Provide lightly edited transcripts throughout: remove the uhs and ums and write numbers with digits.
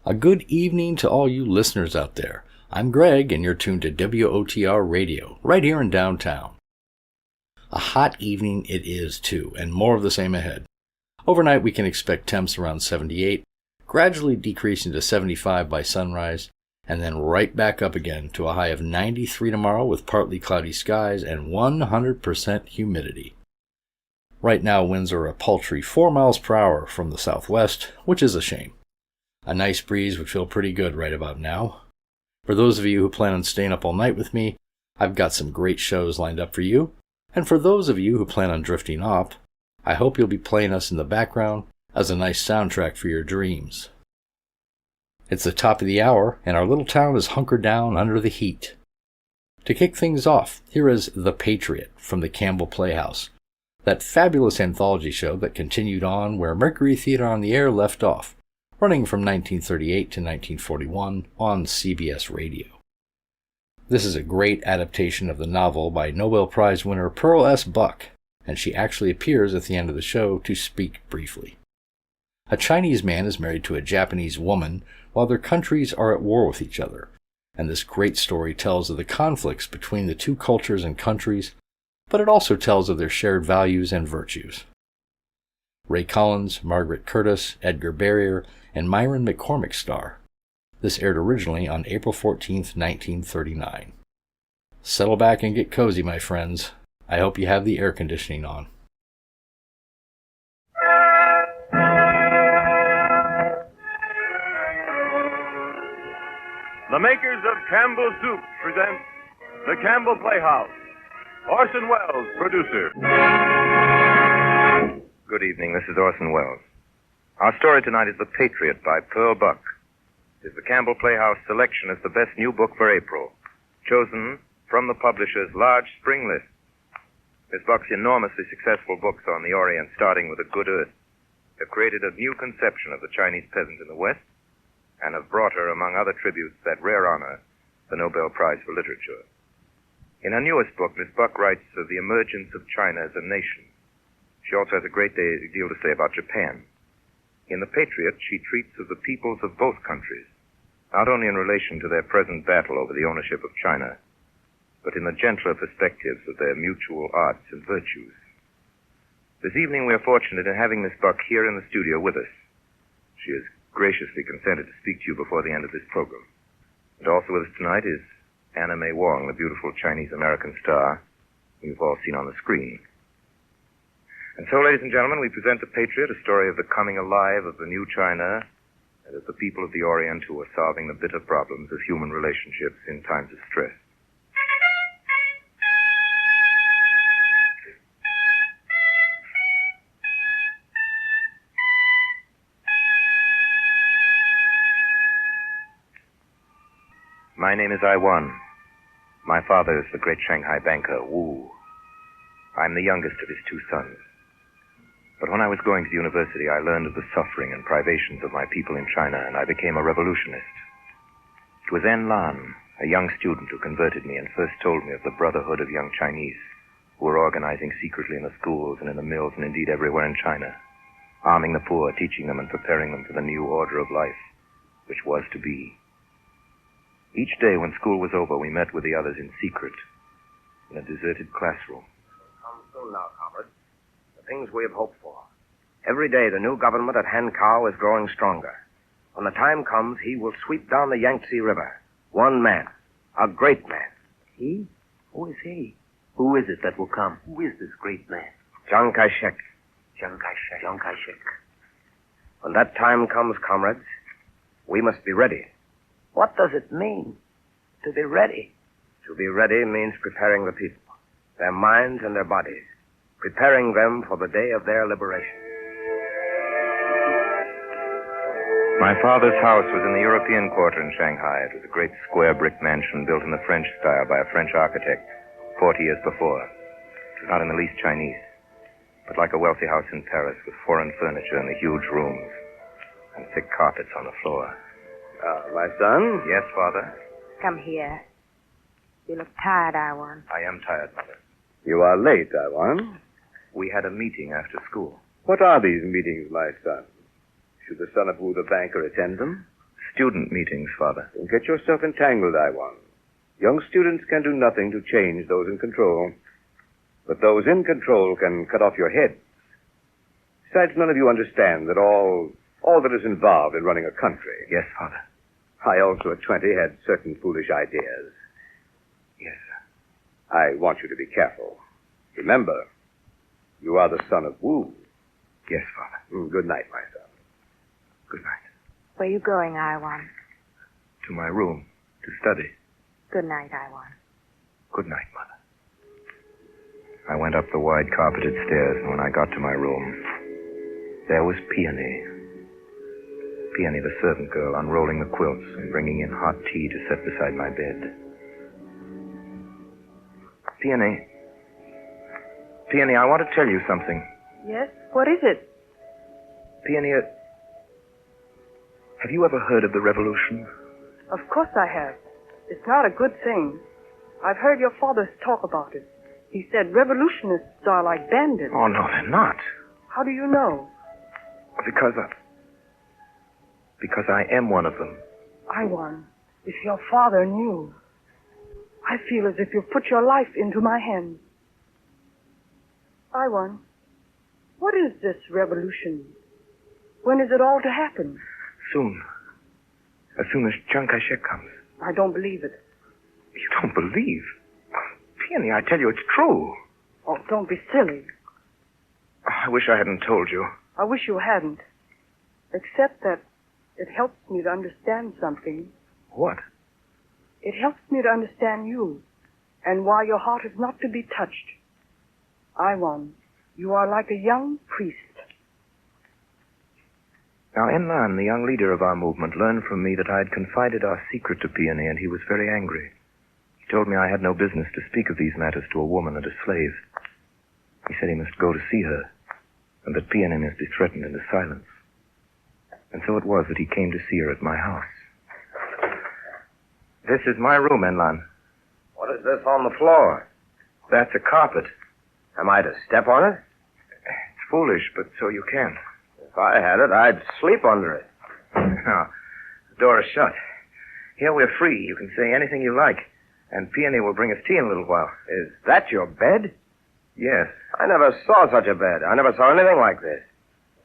A good evening to all you listeners out there. I'm Greg, and you're tuned to WOTR Radio, right here in downtown. A hot evening it is, too, and more of the same ahead. Overnight, we can expect temps around 78, gradually decreasing to 75 by sunrise, and then right back up again to a high of 93 tomorrow with partly cloudy skies and 100% humidity. Right now, winds are a paltry 4 miles per hour from the southwest, which is a shame. A nice breeze would feel pretty good right about now. For those of you who plan on staying up all night with me, I've got some great shows lined up for you. And for those of you who plan on drifting off, I hope you'll be playing us in the background as a nice soundtrack for your dreams. It's the top of the hour, and our little town is hunkered down under the heat. To kick things off, here is The Patriot from the Campbell Playhouse, that fabulous anthology show that continued on where Mercury Theater on the Air left off, running from 1938 to 1941 on CBS Radio. This is a great adaptation of the novel by Nobel Prize winner Pearl S. Buck, and she actually appears at the end of the show to speak briefly. A Chinese man is married to a Japanese woman while their countries are at war with each other, and this great story tells of the conflicts between the two cultures and countries, but it also tells of their shared values and virtues. Ray Collins, Margaret Curtis, Edgar Barrier, and Myron McCormick star. This aired originally on April 14, 1939. Settle back and get cozy, my friends. I hope you have the air conditioning on. The makers of Campbell Soup present the Campbell Playhouse. Orson Welles, producer. Good evening, this is Orson Welles. Our story tonight is The Patriot by Pearl Buck. It is the Campbell Playhouse selection as the best new book for April, chosen from the publisher's large spring list. Miss Buck's enormously successful books on the Orient, starting with A Good Earth, have created a new conception of the Chinese peasant in the West and have brought her, among other tributes, that rare honor, the Nobel Prize for Literature. In her newest book, Miss Buck writes of the emergence of China as a nation. She also has a great deal to say about Japan. In The Patriot, she treats of the peoples of both countries, not only in relation to their present battle over the ownership of China, but in the gentler perspectives of their mutual arts and virtues. This evening we are fortunate in having Miss Buck here in the studio with us. She has graciously consented to speak to you before the end of this program. And also with us tonight is Anna May Wong, the beautiful Chinese-American star you've all seen on the screen. And so, ladies and gentlemen, we present The Patriot, a story of the coming alive of the new China and of the people of the Orient who are solving the bitter problems of human relationships in times of stress. My name is Iwan. My father is the great Shanghai banker, Wu. I'm the youngest of his two sons. But when I was going to the university, I learned of the suffering and privations of my people in China, and I became a revolutionist. It was En Lan, a young student, who converted me and first told me of the brotherhood of young Chinese who were organizing secretly in the schools and in the mills and indeed everywhere in China, arming the poor, teaching them and preparing them for the new order of life, which was to be. Each day when school was over, we met with the others in secret in a deserted classroom. Come soon now, comrades. The things we have hoped for. Every day the new government at Hankow is growing stronger. When the time comes, he will sweep down the Yangtze River. One man. A great man. He? Who is he? Who is it that will come? Who is this great man? Chiang Kai-shek. Chiang Kai-shek. Chiang Kai-shek. When that time comes, comrades, we must be ready. What does it mean to be ready? To be ready means preparing the people, their minds and their bodies, preparing them for the day of their liberation. My father's house was in the European quarter in Shanghai. It was a great square brick mansion built in the French style by a French architect 40 years before. It was not in the least Chinese, but like a wealthy house in Paris with foreign furniture in the huge rooms and thick carpets on the floor. My son? Yes, Father? Come here. You look tired, Iwan. I am tired, Mother. You are late, Iwan. We had a meeting after school. What are these meetings, my son? Should the son of Wu the banker attend them? student meetings, Father. Don't get yourself entangled, Iwan. Young students can do nothing to change those in control. But those in control can cut off your head. Besides, none of you understand that all that is involved in running a country. Yes, Father. I also, at 20, had certain foolish ideas. Yes, sir. I want you to be careful. Remember, you are the son of Wu. Yes, Father. Good night, my son. Good night. Where you going, Iwan? To my room, to study. Good night, Iwan. Good night, Mother. I went up the wide carpeted stairs, and when I got to my room, there was Peony. Peony, the servant girl, unrolling the quilts and bringing in hot tea to set beside my bed. Peony. Peony, I want to tell you something. Yes? What is it? Peony, have you ever heard of the revolution? Of course I have. It's not a good thing. I've heard your father talk about it. He said revolutionists are like bandits. Oh, no, they're not. How do you know? Because I am one of them. Iwan, if your father knew. I feel as if you've put your life into my hands. Iwan, what is this revolution? When is it all to happen? Soon. As soon as Chiang Kai-shek comes. I don't believe it. You don't believe? Peony, I tell you, it's true. Oh, don't be silly. I wish I hadn't told you. I wish you hadn't. Except that it helps me to understand something. What? It helps me to understand you, and why your heart is not to be touched. Iwan, you are like a young priest. Now, Enlan, the young leader of our movement, learned from me that I had confided our secret to Peony, and he was very angry. He told me I had no business to speak of these matters to a woman and a slave. He said he must go to see her, and that Peony must be threatened into silence. And so it was that he came to see her at my house. This is my room, Enlan. What is this on the floor? That's a carpet. Am I to step on it? It's foolish, but so you can. If I had it, I'd sleep under it. Now, the door is shut. Here we're free. You can say anything you like. And Peony will bring us tea in a little while. Is that your bed? Yes. I never saw such a bed. I never saw anything like this.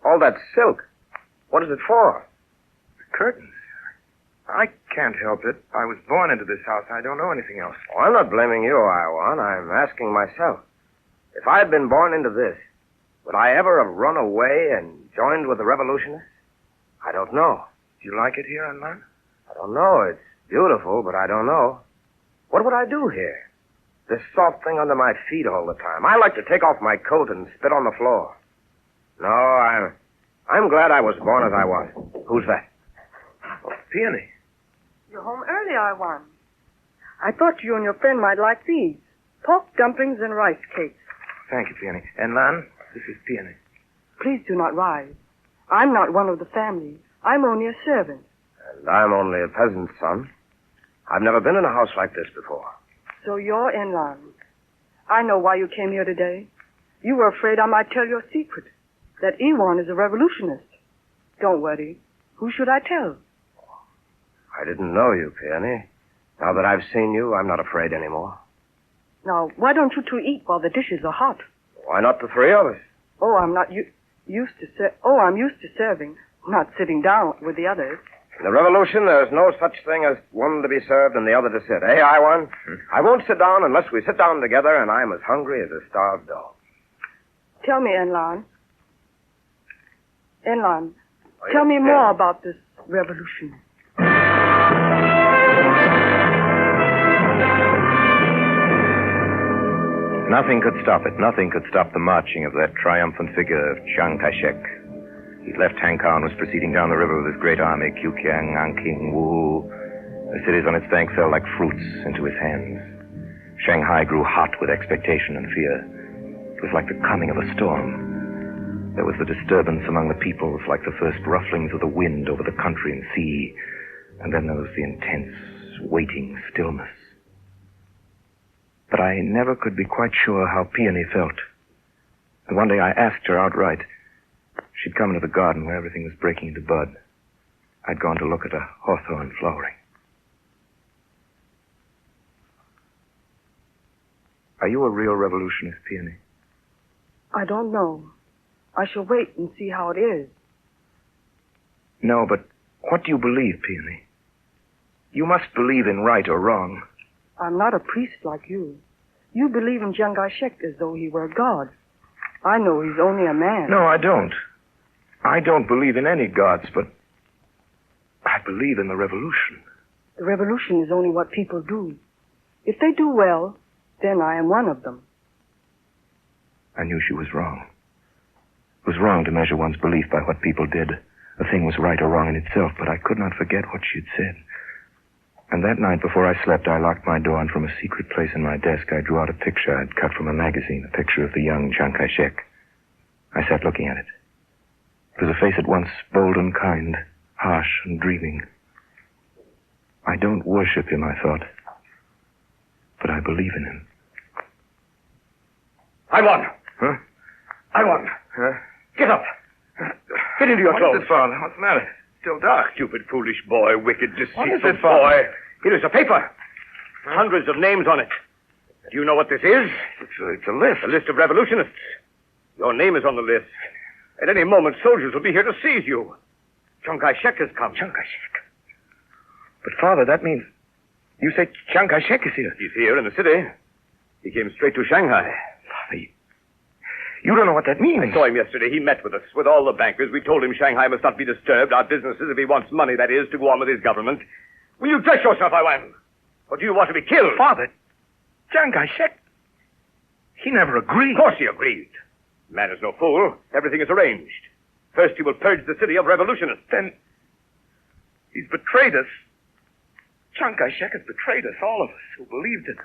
All that silk. What is it for? The curtains. I can't help it. I was born into this house. I don't know anything else. Oh, I'm not blaming you, Iwan. I'm asking myself. If I had been born into this, would I ever have run away and joined with the revolutionists? I don't know. Do you like it here, Enlan? I don't know. It's beautiful, but I don't know. What would I do here? This soft thing under my feet all the time. I like to take off my coat and spit on the floor. No, I'm glad I was born as I was. Who's that? Oh, Peony. You're home early, Iwan. I thought you and your friend might like these. Pork dumplings and rice cakes. Thank you, Peony. Enlan, this is Peony. Please do not rise. I'm not one of the family. I'm only a servant. And I'm only a peasant's son. I've never been in a house like this before. So you're Enlan. I know why you came here today. You were afraid I might tell your secret, that Iwan is a revolutionist. Don't worry. Who should I tell? I didn't know you, Peony. Now that I've seen you, I'm not afraid anymore. Now, why don't you two eat while the dishes are hot? Why not the three of us? Oh, I'm not used to I'm used to serving, not sitting down with the others. In the revolution, there's no such thing as one to be served and the other to sit. Eh, Iwan? I won't sit down unless we sit down together, and I'm as hungry as a starved dog. Tell me, Enlan. Enlan, tell me more about this revolution. Nothing could stop it. Nothing could stop the marching of that triumphant figure of Chiang Kai-shek. He'd left Hankow and was proceeding down the river with his great army, Kukyang, Nanking, Wu. The cities on its bank fell like fruits into his hands. Shanghai grew hot with expectation and fear. It was like the coming of a storm. There was the disturbance among the peoples, like the first rufflings of the wind over the country and sea. And then there was the intense, waiting stillness. But I never could be quite sure how Peony felt. And one day I asked her outright. She'd come into the garden where everything was breaking into bud. I'd gone to look at a hawthorn flowering. Are you a real revolutionist, Peony? I don't know. I shall wait and see how it is. No, but what do you believe, Peony? You must believe in right or wrong. I'm not a priest like you. You believe in Chiang Kai-shek as though he were a god. I know he's only a man. No, I don't. I don't believe in any gods, but I believe in the revolution. The revolution is only what people do. If they do well, then I am one of them. I knew she was wrong. It was wrong to measure one's belief by what people did. A thing was right or wrong in itself, but I could not forget what she had said. And that night before I slept, I locked my door, and from a secret place in my desk, I drew out a picture I'd cut from a magazine, a picture of the young Chiang Kai-shek. I sat looking at it. It was a face at once bold and kind, harsh and dreaming. I don't worship him, I thought, but I believe in him. I won. Huh? I won. Huh? Get up. Get into your clothes. What is it, Father? What's the matter? Still dark. Stupid, foolish boy, wicked, deceitful What is it, boy. Father? Here is a paper. Hundreds of names on it. Do you know what this is? It's a list. A list of revolutionists. Your name is on the list. At any moment, soldiers will be here to seize you. Chiang Kai-shek has come. Chiang Kai-shek. But, Father, that means... You say Chiang Kai-shek is here. He's here in the city. He came straight to Shanghai. Father, you don't know what that means. I saw him yesterday. He met with us, with all the bankers. We told him Shanghai must not be disturbed. Our businesses, if he wants money, that is, to go on with his government. Will you dress yourself, I want? Or do you want to be killed? Father, Chiang Kai-shek, he never agreed. Of course he agreed. The man is no fool. Everything is arranged. First he will purge the city of revolutionists. Then he's betrayed us. Chiang Kai-shek has betrayed us, all of us who believed it.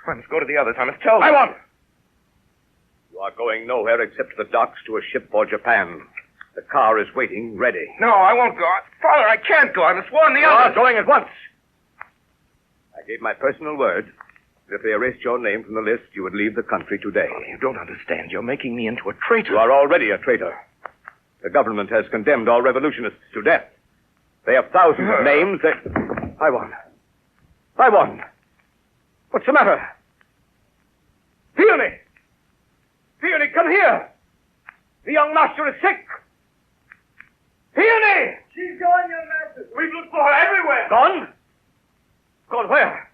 I must go to the others. I must tell them. I want! You are going nowhere except to the docks to a ship for Japan. The car is waiting, ready. No, I won't go. Father, I can't go. I must warn the You others. are going at once. I gave my personal word that if they erased your name from the list, you would leave the country today. Oh, you don't understand. You're making me into a traitor. You are already a traitor. The government has condemned all revolutionists to death. They have thousands of names. I won. What's the matter? Peony! Peony, come here! The young master is sick! Peony! She's gone, Your Master. We've looked for her everywhere! Gone? Gone where?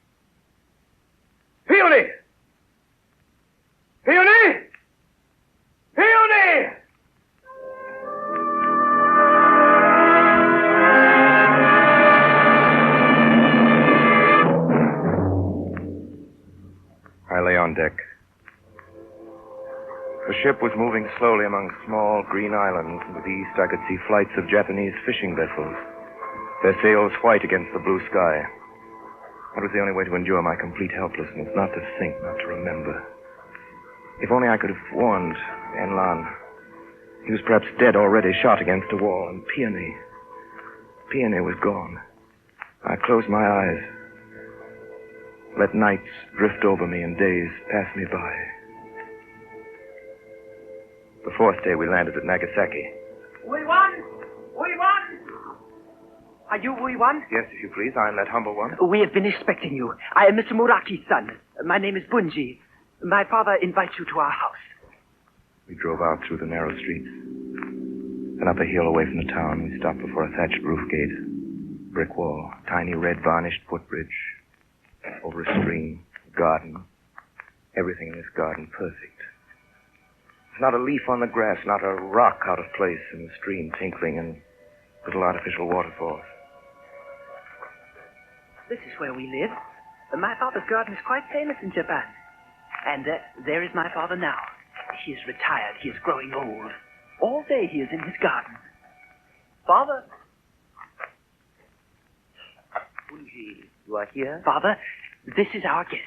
Peony! Peony! Peony! I lay on deck. The ship was moving slowly among small green islands, and to the east I could see flights of Japanese fishing vessels, their sails white against the blue sky. That was the only way to endure my complete helplessness, not to think, not to remember. If only I could have warned Enlan. He was perhaps dead already, shot against a wall, and Peony was gone. I closed my eyes, let nights drift over me and days pass me by. The fourth day we landed at Nagasaki. We won! We won! Are you we won? Yes, if you please. I'm that humble one. We have been expecting you. I am Mr. Muraki's son. My name is Bunji. My father invites you to our house. We drove out through the narrow streets. Then up a hill away from the town, we stopped before a thatched roof gate. Brick wall, tiny red varnished footbridge. Over a stream, a garden. Everything in this garden perfect. Not a leaf on the grass, not a rock out of place in the stream tinkling in little artificial waterfalls. This is where we live. My father's garden is quite famous in Japan. And there is my father now. He is retired. He is growing old. All day he is in his garden. Father? Bunji, you are here? Father, this is our guest.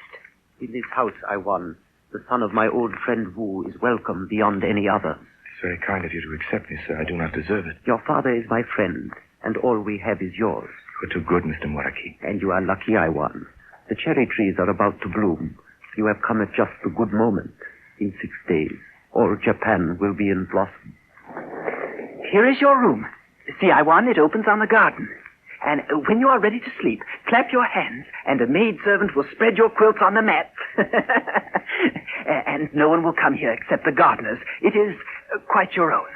In this house I won. The son of my old friend Wu is welcome beyond any other. It's very kind of you to accept me, sir. I do not deserve it. Your father is my friend, and all we have is yours. You're too good, Mr. Muraki. And you are lucky I won. The cherry trees are about to bloom. You have come at just the good moment. In 6 days, all Japan will be in blossom. Here is your room. See, Iwan, it opens on the garden. And when you are ready to sleep, clap your hands, and a maidservant will spread your quilts on the mat. And no one will come here except the gardeners. It is quite your own.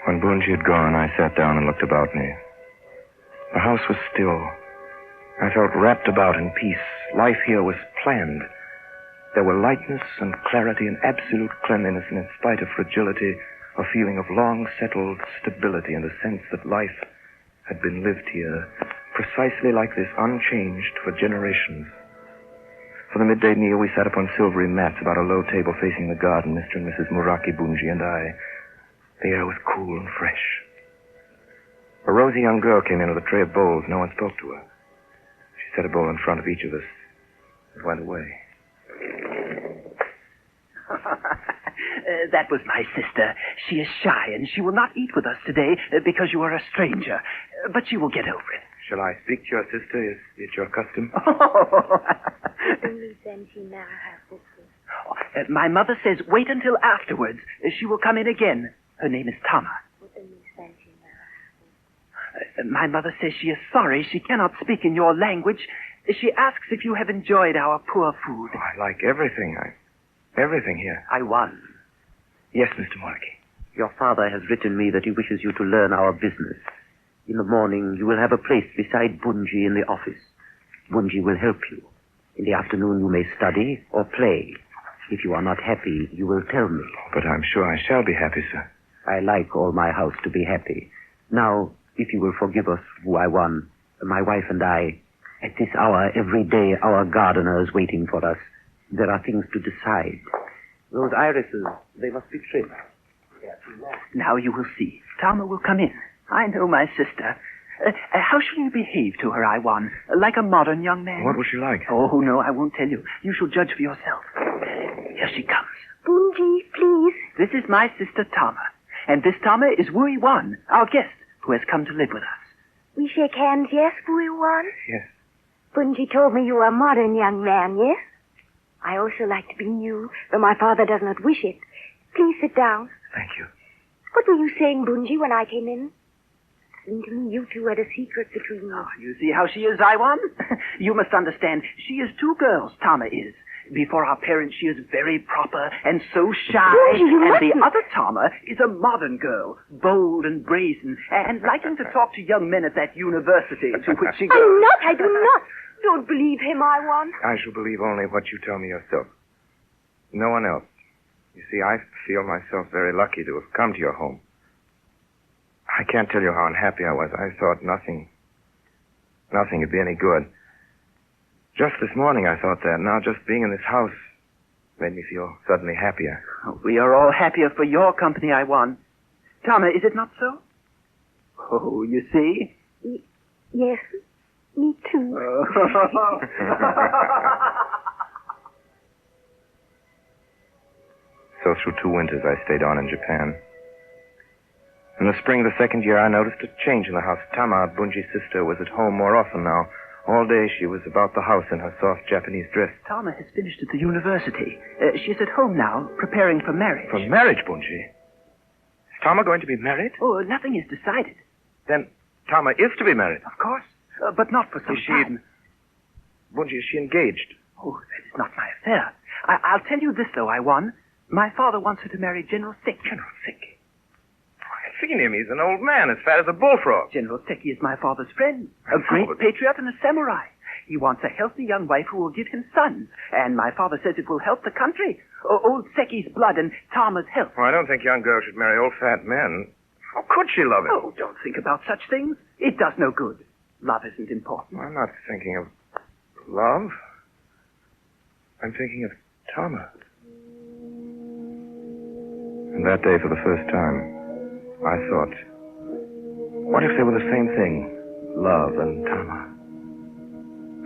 When Bunji had gone, I sat down and looked about me. The house was still. I felt wrapped about in peace. Life here was planned. There were lightness and clarity and absolute cleanliness, and in spite of fragility, a feeling of long-settled stability and a sense that life had been lived here precisely like this, unchanged for generations. For the midday meal, we sat upon silvery mats about a low table facing the garden, Mr. and Mrs. Muraki Bunji and I. The air was cool and fresh. A rosy young girl came in with a tray of bowls. No one spoke to her. She set a bowl in front of each of us and went away. That was my sister. She is shy, and she will not eat with us today because you are a stranger. But she will get over it. Shall I speak to your sister? Is it your custom? My mother says wait until afterwards. She will come in again. Her name is Tama. My mother says she is sorry she cannot speak in your language. She asks if you have enjoyed our poor food. Oh, I like everything. Everything here. I won. Yes, Mr. Moriki. Your father has written me that he wishes you to learn our business. In the morning, you will have a place beside Bunji in the office. Bunji will help you. In the afternoon, you may study or play. If you are not happy, you will tell me. But I'm sure I shall be happy, sir. I like all my house to be happy. Now, if you will forgive us, Wu I won, my wife and I, at this hour every day, our gardener is waiting for us. There are things to decide. Those irises, they must be trimmed. Now you will see. Tama will come in. I know my sister. How shall you behave to her, Iwan? Like a modern young man? What was she like? Oh, no, I won't tell you. You shall judge for yourself. Here she comes. Bunji, please. This is my sister Tama. And this Tama is Wu Iwan, our guest, who has come to live with us. We shake hands, yes, Wu-Wan? Yes. Bunji told me you are a modern young man, yes? I also like to be new, though my father does not wish it. Please sit down. Thank you. What were you saying, Bunji, when I came in? It seemed to me you two had a secret between you. Oh, you see how she is, Iwan? You must understand, she is two girls, Tama is. Before our parents, she is very proper and so shy. Bunji, and the other Tama is a modern girl, bold and brazen, and liking to talk to young men at that university to which she goes. I do not. Don't believe him, Iwan. I shall believe only what you tell me yourself. No one else. You see, I feel myself very lucky to have come to your home. I can't tell you how unhappy I was. I thought nothing could be any good. Just this morning I thought that. Now just being in this house made me feel suddenly happier. Oh, we are all happier for your company, Iwan. Tama, is it not so? Oh, you see? Yes, me too. So through 2 winters I stayed on in Japan. In the spring of the second year I noticed a change in the house. Tama, Bunji's sister, was at home more often now. All day she was about the house in her soft Japanese dress. Tama has finished at the university. She's at home now, preparing for marriage. For marriage, Bunji? Is Tama going to be married? Oh, nothing is decided. Then Tama is to be married? Of course, but not for some time. Bunji, is she engaged? Oh, that is not my affair. I'll tell you this, though, Iwan. My father wants her to marry General Seki. General Seki? I've seen him. He's an old man, as fat as a bullfrog. General Seki is my father's friend, a great patriot and a samurai. He wants a healthy young wife who will give him sons, and my father says it will help the country. Old Seki's blood and Tama's health. Well, I don't think young girls should marry old fat men. How could she love him? Oh, don't think about such things. It does no good. Love isn't important. I'm not thinking of love. I'm thinking of Tama. And that day, for the first time, I thought, what if they were the same thing, love and Tama?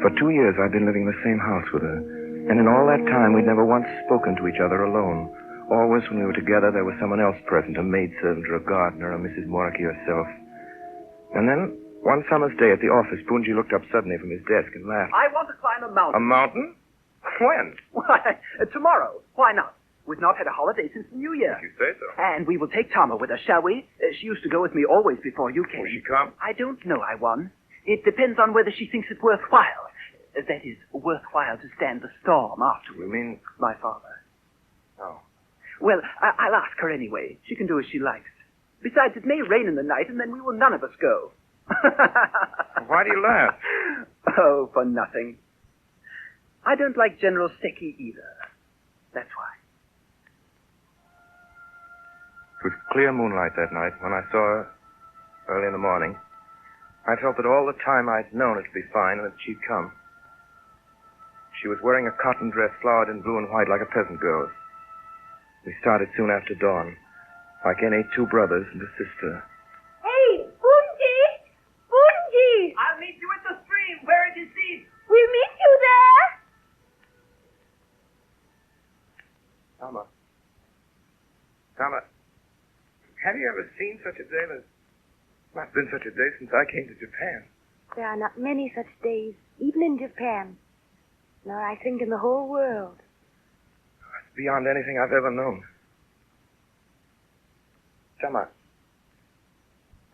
For 2 years, I'd been living in the same house with her. And in all that time, we'd never once spoken to each other alone. Always, when we were together, there was someone else present, a maidservant or a gardener or Mrs. Moriki herself. And then, one summer's day at the office, Bunji looked up suddenly from his desk and laughed. I want to climb a mountain. A mountain? When? Why, tomorrow. Why not? We've not had a holiday since the New Year. You say so. And we will take Tama with us, shall we? She used to go with me always before you came. Will she come? I don't know, I won. It depends on whether she thinks it worthwhile. That is, worthwhile to stand the storm afterwards. You mean? My father. Oh. Well, I'll ask her anyway. She can do as she likes. Besides, it may rain in the night, and then we will none of us go. Why do you laugh? Oh, for nothing. I don't like General Seki either. That's why. It was clear moonlight that night when I saw her early in the morning. I felt that all the time I'd known it'd be fine and that she'd come. She was wearing a cotton dress flowered in blue and white like a peasant girl's. We started soon after dawn, like any two brothers and a sister. Hey, Bunji! Bunji! I'll meet you at the stream where it is deep. We'll meet you there. Tama. Tama, have you ever seen such a day? There's not been such a day since I came to Japan. There are not many such days, even in Japan. Nor, I think, in the whole world. It's beyond anything I've ever known. Tama,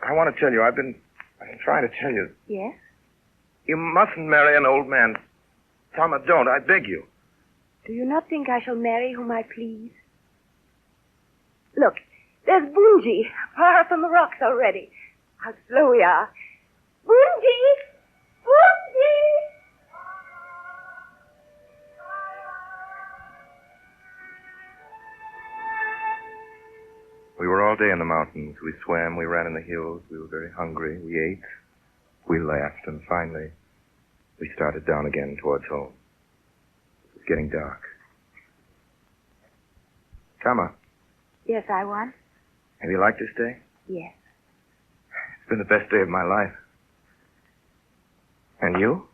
I want to tell you, I've been trying to tell you. Yes? You mustn't marry an old man. Tama, don't, I beg you. Do you not think I shall marry whom I please? Look, there's Bunji, far up on the rocks already. How slow we are. Bunji! Bunji! We were all day in the mountains. We swam, we ran in the hills. We were very hungry. We ate, we laughed, and finally we started down again towards home. It was getting dark. Tama, Yes, I won. have you liked this day? Yes. It's been the best day of my life. And you?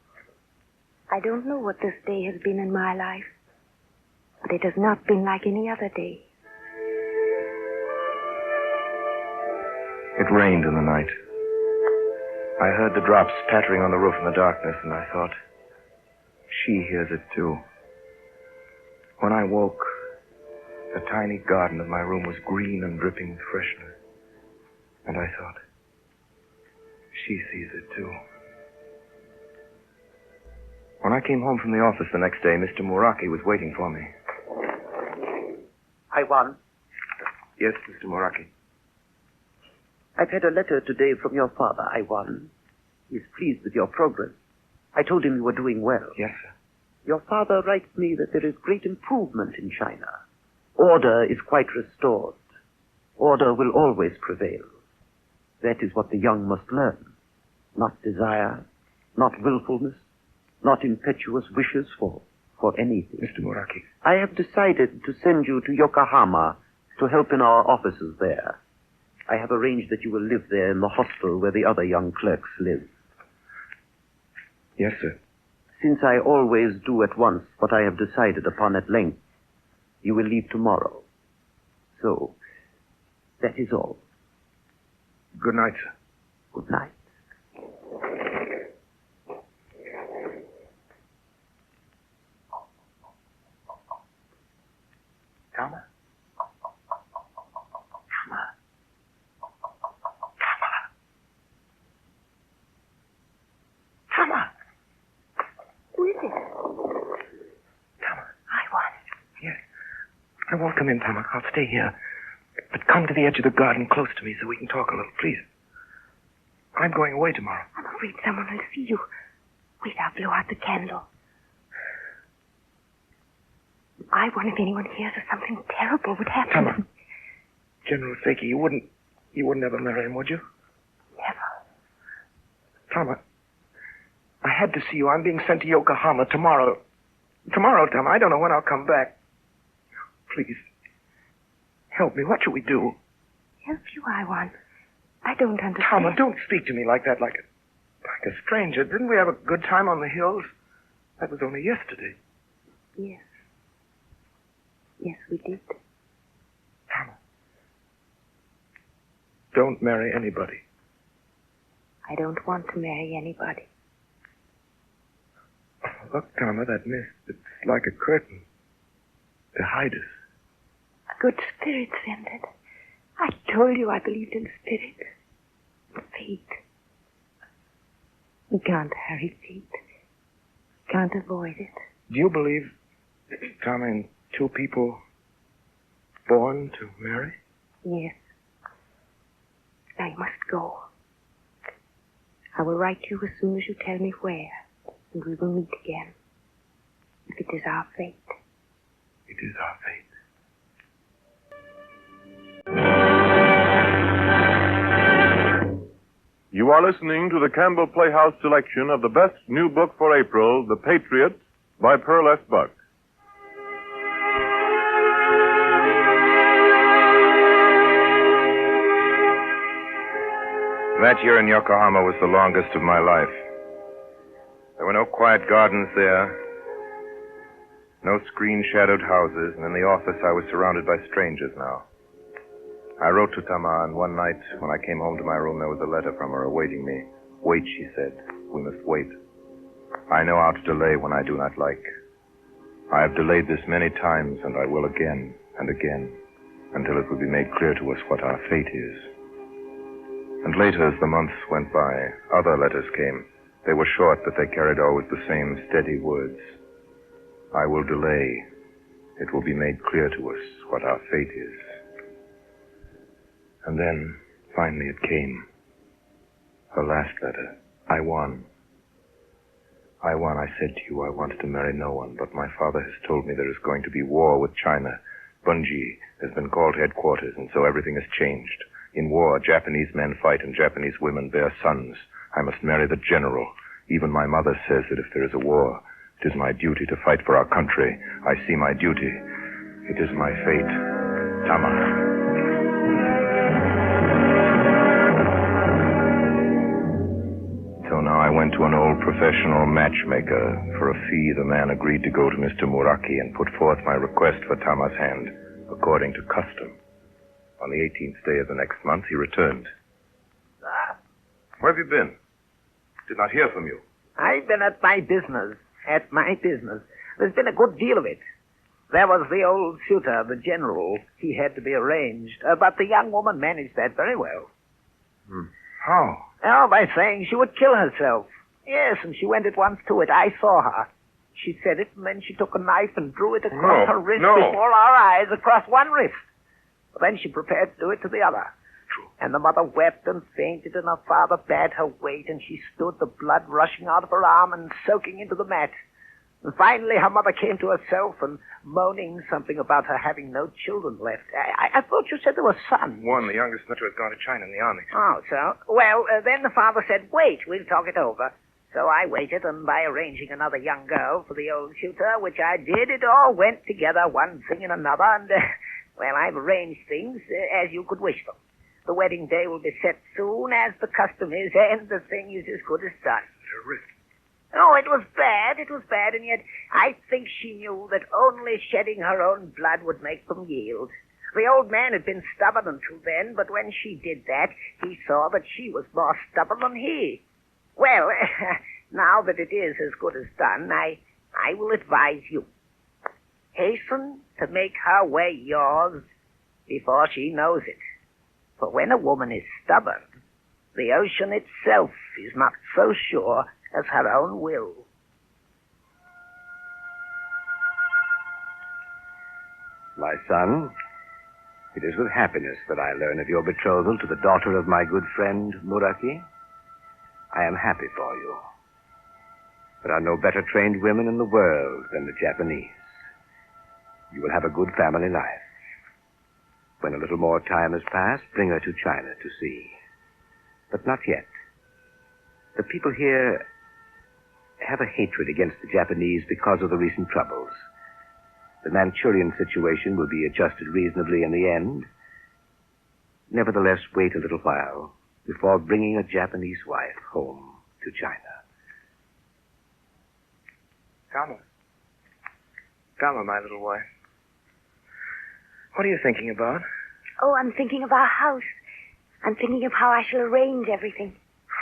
I don't know what this day has been in my life, but it has not been like any other day. It rained in the night. I heard the drops pattering on the roof in the darkness, and I thought, she hears it too. When I woke, the tiny garden of my room was green and dripping with freshness. And I thought, she sees it too. When I came home from the office the next day, Mr. Muraki was waiting for me. I won. Yes, Mr. Muraki. I've had a letter today from your father, I won. He's pleased with your progress. I told him you were doing well. Yes, sir. Your father writes me that there is great improvement in China. Order is quite restored. Order will always prevail. That is what the young must learn. Not desire, not willfulness, not impetuous wishes for anything. Mr. Muraki. I have decided to send you to Yokohama to help in our offices there. I have arranged that you will live there in the hostel where the other young clerks live. Yes, sir. Since I always do at once what I have decided upon at length, you will leave tomorrow. So, that is all. Good night, sir. Good night. Tama? Tama! Who is it? Tama. I won. Yes. I won't come in, Tama. I'll stay here. But come to the edge of the garden close to me so we can talk a little, please. I'm going away tomorrow. I'm afraid someone will see you. Wait, I'll blow out the candle. I wonder if anyone hears or something terrible would happen. Tama. General Seki, you wouldn't ever marry him, would you? Never. Tama, I had to see you. I'm being sent to Yokohama tomorrow. Tomorrow, Tama. I don't know when I'll come back. Please, help me. What should we do? Help you, I won. I don't understand. Tama, don't speak to me like that, like a stranger. Didn't we have a good time on the hills? That was only yesterday. Yes. Yes, we did. Tama, don't marry anybody. I don't want to marry anybody. Look, Tama, that mist, it's like a curtain to hide us. Good spirits sent it. I told you I believed in spirits. Fate. We can't hurry fate. Can't avoid it. Do you believe, Tom, in two people born to marry? Yes. Now you must go. I will write to you as soon as you tell me where, and we will meet again. If it is our fate. It is our fate. You are listening to the Campbell Playhouse selection of the best new book for April, The Patriot, by Pearl S. Buck. That year in Yokohama was the longest of my life. There were no quiet gardens there, no screen-shadowed houses, and in the office I was surrounded by strangers now. I wrote to Tama, and one night when I came home to my room, there was a letter from her awaiting me. Wait, she said. We must wait. I know how to delay when I do not like. I have delayed this many times, and I will again and again, until it will be made clear to us what our fate is. And later, as the months went by, other letters came. They were short, but they carried always the same steady words. I will delay. It will be made clear to us what our fate is. And then, finally, it came. Her last letter. I won. I won. I said to you I wanted to marry no one, but my father has told me there is going to be war with China. Bunji has been called headquarters, and so everything has changed. In war, Japanese men fight and Japanese women bear sons. I must marry the general. Even my mother says that if there is a war, it is my duty to fight for our country. I see my duty. It is my fate. Tama. So now I went to an old professional matchmaker. For a fee, the man agreed to go to Mr. Muraki and put forth my request for Tama's hand, according to custom. On the 18th day of the next month, he returned. Where have you been? Did not hear from you. I've been at my business. At my business. There's been a good deal of it. There was the old suitor, the general. He had to be arranged. But the young woman managed that very well. How? Oh, by saying she would kill herself. Yes, and she went at once to it. I saw her. She said it, and then she took a knife and drew it across her wrist before our eyes, across one wrist. But then she prepared to do it to the other. True. And the mother wept and fainted, and her father bade her wait, and she stood, the blood rushing out of her arm and soaking into the mat. And finally her mother came to herself and moaning something about her having no children left. I thought you said there were sons. One, the youngest daughter, has gone to China in the army. Oh, so? Well, then the father said, wait, we'll talk it over. So I waited, and by arranging another young girl for the old tutor, which I did, it all went together, one thing and another, and, well, I've arranged things as you could wish them. The wedding day will be set soon, as the custom is, and the thing is as good as done. Terrific. Oh, it was bad, and yet I think she knew that only shedding her own blood would make them yield. The old man had been stubborn until then, but when she did that, he saw that she was more stubborn than he. Well, now that it is as good as done, I will advise you. Hasten to make her way yours before she knows it. For when a woman is stubborn, the ocean itself is not so sure as her own will. My son, it is with happiness that I learn of your betrothal to the daughter of my good friend, Muraki. I am happy for you. There are no better trained women in the world than the Japanese. You will have a good family life. When a little more time has passed, bring her to China to see. But not yet. The people here have a hatred against the Japanese because of the recent troubles. The Manchurian situation will be adjusted reasonably in the end. Nevertheless, wait a little while before bringing a Japanese wife home to China. Tama, my little wife. What are you thinking about? Oh, I'm thinking of our house. I'm thinking of how I shall arrange everything.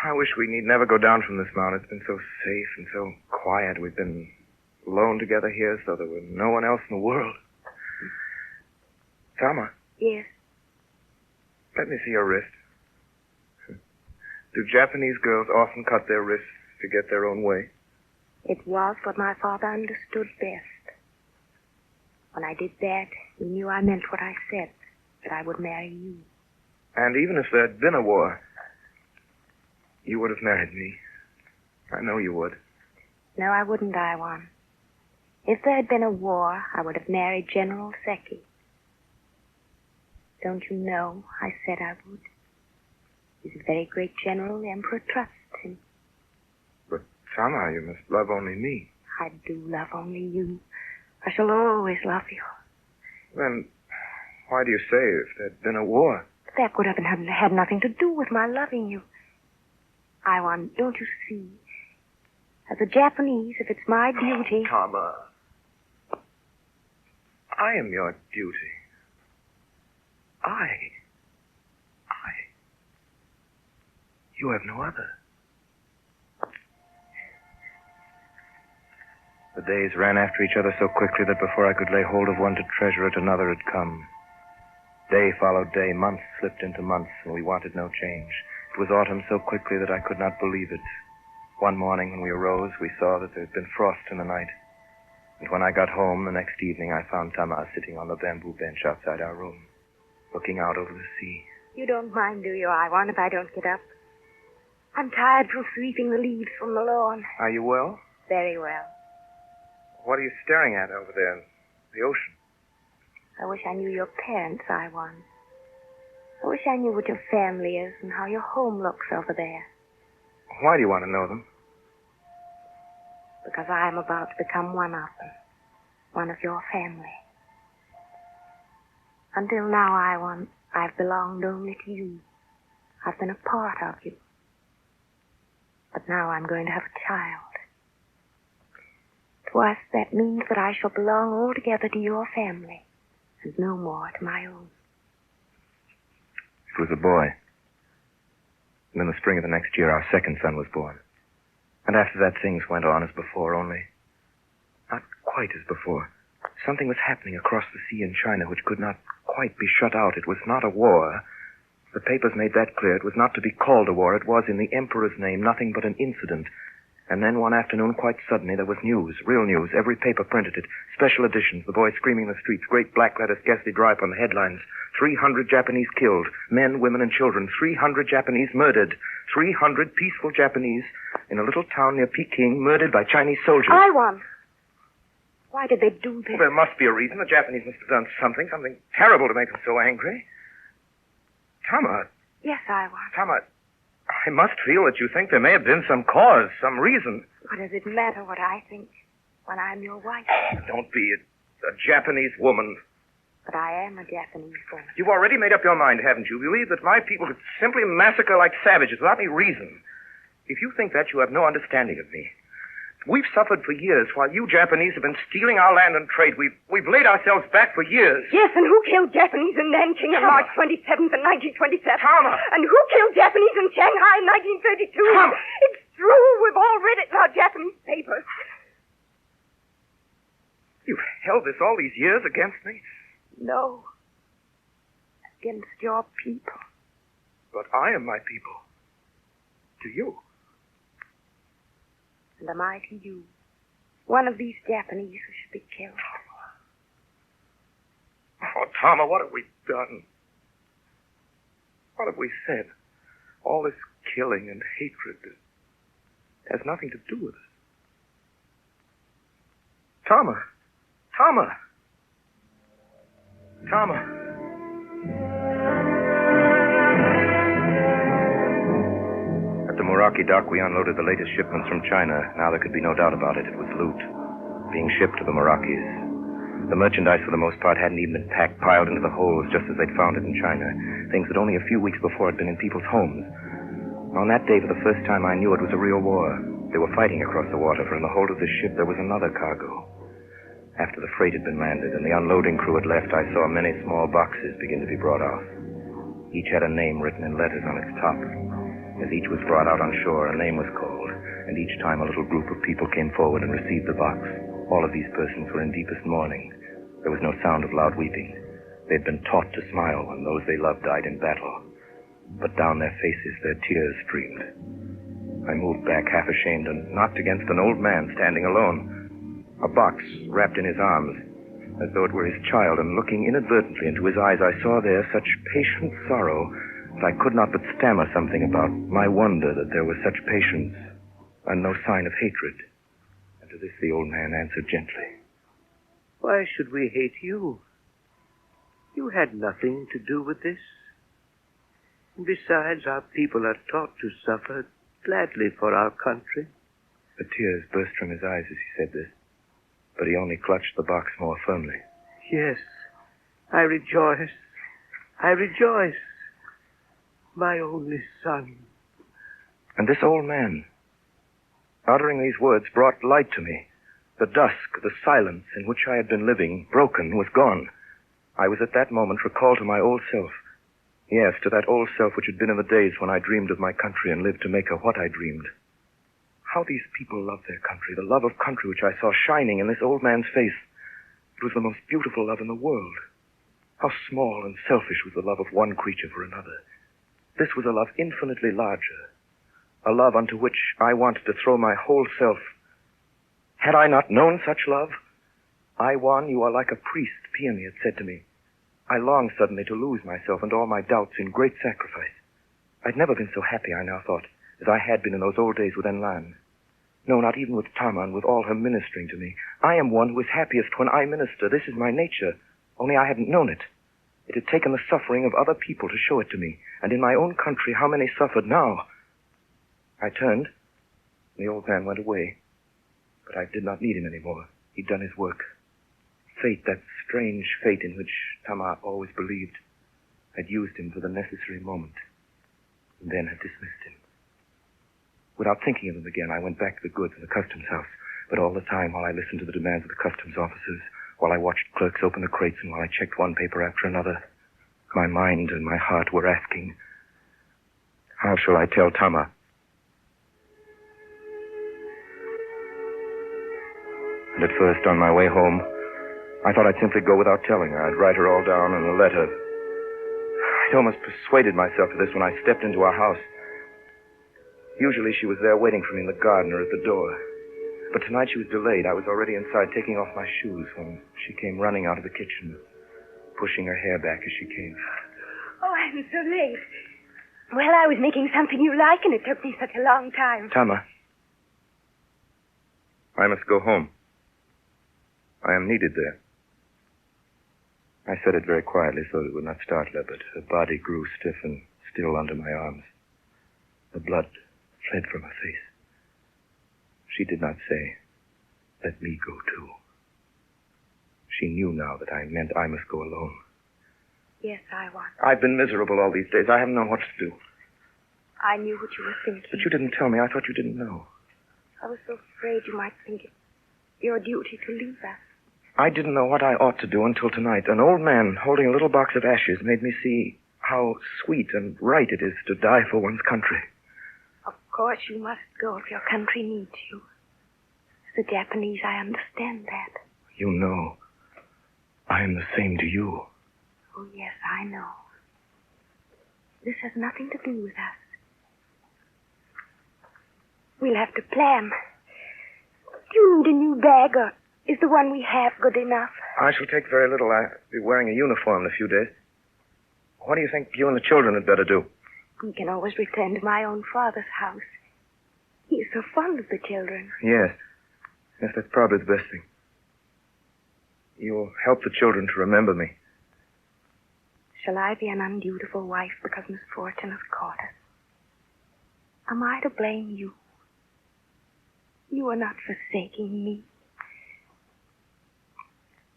I wish we need never go down from this mountain. It's been so safe and so quiet. We've been alone together here, so there were no one else in the world. Tama, Yes. let me see your wrist. Do Japanese girls often cut their wrists to get their own way? It was what my father understood best. When I did that, he knew I meant what I said, that I would marry you. And even if there had been a war, you would have married me. I know you would. No, I wouldn't, Iwan. If there had been a war, I would have married General Seki. Don't you know I said I would? He's a very great general. The Emperor trusts him. But Tama, you must love only me. I do love only you. I shall always love you. Then why do you say if there'd been a war? That would have had nothing to do with my loving you. Iwan, don't you see? As a Japanese, if it's my duty... Tama, I am your duty. You have no other. The days ran after each other so quickly that before I could lay hold of one to treasure it, another had come. Day followed day, months slipped into months, and we wanted no change. It was autumn so quickly that I could not believe it. One morning when we arose, we saw that there had been frost in the night. And when I got home the next evening, I found Tama sitting on the bamboo bench outside our room, looking out over the sea. You don't mind, do you, Iwan, if I don't get up? I'm tired from sweeping the leaves from the lawn. Are you well? Very well. What are you staring at over there? The ocean. I wish I knew your parents, Iwan. I wish I knew what your family is and how your home looks over there. Why do you want to know them? Because I am about to become one of them. One of your family. Until now, Iwan, I've belonged only to you. I've been a part of you. But now I'm going to have a child. To us, that means that I shall belong altogether to your family, and no more to my own. It was a boy. And in the spring of the next year, our second son was born. And after that, things went on as before, only not quite as before. Something was happening across the sea in China which could not quite be shut out. It was not a war. The papers made that clear. It was not to be called a war. It was, in the Emperor's name, nothing but an incident. And then one afternoon, quite suddenly, there was news, real news. Every paper printed it. Special editions, the boys screaming in the streets, great black letters ghastly dry up on the headlines. 300 Japanese killed, men, women, and children. 300 Japanese murdered. 300 peaceful Japanese in a little town near Peking murdered by Chinese soldiers. Iwan! Why did they do this? Well, there must be a reason. The Japanese must have done something terrible to make them so angry. Tama. Yes, Iwan. Tama, I must feel that you think there may have been some cause, some reason. What does it matter what I think when I'm your wife? Don't be a Japanese woman. But I am a Japanese woman. You've already made up your mind, haven't you? You believe that my people could simply massacre like savages without any reason. If you think that, you have no understanding of me. We've suffered for years while you Japanese have been stealing our land and trade. We've laid ourselves back for years. Yes, and who killed Japanese in Nanking on March 27th of 1927? Tama! And who killed Japanese in Shanghai in 1932? Tama! It's true. We've all read it in our Japanese papers. You've held this all these years against me? No. Against your people. But I am my people. To you. And am I to you? One of these Japanese who should be killed. Oh, Tama, what have we done? What have we said? All this killing and hatred has nothing to do with us. Tama! Tama! Tama! At the Mercury dock, we unloaded the latest shipments from China. Now there could be no doubt about it. It was loot, being shipped to the Mercury's. The merchandise, for the most part, hadn't even been packed, piled into the holds, just as they'd found it in China. Things that only a few weeks before had been in people's homes. On that day, for the first time, I knew it was a real war. They were fighting across the water, for in the hold of the ship there was another cargo. After the freight had been landed and the unloading crew had left, I saw many small boxes begin to be brought off. Each had a name written in letters on its top. As each was brought out on shore, a name was called, and each time a little group of people came forward and received the box. All of these persons were in deepest mourning. There was no sound of loud weeping. They'd been taught to smile when those they loved died in battle. But down their faces, their tears streamed. I moved back half ashamed and knocked against an old man standing alone. A box wrapped in his arms, as though it were his child, and looking inadvertently into his eyes, I saw there such patient sorrow that I could not but stammer something about my wonder that there was such patience and no sign of hatred. And to this the old man answered gently. Why should we hate you? You had nothing to do with this. Besides, our people are taught to suffer gladly for our country. The tears burst from his eyes as he said this, but he only clutched the box more firmly. Yes, I rejoice. I rejoice. My only son. And this old man, uttering these words, brought light to me. The dusk, the silence in which I had been living, broken, was gone. I was at that moment recalled to my old self. Yes, to that old self which had been in the days when I dreamed of my country and lived to make her what I dreamed. How these people love their country, the love of country which I saw shining in this old man's face. It was the most beautiful love in the world. How small and selfish was the love of one creature for another. This was a love infinitely larger, a love unto which I wanted to throw my whole self. Had I not known such love? I, Juan, you are like a priest, Peony had said to me. I longed suddenly to lose myself and all my doubts in great sacrifice. I'd never been so happy, I now thought, as I had been in those old days with Enlan. No, not even with Tama and with all her ministering to me. I am one who is happiest when I minister. This is my nature, only I hadn't known it. It had taken the suffering of other people to show it to me, and in my own country how many suffered now. I turned, and the old man went away, but I did not need him anymore. He'd done his work. Fate, that strange fate in which Tama always believed, had used him for the necessary moment, and then had dismissed him. Without thinking of him again, I went back to the goods in the customs house, but all the time, while I listened to the demands of the customs officers, while I watched clerks open the crates, and while I checked one paper after another, my mind and my heart were asking, how shall I tell Tama? And at first, on my way home, I thought I'd simply go without telling her. I'd write her all down in a letter. I'd almost persuaded myself to this when I stepped into our house. Usually she was there waiting for me in the garden or at the door. But tonight she was delayed. I was already inside taking off my shoes when she came running out of the kitchen, pushing her hair back as she came. Oh, I'm so late. Well, I was making something you like, and it took me such a long time. Tama, I must go home. I am needed there. I said it very quietly so that it would not startle her, but her body grew stiff and still under my arms. The blood fled from her face. She did not say, let me go too. She knew now that I meant I must go alone. Yes, I want. I've been miserable all these days. I haven't known what to do. I knew what you were thinking. But you didn't tell me. I thought you didn't know. I was so afraid you might think it your duty to leave us. I didn't know what I ought to do until tonight. An old man holding a little box of ashes made me see how sweet and right it is to die for one's country. Of course you must go if your country needs you. As a Japanese, I understand that. You know, I am the same to you. Oh, yes, I know. This has nothing to do with us. We'll have to plan. Do you need a new bag, or is the one we have good enough? I shall take very little. I'll be wearing a uniform in a few days. What do you think you and the children had better do? We can always return to my own father's house. He is so fond of the children. Yes. Yes, that's probably the best thing. You'll help the children to remember me. Shall I be an undutiful wife because misfortune has caught us? Am I to blame you? You are not forsaking me.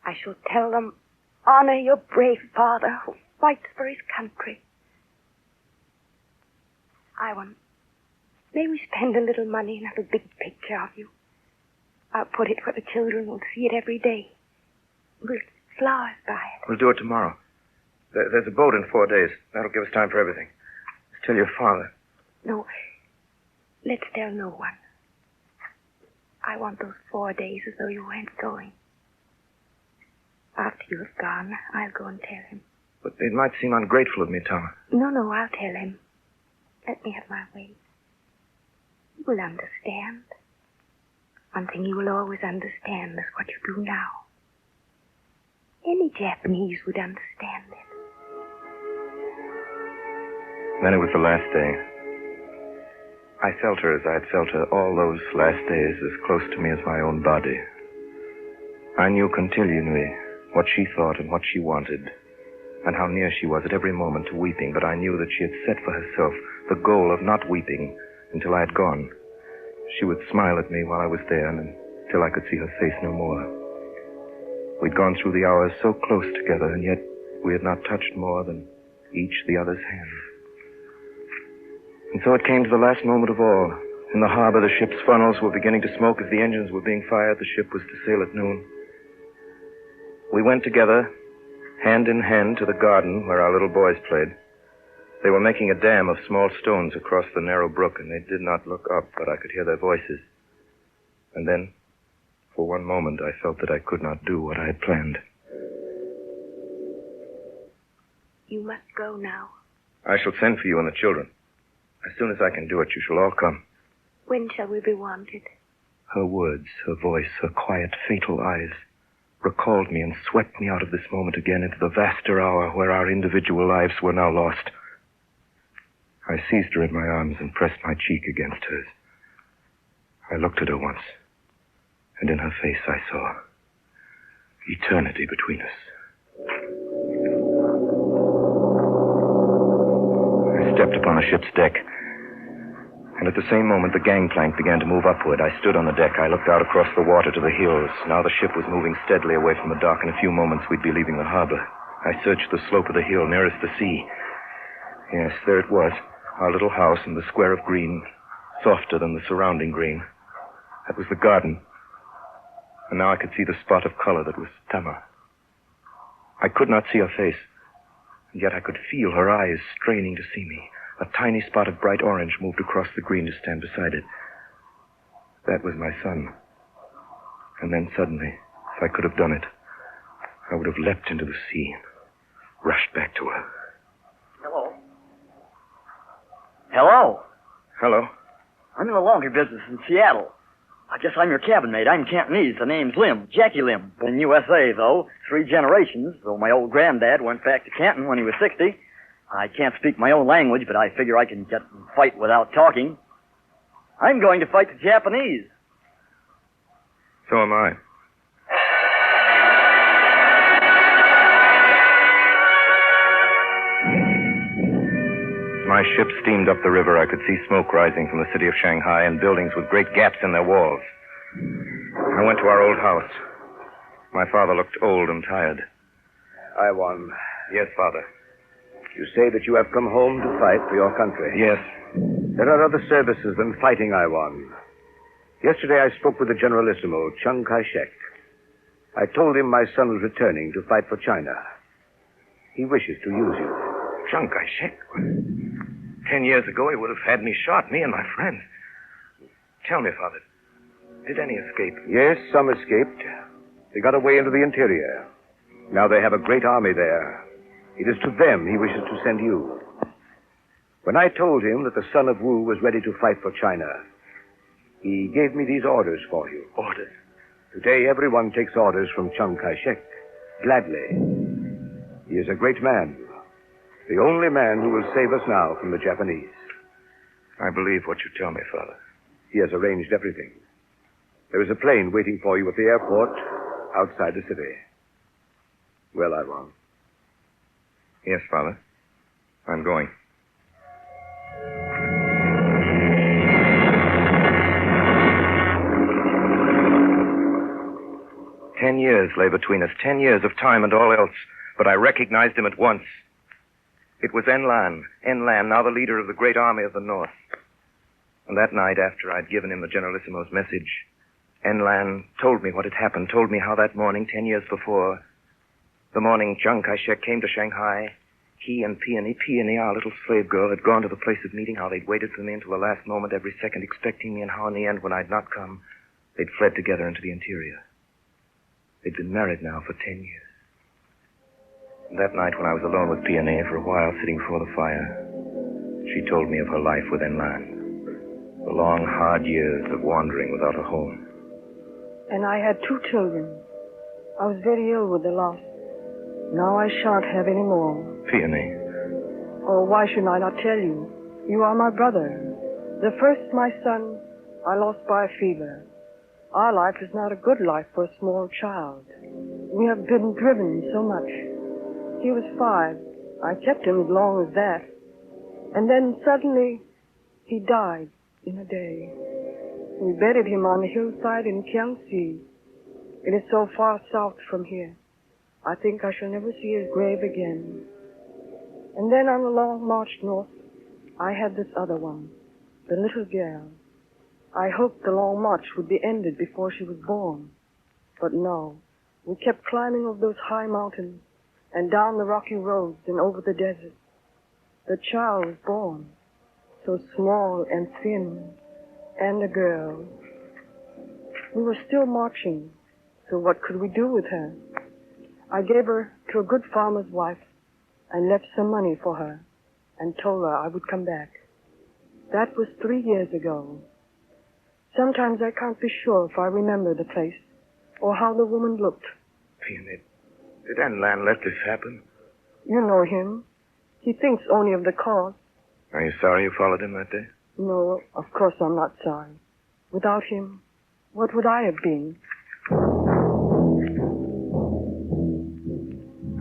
I shall tell them, honor your brave father who fights for his country. Iwan, may we spend a little money and have a big picture of you? I'll put it where the children will see it every day. We'll get flowers by it. We'll do it tomorrow. There's a boat in 4 days. That'll give us time for everything. Just tell your father. No, let's tell no one. I want those 4 days as though you weren't going. After you have gone, I'll go and tell him. But it might seem ungrateful of me, Tom. No, I'll tell him. Let me have my way. He will understand. One thing he will always understand is what you do now. Any Japanese would understand it. Then it was the last day. I felt her as I had felt her all those last days, as close to me as my own body. I knew continually what she thought and what she wanted, and how near she was at every moment to weeping, but I knew that she had set for herself the goal of not weeping until I had gone. She would smile at me while I was there, and until I could see her face no more. We'd gone through the hours so close together, and yet we had not touched more than each the other's hand. And so it came to the last moment of all. In the harbor, the ship's funnels were beginning to smoke as the engines were being fired. The ship was to sail at noon. We went together, hand in hand, to the garden where our little boys played. They were making a dam of small stones across the narrow brook, and they did not look up, but I could hear their voices. And then, for one moment, I felt that I could not do what I had planned. You must go now. I shall send for you and the children. As soon as I can do it, you shall all come. When shall we be wanted? Her words, her voice, her quiet, fatal eyes recalled me and swept me out of this moment again into the vaster hour where our individual lives were now lost. I seized her in my arms and pressed my cheek against hers. I looked at her once, and in her face I saw eternity between us. I stepped upon the ship's deck, and at the same moment the gangplank began to move upward. I stood on the deck. I looked out across the water to the hills. Now the ship was moving steadily away from the dock. In a few moments we'd be leaving the harbor. I searched the slope of the hill nearest the sea. Yes, there it was, our little house in the square of green, softer than the surrounding green. That was the garden. And now I could see the spot of color that was Tama. I could not see her face, and yet I could feel her eyes straining to see me. A tiny spot of bright orange moved across the green to stand beside it. That was my son. And then suddenly, if I could have done it, I would have leapt into the sea and rushed back to her. Hello. Hello. Hello. I'm in the laundry business in Seattle. I guess I'm your cabin mate. I'm Cantonese. The name's Lim, Jackie Lim. Been in USA, though. 3 generations, though my old granddad went back to Canton when he was 60. I can't speak my own language, but I figure I can get and fight without talking. I'm going to fight the Japanese. So am I. As my ship steamed up the river, I could see smoke rising from the city of Shanghai and buildings with great gaps in their walls. I went to our old house. My father looked old and tired. Iwan. Yes, Father. You say that you have come home to fight for your country. Yes. There are other services than fighting, Iwan. Yesterday I spoke with the Generalissimo, Chiang Kai-shek. I told him my son was returning to fight for China. He wishes to use you. Chiang Kai-shek? 10 years ago, he would have had me shot, me and my friends. Tell me, Father, did any escape? Yes, some escaped. They got away into the interior. Now they have a great army there. It is to them he wishes to send you. When I told him that the son of Wu was ready to fight for China, he gave me these orders for you. Orders? Today, everyone takes orders from Chiang Kai-shek. Gladly. He is a great man. The only man who will save us now from the Japanese. I believe what you tell me, Father. He has arranged everything. There is a plane waiting for you at the airport outside the city. Well, Iwan. Yes, Father. I'm going. "10 years lay between us, 10 years of time and all else, but I recognized him at once. It was Enlan, now the leader of the great army of the North. And that night, after I'd given him the Generalissimo's message, Enlan told me what had happened, told me how that morning, 10 years before, the morning Chiang Kai-shek came to Shanghai, he and Peony, our little slave girl, had gone to the place of meeting, how they'd waited for me until the last moment, every second expecting me, and how in the end, when I'd not come, they'd fled together into the interior. They'd been married now for 10 years. That night when I was alone with Peony for a while sitting before the fire, she told me of her life with Enlan. The long, hard years of wandering without a home. And I had 2 children. I was very ill with the loss. Now I shan't have any more. Peony. Oh, why should I not tell you? You are my brother. The first, my son, I lost by a fever. Our life is not a good life for a small child. We have been driven so much. He was 5. I kept him as long as that. And then suddenly, he died in a day. We buried him on the hillside in Kiangsi. It is so far south from here. I think I shall never see his grave again. And then on the long march north, I had this other one, the little girl. I hoped the long march would be ended before she was born. But no, we kept climbing over those high mountains and down the rocky roads and over the desert. The child was born, so small and thin, and a girl. We were still marching, so what could we do with her? I gave her to a good farmer's wife and left some money for her and told her I would come back. That was 3 years ago. Sometimes I can't be sure if I remember the place or how the woman looked. Peony, did Enlan let this happen? You know him. He thinks only of the cause. Are you sorry you followed him that day? No, of course I'm not sorry. Without him, what would I have been?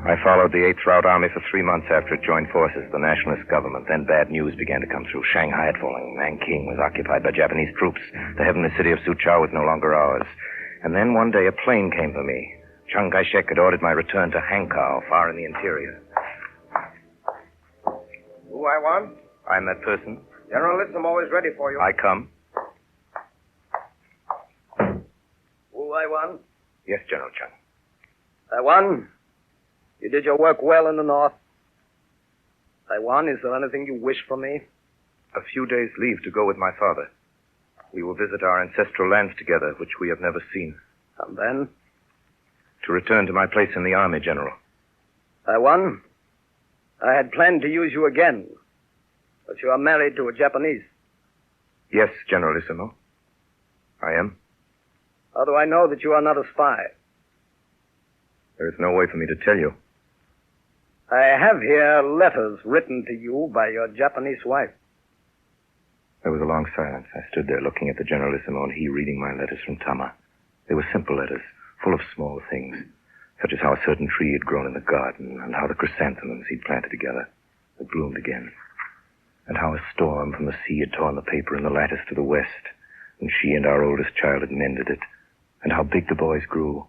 I followed the 8th Route Army for 3 months after it joined forces with the nationalist government. Then bad news began to come through. Shanghai had fallen. Nanking was occupied by Japanese troops. The heavenly city of Suzhou was no longer ours. And then one day a plane came for me. Chiang Kai-shek had ordered my return to Hankow, far in the interior. Who I want? I'm that person. General List, I'm always ready for you. I come. Who I want? Yes, General Chung. Taiwan, you did your work well in the north. Taiwan, is there anything you wish from me? A few days' leave to go with my father. We will visit our ancestral lands together, which we have never seen. And then? To return to my place in the army, General. Taiwan, I had planned to use you again, but you are married to a Japanese. Yes, Generalissimo. I am. How do I know that you are not a spy? There is no way for me to tell you. I have here letters written to you by your Japanese wife. There was a long silence. I stood there looking at the Generalissimo and he reading my letters from Tama. They were simple letters, full of small things, such as how a certain tree had grown in the garden and how the chrysanthemums he'd planted together had bloomed again, and how a storm from the sea had torn the paper in the lattice to the west, and she and our oldest child had mended it, and how big the boys grew,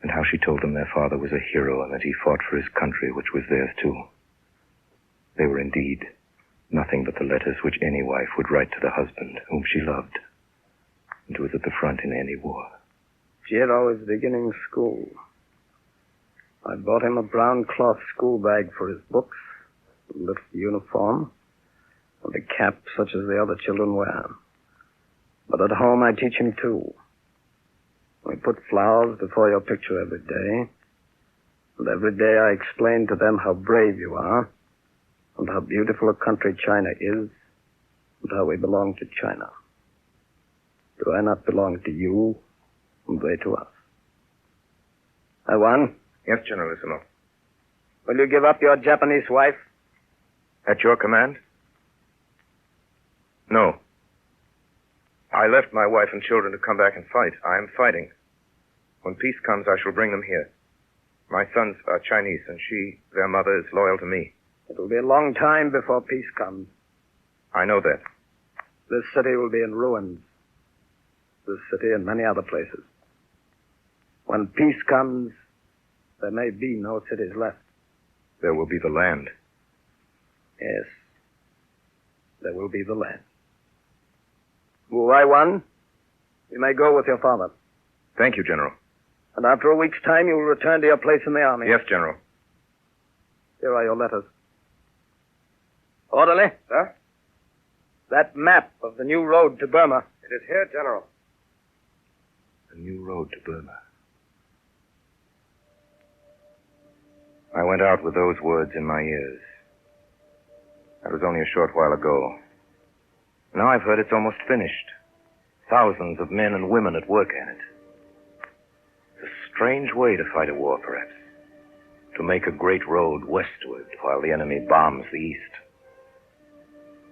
and how she told them their father was a hero and that he fought for his country, which was theirs too. They were indeed nothing but the letters which any wife would write to the husband whom she loved and who was at the front in any war. Jiro is beginning school. I bought him a brown cloth school bag for his books, a little uniform, and a cap such as the other children wear. But at home I teach him too. We put flowers before your picture every day, and every day I explain to them how brave you are, and how beautiful a country China is, and how we belong to China. Do I not belong to you, and they to us? Taiwan? Yes, Generalissimo. Will you give up your Japanese wife? At your command? No. I left my wife and children to come back and fight. I am fighting. When peace comes, I shall bring them here. My sons are Chinese, and their mother, is loyal to me. It will be a long time before peace comes. I know that. This city will be in ruins. This city and many other places. When peace comes, there may be no cities left. There will be the land. Yes. There will be the land. Wu Wai-wan, you may go with your father. Thank you, General. And after a week's time, you will return to your place in the army. Yes, General. Here are your letters. Orderly? Sir? That map of the new road to Burma. It is here, General. The new road to Burma. I went out with those words in my ears. That was only a short while ago. Now I've heard it's almost finished. Thousands of men and women at work at it. It's a strange way to fight a war, perhaps. To make a great road westward while the enemy bombs the east.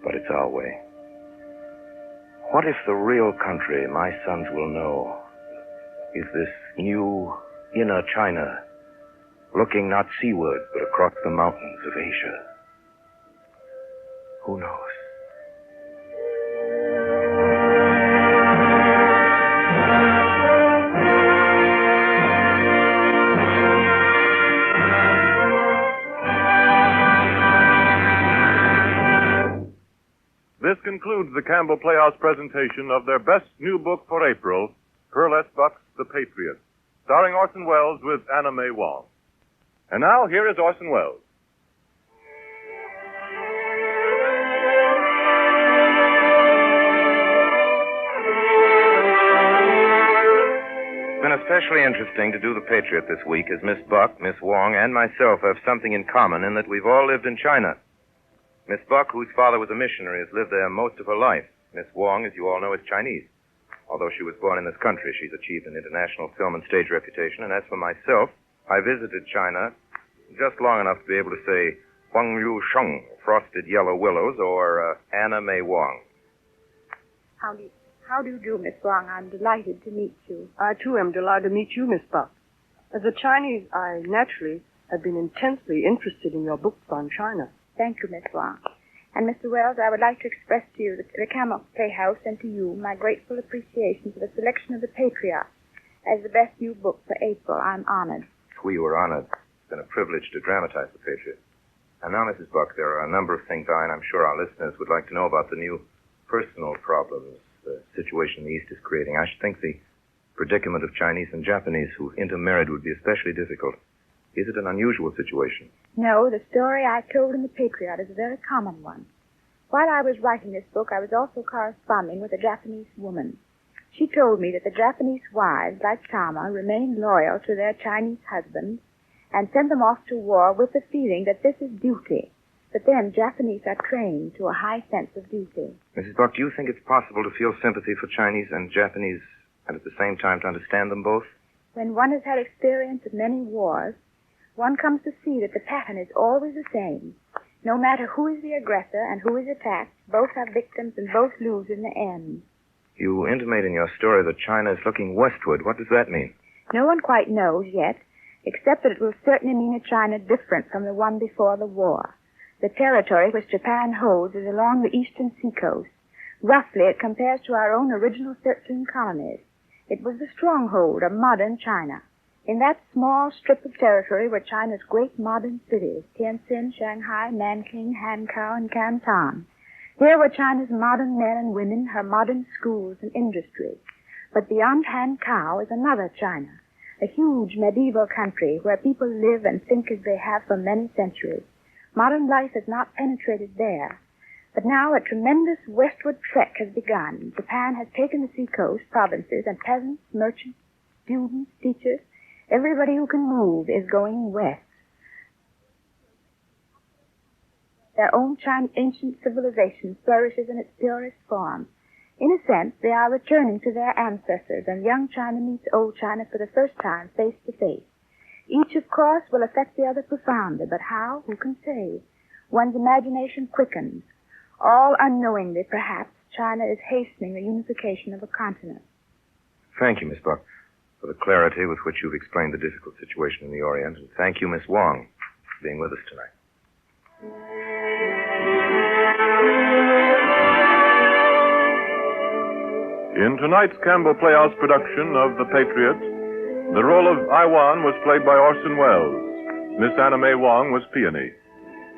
But it's our way. What if the real country my sons will know is this new inner China, looking not seaward but across the mountains of Asia? Who knows? This concludes the Campbell Playhouse presentation of their best new book for April, Pearl S. Buck's The Patriot, starring Orson Welles with Anna Mae Wong. And now, here is Orson Welles. It's been especially interesting to do The Patriot this week, as Miss Buck, Miss Wong, and myself have something in common in that we've all lived in China. Miss Buck, whose father was a missionary, has lived there most of her life. Miss Wong, as you all know, is Chinese. Although she was born in this country, she's achieved an international film and stage reputation. And as for myself, I visited China just long enough to be able to say Huang Yu Sheng, Frosted Yellow Willows, or Anna Mae Wong. How do you do, Miss Wong? I'm delighted to meet you. I, too, am delighted to meet you, Miss Buck. As a Chinese, I naturally have been intensely interested in your books on China. Thank you, Miss Wong. And Mr. Wells, I would like to express to you, the Campbell Playhouse, and to you, my grateful appreciation for the selection of The Patriot as the best new book for April. I'm honored. We were honored. It's been a privilege to dramatize The Patriot. And now, Mrs. Buck, there are a number of things I and I'm sure our listeners would like to know about the new personal problems the situation in the East is creating. I should think the predicament of Chinese and Japanese who intermarried would be especially difficult. Is it an unusual situation? No, the story I told in The Patriot is a very common one. While I was writing this book, I was also corresponding with a Japanese woman. She told me that the Japanese wives, like Tama, remain loyal to their Chinese husbands and send them off to war with the feeling that this is duty. But then Japanese are trained to a high sense of duty. Mrs. Buck, do you think it's possible to feel sympathy for Chinese and Japanese and at the same time to understand them both? When one has had experience of many wars, one comes to see that the pattern is always the same. No matter who is the aggressor and who is attacked, both are victims and both lose in the end. You intimate in your story that China is looking westward. What does that mean? No one quite knows yet, except that it will certainly mean a China different from the one before the war. The territory which Japan holds is along the eastern seacoast. Roughly, it compares to our own original 13 colonies. It was the stronghold of modern China. In that small strip of territory were China's great modern cities, Tianjin, Shanghai, Nanking, Hankow, and Canton. Here were China's modern men and women, her modern schools and industries. But beyond Hankow is another China, a huge medieval country where people live and think as they have for many centuries. Modern life has not penetrated there. But now a tremendous westward trek has begun. Japan has taken the seacoast provinces, and peasants, merchants, students, teachers, everybody who can move is going west. Their own ancient civilization flourishes in its purest form. In a sense, they are returning to their ancestors, and young China meets old China for the first time face to face. Each, of course, will affect the other profoundly, but how? Who can say? One's imagination quickens. All unknowingly, perhaps, China is hastening the unification of a continent. Thank you, Miss Buck, for the clarity with which you've explained the difficult situation in the Orient. And thank you, Miss Wong, for being with us tonight. In tonight's Campbell Playhouse production of The Patriot, the role of Iwan was played by Orson Welles. Miss Anna Mae Wong was Peony.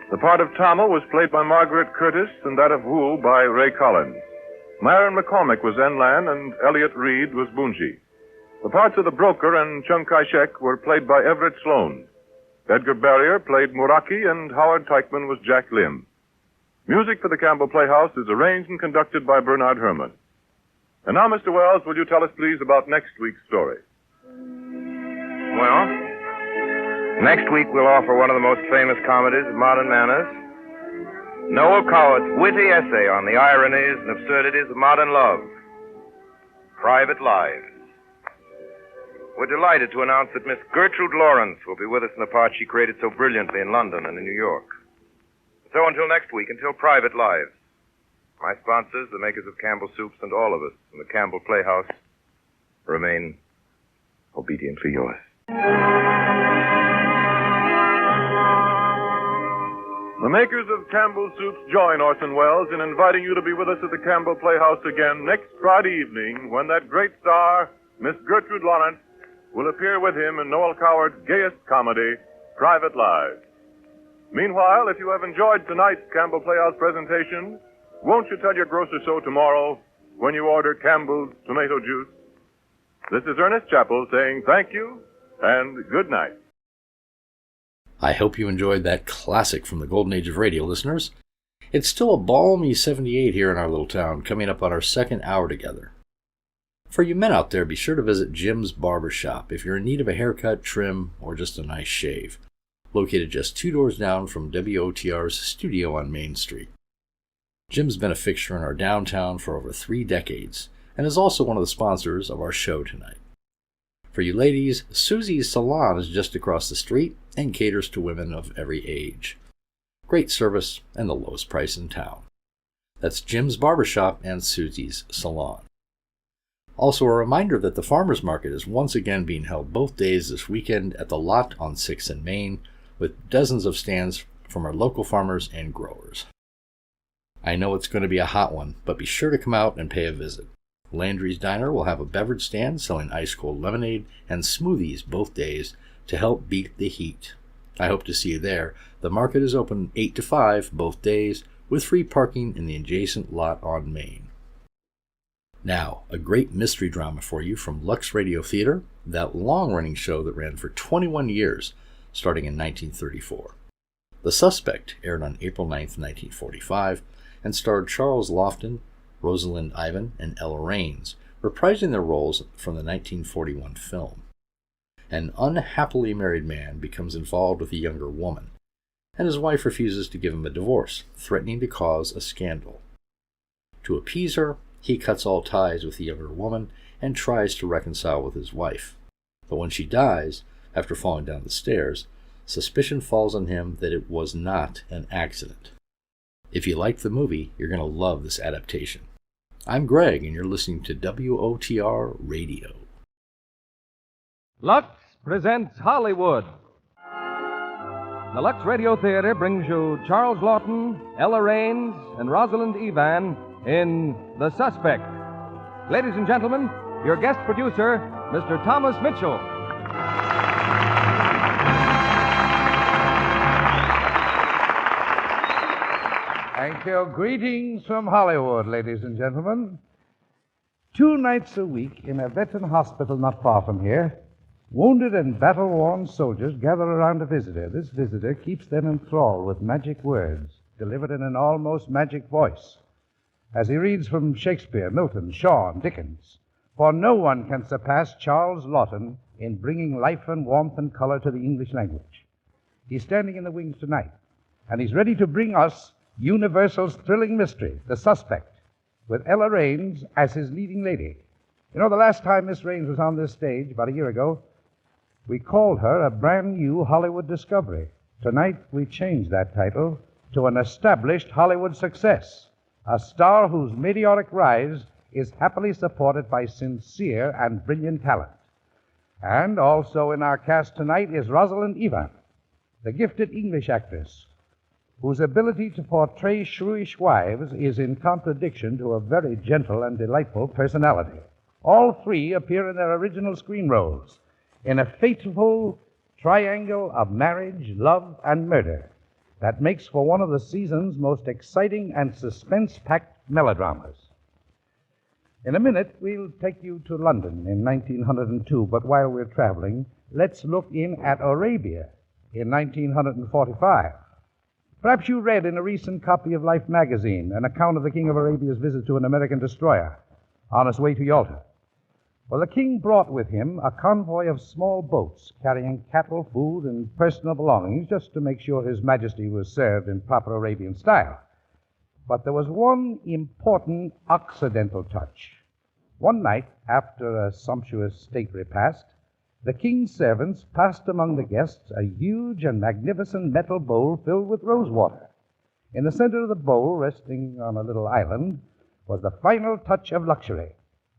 The part of Tama was played by Margaret Curtis, and that of Wu by Ray Collins. Myron McCormick was Enlan, and Elliot Reed was Bunji. The parts of the broker and Chiang Kai-shek were played by Everett Sloan. Edgar Barrier played Muraki, and Howard Teichman was Jack Lim. Music for the Campbell Playhouse is arranged and conducted by Bernard Herrmann. And now, Mr. Wells, will you tell us, please, about next week's story? Well, Next week, we'll offer one of the most famous comedies of modern manners, Noel Cowart's witty essay on the ironies and absurdities of modern love, Private Lives. We're delighted to announce that Miss Gertrude Lawrence will be with us in the part she created so brilliantly in London and in New York. So until next week, until Private Lives, my sponsors, the makers of Campbell Soups, and all of us in the Campbell Playhouse remain obediently yours. The makers of Campbell Soups join Orson Welles in inviting you to be with us at the Campbell Playhouse again next Friday evening when that great star, Miss Gertrude Lawrence, will appear with him in Noel Coward's gayest comedy, Private Lives. Meanwhile, if you have enjoyed tonight's Campbell Playhouse presentation, won't you tell your grocer so tomorrow when you order Campbell's tomato juice? This is Ernest Chappell saying thank you and good night. I hope you enjoyed that classic from the golden age of radio, listeners. It's still a balmy 78 here in our little town, coming up on our second hour together. For you men out there, be sure to visit Jim's Barber Shop if you're in need of a haircut, trim, or just a nice shave. Located just 2 doors down from WOTR's studio on Main Street. Jim's been a fixture in our downtown for over 3 decades, and is also one of the sponsors of our show tonight. For you ladies, Susie's Salon is just across the street and caters to women of every age. Great service and the lowest price in town. That's Jim's Barbershop and Susie's Salon. Also a reminder that the Farmers Market is once again being held both days this weekend at the lot on 6th and Main, with dozens of stands from our local farmers and growers. I know it's going to be a hot one, but be sure to come out and pay a visit. Landry's Diner will have a beverage stand selling ice-cold lemonade and smoothies both days to help beat the heat. I hope to see you there. The market is open 8 to 5 both days, with free parking in the adjacent lot on Main. Now, a great mystery drama for you from Lux Radio Theater, that long-running show that ran for 21 years, starting in 1934. The Suspect aired on April 9, 1945, and starred Charles Lofton, Rosalind Ivan, and Ella Raines, reprising their roles from the 1941 film. An unhappily married man becomes involved with a younger woman, and his wife refuses to give him a divorce, threatening to cause a scandal. To appease her, he cuts all ties with the younger woman and tries to reconcile with his wife. But when she dies, after falling down the stairs, suspicion falls on him that it was not an accident. If you like the movie, you're going to love this adaptation. I'm Greg, and you're listening to WOTR Radio. Lux presents Hollywood. The Lux Radio Theater brings you Charles Lawton, Ella Raines, and Rosalind Ivan in The Suspect. Ladies and gentlemen, your guest producer, Mr. Thomas Mitchell. Thank you. Greetings from Hollywood, ladies and gentlemen. 2 nights a week in a veteran hospital not far from here, wounded and battle-worn soldiers gather around a visitor. This visitor keeps them enthralled with magic words, delivered in an almost magic voice, as he reads from Shakespeare, Milton, Shaw, and Dickens. For no one can surpass Charles Lawton in bringing life and warmth and color to the English language. He's standing in the wings tonight, and he's ready to bring us Universal's thrilling mystery, The Suspect, with Ella Raines as his leading lady. You know, the last time Miss Raines was on this stage, about a year ago, we called her a brand new Hollywood discovery. Tonight, we changed that title to an established Hollywood success, a star whose meteoric rise is happily supported by sincere and brilliant talent. And also in our cast tonight is Rosalind Ivan, the gifted English actress, whose ability to portray shrewish wives is in contradiction to a very gentle and delightful personality. All 3 appear in their original screen roles in a fateful triangle of marriage, love, and murder that makes for one of the season's most exciting and suspense-packed melodramas. In a minute, we'll take you to London in 1902, but while we're traveling, let's look in at Arabia in 1945. Perhaps you read in a recent copy of Life magazine an account of the King of Arabia's visit to an American destroyer on his way to Yalta. Well, the king brought with him a convoy of small boats carrying cattle, food, and personal belongings just to make sure His Majesty was served in proper Arabian style. But there was one important Occidental touch. One night, after a sumptuous state repast, the king's servants passed among the guests a huge and magnificent metal bowl filled with rosewater. In the center of the bowl, resting on a little island, was the final touch of luxury,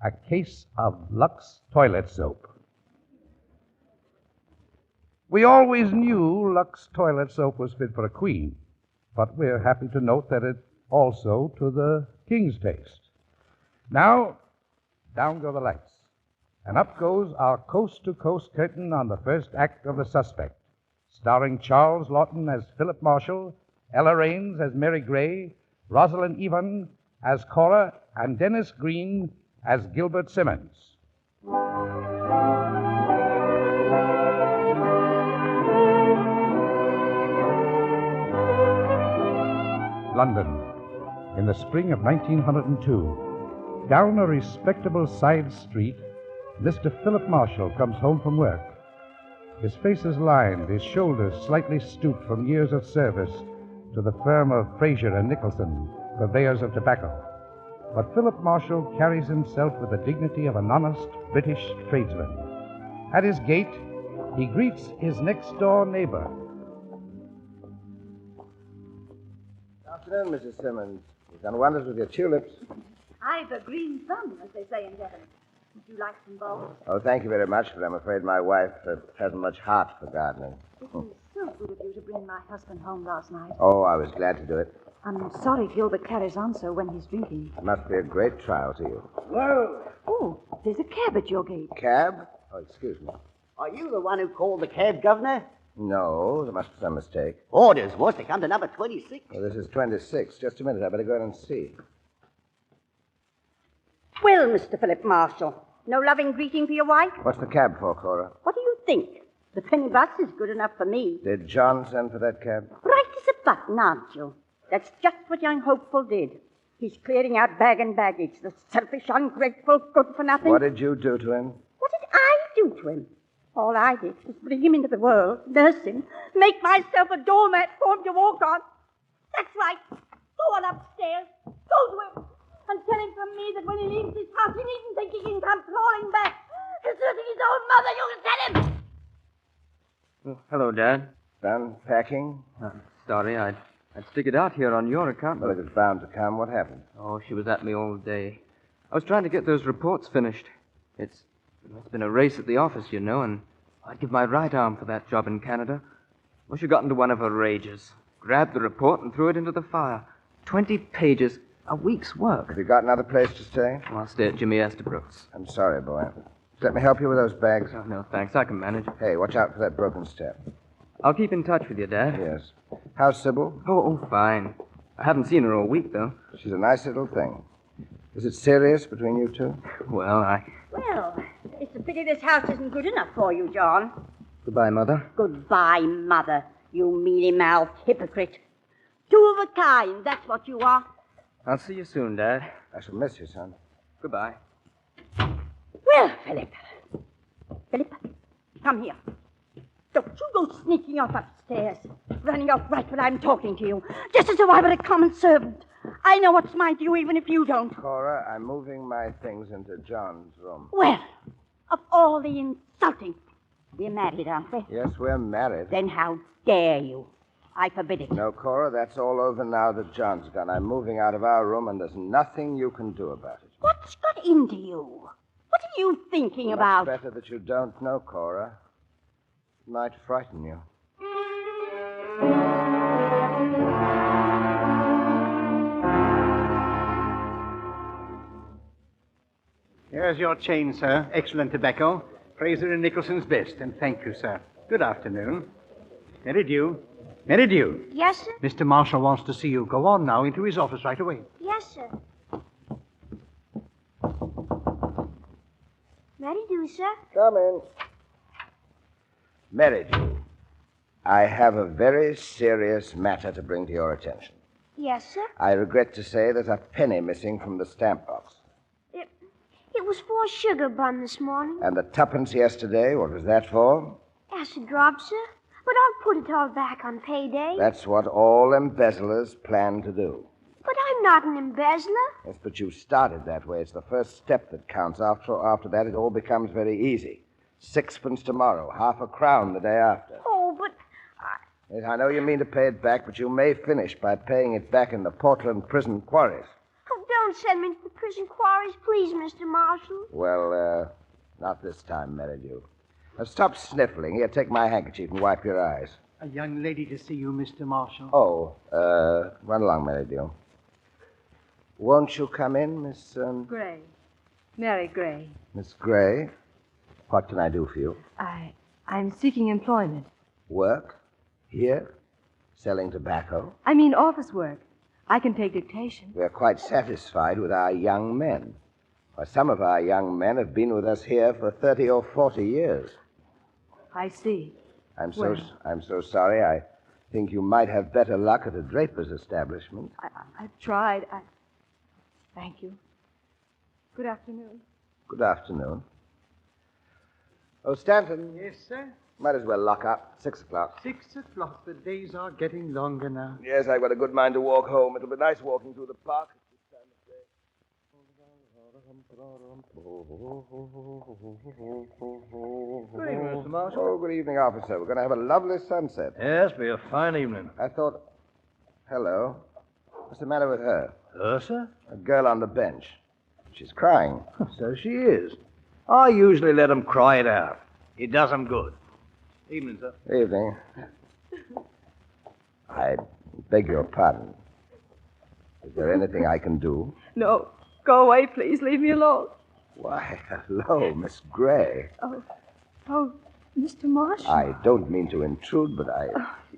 a case of Lux toilet soap. We always knew Lux toilet soap was fit for a queen, but we're happy to note that it also to the king's taste. Now, down go the lights, and up goes our coast-to-coast curtain on the first act of The Suspect, starring Charles Lawton as Philip Marshall, Ella Raines as Mary Gray, Rosalind Evan as Cora, and Dennis Green as Gilbert Simmons. London, in the spring of 1902. Down a respectable side street, Mr. Philip Marshall comes home from work. His face is lined, his shoulders slightly stooped from years of service to the firm of Fraser and Nicholson, purveyors of tobacco. But Philip Marshall carries himself with the dignity of an honest British tradesman. At his gate, he greets his next-door neighbor. Good afternoon, Mrs. Simmons. You've done wonders with your tulips. I've a green thumb, as they say in Devon. Would you like some bulbs? Oh, thank you very much, but I'm afraid my wife hasn't much heart for gardening. It was so good of you to bring my husband home last night. Oh, I was glad to do it. I'm sorry Gilbert carries on so when he's drinking. It must be a great trial to you. Hello. Oh, there's a cab at your gate. Cab? Oh, excuse me. Are you the one who called the cab, Governor? No, there must be some mistake. Orders was to come to number 26. Well, this is 26. Just a minute. I better go in and see. Well, Mr. Philip Marshall, no loving greeting for your wife? What's the cab for, Cora? What do you think? The penny bus is good enough for me. Did John send for that cab? Right as a button, aren't you? That's just what young Hopeful did. He's clearing out bag and baggage, the selfish, ungrateful, good-for-nothing. What did you do to him? What did I do to him? All I did was bring him into the world, nurse him, make myself a doormat for him to walk on. That's right. Go on upstairs. Go to him. And tell him from me that when he leaves this house, he needn't think he can come crawling back. Deserting his own mother, you can tell him. Oh, hello, Dad. Done packing? Sorry, I'd stick it out here on your account. Well, it was bound to come. What happened? Oh, she was at me all day. I was trying to get those reports finished. It's been a race at the office, you know, and I'd give my right arm for that job in Canada. Well, she got into one of her rages, grabbed the report and threw it into the fire. 20 pages, a week's work. Have you got another place to stay? Well, I'll stay at Jimmy Estabrook's. I'm sorry, boy. Let me help you with those bags. Oh, no, thanks. I can manage. Hey, watch out for that broken step. I'll keep in touch with you, Dad. Yes. How's Sybil? Oh, fine. I haven't seen her all week, though. She's a nice little thing. Is it serious between you two? Well, Well, it's a pity this house isn't good enough for you, John. Goodbye, Mother. Goodbye, Mother, you mealy-mouthed hypocrite. Two of a kind, that's what you are. I'll see you soon, Dad. I shall miss you, son. Goodbye. Well, Philip. Philip, come here. Don't you go sneaking off upstairs, running off right when I'm talking to you, just as though I were a common servant. I know what's mine to you, even if you don't. Cora, I'm moving my things into John's room. Well, of all the insulting... We're married, aren't we? Yes, we're married. Then how dare you? I forbid it. No, Cora, that's all over now that John's gone. I'm moving out of our room, and there's nothing you can do about it. What's got into you? What are you thinking about? It's better that you don't know, Cora. It might frighten you. Here's your chain, sir. Excellent tobacco. Fraser and Nicholson's best, and thank you, sir. Good afternoon. Mary Dew. Mary Dew. Yes, sir? Mr. Marshall wants to see you. Go on now into his office right away. Yes, sir. Mary Dew, sir? Come in. Mary Dew, I have a very serious matter to bring to your attention. Yes, sir? I regret to say there's a penny missing from the stamp box. It was 4 sugar bun this morning. And the tuppence yesterday, what was that for? Acid drop, sir. But I'll put it all back on payday. That's what all embezzlers plan to do. But I'm not an embezzler. Yes, but you started that way. It's the first step that counts. After that, it all becomes very easy. 6pence tomorrow, half a crown the day after. Oh, but... Yes, I know you mean to pay it back, but you may finish by paying it back in the Portland prison quarries. Oh, don't send me to the prison quarries, please, Mr. Marshall. Well, not this time, Merridew. Now, stop sniffling. Here, take my handkerchief and wipe your eyes. A young lady to see you, Mr. Marshall. Oh, run along, Merridew. Won't you come in, Miss, Gray. Mary Gray. Miss Gray? What can I do for you? I'm seeking employment. Work? Here? Selling tobacco? I mean office work. I can take dictation. We're quite satisfied with our young men. Why, some of our young men have been with us here for 30 or 40 years. I see. I'm so sorry. I think you might have better luck at a draper's establishment. I've tried. Thank you. Good afternoon. Good afternoon. Oh, Stanton. Yes, sir? Might as well lock up. 6 o'clock. 6 o'clock. The days are getting longer now. Yes, I've got a good mind to walk home. It'll be nice walking through the park at this time of day. Good evening, Mr. Marshall. Oh, good evening, officer. We're going to have a lovely sunset. Yes, be a fine evening. I thought... Hello. What's the matter with her? Her, sir? A girl on the bench. She's crying. So she is. I usually let 'em cry it out. It does 'em good. Evening, sir. Evening. I beg your pardon. Is there anything I can do? No. Go away, please. Leave me alone. Why, hello, Miss Gray. Oh, Mr. Marshall. I don't mean to intrude, but I...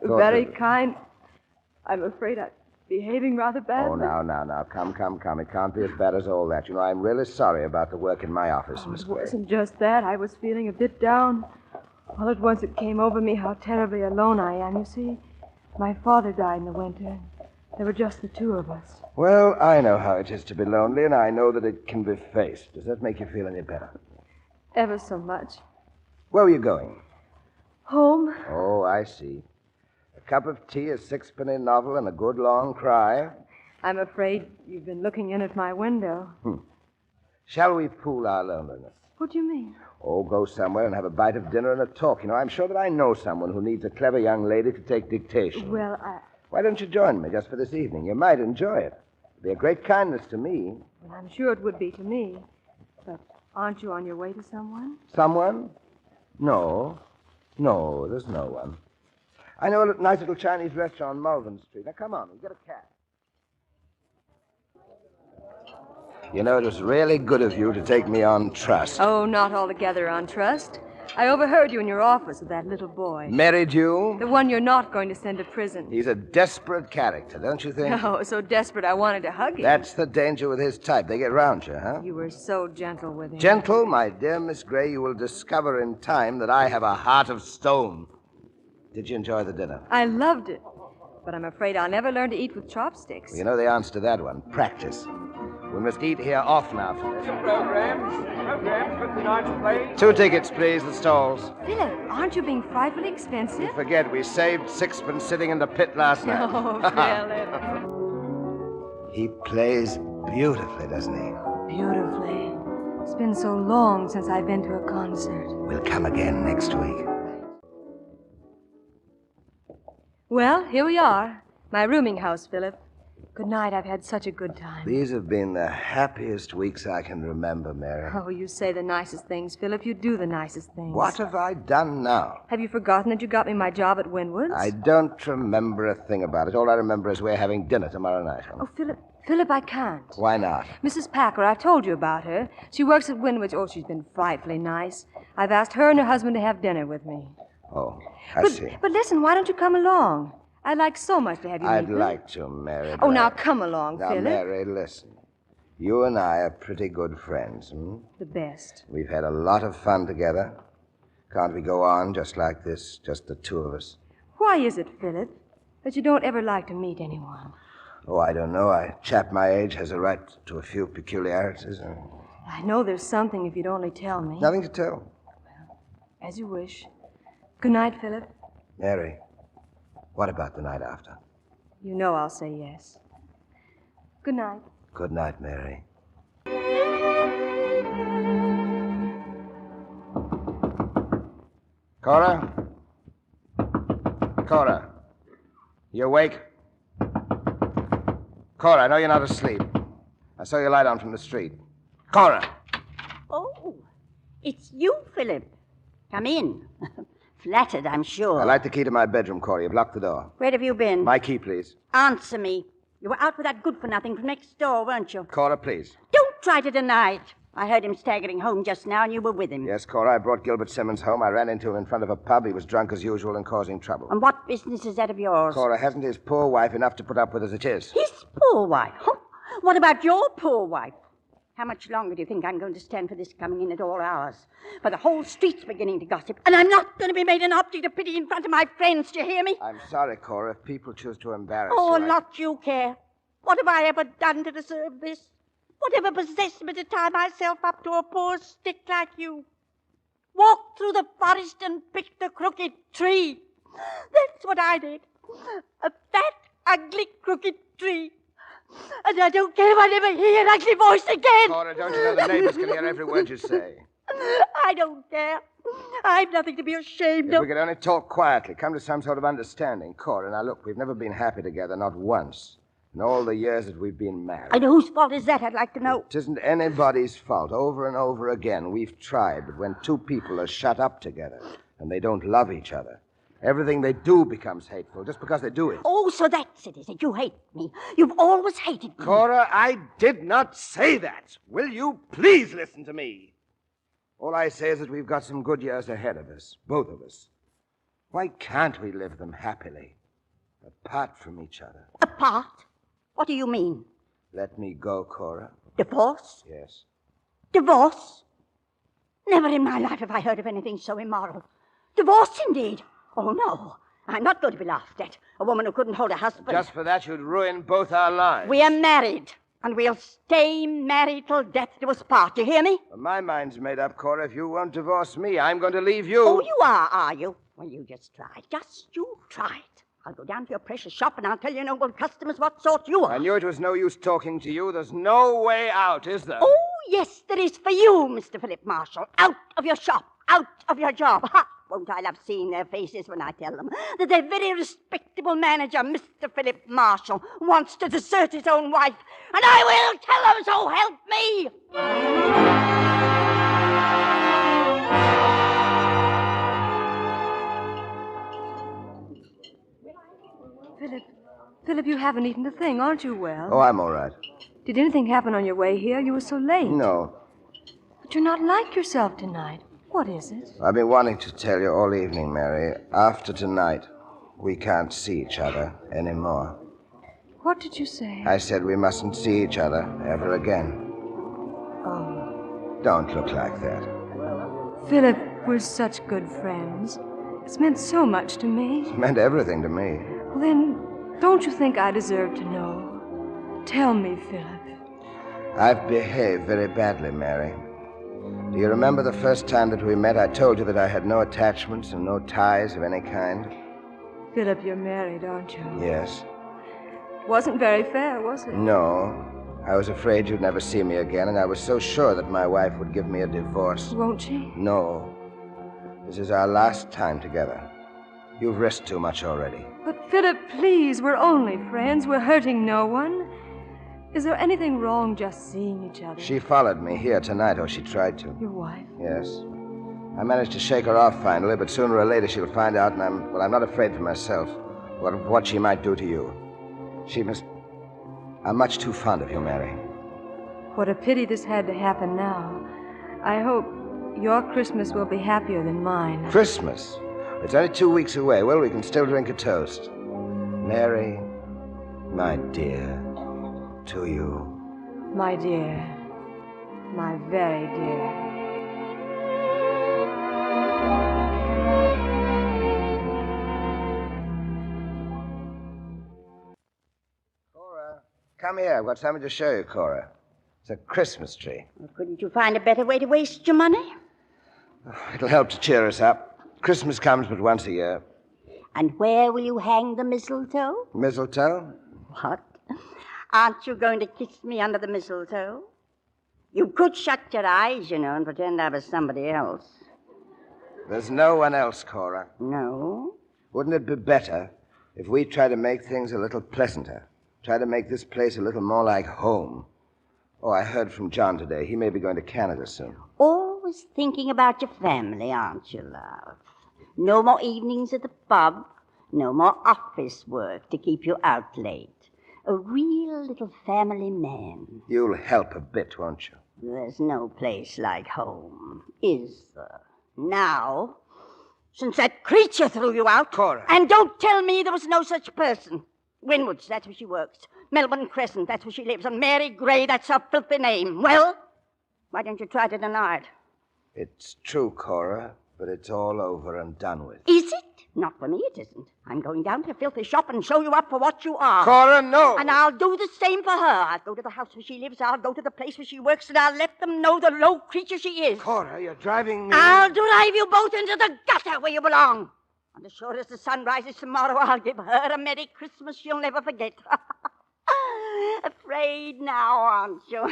You're very kind. I'm afraid I'm behaving rather badly. Oh, now. Come. It can't be as bad as all that. You know, I'm really sorry about the work in my office, Miss Gray. It wasn't just that. I was feeling a bit down. All at once it came over me how terribly alone I am. You see, my father died in the winter. There were just the 2 of us. Well, I know how it is to be lonely, and I know that it can be faced. Does that make you feel any better? Ever so much. Where were you going? Home. Oh, I see. A cup of tea, a 6-penny novel, and a good long cry. I'm afraid you've been looking in at my window. Shall we pool our loneliness? What do you mean? Oh, go somewhere and have a bite of dinner and a talk. You know, I'm sure that I know someone who needs a clever young lady to take dictation. Well, Why don't you join me just for this evening? You might enjoy it. It'd be a great kindness to me. Well, I'm sure it would be to me. But aren't you on your way to someone? Someone? No, there's no one. I know a nice little Chinese restaurant on Malvern Street. Now, come on, we'll get a cab. You know, it was really good of you to take me on trust. Oh, not altogether on trust. I overheard you in your office with that little boy. Married you? The one you're not going to send to prison. He's a desperate character, don't you think? Oh, so desperate I wanted to hug him. That's the danger with his type. They get round you, huh? You were so gentle with him. Gentle, my dear Miss Gray, you will discover in time that I have a heart of stone. Did you enjoy the dinner? I loved it. But I'm afraid I'll never learn to eat with chopsticks. Well, you know the answer to that one. Practice. We must eat here often after this. Programs for tonight's play. 2 tickets, please, the stalls. Philip, aren't you being frightfully expensive? You forget, we saved 6pence sitting in the pit last night. Oh, Philip. He plays beautifully, doesn't he? Beautifully. It's been so long since I've been to a concert. We'll come again next week. Well, here we are. My rooming house, Philip. Good night. I've had such a good time. These have been the happiest weeks I can remember, Mary. Oh, you say the nicest things, Philip. You do the nicest things. What have I done now? Have you forgotten that you got me my job at Wynwood's? I don't remember a thing about it. All I remember is we're having dinner tomorrow night. Oh, Philip, I can't. Why not? Mrs. Packer, I've told you about her. She works at Wynwood's. Oh, she's been frightfully nice. I've asked her and her husband to have dinner with me. Oh, I see. But listen, why don't you come along? I'd like so much to have you I'd meet like to, Mary. Oh, now come along, Now, Philip. Mary, listen. You and I are pretty good friends, The best. We've had a lot of fun together. Can't we go on just like this, just the 2 of us? Why is it, Philip, that you don't ever like to meet anyone? Oh, I don't know. A chap my age has a right to a few peculiarities. I know there's something if you'd only tell me. Nothing to tell. As you wish. Good night, Philip. Mary, what about the night after? You know I'll say yes. Good night. Good night, Mary. Cora? Cora? You awake? Cora, I know you're not asleep. I saw you lie down from the street. Cora! Oh, it's you, Philip. Come in. Flattered, I'm sure. I'd like the key to my bedroom, Cora. You've locked the door. Where have you been? My key, please. Answer me. You were out with that good-for-nothing from next door, weren't you? Cora, please. Don't try to deny it. I heard him staggering home just now, and you were with him. Yes, Cora, I brought Gilbert Simmons home. I ran into him in front of a pub. He was drunk as usual and causing trouble. And what business is that of yours? Cora, hasn't his poor wife enough to put up with as it is? His poor wife? Huh? What about your poor wife? How much longer do you think I'm going to stand for this coming in at all hours? For the whole street's beginning to gossip, and I'm not going to be made an object of pity in front of my friends, do you hear me? I'm sorry, Cora, if people choose to embarrass Oh, you. not you care. What have I ever done to deserve this? Whatever possessed me to tie myself up to a poor stick like you? Walked through the forest and picked a crooked tree. That's what I did. A fat, ugly, crooked tree. And I don't care if I never hear an ugly voice again. Cora, don't you know the neighbors can hear every word you say? I don't care. I've nothing to be ashamed If of. we could only talk quietly, come to some sort of understanding. Cora, now look, we've never been happy together, not once. In all the years that we've been married. And whose fault is that, I'd like to know? It isn't anybody's fault. Over and over again, we've tried. But when two people are shut up together and they don't love each other, everything they do becomes hateful just because they do it. Oh, so that's it, is it? You hate me. You've always hated me. Cora, I did not say that. Will you please listen to me? All I say is that we've got some good years ahead of us, both of us. Why can't we live them happily, apart from each other? Apart? What do you mean? Let me go, Cora. Divorce? Yes. Divorce? Never in my life have I heard of anything so immoral. Divorce, indeed. Oh, no. I'm not going to be laughed at. A woman who couldn't hold a husband. Just for that, you'd ruin both our lives. We are married, and we'll stay married till death do us part. You hear me? Well, my mind's made up, Cora. If you won't divorce me, I'm going to leave you. Oh, you are you? Well, you just try. Just you try it. I'll go down to your precious shop, and I'll tell your noble customers what sort you are. I knew it was no use talking to you. There's no way out, is there? Oh, yes, there is for you, Mr. Philip Marshall. Out of your shop. Out of your job. Ha! Won't I love seeing their faces when I tell them that their very respectable manager, Mr. Philip Marshall, wants to desert his own wife. And I will tell them, so help me! Philip, you haven't eaten a thing. Aren't you well? Oh, I'm all right. Did anything happen on your way here? You were so late. No. But you're not like yourself tonight. What is it? I've been wanting to tell you all evening, Mary. After tonight, we can't see each other anymore. What did you say? I said we mustn't see each other ever again. Oh. Don't look like that. Philip, we're such good friends. It's meant so much to me. It meant everything to me. Well, then, don't you think I deserve to know? Tell me, Philip. I've behaved very badly, Mary. Do you remember the first time that we met? I told you that I had no attachments and no ties of any kind. Philip, you're married, aren't you? Yes. Wasn't very fair, was it? No. I was afraid you'd never see me again, and I was so sure that my wife would give me a divorce. Won't she? No. This is our last time together. You've risked too much already. But, Philip, please, we're only friends. We're hurting no one. Is there anything wrong just seeing each other? She followed me here tonight, or she tried to. Your wife? Yes. I managed to shake her off finally, but sooner or later she'll find out, and I'm not afraid for myself what she might do to you. I'm much too fond of you, Mary. What a pity this had to happen now. I hope your Christmas will be happier than mine. Christmas? It's only 2 weeks away. Well, we can still drink a toast. Mary, my dear, to you. My dear. My very dear. Come here. I've got something to show you, Cora. It's a Christmas tree. Well, couldn't you find a better way to waste your money? It'll help to cheer us up. Christmas comes but once a year. And where will you hang the mistletoe? Mistletoe? What? Aren't you going to kiss me under the mistletoe? You could shut your eyes, you know, and pretend I was somebody else. There's no one else, Cora. No? Wouldn't it be better if we try to make things a little pleasanter? Try to make this place a little more like home? Oh, I heard from John today. He may be going to Canada soon. Always thinking about your family, aren't you, love? No more evenings at the pub. No more office work to keep you out late. A real little family man. You'll help a bit, won't you? There's no place like home, is there? Now, since that creature threw you out. Cora. And don't tell me there was no such person. Winwoods, that's where she works. Melbourne Crescent, that's where she lives. And Mary Gray, that's her filthy name. Well, why don't you try to deny it? It's true, Cora, but it's all over and done with. Is it? Not for me, it isn't. I'm going down to the filthy shop and show you up for what you are. Cora, no! And I'll do the same for her. I'll go to the house where she lives. I'll go to the place where she works, and I'll let them know the low creature she is. Cora, you're driving me... I'll drive you both into the gutter where you belong. And as sure as the sun rises tomorrow, I'll give her a Merry Christmas she'll never forget. Afraid now, aren't you?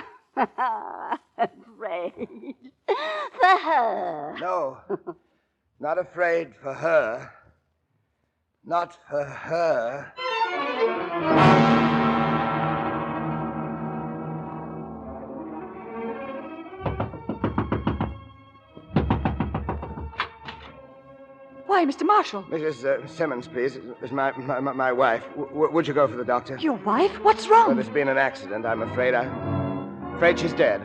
Afraid for her. No, not afraid for her. Not for her. Why, Mr. Marshall? Mrs. Simmons, please. It's my wife. Would you go for the doctor? Your wife? What's wrong? Well, there's been an accident, I'm afraid. I'm afraid she's dead.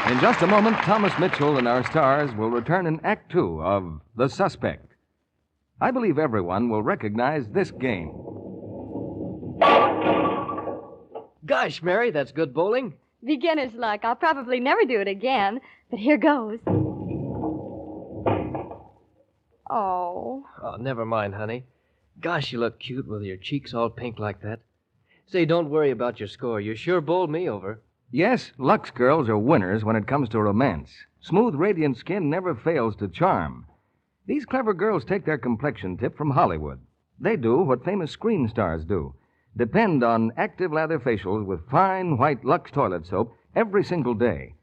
In just a moment, Thomas Mitchell and our stars will return in Act Two of The Suspect. I believe everyone will recognize this game. Gosh, Mary, that's good bowling. Beginner's luck. I'll probably never do it again, but here goes. Oh. Oh, never mind, honey. Gosh, you look cute with your cheeks all pink like that. Say, don't worry about your score. You sure bowled me over. Yes, Lux girls are winners when it comes to romance. Smooth, radiant skin never fails to charm. These clever girls take their complexion tip from Hollywood. They do what famous screen stars do. Depend on active lather facials with fine white Lux toilet soap every single day.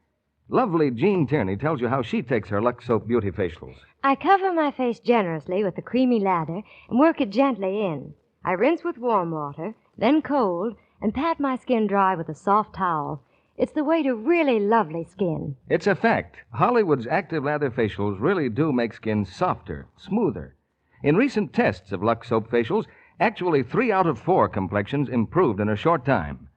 Lovely Jean Tierney tells you how she takes her Lux Soap Beauty facials. I cover my face generously with the creamy lather and work it gently in. I rinse with warm water, then cold, and pat my skin dry with a soft towel. It's the way to really lovely skin. It's a fact. Hollywood's active lather facials really do make skin softer, smoother. In recent tests of Lux Soap facials, actually 3 out of 4 complexions improved in a short time.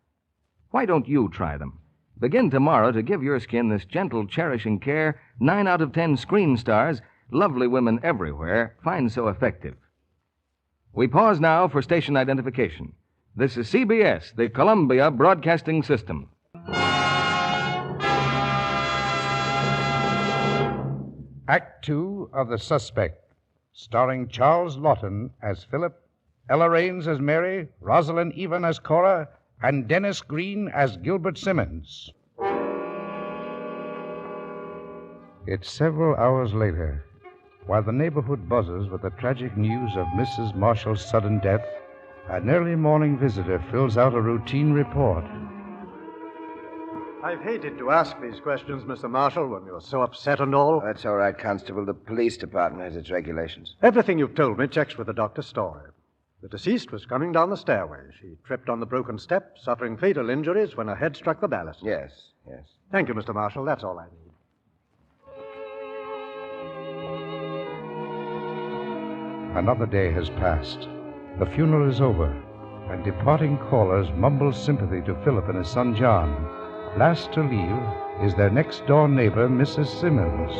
Why don't you try them? Begin tomorrow to give your skin this gentle, cherishing care 9 out of 10 screen stars, lovely women everywhere, find so effective. We pause now for station identification. This is CBS, the Columbia Broadcasting System. Act Two of The Suspect, starring Charles Lawton as Philip, Ella Raines as Mary, Rosalind Evan as Cora, and Dennis Green as Gilbert Simmons. It's several hours later. While the neighborhood buzzes with the tragic news of Mrs. Marshall's sudden death, an early morning visitor fills out a routine report. I've hated to ask these questions, Mr. Marshall, when you're so upset and all. That's all right, Constable. The police department has its regulations. Everything you've told me checks with the doctor's story. The deceased was coming down the stairway. She tripped on the broken step, suffering fatal injuries when her head struck the ballast. Yes. Thank you, Mr. Marshall. That's all I need. Another day has passed. The funeral is over, and departing callers mumble sympathy to Philip and his son John. Last to leave is their next-door neighbor, Mrs. Simmons.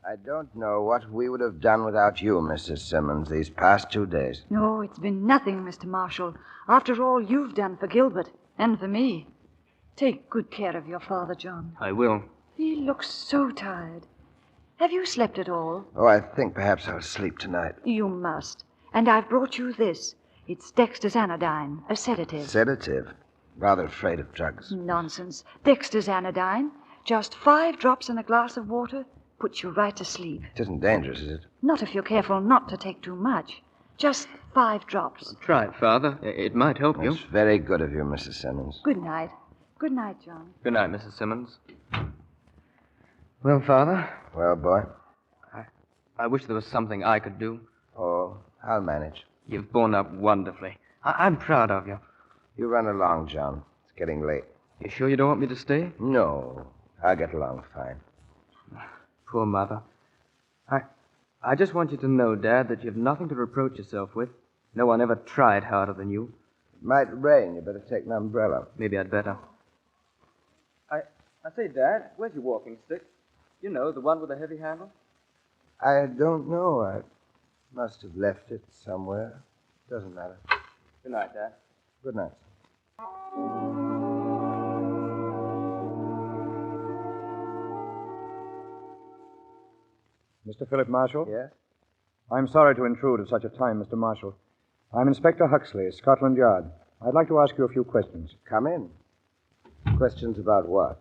I don't know what we would have done without you, Mrs. Simmons, these past 2 days. No, it's been nothing, Mr. Marshall. After all you've done for Gilbert and for me. Take good care of your father, John. I will. He looks so tired. Have you slept at all? Oh, I think perhaps I'll sleep tonight. You must. And I've brought you this. It's Dexter's anodyne, a sedative. Sedative? Rather afraid of drugs. Nonsense. Dexter's anodyne. Just 5 drops in a glass of water puts you right to sleep. It isn't dangerous, is it? Not if you're careful not to take too much. Just 5 drops. Try it, Father. It might help you. It's very good of you, Mrs. Simmons. Good night. Good night, John. Good night, Mrs. Simmons. Well, Father? Well, boy? I wish there was something I could do. Oh, I'll manage. You've borne up wonderfully. I'm proud of you. You run along, John. It's getting late. You sure you don't want me to stay? No. I'll get along fine. Poor Mother. I just want you to know, Dad, that you've nothing to reproach yourself with. No one ever tried harder than you. It might rain. You better take an umbrella. Maybe I'd better. I say, Dad, where's your walking stick? You know, the one with the heavy handle? I don't know. I must have left it somewhere. Doesn't matter. Good night, Dad. Good night. Mr. Philip Marshall? Yes? I'm sorry to intrude at such a time, Mr. Marshall. I'm Inspector Huxley, Scotland Yard. I'd like to ask you a few questions. Come in. Questions about what?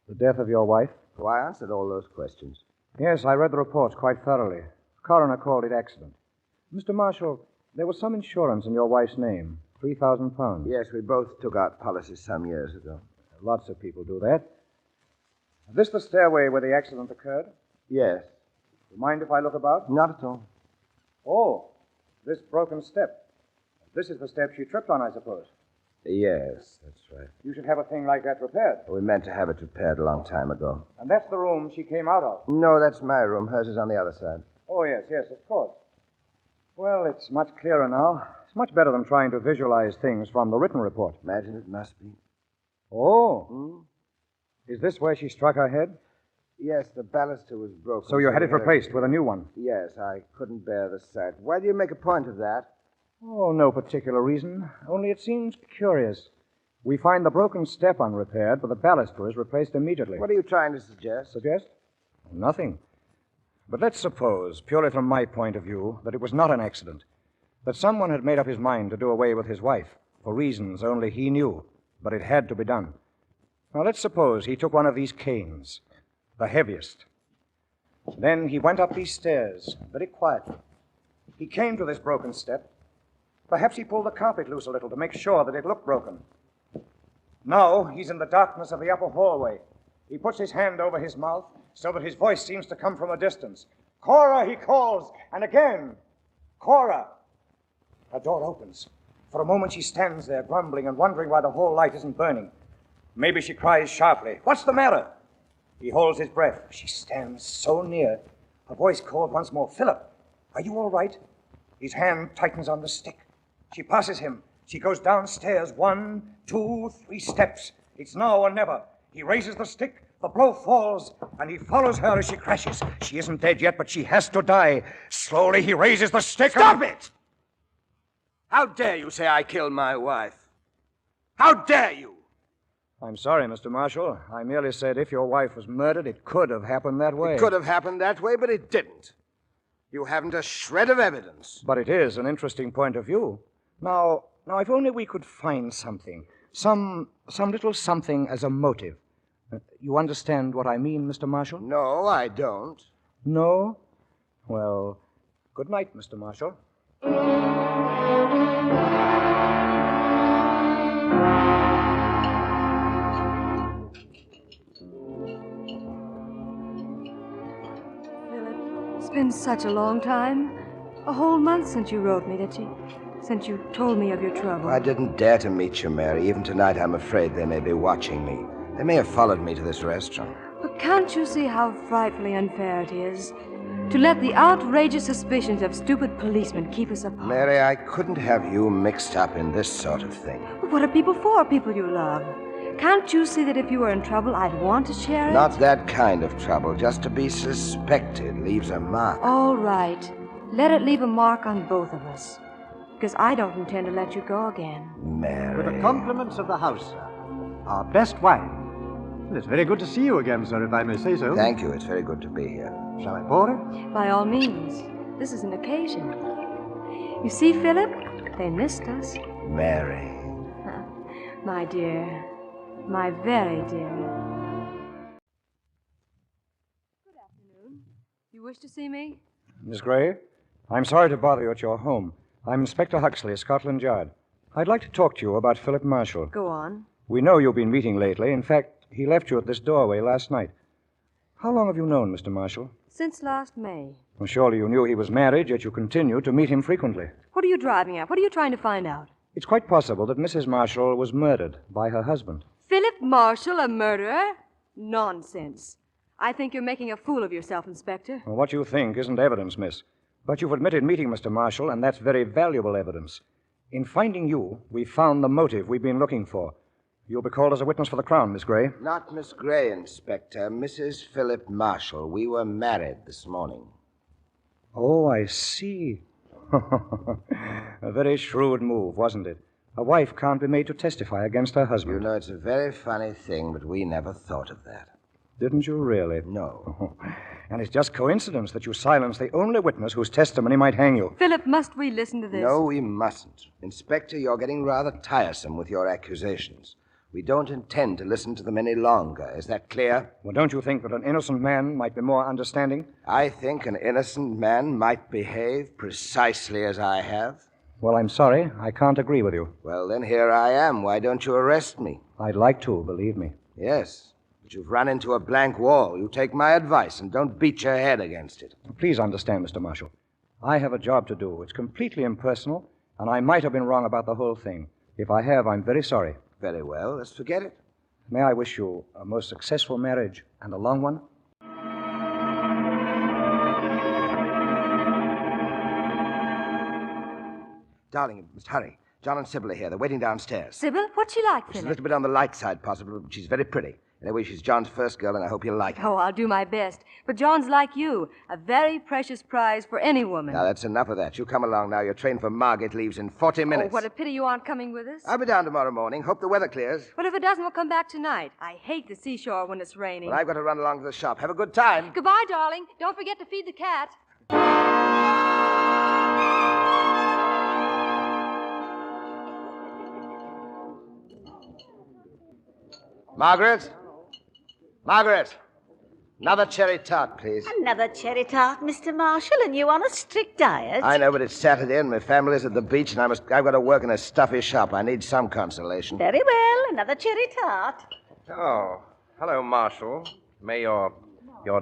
The death of your wife? Oh, I answered all those questions. Yes, I read the reports quite thoroughly. The coroner called it accident. Mr. Marshall, there was some insurance in your wife's name, £3,000. Yes, we both took out policies some years ago. Lots of people do that. Is this the stairway where the accident occurred? Yes. You mind if I look about? Not at all. Oh, this broken step. This is the step she tripped on, I suppose. Yes, that's right. You should have a thing like that repaired. We meant to have it repaired a long time ago. And that's the room she came out of? No, that's my room. Hers is on the other side. Oh, yes, of course. Well, it's much clearer now. It's much better than trying to visualize things from the written report. Imagine it must be. Oh. Is this where she struck her head? Yes, the baluster was broken. So you had it replaced with a new one? Yes, I couldn't bear the sight. Why do you make a point of that? Oh, no particular reason. Only it seems curious. We find the broken step unrepaired, but the baluster is replaced immediately. What are you trying to suggest? Suggest? Nothing. But let's suppose, purely from my point of view, that it was not an accident. That someone had made up his mind to do away with his wife, for reasons only he knew, but it had to be done. Now, let's suppose he took one of these canes, the heaviest. Then he went up these stairs, very quietly. He came to this broken step. Perhaps he pulled the carpet loose a little to make sure that it looked broken. Now he's in the darkness of the upper hallway. He puts his hand over his mouth so that his voice seems to come from a distance. Cora, he calls, and again, Cora. A door opens. For a moment she stands there, grumbling and wondering why the hall light isn't burning. Maybe she cries sharply, "What's the matter?" He holds his breath. She stands so near. Her voice called once more, "Philip, are you all right?" His hand tightens on the stick. She passes him. She goes downstairs 1, 2, 3 steps. It's now or never. He raises the stick. The blow falls, and he follows her as she crashes. She isn't dead yet, but she has to die. Slowly, he raises the stick. Stop it! How dare you say I killed my wife? How dare you? I'm sorry, Mr. Marshall. I merely said if your wife was murdered, it could have happened that way. It could have happened that way, but it didn't. You haven't a shred of evidence. But it is an interesting point of view. Now, if only we could find something, some little something as a motive. You understand what I mean, Mr. Marshall? No, I don't. No? Well, good night, Mr. Marshall. It's been such a long time. A whole month since you wrote me, since you told me of your trouble. I didn't dare to meet you, Mary. Even tonight, I'm afraid they may be watching me. They may have followed me to this restaurant. But can't you see how frightfully unfair it is to let the outrageous suspicions of stupid policemen keep us apart? Mary, I couldn't have you mixed up in this sort of thing. But what are people for, people you love? Can't you see that if you were in trouble, I'd want to share it? Not that kind of trouble. Just to be suspected leaves a mark. All right. Let it leave a mark on both of us. Because I don't intend to let you go again. Mary. With the compliments of the house, sir. our best wine. Well, it's very good to see you again, sir, if I may say so. Thank you. It's very good to be here. Shall I pour it? By all means. This is an occasion. You see, Philip, they missed us. Mary. My dear. My very dear. Good afternoon. You wish to see me? Miss Gray, I'm sorry to bother you at your home. I'm Inspector Huxley, Scotland Yard. I'd like to talk to you about Philip Marshall. Go on. We know you've been meeting lately. In fact, he left you at this doorway last night. How long have you known Mr. Marshall? Since last May. Well, surely you knew he was married, yet you continue to meet him frequently. What are you driving at? What are you trying to find out? It's quite possible that Mrs. Marshall was murdered by her husband. Philip Marshall, a murderer? Nonsense. I think you're making a fool of yourself, Inspector. Well, what you think isn't evidence, miss. But you've admitted meeting Mr. Marshall, and that's very valuable evidence. In finding you, we found the motive we've been looking for. You'll be called as a witness for the Crown, Miss Gray. Not Miss Gray, Inspector. Mrs. Philip Marshall. We were married this morning. Oh, I see. A very shrewd move, wasn't it? A wife can't be made to testify against her husband. You know, it's a very funny thing, but we never thought of that. Didn't you really? No. And it's just coincidence that you silenced the only witness whose testimony might hang you. Philip, must we listen to this? No, we mustn't. Inspector, you're getting rather tiresome with your accusations. We don't intend to listen to them any longer. Is that clear? Well, don't you think that an innocent man might be more understanding? I think an innocent man might behave precisely as I have. Well, I'm sorry. I can't agree with you. Well, then here I am. Why don't you arrest me? I'd like to, believe me. Yes, but you've run into a blank wall. You take my advice and don't beat your head against it. Please understand, Mr. Marshall. I have a job to do. It's completely impersonal, and I might have been wrong about the whole thing. If I have, I'm very sorry. Very well. Let's forget it. May I wish you a most successful marriage and a long one? Darling, you must hurry. John and Sybil are here. They're waiting downstairs. Sybil? What's she like, She's Philip? a little bit on the light side, possibly, but she's very pretty. Anyway, she's John's first girl, and I hope you'll like her. Oh, I'll do my best. But John's like you, a very precious prize for any woman. Now, that's enough of that. You come along now. Your train for Margate leaves in 40 minutes. Oh, what a pity you aren't coming with us. I'll be down tomorrow morning. Hope the weather clears. Well, if it doesn't, we'll come back tonight. I hate the seashore when it's raining. Well, I've got to run along to the shop. Have a good time. Goodbye, darling. Don't forget to feed the cat. Margaret? Margaret! Another cherry tart, please. Another cherry tart, Mr. Marshall, and you on a strict diet? I know, but it's Saturday and my family's at the beach, and I've got to work in a stuffy shop. I need some consolation. Very well, another cherry tart. Oh, hello, Marshall. May your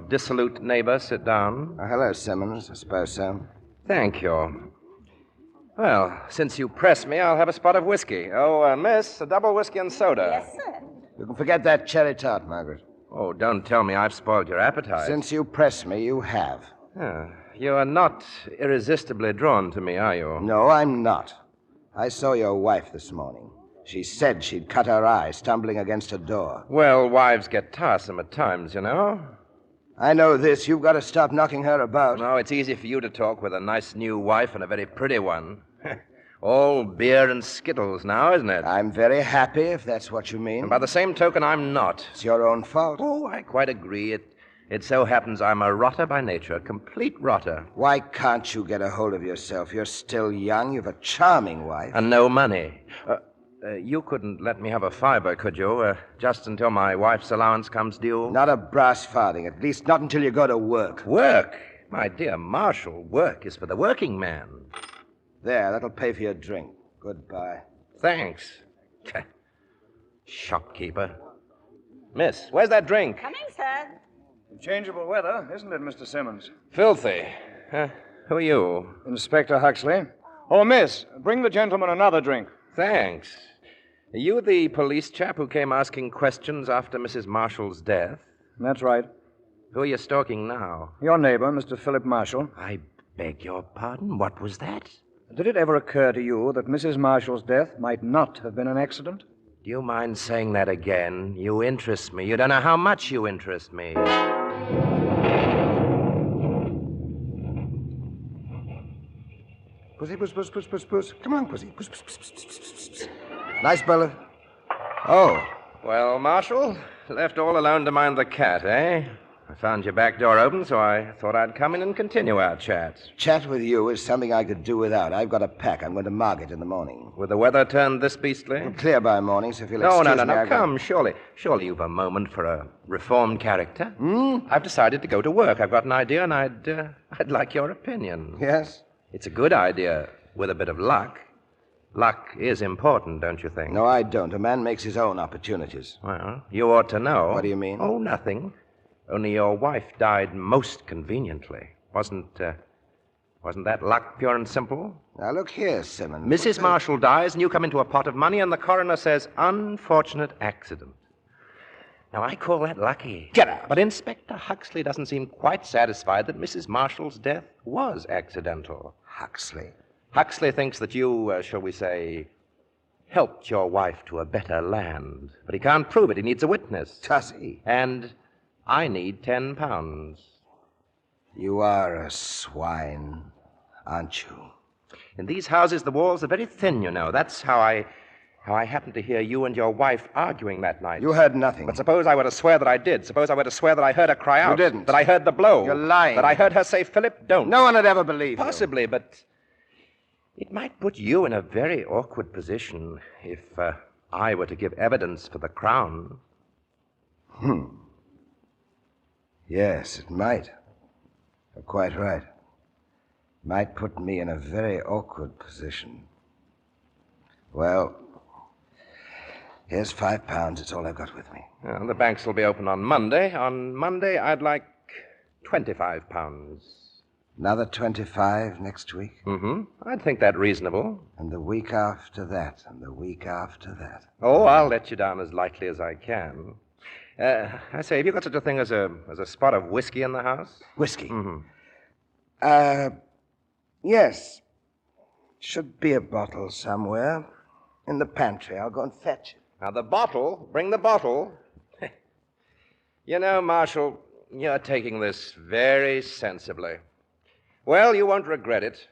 dissolute neighbor sit down? Hello, Simmons. I suppose so. Thank you. Well, since you press me, I'll have a spot of whiskey. Oh, miss, a double whiskey and soda. Yes, sir. You can forget that cherry tart, Margaret. Oh, don't tell me I've spoiled your appetite. Since you press me, you have. You are not irresistibly drawn to me, are you? No, I'm not. I saw your wife this morning. She said she'd cut her eye stumbling against a door. Well, wives get tiresome at times, you know. I know this. You've got to stop knocking her about. No, it's easy for you to talk with a nice new wife and a very pretty one. All beer and skittles now, isn't it? I'm very happy, if that's what you mean. And by the same token, I'm not. It's your own fault. Oh, I quite agree. It so happens I'm a rotter by nature, a complete rotter. Why can't you get a hold of yourself? You're still young. You've a charming wife. And no money. You couldn't let me have a fiver, could you? Just until my wife's allowance comes due? Not a brass farthing. At least not until you go to work. Work? My dear Marshall, work is for the working man. There, that'll pay for your drink. Goodbye. Thanks. Shopkeeper. Miss, where's that drink? Coming, sir. Changeable weather, isn't it, Mr. Simmons? Filthy. Who are you? Inspector Huxley. Oh, miss, bring the gentleman another drink. Thanks. Are you the police chap who came asking questions after Mrs. Marshall's death? That's right. Who are you stalking now? Your neighbor, Mr. Philip Marshall. I beg your pardon? What was that? Did it ever occur to you that Mrs. Marshall's death might not have been an accident? Do you mind saying that again? You interest me. You don't know how much you interest me. Pussy, puss. Come on, pussy. Puss. Nice, Bella. Oh, Well, Marshal, left all alone to mind the cat, eh? I found your back door open, so I thought I'd come in and continue our chat. Chat with you is something I could do without. I've got a pack. I'm going to Market in the morning. With the weather turned this beastly? It'll clear by morning, so if you'll No, excuse me... come, surely. Surely you've a moment for a reformed character. I've decided to go to work. I've got an idea, and I'd like your opinion. Yes? It's a good idea, with a bit of luck. Luck is important, don't you think? No, I don't. A man makes his own opportunities. Well, you ought to know. What do you mean? Oh, nothing. Only your wife died most conveniently. Wasn't that luck, pure and simple? Now, look here, Simmons. Mrs. Marshall dies, and you come into a pot of money, and the coroner says, unfortunate accident. Now, I call that lucky. Get out. But Inspector Huxley doesn't seem quite satisfied that Mrs. Marshall's death was accidental. Huxley? Huxley thinks that you, shall we say, helped your wife to a better land. But he can't prove it. He needs a witness. Does he? And I need £10. You are a swine, aren't you? In these houses, the walls are very thin, you know. That's how I happened to hear you and your wife arguing that night. You heard nothing. But suppose I were to swear that I did. Suppose I were to swear that I heard her cry out. You didn't. That I heard the blow. You're lying. That I heard her say, Philip, don't. No one would ever believe Possibly, you. But it might put you in a very awkward position if I were to give evidence for the Crown. Yes, it might. You're quite right. Might put me in a very awkward position. Well, here's £5. It's all I've got with me. Well, the banks will be open on Monday. On Monday, I'd like £25. Another 25 next week? I'd think that reasonable. And the week after that, and the week after that. Oh, I'll let you down as lightly as I can. I say, have you got such a thing as a spot of whiskey in the house? Whiskey? Yes. Should be a bottle somewhere. In the pantry. I'll go and fetch it. Now, the bottle. Bring the bottle. You know, Marshal, you're taking this very sensibly. Well, you won't regret it.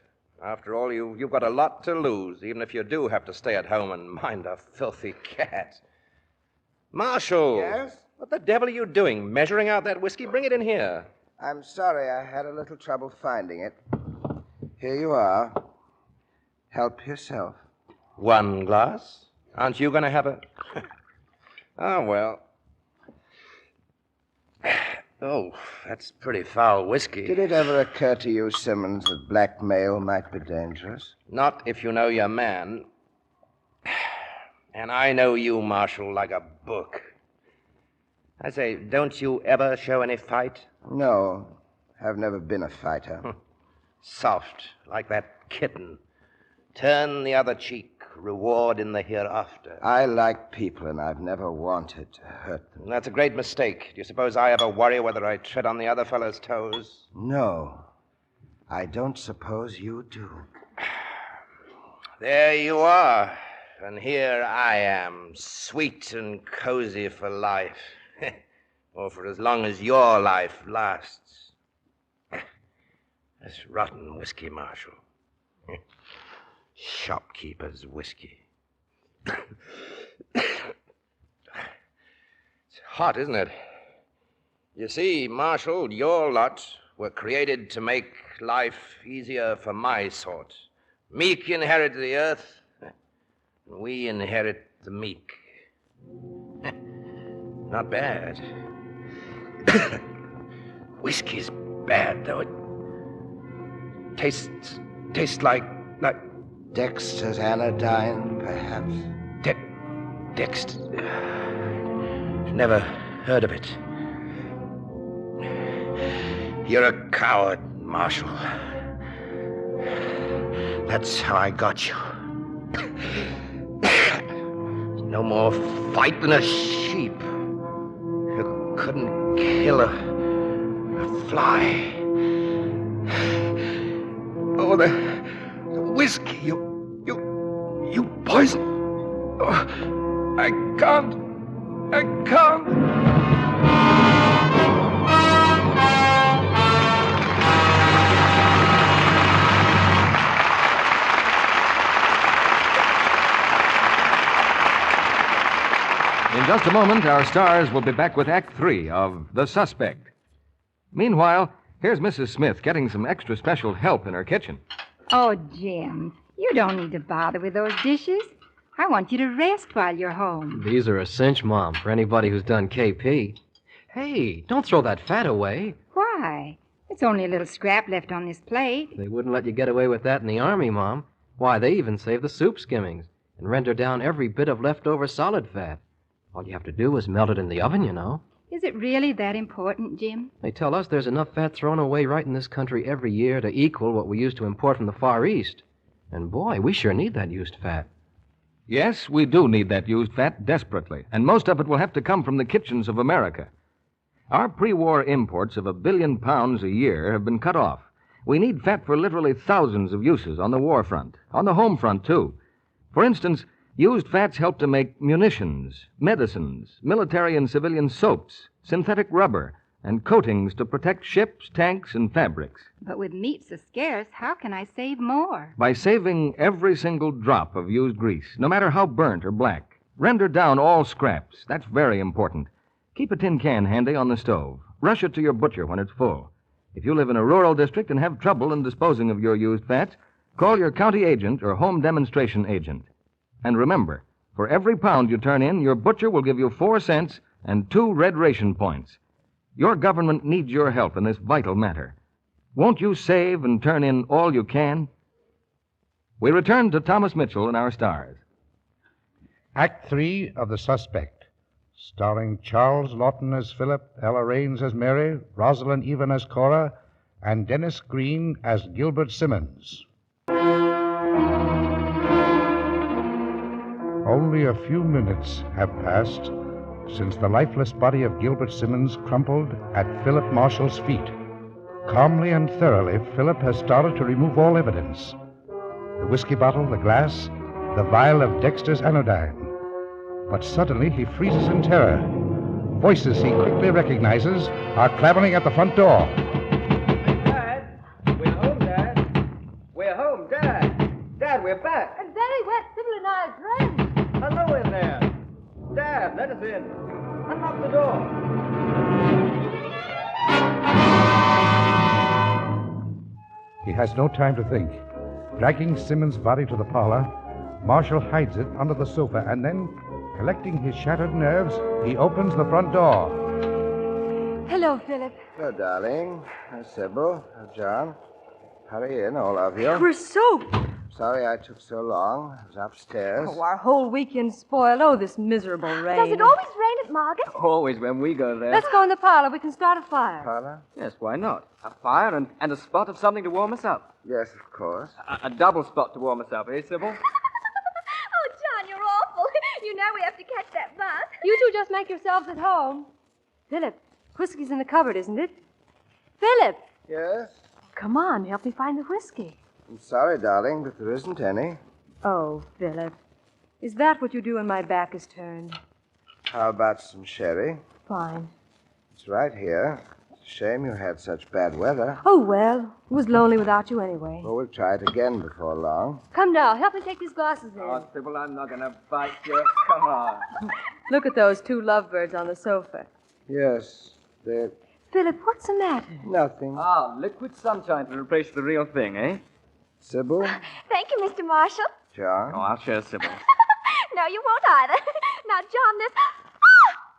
After all, you've got a lot to lose, even if you do have to stay at home and mind a filthy cat. Marshal! Yes? What the devil are you doing? Measuring out that whiskey? Bring it in here. I'm sorry, I had a little trouble finding it. Here you are. Help yourself. One glass? Aren't you going to have a... Oh, well. Oh, that's pretty foul whiskey. Did it ever occur to you, Simmons, that blackmail might be dangerous? Not if you know your man. And I know you, Marshal, like a book. I say, don't you ever show any fight? No, I've never been a fighter. Soft, like that kitten. Turn the other cheek, reward in the hereafter. I like people, and I've never wanted to hurt them. That's a great mistake. Do you suppose I ever worry whether I tread on the other fellow's toes? No, I don't suppose you do. There you are. And here I am, sweet and cozy for life. Or for as long as your life lasts. This rotten whiskey, Marshal. Shopkeeper's whiskey. It's hot, isn't it? You see, Marshal, your lot were created to make life easier for my sort. Meek inherit the earth, and we inherit the meek. Not bad. Whiskey's bad, though. It tastes like Dexter's anodyne, perhaps. Dexter. Never heard of it. You're a coward, Marshal. That's how I got you. No more fight than a sheep. You couldn't kill a fly. Oh, the whiskey, you poison. Oh, I can't. In just a moment, our stars will be back with Act 3 of The Suspect. Meanwhile, here's Mrs. Smith getting some extra special help in her kitchen. Oh, Jim, you don't need to bother with those dishes. I want you to rest while you're home. These are a cinch, Mom, for anybody who's done KP. Hey, don't throw that fat away. Why? It's only a little scrap left on this plate. They wouldn't let you get away with that in the Army, Mom. Why, they even save the soup skimmings and render down every bit of leftover solid fat. All you have to do is melt it in the oven, you know. Is it really that important, Jim? They tell us there's enough fat thrown away right in this country every year to equal what we used to import from the Far East. And boy, we sure need that used fat. Yes, we do need that used fat desperately, and most of it will have to come from the kitchens of America. Our pre-war imports of 1 billion pounds a year have been cut off. We need fat for literally thousands of uses on the war front, on the home front, too. For instance, used fats help to make munitions, medicines, military and civilian soaps, synthetic rubber, and coatings to protect ships, tanks, and fabrics. But with meat so scarce, how can I save more? By saving every single drop of used grease, no matter how burnt or black. Render down all scraps. That's very important. Keep a tin can handy on the stove. Rush it to your butcher when it's full. If you live in a rural district and have trouble in disposing of your used fats, call your county agent or home demonstration agent. And remember, for every pound you turn in, your butcher will give you 4 cents and 2 red ration points. Your government needs your help in this vital matter. Won't you save and turn in all you can? We return to Thomas Mitchell and our stars. Act 3 of The Suspect, starring Charles Lawton as Philip, Ella Raines as Mary, Rosalind Evan as Cora, and Dennis Green as Gilbert Simmons. Only a few minutes have passed since the lifeless body of Gilbert Simmons crumpled at Philip Marshall's feet. Calmly and thoroughly, Philip has started to remove all evidence. The whiskey bottle, the glass, the vial of Dexter's anodyne. But suddenly he freezes in terror. Voices he quickly recognizes are clamoring at the front door. Dad! We're home, Dad! We're home, Dad! Dad, we're back! And very wet, Sybil and I are drenched. Hello in there! Dad, let us in. Unlock the door. He has no time to think. Dragging Simmons' body to the parlor, Marshall hides it under the sofa and then, collecting his shattered nerves, he opens the front door. Hello, Philip. Hello, darling. Hello, Sybil. Hello, John. Hurry in, all of you. We're soaked. Sorry I took so long. I was upstairs. Oh, our whole weekend's spoiled. Oh, this miserable rain. Does it always rain at Margaret? Always when we go there. Let's go in the parlor. We can start a fire. Parlor? Yes, why not? A fire and a spot of something to warm us up. Yes, of course. A double spot to warm us up, eh, Sybil? Oh, John, you're awful. You know we have to catch that bus. You two just make yourselves at home. Philip, whiskey's in the cupboard, isn't it? Philip! Yes? Come on, help me find the whiskey. I'm sorry, darling, but there isn't any. Oh, Philip. Is that what you do when my back is turned? How about some sherry? Fine. It's right here. It's a shame you had such bad weather. Oh, well, it was lonely without you anyway. Well, we'll try it again before long. Come now, help me take these glasses in. Oh, Sybil, I'm not going to bite you. Come on. Look at those 2 lovebirds on the sofa. Yes, they're... Philip, what's the matter? Nothing. Ah, liquid sunshine to replace the real thing, eh? Sybil? Thank you, Mr. Marshall. John? Oh, I'll share Sybil. No, you won't either. Now, John, there's...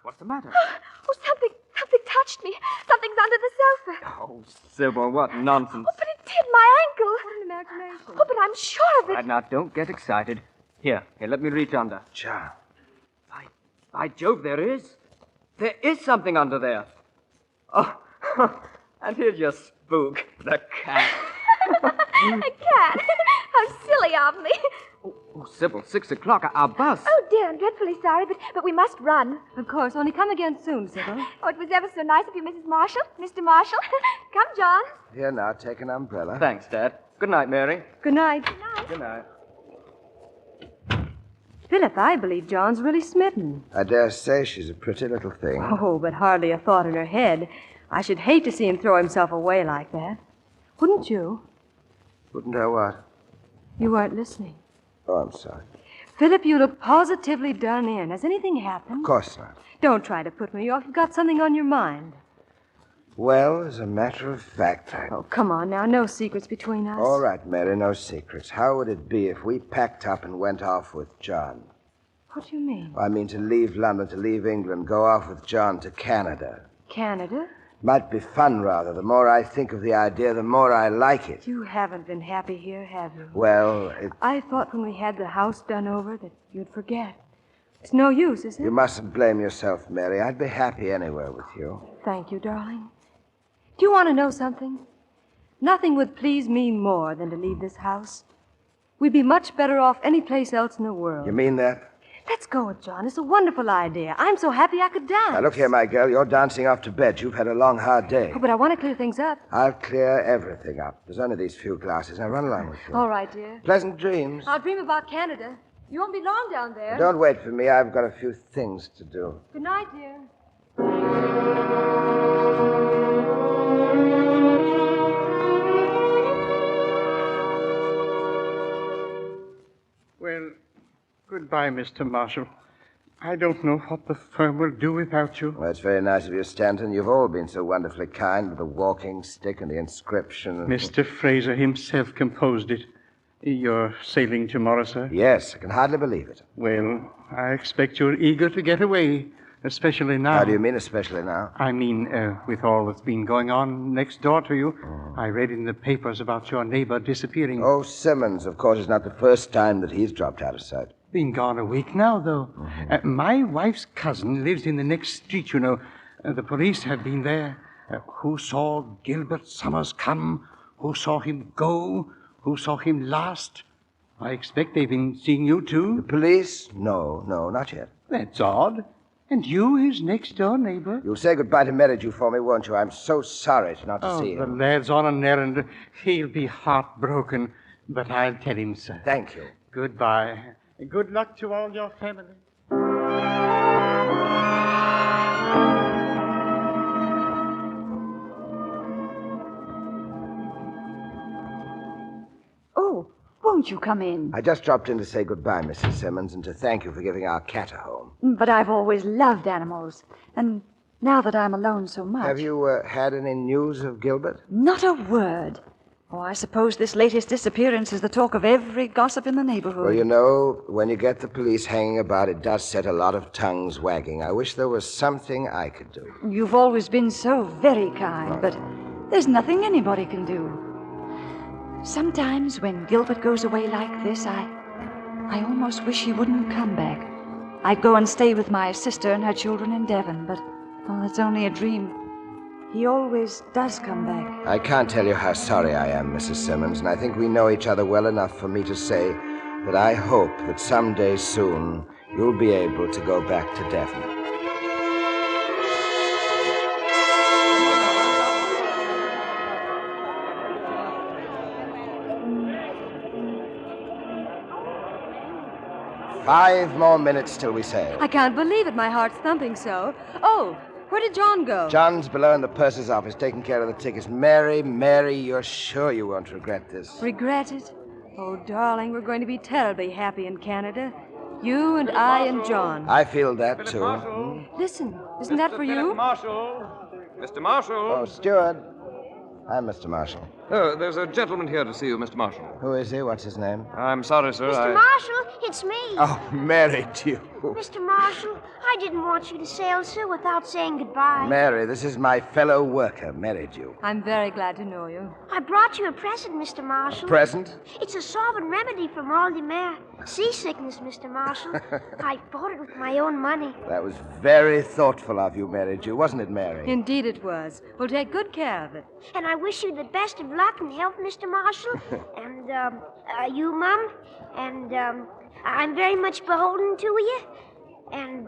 What's the matter? Oh, something touched me. Something's under the sofa. Oh, Sybil, what nonsense. Oh, but it did my ankle. What an imagination. Oh, but I'm sure of it. Right, now, don't get excited. Here, let me reach under. John. By Jove, there is. There is something under there. Oh, and here's your spook, the cat. A cat? How silly of me. Oh, Sybil, 6 o'clock, our bus. Oh, dear, I'm dreadfully sorry, but we must run. Of course, only come again soon, Sybil. Oh, it was ever so nice of you, Mrs. Marshall. Mr. Marshall. Come, John. Here now, take an umbrella. Thanks, Dad. Good night, Mary. Good night. Good night. Good night. Philip, I believe John's really smitten. I dare say she's a pretty little thing. Oh, but hardly a thought in her head. I should hate to see him throw himself away like that. Wouldn't you? Wouldn't I what? You weren't listening. Oh, I'm sorry. Philip, you look positively done in. Has anything happened? Of course not. Don't try to put me off. You've got something on your mind. Well, as a matter of fact, Oh, come on now. No secrets between us. All right, Mary, no secrets. How would it be if we packed up and went off with John? What do you mean? I mean to leave London, to leave England, go off with John to Canada. Canada? Might be fun, rather. The more I think of the idea, the more I like it. You haven't been happy here, have you? Well, I thought when we had the house done over that you'd forget. It's no use, is it? You mustn't blame yourself, Mary. I'd be happy anywhere with you. Thank you, darling. Do you want to know something? Nothing would please me more than to leave this house. We'd be much better off any place else in the world. You mean that? Let's go with John. It's a wonderful idea. I'm so happy I could dance. Now, look here, my girl. You're dancing off to bed. You've had a long, hard day. Oh, but I want to clear things up. I'll clear everything up. There's only these few glasses. Now, run along with you. All right, dear. Pleasant dreams. I'll dream about Canada. You won't be long down there. Don't wait for me. I've got a few things to do. Good night, dear. Well, goodbye, Mr. Marshall. I don't know what the firm will do without you. Well, it's very nice of you, Stanton. You've all been so wonderfully kind with the walking stick and the inscription. Mr. Fraser himself composed it. You're sailing tomorrow, sir? Yes, I can hardly believe it. Well, I expect you're eager to get away, especially now. How do you mean, especially now? I mean, with all that's been going on next door to you. I read in the papers about your neighbor disappearing. Oh, Simmons, of course, it's not the first time that he's dropped out of sight. Been gone a week now, though. My wife's cousin lives in the next street, you know. The police have been there. Who saw Gilbert Summers come? Who saw him go? Who saw him last? I expect they've been seeing you, too. The police? No, not yet. That's odd. And you, his next-door neighbor? You'll say goodbye to Merridew for me, won't you? I'm so sorry not to see him. The lad's on an errand. He'll be heartbroken, but I'll tell him, sir. Thank you. Goodbye. Good luck to all your family. Oh, won't you come in? I just dropped in to say goodbye, Mrs. Simmons, and to thank you for giving our cat a home. But I've always loved animals. And now that I'm alone so much... Have you had any news of Gilbert? Not a word. Oh, I suppose this latest disappearance is the talk of every gossip in the neighborhood. Well, you know, when you get the police hanging about, it does set a lot of tongues wagging. I wish there was something I could do. You've always been so very kind, but there's nothing anybody can do. Sometimes when Gilbert goes away like this, I almost wish he wouldn't come back. I'd go and stay with my sister and her children in Devon, but, it's only a dream. He always does come back. I can't tell you how sorry I am, Mrs. Simmons, and I think we know each other well enough for me to say that I hope that someday soon you'll be able to go back to Devon. Five more minutes till we sail. I can't believe it. My heart's thumping so. Oh, where did John go? John's below in the purser's office taking care of the tickets. Mary, you're sure you won't regret this? Regret it? Oh, darling, we're going to be terribly happy in Canada. You and I and John. I feel that, too. Listen, isn't that for you? Mr. Marshall. Oh, steward. I'm Mr. Marshall. Oh, there's a gentleman here to see you, Mr. Marshall. Who is he? What's his name? I'm sorry, sir. Mr. Marshall, it's me. Oh, Mary, dear. Mr. Marshall, I didn't want you to sail, sir, without saying goodbye. Mary, this is my fellow worker, Merridew. I'm very glad to know you. I brought you a present, Mr. Marshall. A present? It's a solvent remedy for mal de mer. Seasickness, Mr. Marshall. I bought it with my own money. That was very thoughtful of you, Merridew, wasn't it, Mary? Indeed it was. We'll take good care of it. And I wish you the best of luck and health, Mr. Marshall. And, you, Mum. And, I'm very much beholden to you. And,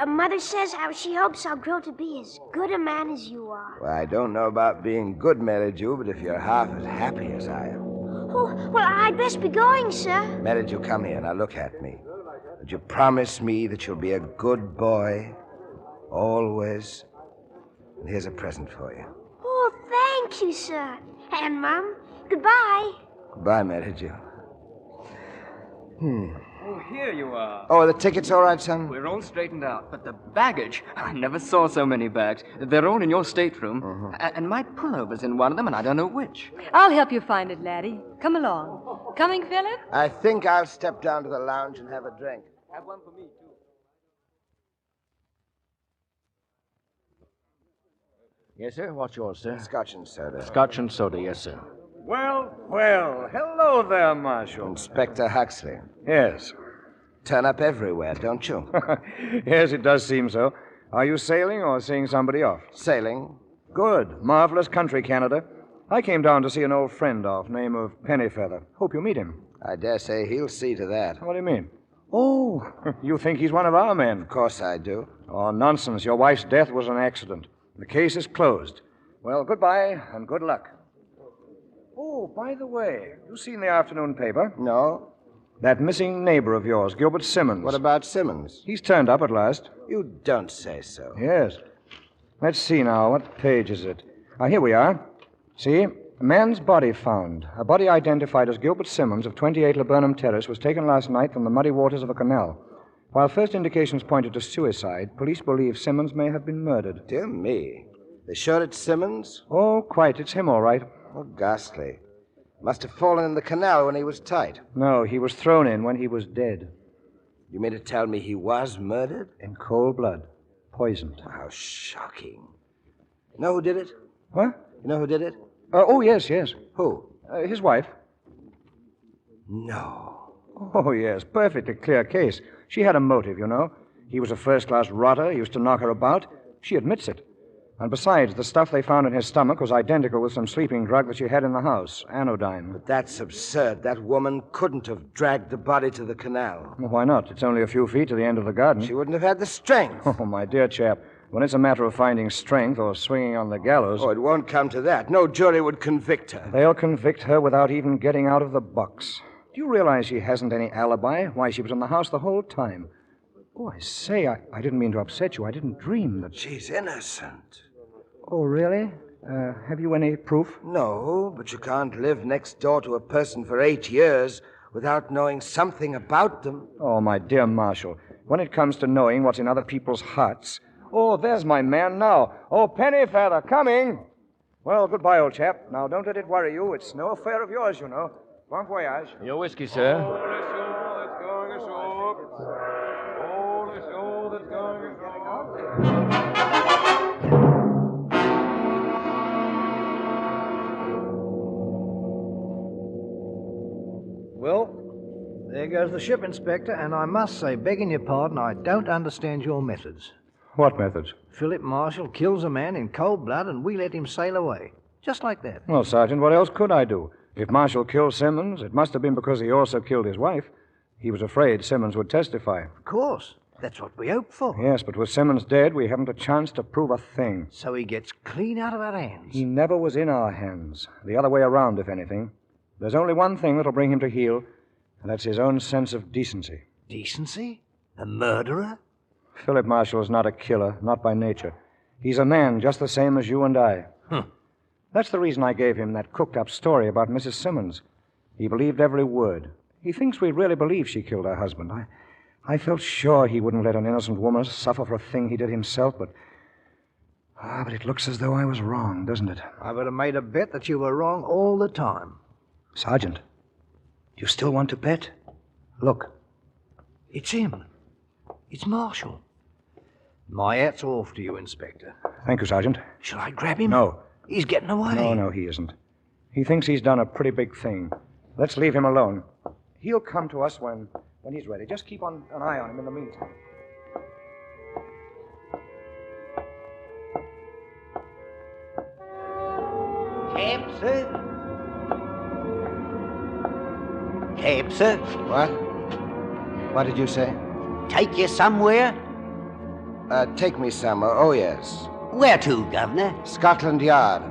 Mother says how she hopes I'll grow to be as good a man as you are. Well, I don't know about being good, Merridew, but if you're half as happy as I am. Oh, well, I'd best be going, sir. Merridew, come here. Now, look at me. Would you promise me that you'll be a good boy? Always? And here's a present for you. Oh, thank you, sir. And, Mum, goodbye. Goodbye, Merridew. Oh, here you are. Oh, the ticket's all right, son? We're all straightened out, but the baggage, I never saw so many bags. They're all in your stateroom, and my pullover's in one of them, and I don't know which. I'll help you find it, laddie. Come along. Coming, Philip? I think I'll step down to the lounge and have a drink. Have one for me, too. Yes, sir. What's yours, sir? Scotch and soda. Scotch and soda, yes, sir. Well, hello there, Marshal. Inspector Huxley. Yes. Turn up everywhere, don't you? Yes, it does seem so. Are you sailing or seeing somebody off? Sailing. Good. Marvelous country, Canada. I came down to see an old friend off, name of Pennyfeather. Hope you meet him. I dare say he'll see to that. What do you mean? Oh, you think he's one of our men? Of course I do. Oh, nonsense. Your wife's death was an accident. The case is closed. Well, goodbye and good luck. Oh, by the way, you seen the afternoon paper? No. That missing neighbor of yours, Gilbert Simmons. What about Simmons? He's turned up at last. You don't say so. Yes. Let's see now. What page is it? Here we are. See? A man's body found. A body identified as Gilbert Simmons of 28 Laburnum Terrace was taken last night from the muddy waters of a canal. While first indications pointed to suicide, police believe Simmons may have been murdered. Dear me. They sure it's Simmons? Oh, quite. It's him, all right. Oh, ghastly. Must have fallen in the canal when he was tight. No, he was thrown in when he was dead. You mean to tell me he was murdered? In cold blood. Poisoned. How shocking. You know who did it? What? You know who did it? Oh, yes. Who? His wife. No. Oh, yes. Perfectly clear case. She had a motive, you know. He was a first-class rotter, used to knock her about. She admits it. And besides, the stuff they found in his stomach was identical with some sleeping drug that she had in the house, anodyne. But that's absurd. That woman couldn't have dragged the body to the canal. Well, why not? It's only a few feet to the end of the garden. She wouldn't have had the strength. Oh, my dear chap, when it's a matter of finding strength or swinging on the gallows... Oh, it won't come to that. No jury would convict her. They'll convict her without even getting out of the box. Do you realize she hasn't any alibi? Why, she was in the house the whole time. Oh, I say, I didn't mean to upset you. I didn't dream that... She's innocent. Oh, really? Have you any proof? No, but you can't live next door to a person for 8 years without knowing something about them. Oh, my dear Marshal, when it comes to knowing what's in other people's hearts... Oh, there's my man now. Oh, Pennyfeather, coming. Well, goodbye, old chap. Now, don't let it worry you. It's no affair of yours, you know. Bon voyage. Your whiskey, sir. Well, there goes the ship, Inspector, and I must say, begging your pardon, I don't understand your methods. What methods? Philip Marshall kills a man in cold blood, and we let him sail away. Just like that. Well, Sergeant, what else could I do? If Marshall killed Simmons, it must have been because he also killed his wife. He was afraid Simmons would testify. Of course. That's what we hoped for. Yes, but with Simmons dead, we haven't a chance to prove a thing. So he gets clean out of our hands. He never was in our hands. The other way around, if anything. There's only one thing that'll bring him to heel, and that's his own sense of decency. Decency? A murderer? Philip Marshall is not a killer, not by nature. He's a man just the same as you and I. That's the reason I gave him that cooked-up story about Mrs. Simmons. He believed every word. He thinks we really believe she killed her husband. I felt sure he wouldn't let an innocent woman suffer for a thing he did himself, but it looks as though I was wrong, doesn't it? I would have made a bet that you were wrong all the time. Sergeant, you still want to bet? Look. It's him. It's Marshall. My hat's off to you, Inspector. Thank you, Sergeant. Shall I grab him? No. He's getting away. No, he isn't. He thinks he's done a pretty big thing. Let's leave him alone. He'll come to us when he's ready. Just keep an eye on him in the meantime. Cab, sir? Cab, sir? What? What did you say? Take you somewhere? Take me somewhere. Oh, yes. Where to, Governor? Scotland Yard.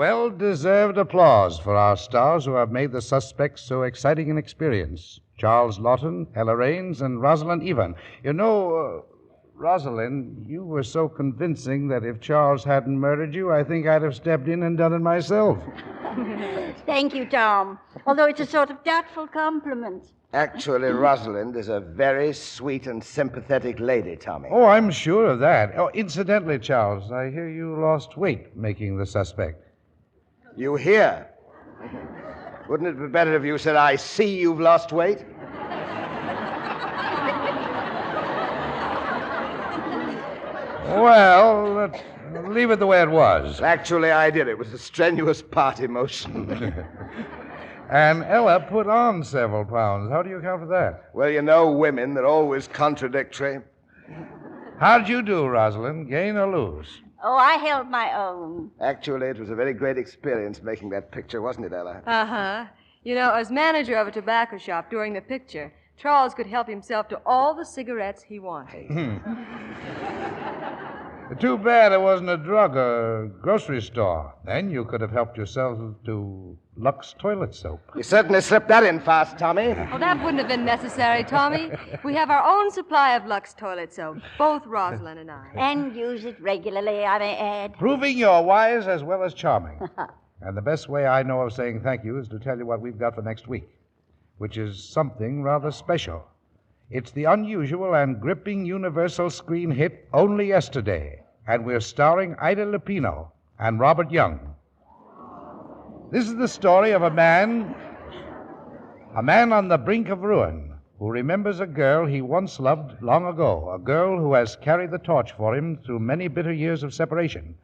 Well-deserved applause for our stars who have made the suspects so exciting an experience. Charles Lawton, Ella Raines, and Rosalind Evan. You know, Rosalind, you were so convincing that if Charles hadn't murdered you, I think I'd have stepped in and done it myself. Thank you, Tom. Although it's a sort of doubtful compliment. Actually, Rosalind is a very sweet and sympathetic lady, Tommy. Oh, I'm sure of that. Oh, incidentally, Charles, I hear you lost weight making the suspect. You hear? Wouldn't it be better if you said, I see you've lost weight? Well, let's leave it the way it was. Actually, I did. It was a strenuous part emotion. And Ella put on several pounds. How do you account for that? Well, you know women, they're always contradictory. How'd you do, Rosalind? Gain or lose? Oh, I held my own. Actually, it was a very great experience making that picture, wasn't it, Ella? Uh-huh. You know, as manager of a tobacco shop during the picture, Charles could help himself to all the cigarettes he wanted. Too bad it wasn't a drug or grocery store. Then you could have helped yourself to Lux toilet soap. You certainly slipped that in fast, Tommy. Well, that wouldn't have been necessary, Tommy. We have our own supply of Lux toilet soap, both Rosalind and I. And use it regularly, I may add. Proving you're wise as well as charming. And the best way I know of saying thank you is to tell you what we've got for next week, which is something rather special. It's the unusual and gripping universal screen hit Only Yesterday, and we're starring Ida Lupino and Robert Young. This is the story of a man on the brink of ruin who remembers a girl he once loved long ago, a girl who has carried the torch for him through many bitter years of separation.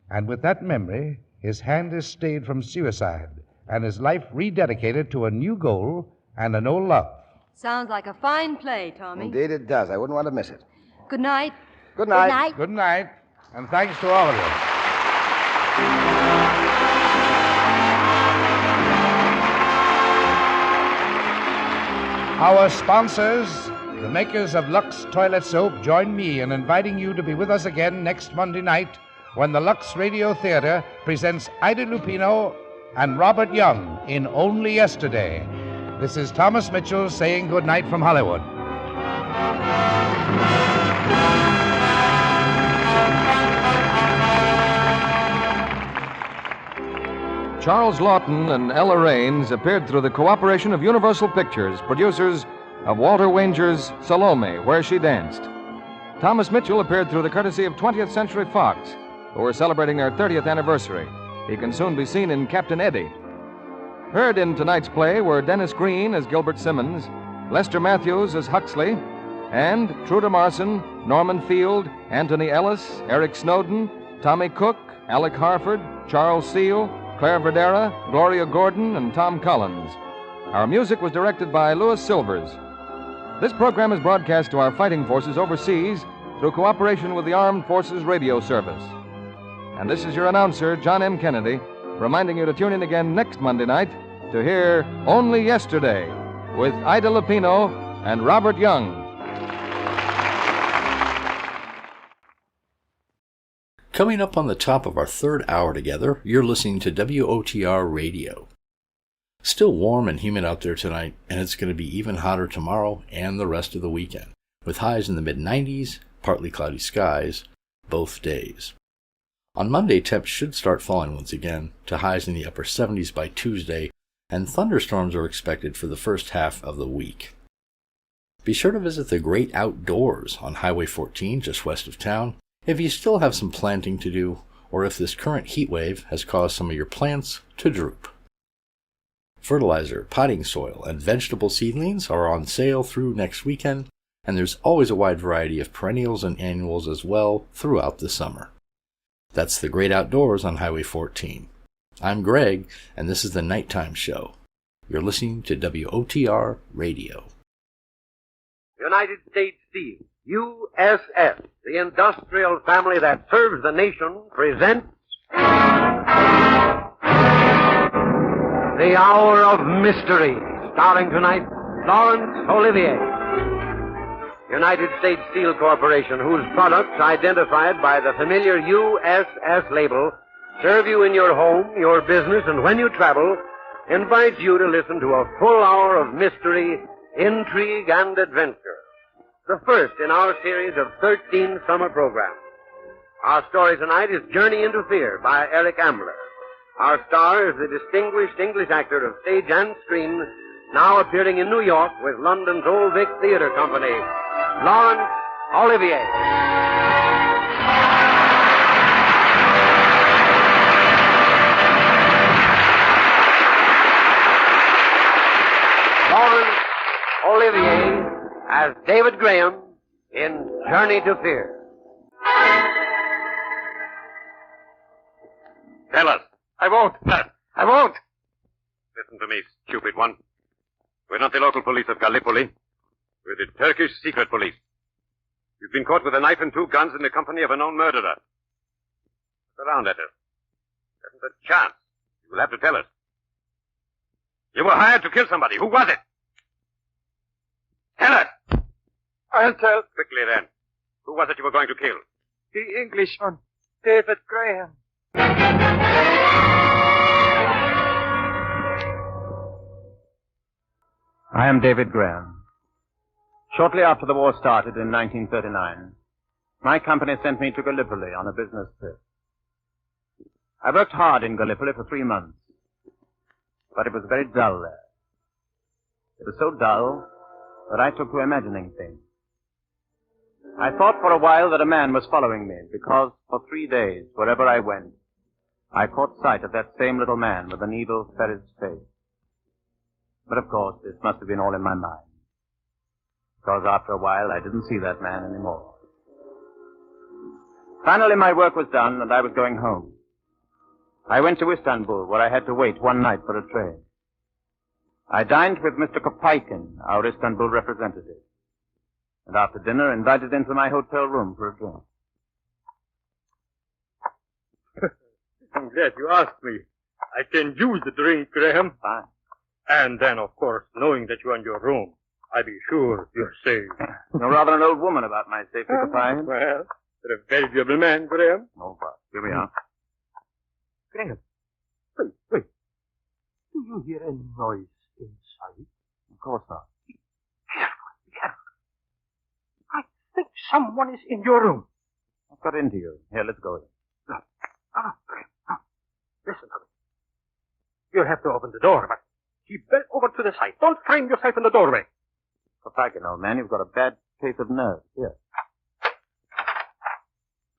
And with that memory, his hand is stayed from suicide and his life rededicated to a new goal and an old love. Sounds like a fine play, Tommy. Indeed it does. I wouldn't want to miss it. Good night. Good night. Good night. Good night. And thanks to all of you. Our sponsors, the makers of Lux Toilet Soap, join me in inviting you to be with us again next Monday night when the Lux Radio Theater presents Ida Lupino and Robert Young in Only Yesterday. This is Thomas Mitchell saying good night from Hollywood. Charles Lawton and Ella Raines appeared through the cooperation of Universal Pictures, producers of Walter Wanger's Salome, Where She Danced. Thomas Mitchell appeared through the courtesy of 20th Century Fox, who are celebrating their 30th anniversary. He can soon be seen in Captain Eddie. Heard in tonight's play were Dennis Green as Gilbert Simmons, Lester Matthews as Huxley, and Truda Marson, Norman Field, Anthony Ellis, Eric Snowden, Tommy Cook, Alec Harford, Charles Seal, Claire Verdera, Gloria Gordon, and Tom Collins. Our music was directed by Louis Silvers. This program is broadcast to our fighting forces overseas through cooperation with the Armed Forces Radio Service. And this is your announcer, John M. Kennedy, reminding you to tune in again next Monday night to hear Only Yesterday with Ida Lupino and Robert Young. Coming up on the top of our third hour together, you're listening to WOTR Radio. Still warm and humid out there tonight, and it's going to be even hotter tomorrow and the rest of the weekend, with highs in the mid-90s, partly cloudy skies, both days. On Monday, temps should start falling once again, to highs in the upper 70s by Tuesday, and thunderstorms are expected for the first half of the week. Be sure to visit the Great Outdoors on Highway 14 just west of town if you still have some planting to do, or if this current heat wave has caused some of your plants to droop. Fertilizer, potting soil, and vegetable seedlings are on sale through next weekend, and there's always a wide variety of perennials and annuals as well throughout the summer. That's the Great Outdoors on Highway 14. I'm Greg, and this is the Nighttime Show. You're listening to WOTR Radio. United States Steel, USS, the industrial family that serves the nation, presents The Hour of Mystery, starring tonight Laurence Olivier. United States Steel Corporation, whose products, identified by the familiar USS label, serve you in your home, your business, and when you travel, invites you to listen to a full hour of mystery, intrigue, and adventure. The first in our series of 13 summer programs. Our story tonight is Journey into Fear by Eric Ambler. Our star is the distinguished English actor of stage and screen, now appearing in New York with London's Old Vic Theatre Company, Laurence Olivier. Laurence Olivier as David Graham in Journey to Fear. Tell us. I won't. I won't. Listen to me, stupid one. We're not the local police of Gallipoli. We're the Turkish secret police. You've been caught with a knife and 2 guns in the company of a known murderer. Look around at us. There isn't a chance. You will have to tell us. You were hired to kill somebody. Who was it? Tell us. I'll tell. Quickly then. Who was it you were going to kill? The Englishman, David Graham. I am David Graham. Shortly after the war started in 1939, my company sent me to Gallipoli on a business trip. I worked hard in Gallipoli for 3 months, but it was very dull there. It was so dull that I took to imagining things. I thought for a while that a man was following me because for 3 days, wherever I went, I caught sight of that same little man with an evil ferret's face. But of course, this must have been all in my mind, because after a while I didn't see that man anymore. Finally, my work was done and I was going home. I went to Istanbul, where I had to wait one night for a train. I dined with Mr. Kopeikin, our Istanbul representative, and after dinner invited into my hotel room for a drink. I'm glad you asked me. I can use the drink, Graham. Fine. And then, of course, knowing that you're in your room, I'll be sure you're safe. You're rather an old woman about my safety, Kopeikin. Well, you're a valuable man, Graham. Oh, well, here we are. Graham, wait. Do you hear any noise inside? Of course not. Be careful. I think someone is in your room. What got into you? Here, let's go in. Graham, listen to me. You'll have to open the door, but keep well over to the side. Don't frame yourself in the doorway. Kopeikin, old man, you've got a bad case of nerves. Here.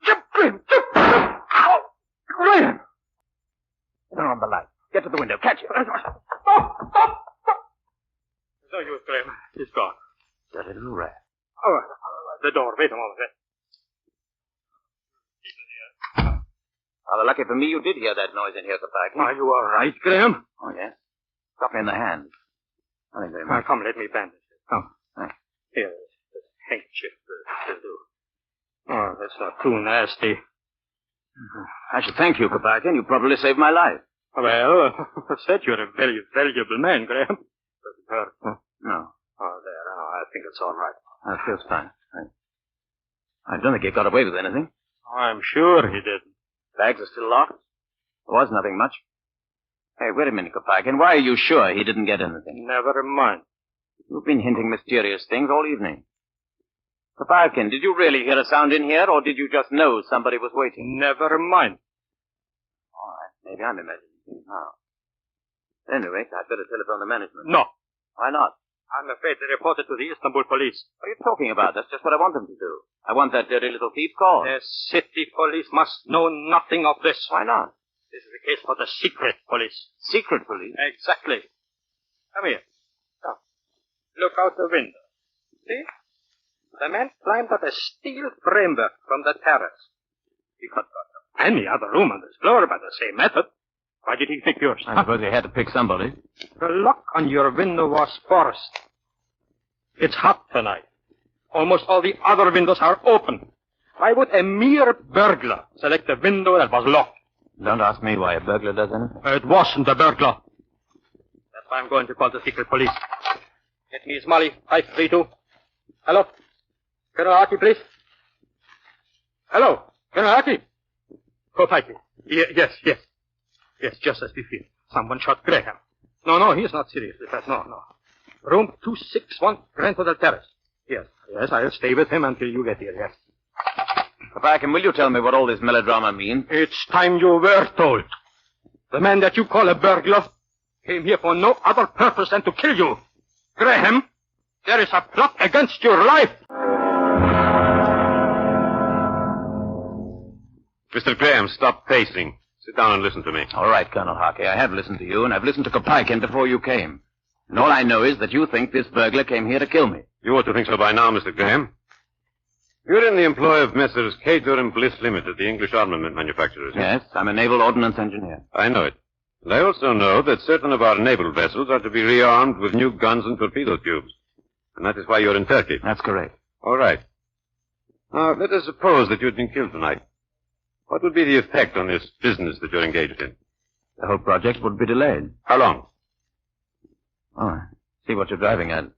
Jump, Graham! Ow! Graham! Turn on the light. Get to the window. Catch it. Stop! No use, Graham. He's gone. Dirty little rat. Oh, the door. Wait a moment. Rather lucky for me you did hear that noise in here, Kopeikin. Are you all right, Graham? Oh, yes. Got me in the hand. Nothing very much. Come, let me bandage it. Come. Thanks. Here, this handkerchief will do. Oh, that's not too nasty. I should thank you, Kopeikin. You probably saved my life. Well, I said you're a very valuable man, Graham. Does it hurt? Huh? No. Oh, there. Oh, I think it's all right. That feels fine. I don't think he got away with anything. I'm sure he didn't. Bags are still locked? There was nothing much. Hey, wait a minute, Kopeikin. Why are you sure he didn't get anything? Never mind. You've been hinting mysterious things all evening. Kopeikin, did you really hear a sound in here, or did you just know somebody was waiting? Never mind. All right. Maybe I'm imagining things now. At any rate, I'd better telephone the management. No. Why not? I'm afraid they reported to the Istanbul police. What are you talking about? That's just what I want them to do. I want that dirty little thief caught. The city police must know nothing of this. Why not? This is a case for the secret police. Secret police? Exactly. Come here. Come. Look out the window. See? The man climbed up a steel framework from the terrace. He could have got any other room on this floor by the same method. Why did he pick yours? I suppose he had to pick somebody. The lock on your window was forced. It's hot tonight. Almost all the other windows are open. Why would a mere burglar select a window that was locked? Don't ask me why a burglar does anything. It wasn't a burglar. That's why I'm going to call the secret police. Get me Smalley, 532. Hello? Colonel Aki, please. Hello? Colonel Aki? Kopeikin. Yes. Yes, just as we feared. Someone shot Graham. No, he's not seriously hurt. No. Room 261, Grand Hotel Terrace. Yes, I'll stay with him until you get here, yes. Papakin, will you tell me what all this melodrama means? It's time you were told. The man that you call a burglar came here for no other purpose than to kill you. Graham, there is a plot against your life. Mr. Graham, stop pacing. Sit down and listen to me. All right, Colonel Harkey. I have listened to you, and I've listened to Kopaikin before you came. And all I know is that you think this burglar came here to kill me. You ought to think so by now, Mr. Graham. You're in the employ of Messrs. Cater and Bliss Limited, the English armament manufacturers. Yes, I'm a naval ordnance engineer. I know it. And I also know that certain of our naval vessels are to be rearmed with new guns and torpedo tubes. And that is why you're in Turkey. That's correct. All right. Now, let us suppose that you'd been killed tonight. What would be the effect on this business that you're engaged in? The whole project would be delayed. How long? Oh, I see what you're driving at.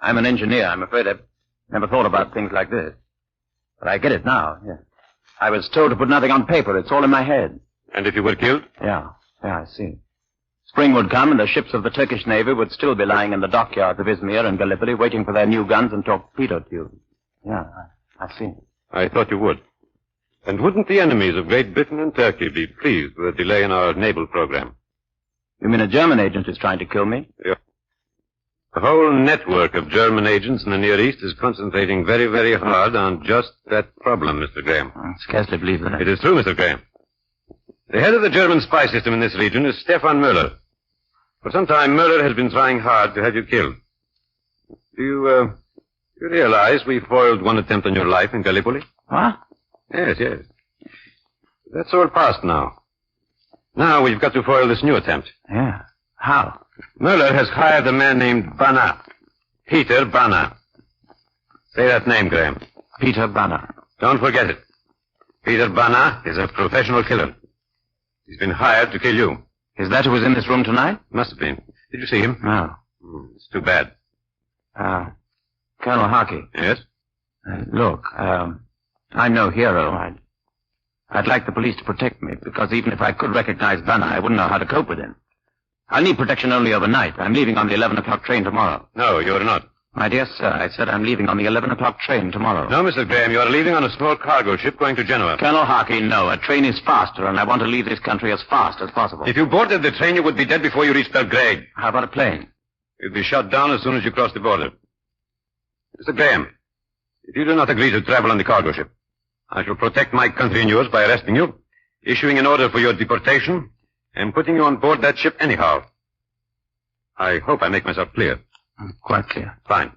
I'm an engineer. I'm afraid I've never thought about things like this. But I get it now. Yeah. I was told to put nothing on paper. It's all in my head. And if you were killed? Yeah, I see. Spring would come and the ships of the Turkish Navy would still be lying in the dockyards of Izmir and Gallipoli waiting for their new guns and torpedo tubes. Yeah, I see. I thought you would. And wouldn't the enemies of Great Britain and Turkey be pleased with a delay in our naval program? You mean a German agent is trying to kill me? Yeah. The whole network of German agents in the Near East is concentrating very, very hard on just that problem, Mr. Graham. I scarcely believe that. It is true, Mr. Graham. The head of the German spy system in this region is Stefan Müller. For some time, Müller has been trying hard to have you killed. Do you realize we foiled one attempt on your life in Gallipoli? What? Yes. That's all past now. Now we've got to foil this new attempt. Yeah. How? Müller has hired a man named Banner. Peter Banner. Say that name, Graham. Peter Banner. Don't forget it. Peter Banner is a professional killer. He's been hired to kill you. Is that who was in this room tonight? Must have been. Did you see him? No. It's too bad. Colonel Harkey. Yes? Look, I'm no hero. I'd like the police to protect me, because even if I could recognize Banner, I wouldn't know how to cope with him. I'll need protection only overnight. I'm leaving on the 11 o'clock train tomorrow. No, you're not. My dear sir, I said I'm leaving on the 11 o'clock train tomorrow. No, Mr. Graham, you are leaving on a small cargo ship going to Genoa. Colonel Harkey, no. A train is faster, and I want to leave this country as fast as possible. If you boarded the train, you would be dead before you reached Belgrade. How about a plane? You'd be shot down as soon as you crossed the border. Mr. Graham, if you do not agree to travel on the cargo ship, I shall protect my country and yours by arresting you, issuing an order for your deportation, and putting you on board that ship anyhow. I hope I make myself clear. Quite clear. Fine.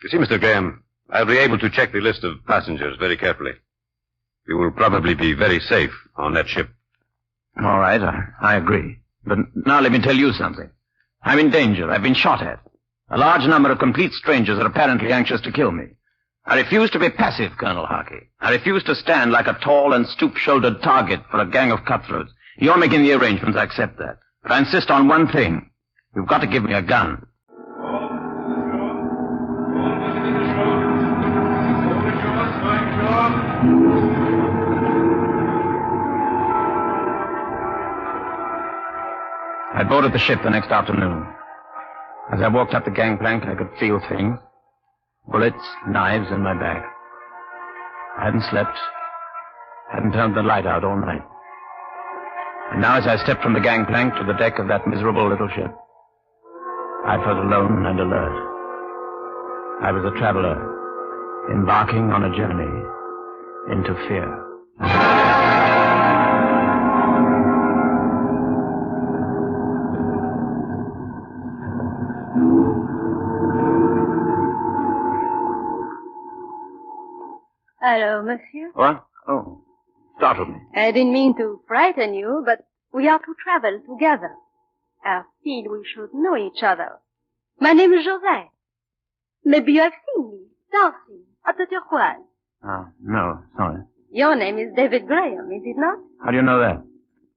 You see, Mr. Graham, I'll be able to check the list of passengers very carefully. You will probably be very safe on that ship. All right, I agree. But now let me tell you something. I'm in danger. I've been shot at. A large number of complete strangers are apparently anxious to kill me. I refuse to be passive, Colonel Harkey. I refuse to stand like a tall and stoop-shouldered target for a gang of cutthroats. You're making the arrangements, I accept that. But I insist on one thing. You've got to give me a gun. I boarded the ship the next afternoon. As I walked up the gangplank, I could feel things. Bullets, knives in my back. I hadn't slept. Hadn't turned the light out all night. And now as I stepped from the gangplank to the deck of that miserable little ship, I felt alone and alert. I was a traveler, embarking on a journey into fear. Hello, monsieur. What? Oh, startled me. I didn't mean to frighten you, but we are to travel together. I feel we should know each other. My name is José. Maybe you have seen me dancing at the Turquoise. Oh, no, sorry. Your name is David Graham, is it not? How do you know that?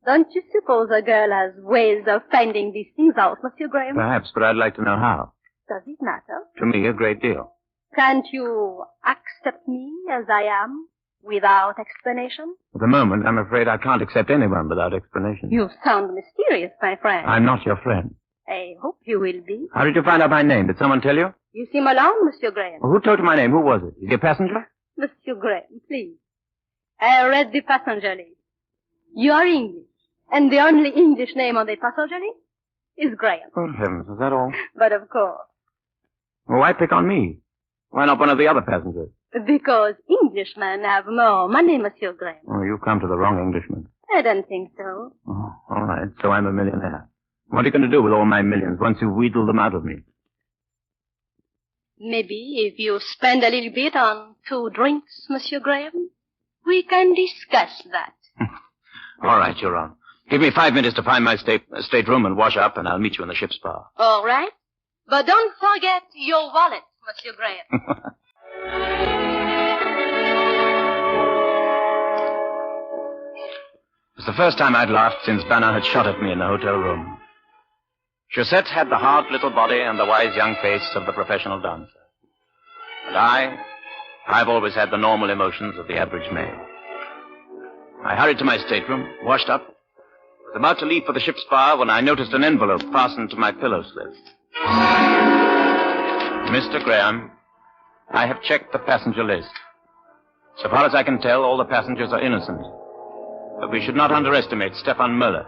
Don't you suppose a girl has ways of finding these things out, Monsieur Graham? Perhaps, but I'd like to know how. Does it matter? To me, a great deal. Can't you accept me as I am, Without explanation? At the moment, I'm afraid I can't accept anyone without explanation. You sound mysterious, my friend. I'm not your friend. I hope you will be. How did you find out my name? Did someone tell you? You seem alarmed, Monsieur Graham. Who told you my name? Who was it? Is he a passenger? Monsieur Graham, please. I read the passenger list. You are English, and the only English name on the passenger list is Graham. Oh, heavens, is that all? But of course, Well, why pick on me? Why not one of the other passengers? because Englishmen have more money, Monsieur Graham. Oh, you've come to the wrong Englishman. I don't think so. Oh, all right, so I'm a millionaire. What are you going to do with all my millions once you wheedle them out of me? Maybe if you spend a little bit on 2 drinks, Monsieur Graham, we can discuss that. All right, you're on. Give me 5 minutes to find my stateroom and wash up, and I'll meet you in the ship's bar. All right. But don't forget your wallet, Monsieur Graham. It was the first time I'd laughed since Banner had shot at me in the hotel room. Chaussette had the hard little body and the wise young face of the professional dancer. And I've always had the normal emotions of the average male. I hurried to my stateroom, washed up, was about to leave for the ship's bar when I noticed an envelope fastened to my pillow slip. Mr. Graham, I have checked the passenger list. So far as I can tell, all the passengers are innocent. But we should not underestimate Stefan Möller.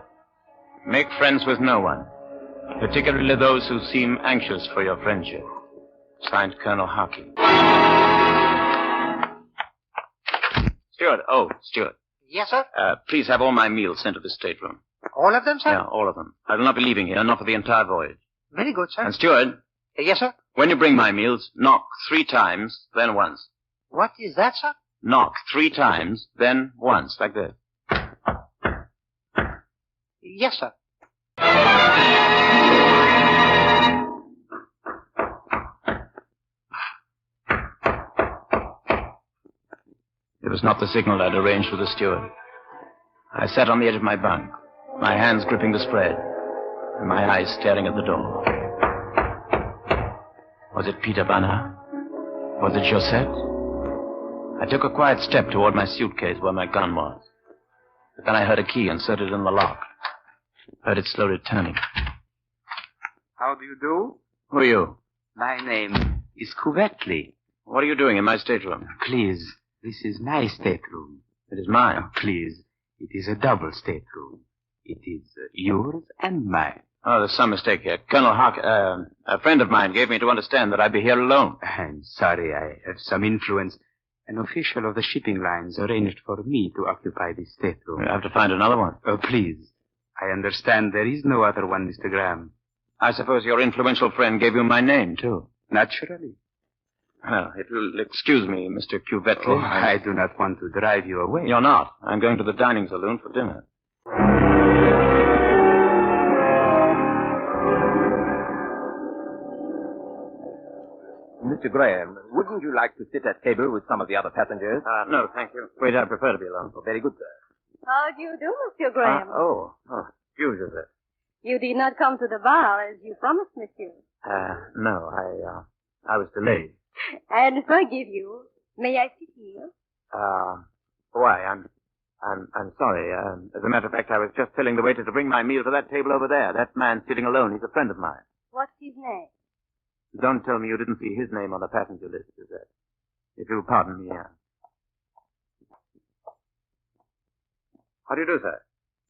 Make friends with no one, particularly those who seem anxious for your friendship. Signed, Colonel Harkey. Steward. Yes, sir? Please have all my meals sent to the stateroom. All of them, sir? Yeah, all of them. I will not be leaving here, not for the entire voyage. Very good, sir. And steward. Yes, sir? When you bring my meals, knock 3 times, then once. What is that, sir? Knock 3 times, then once, like this. Yes, sir. It was not the signal I'd arranged with the steward. I sat on the edge of my bunk, my hands gripping the spread, and my eyes staring at the door. Was it Peter Banner? Was it Chaussette? I took a quiet step toward my suitcase where my gun was. But then I heard a key inserted in the lock. Heard it slowly turning. How do you do? Who are you? My name is Covertly. What are you doing in my stateroom? Please, this is my stateroom. It is mine. Please, it is a double stateroom. It is yours and mine. Oh, there's some mistake here. Colonel Harkey, a friend of mine gave me to understand that I'd be here alone. I'm sorry, I have some influence. An official of the shipping lines arranged for me to occupy this stateroom. I have to find another one. Oh, please. I understand there is no other one, Mr. Graham. I suppose your influential friend gave you my name, too. Naturally. Well, it will excuse me, Mr. Covertly. Oh, I do not want to drive you away. You're not. I'm going to the dining saloon for dinner. Mr. Graham, wouldn't you like to sit at table with some of the other passengers? No, thank you. Wait, I prefer to be alone. Oh, very good, sir. How do you do, Monsieur Graham? Excuse us. You did not come to the bar as you promised, Monsieur. No, I was delayed. I'll forgive you. May I sit here? Why? I'm sorry. As a matter of fact, I was just telling the waiter to bring my meal to that table over there. That man sitting alone, he's a friend of mine. What's his name? Don't tell me you didn't see his name on the passenger list, is that? If you'll pardon me, How do you do, sir?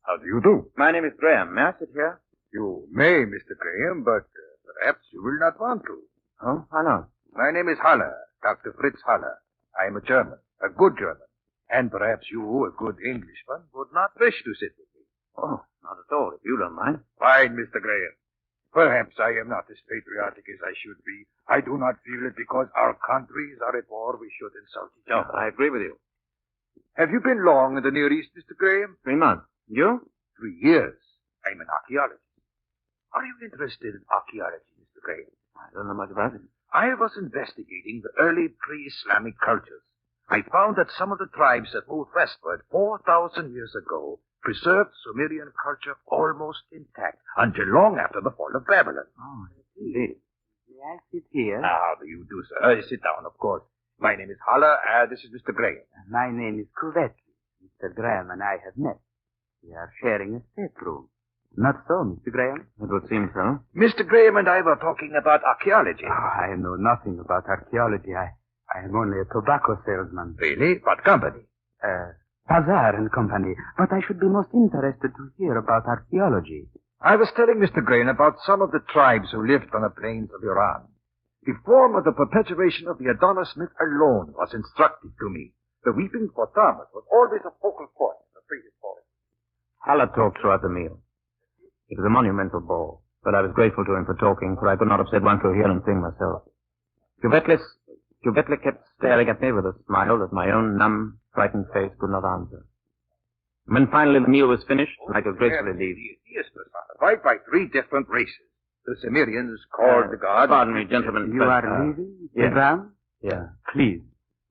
How do you do? My name is Graham. May I sit here? You may, Mr. Graham, but perhaps you will not want to. Oh, why not? My name is Haller, Dr. Fritz Haller. I am a German, a good German. And perhaps you, a good Englishman, would not wish to sit with me. Oh, not at all, if you don't mind. Fine, Mr. Graham. Perhaps I am not as patriotic as I should be. I do not feel that because our countries are at war, we should insult each other. I agree with you. Have you been long in the Near East, Mr. Graham? 3 months. You? 3 years. I'm an archaeologist. Are you interested in archaeology, Mr. Graham? I don't know much about it. I was investigating the early pre-Islamic cultures. I found that some of the tribes that moved westward 4,000 years ago preserved Sumerian culture almost intact until long after the fall of Babylon. Oh, indeed. May I sit here? How do you do, sir? Sit down, of course. My name is Haller. This is Mr. Graham. My name is Covetti. Mr. Graham and I have met. We are sharing a stateroom. Not so, Mr. Graham? It would seem so. Mr. Graham and I were talking about archaeology. Oh, I know nothing about archaeology. I am only a tobacco salesman. Really? What company? Bazaar and Company. But I should be most interested to hear about archaeology. I was telling Mr. Graham about some of the tribes who lived on the plains of Iran. The form of the perpetuation of the Adonis myth alone was instructive to me. The weeping for Thomas was always a focal point in the prehistoric. Haller talked throughout the meal. It was a monumental ball, but I was grateful to him for talking, for I could not have said one coherent thing myself. Cuvetli kept staring at me with a smile that my own numb, frightened face could not answer. When finally the meal was finished, I could gracefully leave. Yes, personified by 3 different races. The Cimmerians called the gods. Pardon me, gentlemen. You are leaving, Mr. Graham? Yeah. Please,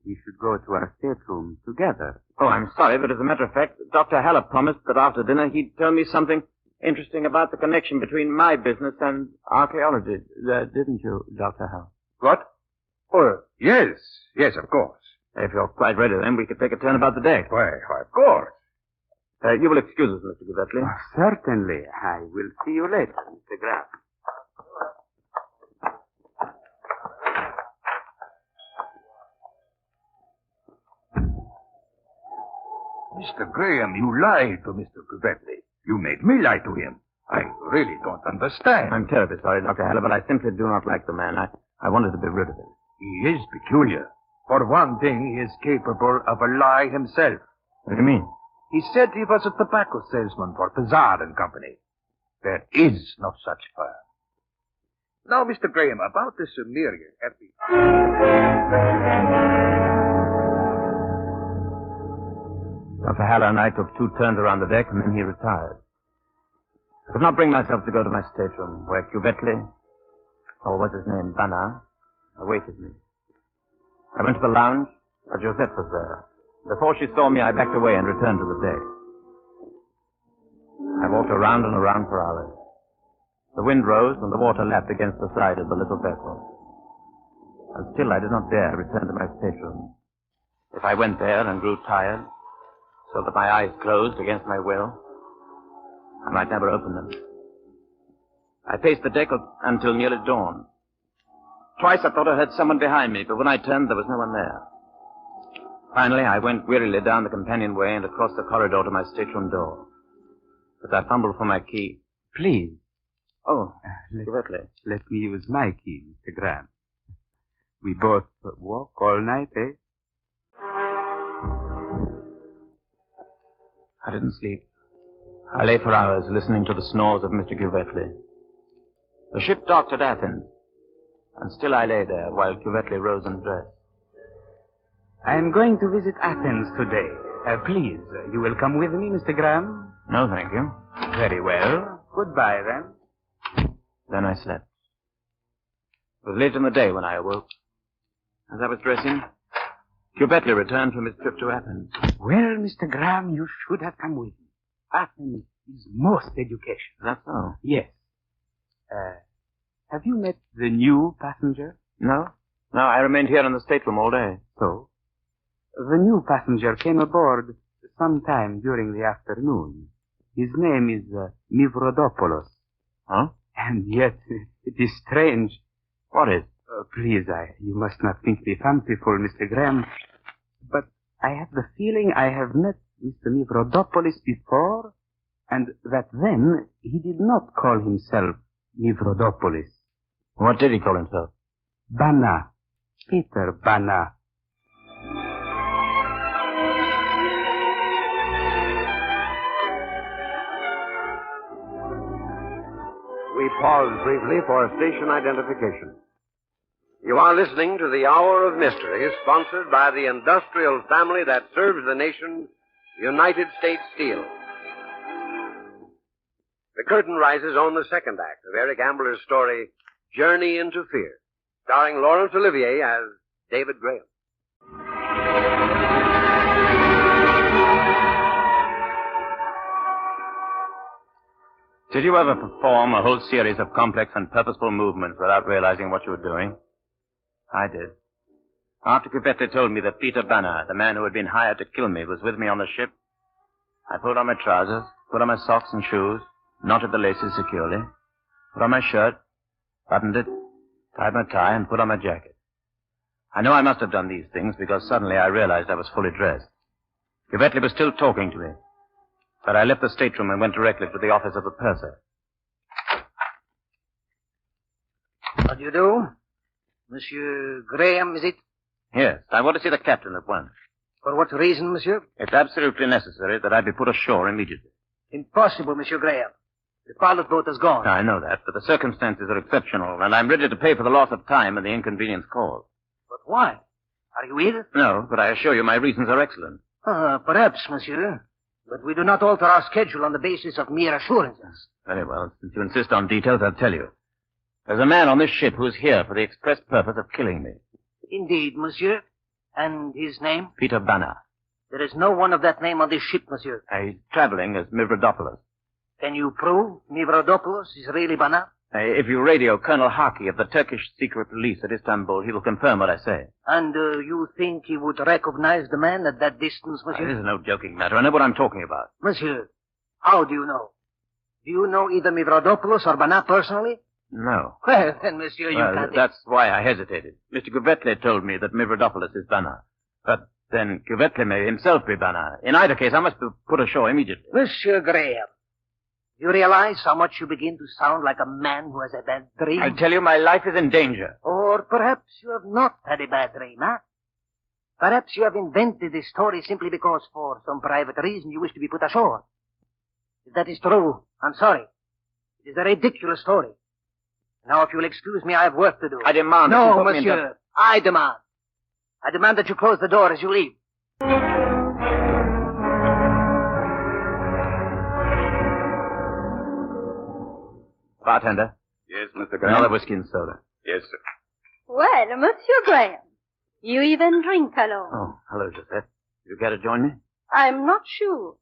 we should go to our stateroom together. Oh, I'm sorry, but as a matter of fact, Dr. Haller promised that after dinner he'd tell me something interesting about the connection between my business and archaeology. Didn't you, Dr. Haller? What? Oh, yes, of course. If you're quite ready, then we could take a turn about the deck. Why, of course. You will excuse us, Mr. Cuvetli. Certainly. I will see you later, Mr. Graham. Mr. Graham, you lied to Mr. Cuvetli. You made me lie to him. I really don't understand. I'm terribly sorry, Dr. Haller, but I simply do not like the man. I wanted to be rid of him. He is peculiar. For one thing, he is capable of a lie himself. What do you mean? He said he was a tobacco salesman for Bazaar and Company. There is no such firm. Now, Mr. Graham, about the Cimmerian epic. Dr. Haller and I took 2 turns around the deck, and then he retired. I could not bring myself to go to my stateroom, where Cuvetli, or what was his name, Bana, awaited me. I went to the lounge, but Josette was there. Before she saw me, I backed away and returned to the deck. I walked around and around for hours. The wind rose and the water lapped against the side of the little vessel. And still I did not dare return to my stateroom. If I went there and grew tired, so that my eyes closed against my will, I might never open them. I paced the deck until nearly dawn. Twice I thought I heard someone behind me, but when I turned, there was no one there. Finally, I went wearily down the companionway and across the corridor to my stateroom door. As I fumbled for my key. Please. Oh, let me use my key, Mr. Graham. We both walk all night, eh? I didn't sleep. I lay for hours listening to the snores of Mr. Cuvetli. The ship docked at Athens, and still I lay there while Cuvetli rose and dressed. I am going to visit Athens today. Please, you will come with me, Mr. Graham? No, thank you. Very well. Goodbye, then. Then I slept. It was late in the day when I awoke. As I was dressing, Cuvetli returned from his trip to Athens. Well, Mr. Graham, you should have come with me. Athens is most education. That's so? Yes. Have you met the new passenger? No, I remained here in the stateroom all day. So? The new passenger came aboard sometime during the afternoon. His name is Mivrodopoulos. Huh? And yet, it is strange. What is? Please, you must not think me fanciful, Mr. Graham, but I have the feeling I have met Mr. Mivrodopoulos before, and that then he did not call himself Mivrodopoulos. What did he call himself? Bana. Peter Bana. We pause briefly for station identification. You are listening to the Hour of Mystery, sponsored by the industrial family that serves the nation, United States Steel. The curtain rises on the second act of Eric Ambler's story, Journey into Fear, starring Laurence Olivier as David Graham. Did you ever perform a whole series of complex and purposeful movements without realizing what you were doing? I did. After Cuvetti told me that Peter Banner, the man who had been hired to kill me, was with me on the ship, I pulled on my trousers, put on my socks and shoes, knotted the laces securely, put on my shirt, buttoned it, tied my tie, and put on my jacket. I know I must have done these things because suddenly I realized I was fully dressed. Cuvetti was still talking to me, but I left the stateroom and went directly to the office of the purser. What do you do? Monsieur Graham, is it? Yes, I want to see the captain at once. For what reason, monsieur? It's absolutely necessary that I be put ashore immediately. Impossible, Monsieur Graham. The pilot boat is gone. I know that, but the circumstances are exceptional, and I'm ready to pay for the loss of time and the inconvenience caused. But why? Are you ill? No, but I assure you my reasons are excellent. Perhaps, monsieur. But we do not alter our schedule on the basis of mere assurances. Very well. Since you insist on details, I'll tell you. There's a man on this ship who is here for the express purpose of killing me. Indeed, monsieur. And his name? Peter Banner. There is no one of that name on this ship, monsieur. He's traveling as Mivrodopoulos. Can you prove Mivrodopoulos is really Banner? If you radio Colonel Haki of the Turkish secret police at Istanbul, he will confirm what I say. And you think he would recognize the man at that distance, monsieur? This is no joking matter. I know what I'm talking about. Monsieur, how do you know? Do you know either Mivrodopoulos or Banner personally? No. Well, then, monsieur, you can't... That's why I hesitated. Mr. Cuvetti told me that Mivrodopoulos is Banner. But then Cuvetti may himself be Banner. In either case, I must be put ashore immediately. Monsieur Graham, you realize how much you begin to sound like a man who has a bad dream? I tell you, my life is in danger. Or perhaps you have not had a bad dream, huh? Perhaps you have invented this story simply because for some private reason you wish to be put ashore. If that is true, I'm sorry. It is a ridiculous story. Now, if you'll excuse me, I have work to do. I demand that you No, put me monsieur. I demand. I demand that you close the door as you leave. Bartender. Yes, Mr. Graham. Another whiskey and soda. Yes, sir. Well, Monsieur Graham, you even drink alone. Oh, hello, Joseph. You care to join me? I'm not sure.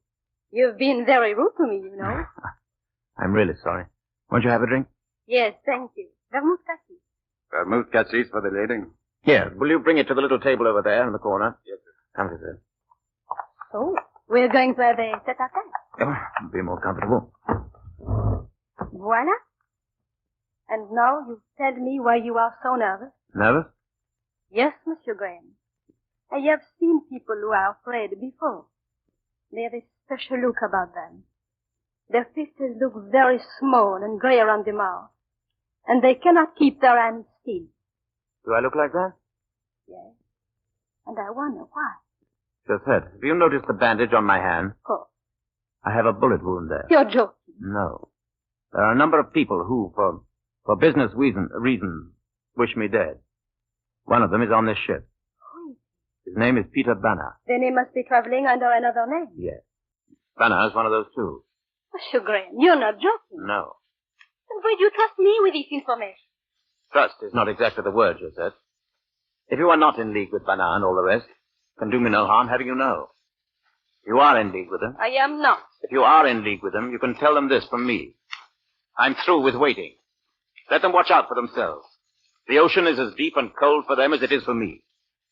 You've been very rude to me, you know. I'm really sorry. Won't you have a drink? Yes, thank you. Vermouth cassis. Vermouth cassis for the lady. Here, will you bring it to the little table over there in the corner? Yes, sir. Come to this. So, we're going to have a tete-a-tete. Oh, be more comfortable. Voila. And now you tell me why you are so nervous. Nervous? Yes, Monsieur Graham. I have seen people who are afraid before. They have a special look about them. Their faces look very small and grey around the mouth. And they cannot keep their hands still. Do I look like that? Yes. And I wonder why. Joseph, have you noticed the bandage on my hand? Of course. I have a bullet wound there. You're joking. No. There are a number of people who, for business reasons, wish me dead. One of them is on this ship. His name is Peter Banner. Then he must be traveling under another name. Yes. Banner is one of those too. Monsieur Graham, you're not joking. No. Then why do you trust me with this information? Trust is not exactly the word, Joseph. If you are not in league with Banner and all the rest, it can do me no harm having you know. You are in league with them. I am not. If you are in league with them, you can tell them this from me. I'm through with waiting. Let them watch out for themselves. The ocean is as deep and cold for them as it is for me.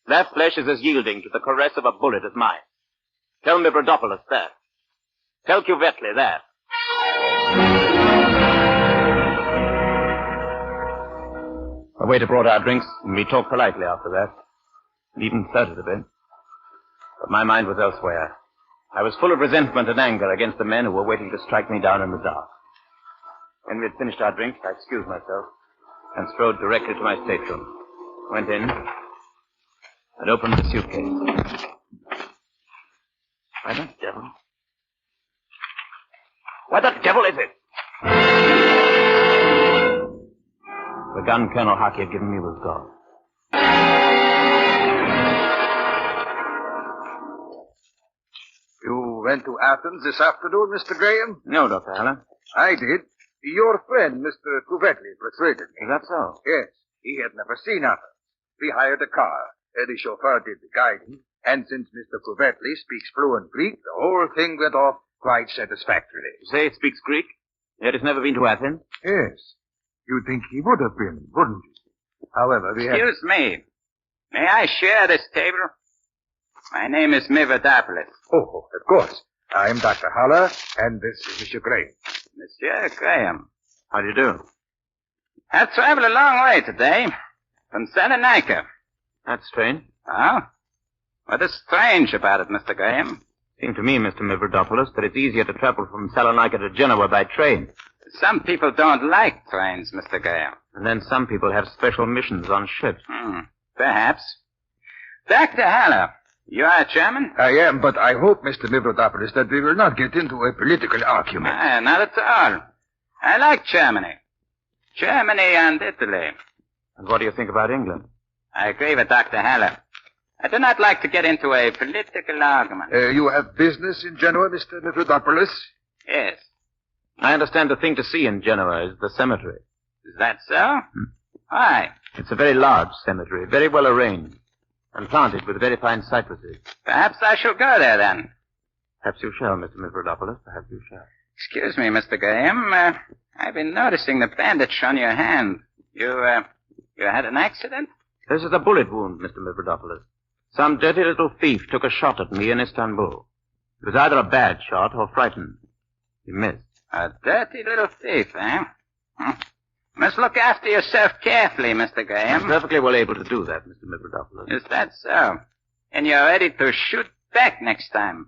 Their flesh is as yielding to the caress of a bullet as mine. Tell Mivrodopoulos that. Tell Cuvetti that. The waiter brought our drinks, and we talked politely after that. And even flirted a bit. But my mind was elsewhere. I was full of resentment and anger against the men who were waiting to strike me down in the dark. When we had finished our drinks, I excused myself and strode directly to my stateroom. Went in and opened the suitcase. Why the devil? Where the devil is it? The gun Colonel Haki had given me was gone. You went to Athens this afternoon, Mr. Graham? No, Dr. Haller. I did. Your friend, Mr. Cuvetti, persuaded me. Is that so? Yes. He had never seen Athens. We hired a car. The chauffeur did the guiding. And since Mr. Cuvetti speaks fluent Greek, the whole thing went off quite satisfactorily. You say he speaks Greek? Yet he's never been to Athens? Yes. You'd think he would have been, wouldn't you? However, we had... Excuse me. May I share this table? My name is Mivrodopoulos. Oh, of course. I'm Dr. Haller, and this is Monsieur Graham. Monsieur Graham. How do you do? I've traveled a long way today. From Salonika. That's strange. Oh? What is strange about it, Mr. Graham? Seemed to me, Mr. Mivrodopoulos, that it's easier to travel from Salonika to Genoa by train. Some people don't like trains, Mr. Graham. And then some people have special missions on ships. Perhaps. Dr. Haller, you are a German? I am, but I hope, Mr. Mivrodopoulos, that we will not get into a political argument. Not at all. I like Germany. Germany and Italy. And what do you think about England? I agree with Dr. Haller. I do not like to get into a political argument. You have business in Genoa, Mr. Mivrodopoulos? Yes. I understand the thing to see in Genoa is the cemetery. Is that so? Why? It's a very large cemetery, very well arranged, and planted with very fine cypresses. Perhaps I shall go there, then. Perhaps you shall, Mr. Mivrodopoulos. Perhaps you shall. Excuse me, Mr. Graham. I've been noticing the bandage on your hand. You had an accident? This is a bullet wound, Mr. Mivrodopoulos. Some dirty little thief took a shot at me in Istanbul. It was either a bad shot or frightened. He missed. A dirty little thief, eh? Must look after yourself carefully, Mr. Graham. I'm perfectly well able to do that, Mr. Mivrodopoulos. Is that so? And you're ready to shoot back next time.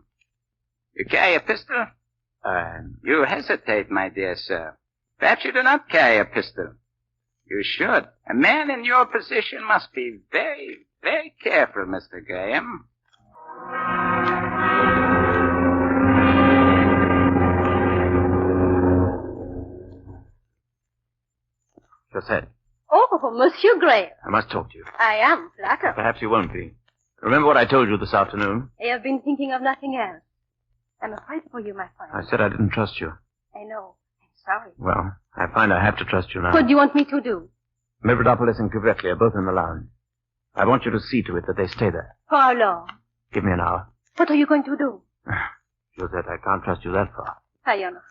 You carry a pistol? You hesitate, my dear sir. Perhaps you do not carry a pistol. You should. A man in your position must be very, very careful, Mr. Graham. Josette, Oh, Monsieur Graham. I must talk to you. I am flattered. Perhaps you won't be. Remember what I told you this afternoon? I have been thinking of nothing else. I'm afraid for you, my friend. I said I didn't trust you. I know. I'm sorry. Well, I find I have to trust you now. What do you want me to do? Mivrodopoulos and Kuvretli are both in the lounge. I want you to see to it that they stay there. For how long? Give me an hour. What are you going to do? Josette, I can't trust you that far. I understand.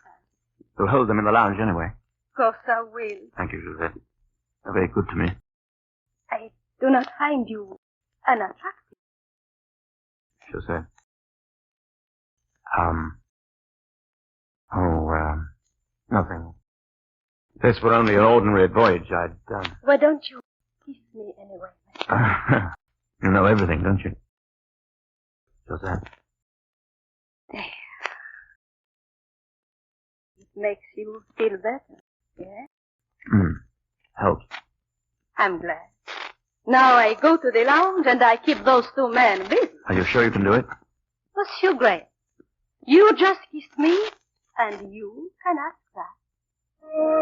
We'll hold them in the lounge anyway. Of course I will. Thank you, Josette. You're very good to me. I do not find you unattractive. Josette. Nothing. If this were only an ordinary voyage, I'd done. Why don't you kiss me anyway? You know everything, don't you? Josette. There. It makes you feel better, yeah? Helps. I'm glad. Now I go to the lounge and I keep those two men busy. Are you sure you can do it? Monsieur Graham, you just kissed me, and you can ask that.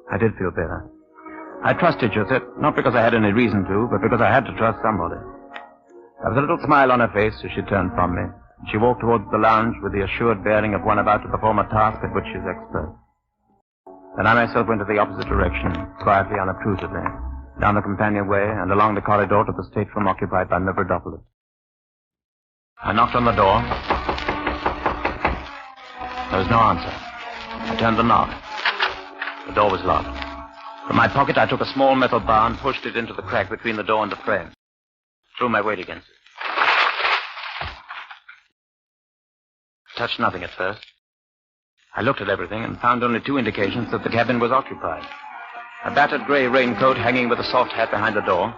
I did feel better. I trusted Josette, not because I had any reason to, but because I had to trust somebody. There was a little smile on her face as she turned from me. She walked towards the lounge with the assured bearing of one about to perform a task at which she is expert. Then I myself went to the opposite direction, quietly, unobtrusively, down the companionway and along the corridor to the stateroom occupied by Mivrodopoulos. I knocked on the door. There was no answer. I turned the knob. The door was locked. From my pocket, I took a small metal bar and pushed it into the crack between the door and the frame. Threw my weight against it. Touched nothing at first. I looked at everything and found only two indications that the cabin was occupied. A battered gray raincoat hanging with a soft hat behind the door,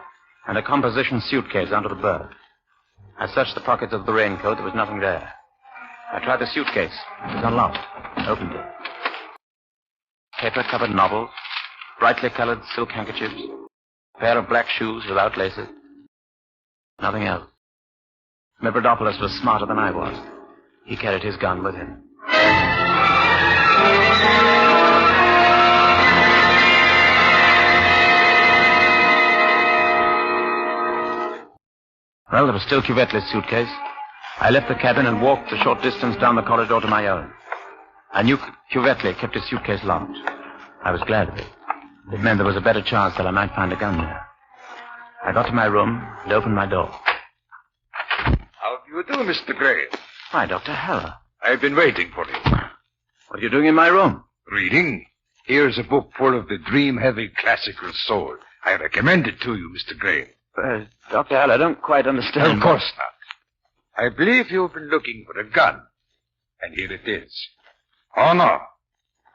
and a composition suitcase under the berth. I searched the pockets of the raincoat. There was nothing there. I tried the suitcase. It was unlocked. Opened it. Paper-covered novels, brightly colored silk handkerchiefs, a pair of black shoes without laces. Nothing else. Mivrodopoulos was smarter than I was. He carried his gun with him. Well, there was still Kuvretli's suitcase. I left the cabin and walked a short distance down the corridor to my own. I knew Kuvretli kept his suitcase locked. I was glad of it. It meant there was a better chance that I might find a gun there. I got to my room and opened my door. How do you do, Mr. Gray? Hi, Dr. Haller. I've been waiting for you. What are you doing in my room? Reading? Here's a book full of the dream-heavy classical soul. I recommend it to you, Mr. Graham. Dr. Hall, I don't quite understand. Of course not. I believe you've been looking for a gun. And here it is. Oh, no.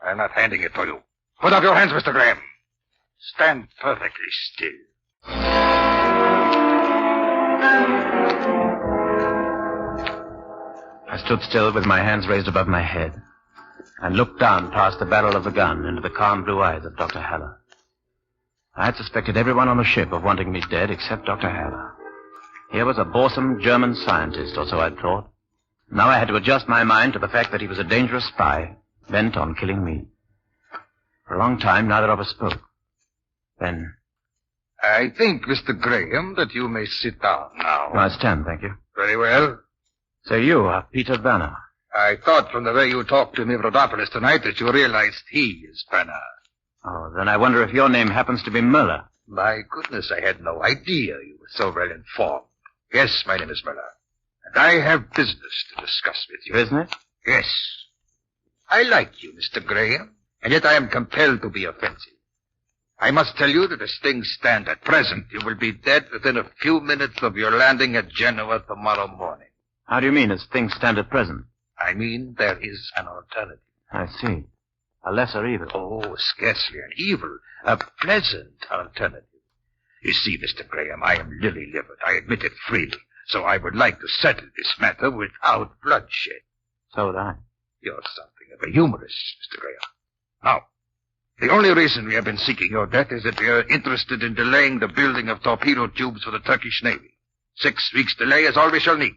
I'm not handing it to you. Put up your hands, Mr. Graham. Stand perfectly still. I stood still with my hands raised above my head and looked down past the barrel of the gun into the calm blue eyes of Dr. Haller. I had suspected everyone on the ship of wanting me dead except Dr. Haller. Here was a boresome German scientist, or so I'd thought. Now I had to adjust my mind to the fact that he was a dangerous spy, bent on killing me. For a long time, neither of us spoke. Then... I think, Mr. Graham, that you may sit down now. I stand, thank you. Very well. So you are Peter Banner. I thought from the way you talked to Mivrodopoulos tonight that you realized he is Banner. Oh, then I wonder if your name happens to be Muller. My goodness, I had no idea you were so well informed. Yes, my name is Muller. And I have business to discuss with you. Business? Yes. I like you, Mr. Graham, and yet I am compelled to be offensive. I must tell you that as things stand at present, you will be dead within a few minutes of your landing at Genoa tomorrow morning. How do you mean, as things stand at present? I mean, there is an alternative. I see. A lesser evil. Oh, scarcely an evil. A pleasant alternative. You see, Mr. Graham, I am lily-livered. I admit it freely. So I would like to settle this matter without bloodshed. So would I. You're something of a humorist, Mr. Graham. Now, the only reason we have been seeking your death is that we are interested in delaying the building of torpedo tubes for the Turkish Navy. 6 weeks delay is all we shall need.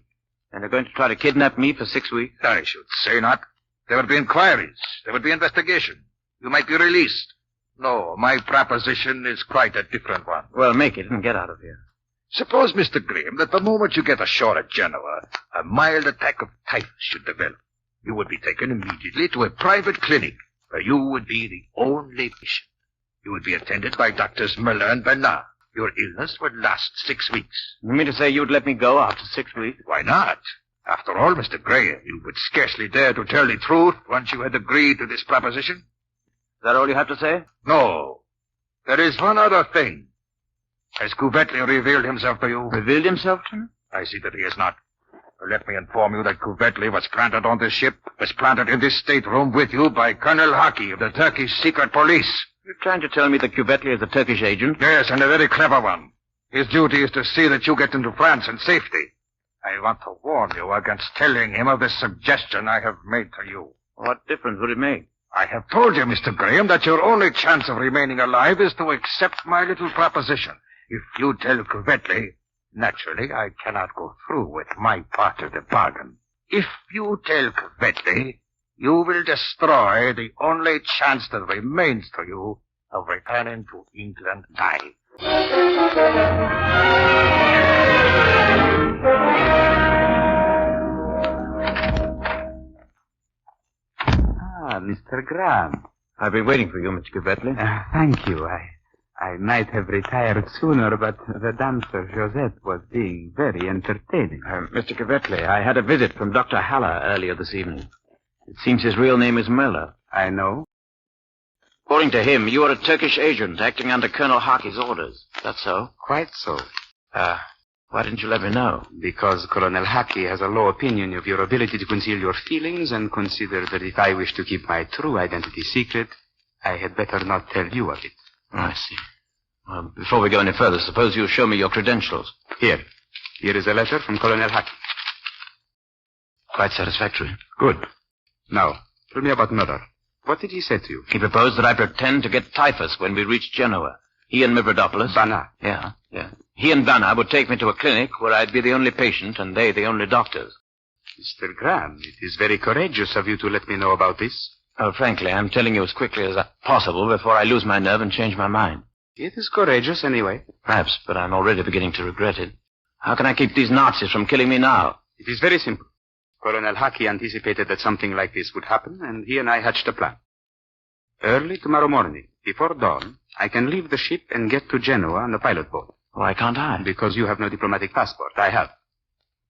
And they're going to try to kidnap me for 6 weeks? I should say not. There would be inquiries. There would be investigation. You might be released. No, my proposition is quite a different one. Well, make it and get out of here. Suppose, Mr. Graham, that the moment you get ashore at Genoa, a mild attack of typhus should develop. You would be taken immediately to a private clinic where you would be the only patient. You would be attended by Doctors Muller and Bernard. Your illness would last 6 weeks. You mean to say you'd let me go after 6 weeks? Why not? After all, Mr. Graham, you would scarcely dare to tell the truth once you had agreed to this proposition. Is that all you have to say? No. There is one other thing. Has Couvetli revealed himself to you? Revealed himself to me? I see that he has not. Let me inform you that Couvetli was planted on this ship, was planted in this stateroom with you by Colonel Haki of the Turkish secret police. You're trying to tell me that Couvetli is a Turkish agent? Yes, and a very clever one. His duty is to see that you get into France in safety. I want to warn you against telling him of the suggestion I have made to you. What difference would it make? I have told you, Mr. Graham, that your only chance of remaining alive is to accept my little proposition. If you tell Couvetli, naturally, I cannot go through with my part of the bargain. If you tell Couvetli, you will destroy the only chance that remains to you of returning to England alive. Ah, Mr. Graham. I've been waiting for you, Mr. Couvetli. Thank you. I might have retired sooner, but the dancer Josette was being very entertaining. Mr. Couvetli, I had a visit from Dr. Haller earlier this evening. It seems his real name is Muller. I know. According to him, you are a Turkish agent acting under Colonel Haki's orders. That's so? Quite so. Why didn't you let me know? Because Colonel Haki has a low opinion of your ability to conceal your feelings and considered that if I wish to keep my true identity secret, I had better not tell you of it. I see. Well, before we go any further, suppose you show me your credentials. Here is a letter from Colonel Haki. Quite satisfactory. Good. Now, tell me about Muller. What did he say to you? He proposed that I pretend to get typhus when we reach Genoa. He and Mivrodopoulos... Banner. Yeah. He and Banner would take me to a clinic where I'd be the only patient and they the only doctors. Mr. Graham, it is very courageous of you to let me know about this. Oh, frankly, I'm telling you as quickly as possible before I lose my nerve and change my mind. It is courageous anyway. Perhaps, but I'm already beginning to regret it. How can I keep these Nazis from killing me now? It is very simple. Colonel Haki anticipated that something like this would happen, and he and I hatched a plan. Early tomorrow morning, before dawn, I can leave the ship and get to Genoa on the pilot boat. Why can't I? Because you have no diplomatic passport. I have.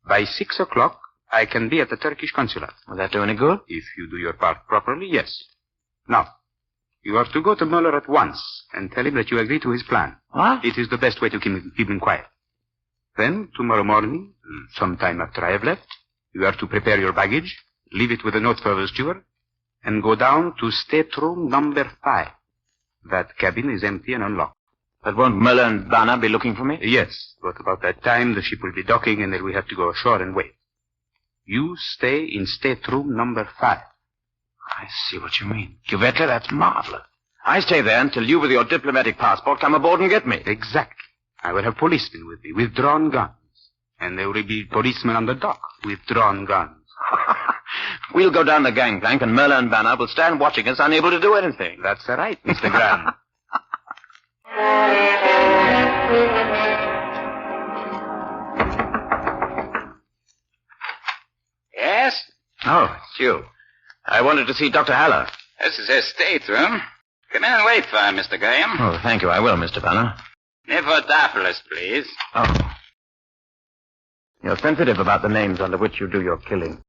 By 6 o'clock, I can be at the Turkish consulate. Will that do any good? If you do your part properly, yes. Now, You are to go to Muller at once and tell him that you agree to his plan. What? It is the best way to keep him quiet. Then, tomorrow morning, sometime after I have left, you are to prepare your baggage, leave it with a note for the steward, and go down to stateroom number 5. That cabin is empty and unlocked. But won't Muller and Banner be looking for me? Yes, but about that time, the ship will be docking and then we have to go ashore and wait. You stay in stateroom number 5. I see what you mean. Cuvetla, that's marvelous. I stay there until you with your diplomatic passport come aboard and get me. Exactly. I will have policemen with me with drawn guns. And there will be policemen on the dock with drawn guns. We'll go down the gangplank and Muller and Banner will stand watching us, unable to do anything. That's right, Mr. Graham. Yes? Oh, it's you. I wanted to see Dr. Haller. This is his stateroom. Come in and wait for him, Mr. Graham. Oh, thank you. I will, Mr. Banner. Niphordopoulos, please. Oh. You're sensitive about the names under which you do your killing.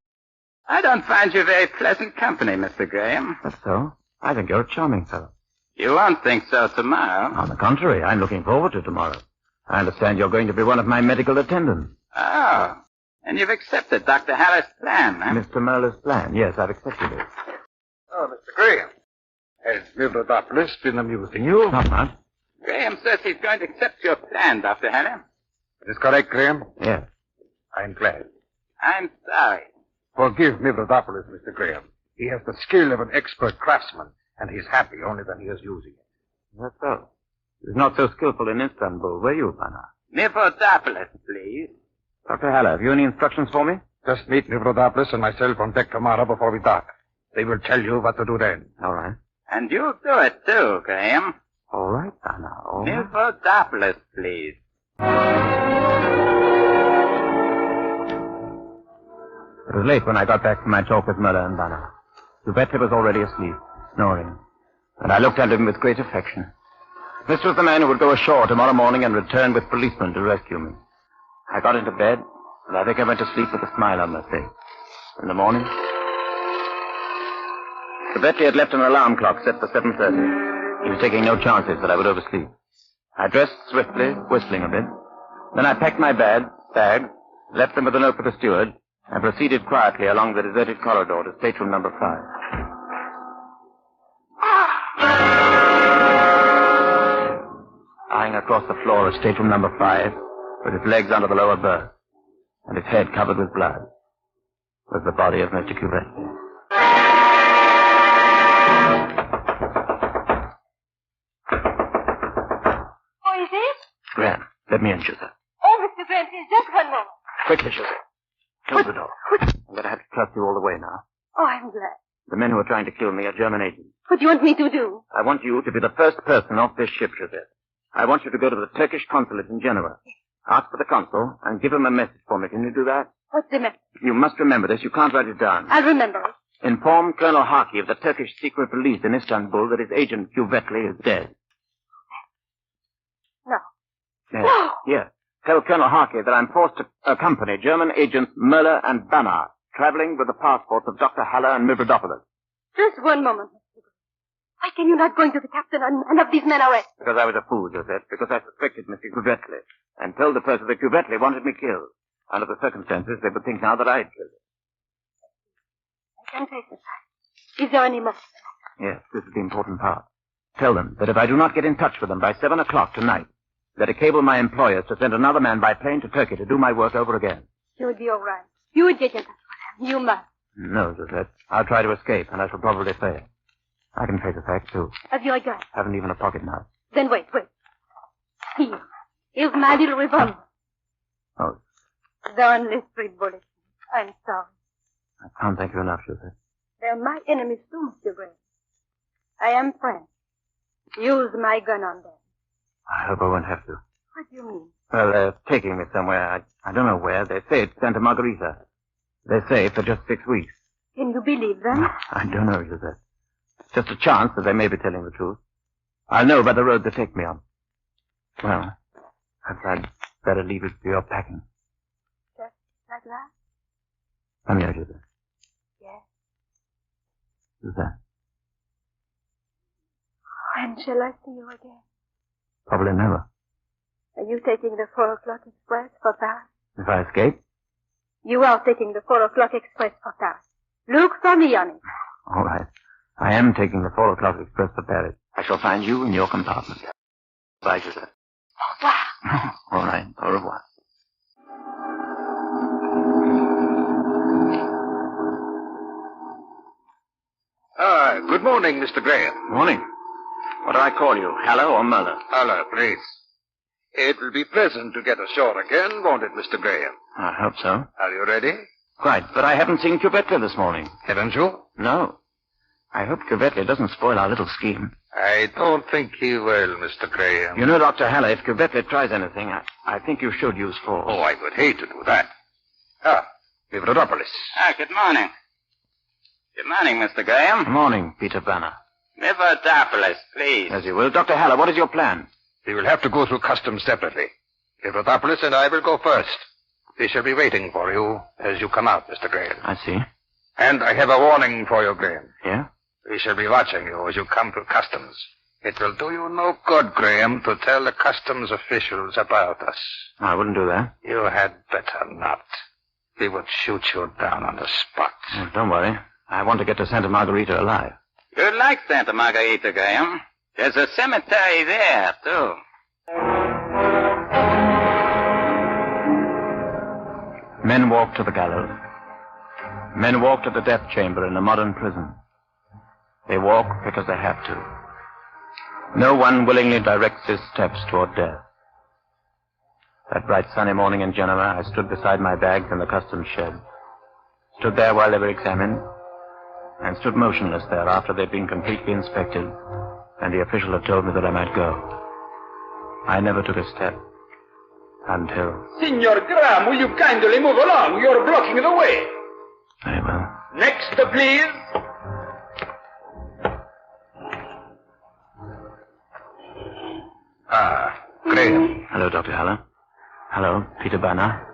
I don't find you very pleasant company, Mr. Graham. That's so. I think you're a charming fellow. You won't think so tomorrow. On the contrary, I'm looking forward to tomorrow. I understand you're going to be one of my medical attendants. Oh. And you've accepted Dr. Haller's plan, huh? Mr. Muller's plan. Yes, I've accepted it. Oh, Mr. Graham. Has Mildredopoulos been amusing you? Not much. Graham says he's going to accept your plan, Dr. Haller. Is correct, Graham? Yes. I'm glad. I'm sorry. Forgive Mildredopoulos, Mr. Graham. He has the skill of an expert craftsman, and he's happy only when he is using it. That's so. He was not so skillful in Istanbul, were you, Banner? Niphordopoulos, please. Dr. Haller, have you any instructions for me? Just meet Mildredopoulos and myself on deck tomorrow before we dock. They will tell you what to do then. All right. And you'll do it, too, Graham. All right, Banner. All right. Niphordopoulos, please. It was late when I got back from my talk with Muller and Banner. Cuvetla was already asleep, snoring, and I looked at him with great affection. This was the man who would go ashore tomorrow morning and return with policemen to rescue me. I got into bed, and I think I went to sleep with a smile on my face. In the morning, Cuvetla had left an alarm clock set for 7:30. He was taking no chances that I would oversleep. I dressed swiftly, whistling a bit. Then I packed my bag, left them with a note for the steward, and proceeded quietly along the deserted corridor to stateroom number 5. Lying across the floor of stateroom number 5, with his legs under the lower berth, and his head covered with blood, was the body of Mr. Cuvetla. Who is it? Graham, let me in, Joseph. Oh, Mr. Grant, please, just one moment. Quickly, Joseph. Close the door. I'm going to have to trust you all the way now. Oh, I'm glad. The men who are trying to kill me are German agents. What do you want me to do? I want you to be the first person off this ship, Joseph. I want you to go to the Turkish consulate in Genoa. Ask for the consul and give him a message for me. Can you do that? What's the matter? You must remember this. You can't write it down. I'll remember it. Inform Colonel Harkey of the Turkish secret police in Istanbul that his agent Cuvetla is dead. No. Yes. No! Yes. Tell Colonel Harkey that I'm forced to accompany German agents Muller and Banner, traveling with the passports of Dr. Haller and Mildredopoulos. Just one moment, Mr. Grant. Why can you not go into the captain and have these men arrested? Because I was a fool, Joseph. Because I suspected Mr. Cuvetla and told the person that Cuvetla wanted me killed. Under the circumstances, they would think now that I had killed him. I can face the fact. Is there any message? Yes, this is the important part. Tell them that if I do not get in touch with them by 7 o'clock tonight, that I cable my employers to send another man by plane to Turkey to do my work over again. You would be all right. You would get in touch with them. You must. No, Joseph. I'll try to escape, and I shall probably fail. I can face the facts, too. Have you a gun? Haven't even a pocket knife. Then wait. Here. Here's my little revolver. Oh, There are only 3 bullets. I'm sorry. I can't thank you enough, Joseph. They're my enemies too, Mr. Grant. I am French. Use my gun on them. I hope I won't have to. What do you mean? Well, they're taking me somewhere. I don't know where. They say it's Santa Margarita. They say for just 6 weeks. Can you believe them? I don't know, Joseph. It's just a chance that they may be telling the truth. I'll know by the road they take me on. Well, I'd better leave it to your packing. Just like that? Come here, Joseph. Yes. Who's that? When shall I see you again? Probably never. Are you taking the 4 o'clock express for Paris? If I escape? You are taking the 4 o'clock express for Paris. Look for me on it. All right. I am taking the 4 o'clock express for Paris. I shall find you in your compartment. Bye, Joseph. Wow. All right. Au revoir. Good morning, Mr. Graham. Morning. What do I call you, Haller or Muller? Haller, please. It will be pleasant to get ashore again, won't it, Mr. Graham? I hope so. Are you ready? Quite, but I haven't seen Cuvette this morning. Haven't you? No. I hope Cuvette doesn't spoil our little scheme. I don't think he will, Mr. Graham. You know, Dr. Haller, if Cuvette tries anything, I think you should use force. Oh, I would hate to do that. Mivrodopoulos. Good morning. Good morning, Mr. Graham. Good morning, Peter Banner. Mivrodopoulos, please. As you will. Dr. Haller, what is your plan? We will have to go through customs separately. Mivrodopoulos and I will go first. We shall be waiting for you as you come out, Mr. Graham. I see. And I have a warning for you, Graham. Yeah? We shall be watching you as you come through customs. It will do you no good, Graham, to tell the customs officials about us. I wouldn't do that. You had better not. We would shoot you down on the spot. Oh, don't worry. I want to get to Santa Margarita alive. You'd like Santa Margarita, Graham. There's a cemetery there, too. Men walk to the gallows. Men walk to the death chamber in a modern prison. They walk because they have to. No one willingly directs his steps toward death. That bright sunny morning in Genoa, I stood beside my bags in the customs shed. Stood there while they were examined, and stood motionless there after they'd been completely inspected, and the official had told me that I might go. I never took a step. Until... Signor Graham, will you kindly move along? You're blocking the way. Very well. Next, please. Graham. Hello, Dr. Haller. Hello, Peter Banner.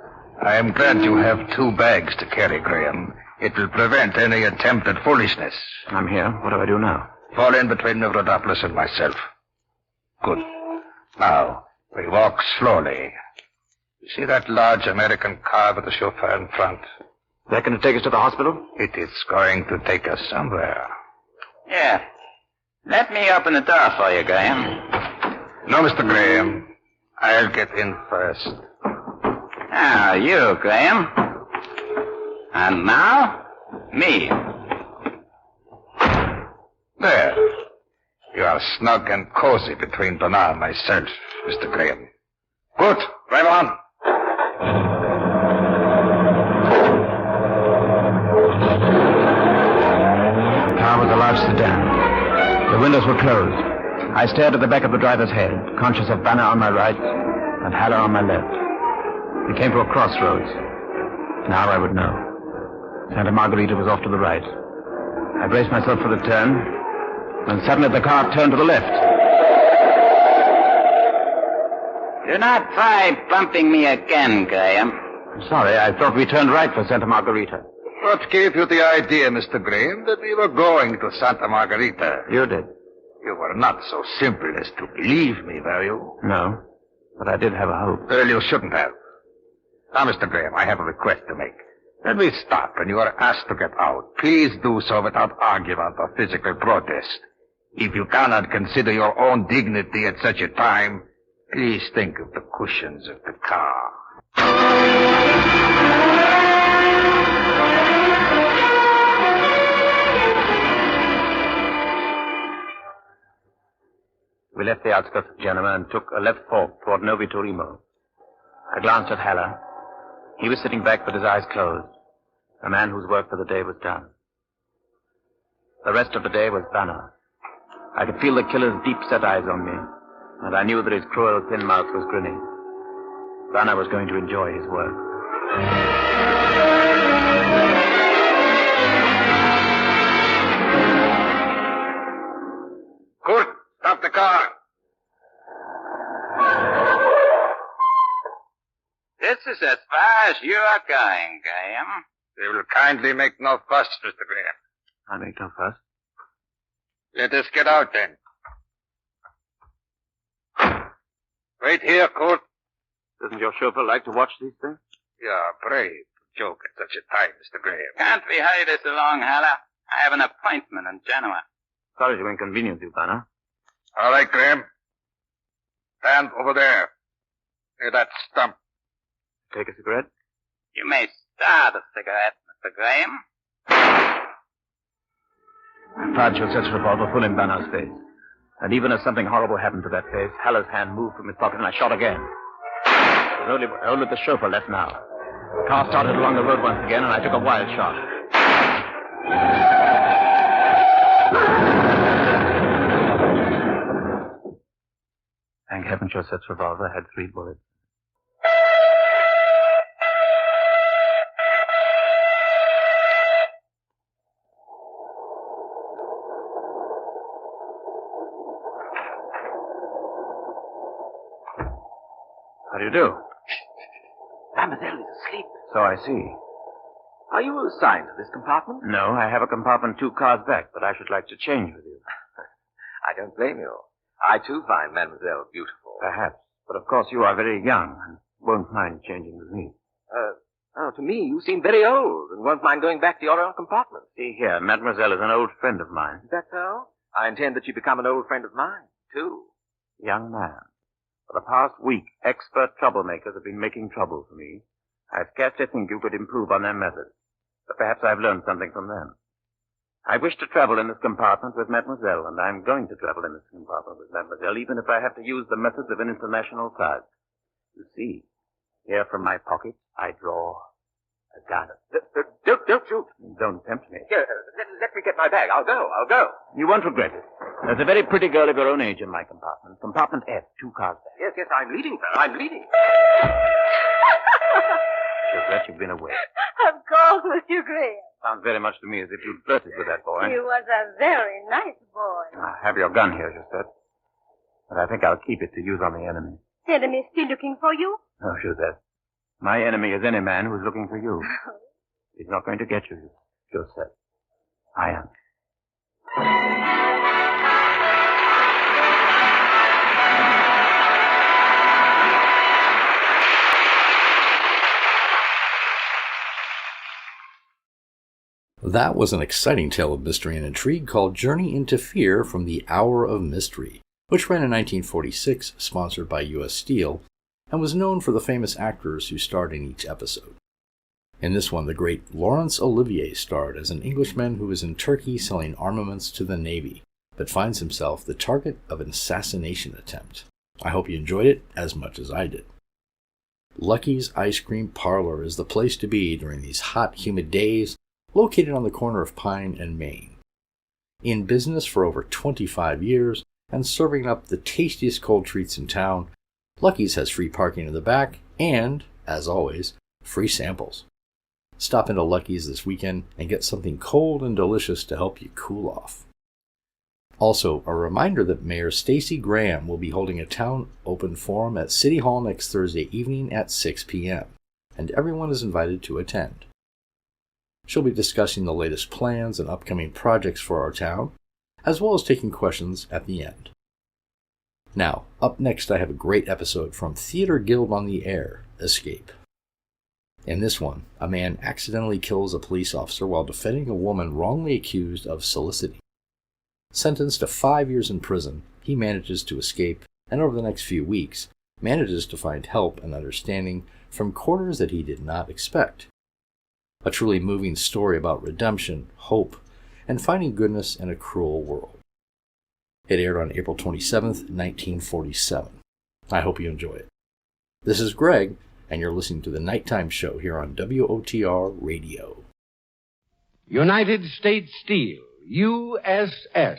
I am glad you have 2 bags to carry, Graham. It will prevent any attempt at foolishness. I'm here. What do I do now? Fall in between Mivrodopoulos and myself. Good. Now, we walk slowly. You see that large American car with the chauffeur in front? Is that going to take us to the hospital? It is going to take us somewhere. Yeah. Let me open the door for you, Graham. No, Mr. Graham. I'll get in first. Now, you, Graham. And now, me. There. You are snug and cozy between Bernard and myself, Mr. Graham. Good. Drive on. The car was a large sedan. The windows were closed. I stared at the back of the driver's head, conscious of Banner on my right and Haller on my left. We came to a crossroads. Now I would know. Santa Margarita was off to the right. I braced myself for the turn, and suddenly the car turned to the left. Do not try bumping me again, Graham. I'm sorry, I thought we turned right for Santa Margarita. What gave you the idea, Mr. Graham, that we were going to Santa Margarita? You did. You were not so simple as to believe me, were you? No, but I did have a hope. Well, you shouldn't have. Now, Mr. Graham, I have a request to make. When we stop and you are asked to get out, please do so without argument or physical protest. If you cannot consider your own dignity at such a time, please think of the cushions of the car. We left the outskirts of Genoa and took a left fork toward Novi Torino. I glanced at Haller. He was sitting back with his eyes closed, a man whose work for the day was done. The rest of the day was Banner. I could feel the killer's deep-set eyes on me, and I knew that his cruel, thin mouth was grinning. Banner was going to enjoy his work. Good. Stop the car. This is as far as you are going, Graham. They will kindly make no fuss, Mr. Graham. I make no fuss. Let us get out, then. Wait here, Court. Doesn't your chauffeur like to watch these things? Yeah, brave joke at such a time, Mr. Graham. Can't we hurry this along, Haller? I have an appointment in Genoa. Sorry to inconvenience you, Banner. All right, Graham. Stand over there. Near that stump. Take a cigarette? You may start a cigarette, Mr. Graham. Patriot sets revolver full in Banner's face. And even as something horrible happened to that face, Haller's hand moved from his pocket and I shot again. There's only the chauffeur left now. The car started along the road once again and I took a wild shot. Thank heaven Josette's revolver had 3 bullets. How do you do? Mademoiselle is asleep. So I see. Are you assigned to this compartment? No, I have a compartment 2 cars back, but I should like to change with you. I don't blame you. I, too, find Mademoiselle beautiful. Perhaps. But of course you are very young and won't mind changing with me. To me, you seem very old and won't mind going back to your own compartment. See here, Mademoiselle is an old friend of mine. Is that so? I intend that you become an old friend of mine, too. Young man. For the past week, expert troublemakers have been making trouble for me. I scarcely think you could improve on their methods. But perhaps I've learned something from them. I wish to travel in this compartment with Mademoiselle, and I'm going to travel in this compartment with Mademoiselle, even if I have to use the methods of an international size. You see, here from my pocket, I draw a gun. Don't shoot. Don't tempt me. Here, let me get my bag. I'll go. You won't regret it. There's a very pretty girl of your own age in my compartment. Compartment F, 2 cars back. Yes, I'm leading, sir. I'm leading. Josette, you've been away. Of course, Monsieur Graham. Sounds very much to me as if you flirted with that boy. He was a very nice boy. I have your gun here, Josette. But I think I'll keep it to use on the enemy. The enemy is still looking for you? No, Josette. My enemy is any man who's looking for you. He's not going to get you, Josette. I am. That was an exciting tale of mystery and intrigue called Journey into Fear from the Hour of Mystery, which ran in 1946, sponsored by U.S. Steel, and was known for the famous actors who starred in each episode. In this one, the great Laurence Olivier starred as an Englishman who is in Turkey selling armaments to the Navy, but finds himself the target of an assassination attempt. I hope you enjoyed it as much as I did. Lucky's Ice Cream Parlor is the place to be during these hot, humid days, located on the corner of Pine and Main. In business for over 25 years and serving up the tastiest cold treats in town, Lucky's has free parking in the back and, as always, free samples. Stop into Lucky's this weekend and get something cold and delicious to help you cool off. Also, a reminder that Mayor Stacey Graham will be holding a town open forum at City Hall next Thursday evening at 6 p.m., and everyone is invited to attend. She'll be discussing the latest plans and upcoming projects for our town, as well as taking questions at the end. Now, up next I have a great episode from Theater Guild on the Air, Escape. In this one, a man accidentally kills a police officer while defending a woman wrongly accused of soliciting. Sentenced to 5 years in prison, he manages to escape, and over the next few weeks, manages to find help and understanding from corners that he did not expect. A truly moving story about redemption, hope, and finding goodness in a cruel world. It aired on April 27th, 1947. I hope you enjoy it. This is Greg, and you're listening to the Nighttime Show here on WOTR Radio. United States Steel, USS,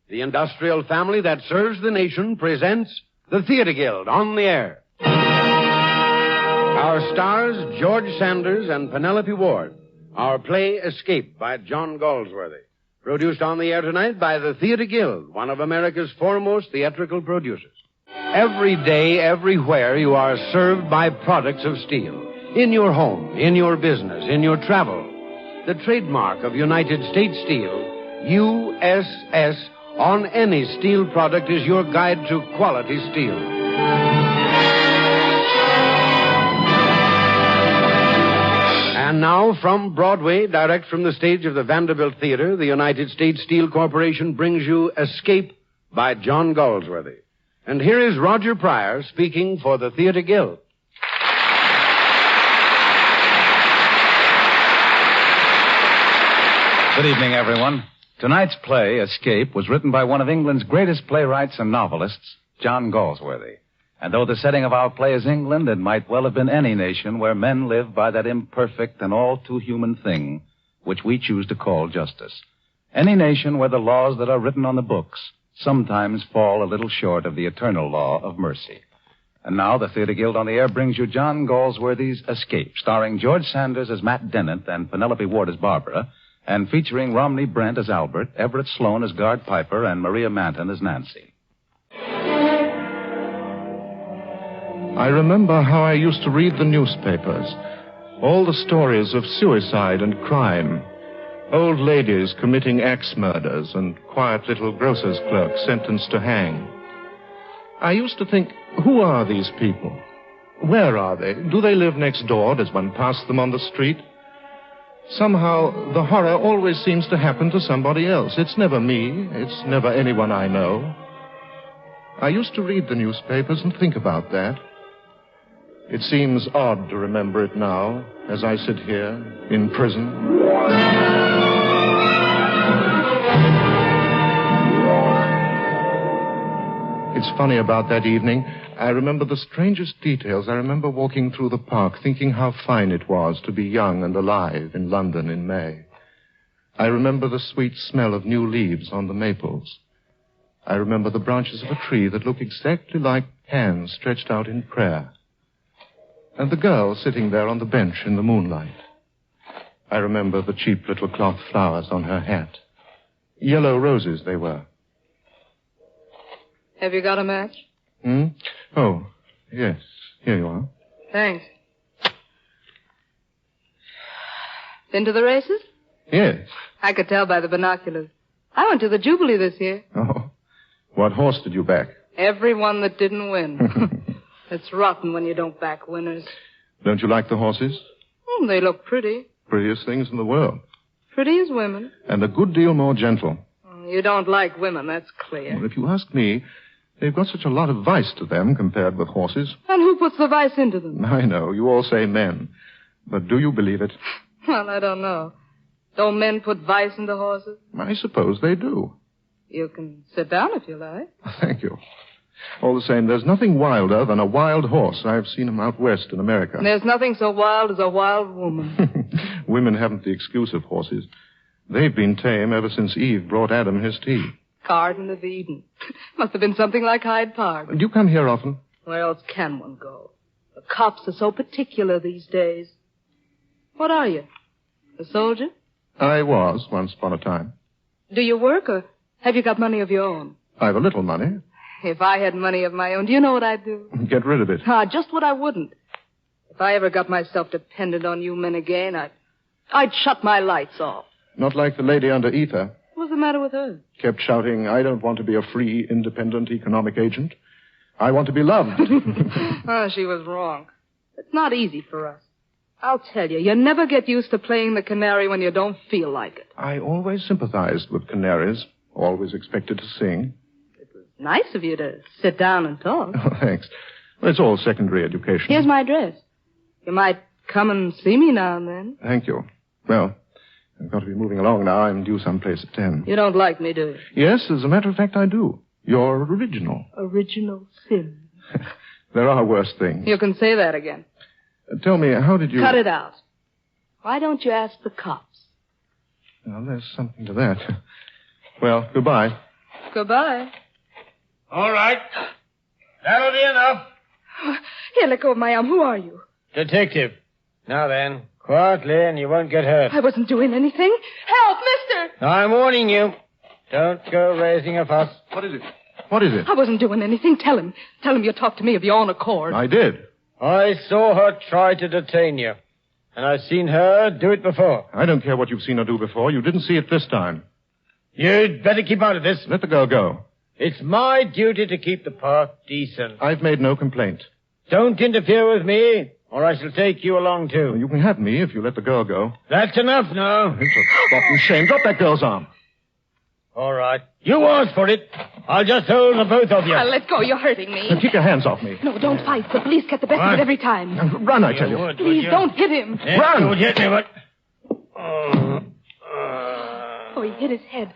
the industrial family that serves the nation, presents the Theater Guild on the Air. Our stars, George Sanders and Penelope Ward. Our play, Escape, by John Galsworthy. Produced on the air tonight by the Theater Guild, one of America's foremost theatrical producers. Every day, everywhere, you are served by products of steel. In your home, in your business, in your travel. The trademark of United States Steel, USS, on any steel product is your guide to quality steel. And now, from Broadway, direct from the stage of the Vanderbilt Theater, the United States Steel Corporation brings you Escape by John Galsworthy. And here is Roger Pryor speaking for the Theater Guild. Good evening, everyone. Tonight's play, Escape, was written by one of England's greatest playwrights and novelists, John Galsworthy. And though the setting of our play is England, it might well have been any nation where men live by that imperfect and all too human thing which we choose to call justice. Any nation where the laws that are written on the books sometimes fall a little short of the eternal law of mercy. And now the Theater Guild on the Air brings you John Galsworthy's Escape, starring George Sanders as Matt Dennett and Penelope Ward as Barbara, and featuring Romney Brent as Albert, Everett Sloane as Guard Piper, and Maria Manton as Nancy. I remember how I used to read the newspapers. All the stories of suicide and crime. Old ladies committing axe murders and quiet little grocer's clerks sentenced to hang. I used to think, who are these people? Where are they? Do they live next door? Does one pass them on the street? Somehow, the horror always seems to happen to somebody else. It's never me. It's never anyone I know. I used to read the newspapers and think about that. It seems odd to remember it now, as I sit here, in prison. It's funny about that evening. I remember the strangest details. I remember walking through the park, thinking how fine it was to be young and alive in London in May. I remember the sweet smell of new leaves on the maples. I remember the branches of a tree that look exactly like hands stretched out in prayer. And the girl sitting there on the bench in the moonlight. I remember the cheap little cloth flowers on her hat. Yellow roses they were. Have you got a match? Oh, yes. Here you are. Thanks. Been to the races? Yes. I could tell by the binoculars. I went to the Jubilee this year. Oh. What horse did you back? Every one that didn't win. It's rotten when you don't back winners. Don't you like the horses? They look pretty. Prettiest things in the world. Pretty as women. And a good deal more gentle. You don't like women, that's clear. Well, if you ask me, they've got such a lot of vice to them compared with horses. And who puts the vice into them? I know. You all say men. But do you believe it? Well, I don't know. Don't men put vice into horses? I suppose they do. You can sit down if you like. Thank you. All the same, there's nothing wilder than a wild horse. I've seen them out west in America. There's nothing so wild as a wild woman. Women haven't the excuse of horses. They've been tame ever since Eve brought Adam his tea. Garden of Eden. Must have been something like Hyde Park. Do you come here often? Where else can one go? The cops are so particular these days. What are you? A soldier? I was, once upon a time. Do you work, or have you got money of your own? I've a little money. If I had money of my own, do you know what I'd do? Get rid of it. Just what I wouldn't. If I ever got myself dependent on you men again, I'd shut my lights off. Not like the lady under ether. What's the matter with her? Kept shouting, I don't want to be a free, independent economic agent. I want to be loved. She was wrong. It's not easy for us. I'll tell you, you never get used to playing the canary when you don't feel like it. I always sympathized with canaries. Always expected to sing. Nice of you to sit down and talk. Oh, thanks. Well, it's all secondary education. Here's my address. You might come and see me now and then. Thank you. Well, I've got to be moving along now. I'm due someplace at 10. You don't like me, do you? Yes, as a matter of fact, I do. You're original. Original sin. There are worse things. You can say that again. Tell me, how did you... Cut it out. Why don't you ask the cops? Well, there's something to that. Well, goodbye. Goodbye. All right. That'll be enough. Here, let go of my arm. Who are you? Detective. Now then, quietly and you won't get hurt. I wasn't doing anything. Help, mister! I'm warning you. Don't go raising a fuss. What is it? What is it? I wasn't doing anything. Tell him. Tell him you talked to me of your own accord. I did. I saw her try to detain you. And I've seen her do it before. I don't care what you've seen her do before. You didn't see it this time. You'd better keep out of this. Let the girl go. It's my duty to keep the park decent. I've made no complaint. Don't interfere with me, or I shall take you along too. You can have me if you let the girl go. That's enough now. It's a rotten shame. Drop that girl's arm. All right. You asked for it. I'll just hold the both of you. Let go. You're hurting me. Now keep your hands off me. No, don't fight. The police get the best of it every time. Now, run, I tell you. Please, don't hit him. Run! You would hit me, but... Oh, he hit his head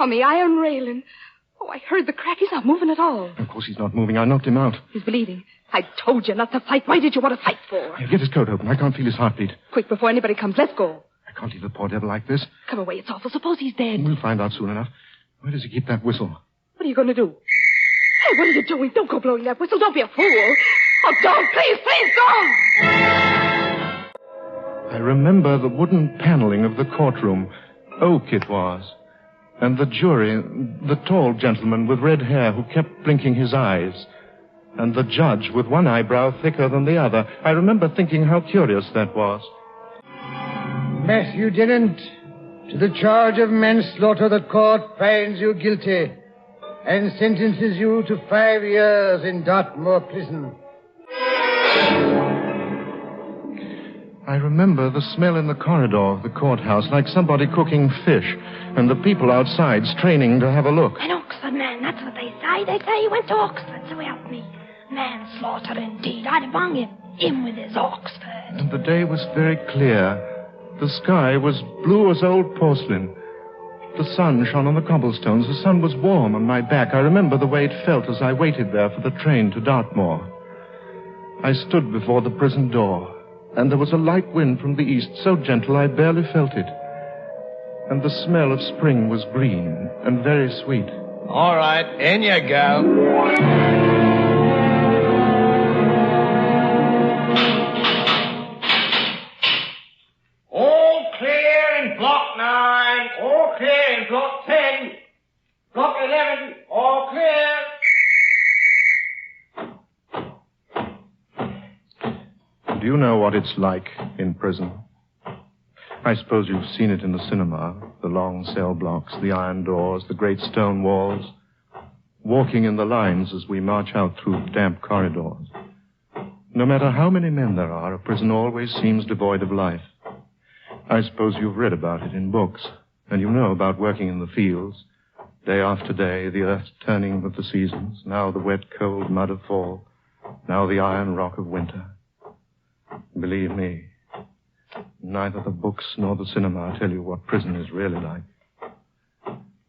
on the iron railing. Oh, I heard the crack. He's not moving at all. Of course he's not moving. I knocked him out. He's bleeding. I told you not to fight. Why did you want to fight for? Here, get his coat open. I can't feel his heartbeat. Quick, before anybody comes, let's go. I can't leave the poor devil like this. Come away. It's awful. Suppose he's dead. We'll find out soon enough. Where does he keep that whistle? What are you going to do? Hey, what are you doing? Don't go blowing that whistle. Don't be a fool. Oh, don't. Please, don't. I remember the wooden paneling of the courtroom. Oak it was. And the jury, the tall gentleman with red hair who kept blinking his eyes. And the judge with one eyebrow thicker than the other. I remember thinking how curious that was. Matthew Dennant, to the charge of manslaughter, the court finds you guilty and sentences you to 5 years in Dartmoor prison. I remember the smell in the corridor of the courthouse, like somebody cooking fish, and the people outside straining to have a look. An Oxford man, that's what they say. They say he went to Oxford, so help me. Manslaughter, indeed. I'd have hung him. Him with his Oxford. And the day was very clear. The sky was blue as old porcelain. The sun shone on the cobblestones. The sun was warm on my back. I remember the way it felt as I waited there for the train to Dartmoor. I stood before the prison door, and there was a light wind from the east, so gentle I barely felt it. And the smell of spring was green and very sweet. All right, in you go. Block 9, all clear in Block 10. Block 11, all clear. Do you know what it's like in prison? I suppose you've seen it in the cinema. The long cell blocks, the iron doors, the great stone walls. Walking in the lines as we march out through damp corridors. No matter how many men there are, a prison always seems devoid of life. I suppose you've read about it in books, and you know about working in the fields. Day after day, the earth turning with the seasons, now the wet, cold mud of fall, now the iron rock of winter. Believe me, neither the books nor the cinema tell you what prison is really like.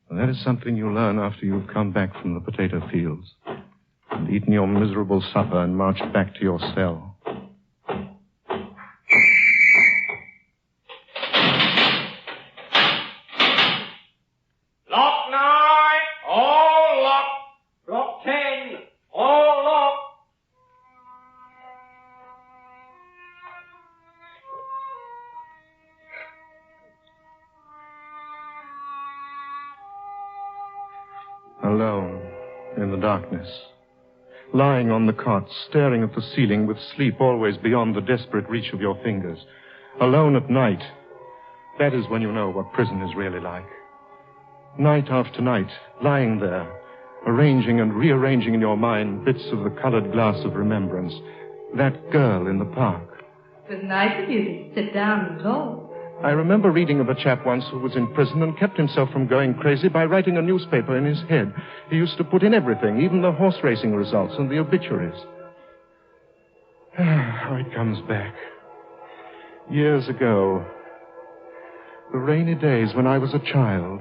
And that is something you learn after you've come back from the potato fields and eaten your miserable supper and marched back to your cell. Block 9, all locked. Block 10, all locked. Alone, in the darkness, lying on the cot, staring at the ceiling with sleep always beyond the desperate reach of your fingers. Alone at night. That is when you know what prison is really like. Night after night, lying there, arranging and rearranging in your mind bits of the colored glass of remembrance. That girl in the park. It was nice of you to sit down and talk. I remember reading of a chap once who was in prison and kept himself from going crazy by writing a newspaper in his head. He used to put in everything, even the horse racing results and the obituaries. How it comes back. Years ago, the rainy days when I was a child,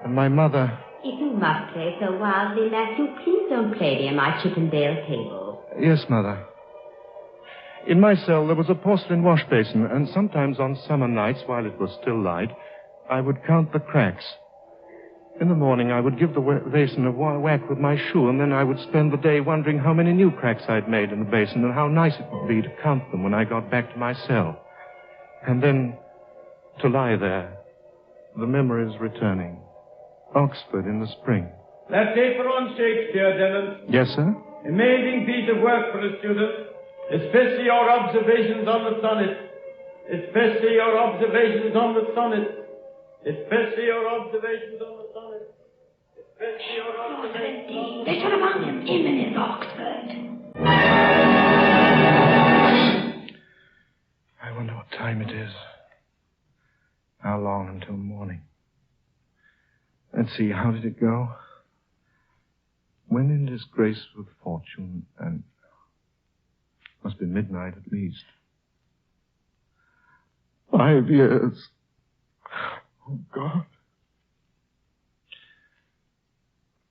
and my mother... If you must play so wildly, Matthew, please don't play near my Chippendale table. Yes, Mother. In my cell, there was a porcelain wash basin, and sometimes on summer nights, while it was still light, I would count the cracks. In the morning, I would give the basin a whack with my shoe, and then I would spend the day wondering how many new cracks I'd made in the basin and how nice it would be to count them when I got back to my cell. And then to lie there, the memories returning. Oxford in the spring. That paper on Shakespeare, Dennant. Yes, sir? Amazing piece of work for a student. Especially your observations on the sonnet. Especially your observations on the sonnet. Especially your observations on the sonnet. They should have found him in Oxford. I wonder what time it is. How long until morning? Let's see, how did it go? When in disgrace with fortune, and must be midnight at least. 5 years. Oh, God.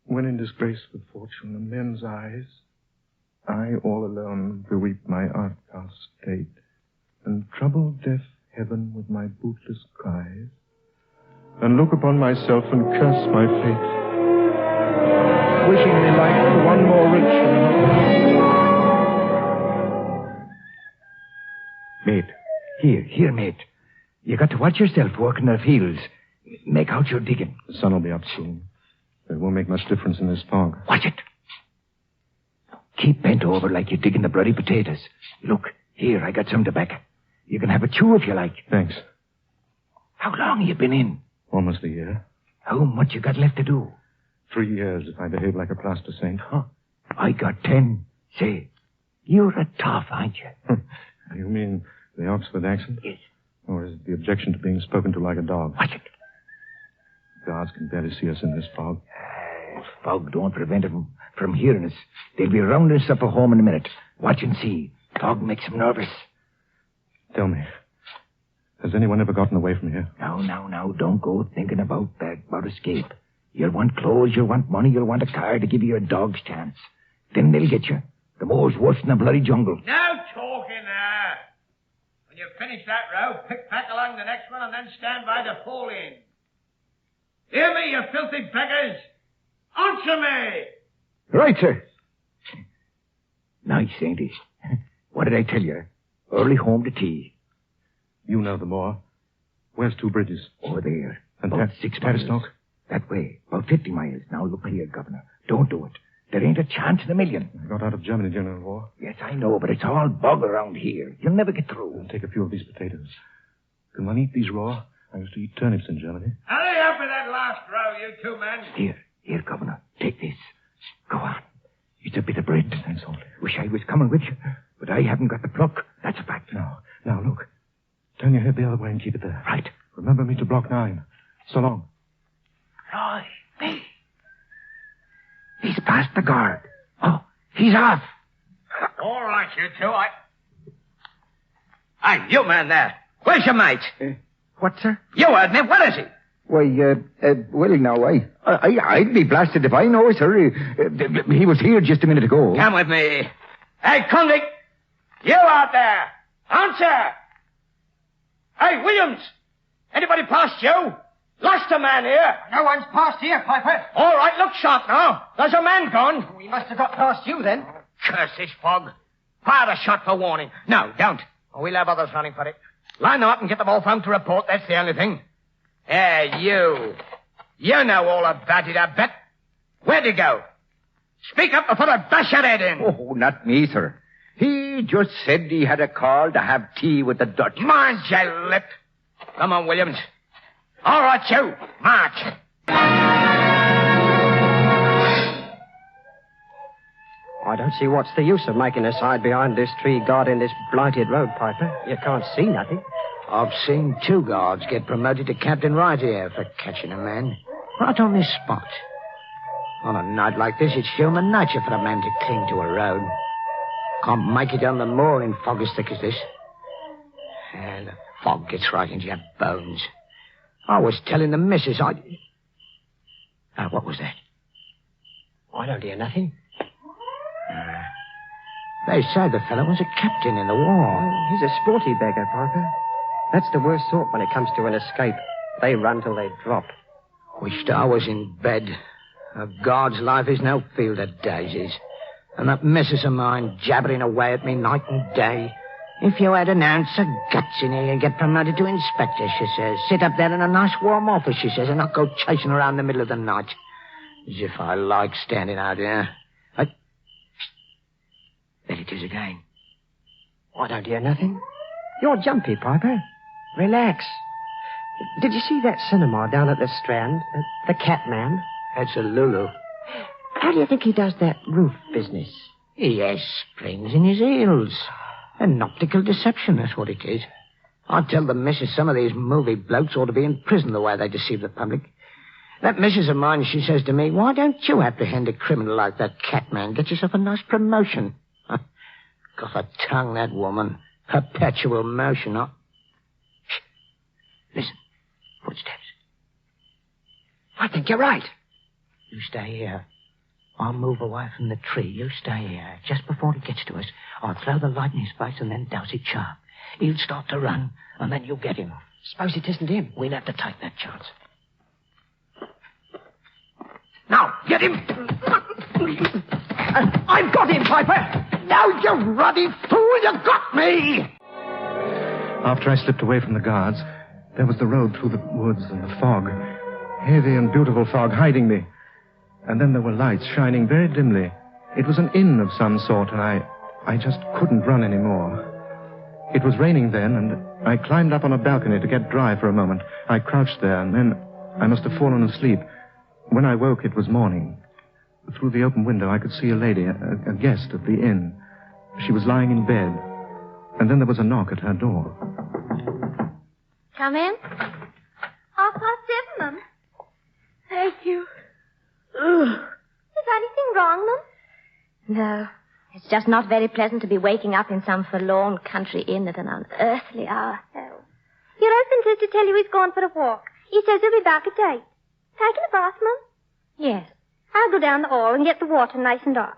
When in disgrace with fortune and men's eyes, I all alone beweep my outcast state, and trouble deaf heaven with my bootless cries, and look upon myself and curse my fate, wishing me life for one more rich and... Mate, here, mate. You got to watch yourself working the fields. Make out you're digging. The sun will be up soon. It won't make much difference in this fog. Watch it. Keep bent over like you're digging the bloody potatoes. Look, here, I got some tobacco. You can have a chew if you like. Thanks. How long have you been in? Almost a year. How much you got left to do? 3 years if I behave like a plaster saint. Huh? I got 10. Say, you're a tough, aren't you? You mean the Oxford accent? Yes. Or is it the objection to being spoken to like a dog? Watch it. Guards can barely see us in this fog. Fog don't prevent them from hearing us. They'll be rounding us up at home in a minute. Watch and see. Fog makes them nervous. Tell me, has anyone ever gotten away from here? No. Don't go thinking about that, about escape. You'll want clothes, you'll want money, you'll want a car to give you a dog's chance. Then they'll get you. The more's worse than the bloody jungle. No talking there. When you finish that row, pick back along the next one and then stand by to fall in. Hear me, you filthy beggars! Answer me! Right, sir. Nice, ain't he? What did I tell you? Early home to tea. You know the more. Where's Two Bridges? Over there. And about 6 miles. Tavistock? That way. About 50 miles. Now look here, Governor. Don't do it. There ain't a chance in a million. I got out of Germany during the war. Yes, I know, but it's all bog around here. You'll never get through. I'll take a few of these potatoes. Can one eat these raw? I used to eat turnips in Germany. Hurry up with that last row, you two men. Here, Governor. Take this. Go on. It's a bit of bread. Thanks, Holt. Wish I was coming with you, but I haven't got the pluck. That's a fact. Now, look. Turn your head the other way and keep it there. Right. Remember me to block 9. So long. Roy, me. He's past the guard. Oh, he's off. All right, you two. Hey, you man there. Where's your mate? What, sir? You heard me. What is he? Why, well, now, I'd be blasted if I know, sir. He was here just a minute ago. Come with me. Hey, convict! You out there! Answer! Hey, Williams! Anybody past you? Lost a man here. No one's passed here, Piper. All right, look sharp now. There's a man gone. We must have got past you, then. Curse this fog. Fire the shot for warning. No, don't. We'll have others running for it. Line them up and get them all home to report. That's the only thing. Hey, you. You know all about it, I bet. Where'd you go? Speak up before I bash your head in. Oh, not me, sir. He just said he had a call to have tea with the Dutch. Mind your lip. Come on, Williams. All right, you. March. I don't see what's the use of making us hide behind this tree guarding this blighted road, Piper. You can't see nothing. I've seen 2 guards get promoted to Captain Wright here for catching a man. Right on this spot. On a night like this, it's human nature for a man to cling to a road. Can't make it on the moor in fog as thick as this. And the fog gets right into your bones. I was telling the missus what was that? I don't hear nothing. They say the fellow was a captain in the war. He's a sporty beggar, Piper. That's the worst sort when it comes to an escape. They run till they drop. Wished I was in bed. A guard's life is no field of daisies. And that missus of mine jabbering away at me night and day. If you had an ounce of guts in here, you'd get promoted to inspector, she says. Sit up there in a nice warm office, she says, and not go chasing around the middle of the night. As if I like standing out here. There it is again. I don't hear nothing. You're jumpy, Piper. Relax. Did you see that cinema down at the Strand? The Catman? That's a Lulu. How do you think he does that roof business? He has springs in his heels. An optical deception, that's what it is. I tell the missus some of these movie blokes ought to be in prison the way they deceive the public. That missus of mine, she says to me, why don't you apprehend a criminal like that Catman? Get yourself a nice promotion. Got a tongue, that woman. Perpetual motion, huh? Shh. Listen. Footsteps. I think you're right. You stay here. I'll move away from the tree. You stay here. Just before he gets to us, I'll throw the light in his face and then douse it sharp. He'll start to run, and then you'll get him. Suppose it isn't him. We'll have to take that chance. Now, get him! I've got him, Piper! Now, you ruddy fool, you got me! After I slipped away from the guards, there was the road through the woods and the fog. Heavy and beautiful fog hiding me. And then there were lights shining very dimly. It was an inn of some sort, and I just couldn't run anymore. It was raining then, and I climbed up on a balcony to get dry for a moment. I crouched there, and then I must have fallen asleep. When I woke, it was morning. Through the open window, I could see a lady, a guest at the inn. She was lying in bed. And then there was a knock at her door. Come in. 7:30, Mum. Thank you. Is anything wrong, Mum? No. It's just not very pleasant to be waking up in some forlorn country inn at an unearthly hour. Oh. Your husband says to tell you he's gone for a walk. He says he'll be back at 8. Taking a bath, Mum? Yes. I'll go down the hall and get the water nice and hot.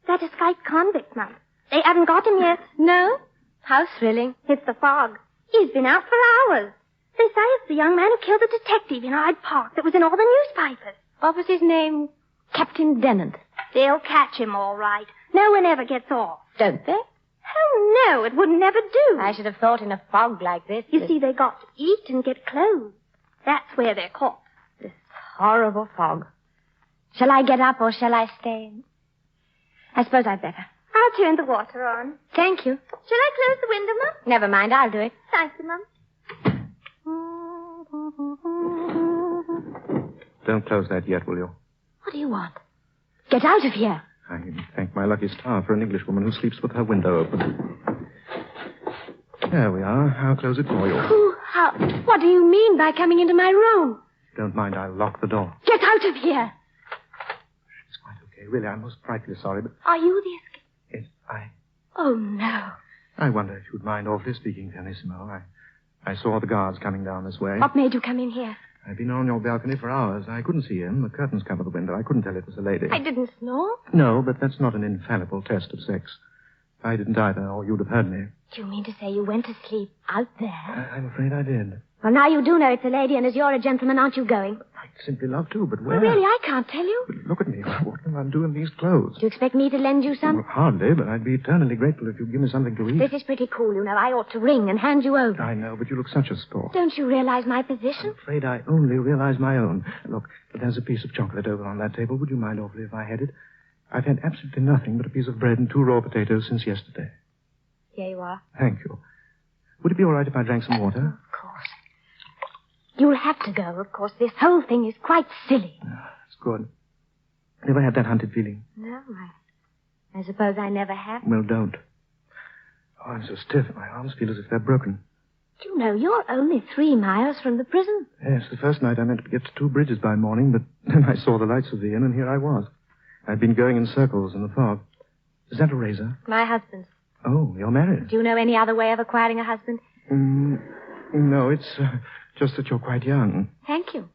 That escaped convict, Mum. They haven't got him yet. No? How thrilling. It's the fog. He's been out for hours. They say it's the young man who killed the detective in Hyde Park that was in all the newspapers. What was his name? Captain Dennant. They'll catch him all right. No one ever gets off. Don't they? Oh, no, it would never do. I should have thought in a fog like this. You see, they got to eat and get clothes. That's where they're caught. This horrible fog. Shall I get up or shall I stay? I suppose I'd better. I'll turn the water on. Thank you. Shall I close the window, Mum? Never mind, I'll do it. Thank you, Mum. Don't close that yet, will you? What do you want? Get out of here. I thank my lucky star for an Englishwoman who sleeps with her window open. There we are. I'll close it for you. How? What do you mean by coming into my room? Don't mind, I'll lock the door. Get out of here. It's quite okay. Really, I'm most frightfully sorry, but... Are you the escape? Yes, Oh, no. I wonder if you'd mind awfully speaking, Pianissimo. I saw the guards coming down this way. What made you come in here? I've been on your balcony for hours. I couldn't see him. The curtains cover the window. I couldn't tell it was a lady. I didn't snore. No, but that's not an infallible test of sex. I didn't either, or you'd have heard me. Do you mean to say you went to sleep out there? I'm afraid I did. Well, now you do know it's a lady, and as you're a gentleman, aren't you going? I'd simply love to, but where? Well, really, I can't tell you. But look at me. What can I do in these clothes? Do you expect me to lend you some? Well, hardly, but I'd be eternally grateful if you'd give me something to eat. This is pretty cool, you know. I ought to ring and hand you over. I know, but you look such a sport. Don't you realize my position? I'm afraid I only realize my own. Look, there's a piece of chocolate over on that table. Would you mind awfully if I had it? I've had absolutely nothing but a piece of bread and 2 raw potatoes since yesterday. Here you are. Thank you. Would it be all right if I drank some water? Of course. You'll have to go, of course. This whole thing is quite silly. That's good. Never had that hunted feeling? No, I suppose I never have. Well, don't. Oh, I'm so stiff. My arms feel as if they're broken. Do you know, you're only 3 miles from the prison. Yes, the first night I meant to get to 2 bridges by morning, but then I saw the lights of the inn, and here I was. I'd been going in circles in the fog. Is that a razor? My husband's. Oh, you're married? Do you know any other way of acquiring a husband? No, it's just that you're quite young. Thank you.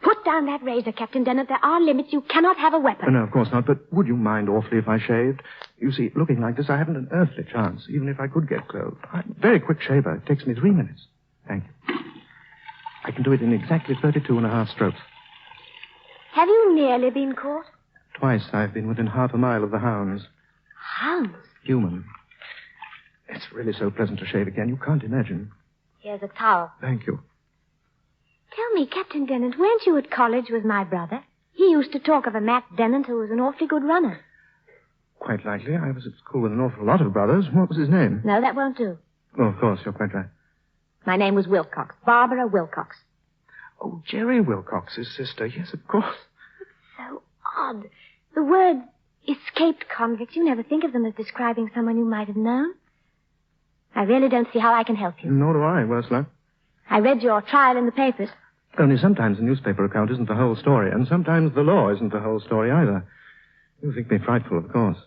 Put down that razor, Captain Dennant. There are limits. You cannot have a weapon. No, of course not. But would you mind awfully if I shaved? You see, looking like this, I haven't an earthly chance, even if I could get clothes. I'm a very quick shaver. It takes me 3 minutes. Thank you. I can do it in exactly 32.5 strokes. Have you nearly been caught? Twice I've been within half a mile of the hounds. Hounds? Human. It's really so pleasant to shave again. You can't imagine. Here's a towel. Thank you. Tell me, Captain Dennant, weren't you at college with my brother? He used to talk of a Matt Dennant who was an awfully good runner. Quite likely. I was at school with an awful lot of brothers. What was his name? No, that won't do. Oh, of course. You're quite right. My name was Wilcox. Barbara Wilcox. Oh, Jerry Wilcox's sister. Yes, of course. So odd. The word escaped convict, you never think of them as describing someone you might have known. I really don't see how I can help you. Nor do I, worse luck. I read your trial in the papers. Only sometimes a newspaper account isn't the whole story, and sometimes the law isn't the whole story either. You think me frightful, of course.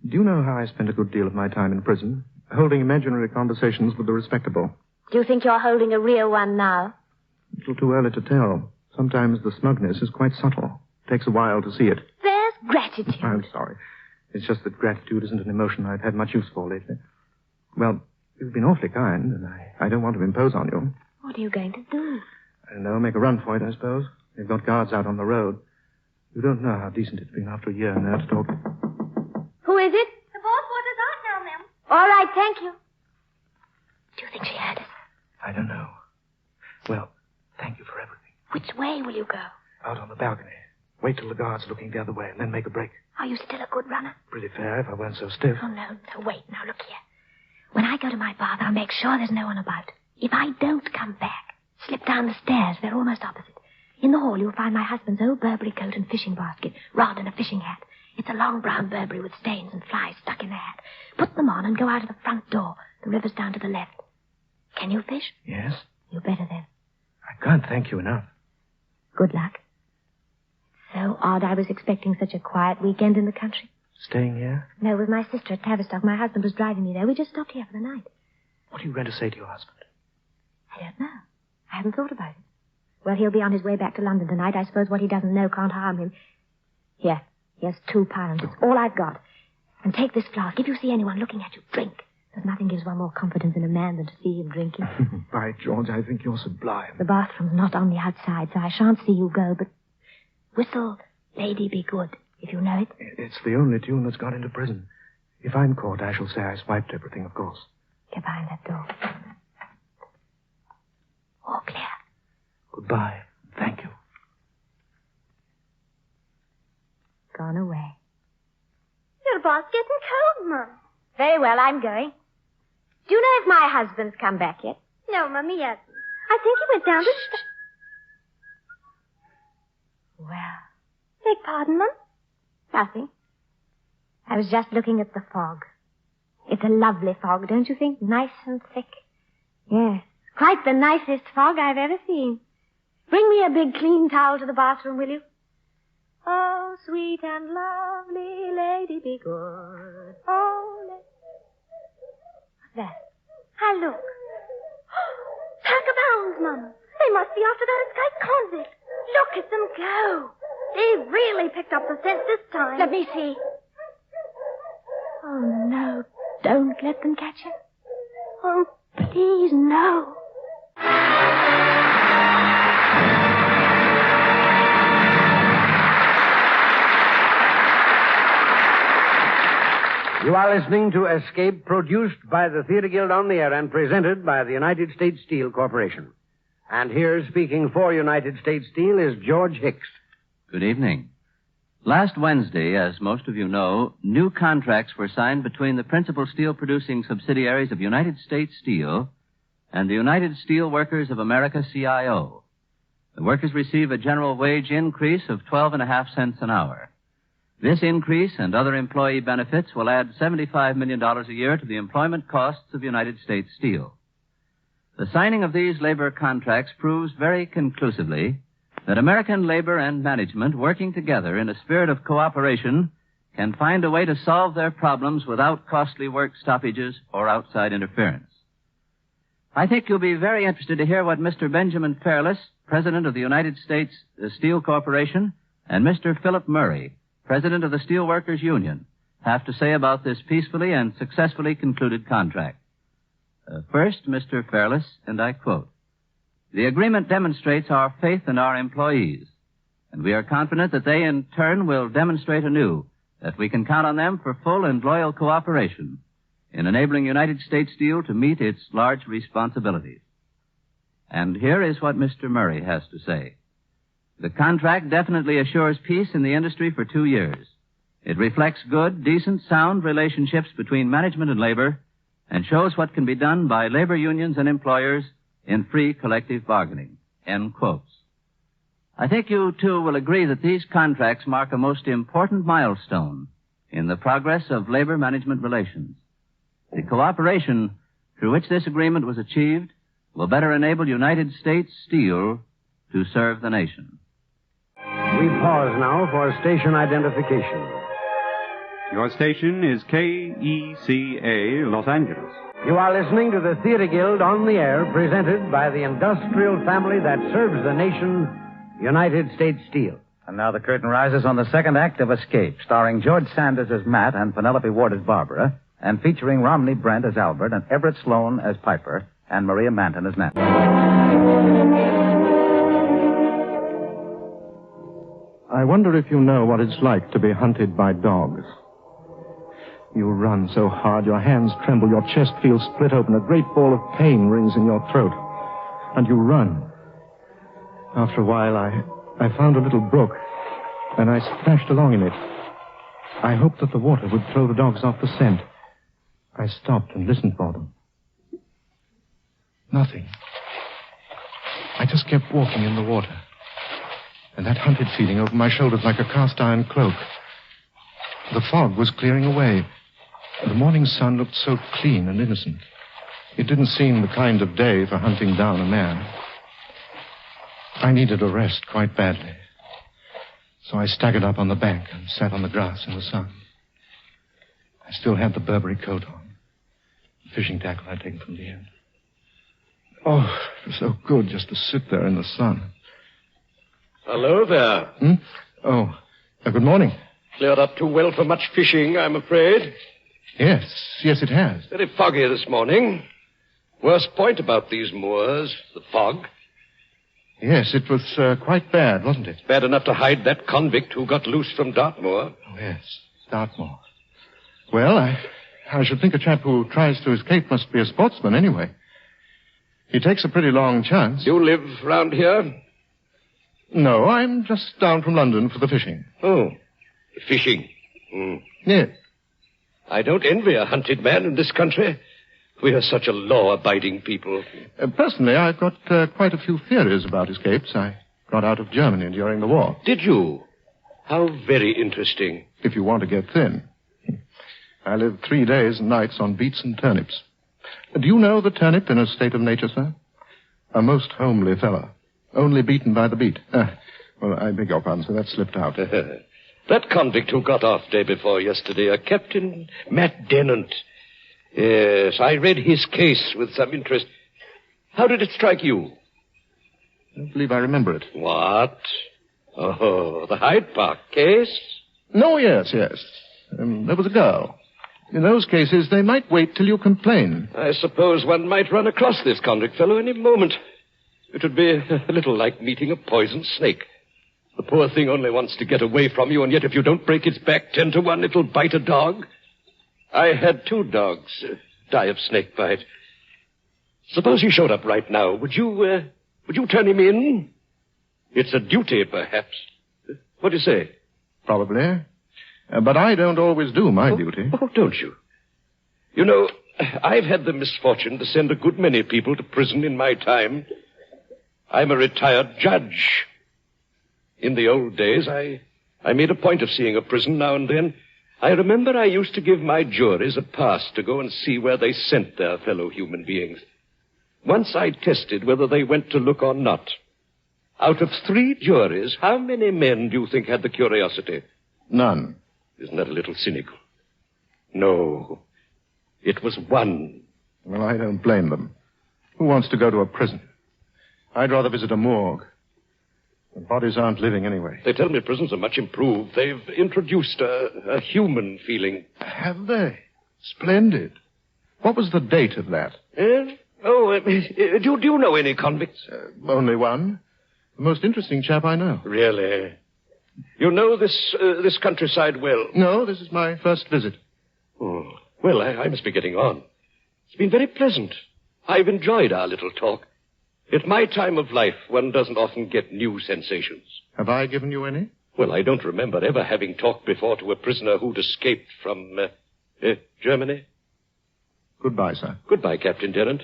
Do you know how I spent a good deal of my time in prison? Holding imaginary conversations with the respectable. Do you think you're holding a real one now? A little too early to tell. Sometimes the smugness is quite subtle. Takes a while to see it. There's gratitude. I'm sorry. It's just that gratitude isn't an emotion I've had much use for lately. Well, you've been awfully kind, and I don't want to impose on you. What are you going to do? I don't know, make a run for it, I suppose. They've got guards out on the road. You don't know how decent it's been after a year in there to talk. Who is it? The boss waters out now, ma'am. All right, thank you. Do you think she heard us? I don't know. Well, thank you for everything. Which way will you go? Out on the balcony. Wait till the guard's looking the other way, and then make a break. Are you still a good runner? Pretty fair if I weren't so stiff. Oh, no, wait. Now, look here. When I go to my bath, I'll make sure there's no one about. If I don't come back, slip down the stairs. They're almost opposite. In the hall, you'll find my husband's old Burberry coat and fishing basket, rod and a fishing hat. It's a long brown Burberry with stains and flies stuck in the hat. Put them on and go out of the front door. The river's down to the left. Can you fish? Yes? You better then. I can't thank you enough. Good luck. So odd. I was expecting such a quiet weekend in the country. Staying here? No, with my sister at Tavistock. My husband was driving me there. We just stopped here for the night. What are you going to say to your husband? I don't know. I haven't thought about it. Well, he'll be on his way back to London tonight. I suppose what he doesn't know can't harm him. Here. Here's £2. It's all I've got. And take this flask. If you see anyone looking at you, drink. There's nothing gives one more confidence in a man than to see him drinking. By George, I think you're sublime. The bathroom's not on the outside, so I shan't see you go, but whistle Lady Be Good, if you know it. It's the only tune that's gone into prison. If I'm caught, I shall say I swiped everything, of course. Get behind that door. All clear. Goodbye. Thank you. Gone away. Your boss getting cold, Mum. Very well, I'm going. Do you know if my husband's come back yet? No, Mum, he hasn't. I think he went down to... Well. Beg pardon, Mum? Nothing. I was just looking at the fog. It's a lovely fog, don't you think? Nice and thick. Yes, quite the nicest fog I've ever seen. Bring me a big clean towel to the bathroom, will you? Oh, sweet and lovely lady, be good. Oh, what's that? Ah, look. Talk abounds, Mum. They must be after that escaped convict. Look at them go. They've really picked up the scent this time. Let me see. Oh, no. Don't let them catch him. Oh, please, no. You are listening to Escape, produced by the Theater Guild on the Air and presented by the United States Steel Corporation. And here speaking for United States Steel is George Hicks. Good evening. Last Wednesday, as most of you know, new contracts were signed between the principal steel-producing subsidiaries of United States Steel and the United Steel Workers of America, CIO. The workers receive a general wage increase of 12.5 cents an hour. This increase and other employee benefits will add $75 million a year to the employment costs of United States Steel. The signing of these labor contracts proves very conclusively that American labor and management, working together in a spirit of cooperation, can find a way to solve their problems without costly work stoppages or outside interference. I think you'll be very interested to hear what Mr. Benjamin Fairless, President of the United States Steel Corporation, and Mr. Philip Murray, President of the Steelworkers Union, have to say about this peacefully and successfully concluded contract. First, Mr. Fairless, and I quote, "The agreement demonstrates our faith in our employees, and we are confident that they in turn will demonstrate anew that we can count on them for full and loyal cooperation in enabling United States Steel to meet its large responsibilities." And here is what Mr. Murray has to say. "The contract definitely assures peace in the industry for 2 years. It reflects good, decent, sound relationships between management and labor and shows what can be done by labor unions and employers in free collective bargaining." End quotes. I think you, too, will agree that these contracts mark a most important milestone in the progress of labor management relations. The cooperation through which this agreement was achieved will better enable United States Steel to serve the nation. We pause now for station identification. Your station is KECA, Los Angeles. You are listening to the Theater Guild on the Air, presented by the industrial family that serves the nation, United States Steel. And now the curtain rises on the second act of Escape, starring George Sanders as Matt and Penelope Ward as Barbara, and featuring Romney Brent as Albert and Everett Sloan as Piper and Maria Manton as Nancy. I wonder if you know what it's like to be hunted by dogs. You run so hard, your hands tremble, your chest feels split open, a great ball of pain rings in your throat. And you run. After a while, I found a little brook, and I splashed along in it. I hoped that the water would throw the dogs off the scent. I stopped and listened for them. Nothing. I just kept walking in the water. And that hunted feeling over my shoulders like a cast-iron cloak. The fog was clearing away. The morning sun looked so clean and innocent. It didn't seem the kind of day for hunting down a man. I needed a rest quite badly. So I staggered up on the bank and sat on the grass in the sun. I still had the Burberry coat on, the fishing tackle I'd taken from the end. Oh, it was so good just to sit there in the sun. Hello there. Oh, good morning. Cleared up too well for much fishing, I'm afraid. Yes, it has. Very foggy this morning. Worst point about these moors, the fog. Yes, it was quite bad, wasn't it? Bad enough to hide that convict who got loose from Dartmoor. Oh, yes, Dartmoor. Well, I should think a chap who tries to escape must be a sportsman anyway. He takes a pretty long chance. You live round here? No, I'm just down from London for the fishing. Oh, fishing. Yes. I don't envy a hunted man in this country. We are such a law-abiding people. Personally, I've got quite a few theories about escapes. I got out of Germany during the war. Did you? How very interesting. If you want to get thin. I lived 3 days and nights on beets and turnips. Do you know the turnip in a state of nature, sir? A most homely fellow. Only beaten by the beet. Well, I beg your pardon, sir. That slipped out. That convict who got off day before yesterday, a Captain Matt Dennant. Yes, I read his case with some interest. How did it strike you? I don't believe I remember it. What? Oh, the Hyde Park case? No, yes. There was a girl. In those cases, they might wait till you complain. I suppose one might run across this convict fellow any moment. It would be a little like meeting a poisoned snake. The poor thing only wants to get away from you, and yet if you don't break its back 10 to 1, it'll bite a dog. I had 2 dogs die of snake bite. Suppose he showed up right now. Would you turn him in? It's a duty, perhaps. What do you say? Probably. But I don't always do my duty. Oh, don't you? You know, I've had the misfortune to send a good many people to prison in my time. I'm a retired judge. In the old days, I made a point of seeing a prison now and then. I remember I used to give my juries a pass to go and see where they sent their fellow human beings. Once I tested whether they went to look or not. Out of 3 juries, how many men do you think had the curiosity? None. Isn't that a little cynical? No. It was 1. Well, I don't blame them. Who wants to go to a prison? I'd rather visit a morgue. The bodies aren't living anyway. They tell me prisons are much improved. They've introduced a human feeling. Have they? Splendid. What was the date of that? Do you know any convicts? Only one. The most interesting chap I know. Really? You know this countryside well? No, this is my first visit. Oh, well, I must be getting on. It's been very pleasant. I've enjoyed our little talk. At my time of life, one doesn't often get new sensations. Have I given you any? Well, I don't remember ever having talked before to a prisoner who'd escaped from, Germany. Goodbye, sir. Goodbye, Captain Dennant.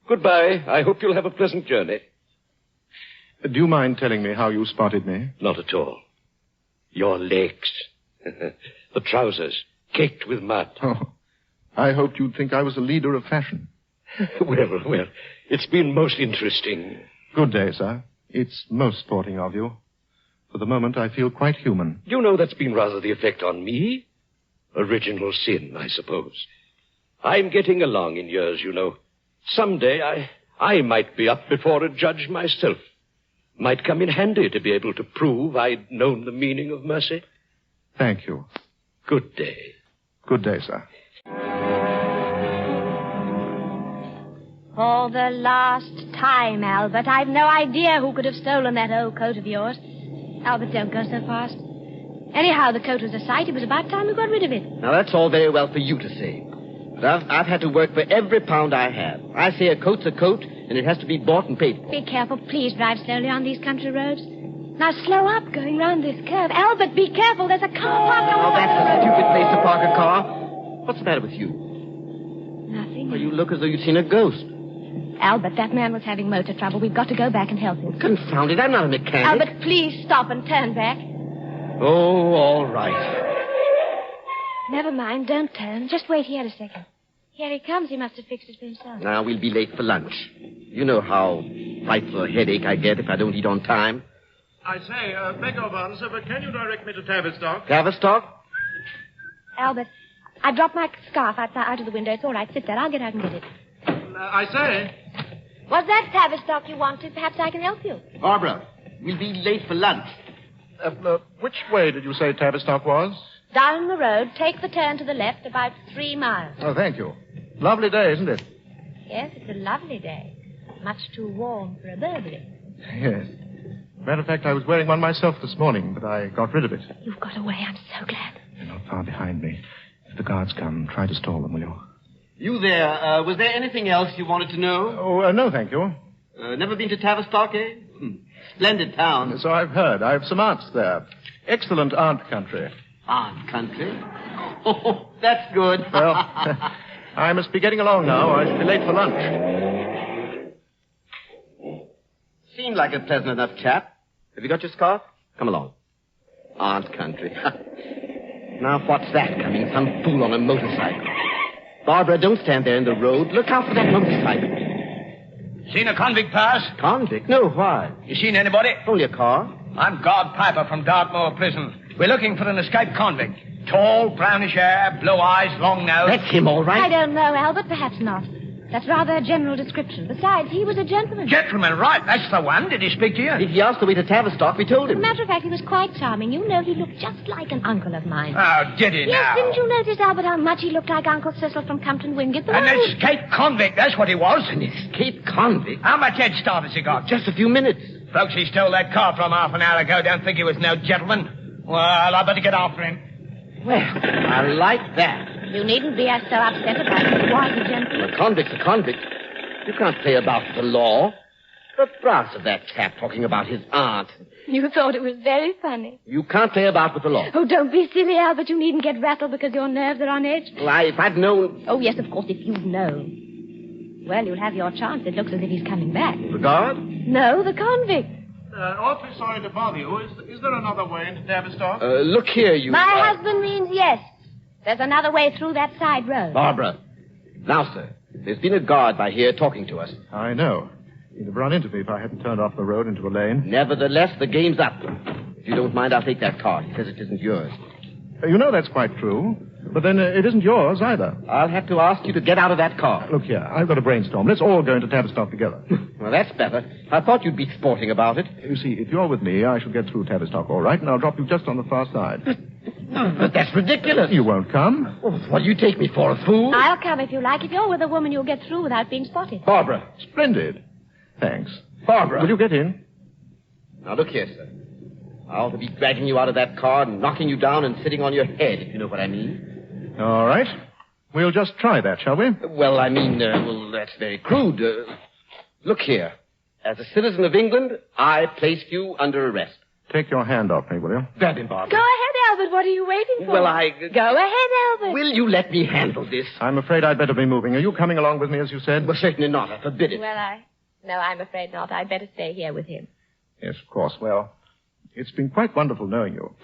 Goodbye. I hope you'll have a pleasant journey. Do you mind telling me how you spotted me? Not at all. Your legs. The trousers, caked with mud. Oh, I hoped you'd think I was a leader of fashion. Well, it's been most interesting. Good day, sir. It's most sporting of you. For the moment, I feel quite human. You know that's been rather the effect on me. Original sin, I suppose. I'm getting along in years, you know. Someday I might be up before a judge myself. Might come in handy to be able to prove I'd known the meaning of mercy. Thank you. Good day. Good day, sir. For the last time, Albert, I've no idea who could have stolen that old coat of yours. Albert, don't go so fast. Anyhow, the coat was a sight. It was about time we got rid of it. Now, that's all very well for you to say. But I've had to work for every pound I have. I say a coat's a coat, and it has to be bought and paid for. Be careful. Please drive slowly on these country roads. Now, slow up going round this curve. Albert, be careful. There's a car parked on Oh, that's a stupid place to park a car. What's the matter with you? Nothing. Well, you look as though you'd seen a ghost. Albert, that man was having motor trouble. We've got to go back and help him. Confound it, I'm not a mechanic. Albert, please stop and turn back. Oh, all right. Never mind, don't turn. Just wait here a second. Here he comes. He must have fixed it for himself. Now, we'll be late for lunch. You know how frightful a headache I get if I don't eat on time. I say, beg your pardon, sir, but can you direct me to Tavistock? Tavistock? Albert, I dropped my scarf out of the window. It's all right. Sit there. I'll get out and get it. I say. Was that Tavistock you wanted? Perhaps I can help you. Barbara, we'll be late for lunch. Which way did you say Tavistock was? Down the road. Take the turn to the left, about 3 miles. Oh, thank you. Lovely day, isn't it? Yes, it's a lovely day. Much too warm for a burglary. Yes. Matter of fact, I was wearing one myself this morning, but I got rid of it. You've got away. I'm so glad. They're not far behind me. If the guards come, try to stall them, will you? You there. Was there anything else you wanted to know? Oh, no, thank you. Never been to Tavistock, eh? Splendid town. So I've heard. I have some aunts there. Excellent aunt country. Aunt country? Oh, that's good. Well, I must be getting along now. I shall be late for lunch. Seemed like a pleasant enough chap. Have you got your scarf? Come along. Aunt country. Now, what's that coming? Some fool on a motorcycle. Barbara, don't stand there in the road. Look out for that motorcycle. Seen a convict pass? Convict? No, why? You seen anybody? Only a car. I'm Guard Piper from Dartmoor Prison. We're looking for an escaped convict. Tall, brownish hair, blue eyes, long nose. That's him, all right. I don't know, Albert. Perhaps not. That's rather a general description. Besides, he was a gentleman. Gentleman, right. That's the one. Did he speak to you? If he asked the way to Tavistock, we told As a him. matter of fact, he was quite charming. You know, he looked just like an uncle of mine. Oh, did he Yes, now? didn't you notice, Albert, how much he looked like Uncle Cecil from Compton Wingate? An escaped convict, that's what he was. An escaped convict? How much head start has he got? Just a few minutes. Folks he stole that car from half an hour ago don't think he was no gentleman. Well, I better get after him. Well, I like that. You needn't be so upset about it. He was a gentleman. A convict's a convict. You can't play about with the law. The brass of that chap talking about his aunt. You thought it was very funny. You can't play about with the law. Oh, don't be silly, Albert. You needn't get rattled because your nerves are on edge. Well, if I'd known... Oh, yes, of course, if you'd known. Well, you'll have your chance. It looks as if he's coming back. The guard? No, the convict. Awfully sorry to bother you. Is there another way into Tavistock? Look here, you... My husband means yes. There's another way through that side road. Barbara. Now, sir, there's been a guard by here talking to us. I know. He'd have run into me if I hadn't turned off the road into a lane. Nevertheless, the game's up. If you don't mind, I'll take that car. He says it isn't yours. You know that's quite true. But then it isn't yours either. I'll have to ask you to get out of that car. Look here, I've got a brainstorm. Let's all go into Tavistock together. Well, that's better. I thought you'd be sporting about it. You see, if you're with me, I shall get through Tavistock all right, and I'll drop you just on the far side. But that's ridiculous. You won't come. Oh, what do you take me for, a fool? I'll come if you like. If you're with a woman, you'll get through without being spotted. Barbara. Splendid. Thanks. Barbara. Will you get in? Now, look here, sir. I ought to be dragging you out of that car and knocking you down and sitting on your head, if you know what I mean. All right. We'll just try that, shall we? Well, I mean, that's very crude. Look here. As a citizen of England, I placed you under arrest. Take your hand off me, will you? Grab him, Barbara. Go ahead, Albert. What are you waiting for? Well, Go ahead, Albert. Will you let me handle this? I'm afraid I'd better be moving. Are you coming along with me, as you said? Well, certainly not. I forbid it. Well, No, I'm afraid not. I'd better stay here with him. Yes, of course. Well, it's been quite wonderful knowing you.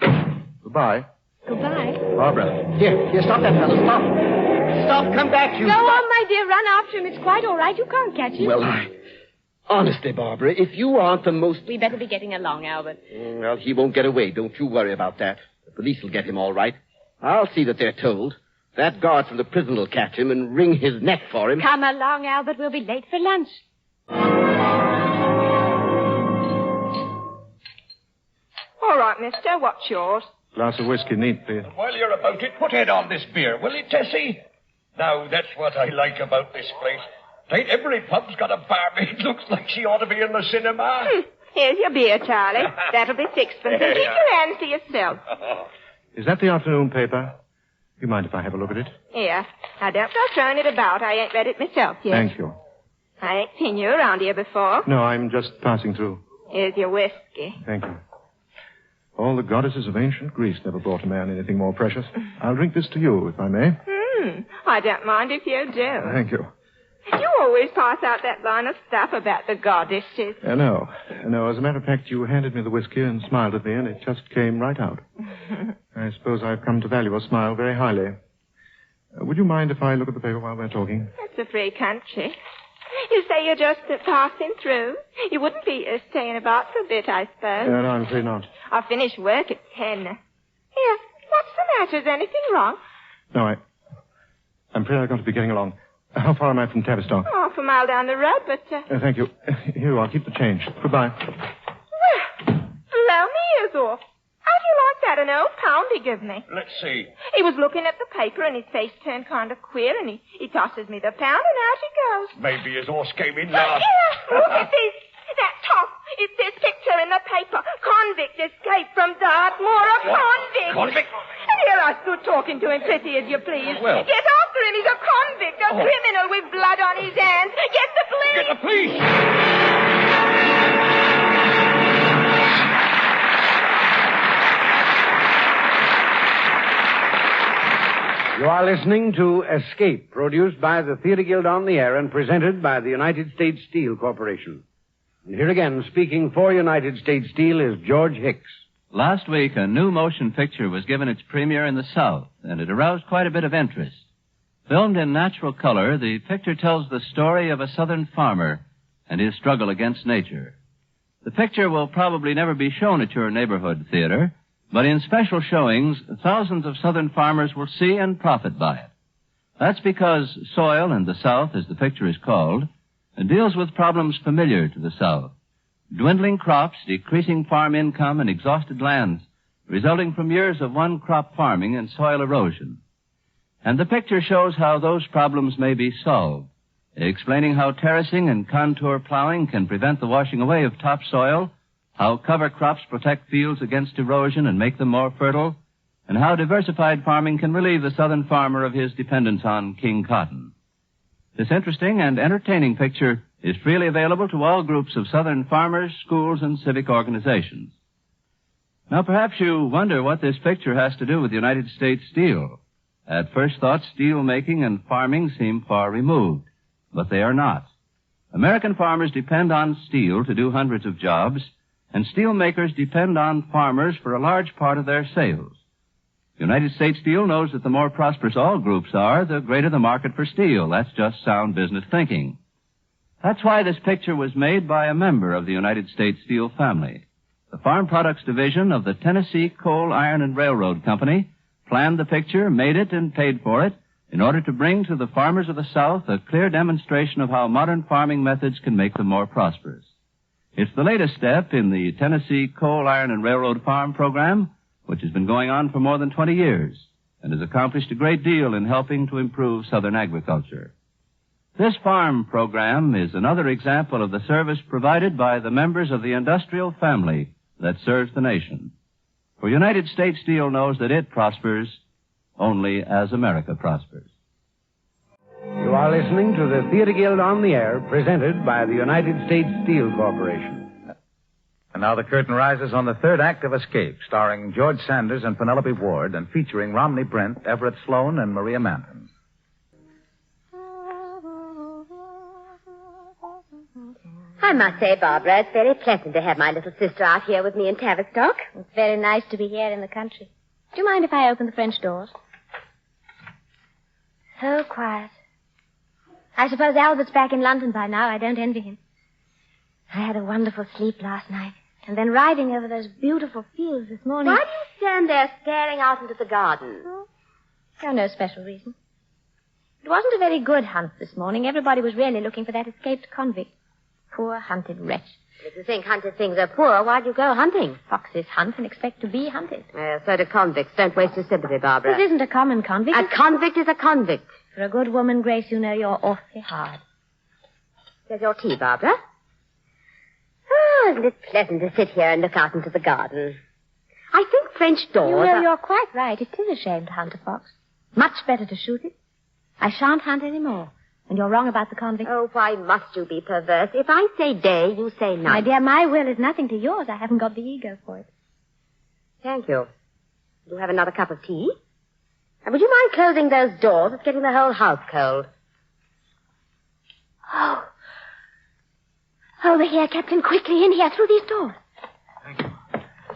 Goodbye. Goodbye. Barbara. Here, stop that fellow. Stop. Stop, come back, you. Go on, my dear. Run after him. It's quite all right. You can't catch him. Well, honestly, Barbara, if you aren't the most... We better be getting along, Albert. Well, he won't get away. Don't you worry about that. The police will get him all right. I'll see that they're told. That guard from the prison will catch him and wring his neck for him. Come along, Albert. We'll be late for lunch. All right, mister. What's yours? Glass of whiskey neat, please. While you're about it, put head on this beer, will you, Tessie? Now, that's what I like about this place. Ain't every pub's got a barmaid. Looks like she ought to be in the cinema. Here's your beer, Charlie. That'll be sixpence. And keep your hands to yourself. Is that the afternoon paper? You mind if I have a look at it? Here. Now, don't go throwing it about. I ain't read it myself yet. Thank you. I ain't seen you around here before. No, I'm just passing through. Here's your whiskey. Thank you. All the goddesses of ancient Greece never brought a man anything more precious. I'll drink this to you, if I may. I don't mind if you do. Thank you. You always pass out that line of stuff about the goddesses. No. As a matter of fact, you handed me the whiskey and smiled at me, and it just came right out. I suppose I've come to value a smile very highly. Would you mind if I look at the paper while we're talking? It's a free country. You say you're just passing through. You wouldn't be staying about for a bit, I suppose. No, I'm afraid not. I'll finish work at 10. Here, what's the matter? Is anything wrong? No, I'm afraid I've got to be getting along. How far am I from Tavistock? Half a mile down the road, but... Thank you. Here you are. Keep the change. Goodbye. Well, blow me ears off. How do you like that, an old pound he gave me? Let's see. He was looking at the paper and his face turned kind of queer and he tosses me the pound and out he goes. Maybe his horse came in last. Here, look at this. That top. It's this picture in the paper. Convict escaped from Dartmoor. A convict. Convict? And here I stood talking to him pretty as you please. Well. Get after him. He's a convict. A criminal with blood on his hands. Get the police. Get the police. You are listening to Escape, produced by the Theatre Guild on the Air and presented by the United States Steel Corporation. And here again, speaking for United States Steel, is George Hicks. Last week, a new motion picture was given its premiere in the South, and it aroused quite a bit of interest. Filmed in natural color, the picture tells the story of a Southern farmer and his struggle against nature. The picture will probably never be shown at your neighborhood theater, but in special showings, thousands of Southern farmers will see and profit by it. That's because Soil in the South, as the picture is called, deals with problems familiar to the South. Dwindling crops, decreasing farm income, and exhausted lands, resulting from years of one-crop farming and soil erosion. And the picture shows how those problems may be solved, explaining how terracing and contour plowing can prevent the washing away of topsoil, how cover crops protect fields against erosion and make them more fertile, and how diversified farming can relieve the Southern farmer of his dependence on king cotton. This interesting and entertaining picture is freely available to all groups of Southern farmers, schools, and civic organizations. Now, perhaps you wonder what this picture has to do with United States Steel. At first thought, steel making and farming seem far removed, but they are not. American farmers depend on steel to do hundreds of jobs, and steel makers depend on farmers for a large part of their sales. United States Steel knows that the more prosperous all groups are, the greater the market for steel. That's just sound business thinking. That's why this picture was made by a member of the United States Steel family. The Farm Products Division of the Tennessee Coal, Iron, and Railroad Company planned the picture, made it, and paid for it in order to bring to the farmers of the South a clear demonstration of how modern farming methods can make them more prosperous. It's the latest step in the Tennessee Coal, Iron, and Railroad Farm Program, which has been going on for more than 20 years and has accomplished a great deal in helping to improve Southern agriculture. This farm program is another example of the service provided by the members of the industrial family that serves the nation. For United States Steel knows that it prospers only as America prospers. You are listening to the Theatre Guild on the Air, presented by the United States Steel Corporation. And now the curtain rises on the third act of Escape, starring George Sanders and Penelope Ward, and featuring Romney Brent, Everett Sloan, and Maria Manton. I must say, Barbara, it's very pleasant to have my little sister out here with me in Tavistock. It's very nice to be here in the country. Do you mind if I open the French doors? So quiet. I suppose Albert's back in London by now. I don't envy him. I had a wonderful sleep last night. And then riding over those beautiful fields this morning. Why do you stand there staring out into the garden? Oh, no special reason. It wasn't a very good hunt this morning. Everybody was really looking for that escaped convict. Poor hunted wretch. If you think hunted things are poor, why'd you go hunting? Foxes hunt and expect to be hunted. So do convicts. Don't waste your sympathy, Barbara. This isn't a common convict. A convict is a convict. For a good woman, Grace, you know you're awfully hard. There's your tea, Barbara. Oh, isn't it pleasant to sit here and look out into the garden? I think French doors You know, you're quite right. It is a shame to hunt a fox. Much better to shoot it. I shan't hunt any more. And you're wrong about the convict. Oh, why must you be perverse? If I say day, you say night. My dear, my will is nothing to yours. I haven't got the ego for it. Thank you. Do you have another cup of tea? And would you mind closing those doors? It's getting the whole house cold. Oh. Over here, Captain. Quickly in here, through these doors.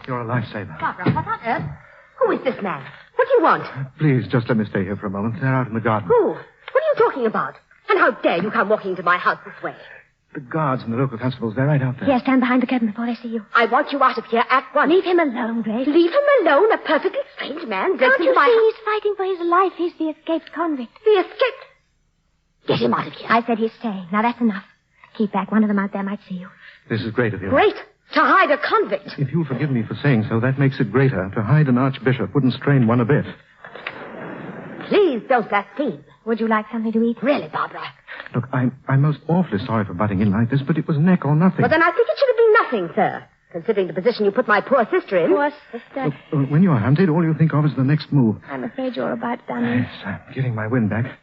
You're a lifesaver. Barbara, what on earth? Who is this man? What do you want? Please, just let me stay here for a moment. They're out in the garden. Who? What are you talking about? And how dare you come walking into my house this way? The guards and the local constables, they're right out there. Here, stand behind the curtain before they see you. I want you out of here at once. Leave him alone, Grace. Leave him alone? A perfectly strange man breaks Can't you into my see house. he's fighting for his life? He's the escaped convict. The escaped? Get him out of here. I said he's staying. Now, that's enough. Keep back. One of them out there might see you. This is great of you. Great? To hide a convict? If you'll forgive me for saying so, that makes it greater. To hide an archbishop wouldn't strain one a bit. Please don't blaspheme. Would you like something to eat? Really, Barbara? Look, I'm most awfully sorry for butting in like this, but it was neck or nothing. Well, then I think it should have been nothing, sir. Considering the position you put my poor sister in. Poor sister. Look, when you're hunted, all you think of is the next move. I'm afraid you're about done in. Yes, I'm getting my wind back.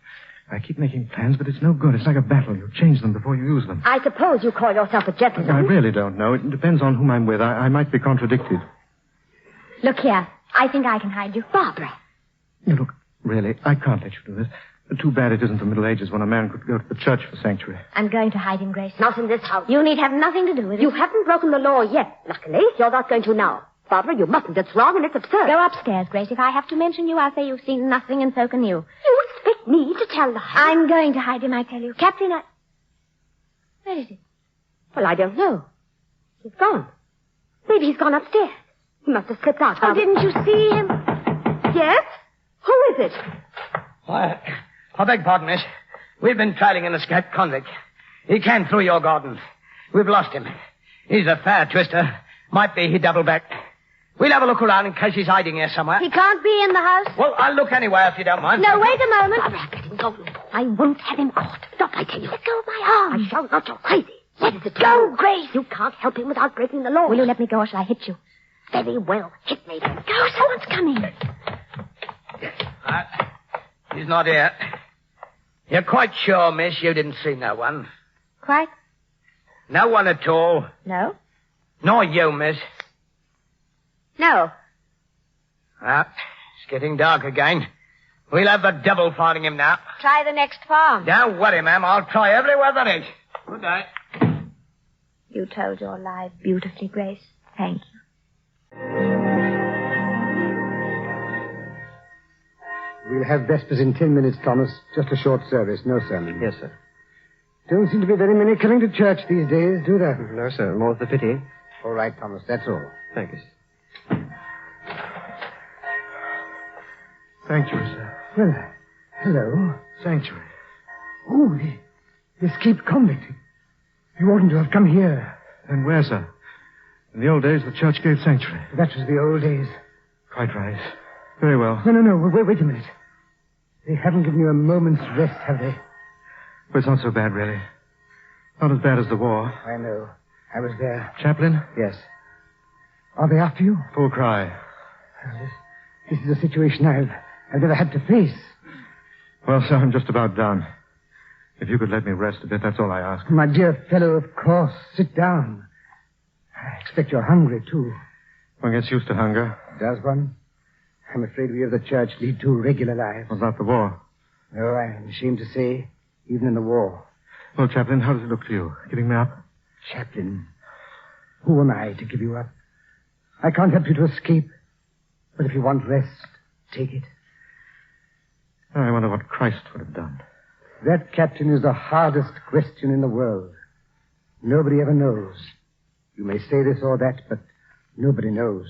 I keep making plans, but it's no good. It's like a battle. You change them before you use them. I suppose you call yourself a gentleman. I really don't know. It depends on whom I'm with. I might be contradicted. Look here. I think I can hide you. Barbara. Look, really, I can't let you do this. Too bad it isn't the Middle Ages when a man could go to the church for sanctuary. I'm going to hide him, Grace. Not in this house. You need have nothing to do with it. You haven't broken the law yet, luckily. You're not going to now. Barbara, you mustn't. It's wrong and it's absurd. Go upstairs, Grace. If I have to mention you, I'll say you've seen nothing and so can you. You expect me to tell lies? I'm going to hide him, I tell you. Captain, Where is he? Well, I don't know. He's gone. Maybe he's gone upstairs. He must have slipped out. Oh, didn't you see him? Yes? Who is it? I beg pardon, miss. We've been trailing an escaped convict. He came through your garden. We've lost him. He's a fair twister. Might be he doubled back. We'll have a look around in case he's hiding here somewhere. He can't be in the house. Well, I'll look anywhere if you don't mind. No, wait a moment. Barbara, let him go. I won't have him caught. Stop, I tell you. Let go of my arm. I shall not. You're crazy. What is it? Go, Grace. You can't help him without breaking the law. Will you let me go or shall I hit you? Very well. Hit me. Go, someone's coming. He's not here. You're quite sure, miss, you didn't see no one? Quite? No one at all? No. Nor you, miss? No. It's getting dark again. We'll have the devil finding him now. Try the next farm. Don't worry, ma'am. I'll try everywhere there is. Good night. You told your lie beautifully, Grace. Thank you. We'll have Vespers in 10 minutes, Thomas. Just a short service, no sermon. Yes, sir. Don't seem to be very many coming to church these days, do there? No, sir. More's the pity. All right, Thomas, that's all. Thank you. Sanctuary, sir. Well, hello. Sanctuary. Oh, the escaped convict. You oughtn't to have come here. Then where, sir? In the old days, the church gave sanctuary. That was the old days. Quite right. Very well. No. Wait a minute. They haven't given you a moment's rest, have they? But it's not so bad, really. Not as bad as the war. I know. I was there. Chaplain? Yes. Are they after you? Full cry. This is a situation I've never had to face. Well, sir, I'm just about done. If you could let me rest a bit, that's all I ask. My dear fellow, of course. Sit down. I expect you're hungry, too. One gets used to hunger. Does one? I'm afraid we of the church lead two regular lives. What about the war? No, I'm ashamed to say, even in the war. Well, Chaplain, how does it look to you? Giving me up? Chaplain, who am I to give you up? I can't help you to escape. But if you want rest, take it. I wonder what Christ would have done. That, Captain, is the hardest question in the world. Nobody ever knows. You may say this or that, but nobody knows.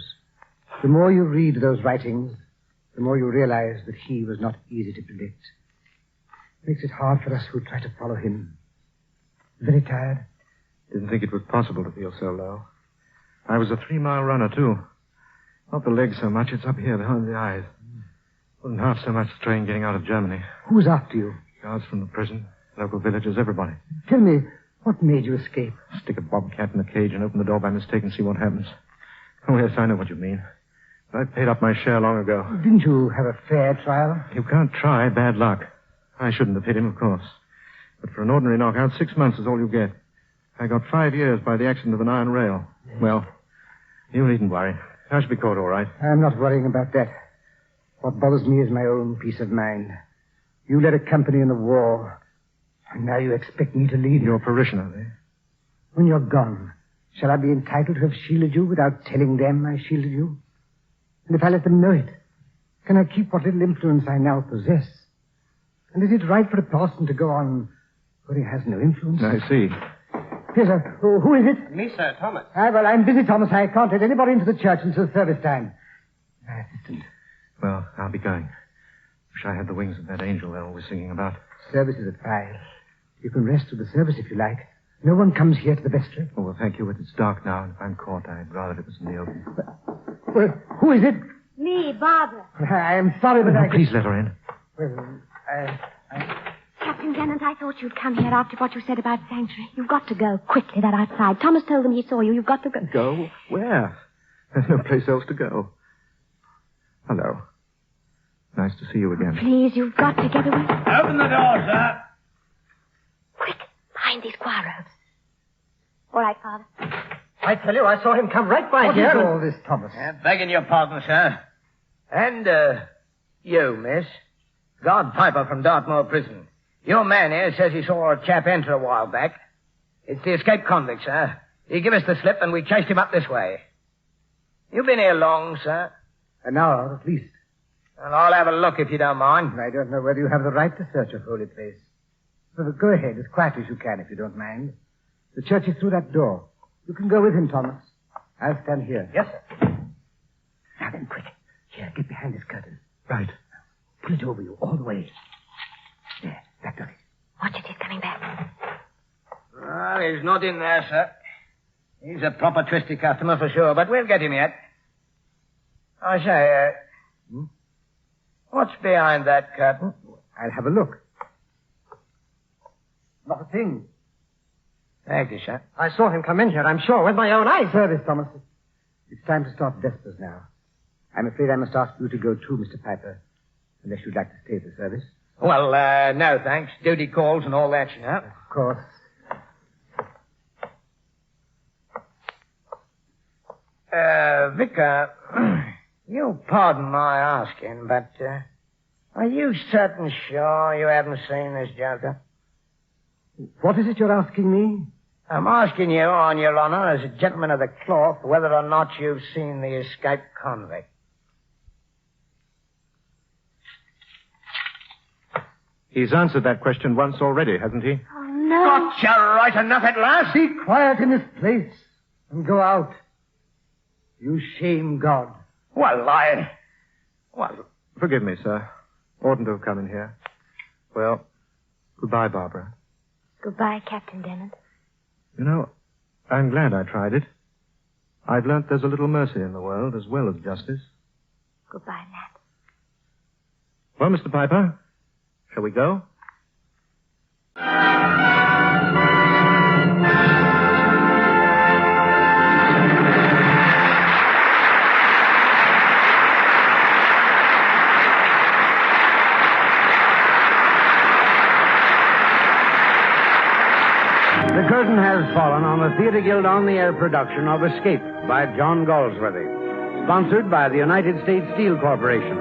The more you read those writings, the more you realize that he was not easy to predict. It makes it hard for us who try to follow him. Very tired? Didn't think it was possible to feel so low. I was a 3-mile runner, too. Not the legs so much, it's up here behind the eyes. Wasn't half so much strain getting out of Germany. Who's after you? Guards from the prison, local villagers, everybody. Tell me, what made you escape? Stick a bobcat in a cage and open the door by mistake and see what happens. Oh, yes, I know what you mean. I paid up my share long ago. Didn't you have a fair trial? You can't try bad luck. I shouldn't have hit him, of course. But for an ordinary knockout, 6 months is all you get. I got 5 years by the accident of an iron rail. Well, you needn't worry. I should be caught all right. I'm not worrying about that. What bothers me is my own peace of mind. You led a company in the war, and now you expect me to lead your parishioners, eh? When you're gone, shall I be entitled to have shielded you without telling them I shielded you? And if I let them know it, can I keep what little influence I now possess? And is it right for a person to go on where he has no influence? I see. Yes, sir. Who is it? Me, sir, Thomas. Well, I'm busy, Thomas. I can't let anybody into the church until service time. My assistant. Well, I'll be going. Wish I had the wings of that angel they're always singing about. Service is at 5. You can rest through the service if you like. No one comes here to the vestry. Oh, well, thank you, but it's dark now, and if I'm caught, I'd rather it was in the open. Well, who is it? Me, Barbara. I am sorry, but Please let her in. Well, Captain Dennett, I thought you'd come here after what you said about sanctuary. You've got to go. Quickly, they're outside. Thomas told them he saw you. You've got to go. Go? Where? There's no place else to go. Hello. Nice to see you again. Please, you've got to get away. Open the door, sir. Quick, behind these choir robes. All right, Father. I tell you, I saw him come right by here. What is all this, Thomas? Begging your pardon, sir. And, you, miss. Guard Piper from Dartmoor Prison. Your man here says he saw a chap enter a while back. It's the escaped convict, sir. He gave us the slip and we chased him up this way. You been here long, sir? An hour, at least. Well, I'll have a look if you don't mind. I don't know whether you have the right to search a holy place. But go ahead, as quiet as you can, if you don't mind. The church is through that door. You can go with him, Thomas. I'll stand here. Yes, sir. Now then, quick. Here, get behind this curtain. Right. Pull it over you all the way. There, that does it. Watch it, he's coming back. Well, he's not in there, sir. He's a proper twisty customer for sure, but we'll get him yet. I say, what's behind that curtain? I'll have a look. Not a thing. Thank you, sir. I saw him come in here, I'm sure, with my own eyes. Service, Thomas. It's time to start vespers now. I'm afraid I must ask you to go too, Mr. Piper, unless you'd like to stay at the service. Well, no, thanks. Duty calls and all that, you know. Of course. Vicar, you'll pardon my asking, but, are you certain sure you haven't seen this joker? What is it you're asking me? I'm asking you, on your honor, as a gentleman of the cloth, whether or not you've seen the escaped convict. He's answered that question once already, hasn't he? Oh, no. Gotcha right enough at last. Be quiet in this place and go out. You shame God. Well, Forgive me, sir. Oughtn't to have come in here. Well, goodbye, Barbara. Goodbye, Captain Dennett. You know, I'm glad I tried it. I've learnt there's a little mercy in the world as well as justice. Goodbye, Nat. Well, Mr. Piper, shall we go? The curtain has fallen on the Theatre Guild on-the-air production of Escape by John Galsworthy, sponsored by the United States Steel Corporation,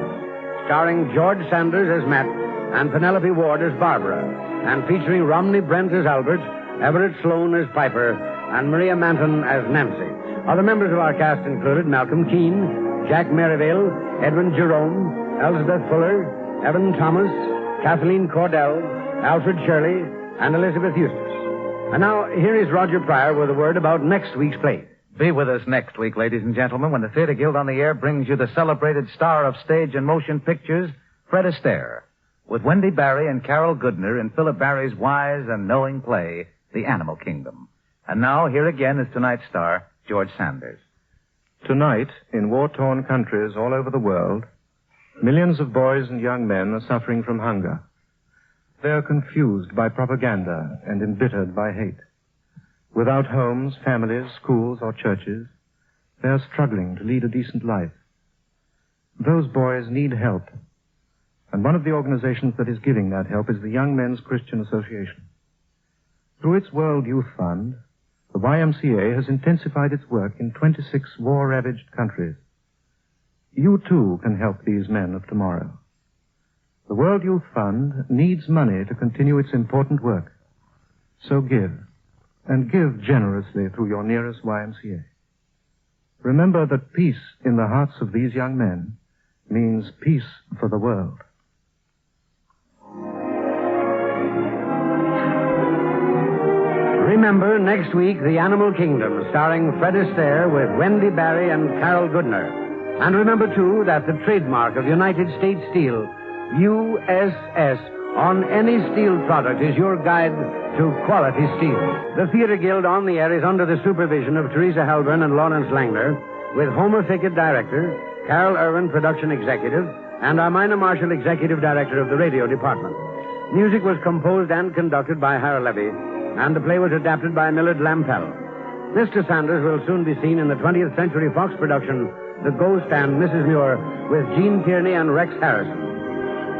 starring George Sanders as Matt and Penelope Ward as Barbara, and featuring Romney Brent as Albert, Everett Sloan as Piper, and Maria Manton as Nancy. Other members of our cast included Malcolm Keane, Jack Merivale, Edwin Jerome, Elizabeth Fuller, Evan Thomas, Kathleen Cordell, Alfred Shirley, and Elizabeth Eustace. And now, here is Roger Pryor with a word about next week's play. Be with us next week, ladies and gentlemen, when the Theater Guild on the Air brings you the celebrated star of stage and motion pictures, Fred Astaire, with Wendy Barry and Carol Goodner in Philip Barry's wise and knowing play, The Animal Kingdom. And now, here again is tonight's star, George Sanders. Tonight, in war-torn countries all over the world, millions of boys and young men are suffering from hunger. They are confused by propaganda and embittered by hate. Without homes, families, schools, or churches, they are struggling to lead a decent life. Those boys need help. And one of the organizations that is giving that help is the Young Men's Christian Association. Through its World Youth Fund, the YMCA has intensified its work in 26 war-ravaged countries. You, too, can help these men of tomorrow. The World Youth Fund needs money to continue its important work. So give, and give generously through your nearest YMCA. Remember that peace in the hearts of these young men means peace for the world. Remember, next week, The Animal Kingdom, starring Fred Astaire with Wendy Barry and Carol Goodner. And remember, too, that the trademark of United States Steel, USS, on any steel product is your guide to quality steel. The Theater Guild on the Air is under the supervision of Teresa Halburn and Lawrence Langler, with Homer Fickett, director, Carol Irwin, production executive, and Armina Marshall, executive director of the radio department. Music was composed and conducted by Harold Levy, and the play was adapted by Millard Lampel. Mr. Sanders will soon be seen in the 20th Century Fox production, The Ghost and Mrs. Muir, with Gene Tierney and Rex Harrison.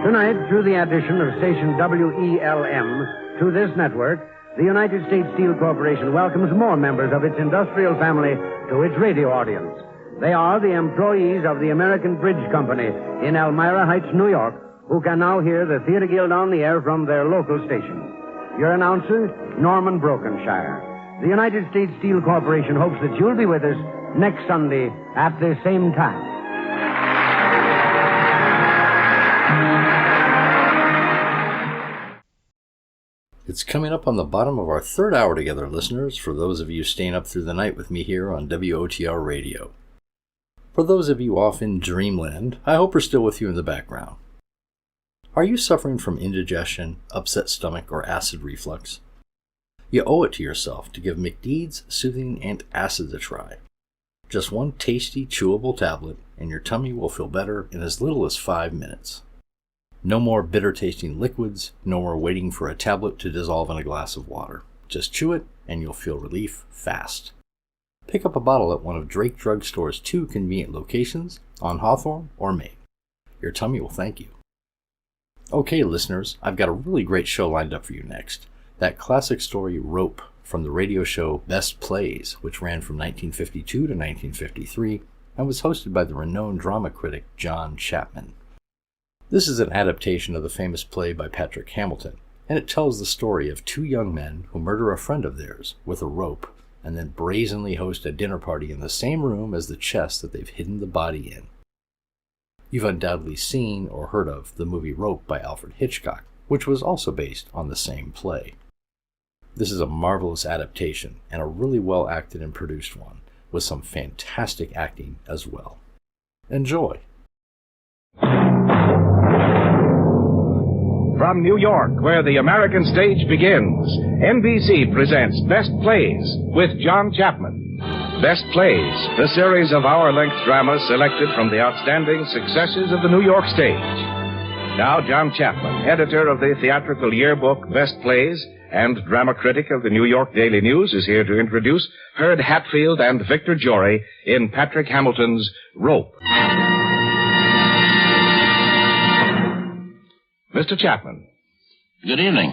Tonight, through the addition of station WELM to this network, the United States Steel Corporation welcomes more members of its industrial family to its radio audience. They are the employees of the American Bridge Company in Elmira Heights, New York, who can now hear the Theater Guild on the Air from their local station. Your announcer, Norman Brokenshire. The United States Steel Corporation hopes that you'll be with us next Sunday at the same time. It's coming up on the bottom of our third hour together, listeners, for those of you staying up through the night with me here on WOTR Radio. For those of you off in dreamland, I hope we're still with you in the background. Are you suffering from indigestion, upset stomach, or acid reflux? You owe it to yourself to give McDeed's Soothing Antacids a try. Just one tasty, chewable tablet, and your tummy will feel better in as little as 5 minutes. No more bitter-tasting liquids, no more waiting for a tablet to dissolve in a glass of water. Just chew it, and you'll feel relief fast. Pick up a bottle at one of Drake Drug Store's 2 convenient locations on Hawthorne or Main. Your tummy will thank you. Okay, listeners, I've got a really great show lined up for you next. That classic story, Rope, from the radio show Best Plays, which ran from 1952 to 1953 and was hosted by the renowned drama critic John Chapman. This is an adaptation of the famous play by Patrick Hamilton, and it tells the story of 2 young men who murder a friend of theirs with a rope and then brazenly host a dinner party in the same room as the chest that they've hidden the body in. You've undoubtedly seen or heard of the movie Rope by Alfred Hitchcock, which was also based on the same play. This is a marvelous adaptation, and a really well-acted and produced one, with some fantastic acting as well. Enjoy! From New York, where the American stage begins, NBC presents Best Plays with John Chapman. Best Plays, the series of hour-length dramas selected from the outstanding successes of the New York stage. Now, John Chapman, editor of the theatrical yearbook Best Plays and drama critic of the New York Daily News, is here to introduce Herd Hatfield and Victor Jory in Patrick Hamilton's Rope. Mr. Chapman. Good evening.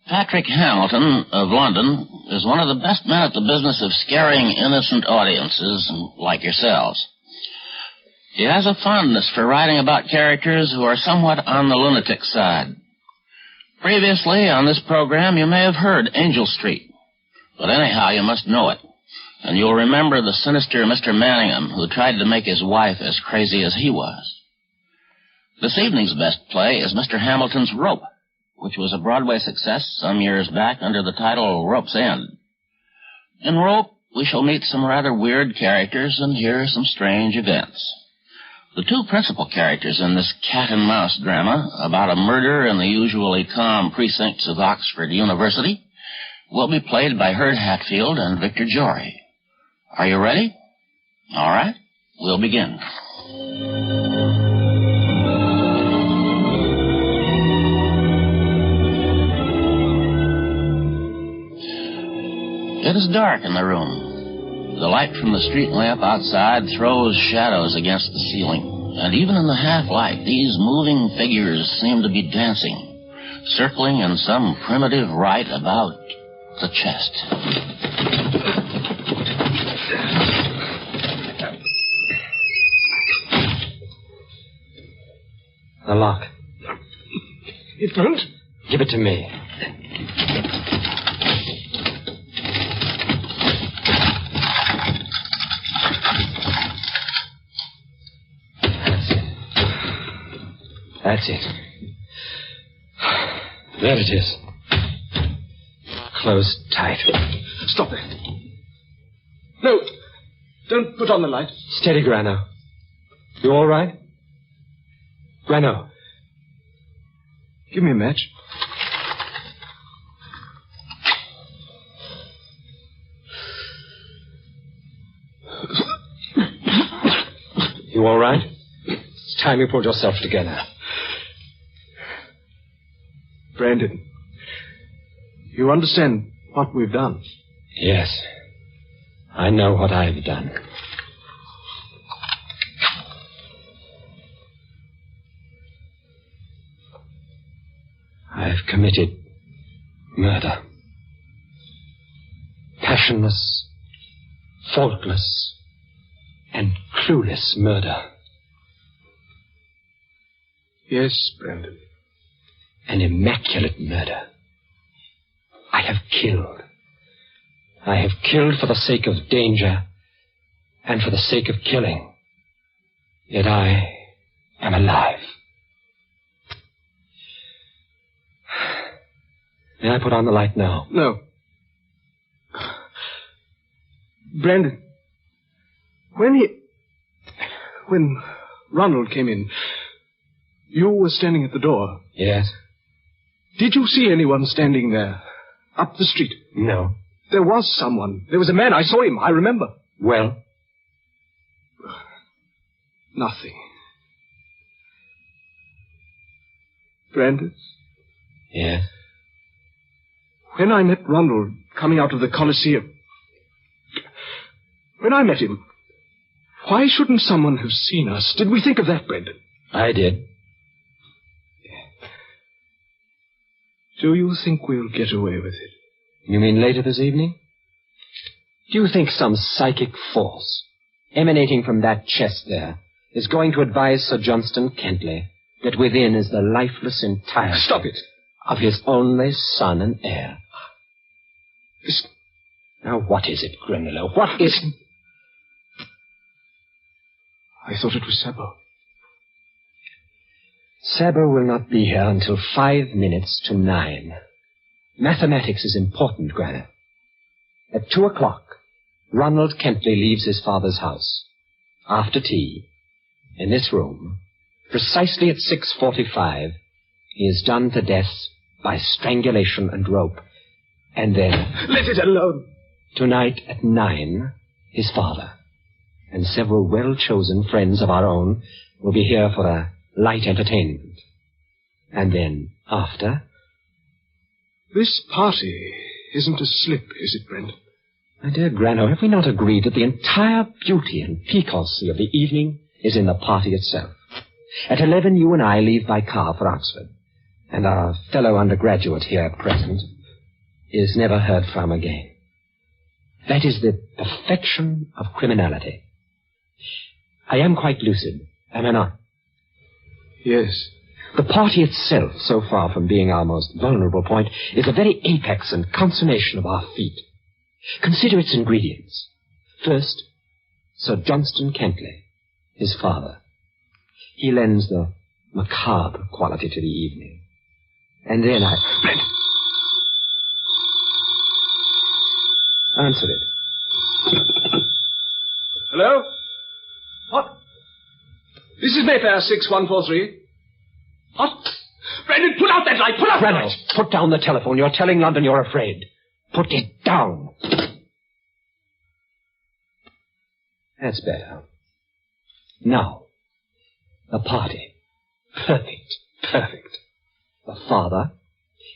Patrick Hamilton of London is one of the best men at the business of scaring innocent audiences like yourselves. He has a fondness for writing about characters who are somewhat on the lunatic side. Previously on this program, you may have heard Angel Street, But anyhow, you must know it. And you'll remember the sinister Mr. Manningham who tried to make his wife as crazy as he was. This evening's best play is Mr. Hamilton's Rope, which was a Broadway success some years back under the title Rope's End. In Rope, we shall meet some rather weird characters and hear some strange events. The two principal characters in this cat-and-mouse drama about a murder in the usually calm precincts of Oxford University will be played by Herd Hatfield and Victor Jory. Are you ready? All right, we'll begin. It is dark in the room. The light from the street lamp outside throws shadows against the ceiling, and even in the half-light, these moving figures seem to be dancing, circling in some primitive rite about the chest. The lock. It won't? Give it to me. That's it. There it is. Closed tight. Stop it. No. Don't put on the light. Steady, Grano. You all right? Grano. Give me a match. You all right? It's time you pulled yourself together. Brandon, you understand what we've done? Yes. I know what I've done. I've committed murder. Passionless, faultless, and clueless murder. Yes, Brandon. An immaculate murder. I have killed. I have killed for the sake of danger and for the sake of killing. Yet I am alive. May I put on the light now? No. Brandon, when Ronald came in, you were standing at the door. Yes. Did you see anyone standing there, up the street? No. There was someone. There was a man. I saw him. I remember. Well? Nothing. Brandon? Yes? When I met Ronald coming out of the Coliseum, when I met him, why shouldn't someone have seen us? Did we think of that, Brandon? I did. Do you think we'll get away with it? You mean later this evening? Do you think some psychic force emanating from that chest there is going to advise Sir Johnston Kentley that within is the lifeless entirety... Stop it! ...of his only son and heir? Listen. Now, what is it, Grindelow? What is... Listen. I thought it was Sabo. Sabo will not be here until 5 minutes to 9. Mathematics is important, Granny. At 2 o'clock, Ronald Kentley leaves his father's house. After tea, in this room, precisely at 6:45, he is done to death by strangulation and rope. And then... Let it alone! Tonight at 9, his father and several well-chosen friends of our own will be here for a light entertainment. And then, after... This party isn't a slip, is it, Brandon? My dear Grano, have we not agreed that the entire beauty and piquancy of the evening is in the party itself? At 11, you and I leave by car for Oxford, and our fellow undergraduate here present is never heard from again. That is the perfection of criminality. I am quite lucid, am I not? Yes. The party itself, so far from being our most vulnerable point, is the very apex and consummation of our feat. Consider its ingredients. First, Sir Johnston Kentley, his father. He lends the macabre quality to the evening. And then Brent! Answer it. Hello? What? This is Mayfair 6143. What? Brendan, put out that light! Put out that light! Put down the telephone. You're telling London you're afraid. Put it down. That's better. Now, the party. Perfect. Perfect. The father,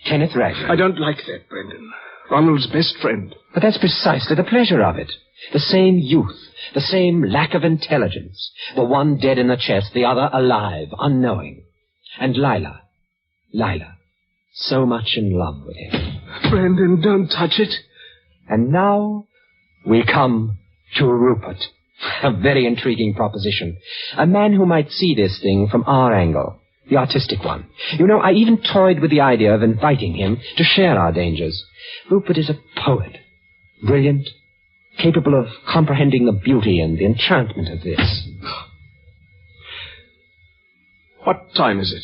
Kenneth Raglan. I don't like that, Brendan. Ronald's best friend. But that's precisely the pleasure of it. The same youth, the same lack of intelligence. The one dead in the chest, the other alive, unknowing. And Lila, so much in love with him. Brendan, don't touch it. And now we come to Rupert. A very intriguing proposition. A man who might see this thing from our angle, the artistic one. You know, I even toyed with the idea of inviting him to share our dangers. Rupert is a poet, brilliant, capable of comprehending the beauty and the enchantment of this. What time is it?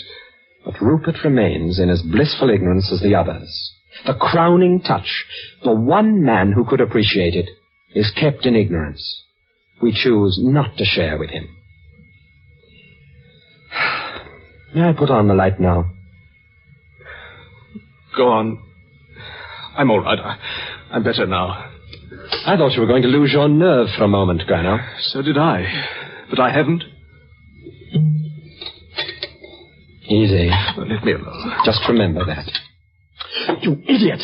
But Rupert remains in as blissful ignorance as the others. The crowning touch, the one man who could appreciate it, is kept in ignorance. We choose not to share with him. May I put on the light now? Go on. I'm all right. I'm better now. I thought you were going to lose your nerve for a moment, Grano. So did I. But I haven't. Easy. Well, let me alone. Just remember that. You idiot!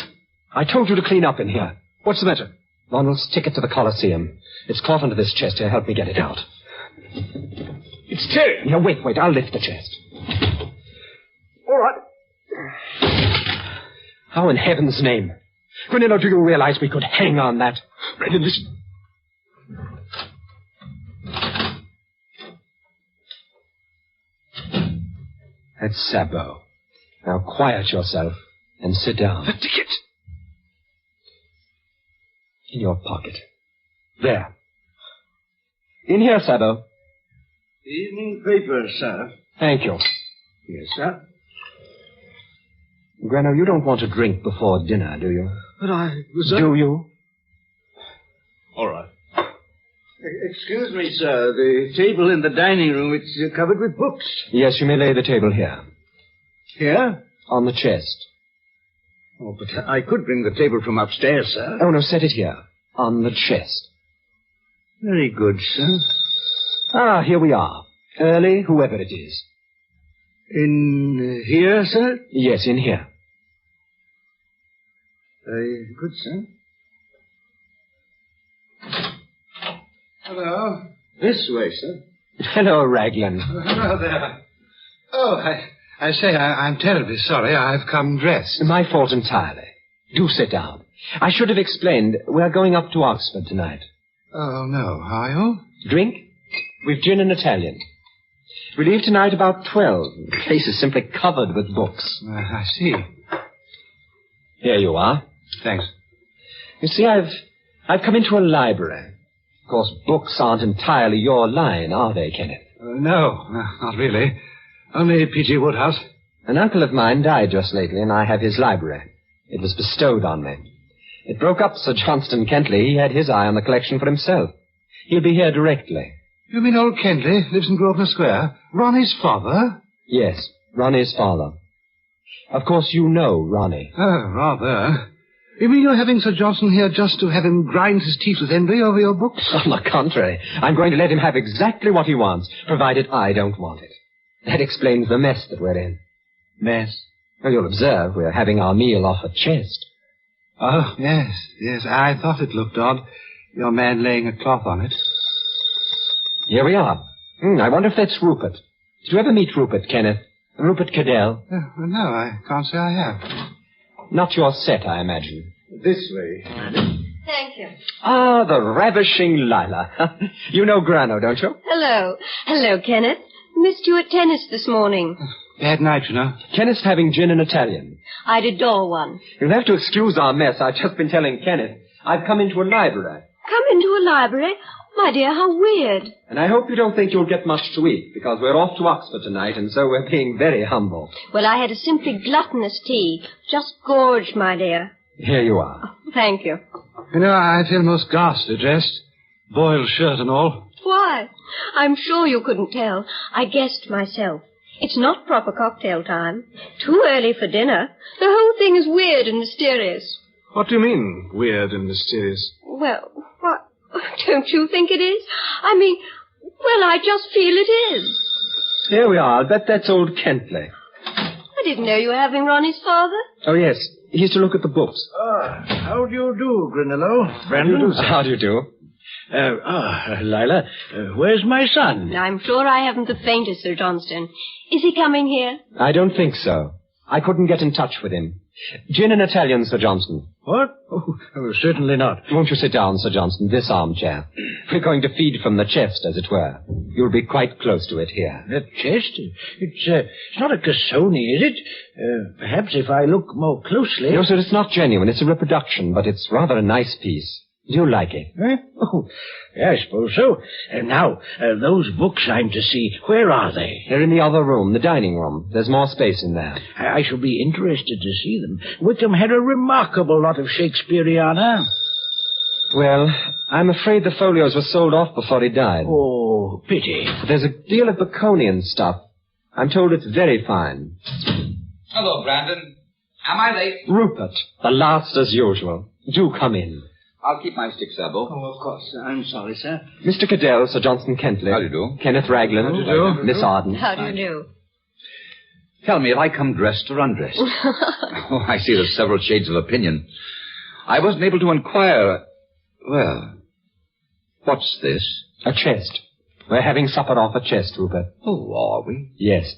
I told you to clean up in here. What's the matter? Ronald's ticket to the Coliseum. It's caught under this chest here. Help me get it out. It's tearing. Now, wait. I'll lift the chest. All right. How in heaven's name? Granillo, do you realize we could hang on that? Brendan, listen. That's Sabot. Now quiet yourself and sit down. The ticket. In your pocket. There. In here, Sabot. Evening paper, sir. Thank you. Yes, sir. Grano, you don't want to drink before dinner, do you? But I was... Do you? All right. Excuse me, sir. The table in the dining room, it's covered with books. Yes, you may lay the table here. Here? On the chest. Oh, but I could bring the table from upstairs, sir. Oh, no, set it here. On the chest. Very good, sir. Ah, here we are. Early, whoever it is. In here, sir? Yes, in here. Very good, sir. Hello. This way, sir. Hello, Raglan. Hello there. Oh, I say, I'm terribly sorry. I've come dressed. My fault entirely. Do sit down. I should have explained. We're going up to Oxford tonight. Oh, no. Are you? Drink? We've gin and Italian. We leave tonight about 12. The place is simply covered with books. I see. Here you are. Thanks. You see, I've come into a library. Of course, books aren't entirely your line, are they, Kenneth? No, not really. Only P.G. Woodhouse. An uncle of mine died just lately, and I have his library. It was bestowed on me. It broke up Sir Johnston Kentley. He had his eye on the collection for himself. He'll be here directly. You mean old Kentley lives in Grosvenor Square? Ronnie's father? Yes, Ronnie's father. Of course, you know Ronnie. Oh, rather. You mean you're having Sir Johnston here just to have him grind his teeth with envy over your books? On the contrary, I'm going to let him have exactly what he wants, provided I don't want it. That explains the mess that we're in. Mess? Well, you'll observe we're having our meal off a chest. Oh, yes. I thought it looked odd. Your man laying a cloth on it. Here we are. I wonder if that's Rupert. Did you ever meet Rupert, Kenneth? Rupert Cadell? No, I can't say I have. Not your set, I imagine. This way, madam. Thank you. Ah, the ravishing Lila. You know Grano, don't you? Hello. Hello, Kenneth. Missed you at tennis this morning. Bad night, you know. Kenneth's having gin and Italian. I'd adore one. You'll have to excuse our mess. I've just been telling Kenneth. I've come into a library. Come into a library? My dear, how weird. And I hope you don't think you'll get much to eat, because we're off to Oxford tonight, and so we're being very humble. Well, I had a simply gluttonous tea. Just gorged, my dear. Here you are. Thank you. You know, I feel most ghastly dressed. Boiled shirt and all. Why? I'm sure you couldn't tell. I guessed myself. It's not proper cocktail time. Too early for dinner. The whole thing is weird and mysterious. What do you mean, weird and mysterious? Well, what? Don't you think it is? I mean, well, I just feel it is. Here we are. I'll bet that's old Kentley. I didn't know you were having Ronnie's father. Oh, yes. He's to look at the books. How do you do, Grinello? Brandon? How do you do? Lila, where's my son? I'm sure I haven't the faintest, Sir Johnston. Is he coming here? I don't think so. I couldn't get in touch with him. Gin and Italian, Sir Johnston. What? Certainly not. Won't you sit down, Sir Johnston, this armchair? We're going to feed from the chest, as it were. You'll be quite close to it here. The chest? It's not a Cassoni, is it? Perhaps if I look more closely... No, sir, it's not genuine. It's a reproduction, but it's rather a nice piece. Do you like it? Eh? Oh, yeah, I suppose so. Now, those books I'm to see, where are they? They're in the other room, the dining room. There's more space in there. I shall be interested to see them. Wickham had a remarkable lot of Shakespeareana. Well, I'm afraid the folios were sold off before he died. Oh, pity. But there's a deal of Baconian stuff. I'm told it's very fine. Hello, Brandon. Am I late? Rupert, the last as usual. Do come in. I'll keep my stick, Sabo. Oh, of course. I'm sorry, sir. Mr. Cadell, Sir Johnston Kentley. How do you do? Kenneth Ragland. How do you do? Miss Arden. How do you do? Tell me, have I come dressed or undressed? Oh, I see there's several shades of opinion. I wasn't able to inquire. Well, what's this? A chest. We're having supper off a chest, Rupert. Oh, are we? Yes.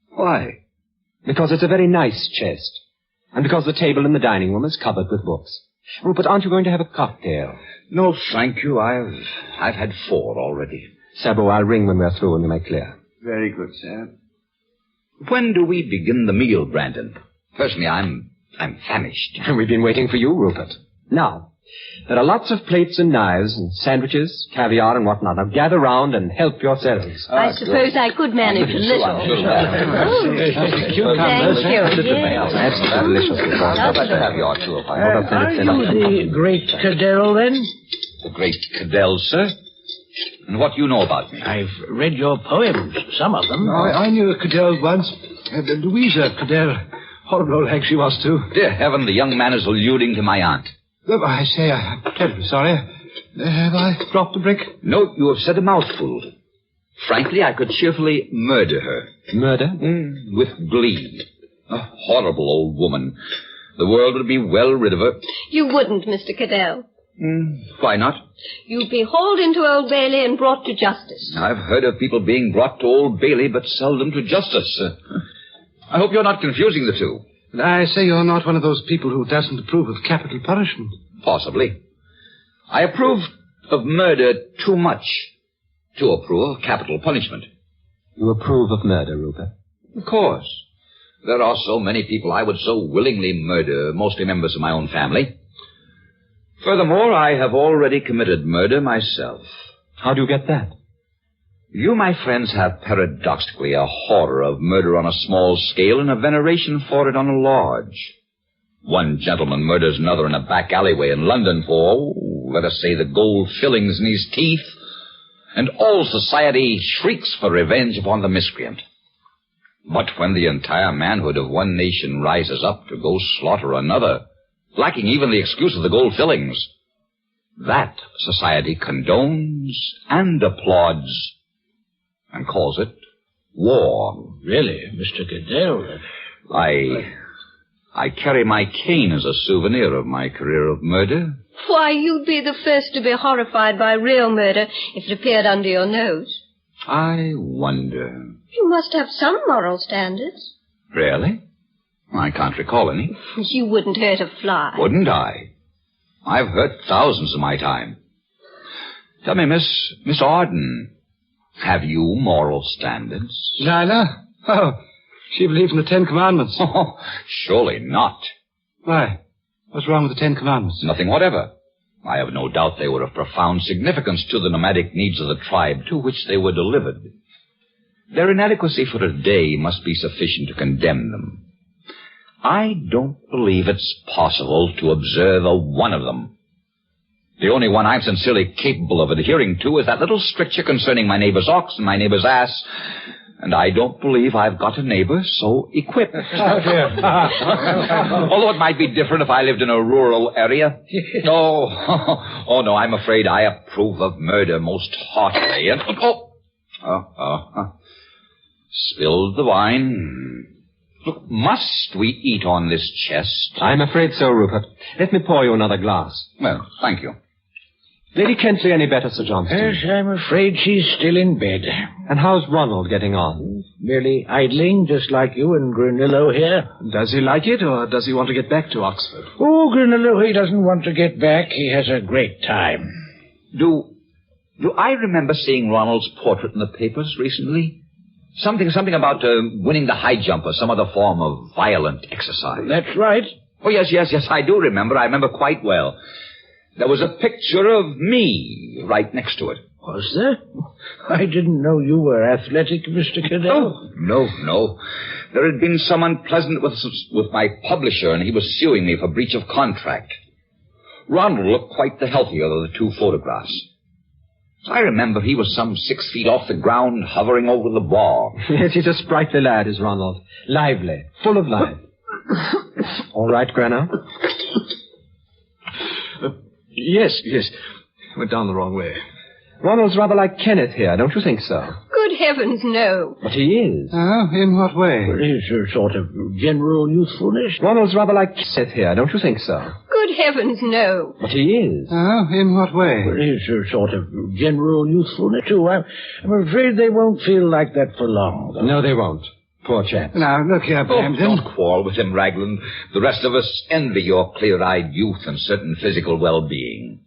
Why? Because it's a very nice chest. And because the table in the dining room is covered with books. Rupert, aren't you going to have a cocktail? No, thank you. I've had 4 already. Sabo, I'll ring when we're through and you make clear. Very good, sir. When do we begin the meal, Brandon? Personally, I'm famished. We've been waiting for you, Rupert. Now, there are lots of plates and knives and sandwiches, caviar and whatnot. Now gather round and help yourselves. I suppose I could manage a little. Thank you. Yes. That's delicious. Caviar, too, if I are you the great Cadell, then? The great Cadell, sir? And what do you know about me? I've read your poems, some of them. I knew a Cadell once. Louisa Cadell. Horrible old hag she was, too. Dear heaven, the young man is alluding to my aunt. Oh, I say, I'm terribly sorry. Have I dropped the brick? No, you have said a mouthful. Frankly, I could cheerfully murder her. Murder? With glee. A horrible old woman. The world would be well rid of her. You wouldn't, Mr. Cadell. Why not? You'd be hauled into Old Bailey and brought to justice. I've heard of people being brought to Old Bailey, but seldom to justice. I hope you're not confusing the two. I say you're not one of those people who doesn't approve of capital punishment. Possibly. I approve of murder too much to approve of capital punishment. You approve of murder, Rupert? Of course. There are so many people I would so willingly murder, mostly members of my own family. Furthermore, I have already committed murder myself. How do you get that? You, my friends, have paradoxically a horror of murder on a small scale and a veneration for it on a large. One gentleman murders another in a back alleyway in London for, let us say, the gold fillings in his teeth, and all society shrieks for revenge upon the miscreant. But when the entire manhood of one nation rises up to go slaughter another, lacking even the excuse of the gold fillings, that society condones and applauds and calls it war. Really, Mr. Cadell? I carry my cane as a souvenir of my career of murder. Why, you'd be the first to be horrified by real murder if it appeared under your nose. I wonder. You must have some moral standards. Really? I can't recall any. You wouldn't hurt a fly. Wouldn't I? I've hurt thousands in my time. Tell me, Miss Arden, have you moral standards? Lila? Oh, she believes in the 10 Commandments. Oh, surely not. Why? What's wrong with the 10 Commandments? Nothing whatever. I have no doubt they were of profound significance to the nomadic needs of the tribe to which they were delivered. Their inadequacy for today must be sufficient to condemn them. I don't believe it's possible to observe a one of them. The only one I'm sincerely capable of adhering to is that little stricture concerning my neighbor's ox and my neighbor's ass. And I don't believe I've got a neighbor so equipped. Oh, dear. Although it might be different if I lived in a rural area. Oh, no, I'm afraid I approve of murder most heartily. And, spilled the wine. Look, must we eat on this chest? I'm afraid so, Rupert. Let me pour you another glass. Well, thank you. Lady Kentley any better, Sir Johnston? Yes, I'm afraid she's still in bed. And how's Ronald getting on? Merely idling, just like you and Granillo here. Does he like it, or does he want to get back to Oxford? Oh, Granillo, he doesn't want to get back. He has a great time. Do I remember seeing Ronald's portrait in the papers recently? Something about winning the high jump or some other form of violent exercise. That's right. Oh, yes, I do remember. I remember quite well. There was a picture of me right next to it. Was there? I didn't know you were athletic, Mr. Caddell. Oh, no. There had been some unpleasantness with my publisher, and he was suing me for breach of contract. Ronald looked quite the healthier of the two photographs. I remember he was some 6 feet off the ground, hovering over the bar. Yes, he's a sprightly lad, is Ronald. Lively, full of life. All right, Grano? Yes. Went down the wrong way. Ronald's rather like Kenneth here, don't you think so? Good heavens, no. But he is. Oh, in what way? Well, he's a sort of general youthfulness. Ronald's rather like Kenneth here, don't you think so? Good heavens, no. But he is. Oh, in what way? Well, he's a sort of general youthfulness, too. I'm afraid they won't feel like that for long, though. No, they won't. Poor chap. Now, look here, Brampton. Don't quarrel with him, Raglan. The rest of us envy your clear-eyed youth and certain physical well-being.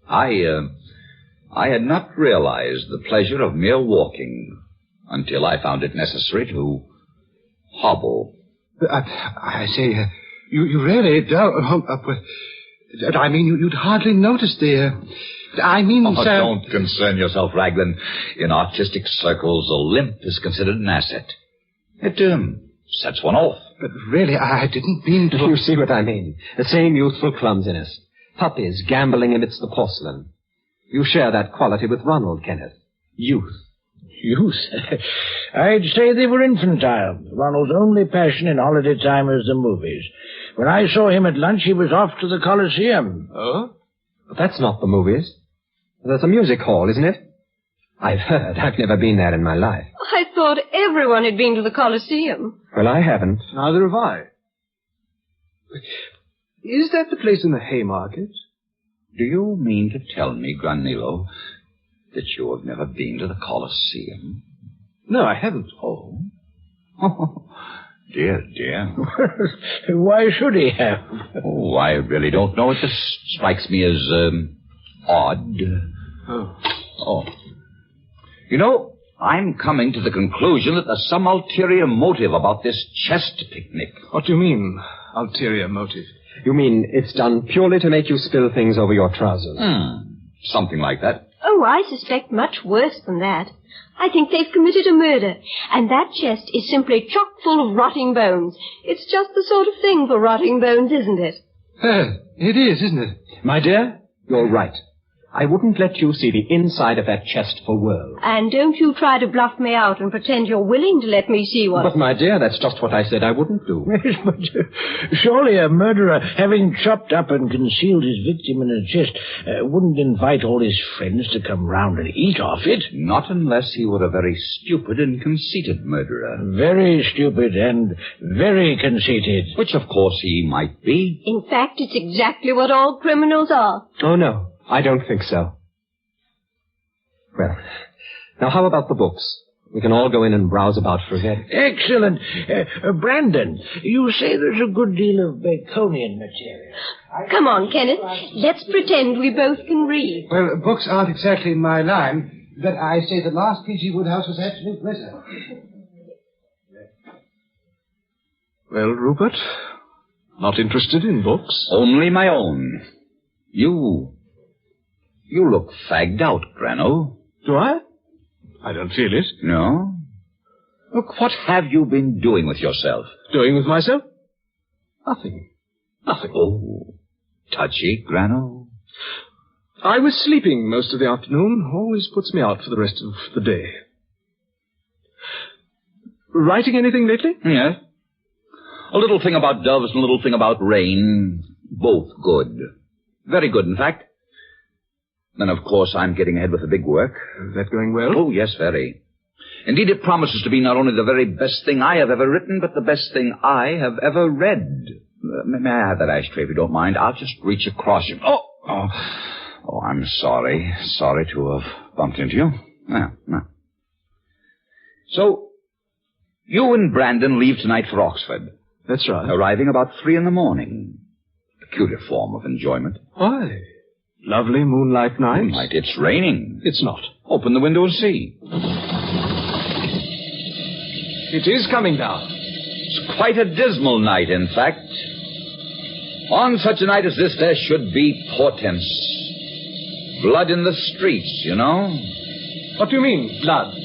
I had not realized the pleasure of mere walking until I found it necessary to hobble. I say, you really don't... I mean, you'd hardly notice Oh, sir... don't concern yourself, Raglan. In artistic circles, a limp is considered an asset. It sets one off. But really, I didn't mean to... You see what I mean. The same youthful clumsiness. Puppies gambling amidst the porcelain. You share that quality with Ronald, Kenneth. Youth. Youth? I'd say they were infantile. Ronald's only passion in holiday time was the movies. When I saw him at lunch, he was off to the Coliseum. Oh? But that's not the movies. There's a music hall, isn't it? I've heard. I've never been there in my life. I thought everyone had been to the Coliseum. Well, I haven't. Neither have I. Is that the place in the Haymarket? Do you mean to tell me, Granillo, that you have never been to the Coliseum? No, I haven't. Oh, dear. Why should he have? Oh, I really don't know. It just strikes me as, odd. Oh. You know, I'm coming to the conclusion that there's some ulterior motive about this chest picnic. What do you mean, ulterior motive? You mean it's done purely to make you spill things over your trousers? Something like that. Oh, I suspect much worse than that. I think they've committed a murder, and that chest is simply chock full of rotting bones. It's just the sort of thing for rotting bones, isn't it? It is, isn't it? My dear, you're right. I wouldn't let you see the inside of that chest for worlds. And don't you try to bluff me out and pretend you're willing to let me see one. But, my dear, that's just what I said I wouldn't do. Yes, but surely a murderer, having chopped up and concealed his victim in a chest, wouldn't invite all his friends to come round and eat off it. Not unless he were a very stupid and conceited murderer. Very stupid and very conceited. Which, of course, he might be. In fact, it's exactly what all criminals are. Oh, no. I don't think so. Well, now how about the books? We can all go in and browse about for a bit. Excellent. Brandon, you say there's a good deal of Baconian material. Come on, Kenneth. Let's pretend we both can read. Well, books aren't exactly my line, but I say the last P.G. Wodehouse was actually better. Well, Rupert, not interested in books? Only my own. You You look fagged out, Grano. Do I? I don't feel it. No? Look, what have you been doing with yourself? Doing with myself? Nothing. Nothing. Oh, touchy, Grano. I was sleeping most of the afternoon. Always puts me out for the rest of the day. Writing anything lately? Yes. A little thing about doves and a little thing about rain. Both good. Very good, in fact. Then, of course, I'm getting ahead with the big work. Is that going well? Oh, yes, very. Indeed, it promises to be not only the very best thing I have ever written, but the best thing I have ever read. May I have that ashtray, if you don't mind? I'll just reach across you. Oh, I'm sorry. Sorry to have bumped into you. No. So, you and Brandon leave tonight for Oxford. That's right. Arriving about 3 a.m. Peculiar form of enjoyment. Why? Lovely moonlight night. Moonlight. It's raining. It's not. Open the window and see. It is coming down. It's quite a dismal night, in fact. On such a night as this, there should be portents. Blood in the streets, you know. What do you mean, blood?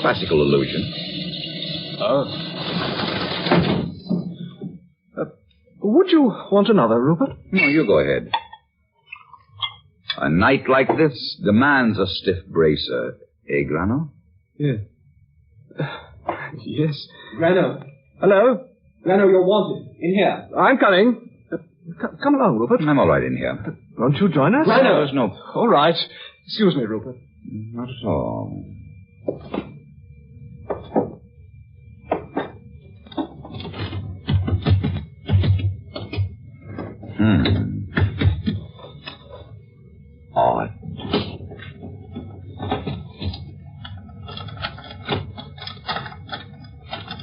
Classical illusion. Oh. Would you want another, Rupert? No, you go ahead. A night like this demands a stiff bracer. Eh, Grano? Yeah. Yes. Grano. Hello? Grano, you're wanted. In here. I'm coming. Come along, Rupert. I'm all right in here. Won't you join us? Grano. There's no... All right. Excuse me, Rupert. Not at all. Odd.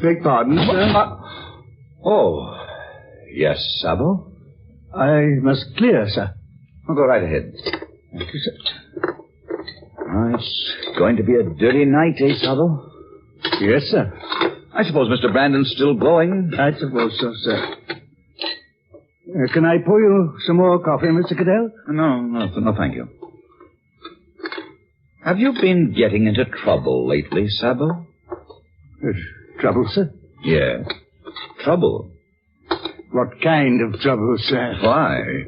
Beg pardon, sir? Oh, yes, Sabo? I must clear, sir. I'll go right ahead. Thank you, sir. Oh, it's going to be a dirty night, eh, Sabo? Yes, sir. I suppose Mr. Brandon's still going? I suppose so, sir. Can I pour you some more coffee, Mr. Cadell? No, thank you. Have you been getting into trouble lately, Sabo? Trouble, sir? Yeah. Trouble? What kind of trouble, sir? Why?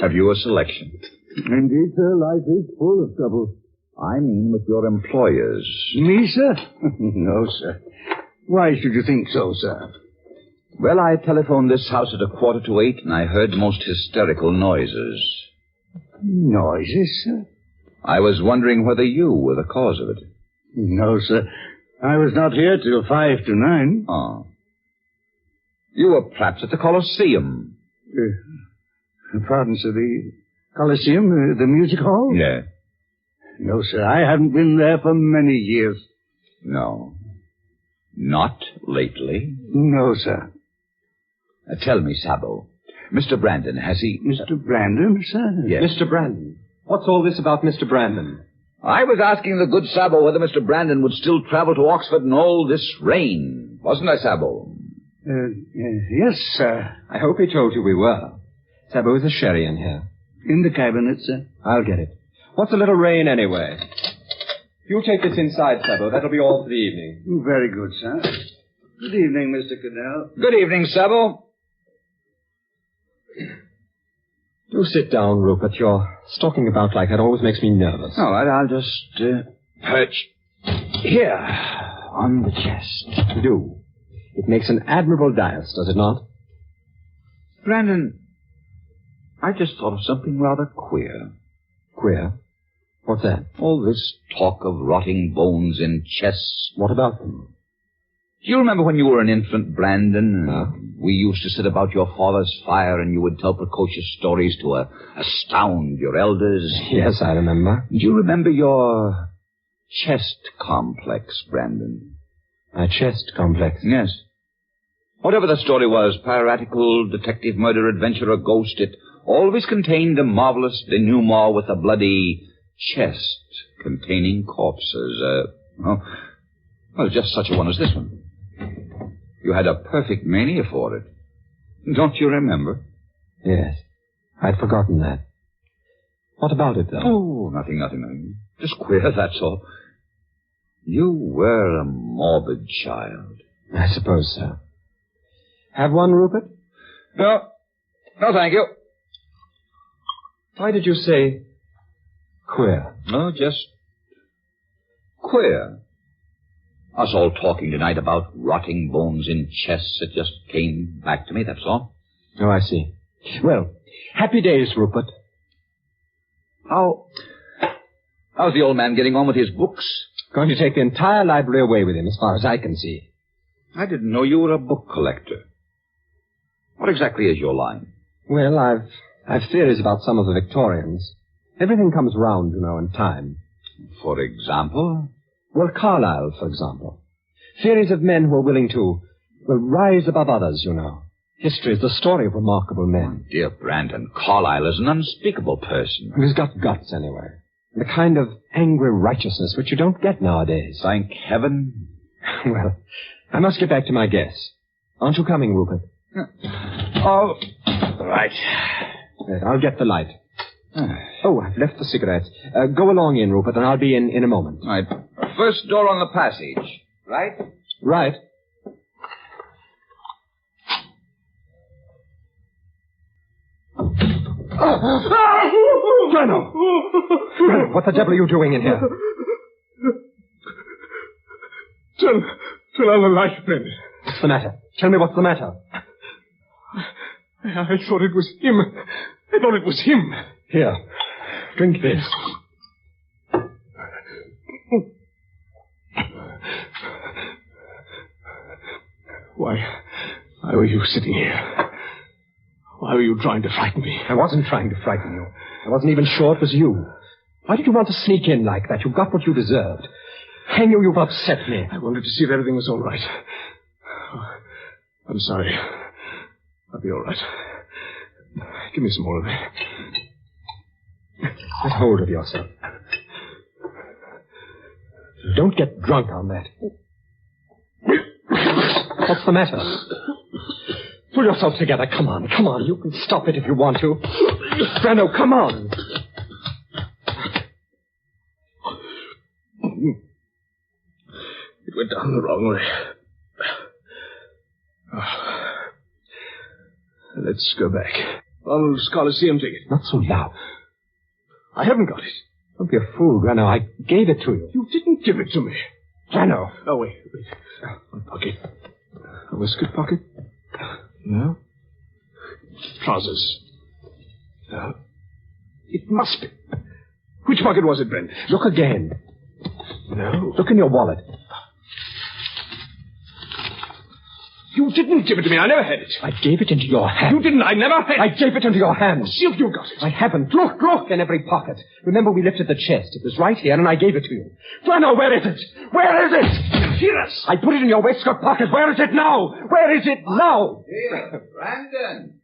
Have you a selection? Indeed, sir, life is full of trouble. I mean with your employers. Me, sir? No, sir. Why should you think so, sir? Well, I telephoned this house at 7:45, and I heard most hysterical noises. Noises, sir? I was wondering whether you were the cause of it. No, sir. I was not here till 8:55. Oh. You were perhaps at the Colosseum. Pardon, sir, the Colosseum, the music hall? Yeah. No, sir, I haven't been there for many years. No. Not lately? No, sir. Tell me, Sabo, Mr. Brandon, has he... Mr. Brandon, sir? Yes. Mr. Brandon. What's all this about Mr. Brandon? I was asking the good Sabo whether Mr. Brandon would still travel to Oxford in all this rain. Wasn't I, Sabo? Yes, sir. I hope he told you we were. Sabo, is a sherry in here? In the cabinet, sir. I'll get it. What's a little rain, anyway? You take this inside, Sabo. That'll be all for the evening. Very good, sir. Good evening, Mr. Cadell. Good evening, Sabo. Do sit down, Rupert. You're stalking about like that always makes me nervous. All right, I'll just perch here on the chest. Do. It makes an admirable dais, does it not? Brandon, I just thought of something rather queer. Queer? What's that? All this talk of rotting bones in chests. What about them? Do you remember when you were an infant, Brandon? We used to sit about your father's fire and you would tell precocious stories to astound your elders. Yes, I remember. Do you remember your chest complex, Brandon? My chest complex? Yes. Whatever the story was, piratical, detective, murder, adventure, or ghost, it always contained a marvelous denouement with a bloody chest containing corpses. Well, just such a one as this one. You had a perfect mania for it. Don't you remember? Yes. I'd forgotten that. What about it, though? Oh, nothing. Just queer, that's all. You were a morbid child. I suppose so. Have one, Rupert? No, thank you. Why did you say queer? No, just queer. Us all talking tonight about rotting bones in chests. It just came back to me, that's all. Oh, I see. Well, happy days, Rupert. How's the old man getting on with his books? Going to take the entire library away with him, as far as I can see. I didn't know you were a book collector. What exactly is your line? Well, I've theories about some of the Victorians. Everything comes round, in time. For example? Well, Carlyle, for example. Theories of men who are willing to, rise above others, History is the story of remarkable men. Dear Brandon, Carlyle is an unspeakable person. He's got guts, anyway. The kind of angry righteousness which you don't get nowadays. Thank heaven. Well, I must get back to my guess. Aren't you coming, Rupert? Oh, right. I'll get the light. Oh, I've left the cigarettes. Go along in, Rupert, and I'll be in a moment. Right. First door on the passage, right? Right. Grano! Grano, what the devil are you doing in here? Turn on the light, Brendan. What's the matter? Tell me what's the matter. I thought it was him. Here, drink this. Why were you sitting here? Why were you trying to frighten me? I wasn't trying to frighten you. I wasn't even sure it was you. Why did you want to sneak in like that? You got what you deserved. Hang you, you've upset me. I wanted to see if everything was all right. I'm sorry. I'll be all right. Give me some more of that. Get hold of yourself. Don't get drunk on that. What's the matter? Pull yourself together. Come on. You can stop it if you want to. Grano, come on. It went down the wrong way. Let's go back. Arnold's Coliseum ticket. Not so loud. I haven't got it. Don't be a fool, Grano. I gave it to you. You didn't give it to me. Grano. Oh, wait. My pocket. A waistcoat pocket? No. Trousers? No. It must be. Which pocket was it, Brent? Look again. No. Look in your wallet. You didn't give it to me. I never had it. I gave it into your hand. You didn't. I never had it. I gave it into your hand. See if you got it. I haven't. Look in every pocket. Remember we lifted the chest. It was right here, and I gave it to you. Grano, where is it? Where is it? Hear us. I put it in your waistcoat pocket. Where is it now? Where is it now? Here, Brandon.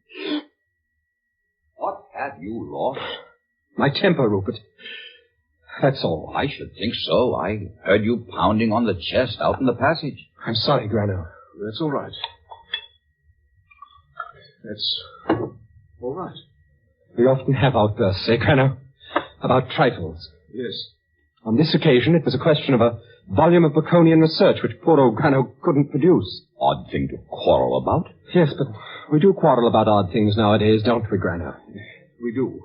What have you lost? My temper, Rupert. That's all. I should think so. I heard you pounding on the chest out in the passage. I'm sorry, Grano. That's all right. That's all right. We often have outbursts, eh, Grano? About trifles. Yes. On this occasion, it was a question of a volume of Baconian research which poor old Grano couldn't produce. Odd thing to quarrel about. Yes, but we do quarrel about odd things nowadays, don't we, Grano? We do.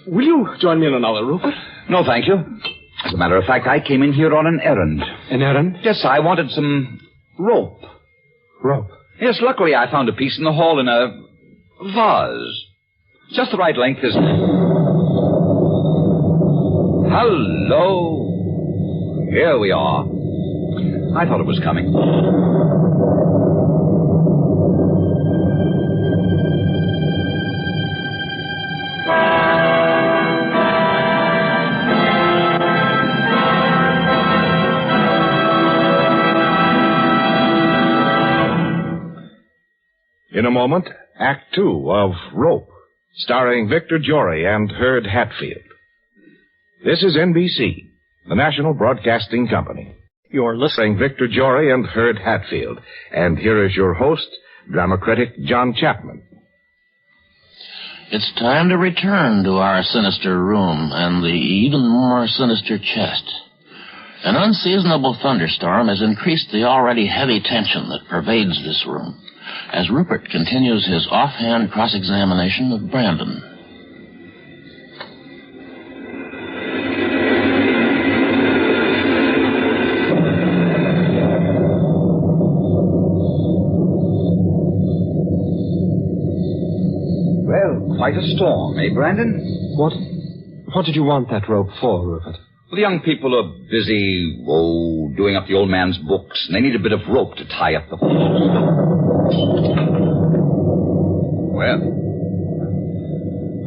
Will you join me in another, Rupert? No, thank you. As a matter of fact, I came in here on an errand. An errand? Yes, I wanted some rope. Rope? Yes, luckily I found a piece in the hall in a vase. Just the right length, isn't it? Hello. Here we are. I thought it was coming. In a moment, Act 2 of Rope, starring Victor Jory and Herd Hatfield. This is NBC, the National Broadcasting Company. You're listening Victor Jory and Herd Hatfield. And here is your host, drama critic John Chapman. It's time to return to our sinister room and the even more sinister chest. An unseasonable thunderstorm has increased the already heavy tension that pervades this room as Rupert continues his offhand cross-examination of Brandon. Well, quite a storm, eh, Brandon? What did you want that rope for, Rupert? Well, the young people are busy, doing up the old man's books, and they need a bit of rope to tie up the... Well,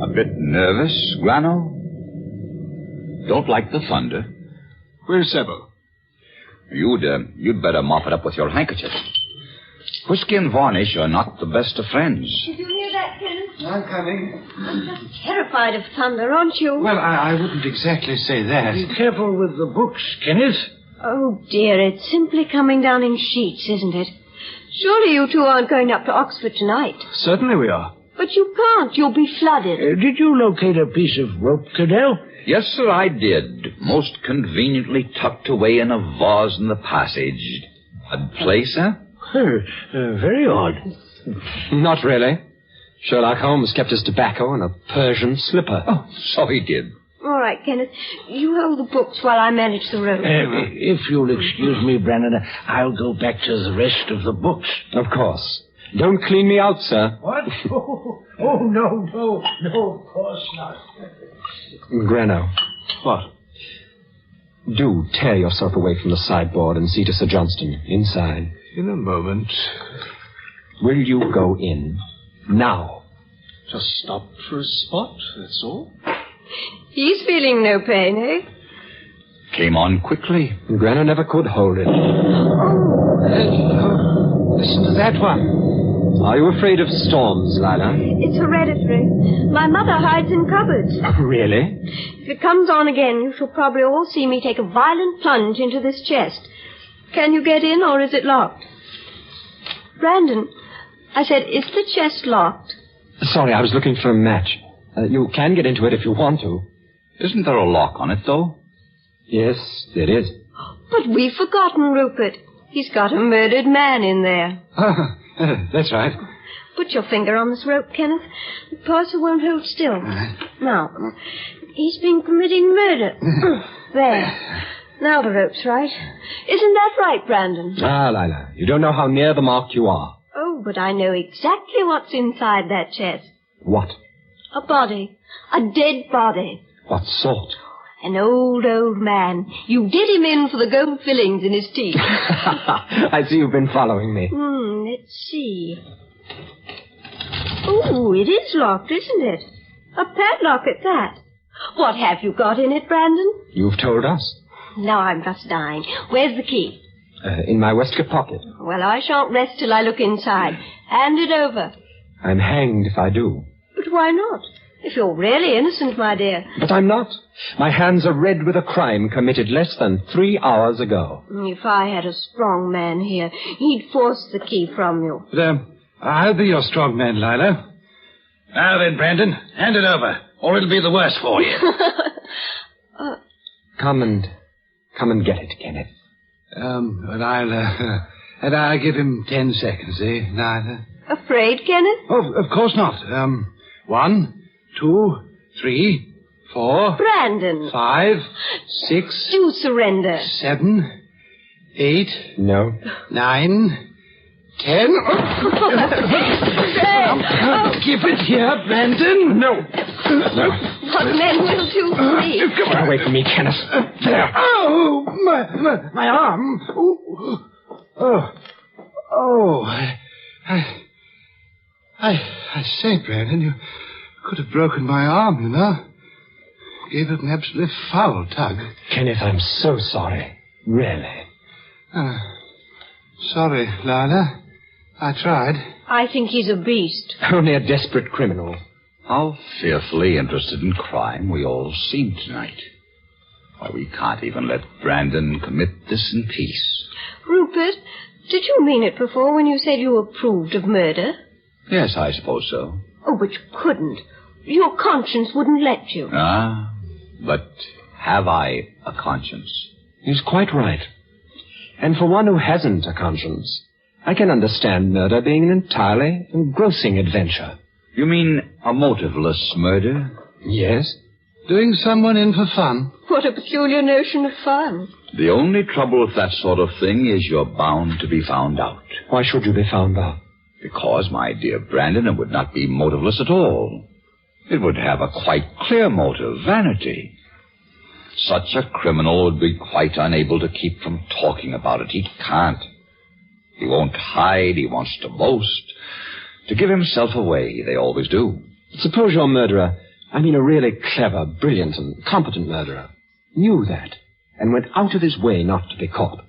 a bit nervous, Grano? Don't like the thunder? Where's Sebo? You'd better mop it up with your handkerchief. Whiskey and varnish are not the best of friends. Did you hear that, Kenneth? I'm coming. I'm just terrified of thunder, aren't you? Well, I wouldn't exactly say that. Be careful with the books, Kenneth. Oh, dear, it's simply coming down in sheets, isn't it? Surely you two aren't going up to Oxford tonight. Certainly we are. But you can't. You'll be flooded. Did you locate a piece of rope, Cadell? Yes, sir, I did. Most conveniently tucked away in a vase in the passage. Odd place, huh? Very odd. Not really. Sherlock Holmes kept his tobacco in a Persian slipper. Oh, so he did. All right, Kenneth. You hold the books while I manage the rope. If you'll excuse me, Brandon, I'll go back to the rest of the books. Of course. Don't clean me out, sir. What? No, of course not. Grano. What? Do tear yourself away from the sideboard and see to Sir Johnston, inside. In a moment. Will you go in? Now. Just stop for a spot, that's all. He's feeling no pain, eh? Came on quickly. Grano never could hold it. Listen to that one. Are you afraid of storms, Lila? It's hereditary. My mother hides in cupboards. Really? If it comes on again, you shall probably all see me take a violent plunge into this chest. Can you get in, or is it locked? Brandon, I said, is the chest locked? Sorry, I was looking for a match. You can get into it if you want to. Isn't there a lock on it, though? Yes, there is. But we've forgotten Rupert. He's got a murdered man in there. That's right. Put your finger on this rope, Kenneth. The parcel won't hold still. Now, he's been committing murder. There. Now the rope's right. Isn't that right, Brandon? Ah, Lila, you don't know how near the mark you are. Oh, but I know exactly what's inside that chest. What? A body. A dead body. What sort? An old man. You did him in for the gold fillings in his teeth. I see you've been following me. Let's see. Oh, it is locked, isn't it? A padlock at that. What have you got in it, Brandon? You've told us. Now I'm just dying. Where's the key? In my waistcoat pocket. Well, I shan't rest till I look inside. Hand it over. I'm hanged if I do. But why not? If you're really innocent, my dear. But I'm not. My hands are red with a crime committed less than 3 hours ago. If I had a strong man here, he'd force the key from you. But, I'll be your strong man, Lila. Now then, Brandon, hand it over, or it'll be the worse for you. Come and get it, Kenneth. But I'll give him 10 seconds, eh, Lila? Afraid, Kenneth? Oh, of course not. 1, 2, 3, 4... Brandon! 5, 6... Do surrender. 7, 8... No. 9, 10... Give it here, Brandon. No. What men will do for me? Get away from me, Kenneth. There. Oh, my arm. I say, Brandon, you could have broken my arm, you know. Gave it an absolutely foul tug. Kenneth, I'm so sorry. Really. Sorry, Lila. I tried. I think he's a beast. Only a desperate criminal. How fearfully interested in crime we all seem tonight. Why, we can't even let Brandon commit this in peace. Rupert, did you mean it before when you said you approved of murder? Yes, I suppose so. Oh, but you couldn't. Your conscience wouldn't let you. Ah, but have I a conscience? He's quite right. And for one who hasn't a conscience, I can understand murder being an entirely engrossing adventure. You mean a motiveless murder? Yes. Doing someone in for fun. What a peculiar notion of fun. The only trouble with that sort of thing is you're bound to be found out. Why should you be found out? Because, my dear Brandon, it would not be motiveless at all. It would have a quite clear motive, vanity. Such a criminal would be quite unable to keep from talking about it. He can't. He won't hide. He wants to boast. To give himself away, they always do. Suppose your murderer, I mean a really clever, brilliant, and competent murderer, knew that and went out of his way not to be caught.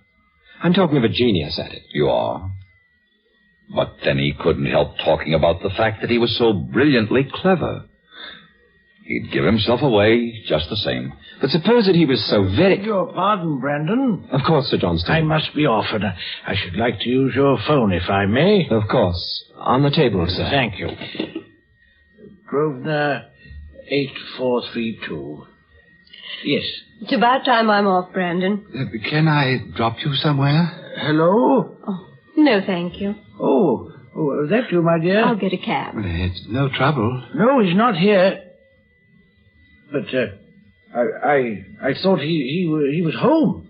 I'm talking of a genius at it. You are? But then he couldn't help talking about the fact that he was so brilliantly clever. He'd give himself away just the same. But suppose that he was so very... Your pardon, Brandon. Of course, Sir Johnston. I must be off, and I should like to use your phone, if I may. Of course. On the table, sir. Thank you. Grosvenor 8432. Yes. It's about time I'm off, Brandon. Can I drop you somewhere? Hello? Oh, no, thank you. Oh, is that you, my dear? I'll get a cab. Well, it's no trouble. No, he's not here. But, I thought he was home.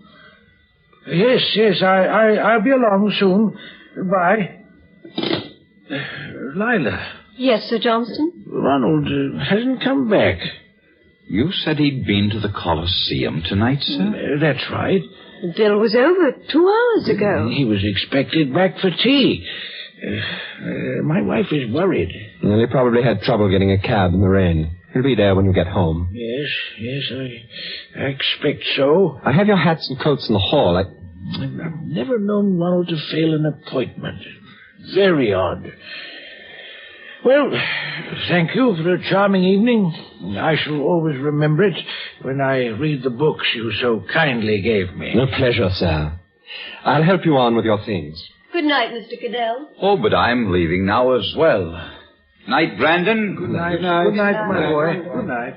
Yes, I'll be along soon. Goodbye. Lila. Yes, Sir Johnston? Ronald hasn't come back. You said he'd been to the Colosseum tonight, sir? That's right. The bill was over 2 hours ago. He was expected back for tea. My wife is worried. Well, he probably had trouble getting a cab in the rain. He'll be there when you get home. Yes, I expect so. I have your hats and coats in the hall. I've never known Ronald to fail an appointment. Very odd. Well, thank you for a charming evening. I shall always remember it when I read the books you so kindly gave me. A pleasure, sir. I'll help you on with your things. Good night, Mr. Cadell. Oh, but I'm leaving now as well. Night, Brandon. Good night. Good night, my boy. Good night.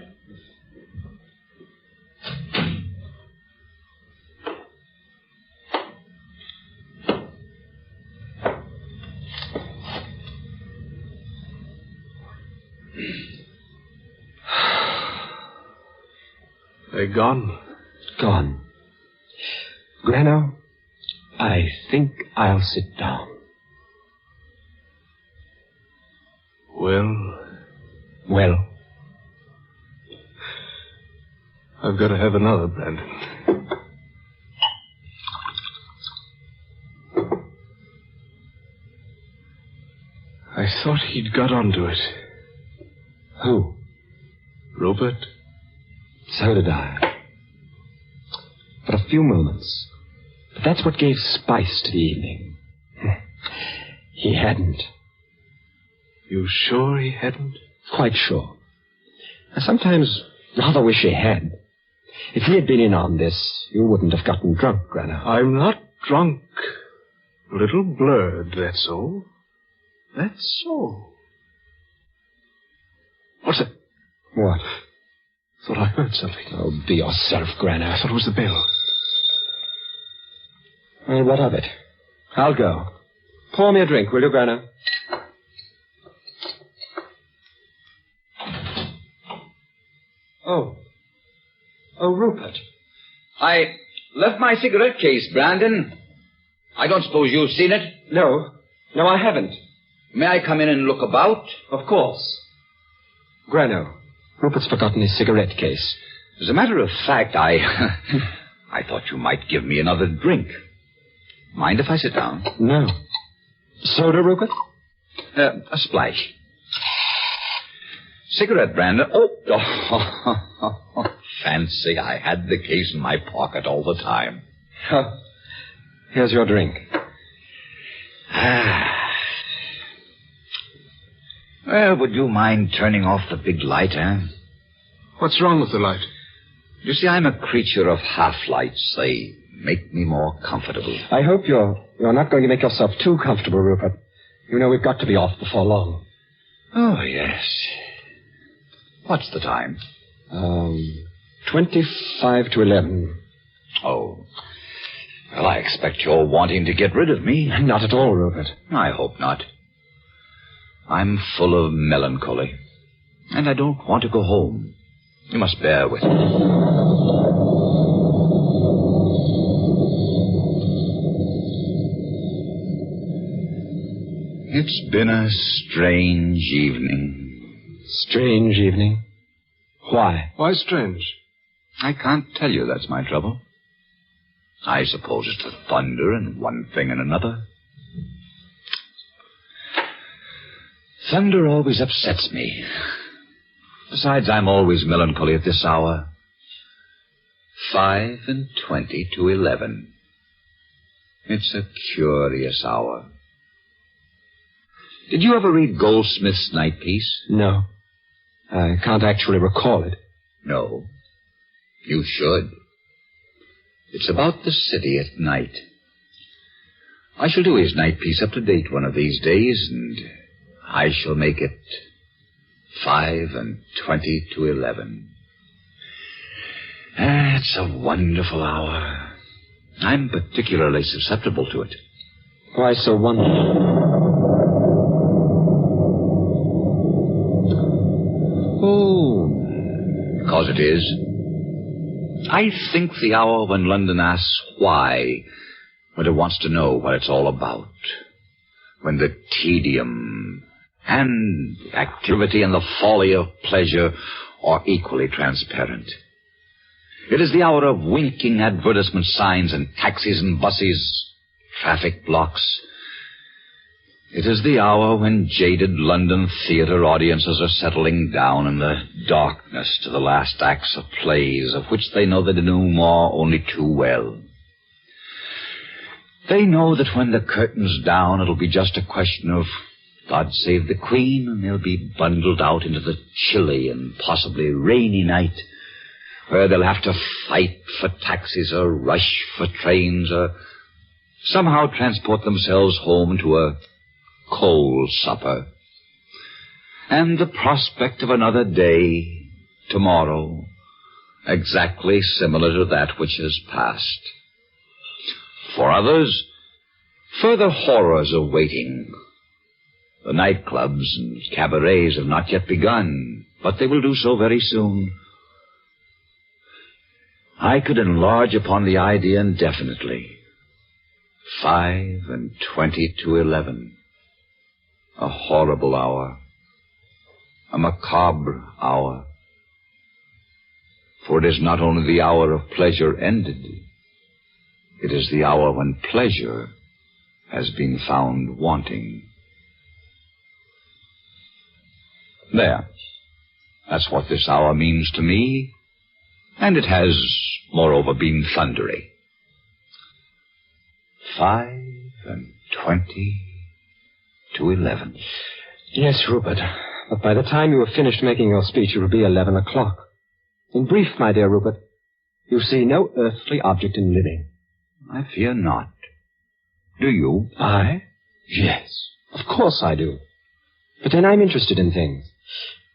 They're gone. Gone. Grano, I think I'll sit down. Well, I've got to have another, Brandon. I thought he'd got onto it. Who? Rupert? So did I. For a few moments. But that's what gave spice to the evening. He hadn't. You sure he hadn't? Quite sure. I sometimes rather wish he had. If he had been in on this, you wouldn't have gotten drunk, Grano. I'm not drunk. A little blurred, that's all. That's all. What's it? What? Thought I heard something. Oh, be yourself, Grano. I thought it was the bell. Well, what of it? I'll go. Pour me a drink, will you, Grano? Oh, Rupert. I left my cigarette case, Brandon. I don't suppose you've seen it? No, I haven't. May I come in and look about? Of course. Grano, Rupert's forgotten his cigarette case. As a matter of fact, I thought you might give me another drink. Mind if I sit down? No. Soda, Rupert? A splash. Cigarette, Brandon. Oh, fancy I had the case in my pocket all the time. Oh, here's your drink. Well, would you mind turning off the big light, What's wrong with the light? You see, I'm a creature of half-lights. They make me more comfortable. I hope you're not going to make yourself too comfortable, Rupert. You know we've got to be off before long. Oh, yes. What's the time? 25 to 11. Oh. Well, I expect you're wanting to get rid of me. Not at all, Rupert. I hope not. I'm full of melancholy, and I don't want to go home. You must bear with me. It's been a strange evening. Strange evening? Why? Why strange? I can't tell you, that's my trouble. I suppose it's the thunder and one thing and another. Thunder always upsets me. Besides, I'm always melancholy at this hour. 25 to 11. It's a curious hour. Did you ever read Goldsmith's Night Piece? No. I can't actually recall it. No. You should. It's about the city at night. I shall do his night piece up to date one of these days, and I shall make it 25 to 11. It's a wonderful hour. I'm particularly susceptible to it. Why so wonderful? Oh, because it is. I think the hour when London asks why, when it wants to know what it's all about, when the tedium and activity and the folly of pleasure are equally transparent. It is the hour of winking advertisement signs and taxis and buses, traffic blocks. It is the hour when jaded London theatre audiences are settling down in the darkness to the last acts of plays of which they know the denouement only too well. They know that when the curtain's down, it'll be just a question of God Save the Queen, and they'll be bundled out into the chilly and possibly rainy night, where they'll have to fight for taxis or rush for trains or somehow transport themselves home to a cold supper. And the prospect of another day, tomorrow, exactly similar to that which has passed. For others, further horrors are waiting. The nightclubs and cabarets have not yet begun, but they will do so very soon. I could enlarge upon the idea indefinitely. 25 to 11. A horrible hour. A macabre hour. For it is not only the hour of pleasure ended, it is the hour when pleasure has been found wanting. There. That's what this hour means to me, and it has, moreover, been thundery. 25 to 11. Yes, Rupert. But by the time you have finished making your speech, it will be 11 o'clock. In brief, my dear Rupert, you see no earthly object in living. I fear not. Do you? I? Yes. Of course I do. But then I'm interested in things.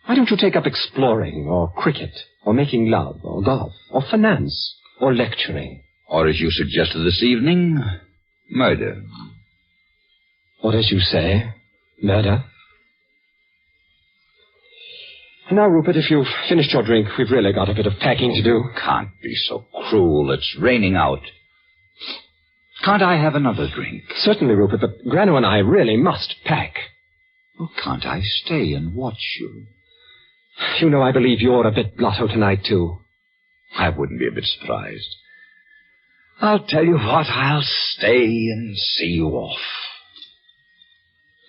Why don't you take up exploring, or cricket, or making love, or golf, or finance, or lecturing? Or, as you suggested this evening, murder. What as you say? Murder? Now, Rupert, if you've finished your drink, we've really got a bit of packing to do. Can't be so cruel. It's raining out. Can't I have another drink? Certainly, Rupert, but Grano and I really must pack. Well, can't I stay and watch you? You know, I believe you're a bit blotto tonight, too. I wouldn't be a bit surprised. I'll tell you what, I'll stay and see you off.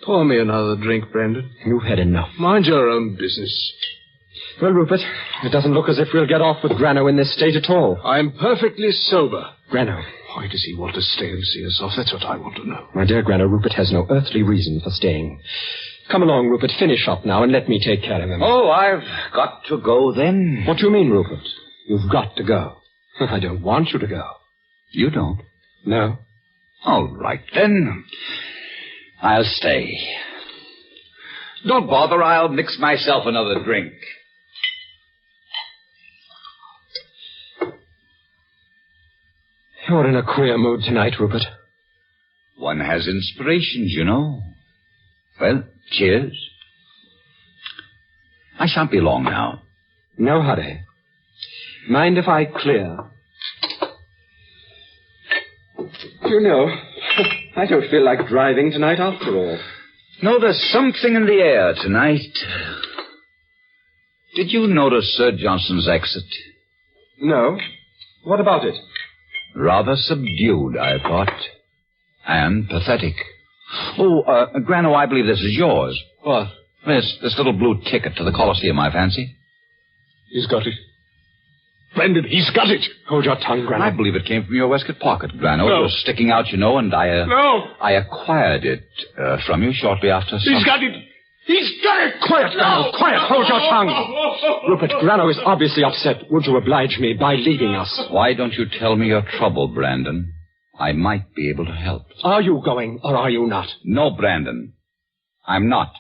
Pour me another drink, Brandon. You've had enough. Mind your own business. Well, Rupert, it doesn't look as if we'll get off with Grano in this state at all. I'm perfectly sober. Grano. Why does he want to stay and see us off? That's what I want to know. My dear Grano, Rupert has no earthly reason for staying. Come along, Rupert. Finish up now and let me take care of him. Oh, I've got to go then. What do you mean, Rupert? You've got to go. I don't want you to go. You don't? No. All right, then. I'll stay. Don't bother. I'll mix myself another drink. You're in a queer mood tonight, Rupert. One has inspirations, you know. Well, cheers. I shan't be long now. No hurry. Mind if I clear? You know, I don't feel like driving tonight after all. No, there's something in the air tonight. Did you notice Sir Johnson's exit? No. What about it? Rather subdued, I thought. And pathetic. Oh, Grano, I believe this is yours. What? This little blue ticket to the Coliseum, I fancy. He's got it. Brendan, he's got it. Hold your tongue, Grano. I believe it came from your waistcoat pocket, Grano. No. It was sticking out, you know, and I acquired it from you shortly after. He's got it. He's got it. Quiet, Grano. Quiet. Hold your tongue. Rupert, Grano is obviously upset. Would you oblige me by leaving us? Why don't you tell me your trouble, Brandon? I might be able to help. Are you going, or are you not? No, Brandon. I'm not.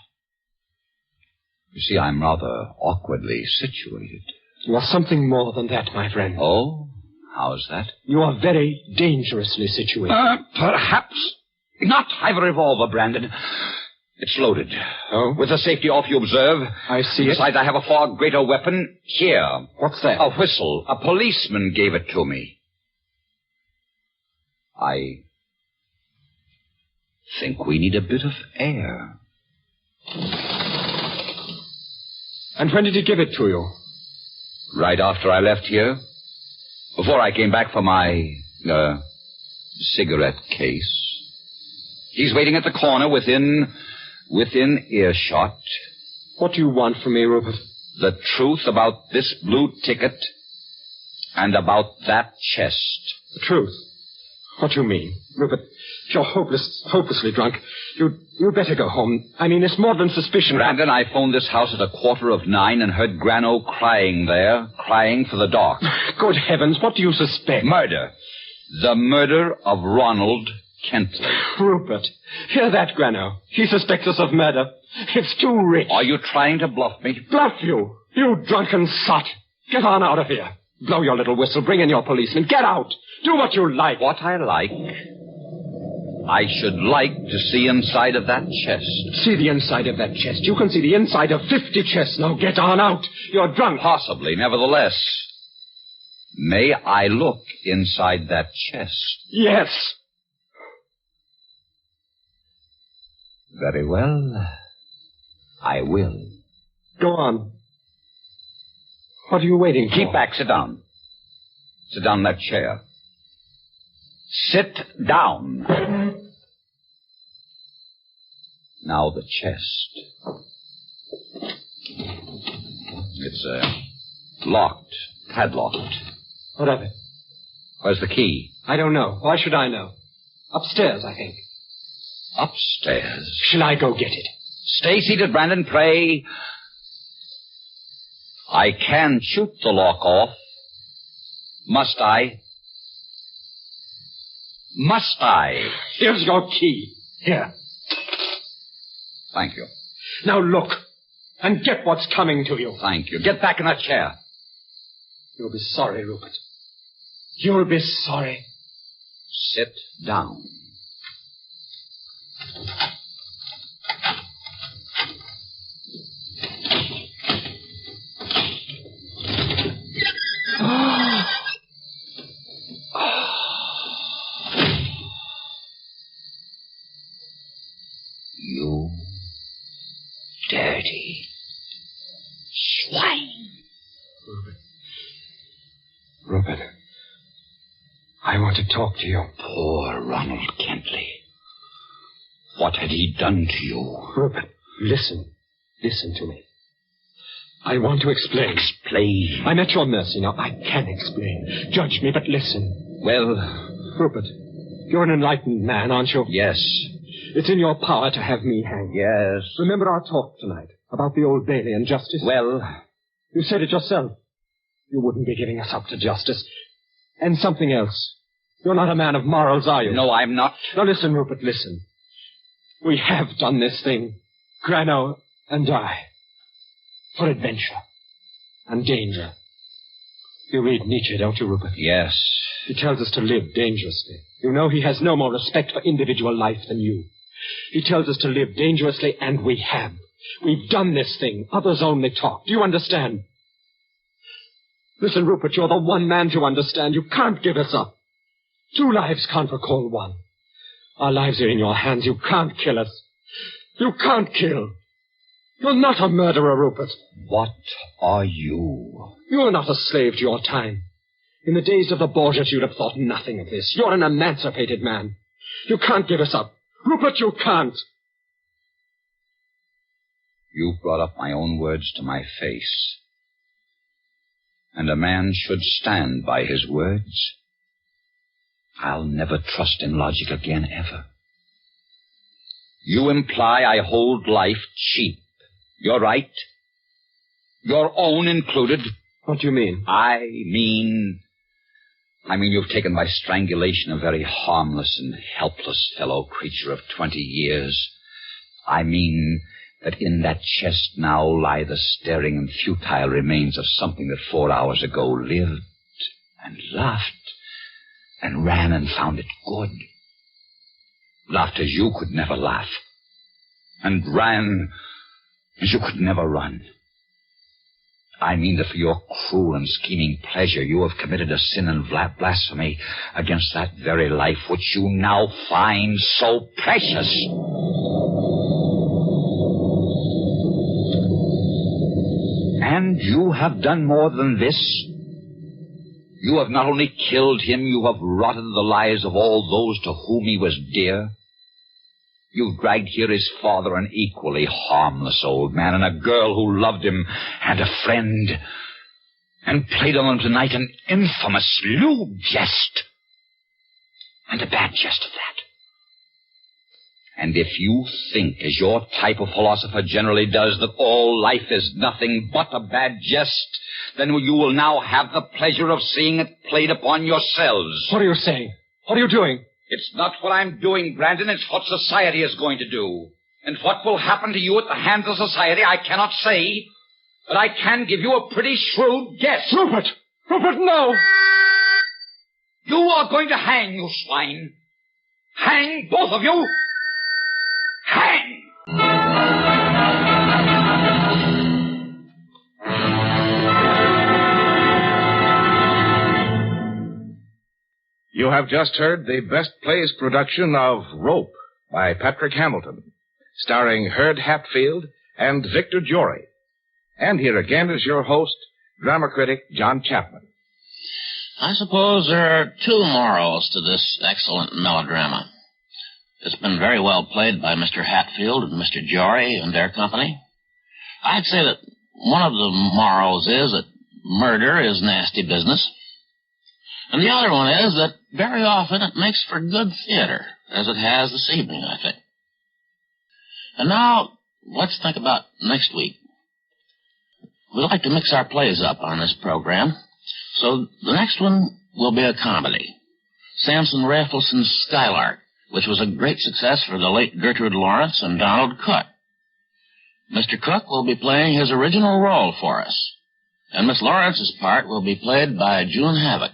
You see, I'm rather awkwardly situated. You are something more than that, my friend. Oh? How's that? You are very dangerously situated. Perhaps not. I have a revolver, Brandon. It's loaded. Oh? With the safety off, you observe. I see it. Besides, I have a far greater weapon here. What's that? A whistle. A policeman gave it to me. I think we need a bit of air. And when did he give it to you? Right after I left here. Before I came back for my, cigarette case. He's waiting at the corner within earshot. What do you want from me, Rupert? The truth about this blue ticket and about that chest. The truth? What do you mean? Rupert, if you're hopelessly drunk, you'd better go home. I mean, it's more than suspicion. Brandon, I phoned this house at 8:45 and heard Grano crying there, crying for the doc. Good heavens, what do you suspect? Murder. The murder of Ronald Kentley. Rupert, hear that, Grano. He suspects us of murder. It's too rich. Are you trying to bluff me? Bluff you? You drunken sot. Get on out of here. Blow your little whistle. Bring in your policeman. Get out. Do what you like. What I like? I should like to see inside of that chest. See the inside of that chest. You can see the inside of 50 chests. Now get on out. You're drunk. Possibly, nevertheless. May I look inside that chest? Yes. Very well. I will. Go on. What are you waiting for? Keep back. Sit down. Sit down in that chair. Sit down. Now the chest. It's, locked. Padlocked. What of it? Where's the key? I don't know. Why should I know? Upstairs, I think. Upstairs? Shall I go get it? Stay seated, Brandon, pray. I can shoot the lock off. Must I? Must I? Here's your key. Here. Thank you. Now look, and get what's coming to you. Thank you. Get back in that chair. You'll be sorry, Rupert. You'll be sorry. Sit down. You dirty swine. Rupert, I want to talk to you. Poor Ronald Kentley. What had he done to you? Rupert, listen. Listen to me. I want to explain. Explain? I'm at your mercy now. I can explain. Judge me, but listen. Well, Rupert, you're an enlightened man, aren't you? Yes. It's in your power to have me hanged. Yes. Remember our talk tonight about the Old Bailey and justice? Well, you said it yourself. You wouldn't be giving us up to justice. And something else. You're not a man of morals, are you? No, I'm not. Now listen, Rupert, listen. We have done this thing, Grano and I, for adventure and danger. You read Nietzsche, don't you, Rupert? Yes. He tells us to live dangerously. You know, he has no more respect for individual life than you. He tells us to live dangerously, and we have. We've done this thing. Others only talk. Do you understand? Listen, Rupert, you're the one man to understand. You can't give us up. 2 lives can't recall 1. Our lives are in your hands. You can't kill us. You can't kill. You're not a murderer, Rupert. What are you? You're not a slave to your time. In the days of the Borgias, you'd have thought nothing of this. You're an emancipated man. You can't give us up. Rupert, you can't. You brought up my own words to my face. And a man should stand by his words. I'll never trust in logic again, ever. You imply I hold life cheap. You're right. Your own included. What do you mean? I mean you've taken by strangulation a very harmless and helpless fellow creature of 20 years. I mean that in that chest now lie the staring and futile remains of something that 4 hours ago lived and laughed and ran and found it good. Laughed as you could never laugh, and ran as you could never run. I mean that for your cruel and scheming pleasure, you have committed a sin and blasphemy against that very life which you now find so precious. And you have done more than this. You have not only killed him, you have rotted the lives of all those to whom he was dear. You've dragged here his father, an equally harmless old man, and a girl who loved him, and a friend, and played on him tonight an infamous, lewd jest, and a bad jest at that. And if you think, as your type of philosopher generally does, that all life is nothing but a bad jest, then you will now have the pleasure of seeing it played upon yourselves. What are you saying? What are you doing? It's not what I'm doing, Brandon. It's what society is going to do. And what will happen to you at the hands of society, I cannot say. But I can give you a pretty shrewd guess. Rupert! Rupert, no! You are going to hang, you swine. Hang, both of you. Hang! You have just heard the Best Plays production of Rope by Patrick Hamilton, starring Herb Hatfield and Victor Jory. And here again is your host, drama critic John Chapman. I suppose there are 2 morals to this excellent melodrama. It's been very well played by Mr. Hatfield and Mr. Jory and their company. I'd say that one of the morals is that murder is nasty business. And the other one is that very often it makes for good theater, as it has this evening, I think. And now, let's think about next week. We like to mix our plays up on this program, so the next one will be a comedy. Samson Raffleson's Skylark, which was a great success for the late Gertrude Lawrence and Donald Cook. Mr. Cook will be playing his original role for us, and Miss Lawrence's part will be played by June Havoc.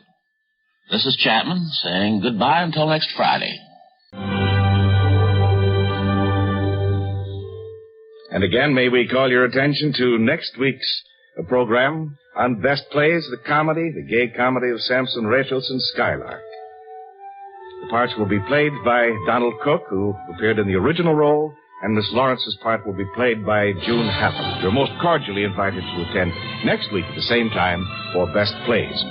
This is Chapman saying goodbye until next Friday. And again, may we call your attention to next week's program on Best Plays, the gay comedy of Samson Rachelson's Skylark. The parts will be played by Donald Cook, who appeared in the original role, and Miss Lawrence's part will be played by June Havoc. You're most cordially invited to attend next week at the same time for Best Plays.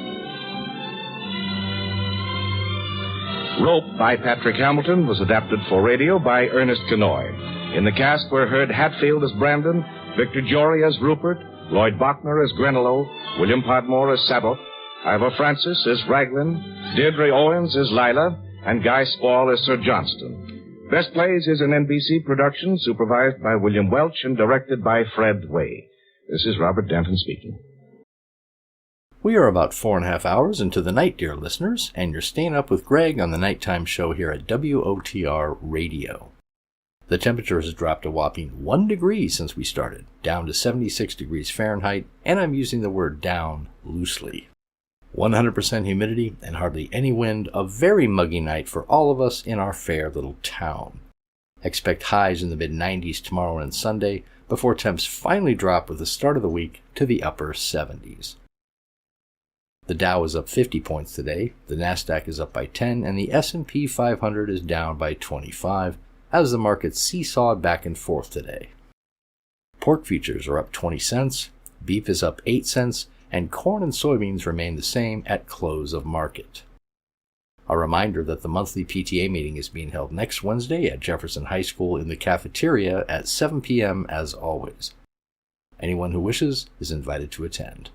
Rope by Patrick Hamilton was adapted for radio by Ernest Kenoy. In the cast were Herb Hatfield as Brandon, Victor Jory as Rupert, Lloyd Bachner as Grenolo, William Podmore as Saddle, Ivor Francis as Raglan, Deirdre Owens as Lila, and Guy Spall as Sir Johnston. Best Plays is an NBC production supervised by William Welch and directed by Fred Way. This is Robert Denton speaking. We are about 4.5 hours into the night, dear listeners, and you're staying up with Greg on the nighttime show here at WOTR Radio. The temperature has dropped a whopping 1 degree since we started, down to 76 degrees Fahrenheit, and I'm using the word down loosely. 100% humidity and hardly any wind, a very muggy night for all of us in our fair little town. Expect highs in the mid-90s tomorrow and Sunday, before temps finally drop with the start of the week to the upper 70s. The Dow is up 50 points today, the Nasdaq is up by 10, and the S&P 500 is down by 25, as the market seesawed back and forth today. Pork futures are up 20 cents, beef is up 8 cents, and corn and soybeans remain the same at close of market. A reminder that the monthly PTA meeting is being held next Wednesday at Jefferson High School in the cafeteria at 7 p.m. as always. Anyone who wishes is invited to attend.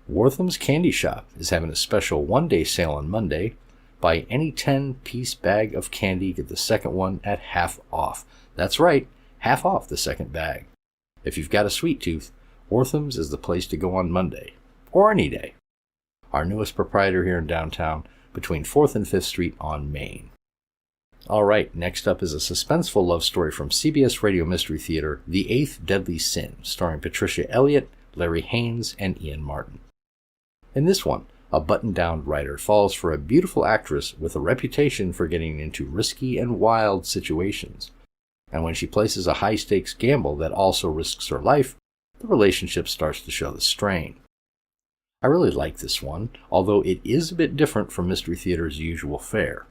Wortham's Candy Shop is having a special one-day sale on Monday. Buy any 10-piece bag of candy, get the second one at half off. That's right, half off the second bag. If you've got a sweet tooth, Wortham's is the place to go on Monday, or any day. Our newest proprietor here in downtown, between 4th and 5th Street on Main. All right, next up is a suspenseful love story from CBS Radio Mystery Theater, The Eighth Deadly Sin, starring Patricia Elliott, Larry Haynes, and Ian Martin. In this one, a button-down writer falls for a beautiful actress with a reputation for getting into risky and wild situations. And when she places a high-stakes gamble that also risks her life, the relationship starts to show the strain. I really like this one, although it is a bit different from Mystery Theater's usual fare.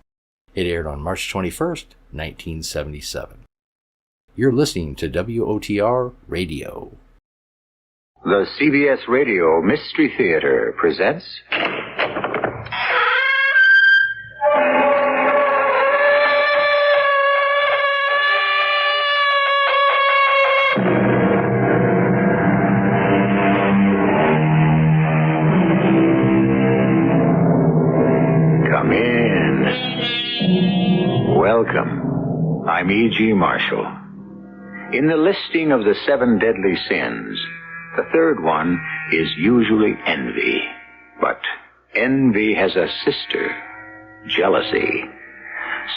It aired on March 21st, 1977. You're listening to WOTR Radio. The CBS Radio Mystery Theater presents... Come in. Welcome. I'm E.G. Marshall. In the listing of the 7 deadly sins, the third one is usually envy. But envy has a sister, jealousy,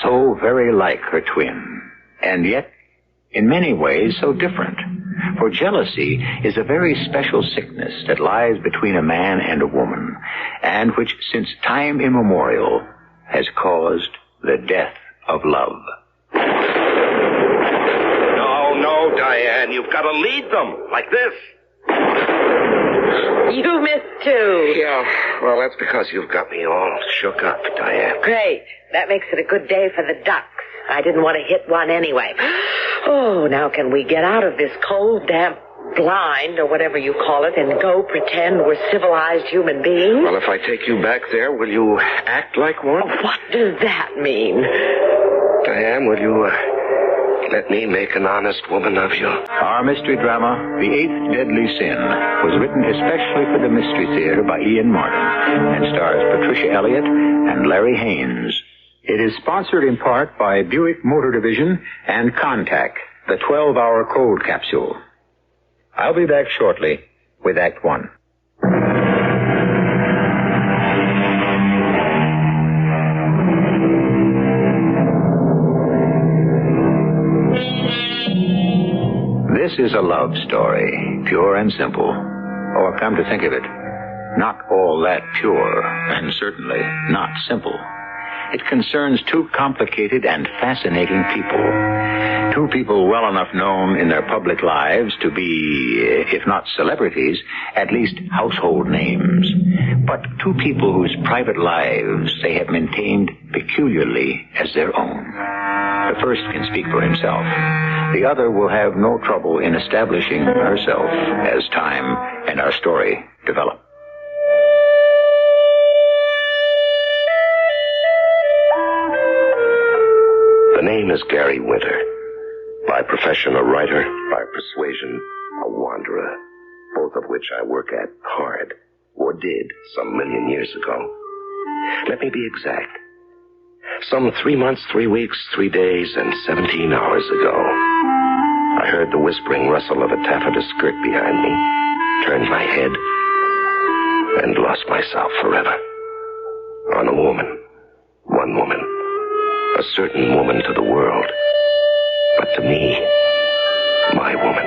so very like her twin, and yet in many ways so different. For jealousy is a very special sickness that lies between a man and a woman, and which since time immemorial has caused the death of love. No, Diane, you've got to lead them, like this. You missed too. Yeah, well, that's because you've got me all shook up, Diane. Great. That makes it a good day for the ducks. I didn't want to hit one anyway. Oh, now can we get out of this cold, damp blind, or whatever you call it, and go pretend we're civilized human beings? Well, if I take you back there, will you act like one? What does that mean? Diane, will you let me make an honest woman of you? Our mystery drama, The Eighth Deadly Sin, was written especially for the Mystery Theater by Ian Martin and stars Patricia Elliott and Larry Haynes. It is sponsored in part by Buick Motor Division and Contact, the 12-hour cold capsule. I'll be back shortly with Act One. This is a love story, pure and simple. Or come to think of it, not all that pure, and certainly not simple. It concerns two complicated and fascinating people. Two people well enough known in their public lives to be, if not celebrities, at least household names. But two people whose private lives they have maintained peculiarly as their own. The first can speak for himself. The other will have no trouble in establishing herself as time and our story develop. The name is Gary Winter. By profession a writer, by persuasion a wanderer, both of which I work at hard, or did some million years ago. Let me be exact. Some 3 months, 3 weeks, 3 days, and 17 hours ago, I heard the whispering rustle of a taffeta skirt behind me, turned my head, and lost myself forever. On a woman. One woman. A certain woman to the world. But to me, my woman.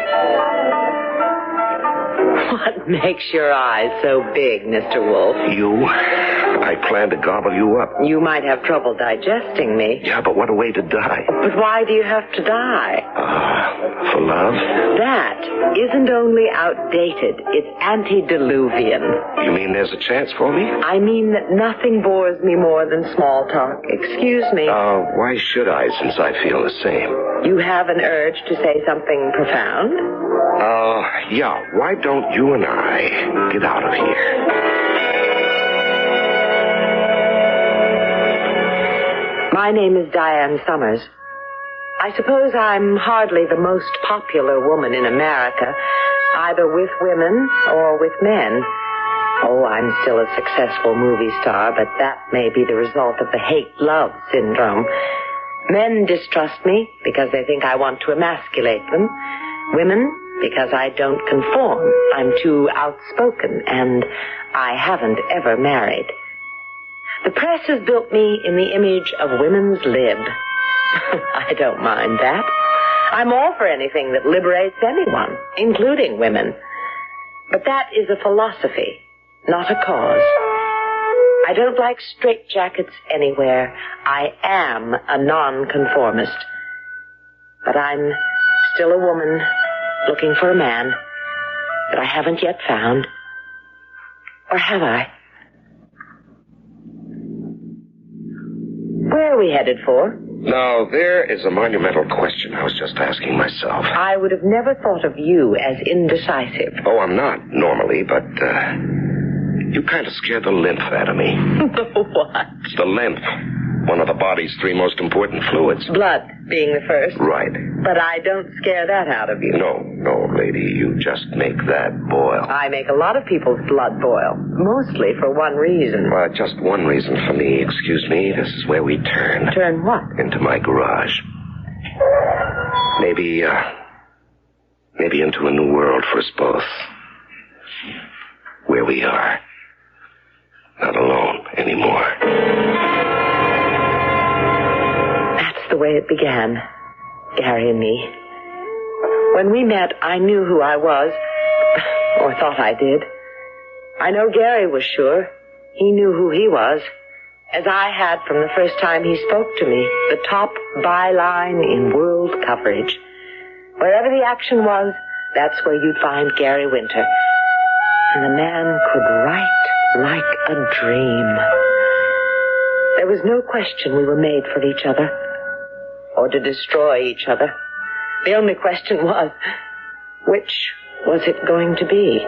What makes your eyes so big, Mr. Wolf? You? I plan to gobble you up. You might have trouble digesting me. Yeah, but what a way to die. But why do you have to die? For love? That isn't only outdated, it's antediluvian. You mean there's a chance for me? I mean that nothing bores me more than small talk. Excuse me. Why should I, since I feel the same? You have an urge to say something profound? Yeah. Why don't you and I get out of here? My name is Diane Summers. I suppose I'm hardly the most popular woman in America, either with women or with men. Oh, I'm still a successful movie star, but that may be the result of the hate-love syndrome. Men distrust me because they think I want to emasculate them. Women, because I don't conform. I'm too outspoken, and I haven't ever married. The press has built me in the image of women's lib. I don't mind that. I'm all for anything that liberates anyone, including women. But that is a philosophy, not a cause. I don't like straitjackets anywhere. I am a nonconformist. But I'm still a woman looking for a man that I haven't yet found. Or have I? Where are we headed for? Now, there is a monumental question I was just asking myself. I would have never thought of you as indecisive. Oh, I'm not, normally, but, you kind of scared the lymph out of me. What? It's the lymph. One of the body's 3 most important fluids. Blood being the first. Right. But I don't scare that out of you. No, lady. You just make that boil. I make a lot of people's blood boil. Mostly for one reason. Well, just one reason for me. Excuse me. This is where we turn. Turn what? Into my garage. Maybe into a new world for us both. Where we are. Not alone anymore. The way it began, Gary and me. When we met, I knew who I was, or thought I did. I know Gary was sure. He knew who he was, as I had from the first time he spoke to me, the top byline in world coverage. Wherever the action was, that's where you'd find Gary Winter. And the man could write like a dream. There was no question we were made for each other. Or to destroy each other. The only question was, which was it going to be?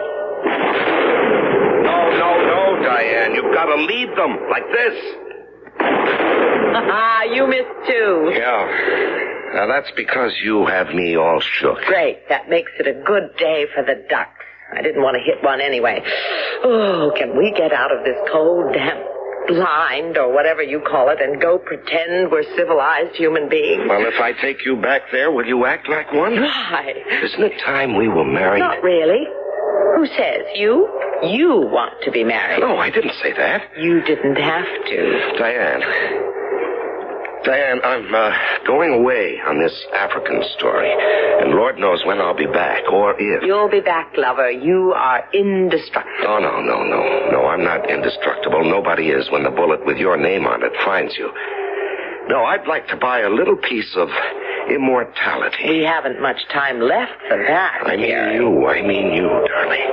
No, Diane. You've got to lead them like this. You missed too. Yeah. Now, that's because you have me all shook. Great. That makes it a good day for the ducks. I didn't want to hit one anyway. Oh, can we get out of this cold, damp blind, or whatever you call it, and go pretend we're civilized human beings? Well, if I take you back there, will you act like one? Why? Isn't it time we were married? Not really. Who says? You? You want to be married. No, I didn't say that. You didn't have to. Diane, I'm going away on this African story, and Lord knows when I'll be back, or if. You'll be back, lover. You are indestructible. Oh, no, I'm not indestructible. Nobody is when the bullet with your name on it finds you. No, I'd like to buy a little piece of immortality. We haven't much time left for that. I mean you, darling.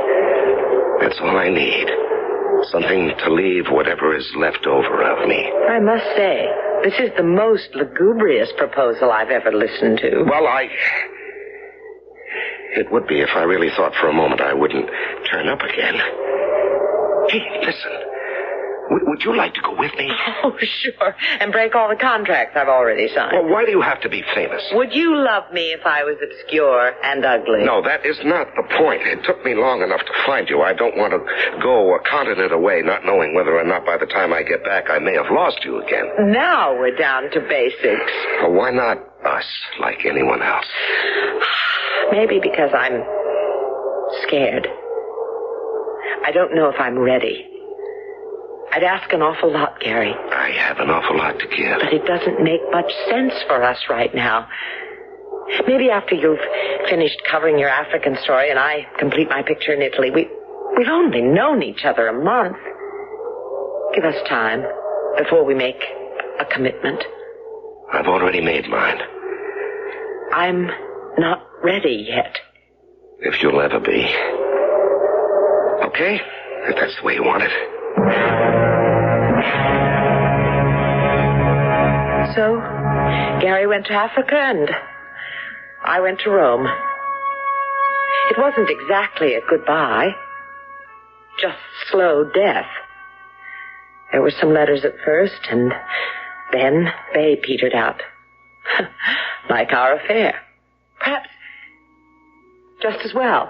That's all I need. Something to leave whatever is left over of me. I must say, this is the most lugubrious proposal I've ever listened to. Well, it would be if I really thought for a moment I wouldn't turn up again. Hey, listen. Would you like to go with me? Oh, sure. And break all the contracts I've already signed. Well, why do you have to be famous? Would you love me if I was obscure and ugly? No, that is not the point. It took me long enough to find you. I don't want to go a continent away not knowing whether or not by the time I get back I may have lost you again. Now we're down to basics. Well, why not us like anyone else? Maybe because I'm scared. I don't know if I'm ready. I'd ask an awful lot, Gary. I have an awful lot to give. But it doesn't make much sense for us right now. Maybe after you've finished covering your African story and I complete my picture in Italy, we've only known each other a month. Give us time before we make a commitment. I've already made mine. I'm not ready yet. If you'll ever be. Okay? If that's the way you want it. So, Gary went to Africa and I went to Rome. It wasn't exactly a goodbye. Just slow death. There were some letters at first, and then they petered out. Like our affair. Perhaps just as well.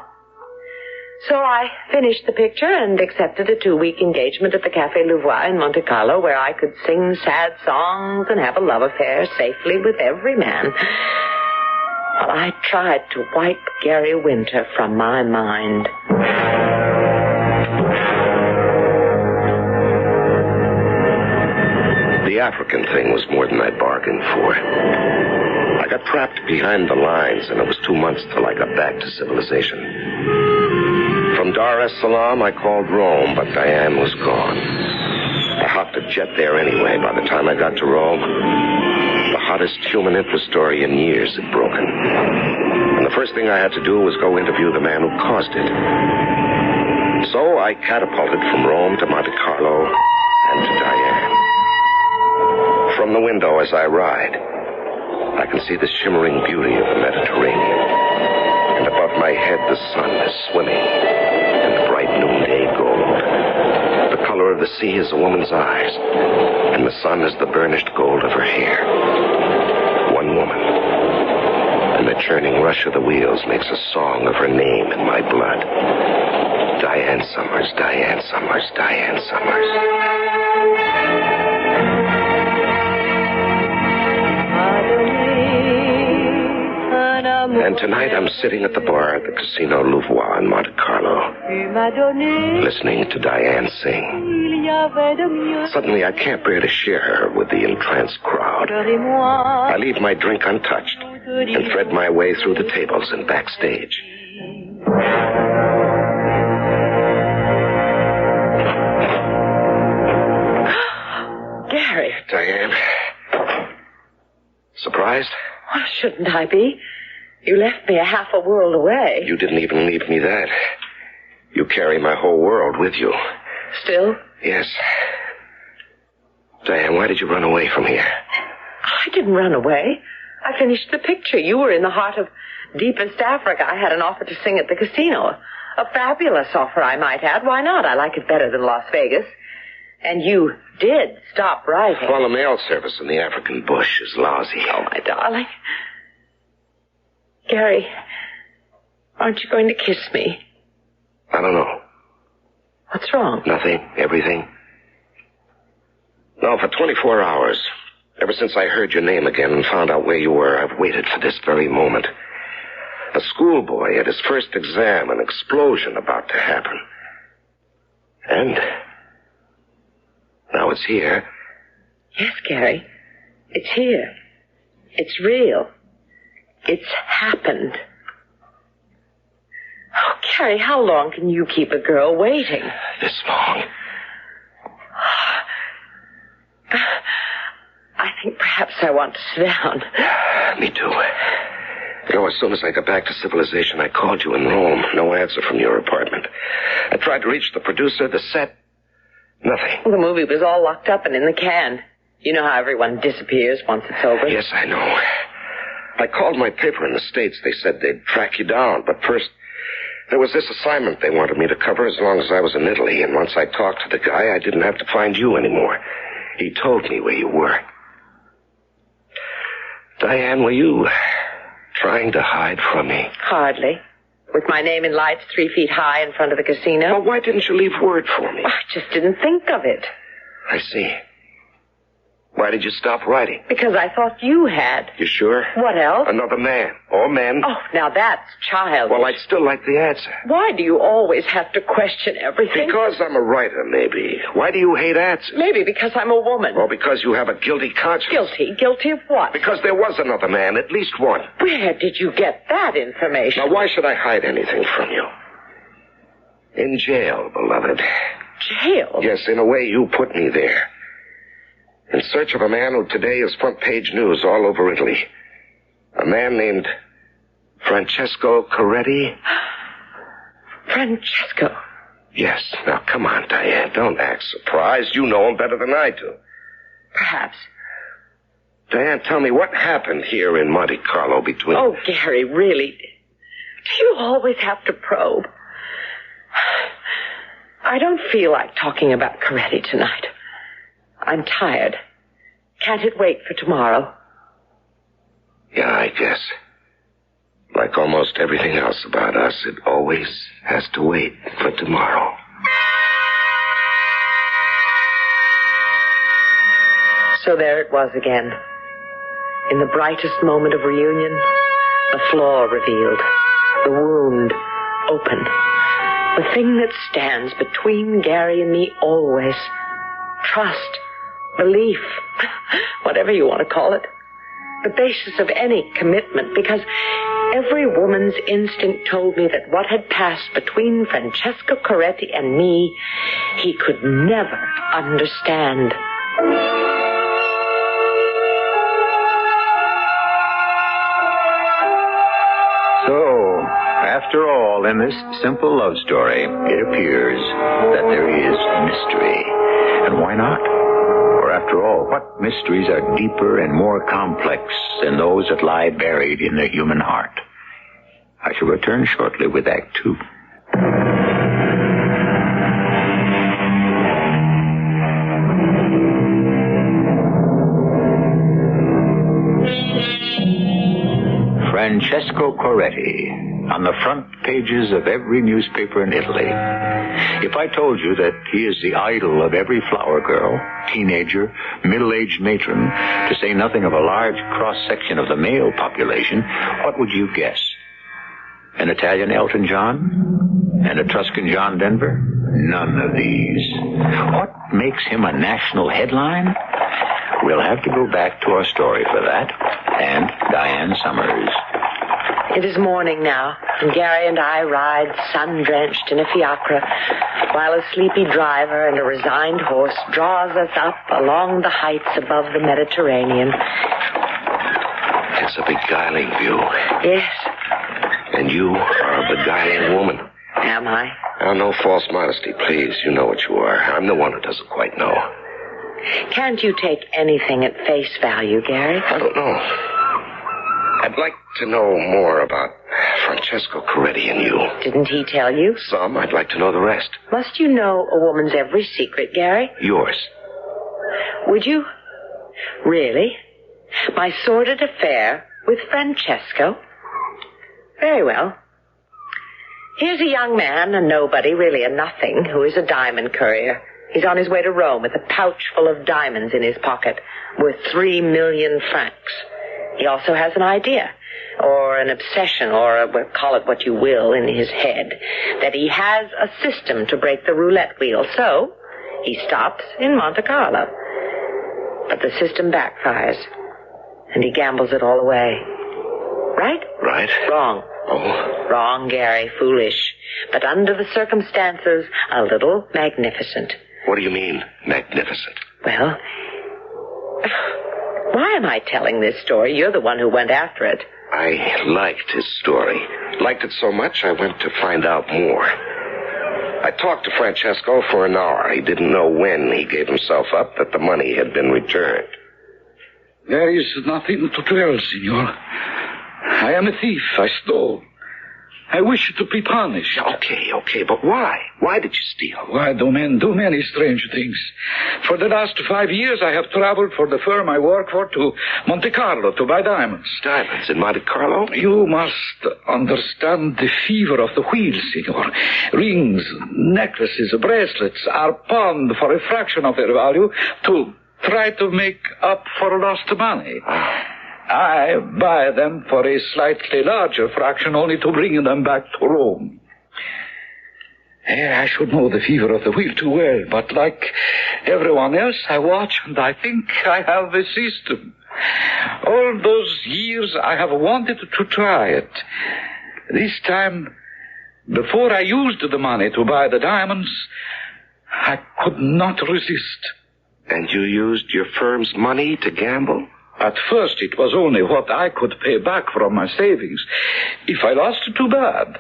So I finished the picture and accepted a 2-week engagement at the Café Louvois in Monte Carlo, where I could sing sad songs and have a love affair safely with every man. While I tried to wipe Gary Winter from my mind. The African thing was more than I bargained for. I got trapped behind the lines, and it was 2 months till I got back to civilization. From Dar es Salaam, I called Rome, but Diane was gone. I hopped a jet there anyway. By the time I got to Rome, the hottest human interest story in years had broken. And the first thing I had to do was go interview the man who caused it. So I catapulted from Rome to Monte Carlo and to Diane. From the window as I ride, I can see the shimmering beauty of the Mediterranean. And above my head, the sun is swimming in the bright noonday gold. The color of the sea is a woman's eyes, and the sun is the burnished gold of her hair. One woman, and the churning rush of the wheels makes a song of her name in my blood. Diane Summers, Diane Summers, Diane Summers. And tonight I'm sitting at the bar at the Casino Louvois in Monte Carlo, listening to Diane sing. Suddenly I can't bear to share her with the entranced crowd. I leave my drink untouched and thread my way through the tables and backstage. Gary. Diane. Surprised? Well, shouldn't I be? You left me a half a world away. You didn't even leave me that. You carry my whole world with you. Still? Yes. Diane, why did you run away from here? I didn't run away. I finished the picture. You were in the heart of deepest Africa. I had an offer to sing at the casino. A fabulous offer, I might add. Why not? I like it better than Las Vegas. And you did stop writing. Well, the mail service in the African bush is lousy. Oh, my darling. Gary, aren't you going to kiss me? I don't know. What's wrong? Nothing. Everything. No, for 24 hours. Ever since I heard your name again and found out where you were, I've waited for this very moment. A schoolboy at his first exam, an explosion about to happen. And now it's here. Yes, Gary. It's here. It's real. It's happened. Oh, Gary, how long can you keep a girl waiting? This long. I think perhaps I want to sit down. Me too. You know, as soon as I got back to civilization, I called you in Rome. No answer from your apartment. I tried to reach the producer, the set. Nothing. Well, the movie was all locked up and in the can. You know how everyone disappears once it's over? Yes, I know. I called my paper in the States. They said they'd track you down. But first, there was this assignment they wanted me to cover as long as I was in Italy. And once I talked to the guy, I didn't have to find you anymore. He told me where you were. Diane, were you trying to hide from me? Hardly. With my name in lights 3 feet high in front of the casino. Well, why didn't you leave word for me? I just didn't think of it. I see. Why did you stop writing? Because I thought you had. You sure? What else? Another man. Or men. Oh, now that's childish. Well, I'd still like the answer. Why do you always have to question everything? Because I'm a writer, maybe. Why do you hate answers? Maybe because I'm a woman. Or because you have a guilty conscience. Guilty? Guilty of what? Because there was another man, at least one. Where did you get that information? Now, why should I hide anything from you? In jail, beloved. Jail? Yes, in a way, you put me there. In search of a man who today is front-page news all over Italy. A man named Francesco Coretti. Francesco? Yes. Now, come on, Diane. Don't act surprised. You know him better than I do. Perhaps. Diane, tell me what happened here in Monte Carlo between... Oh, Gary, really? Do you always have to probe? I don't feel like talking about Coretti tonight. I'm tired. Can't it wait for tomorrow? Yeah, I guess. Like almost everything else about us, it always has to wait for tomorrow. So there it was again. In the brightest moment of reunion, the flaw revealed, the wound open. The thing that stands between Gary and me always. Trust, belief, whatever you want to call it. The basis of any commitment, because every woman's instinct told me that what had passed between Francesco Coretti and me, he could never understand. So, after all, in this simple love story, it appears that there is mystery. And why not? For after all, what mysteries are deeper and more complex than those that lie buried in the human heart? I shall return shortly with Act 2. Francesco Coretti, on the front pages of every newspaper in Italy. If I told you that he is the idol of every flower girl, teenager, middle-aged matron, to say nothing of a large cross-section of the male population, what would you guess? An Italian Elton John? An Etruscan John Denver? None of these. What makes him a national headline? We'll have to go back to our story for that, and Diane Summers. It is morning now, and Gary and I ride sun-drenched in a fiacre, while a sleepy driver and a resigned horse draws us up along the heights above the Mediterranean. It's a beguiling view. Yes. And you are a beguiling woman. Am I? Now, no false modesty, please. You know what you are. I'm the one who doesn't quite know. Can't you take anything at face value, Gary? I don't know. I'd like to know more about Francesco Coretti and you. Didn't he tell you? Some. I'd like to know the rest. Must you know a woman's every secret, Gary? Yours. Would you? Really? My sordid affair with Francesco? Very well. Here's a young man, a nobody, really a nothing, who is a diamond courier. He's on his way to Rome with a pouch full of diamonds in his pocket, worth 3 million francs. He also has an idea, or an obsession, or call it what you will, in his head, that he has a system to break the roulette wheel. So, he stops in Monte Carlo. But the system backfires, and he gambles it all away. Right? Right. Wrong. Oh. Wrong, Gary. Foolish. But under the circumstances, a little magnificent. What do you mean, magnificent? Well, why am I telling this story? You're the one who went after it. I liked his story. Liked it so much, I went to find out more. I talked to Francesco for an hour. He didn't know when he gave himself up that the money had been returned. There is nothing to tell, Signor. I am a thief. I stole. I wish to be punished. Okay, but why? Why did you steal? Why do men do many strange things? For the last 5 years, I have traveled for the firm I work for to Monte Carlo to buy diamonds. Diamonds in Monte Carlo? You must understand the fever of the wheel, Signor. Rings, necklaces, bracelets are pawned for a fraction of their value to try to make up for lost money. I buy them for a slightly larger fraction, only to bring them back to Rome. I should know the fever of the wheel too well, but like everyone else, I watch and I think I have a system. All those years I have wanted to try it. This time, before I used the money to buy the diamonds, I could not resist. And you used your firm's money to gamble? At first, it was only what I could pay back from my savings. If I lost, too bad.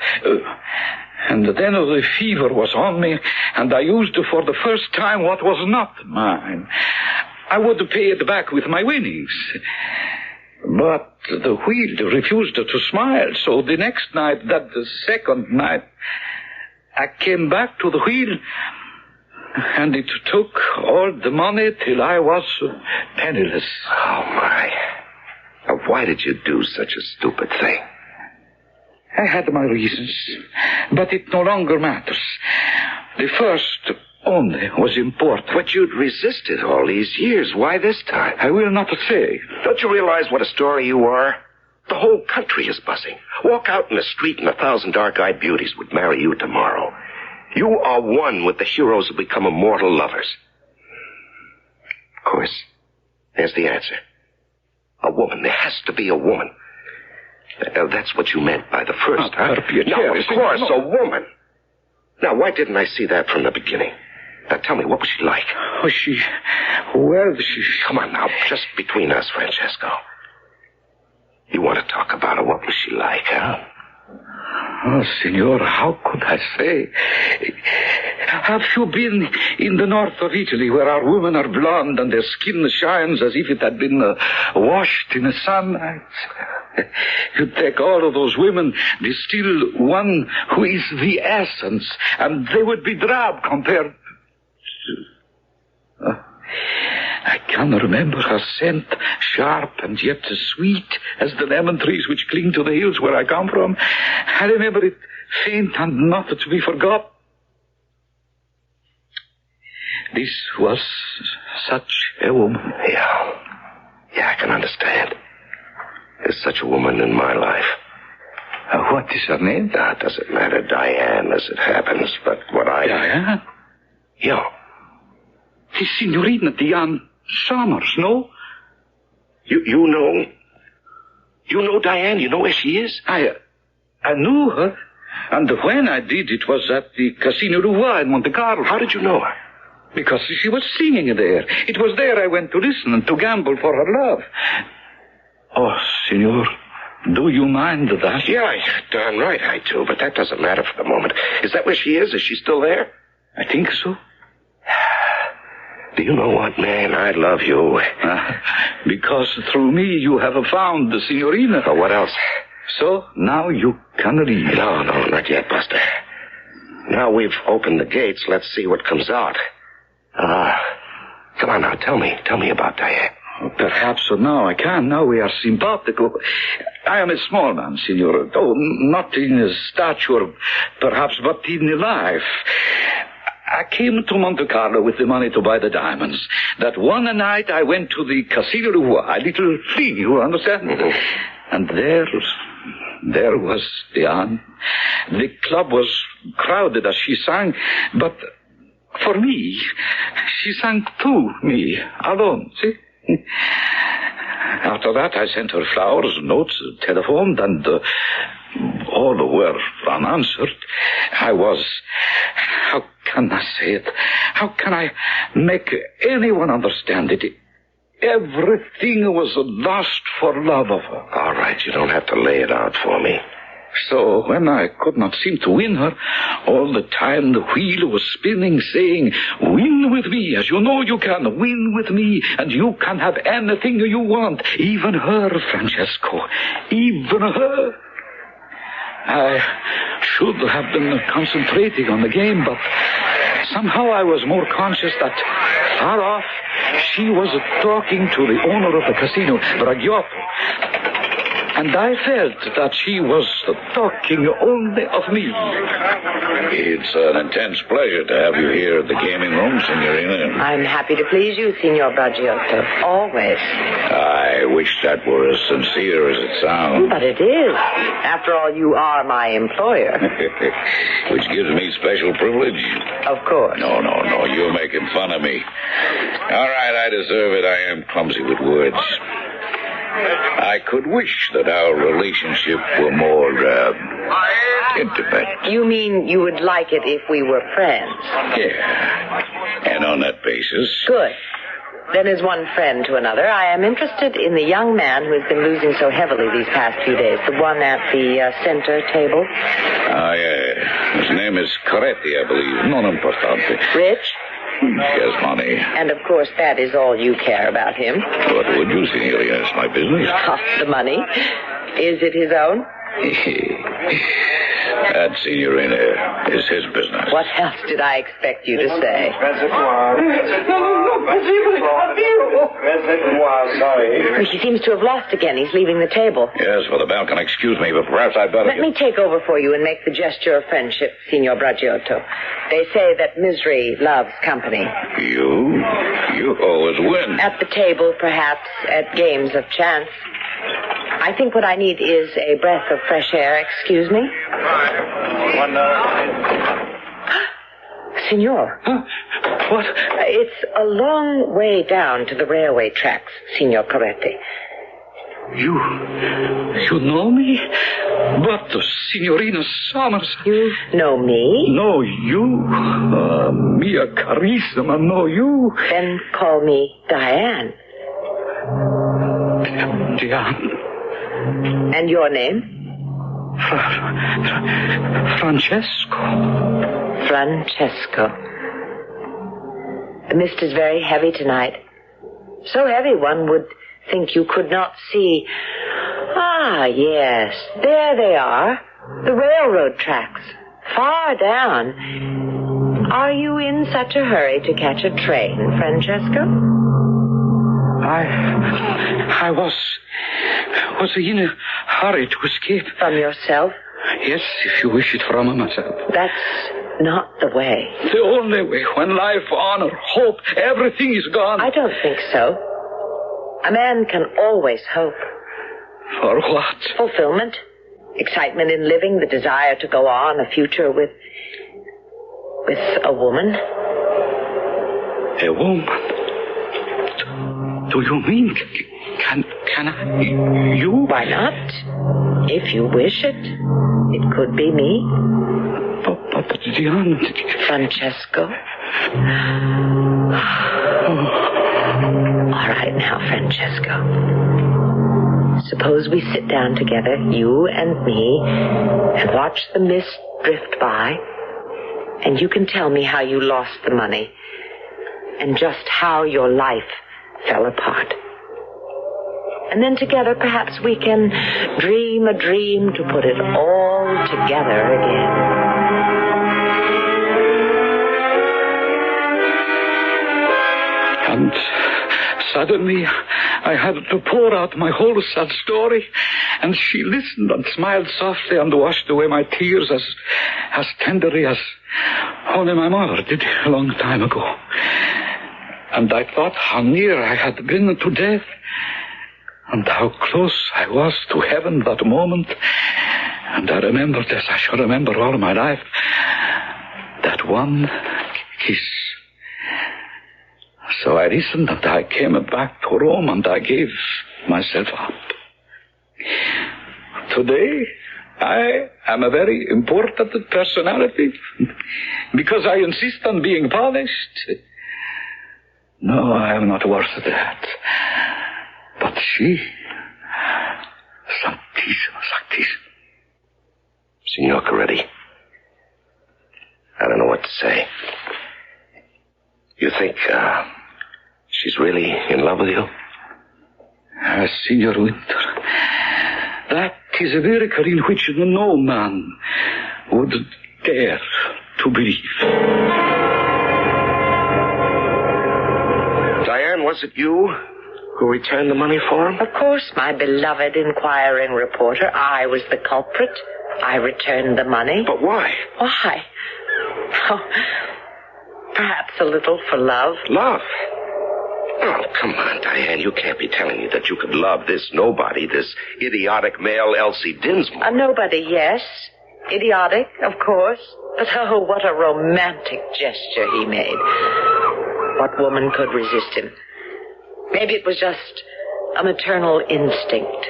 And then the fever was on me, and I used for the first time what was not mine. I would pay it back with my winnings. But the wheel refused to smile, so the next night, the second night, I came back to the wheel, and it took all the money till I was penniless. Oh, my. Now, why did you do such a stupid thing? I had my reasons, but it no longer matters. The first only was important. But you'd resisted all these years. Why this time? I will not say. Don't you realize what a story you are? The whole country is buzzing. Walk out in the street and 1,000 dark-eyed beauties would marry you tomorrow. You are one with the heroes who become immortal lovers. Of course, there's the answer. A woman. There has to be a woman. That's what you meant by the first, huh? No, of course, a woman. Now, why didn't I see that from the beginning? Now, tell me, what was she like? Oh, she... Come on now, just between us, Francesco. You want to talk about her? What was she like, huh? Oh, Signor, how could I say? Have you been in the north of Italy, where our women are blonde and their skin shines as if it had been washed in the sunlight? You take all of those women, distill one who is the essence, and they would be drab compared to... I can remember her scent, sharp and yet sweet as the lemon trees which cling to the hills where I come from. I remember it faint and not to be forgot. This was such a woman. Yeah, I can understand. There's such a woman in my life. What is her name? That doesn't matter. Diane, as it happens, but what I... Diane? Yeah. It's Signorina Diane Summers, no? You know? You know Diane? You know where she is? I knew her. And when I did, it was at the Casino Roi in Monte Carlo. How did you know her? Because she was singing there. It was there I went to listen and to gamble for her love. Oh, Signor, do you mind that? Yeah, darn right I do, but that doesn't matter for the moment. Is that where she is? Is she still there? I think so. Do you know what, man? I love you. Because through me you have found the Signorina. Oh, what else? So now you can leave. No, not yet, Buster. Now we've opened the gates, let's see what comes out. Come on now, tell me about Diane. Perhaps now I can. Now we are simpatico. I am a small man, Signor. Oh, not in stature, perhaps, but in life. I came to Monte Carlo with the money to buy the diamonds. That one night I went to the Casino Roi, a little thing, you understand? Mm-hmm. And there was Diane. The club was crowded as she sang, but for me, she sang to me, alone, see? After that, I sent her flowers, notes, telephoned, and all were unanswered. I was... How can I say it? How can I make anyone understand it? Everything was lost for love of her. All right, you don't have to lay it out for me. So when I could not seem to win her, all the time the wheel was spinning, saying, win with me, as you know you can. Win with me, and you can have anything you want. Even her, Francesco. Even her. I should have been concentrating on the game, but somehow I was more conscious that far off she was talking to the owner of the casino, Bragiotto. And I felt that she was talking only of me. It's an intense pleasure to have you here at the gaming room, Signorina. I'm happy to please you, Signor Bragiotto. Always. I wish that were as sincere as it sounds. But it is. After all, you are my employer. Which gives me special privilege. Of course. No. You're making fun of me. All right, I deserve it. I am clumsy with words. I could wish that our relationship were more, intimate. You mean you would like it if we were friends? Yeah. And on that basis... Good. Then as one friend to another, I am interested in the young man who has been losing so heavily these past few days. The one at the center table. Yeah. His name is Coretti, I believe. Non importante. Rich? He has money. And of course, that is all you care about him. What would you, Signorina? It's my business. The money. Is it his own? That, Signorina, is his business. What else did I expect you to say? Sorry. He seems to have lost again. He's leaving the table. Yes, for the balcony. Excuse me, but perhaps I'd better... Let me take over for you and make the gesture of friendship, Signor Bragiotto. They say that misery loves company. You always win. At the table, perhaps, at games of chance. I think what I need is a breath of fresh air. Excuse me? Signor. Huh? What? It's a long way down to the railway tracks, Signor Coretti. You know me? But Signorina Summers... You know me? No, you. Mia Carissima, no, you. Then call me Diane. Diane. And your name? Francesco. Francesco. The mist is very heavy tonight. So heavy one would think you could not see. Ah, yes. There they are. The railroad tracks. Far down. Are you in such a hurry to catch a train, Francesco? I was in a hurry to escape. From yourself? Yes, if you wish it from myself. That's not the way. The only way. When life, honor, hope, everything is gone. I don't think so. A man can always hope. For what? Fulfillment. Excitement in living, the desire to go on, a future with a woman. A woman? Do you mean... Can I... You? Why not? If you wish it. It could be me. But Diane... Francesco. All right now, Francesco. Suppose we sit down together, you and me, and watch the mist drift by, and you can tell me how you lost the money, and just how your life fell apart. And then together, perhaps we can dream a dream to put it all together again. And suddenly, I had to pour out my whole sad story, and she listened and smiled softly and washed away my tears as tenderly as only my mother did a long time ago. And I thought how near I had been to death, and how close I was to heaven that moment. And I remembered, as I shall remember all my life, that one kiss. So I listened, and I came back to Rome, and I gave myself up. Today, I am a very important personality, because I insist on being polished. No, I am not worth that. But she... Sanctissima. Signor Coretti, I don't know what to say. You think, she's really in love with you? Signor Winter, that is a miracle in which no man would dare to believe. Diane, was it you who returned the money for him? Of course, my beloved inquiring reporter. I was the culprit. I returned the money. But why? Why? Oh, perhaps a little for love. Love? Oh, come on, Diane. You can't be telling me that you could love this nobody, this idiotic male Elsie Dinsmore. A nobody, yes. Idiotic, of course. But oh, what a romantic gesture he made. What woman could resist him? Maybe it was just a maternal instinct.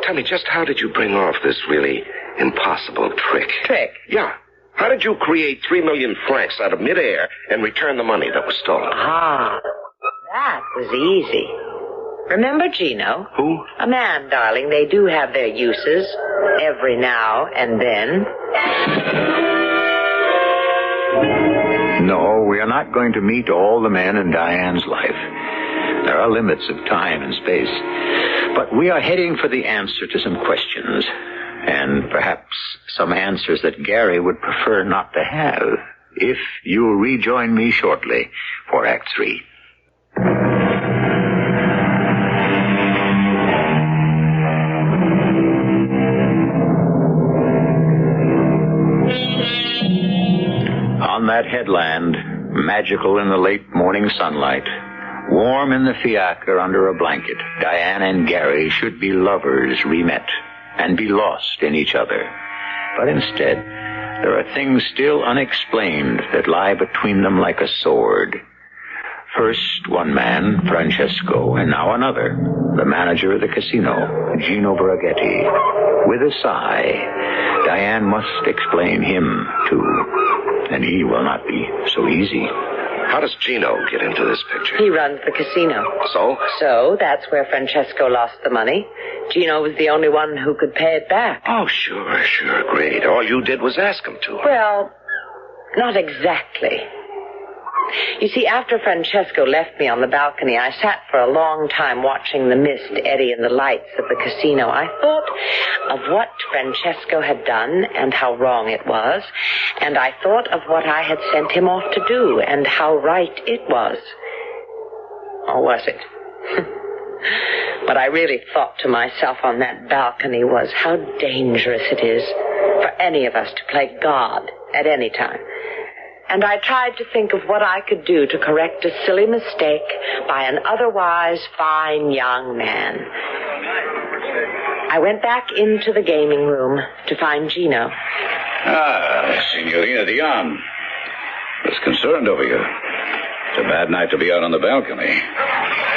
Tell me, just how did you bring off this really impossible trick? Trick? Yeah. How did you create 3 million francs out of midair and return the money that was stolen? Ah, that was easy. Remember Gino? Who? A man, darling. They do have their uses every now and then. No, we are not going to meet all the men in Diane's life. There are limits of time and space. But we are heading for the answer to some questions. And perhaps some answers that Gary would prefer not to have. If you'll rejoin me shortly for Act 3. On that headland, magical in the late morning sunlight, warm in the fiacre under a blanket, Diane and Gary should be lovers remet and be lost in each other. But instead, there are things still unexplained that lie between them like a sword. First one man, Francesco, and now another, the manager of the casino, Gino Braghetti. With a sigh, Diane must explain him, too. And he will not be so easy. How does Gino get into this picture? He runs the casino. So? So, that's where Francesco lost the money. Gino was the only one who could pay it back. Oh, sure, great. All you did was ask him to. Well, not exactly. You see, after Francesco left me on the balcony, I sat for a long time watching the mist eddy in the lights of the casino. I thought of what Francesco had done and how wrong it was, and I thought of what I had sent him off to do and how right it was. Or was it? What I really thought to myself on that balcony was how dangerous it is for any of us to play God at any time. And I tried to think of what I could do to correct a silly mistake by an otherwise fine young man. I went back into the gaming room to find Gino. Ah, Signorina Dion. I was concerned over you. It's a bad night to be out on the balcony.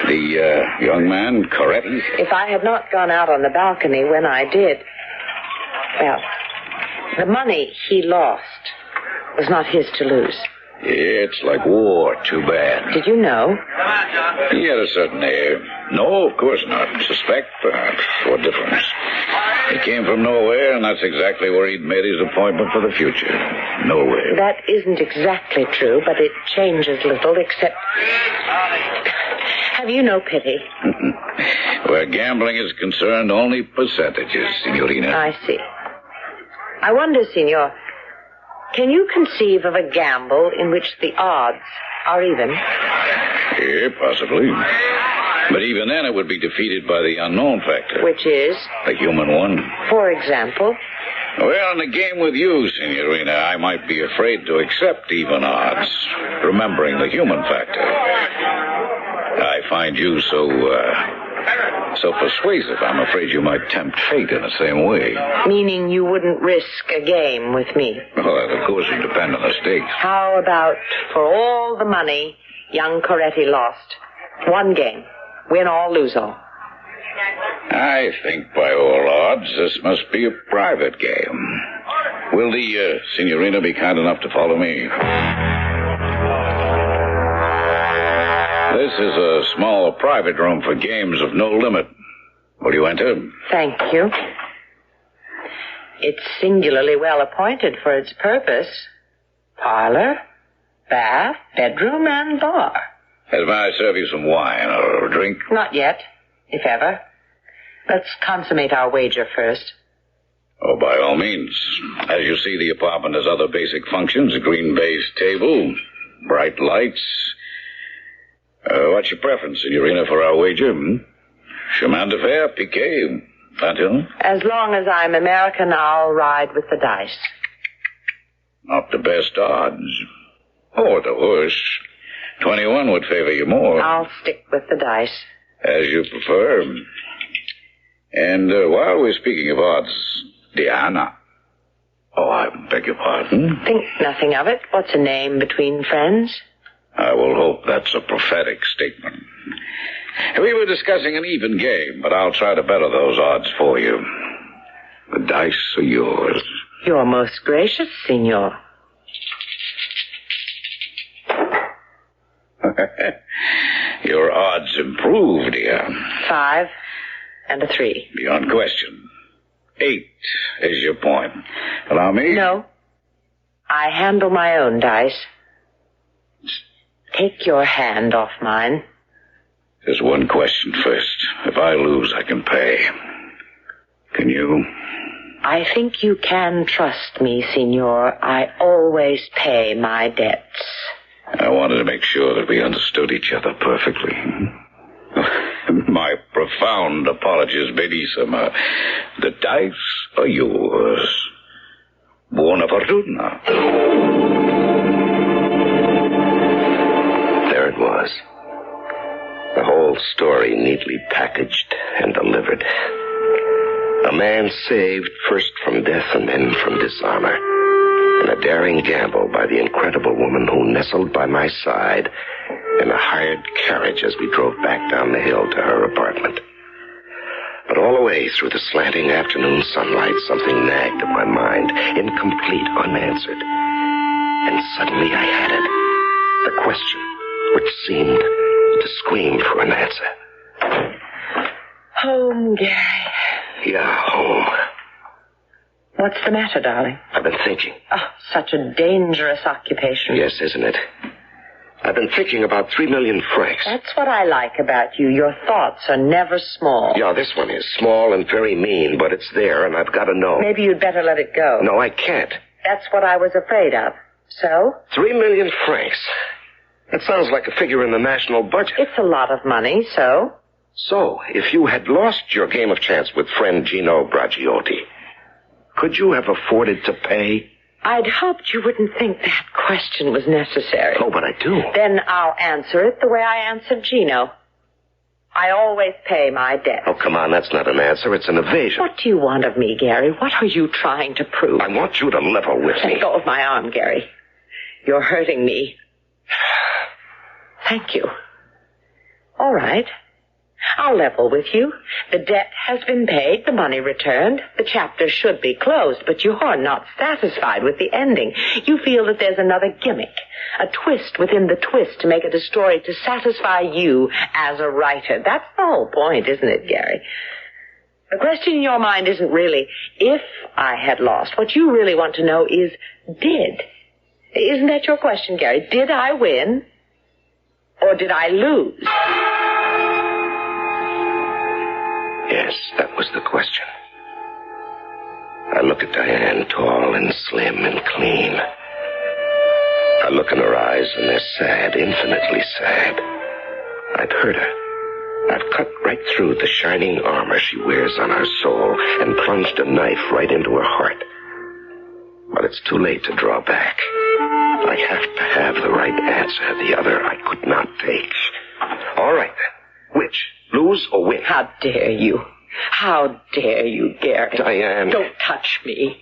The young man, Coretti? If I had not gone out on the balcony when I did, well, the money he lost was not his to lose. It's like war, too bad. Did you know? He had a certain air. No, of course not. Suspect, perhaps. What difference? He came from nowhere, and that's exactly where he'd made his appointment for the future. Nowhere. That isn't exactly true, but it changes little, except... Have you no pity? Where gambling is concerned, only percentages, Signorina. I see. I wonder, Signor, can you conceive of a gamble in which the odds are even? Yeah, possibly. But even then it would be defeated by the unknown factor. Which is? The human one. For example? Well, in a game with you, Signorina, I might be afraid to accept even odds, remembering the human factor. I find you so persuasive, I'm afraid you might tempt fate in the same way. Meaning you wouldn't risk a game with me? Well, that, of course, would depend on the stakes. How about for all the money young Coretti lost? One game. Win all, lose all. I think by all odds this must be a private game. Will the Signorina be kind enough to follow me? This is a small private room for games of no limit. Will you enter? Thank you. It's singularly well appointed for its purpose. Parlor, bath, bedroom, and bar. May I serve you some wine or a drink? Not yet, if ever. Let's consummate our wager first. Oh, by all means. As you see, the apartment has other basic functions. A green baize table, bright lights. What's your preference, Signorina, for our wager? Chemin de fer, piquet, Pantheon? As long as I'm American, I'll ride with the dice. Not the best odds. Or the horse. 21 would favor you more. I'll stick with the dice. As you prefer. And while we're speaking of odds, Diana. Oh, I beg your pardon? Think nothing of it. What's a name between friends? I will hope that's a prophetic statement. We were discussing an even game, but I'll try to better those odds for you. The dice are yours. You're most gracious, Signor. Your odds improved, dear. 5 and a 3. Beyond question. 8 is your point. Allow me? No. I handle my own dice. Take your hand off mine. There's one question first. If I lose, I can pay. Can you? I think you can trust me, Signor. I always pay my debts. I wanted to make sure that we understood each other perfectly. My profound apologies, Benissima. The dice are yours. Buona fortuna. There it was. The whole story neatly packaged and delivered. A man saved first from death and then from dishonor. And a daring gamble by the incredible woman who nestled by my side in a hired carriage as we drove back down the hill to her apartment. But all the way through the slanting afternoon sunlight, something nagged at my mind, incomplete, unanswered. And suddenly I had it. The question, which seemed to scream for an answer. Home, Gary. Yeah, home. What's the matter, darling? I've been thinking. Oh, such a dangerous occupation. Yes, isn't it? I've been thinking about 3 million francs. That's what I like about you. Your thoughts are never small. Yeah, this one is small and very mean, but it's there, and I've got to know. Maybe you'd better let it go. No, I can't. That's what I was afraid of. So? 3 million francs. That sounds like a figure in the national budget. It's a lot of money, so? So, if you had lost your game of chance with friend Gino Bragiotti, could you have afforded to pay? I'd hoped you wouldn't think that question was necessary. Oh, but I do. Then I'll answer it the way I answered Gino. I always pay my debts. Oh, come on, that's not an answer. It's an evasion. What do you want of me, Gary? What are you trying to prove? I want you to level with me. Let go of my arm, Gary. You're hurting me. Thank you. All right. I'll level with you. The debt has been paid, the money returned. The chapter should be closed, but you're not satisfied with the ending. You feel that there's another gimmick, a twist within the twist to make it a story to satisfy you as a writer. That's the whole point, isn't it, Gary? The question in your mind isn't really if I had lost. What you really want to know is did. Isn't that your question, Gary? Did I win or did I lose? Yes, that was the question. I look at Diane, tall and slim and clean. I look in her eyes, and they're sad, infinitely sad. I've hurt her. I've cut right through the shining armor she wears on her soul and plunged a knife right into her heart. But it's too late to draw back. I have to have the right answer. The other I could not take. All right, then. Which? Lose or win? How dare you? How dare you, Gary? Diane. Don't touch me.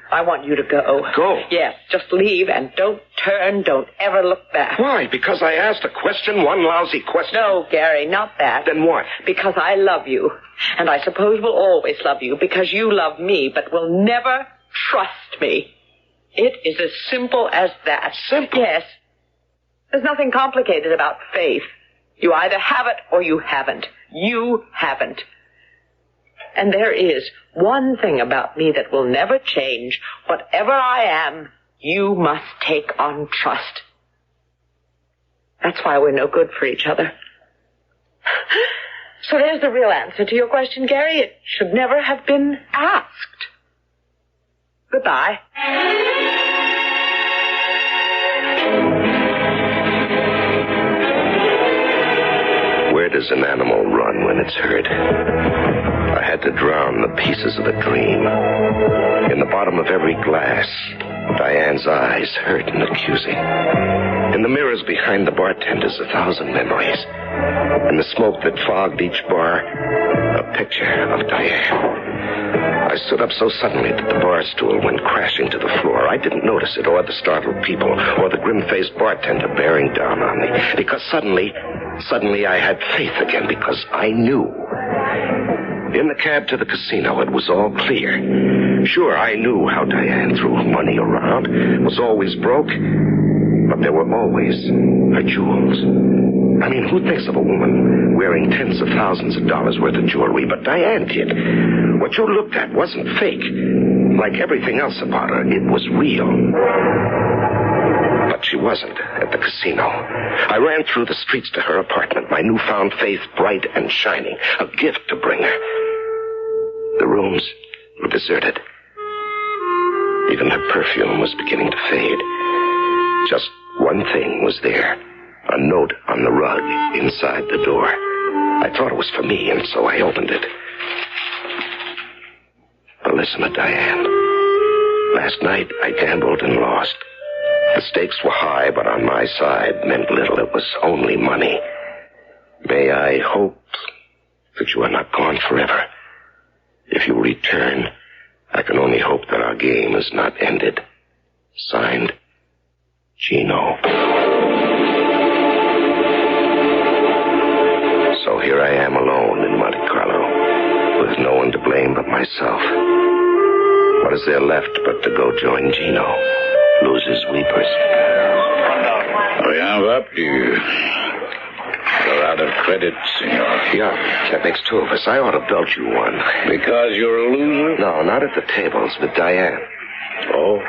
I want you to go. Go? Yes, just leave and don't turn. Don't ever look back. Why? Because I asked a question, one lousy question? No, Gary, not that. Then what? Because I love you. And I suppose will always love you because you love me, but will never trust me. It is as simple as that. Simple? Yes. There's nothing complicated about faith. You either have it or you haven't. You haven't. And there is one thing about me that will never change. Whatever I am, you must take on trust. That's why we're no good for each other. So there's the real answer to your question, Gary. It should never have been asked. Goodbye. Where does an animal run when it's hurt? I had to drown the pieces of a dream. In the bottom of every glass, Diane's eyes, hurt and accusing. In the mirrors behind the bartenders, 1,000 memories. In the smoke that fogged each bar, a picture of Diane. I stood up so suddenly that the bar stool went crashing to the floor. I didn't notice it, or the startled people, or the grim-faced bartender bearing down on me. Because suddenly I had faith again, because I knew. In the cab to the casino, it was all clear. Sure, I knew how Diane threw money around, was always broke, but there were always her jewels. I mean, who thinks of a woman wearing tens of thousands of dollars worth of jewelry? But Diane did. What you looked at wasn't fake. Like everything else about her, it was real. But she wasn't at the casino. I ran through the streets to her apartment, my newfound faith bright and shining, a gift to bring her. The rooms were deserted. Even her perfume was beginning to fade. Just one thing was there. A note on the rug inside the door. I thought it was for me, and so I opened it. Now listen to Diane. Last night I gambled and lost. The stakes were high, but on my side meant little. It was only money. May I hope that you are not gone forever. If you return, I can only hope that our game is not ended. Signed, Gino. So here I am alone in Monte Carlo, with no one to blame but myself. What is there left but to go join Gino, losers weepers? We have up you. You're out of credit, senor. Yeah, that makes two of us. I ought to belt you one. Because you're a loser? No, not at the tables, with Diane. Oh.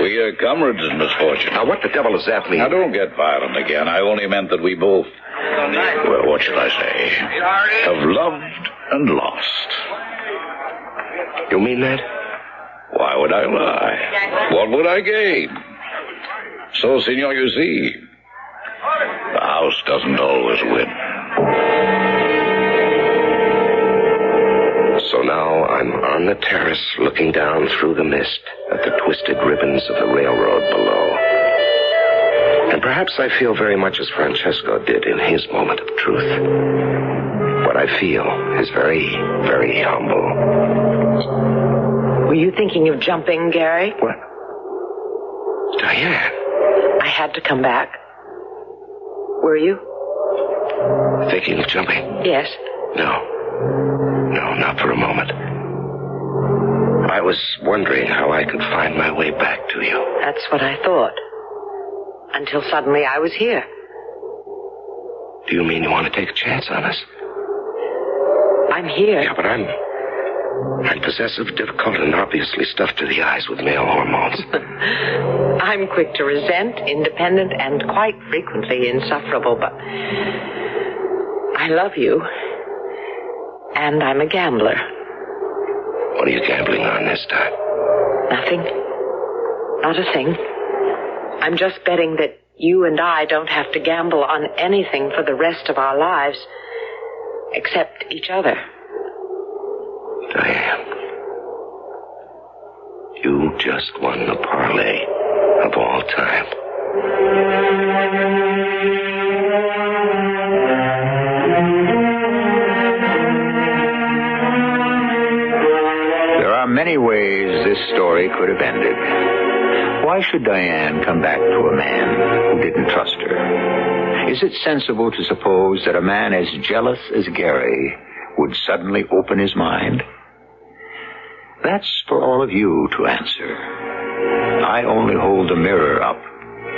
We are comrades in misfortune. Now, what the devil does that mean? Now, don't get violent again. I only meant that we both, well, what should I say, have loved and lost. You mean that? Why would I lie? What would I gain? So, senor, you see, the house doesn't always win. So now I'm on the terrace looking down through the mist at the twisted ribbons of the railroad below. And perhaps I feel very much as Francesco did in his moment of truth. What I feel is very, very humble. Were you thinking of jumping, Gary? What? Diane. I had to come back. Were you? Thinking of jumping? Yes. No, not for a moment. I was wondering how I could find my way back to you. That's what I thought. Until suddenly I was here. Do you mean you want to take a chance on us? I'm here. Yeah, but I'm possessive, difficult, and obviously stuffed to the eyes with male hormones. I'm quick to resent, independent, and quite frequently insufferable, but I love you. And I'm a gambler. What are you gambling on this time? Nothing. Not a thing. I'm just betting that you and I don't have to gamble on anything for the rest of our lives, except each other. Diane, you just won the parlay of all time. There are many ways this story could have ended. Why should Diane come back to a man who didn't trust her? Is it sensible to suppose that a man as jealous as Gary would suddenly open his mind? That's for all of you to answer. I only hold the mirror up.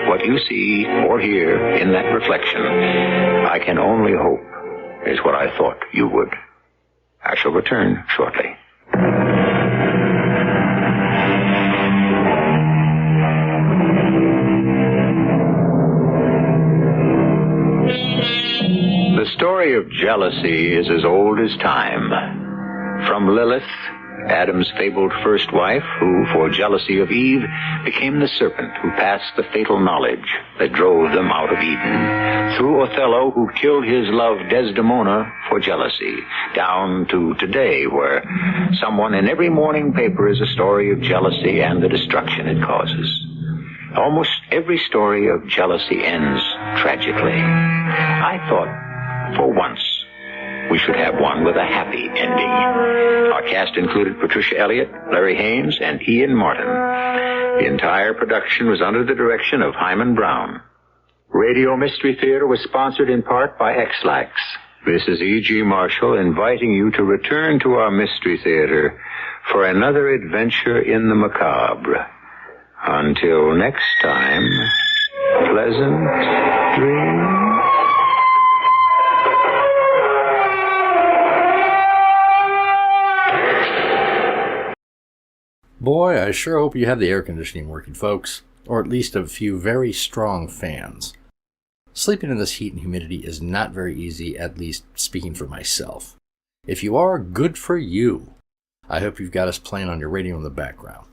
What you see or hear in that reflection, I can only hope is what I thought you would. I shall return shortly. The story of jealousy is as old as time. From Lilith Adam's fabled first wife, who, for jealousy of Eve, became the serpent who passed the fatal knowledge that drove them out of Eden, through Othello, who killed his love Desdemona for jealousy, down to today, where someone in every morning paper is a story of jealousy and the destruction it causes. Almost every story of jealousy ends tragically. I thought, for once, we should have one with a happy ending. Our cast included Patricia Elliott, Larry Haynes, and Ian Martin. The entire production was under the direction of Hyman Brown. Radio Mystery Theater was sponsored in part by X-Lax. This is E.G. Marshall inviting you to return to our Mystery Theater for another adventure in the macabre. Until next time, pleasant dreams. Boy, I sure hope you have the air conditioning working, folks, or at least a few very strong fans. Sleeping in this heat and humidity is not very easy, at least speaking for myself. If you are, good for you. I hope you've got us playing on your radio in the background.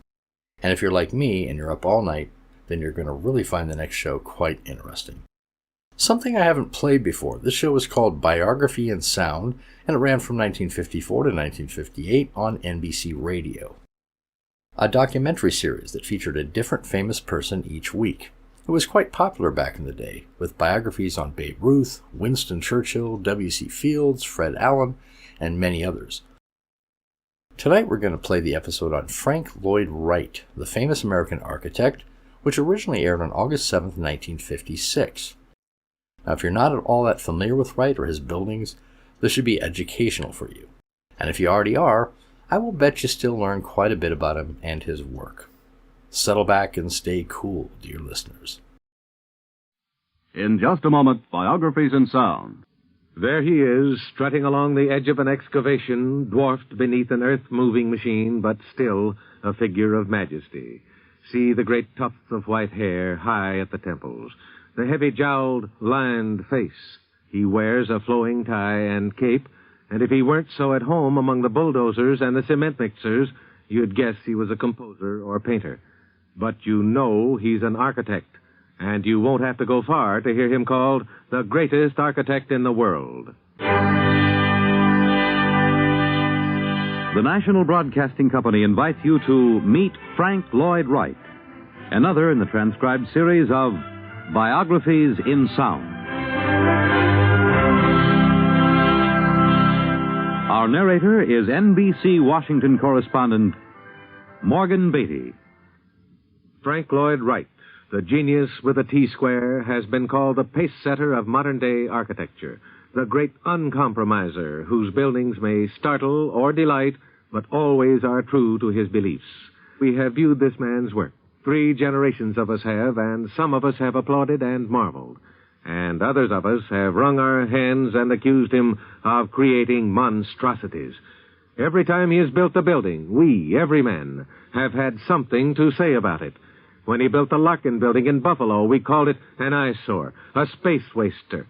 And if you're like me and you're up all night, then you're going to really find the next show quite interesting. Something I haven't played before. This show was called Biography in Sound, and it ran from 1954 to 1958 on NBC Radio. A documentary series that featured a different famous person each week. It was quite popular back in the day, with biographies on Babe Ruth, Winston Churchill, W.C. Fields, Fred Allen, and many others. Tonight we're going to play the episode on Frank Lloyd Wright, the famous American architect, which originally aired on August 7, 1956. Now, if you're not at all that familiar with Wright or his buildings, this should be educational for you. And if you already are, I will bet you still learn quite a bit about him and his work. Settle back and stay cool, dear listeners. In just a moment, Biographies in Sound. There he is, strutting along the edge of an excavation, dwarfed beneath an earth-moving machine, but still a figure of majesty. See the great tufts of white hair high at the temples, the heavy-jowled, lined face. He wears a flowing tie and cape, and if he weren't so at home among the bulldozers and the cement mixers, you'd guess he was a composer or painter. But you know he's an architect, and you won't have to go far to hear him called the greatest architect in the world. The National Broadcasting Company invites you to meet Frank Lloyd Wright, another in the transcribed series of Biographies in Sound. Our narrator is NBC Washington correspondent Morgan Beatty. Frank Lloyd Wright, the genius with a T-square, has been called the pace-setter of modern-day architecture, the great uncompromiser whose buildings may startle or delight, but always are true to his beliefs. We have viewed this man's work. 3 generations of us have, and some of us have applauded and marveled. And others of us have wrung our hands and accused him of creating monstrosities. Every time he has built a building, we, every man, have had something to say about it. When he built the Larkin building in Buffalo, we called it an eyesore, a space waster.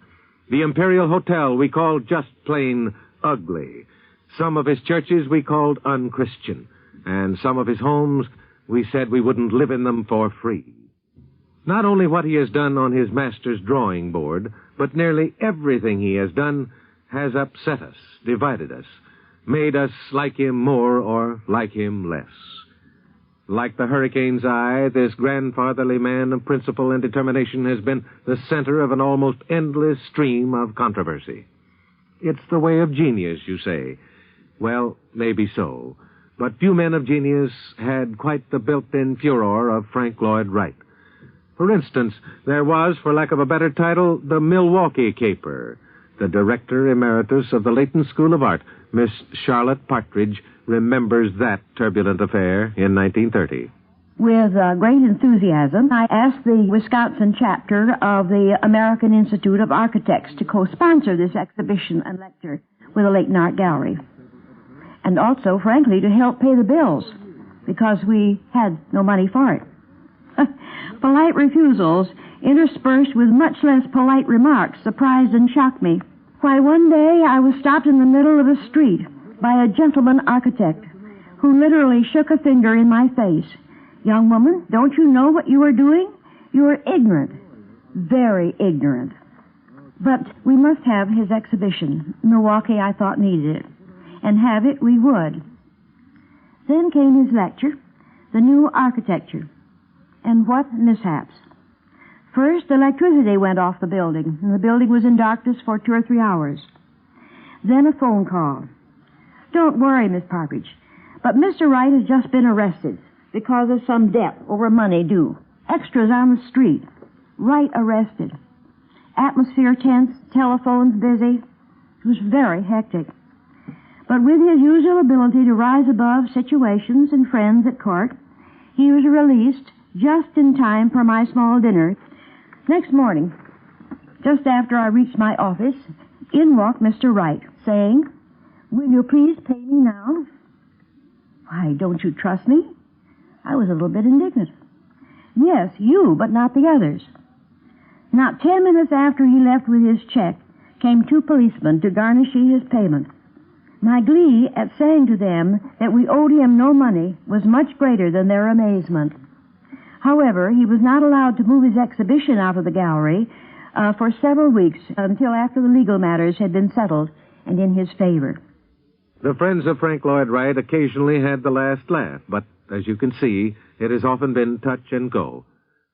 The Imperial Hotel we called just plain ugly. Some of his churches we called unchristian. And some of his homes we said we wouldn't live in them for free. Not only what he has done on his master's drawing board, but nearly everything he has done has upset us, divided us, made us like him more or like him less. Like the hurricane's eye, this grandfatherly man of principle and determination has been the center of an almost endless stream of controversy. It's the way of genius, you say. Well, maybe so. But few men of genius had quite the built-in furor of Frank Lloyd Wright. For instance, there was, for lack of a better title, the Milwaukee Caper. The director emeritus of the Leighton School of Art, Miss Charlotte Partridge, remembers that turbulent affair in 1930. With great enthusiasm, I asked the Wisconsin chapter of the American Institute of Architects to co-sponsor this exhibition and lecture with the Leighton Art Gallery. And also, frankly, to help pay the bills, because we had no money for it. Polite refusals, interspersed with much less polite remarks, surprised and shocked me. Why, one day I was stopped in the middle of a street by a gentleman architect who literally shook a finger in my face. Young woman, don't you know what you are doing? You are ignorant. Very ignorant. But we must have his exhibition. Milwaukee, I thought, needed it. And have it we would. Then came his lecture, The New Architecture. And what mishaps. First, electricity went off the building, and the building was in darkness for 2 or 3 hours. Then a phone call. Don't worry, Miss Partridge, but Mr. Wright has just been arrested because of some debt over money due. Extras on the street. Wright arrested. Atmosphere tense, telephones busy. It was very hectic. But with his usual ability to rise above situations and friends at court, he was released just in time for my small dinner. Next morning, just after I reached my office, in walked Mr. Wright, saying, "Will you please pay me now?" "Why, don't you trust me?" I was a little bit indignant. "Yes, you, but not the others." Not 10 minutes after he left with his check, came 2 policemen to garnish his payment. My glee at saying to them that we owed him no money was much greater than their amazement. However, he was not allowed to move his exhibition out of the gallery for several weeks until after the legal matters had been settled and in his favor. The friends of Frank Lloyd Wright occasionally had the last laugh, but as you can see, it has often been touch and go.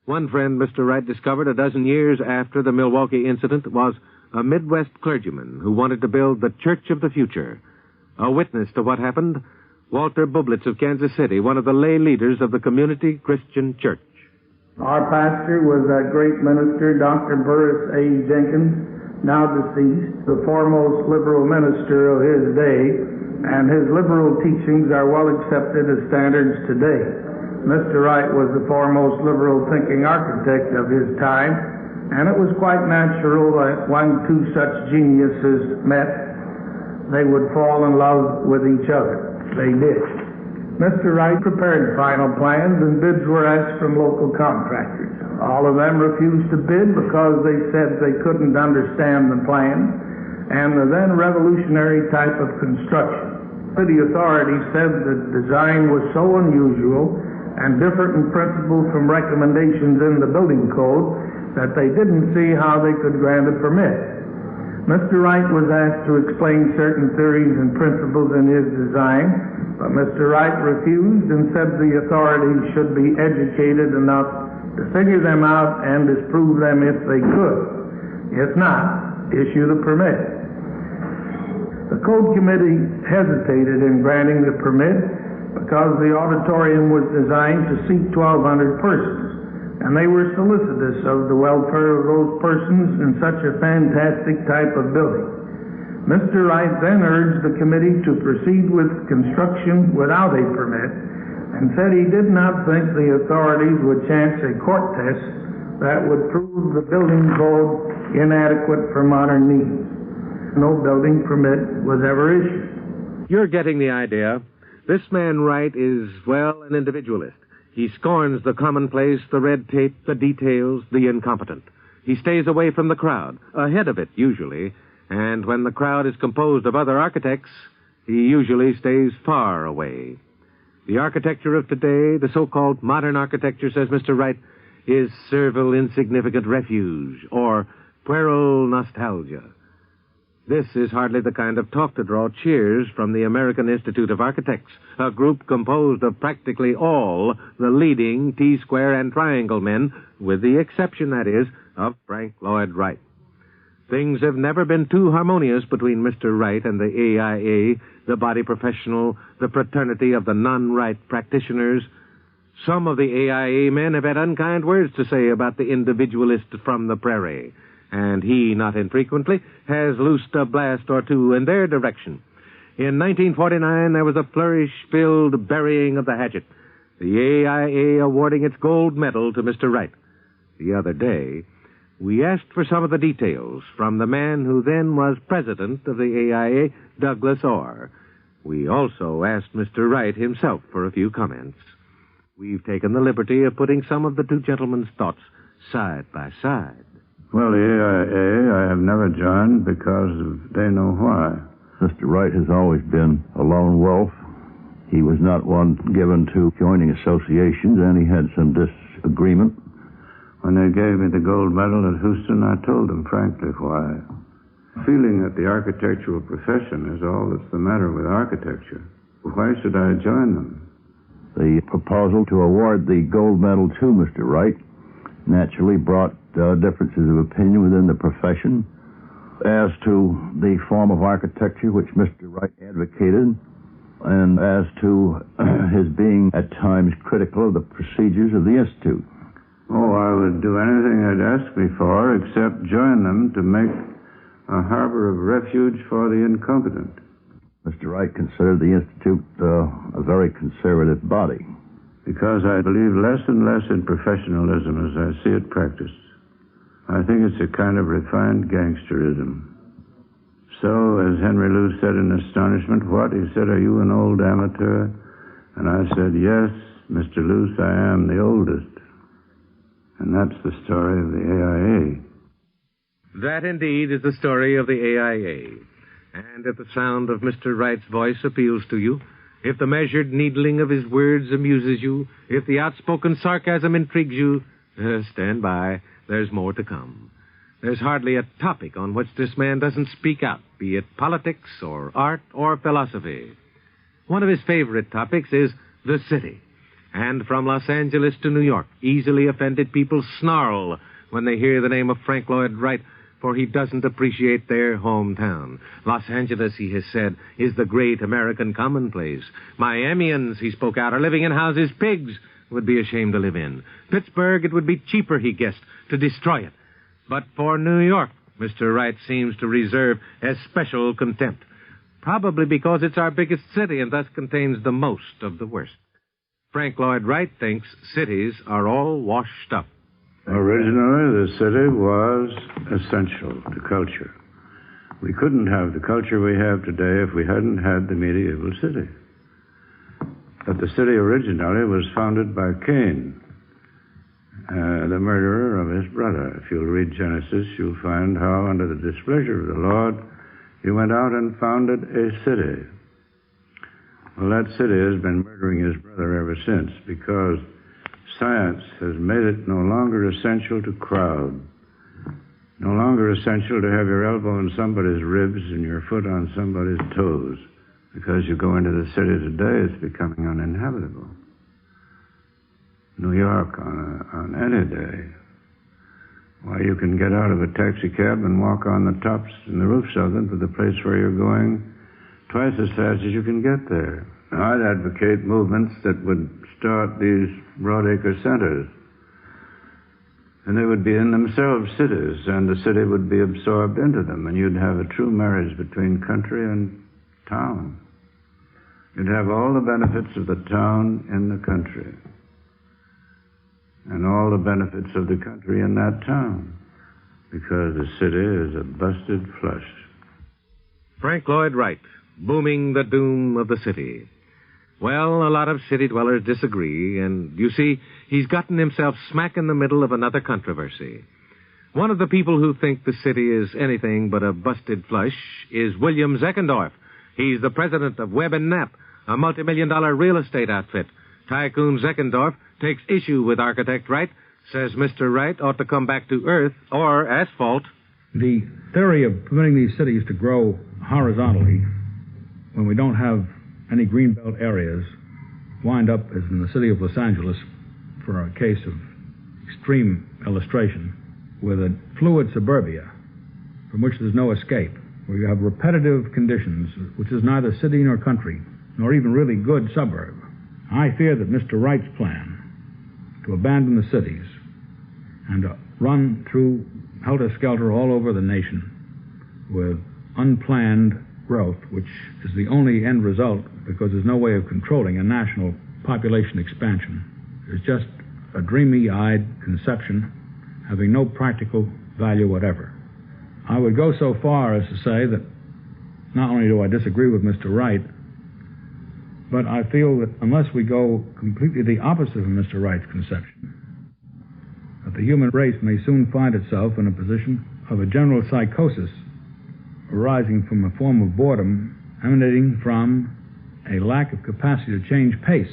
One friend Mr. Wright discovered a dozen years after the Milwaukee incident was a Midwest clergyman who wanted to build the Church of the Future. A witness to what happened, Walter Bublitz of Kansas City, one of the lay leaders of the Community Christian Church. Our pastor was that great minister, Dr. Burris A. Jenkins, now deceased, the foremost liberal minister of his day, and his liberal teachings are well accepted as standards today. Mr. Wright was the foremost liberal-thinking architect of his time, and it was quite natural that when 2 such geniuses met, they would fall in love with each other. They did. Mr. Wright prepared final plans, and bids were asked from local contractors. All of them refused to bid because they said they couldn't understand the plan and the then revolutionary type of construction. City authorities said the design was so unusual and different in principle from recommendations in the building code that they didn't see how they could grant a permit. Mr. Wright was asked to explain certain theories and principles in his design, but Mr. Wright refused and said the authorities should be educated enough to figure them out and disprove them if they could. If not, issue the permit. The Code Committee hesitated in granting the permit because the auditorium was designed to seat 1,200 persons, and they were solicitous of the welfare of those persons in such a fantastic type of building. Mr. Wright then urged the committee to proceed with construction without a permit and said he did not think the authorities would chance a court test that would prove the building code inadequate for modern needs. No building permit was ever issued. You're getting the idea. This man Wright is, well, an individualist. He scorns the commonplace, the red tape, the details, the incompetent. He stays away from the crowd, ahead of it, usually, and when the crowd is composed of other architects, he usually stays far away. The architecture of today, the so-called modern architecture, says Mr. Wright, is servile, insignificant refuge, or puerile nostalgia. This is hardly the kind of talk to draw cheers from the American Institute of Architects, a group composed of practically all the leading T-square and triangle men, with the exception, that is, of Frank Lloyd Wright. Things have never been too harmonious between Mr. Wright and the AIA, the body professional, the fraternity of the non-Wright practitioners. Some of the AIA men have had unkind words to say about the individualist from the prairie, and he, not infrequently, has loosed a blast or two in their direction. In 1949, there was a flourish-filled burying of the hatchet, the AIA awarding its gold medal to Mr. Wright. The other day, we asked for some of the details from the man who then was president of the AIA, Douglas Orr. We also asked Mr. Wright himself for a few comments. We've taken the liberty of putting some of the 2 gentlemen's thoughts side by side. Well, the AIA I have never joined because they know why. Mr. Wright has always been a lone wolf, He was not one given to joining associations, and he had some disagreement. When they gave me the gold medal at Houston, I told them frankly why. Feeling that the architectural profession is all that's the matter with architecture, why should I join them? The proposal to award the gold medal to Mr. Wright naturally brought differences of opinion within the profession as to the form of architecture which Mr. Wright advocated, and as to his being at times critical of the procedures of the Institute. Oh, I would do anything they'd ask me for except join them to make a harbor of refuge for the incompetent. Mr. Wright considered the Institute a very conservative body. Because I believe less and less in professionalism as I see it practiced. I think it's a kind of refined gangsterism. So, as Henry Luce said in astonishment, "What?" He said, "Are you an old amateur?" And I said, "Yes, Mr. Luce, I am the oldest." And that's the story of the AIA. That indeed is the story of the AIA. And if the sound of Mr. Wright's voice appeals to you, if the measured needling of his words amuses you, if the outspoken sarcasm intrigues you, stand by. There's more to come. There's hardly a topic on which this man doesn't speak out, be it politics or art or philosophy. One of his favorite topics is the city. And from Los Angeles to New York, easily offended people snarl when they hear the name of Frank Lloyd Wright, for he doesn't appreciate their hometown. Los Angeles, he has said, is the great American commonplace. Miamians, he spoke out, are living in houses pigs would be ashamed to live in. Pittsburgh, it would be cheaper, he guessed, to destroy it. But for New York, Mr. Wright seems to reserve especial contempt. Probably because it's our biggest city and thus contains the most of the worst. Frank Lloyd Wright thinks cities are all washed up. Originally, the city was essential to culture. We couldn't have the culture we have today if we hadn't had the medieval city. But the city originally was founded by Cain, the murderer of his brother. If you'll read Genesis, you'll find how, under the displeasure of the Lord, he went out and founded a city. Well, that city has been murdering his brother ever since, because science has made it no longer essential to crowd, no longer essential to have your elbow in somebody's ribs and your foot on somebody's toes. Because you go into the city today, it's becoming uninhabitable. New York on any day. Why, you can get out of a taxi cab and walk on the tops and the roofs of them to the place where you're going twice as fast as you can get there. Now, I'd advocate movements that would start these broadacre centers. And they would be in themselves cities, and the city would be absorbed into them, and you'd have a true marriage between country and town. You'd have all the benefits of the town in the country, and all the benefits of the country in that town, because the city is a busted flush. Frank Lloyd Wright, booming the doom of the city. Well, a lot of city dwellers disagree, and you see, he's gotten himself smack in the middle of another controversy. One of the people who think the city is anything but a busted flush is William Zeckendorf. He's the president of Webb & Knapp, a multi-million-dollar real estate outfit. Tycoon Zeckendorf takes issue with architect Wright, says Mr. Wright ought to come back to earth or asphalt. The theory of permitting these cities to grow horizontally when we don't have any greenbelt areas wind up, as in the city of Los Angeles, for a case of extreme illustration, with a fluid suburbia from which there's no escape, where you have repetitive conditions, which is neither city nor country, nor even really good suburb. I fear that Mr. Wright's plan to abandon the cities and to run through helter-skelter all over the nation with unplanned growth, which is the only end result because there's no way of controlling a national population expansion, is just a dreamy-eyed conception having no practical value whatever. I would go so far as to say that not only do I disagree with Mr. Wright, but I feel that unless we go completely the opposite of Mr. Wright's conception, that the human race may soon find itself in a position of a general psychosis arising from a form of boredom emanating from a lack of capacity to change pace.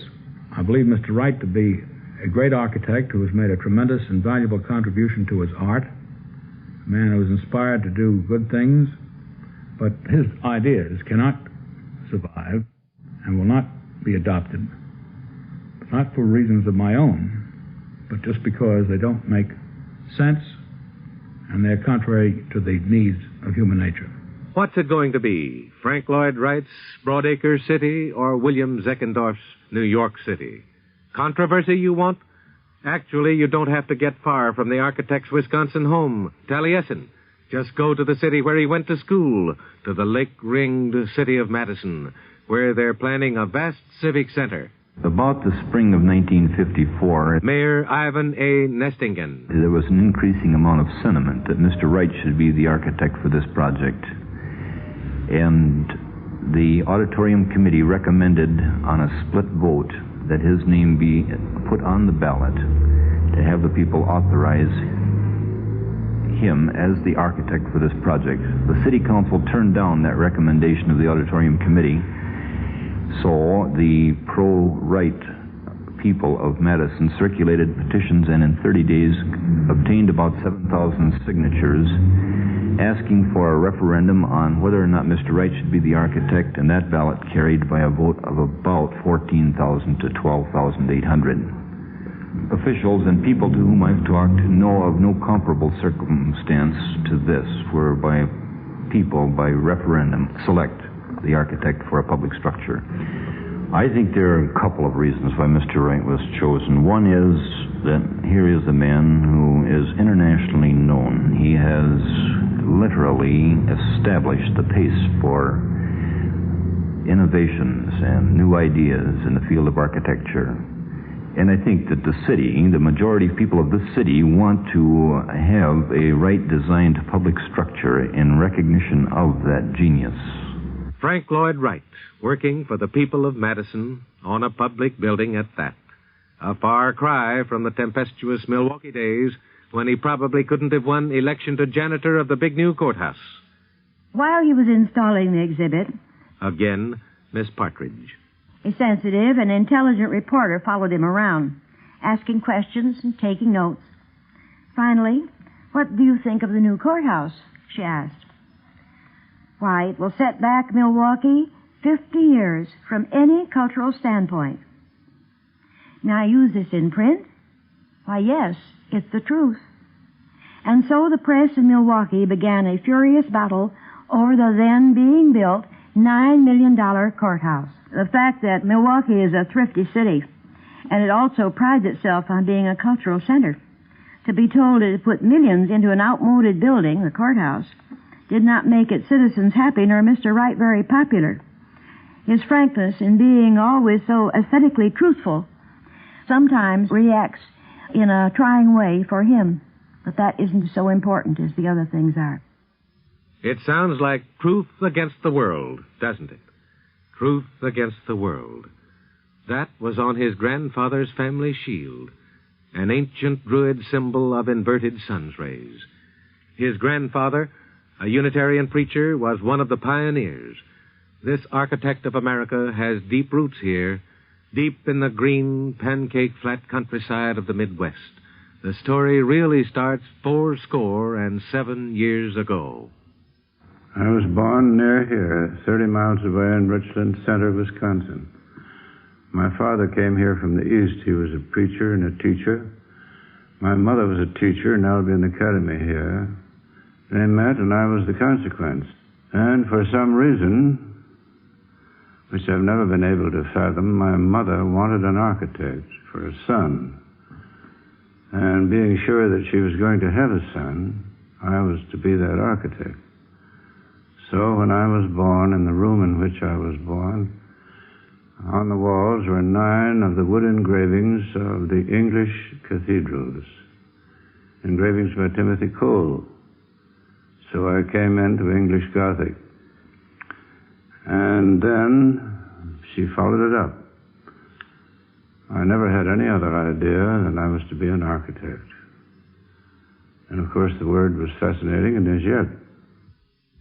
I believe Mr. Wright to be a great architect who has made a tremendous and valuable contribution to his art, a man who is inspired to do good things, but his ideas cannot survive and will not be adopted, not for reasons of my own, but just because they don't make sense and they're contrary to the needs of human nature. What's it going to be? Frank Lloyd Wright's Broadacre City or William Zeckendorf's New York City? Controversy you want? Actually, you don't have to get far from the architect's Wisconsin home, Taliesin. Just go to the city where he went to school, to the lake-ringed city of Madison, where they're planning a vast civic center. About the spring of 1954, Mayor Ivan A. Nestingen. There was an increasing amount of sentiment that Mr. Wright should be the architect for this project. And the auditorium committee recommended on a split vote that his name be put on the ballot to have the people authorize him as the architect for this project. The city council turned down that recommendation of the auditorium committee. So the pro-Wright people of Madison circulated petitions and in 30 days obtained about 7,000 signatures asking for a referendum on whether or not Mr. Wright should be the architect, and that ballot carried by a vote of about 14,000 to 12,800. Officials and people to whom I've talked know of no comparable circumstance to this, whereby people by referendum select the architect for a public structure. I think there are a couple of reasons why Mr. Wright was chosen. One is that here is a man who is internationally known. He has literally established the pace for innovations and new ideas in the field of architecture. And I think that the city, the majority of people of this city, want to have a Wright-designed public structure in recognition of that genius. Frank Lloyd Wright, working for the people of Madison on a public building at that. A far cry from the tempestuous Milwaukee days when he probably couldn't have won election to janitor of the big new courthouse. While he was installing the exhibit, again, Miss Partridge. A sensitive and intelligent reporter followed him around, asking questions and taking notes. Finally, "What do you think of the new courthouse?" she asked. "Why, it will set back Milwaukee 50 years from any cultural standpoint." "May I use this in print?" "Why, yes, it's the truth." And so the press in Milwaukee began a furious battle over the then being built $9 million courthouse. The fact that Milwaukee is a thrifty city, and it also prides itself on being a cultural center, to be told it had put millions into an outmoded building, the courthouse, did not make its citizens happy nor Mr. Wright very popular. His frankness in being always so aesthetically truthful sometimes reacts in a trying way for him, but that isn't so important as the other things are. It sounds like truth against the world, doesn't it? Truth against the world. That was on his grandfather's family shield, an ancient Druid symbol of inverted sun's rays. His grandfather, a Unitarian preacher, was one of the pioneers. This architect of America has deep roots here, deep in the green, pancake-flat countryside of the Midwest. The story really starts 77 years ago. I was born near here, 30 miles away in Richland Center, Wisconsin. My father came here from the East. He was a preacher and a teacher. My mother was a teacher in Albion Academy here. They met, and I was the consequence. And for some reason, which I've never been able to fathom, my mother wanted an architect for a son. And being sure that she was going to have a son, I was to be that architect. So when I was born, in the room in which I was born, on the walls were 9 of the wood engravings of the English cathedrals, engravings by Timothy Cole. So I came into English Gothic. And then she followed it up. I never had any other idea than I was to be an architect. And of course the word was fascinating and is yet.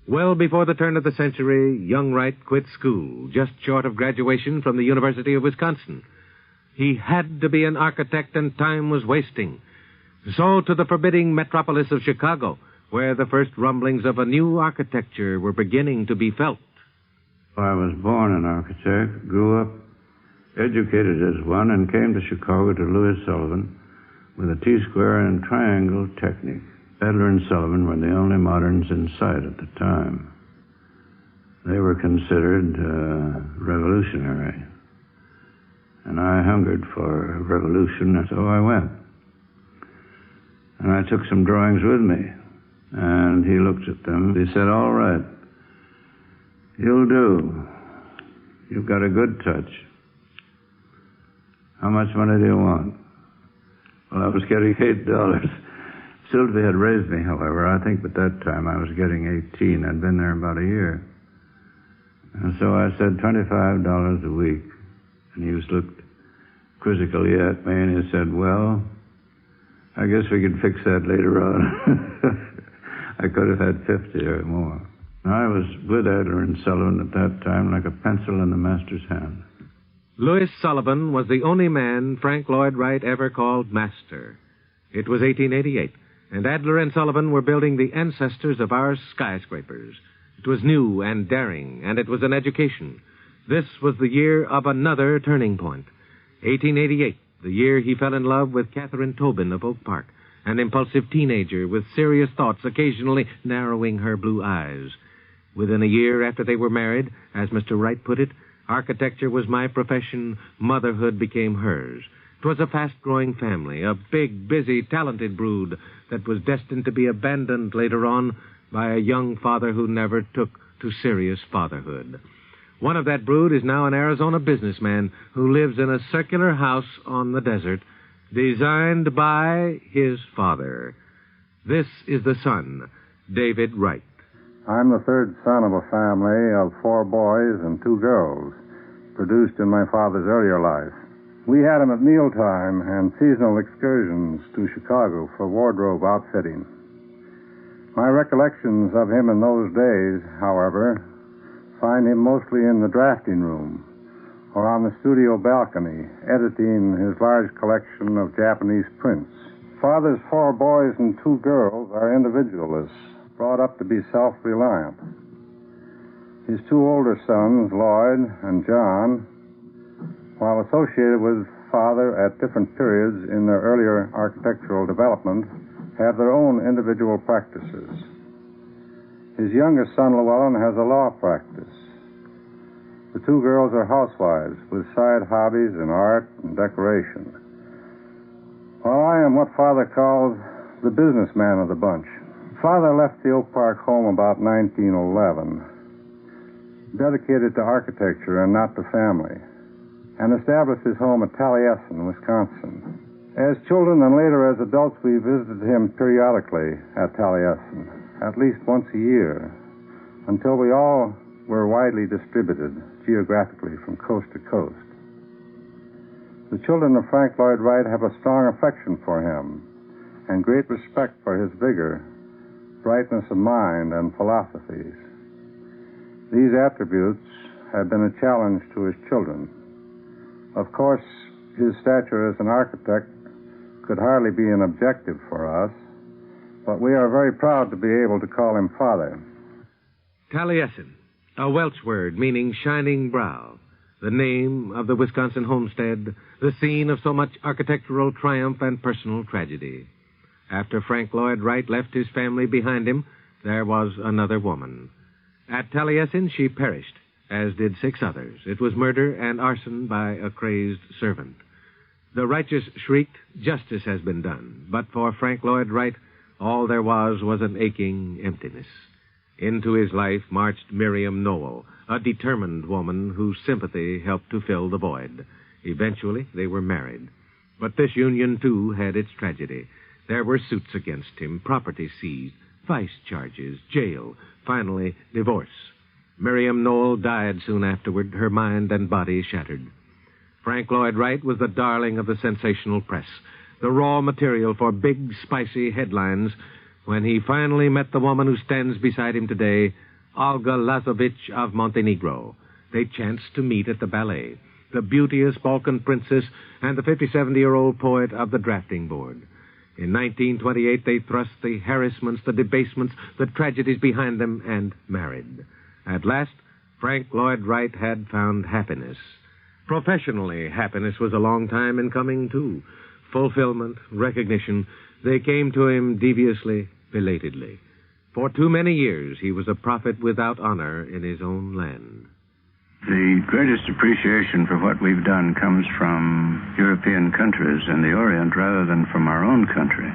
Well before the turn of the century, young Wright quit school, just short of graduation from the University of Wisconsin. He had to be an architect, and time was wasting. So to the forbidding metropolis of Chicago, where the first rumblings of a new architecture were beginning to be felt. I was born an architect, grew up, educated as one, and came to Chicago to Louis Sullivan with a T-square and triangle technique. Adler and Sullivan were the only moderns in sight at the time. They were considered revolutionary. And I hungered for revolution, and so I went. And I took some drawings with me. And he looked at them. He said, "All right, you'll do. You've got a good touch. How much money do you want?" Well, I was getting $8. Sylvie had raised me, however. I think at that time I was getting 18. I'd been there about a year. And so I said $25 a week. And he just looked quizzically at me, and he said, "Well, I guess we could fix that later on." I could have had 50 or more. I was with Adler and Sullivan at that time like a pencil in the master's hand. Louis Sullivan was the only man Frank Lloyd Wright ever called master. It was 1888, and Adler and Sullivan were building the ancestors of our skyscrapers. It was new and daring, and it was an education. This was the year of another turning point. 1888, the year he fell in love with Catherine Tobin of Oak Park, an impulsive teenager with serious thoughts occasionally narrowing her blue eyes. Within a year after they were married, as Mr. Wright put it, architecture was my profession, motherhood became hers. It was a fast-growing family, a big, busy, talented brood that was destined to be abandoned later on by a young father who never took to serious fatherhood. One of that brood is now an Arizona businessman who lives in a circular house on the desert, designed by his father. This is the son, David Wright. I'm the third son of a family of 4 boys and 2 girls, produced in my father's earlier life. We had him at mealtime and seasonal excursions to Chicago for wardrobe outfitting. My recollections of him in those days, however, find him mostly in the drafting room or on the studio balcony, editing his large collection of Japanese prints. Father's 4 boys and 2 girls are individualists, brought up to be self-reliant. His 2 older sons, Lloyd and John, while associated with Father at different periods in their earlier architectural development, have their own individual practices. His youngest son, Llewellyn, has a law practice. The 2 girls are housewives with side hobbies in art and decoration. While I am what Father calls the businessman of the bunch. Father left the Oak Park home about 1911, dedicated to architecture and not to family, and established his home at Taliesin, Wisconsin. As children and later as adults, we visited him periodically at Taliesin, at least once a year, until we all were widely distributed geographically from coast to coast. The children of Frank Lloyd Wright have a strong affection for him and great respect for his vigor, brightness of mind, and philosophies. These attributes have been a challenge to his children. Of course, his stature as an architect could hardly be an objective for us, but we are very proud to be able to call him Father. Taliesin, a Welsh word meaning shining brow, the name of the Wisconsin homestead, the scene of so much architectural triumph and personal tragedy. After Frank Lloyd Wright left his family behind him, there was another woman. At Taliesin, she perished, as did 6 others. It was murder and arson by a crazed servant. The righteous shrieked, "Justice has been done." But for Frank Lloyd Wright, all there was an aching emptiness. Into his life marched Miriam Noel, a determined woman whose sympathy helped to fill the void. Eventually, they were married. But this union, too, had its tragedy. There were suits against him, property seized, vice charges, jail, finally, divorce. Miriam Noel died soon afterward, her mind and body shattered. Frank Lloyd Wright was the darling of the sensational press, the raw material for big, spicy headlines when he finally met the woman who stands beside him today, Olga Lazovich of Montenegro. They chanced to meet at the ballet, the beauteous Balkan princess and the 57-year-old poet of the drafting board. In 1928, they thrust the harassments, the debasements, the tragedies behind them and married. At last, Frank Lloyd Wright had found happiness. Professionally, happiness was a long time in coming, too. Fulfillment, recognition, they came to him deviously, belatedly. For too many years, he was a prophet without honor in his own land. The greatest appreciation for what we've done comes from European countries in the Orient rather than from our own country.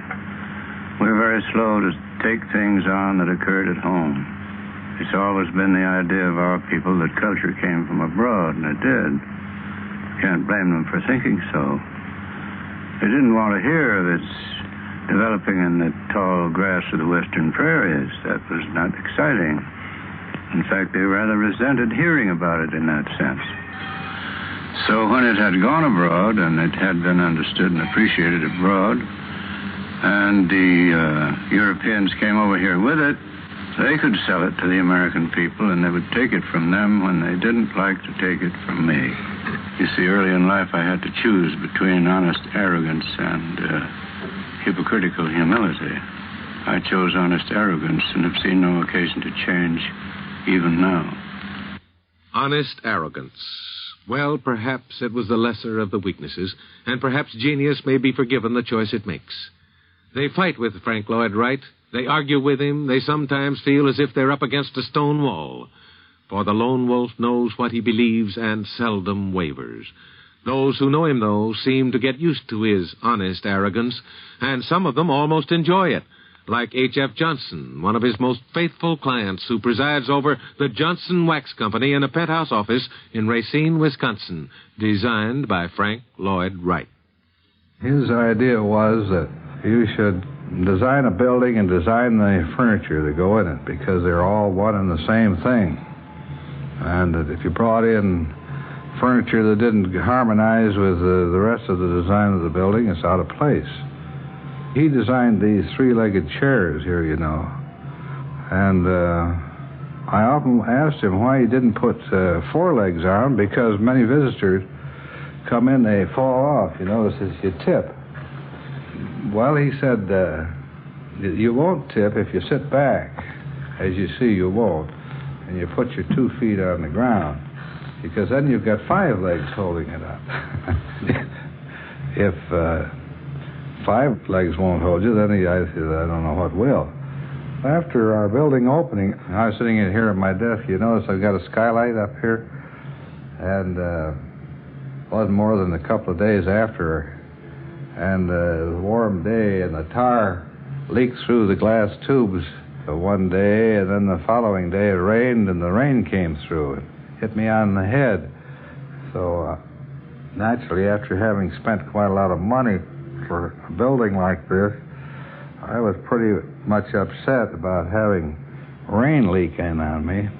We're very slow to take things on that occurred at home. It's always been the idea of our people that culture came from abroad, and it did. Can't blame them for thinking so. They didn't want to hear of its developing in the tall grass of the western prairies. That was not exciting. In fact, they rather resented hearing about it in that sense. So when it had gone abroad, and it had been understood and appreciated abroad, and the Europeans came over here with it, they could sell it to the American people, and they would take it from them when they didn't like to take it from me. You see, early in life, I had to choose between honest arrogance and hypocritical humility. I chose honest arrogance and have seen no occasion to change even now. Honest arrogance. Well, perhaps it was the lesser of the weaknesses, and perhaps genius may be forgiven the choice it makes. They fight with Frank Lloyd Wright. They argue with him. They sometimes feel as if they're up against a stone wall. For the lone wolf knows what he believes and seldom wavers. Those who know him, though, seem to get used to his honest arrogance, and some of them almost enjoy it. Like H.F. Johnson, one of his most faithful clients who presides over the Johnson Wax Company in a penthouse office in Racine, Wisconsin, designed by Frank Lloyd Wright. His idea was that you should design a building and design the furniture that go in it because they're all one and the same thing. And that if you brought in furniture that didn't harmonize with the rest of the design of the building, it's out of place. He designed these three-legged chairs here, you know. And I often asked him why he didn't put four legs on, because many visitors come in, they fall off, you notice, as you tip. Well, he said, you won't tip if you sit back. As you see, you won't. And you put your 2 feet on the ground, because then you've got 5 legs holding it up. If 5 legs won't hold you, then I don't know what will. After our building opening, I was sitting in here at my desk. You notice I've got a skylight up here, and it wasn't more than a couple of days after, and it was a warm day, and the tar leaked through the glass tubes one day, and then the following day it rained, and the rain came through and hit me on the head. So naturally, after having spent quite a lot of money for a building like this, I was pretty much upset about having rain leak in on me.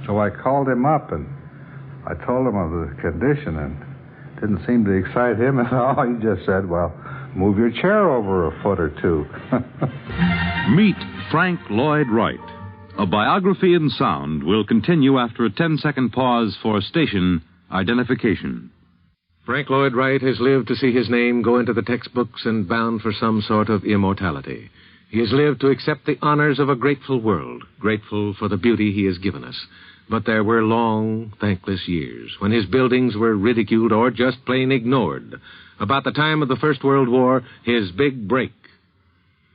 So I called him up and I told him of the condition, and it didn't seem to excite him at all. He just said, well, move your chair over a foot or two. Meet Frank Lloyd Wright. A biography in sound will continue after a 10-second pause for station identification. Frank Lloyd Wright has lived to see his name go into the textbooks and bound for some sort of immortality. He has lived to accept the honors of a grateful world, grateful for the beauty he has given us. But there were long, thankless years when his buildings were ridiculed or just plain ignored. About the time of the First World War, his big break.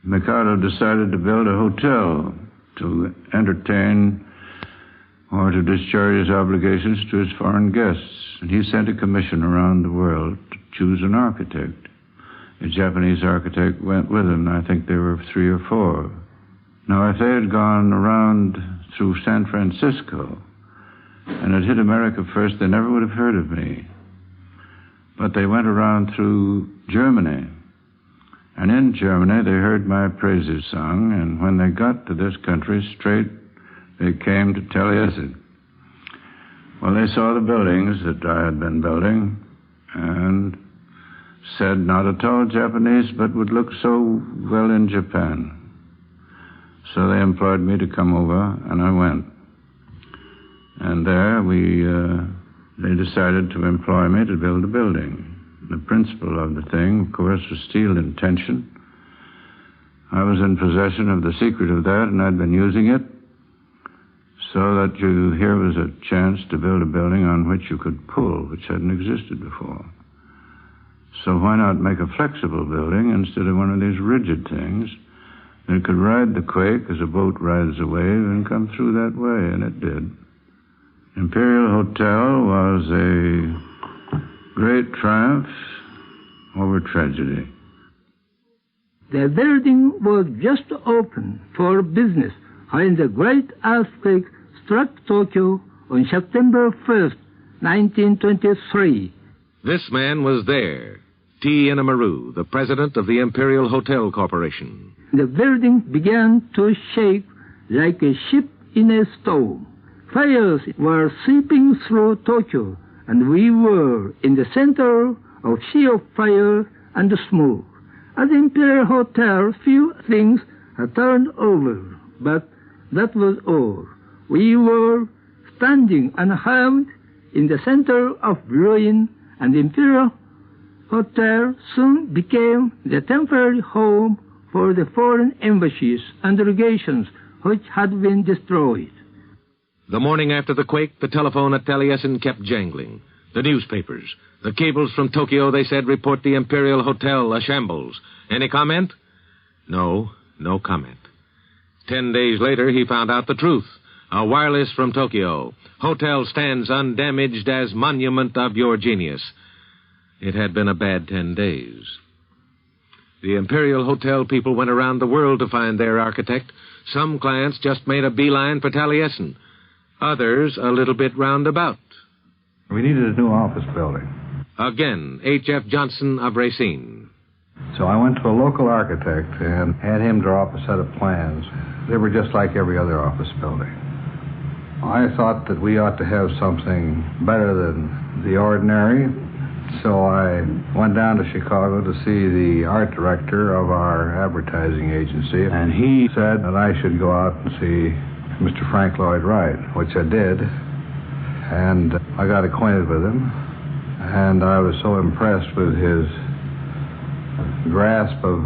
Mikado decided to build a hotel to entertain or to discharge his obligations to his foreign guests. And he sent a commission around the world to choose an architect. A Japanese architect went with him. I think there were 3 or 4. Now, if they had gone around through San Francisco and had hit America first, they never would have heard of me. But they went around through Germany. And in Germany, they heard my praises sung, and when they got to this country straight, they came to Taliesin. Well, they saw the buildings that I had been building and said not at all Japanese, but would look so well in Japan. So they employed me to come over, and I went. And there they decided to employ me to build a building. The principle of the thing, of course, was steel intention. I was in possession of the secret of that, and I'd been using it so that here was a chance to build a building on which you could pull, which hadn't existed before. So why not make a flexible building instead of one of these rigid things that could ride the quake as a boat rides a wave and come through that way, and it did. Imperial Hotel was a great triumph over tragedy. The building was just open for business when the great earthquake struck Tokyo on September 1st, 1923. This man was there, T. Inamaru, the president of the Imperial Hotel Corporation. The building began to shake like a ship in a storm. Fires were sweeping through Tokyo, and we were in the center of sea of fire and smoke. At the Imperial Hotel, few things had turned over, but that was all. We were standing unharmed in the center of ruin, and the Imperial Hotel soon became the temporary home for the foreign embassies and legations which had been destroyed. The morning after the quake, the telephone at Taliesin kept jangling. The newspapers, the cables from Tokyo, they said, report the Imperial Hotel a shambles. Any comment? No comment. 10 days later, he found out the truth. A wireless from Tokyo. Hotel stands undamaged as monument of your genius. It had been a bad 10 days. The Imperial Hotel people went around the world to find their architect. Some clients just made a beeline for Taliesin. Others a little bit roundabout. We needed a new office building. Again, H.F. Johnson of Racine. So I went to a local architect and had him draw up a set of plans. They were just like every other office building. I thought that we ought to have something better than the ordinary, so I went down to Chicago to see the art director of our advertising agency, and he said that I should go out and see Mr. Frank Lloyd Wright, which I did, and I got acquainted with him, and I was so impressed with his grasp of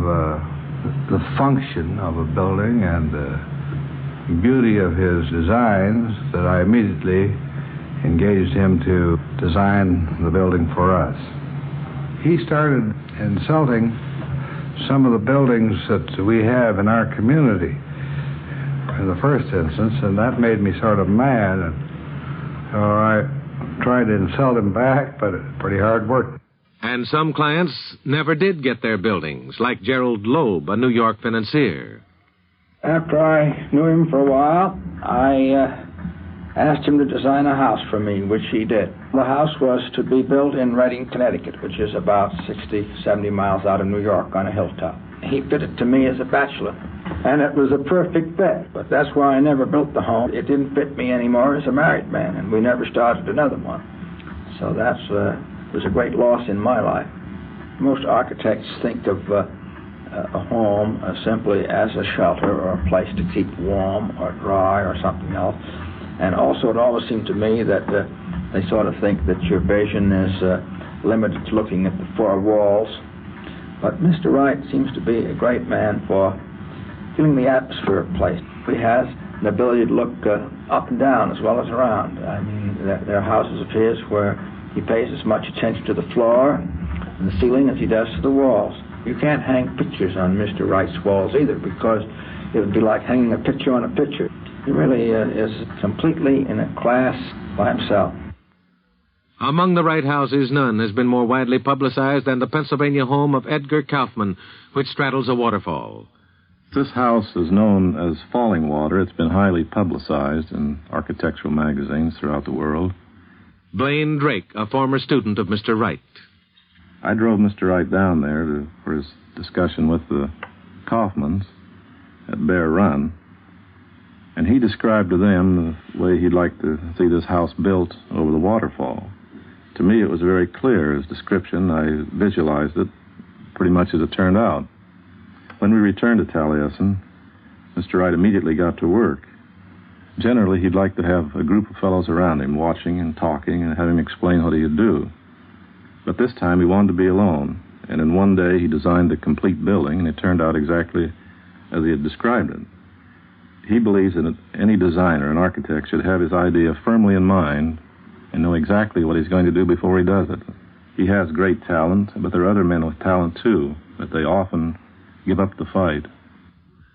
the function of a building and the beauty of his designs that I immediately engaged him to design the building for us. He started insulting some of the buildings that we have in our community in the first instance, and that made me sort of mad. And so I tried to insult him back, but it's pretty hard work. And some clients never did get their buildings, like Gerald Loeb, a New York financier. After I knew him for a while, I asked him to design a house for me, which he did. The house was to be built in Reading, Connecticut, which is about 60, 70 miles out of New York on a hilltop. He fit it to me as a bachelor, and it was a perfect fit, but that's why I never built the home. It didn't fit me anymore as a married man, and we never started another one. So that was a great loss in my life. Most architects think of a home simply as a shelter or a place to keep warm or dry or something else. And also it always seemed to me that they sort of think that your vision is limited to looking at the four walls. But Mr. Wright seems to be a great man for feeling the atmosphere of a place. He has an ability to look up and down as well as around. I mean, there are houses of his where he pays as much attention to the floor and the ceiling as he does to the walls. You can't hang pictures on Mr. Wright's walls either, because it would be like hanging a picture on a picture. He really is completely in a class by himself. Among the Wright houses, none has been more widely publicized than the Pennsylvania home of Edgar Kaufman, which straddles a waterfall. This house is known as Falling Water. It's been highly publicized in architectural magazines throughout the world. Blaine Drake, a former student of Mr. Wright. I drove Mr. Wright down there for his discussion with the Kaufmans at Bear Run, and he described to them the way he'd like to see this house built over the waterfall. To me, it was very clear, his description. I visualized it pretty much as it turned out. When we returned to Taliesin, Mr. Wright immediately got to work. Generally, he'd like to have a group of fellows around him watching and talking and have him explain what he'd do. But this time he wanted to be alone, and in one day he designed the complete building, and it turned out exactly as he had described it. He believes that any designer, an architect, should have his idea firmly in mind and know exactly what he's going to do before he does it. He has great talent, but there are other men with talent too, but they often give up the fight.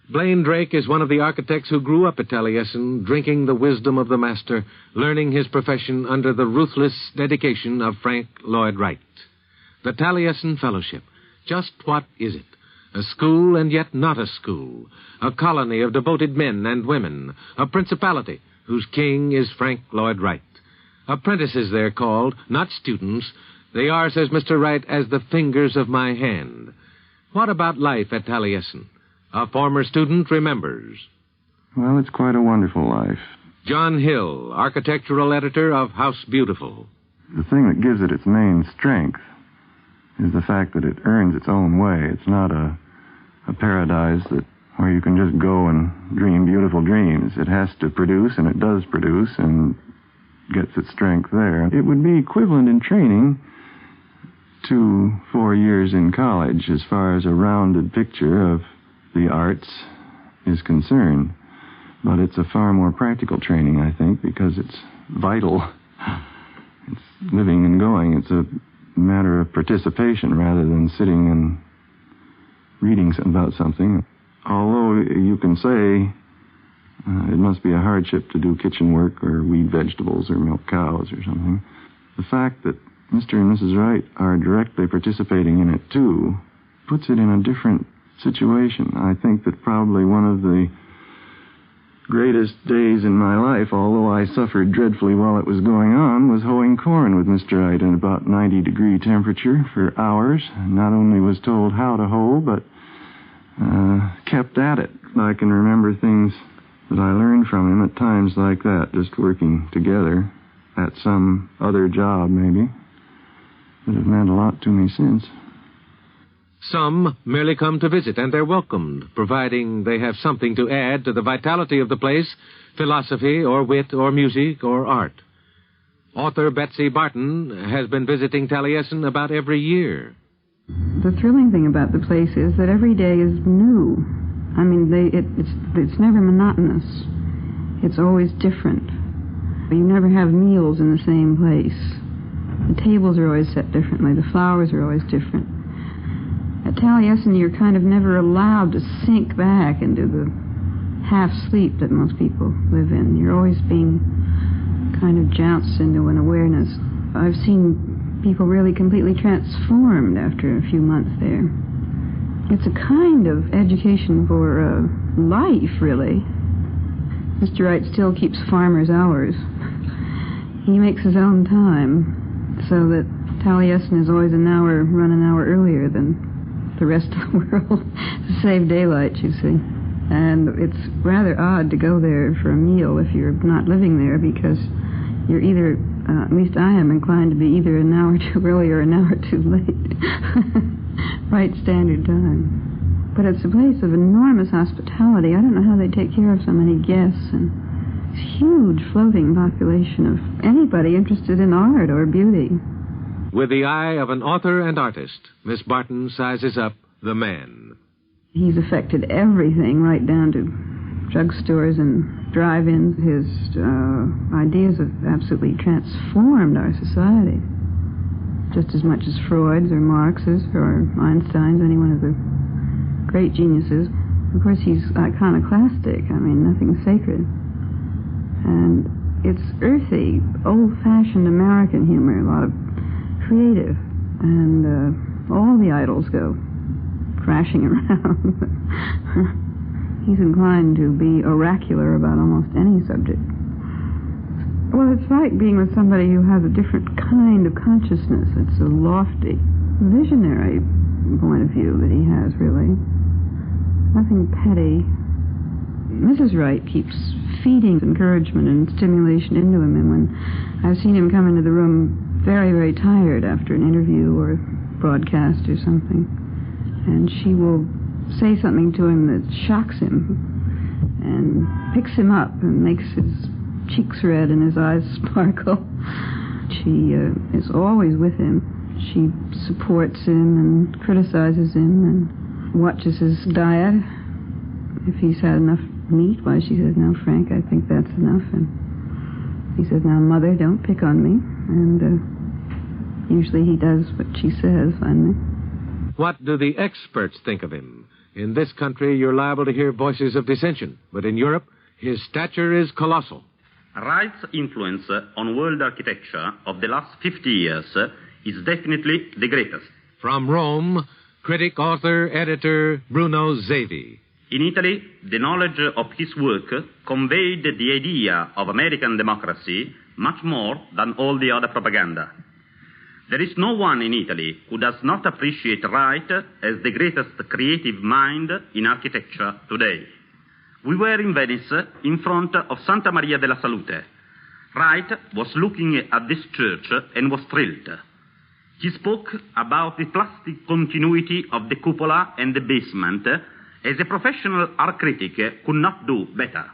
Blaine Drake is one of the architects who grew up at Taliesin, drinking the wisdom of the master, learning his profession under the ruthless dedication of Frank Lloyd Wright. The Taliesin Fellowship. Just what is it? A school and yet not a school. A colony of devoted men and women. A principality whose king is Frank Lloyd Wright. Apprentices they're called, not students. They are, says Mr. Wright, as the fingers of my hand. What about life at Taliesin? A former student remembers. Well, it's quite a wonderful life. John Hill, architectural editor of House Beautiful. The thing that gives it its main strength is the fact that it earns its own way. It's not a paradise where you can just go and dream beautiful dreams. It has to produce, and it does produce, and gets its strength there. It would be equivalent in training to 4 years in college as far as a rounded picture of the arts is concerned. But it's a far more practical training, I think, because it's vital. It's living and going. It's a matter of participation rather than sitting and reading about something. Although you can say it must be a hardship to do kitchen work or weed vegetables or milk cows or something, the fact that Mr. and Mrs. Wright are directly participating in it, too, puts it in a different situation. I think that probably one of the greatest days in my life, although I suffered dreadfully while it was going on, was hoeing corn with Mr. Wright in about 90-degree temperature for hours. Not only was told how to hoe, but kept at it. I can remember things that I learned from him at times like that, just working together at some other job, maybe, that have meant a lot to me since. Some merely come to visit, and they're welcomed, providing they have something to add to the vitality of the place, philosophy or wit or music or art. Author Betsy Barton has been visiting Taliesin about every year. The thrilling thing about the place is that every day is new. I mean, it's never monotonous. It's always different. You never have meals in the same place. The tables are always set differently. The flowers are always different. At Taliesin, you're kind of never allowed to sink back into the half-sleep that most people live in. You're always being kind of jounced into an awareness. I've seen people really completely transformed after a few months there. It's a kind of education for life, really. Mr. Wright still keeps farmer's hours. He makes his own time, so that Taliesin is always run an hour earlier than the rest of the world to save daylight, you see. And it's rather odd to go there for a meal if you're not living there, because you're either, at least I am inclined to be either an hour too early or an hour too late. Right standard time. But it's a place of enormous hospitality. I don't know how they take care of so many guests, and this huge floating population of anybody interested in art or beauty. With the eye of an author and artist, Miss Barton sizes up the man. He's affected everything, right down to drugstores and drive-ins. His ideas have absolutely transformed our society, just as much as Freud's or Marx's or Einstein's, any one of the great geniuses. Of course, he's iconoclastic. I mean, nothing sacred. And it's earthy, old-fashioned American humor, a lot of creative, and all the idols go crashing around. He's inclined to be oracular about almost any subject. Well, it's like being with somebody who has a different kind of consciousness. It's a lofty, visionary point of view that he has, really. Nothing petty. Mrs. Wright keeps feeding encouragement and stimulation into him, and when I've seen him come into the room very, very tired after an interview or broadcast or something, and she will say something to him that shocks him, and picks him up and makes his cheeks red and his eyes sparkle. She is always with him. She supports him and criticizes him and watches his diet. If he's had enough meat, why, she says, "No, Frank, I think that's enough." And he says, "Now, Mother, don't pick on me." And usually he does what she says, finally. What do the experts think of him? In this country, you're liable to hear voices of dissension. But in Europe, his stature is colossal. Wright's influence on world architecture of the last 50 years is definitely the greatest. From Rome, critic, author, editor Bruno Zevi. In Italy, the knowledge of his work conveyed the idea of American democracy much more than all the other propaganda. There is no one in Italy who does not appreciate Wright as the greatest creative mind in architecture today. We were in Venice in front of Santa Maria della Salute. Wright was looking at this church and was thrilled. He spoke about the plastic continuity of the cupola and the basement as a professional art critic could not do better.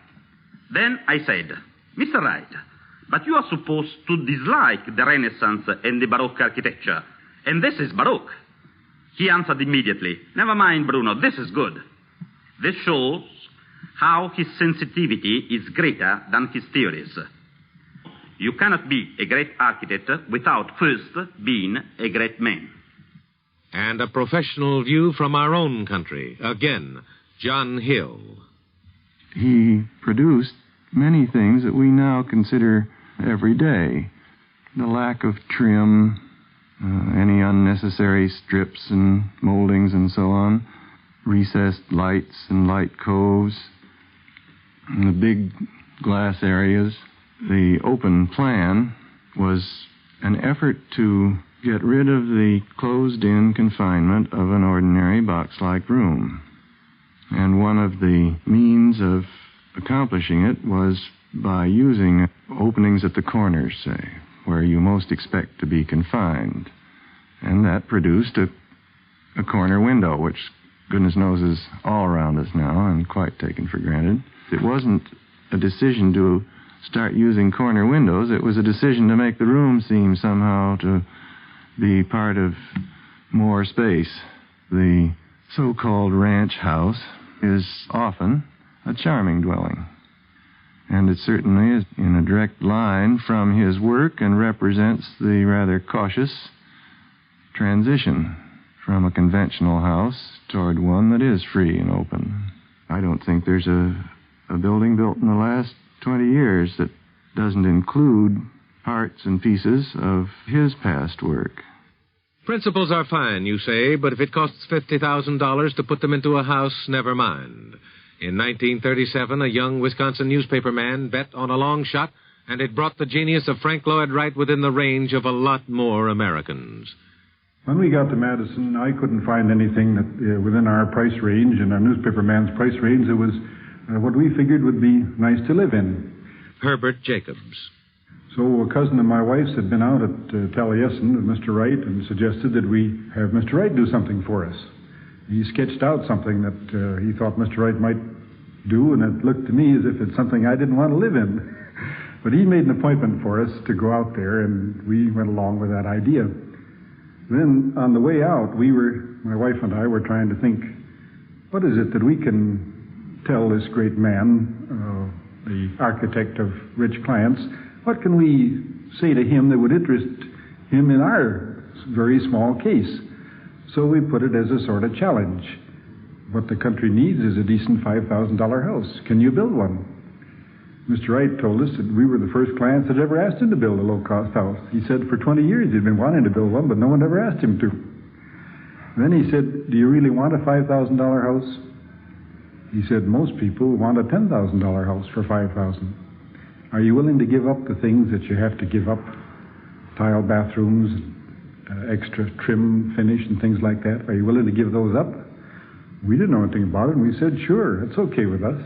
Then I said, "Mr. Wright, but you are supposed to dislike the Renaissance and the Baroque architecture, and this is Baroque." He answered immediately, "Never mind, Bruno, this is good." This shows how his sensitivity is greater than his theories. You cannot be a great architect without first being a great man. And a professional view from our own country. Again, John Hill. He produced many things that we now consider every day. The lack of trim, any unnecessary strips and moldings and so on, recessed lights and light coves, and the big glass areas. The open plan was an effort to get rid of the closed-in confinement of an ordinary box-like room. And one of the means of accomplishing it was by using openings at the corners, say, where you most expect to be confined. And that produced a corner window, which goodness knows is all around us now and quite taken for granted. It wasn't a decision to start using corner windows. It was a decision to make the room seem somehow to be part of more space. The so-called ranch house is often a charming dwelling. And it certainly is in a direct line from his work and represents the rather cautious transition from a conventional house toward one that is free and open. I don't think there's a building built in the last 20 years that doesn't include parts and pieces of his past work. Principles are fine, you say, but if it costs $50,000 to put them into a house, never mind. In 1937, a young Wisconsin newspaper man bet on a long shot, and it brought the genius of Frank Lloyd Wright within the range of a lot more Americans. When we got to Madison, I couldn't find anything that within our price range and our newspaper man's price range that was what we figured would be nice to live in. Herbert Jacobs. So a cousin of my wife's had been out at Taliesin with Mr. Wright and suggested that we have Mr. Wright do something for us. He sketched out something that he thought Mr. Wright might do, and it looked to me as if it's something I didn't want to live in. But he made an appointment for us to go out there, and we went along with that idea. Then on the way out, my wife and I were trying to think, what is it that we can tell this great man, the architect of rich clients, what can we say to him that would interest him in our very small case? So we put it as a sort of challenge. What the country needs is a decent $5,000 house. Can you build one? Mr. Wright told us that we were the first clients that ever asked him to build a low-cost house. He said for 20 years he'd been wanting to build one, but no one ever asked him to. Then he said, "Do you really want a $5,000 house?" He said, "Most people want a $10,000 house for $5,000. Are you willing to give up the things that you have to give up? Tile bathrooms, extra trim, finish, and things like that. Are you willing to give those up?" We didn't know anything about it, and we said, "Sure, it's okay with us."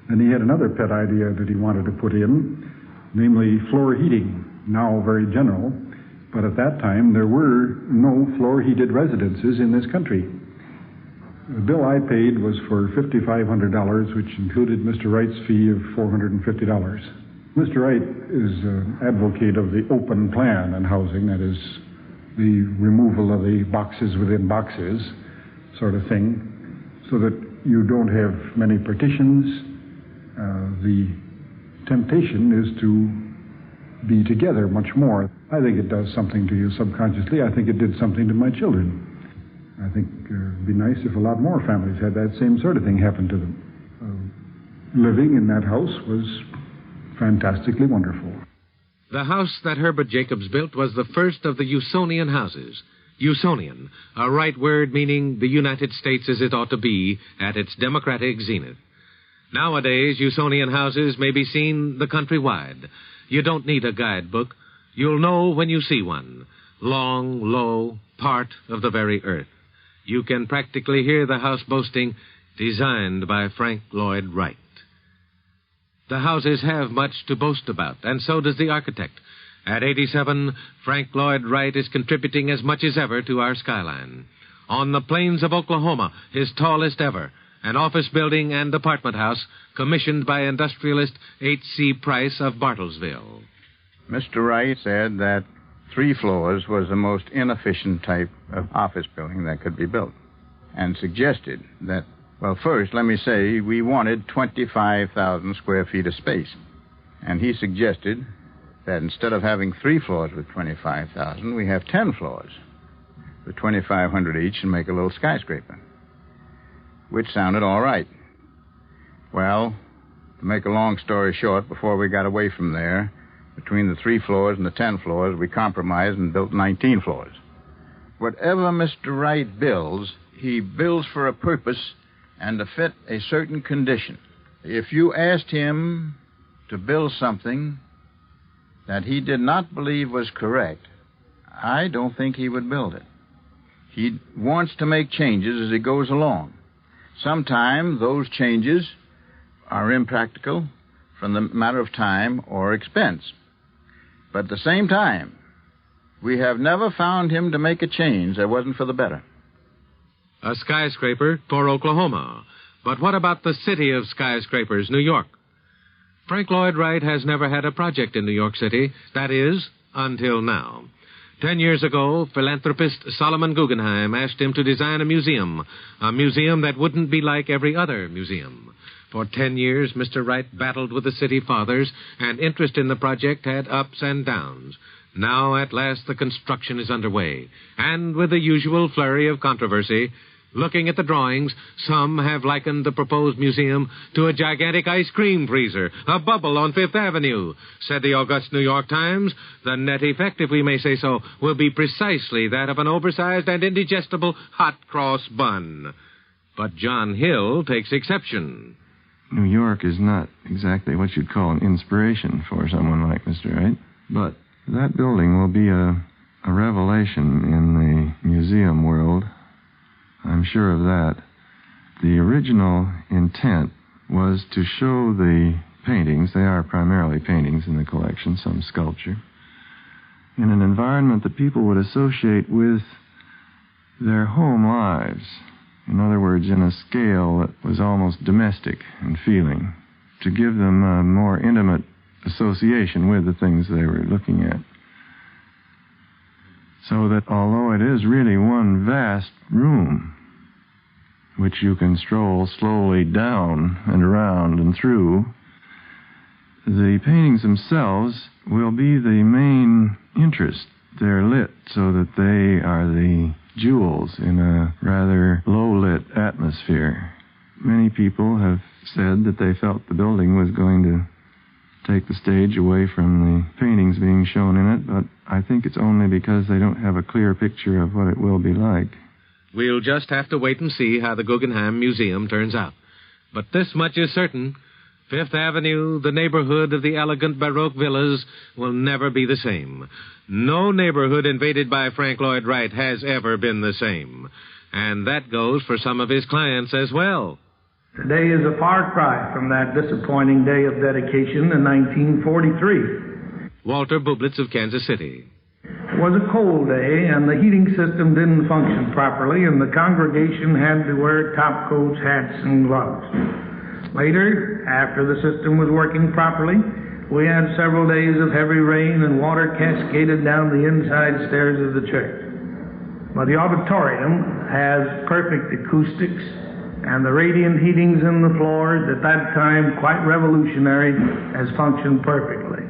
And he had another pet idea that he wanted to put in, namely floor heating, now very general. But at that time, there were no floor-heated residences in this country. The bill I paid was for $5,500, which included Mr. Wright's fee of $450. Mr. Wright is an advocate of the open plan in housing, that is, the removal of the boxes within boxes sort of thing, so that you don't have many partitions. The temptation is to be together much more. I think it does something to you subconsciously. I think it did something to my children. I think it would be nice if a lot more families had that same sort of thing happen to them. Living in that house was fantastically wonderful. The house that Herbert Jacobs built was the first of the Usonian houses. Usonian, a right word meaning the United States as it ought to be at its democratic zenith. Nowadays, Usonian houses may be seen the country wide. You don't need a guidebook. You'll know when you see one. Long, low, part of the very earth. You can practically hear the house boasting, designed by Frank Lloyd Wright. The houses have much to boast about, and so does the architect. At 87, Frank Lloyd Wright is contributing as much as ever to our skyline. On the plains of Oklahoma, his tallest ever, an office building and apartment house commissioned by industrialist H.C. Price of Bartlesville. Mr. Wright said that 3 floors was the most inefficient type of office building that could be built, and suggested that, well, first, let me say, we wanted 25,000 square feet of space. And he suggested that instead of having 3 floors with 25,000, we have 10 floors with 2,500 each and make a little skyscraper, which sounded all right. Well, to make a long story short, before we got away from there, between the 3 floors and the 10 floors, we compromised and built 19 floors. Whatever Mr. Wright builds, he builds for a purpose and to fit a certain condition. If you asked him to build something that he did not believe was correct, I don't think he would build it. He wants to make changes as he goes along. Sometimes those changes are impractical from the matter of time or expense. But at the same time, we have never found him to make a change that wasn't for the better. A skyscraper for Oklahoma. But what about the city of skyscrapers, New York? Frank Lloyd Wright has never had a project in New York City, that is, until now. 10 years ago, philanthropist Solomon Guggenheim asked him to design a museum that wouldn't be like every other museum. For 10 years, Mr. Wright battled with the city fathers, and interest in the project had ups and downs. Now, at last, the construction is underway, and with the usual flurry of controversy, looking at the drawings, some have likened the proposed museum to a gigantic ice cream freezer, a bubble on Fifth Avenue. Said the august New York Times, the net effect, if we may say so, will be precisely that of an oversized and indigestible hot cross bun. But John Hill takes exception. New York is not exactly what you'd call an inspiration for someone like Mr. Wright, but that building will be a revelation in the museum world. I'm sure of that. The original intent was to show the paintings, they are primarily paintings in the collection, some sculpture, in an environment that people would associate with their home lives. In other words, in a scale that was almost domestic in feeling, to give them a more intimate association with the things they were looking at. So that although it is really one vast room, which you can stroll slowly down and around and through, the paintings themselves will be the main interest. They're lit so that they are the jewels in a rather low-lit atmosphere. Many people have said that they felt the building was going to take the stage away from the paintings being shown in it, but I think it's only because they don't have a clear picture of what it will be like. We'll just have to wait and see how the Guggenheim Museum turns out. But this much is certain. Fifth Avenue, the neighborhood of the elegant Baroque villas, will never be the same. No neighborhood invaded by Frank Lloyd Wright has ever been the same. And that goes for some of his clients as well. Today is a far cry from that disappointing day of dedication in 1943. Walter Bublitz of Kansas City. It was a cold day, and the heating system didn't function properly, and the congregation had to wear topcoats, hats, and gloves. Later, after the system was working properly, we had several days of heavy rain and water cascaded down the inside stairs of the church. But the auditorium has perfect acoustics, and the radiant heatings in the floors, at that time quite revolutionary, has functioned perfectly.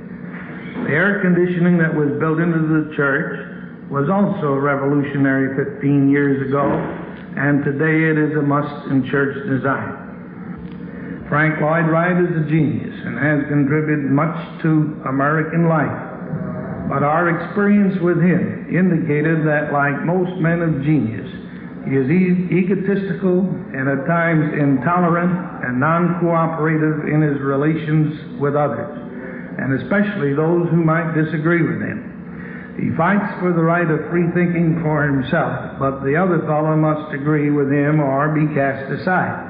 The air conditioning that was built into the church was also revolutionary 15 years ago, and today it is a must in church design. Frank Lloyd Wright is a genius and has contributed much to American life. But our experience with him indicated that, like most men of genius, he is egotistical and at times intolerant and non-cooperative in his relations with others, and especially those who might disagree with him. He fights for the right of free thinking for himself, but the other fellow must agree with him or be cast aside.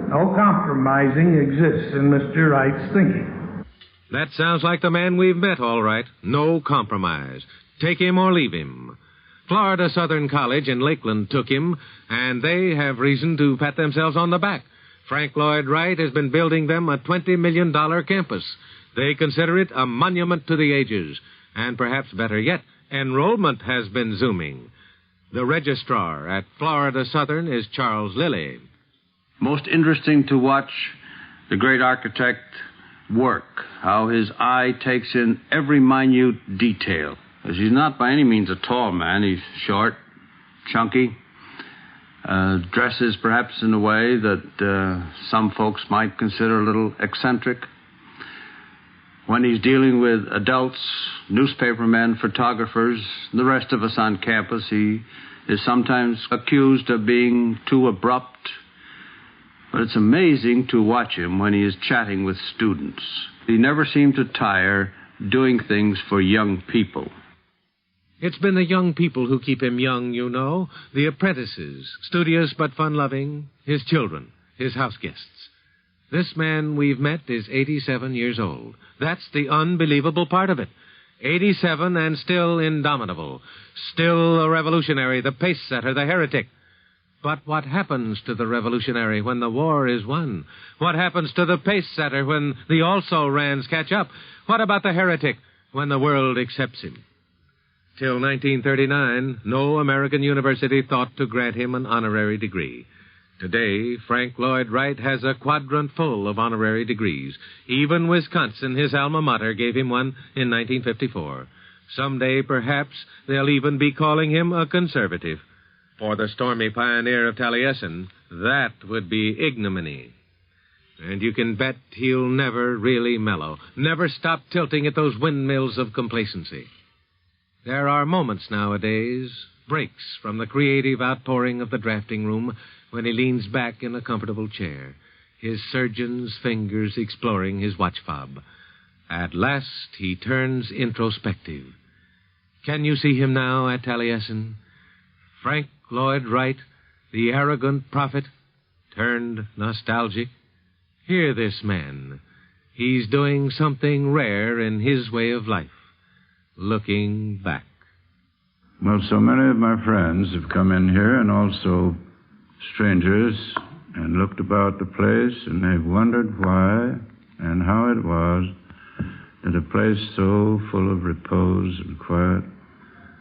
No compromising exists in Mr. Wright's thinking. That sounds like the man we've met, all right. No compromise. Take him or leave him. Florida Southern College in Lakeland took him, and they have reason to pat themselves on the back. Frank Lloyd Wright has been building them a $20 million campus. They consider it a monument to the ages. And perhaps better yet, enrollment has been zooming. The registrar at Florida Southern is Charles Lilly. Most interesting to watch the great architect work, how his eye takes in every minute detail. As he's not by any means a tall man. He's short, chunky, dresses perhaps in a way that some folks might consider a little eccentric. When he's dealing with adults, newspapermen, photographers, the rest of us on campus, he is sometimes accused of being too abrupt. But it's amazing to watch him when he is chatting with students. He never seemed to tire doing things for young people. It's been the young people who keep him young, you know. The apprentices, studious but fun-loving, his children, his house guests. This man we've met is 87 years old. That's the unbelievable part of it. 87 and still indomitable. Still a revolutionary, the pace-setter, the heretic. But what happens to the revolutionary when the war is won? What happens to the pace-setter when the also-rans catch up? What about the heretic when the world accepts him? Till 1939, no American university thought to grant him an honorary degree. Today, Frank Lloyd Wright has a quadrant full of honorary degrees. Even Wisconsin, his alma mater, gave him one in 1954. Someday, perhaps, they'll even be calling him a conservative. For the stormy pioneer of Taliesin, that would be ignominy. And you can bet he'll never really mellow, never stop tilting at those windmills of complacency. There are moments nowadays, breaks from the creative outpouring of the drafting room, when he leans back in a comfortable chair, his surgeon's fingers exploring his watch fob. At last, he turns introspective. Can you see him now at Taliesin? Frank Lloyd Wright, the arrogant prophet, turned nostalgic. Hear this man. He's doing something rare in his way of life. Looking back. Well, so many of my friends have come in here, and also strangers, and looked about the place, and they've wondered why and how it was that a place so full of repose and quiet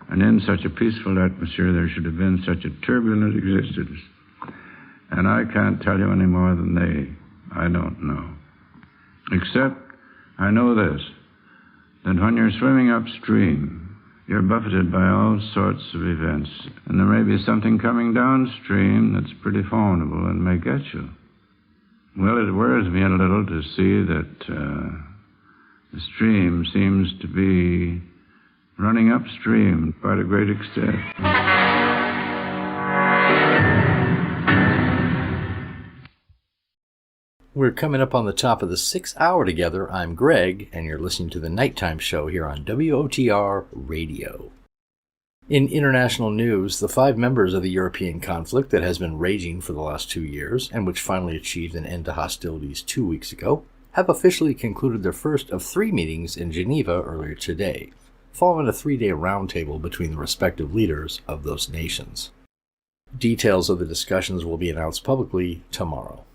and in such a peaceful atmosphere there should have been such a turbulent existence. And I can't tell you any more than they. I don't know. Except I know this, that when you're swimming upstream, you're buffeted by all sorts of events, and there may be something coming downstream that's pretty formidable and may get you. Well, it worries me a little to see that the stream seems to be running upstream to quite a great extent. We're coming up on the top of the 6th hour together. I'm Greg, and you're listening to the Nighttime Show here on WOTR Radio. In international news, the 5 members of the European conflict that has been raging for the last 2 years, and which finally achieved an end to hostilities 2 weeks ago, have officially concluded their first of 3 meetings in Geneva earlier today. following a 3-day roundtable between the respective leaders of those nations. Details of the discussions will be announced publicly tomorrow.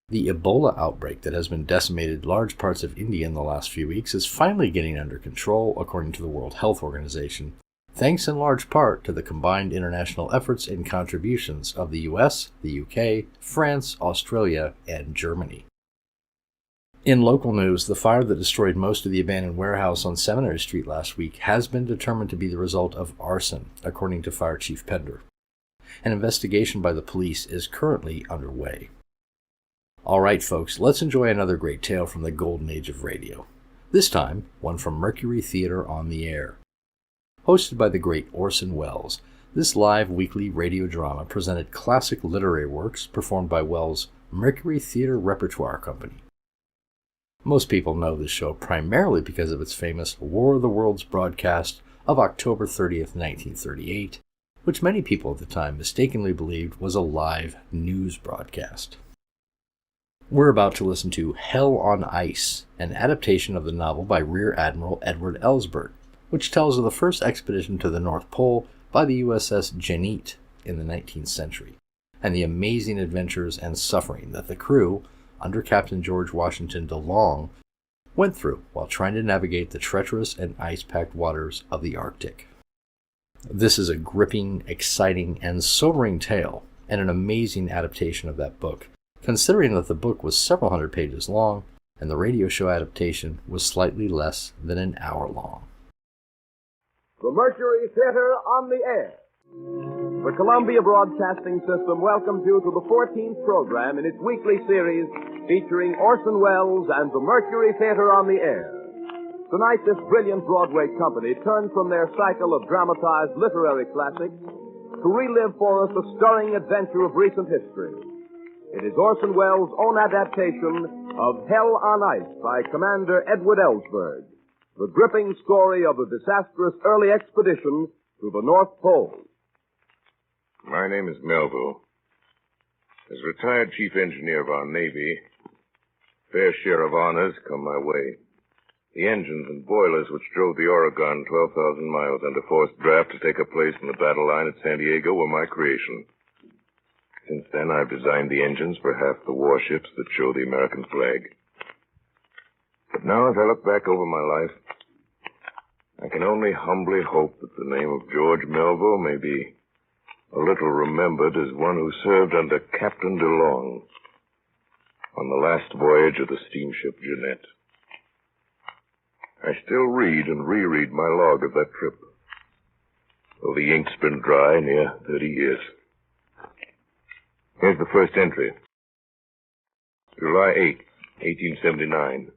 The Ebola outbreak that has been decimated large parts of India in the last few weeks is finally getting under control, according to the World Health Organization, thanks in large part to the combined international efforts and contributions of the US, the UK, France, Australia, and Germany. In local news, the fire that destroyed most of the abandoned warehouse on Seminary Street last week has been determined to be the result of arson, according to Fire Chief Pender. An investigation by the police is currently underway. All right, folks, let's enjoy another great tale from the golden age of radio. This time, one from Mercury Theater on the Air. Hosted by the great Orson Welles, this live weekly radio drama presented classic literary works performed by Welles' Mercury Theater Repertoire Company. Most people know this show primarily because of its famous War of the Worlds broadcast of October 30th, 1938, which many people at the time mistakenly believed was a live news broadcast. We're about to listen to Hell on Ice, an adaptation of the novel by Rear Admiral Edward Ellsberg, which tells of the first expedition to the North Pole by the USS Jeannette in the 19th century, and the amazing adventures and suffering that the crew, under Captain George Washington DeLong, went through while trying to navigate the treacherous and ice-packed waters of the Arctic. This is a gripping, exciting, and sobering tale, and an amazing adaptation of that book, considering that the book was several hundred pages long, and the radio show adaptation was slightly less than an hour long. The Mercury Theater on the Air. The Columbia Broadcasting System welcomes you to the 14th program in its weekly series featuring Orson Welles and the Mercury Theater on the Air. Tonight, this brilliant Broadway company turns from their cycle of dramatized literary classics to relive for us the stirring adventure of recent history. It is Orson Welles' own adaptation of Hell on Ice by Commander Edward Ellsberg, the gripping story of a disastrous early expedition to the North Pole. My name is Melville. As retired chief engineer of our Navy, fair share of honors come my way. The engines and boilers which drove the Oregon 12,000 miles under forced draft to take a place in the battle line at San Diego were my creation. Since then, I've designed the engines for half the warships that show the American flag. But now, as I look back over my life, I can only humbly hope that the name of George Melville may be a little remembered as one who served under Captain DeLong on the last voyage of the steamship Jeannette. I still read and reread my log of that trip, though the ink's been dry near 30 years. Here's the first entry. July 8, 1879,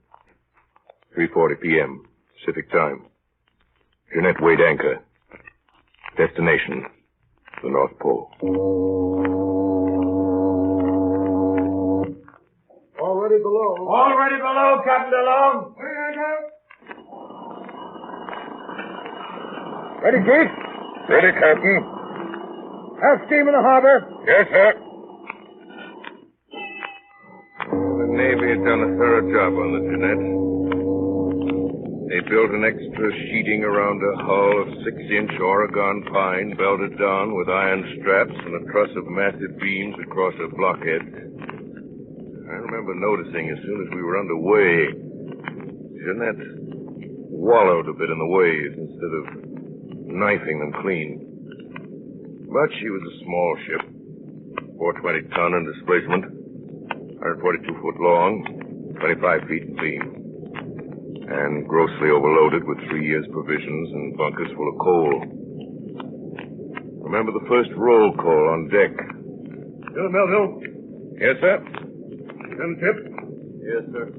3:40 p.m., Pacific Time. Jeannette weighed anchor. Destination, the North Pole. Already below. Already below, Captain DeLong. Ready, Chief? Ready, Captain. Have steam in the harbor. Yes, sir. The Navy had done a thorough job on the Jeannette. They built an extra sheeting around a hull of 6-inch Oregon pine belted down with iron straps and a truss of massive beams across her blockhead. I remember noticing as soon as we were underway, Jeannette wallowed a bit in the waves instead of knifing them clean. But she was a small ship, 420-ton in displacement, 142 foot long, 25 feet in beam, and grossly overloaded with 3 years' provisions and bunkers full of coal. Remember the first roll call on deck? Melville. Yes, sir. Captain Tip. Yes, sir.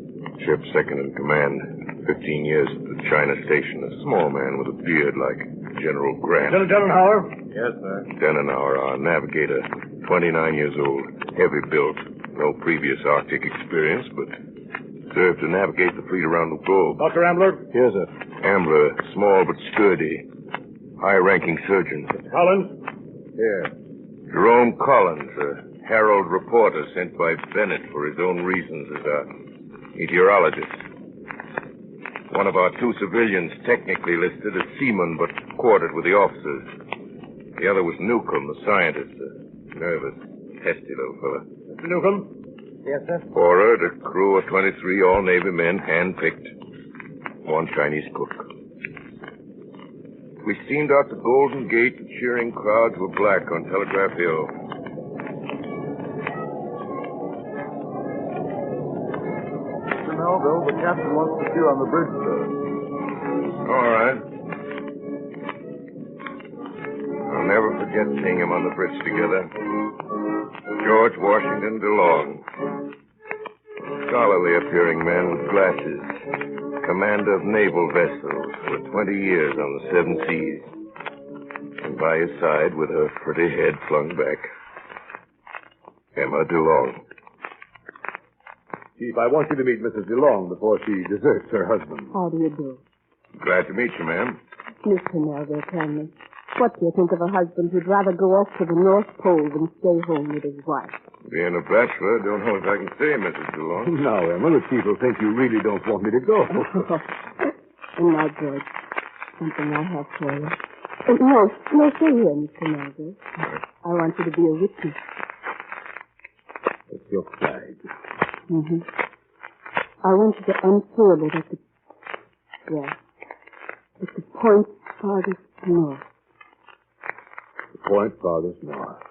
Ship second in command. 15 years at the China station. A small man with a beard like General Grant. Lieutenant Denenauer. Yes, sir. Denenauer, our navigator. 29 years old. Heavy built. No previous Arctic experience, but served to navigate the fleet around the globe. Dr. Ambler. Yes, sir. Ambler, small but sturdy. High-ranking surgeon. Collins. Here. Jerome Collins, a Herald reporter sent by Bennett for his own reasons as a meteorologist. One of our 2 civilians, technically listed as seaman, but quartered with the officers. The other was Newcomb, the scientist, a nervous, testy little fella. Mr. Newcomb? Yes, sir? Forward, a crew of 23 all-Navy men, hand-picked. 1 Chinese cook. We steamed out the Golden Gate. The cheering crowds were black on Telegraph Hill. Mr. Melville, the captain wants to see you on the bridge, sir. All right. I'll never forget seeing him on the bridge together. George Washington DeLong. Scholarly appearing man with glasses. Commander of naval vessels for 20 years on the 7 seas. And by his side, with her pretty head flung back, Emma DeLong. Chief, I want you to meet Mrs. DeLong before she deserts her husband. How do you do? Glad to meet you, ma'am. Mr. Melville, tell me, what do you think of a husband who'd rather go off to the North Pole than stay home with his wife? Being a bachelor, don't know if I can stay, Mrs. DeLong. Now, Emma, the chief will think you really don't want me to go. And now, George, something I have for you. No, stay here, Mr. Melville. I want you to be a witness. It's your flag. Mm-hmm. I want you to unfurl it at the point farthest north. The point farthest north.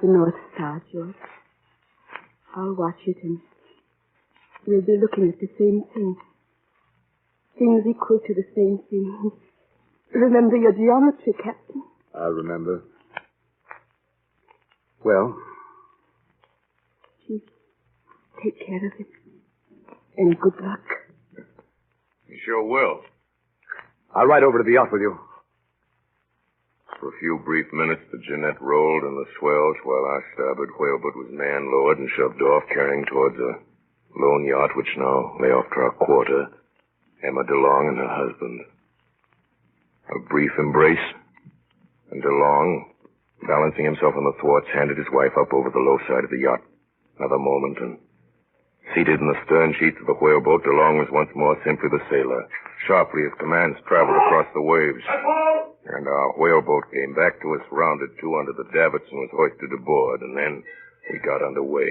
The North Star, George. I'll watch it and we'll be looking at the same thing. Things equal to the same thing. Remember your geometry, Captain? I remember. Well? Chief, take care of it. And good luck. You sure will. I'll ride over to the yacht with you. For a few brief minutes, the Jeanette rolled in the swells while our starboard whaleboat was man-lowered and shoved off, carrying towards a lone yacht which now lay off to our quarter, Emma DeLong and her husband. A brief embrace, and DeLong, balancing himself on the thwarts, handed his wife up over the low side of the yacht. Another moment, and seated in the stern sheets of the whaleboat, DeLong was once more simply the sailor, sharply as commands traveled across the waves. And our whaleboat came back to us, rounded to under the davits, and was hoisted aboard, and then we got under way.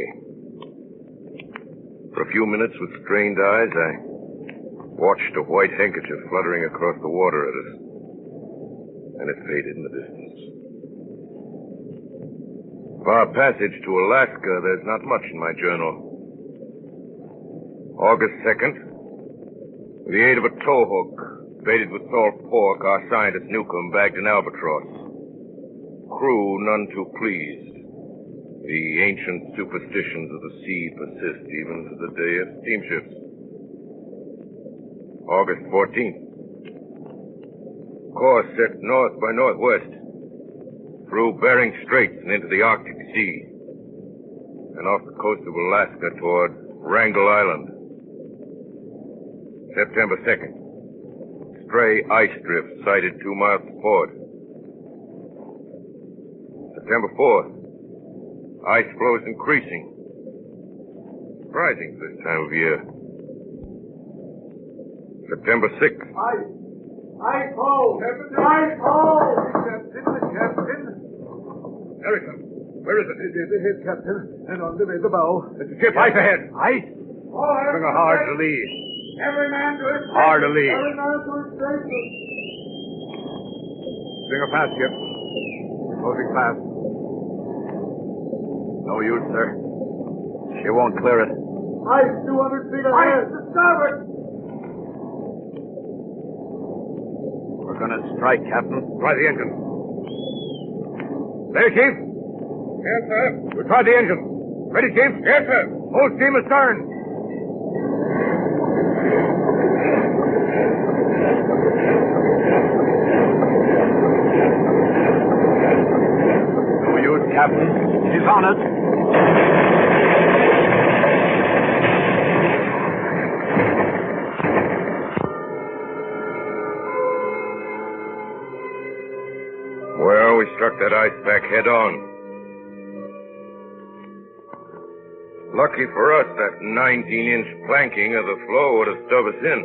For a few minutes, with strained eyes, I watched a white handkerchief fluttering across the water at us, and it faded in the distance. Of our passage to Alaska, there's not much in my journal. August 2nd, with the aid of a towhook, baited with salt pork, our scientist Newcomb bagged an albatross. Crew none too pleased. The ancient superstitions of the sea persist even to the day of steamships. August 14th. Course set north by northwest, through Bering Straits and into the Arctic Sea, and off the coast of Alaska toward Wrangel Island. September 2nd. Stray ice drift sighted 2 miles to port. September 4th. Ice floes increasing. Surprising for this time of year. September 6th. Ice hole! Captain! Ice hole! Captain! Harrison, where is it? It's Captain, and on the bow. It's a ship. Ice ahead. Ice? Bring her hard to lead. Every man to his station. Hard to lead. Every man to his station. Bring her fast, ship. Closing fast. No use, sir. She won't clear it. Ice 200 feet ahead. Ice to starboard. We're going to strike, Captain. Try the engine. There, Chief. Yes, sir. We'll try the engine. Ready, Chief? Yes, sir. Full steam astern. No use, Captain. She's on it. Well, we struck that icepack head on. Lucky for us, that 19-inch planking of the floe would have stove us in.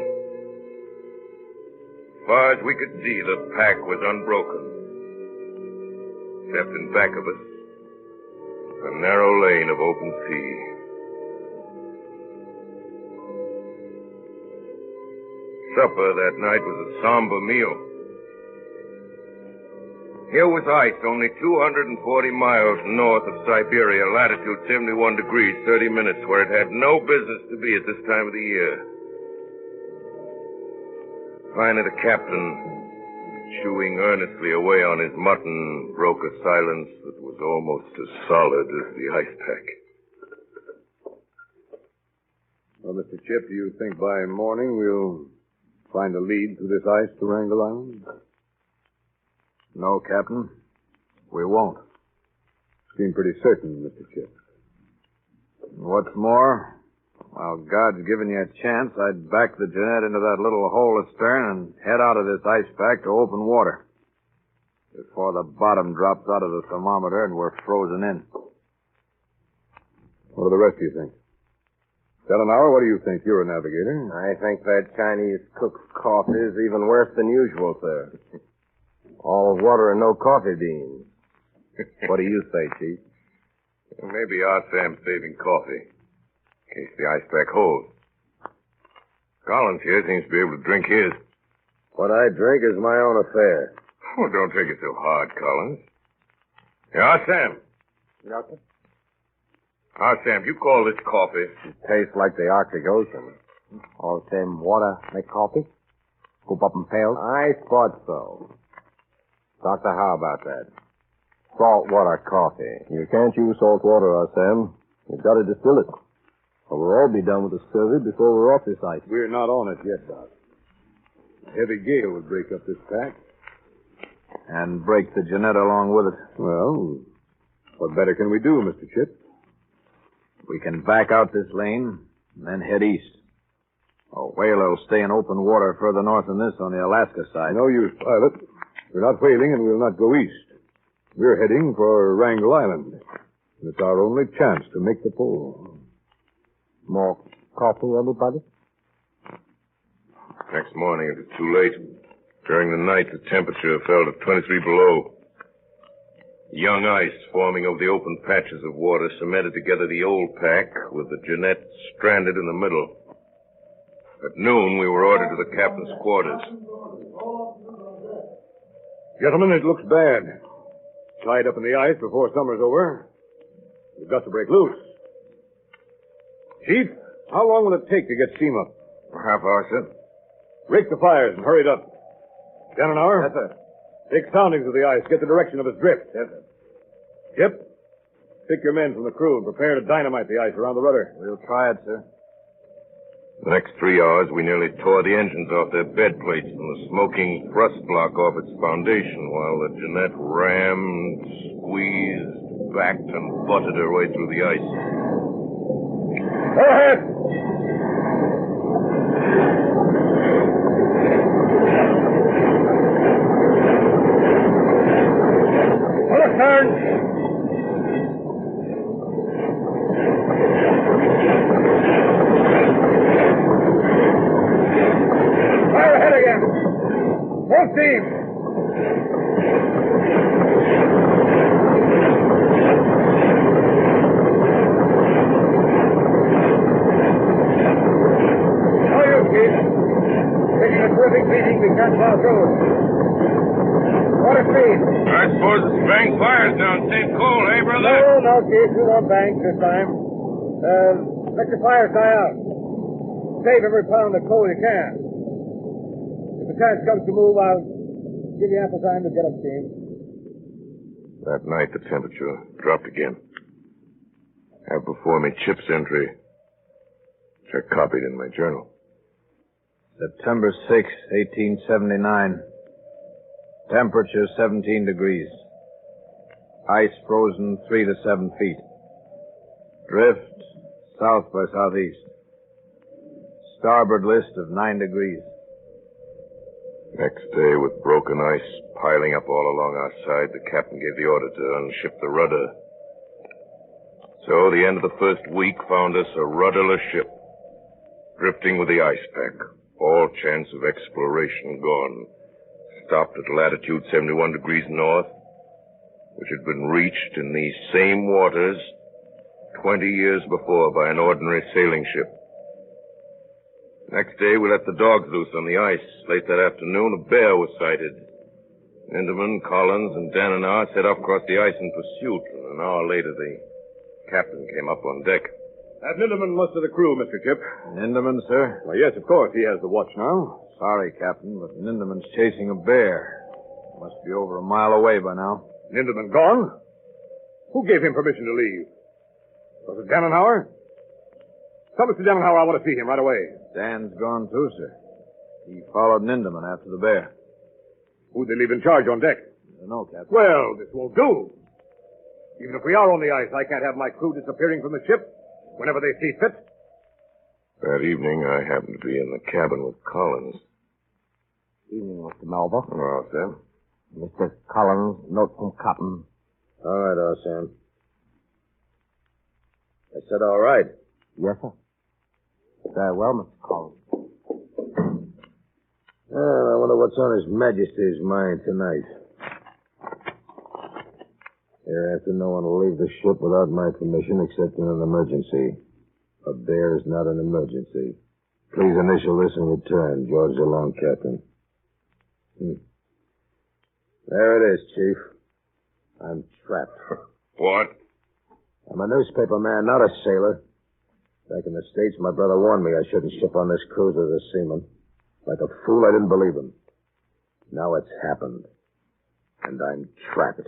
far as we could see, the pack was unbroken. Except in back of us, a narrow lane of open sea. Supper that night was a somber meal. Here was ice only 240 miles north of Siberia, latitude 71 degrees, 30 minutes, where it had no business to be at this time of the year. Finally, the captain, chewing earnestly away on his mutton, broke a silence that was almost as solid as the ice pack. Well, Mr. Chip, do you think by morning we'll find a lead through this ice to Wrangel Island? No, Captain. We won't. Seem pretty certain, Mr. Chip. What's more, while God's given you a chance, I'd back the Jeanette into that little hole astern and head out of this ice pack to open water before the bottom drops out of the thermometer and we're frozen in. What do the rest of you think? Delanour, what do you think? You're a navigator. I think that Chinese cook's coffee is even worse than usual, sir. All water and no coffee beans. What do you say, Chief? Well, maybe our Sam's saving coffee, in case the ice pack holds. Collins here seems to be able to drink his. What I drink is my own affair. Oh, don't take it so hard, Collins. Yeah, Sam. Doctor? Sam, you call this coffee? It tastes like the Arctic Ocean. All same water make coffee? Scoop up in pails? I thought so. Doctor, how about that? Salt water coffee. You can't use salt water, Sam. You've got to distill it. Or we'll all be done with the scurvy before we're off this ice. We're not on it yet, Doc. A heavy gale would break up this pack. And break the Jeanette along with it. Well, what better can we do, Mr. Chip? We can back out this lane and then head east. A whaler will stay in open water further north than this on the Alaska side. No use, pilot. We're not whaling and we'll not go east. We're heading for Wrangel Island. And it's our only chance to make the pole. More coffee, anybody? Next morning, it was too late. During the night, the temperature fell to 23 below. Young ice forming over the open patches of water cemented together the old pack with the Jeanette stranded in the middle. At noon, we were ordered to the captain's quarters. Gentlemen, it looks bad. Tied up in the ice before summer's over. We've got to break loose. Chief, how long will it take to get steam up? A half hour, sir. Rake the fires and hurry it up. Delanour? Yes, sir. Take soundings of the ice. Get the direction of its drift. Yes, sir. Chip, pick your men from the crew and prepare to dynamite the ice around the rudder. We'll try it, sir. The next 3 hours, we nearly tore the engines off their bed plates and the smoking thrust block off its foundation while the Jeanette rammed, squeezed, backed, and butted her way through the ice. Go ahead! Pull astern! Fire ahead again! Full steam! How you, Chief? Taking a terrific beating, we can't plow through. Water speed. I suppose it's bang fires down St. Cole, eh, brother? No, Chief. We won't bank this time. Let your fires die out. Save every pound of coal you can. If the chance comes to move, I'll give you ample time to get up steam. That night, the temperature dropped again. I have before me Chip's entry, which I copied in my journal. September 6, 1879. Temperature 17 degrees. Ice frozen 3 to 7 feet. Drift south by southeast. Starboard list of 9 degrees. Next day, with broken ice piling up all along our side, the captain gave the order to unship the rudder. So the end of the first week found us a rudderless ship, drifting with the ice pack All chance of exploration gone. Stopped at latitude 71 degrees north, which had been reached in these same waters 20 years before by an ordinary sailing ship. Next day, we let the dogs loose on the ice. Late that afternoon, a bear was sighted. Lindemann, Collins, and Dan and I set off across the ice in pursuit. An hour later, the captain came up on deck. That Lindemann most of the crew, Mr. Chip. Lindemann, sir? Well, yes, of course. He has the watch now. Sorry, Captain, but Lindemann's chasing a bear. Must be over a mile away by now. Lindemann gone? Who gave him permission to leave? Was it Dannenhauer? Tell Mr. Dannenhauer I want to see him right away. Dan's gone too, sir. He followed Lindemann after the bear. Who'd they leave in charge on deck? I don't know, Captain. Well, this won't do. Even if we are on the ice, I can't have my crew disappearing from the ship whenever they see fit. That evening, I happened to be in the cabin with Collins. Evening, Mr. Melba. Hello, Sam. Mr. Collins, note from Cotton. All right, Sam. I said all right. Yes, sir. Very well, Mr. Collins. Well, I wonder what's on His Majesty's mind tonight. Hereafter, no one will leave the ship without my permission except in an emergency. A bear is not an emergency. Please initial this and return. George Alone, Captain. There it is, Chief. I'm trapped. What? I'm a newspaper man, not a sailor. Back in the States, my brother warned me I shouldn't ship on this cruise as a seaman. Like a fool, I didn't believe him. Now it's happened. And I'm trapped.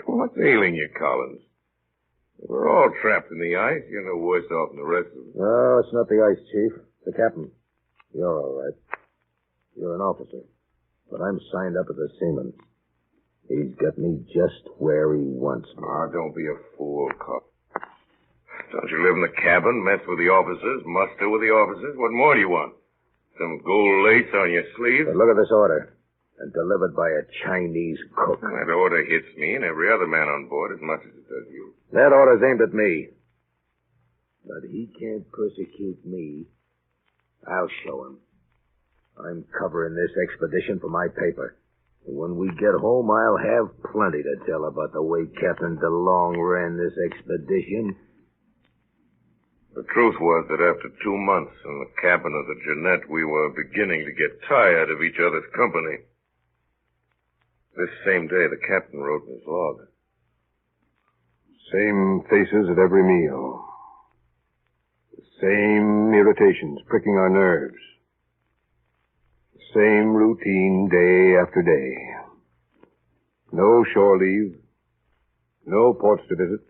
What's ailing you, Collins? We're all trapped in the ice. You're no worse off than the rest of us. No, it's not the ice, Chief. The captain. You're all right. You're an officer. But I'm signed up as a seaman. He's got me just where he wants me. Ah, don't be a fool, Cop. Don't you live in the cabin, mess with the officers, muster with the officers? What more do you want? Some gold lace on your sleeve? But look at this order. And delivered by a Chinese cook. That order hits me and every other man on board as much as it does you. That order's aimed at me. But he can't persecute me. I'll show him. I'm covering this expedition for my paper. And when we get home, I'll have plenty to tell about the way Captain DeLong ran this expedition. The truth was that after 2 months in the cabin of the Jeanette, we were beginning to get tired of each other's company. This same day, the captain wrote in his log. Same faces at every meal. The same irritations pricking our nerves. The same routine day after day. No shore leave. No ports to visit.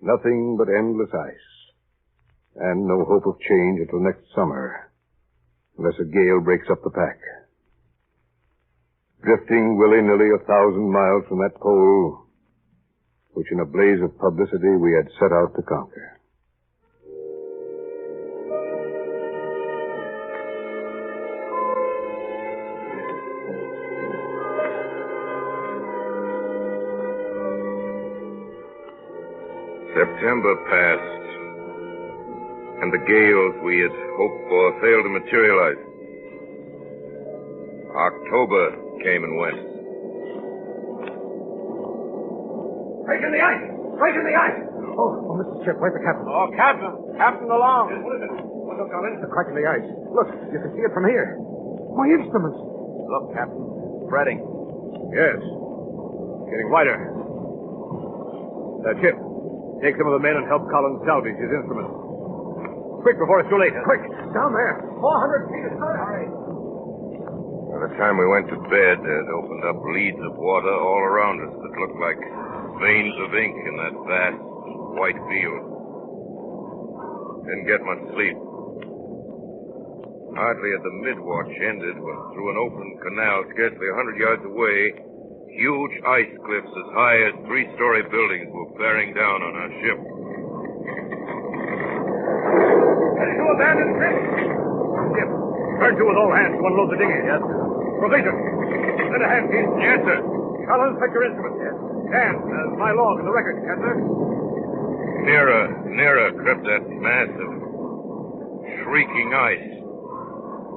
Nothing but endless ice. And no hope of change until next summer, unless a gale breaks up the pack. Drifting willy-nilly 1,000 miles from that pole, which in a blaze of publicity we had set out to conquer. September passed, and the gales we had hoped for failed to materialize. October came and went. Break in the ice! Break in the ice! Oh, Mr. Chip, where's the captain? Oh, Captain! Captain along! Yes, what is it? What's up, Collins? The crack in the ice. Look, you can see it from here. My instruments. Look, Captain. Spreading. Yes. Getting wider. Chip, take some of the men and help Collins salvage his instruments. Quick, before it's too late. Quick! Down there! 400 feet astern. Hurry! By the time we went to bed, it opened up leads of water all around us that looked like veins of ink in that vast white field. Didn't get much sleep. Hardly had the mid-watch ended when through an open canal scarcely 100 yards away, huge ice cliffs as high as 3-story buildings were bearing down on our ship. Ready to abandon ship? Ship. Turn to with all hands to unload the dinghy. Yes, sir. Provision. Send a hand, Pete. Yes, sir. Collins, fetch your instruments. Yes. Dan, my log in the record. Yes, sir. Nearer crept that massive, shrieking ice.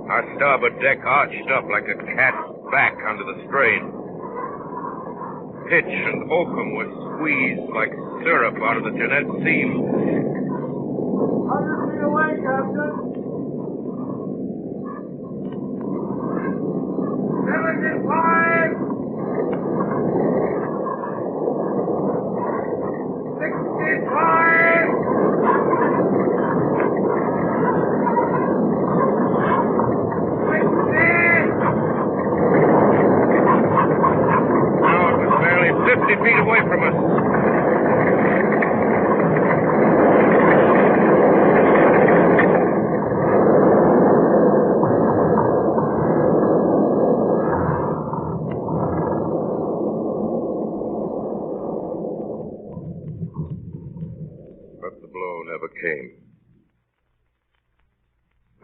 Our starboard deck arched up like a cat's back under the strain. Pitch and oakum were squeezed like syrup out of the Jeanette seam. 100 feet away, Captain. 75! 65! 50 feet away from us. But the blow never came.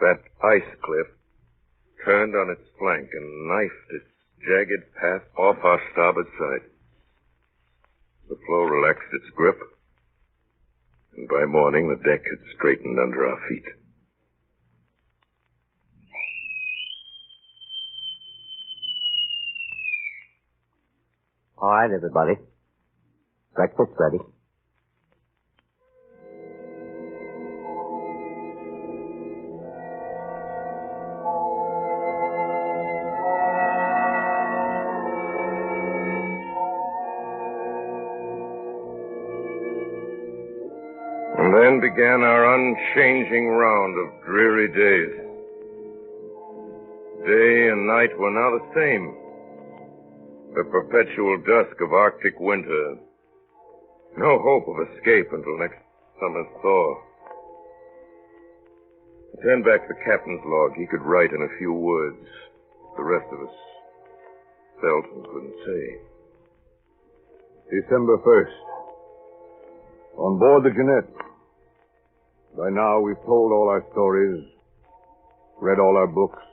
That ice cliff turned on its flank and knifed its jagged path off our starboard side. The floe relaxed its grip, and by morning the deck had straightened under our feet. All right, everybody. Breakfast's ready. And then began our unchanging round of dreary days. Day and night were now the same. The perpetual dusk of Arctic winter. No hope of escape until next summer's thaw. I turned back the captain's log. He could write in a few words. The rest of us felt and couldn't say. December 1st. On board the Jeanette. By now we've told all our stories, read all our books,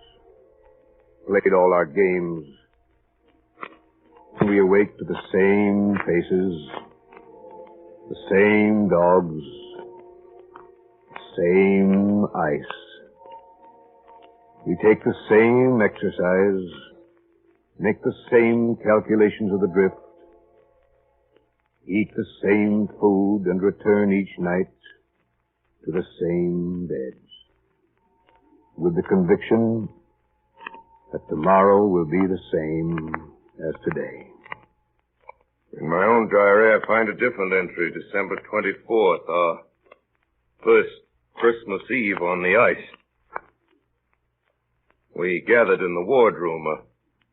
played all our games. We awake to the same faces, the same dogs, the same ice. We take the same exercise, make the same calculations of the drift, eat the same food, and return each night to the same beds, with the conviction that tomorrow will be the same as today. In my own diary, I find a different entry, December 24th, our first Christmas Eve on the ice. We gathered in the wardroom, a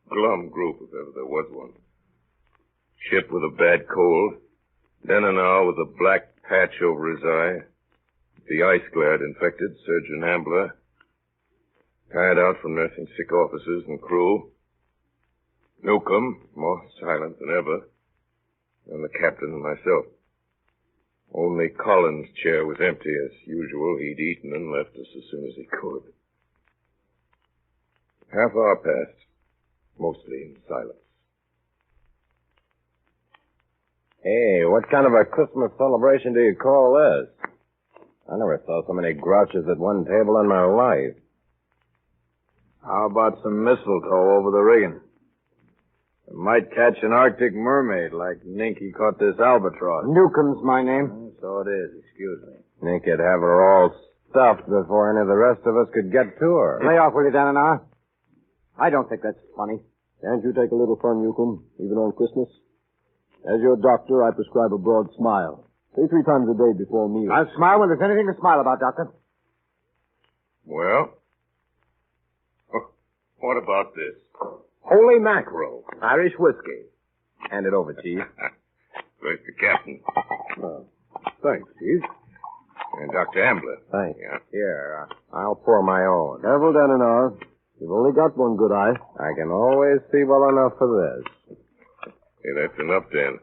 glum group, if ever there was one. Ship with a bad cold, then and now with a black patch over his eye, the ice glare had infected Surgeon Ambler, tired out from nursing sick officers and crew. Newcomb, more silent than ever, and the captain and myself. Only Collins' chair was empty as usual. He'd eaten and left us as soon as he could. Half hour passed, mostly in silence. Hey, what kind of a Christmas celebration do you call this? I never saw so many grouches at one table in my life. How about some mistletoe over the rigging? It might catch an Arctic mermaid like Ninky caught this albatross. Newcomb's my name. So it is, excuse me. Ninky'd have her all stuffed before any of the rest of us could get to her. Lay off with it, Danana. I don't think that's funny. Can't you take a little fun, Newcomb, even on Christmas? As your doctor, I prescribe a broad smile. Say 3 times a day before meals. I'll smile when there's anything to smile about, Doctor. Well, what about this? Holy mackerel, Irish whiskey. Hand it over, Chief. First the captain. Thanks, Chief. And Dr. Ambler. Thanks. Yeah. Here, I'll pour my own. Careful, Danana. You've only got one good eye. I can always see well enough for this. Hey, that's enough, Dan.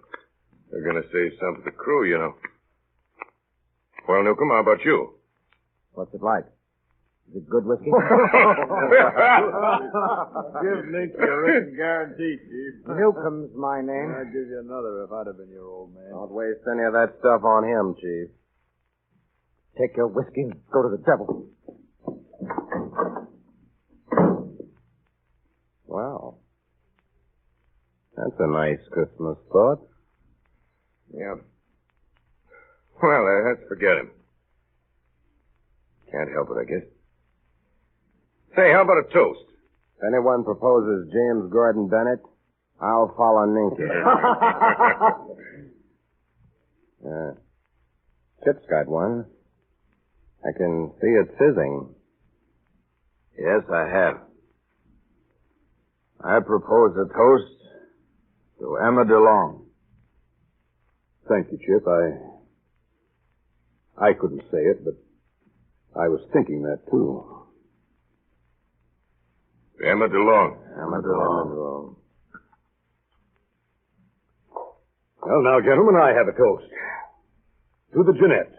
They're going to save some for the crew, you know. Well, Newcomb, how about you? What's it like? Is it good whiskey? Give Nick a written guarantee, Chief. Newcomb's my name. I'd give you another if I'd have been your old man. Don't waste any of that stuff on him, Chief. Take your whiskey and go to the devil. Well, that's a nice Christmas thought. Yeah. Well, let's forget him. Can't help it, I guess. Say, how about a toast? If anyone proposes James Gordon Bennett, I'll follow Ninky. Chip's got one. I can see it fizzing. Yes, I have. I propose a toast to Emma DeLong. Thank you, Chip. I couldn't say it, but I was thinking that, too. Emma DeLong. Emma DeLong. Well, now, gentlemen, I have a toast. To the Jeanette.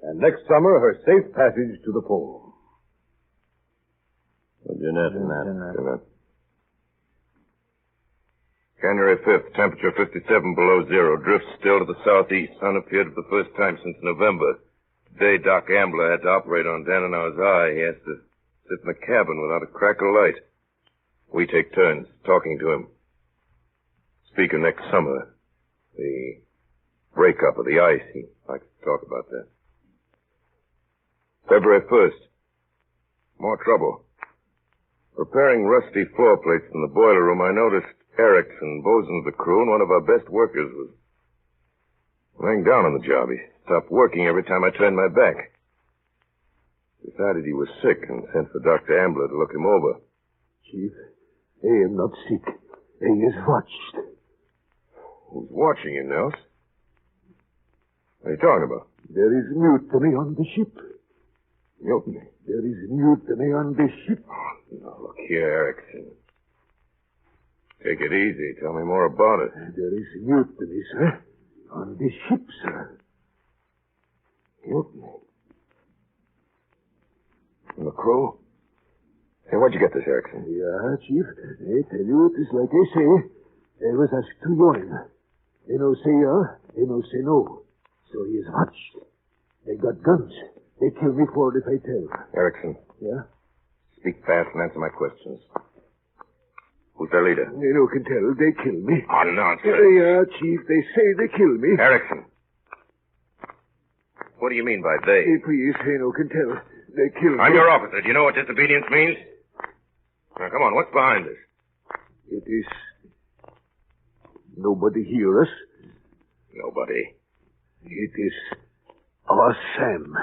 And next summer, her safe passage to the pole. The Jeanette. January 5th, temperature 57 below zero. Drift still to the southeast. Sun appeared for the first time since November. Today, Doc Ambler had to operate on Dan and R's eye. He has to sit in the cabin without a crack of light. We take turns talking to him. Speaker next summer. The breakup of the ice. He likes to talk about that. February 1st. More trouble. Repairing rusty floor plates in the boiler room, I noticed Erickson, bosun of the crew, and one of our best workers was laying down on the job. He stopped working every time I turned my back. Decided he was sick and sent for Dr. Ambler to look him over. Chief, I am not sick. I is watched. Who's watching you, Nels? What are you talking about? There is mutiny on the ship. Mutiny? There is mutiny on the ship. Oh, now, look here, Erickson. Take it easy. Tell me more about it. There is mutiny, sir. On the ship, sir. Mutiny? And the crew? Hey, where'd you get this, Erickson? Yeah, Chief. I tell you, it is like I say. I was asked to join. They no say they no say no. So he is watched. They got guns. They kill me for it if I tell. Erickson. Yeah? Speak fast and answer my questions. Who's their leader? They no can tell. They kill me. Oh, nonsense. Yeah, Chief. They say they kill me. Erickson. What do you mean by they? Hey, please, they no can tell. They kill me. I'm your officer. Do you know what disobedience means? Now, come on. What's behind this? It is... Nobody hear us. Nobody. It is... our Sam.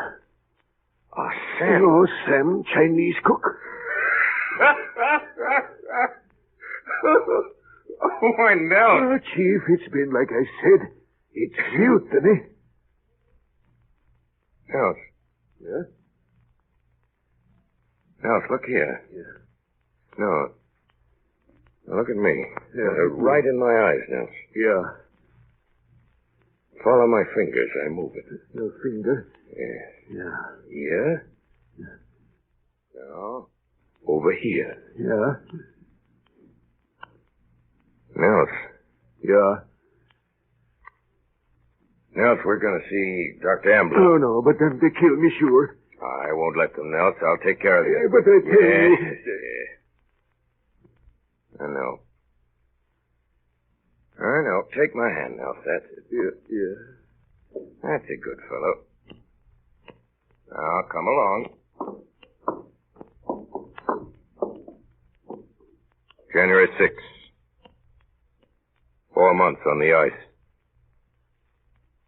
Our Sam? Oh, Sam, Chinese cook. Why, no. Chief, it's been like I said. It's mutiny. Nels. Yeah? Nels, look here. Yeah. No. Now look at me. Yeah. Right in my eyes, Nels. Yeah. Follow my fingers. I move it. Your finger? Yeah. Yeah. Here? Yeah. Now, over here. Yeah. Nels. Yeah. Nels, we're going to see Dr. Ambler. Oh, no, but then they kill me, sure. I won't let them, Nels. I'll take care of you. Yeah, but I tell you... I know. I know. Take my hand, Nels. That's it. Yeah. That's a good fellow. Now, come along. January 6th. 4 months on the ice.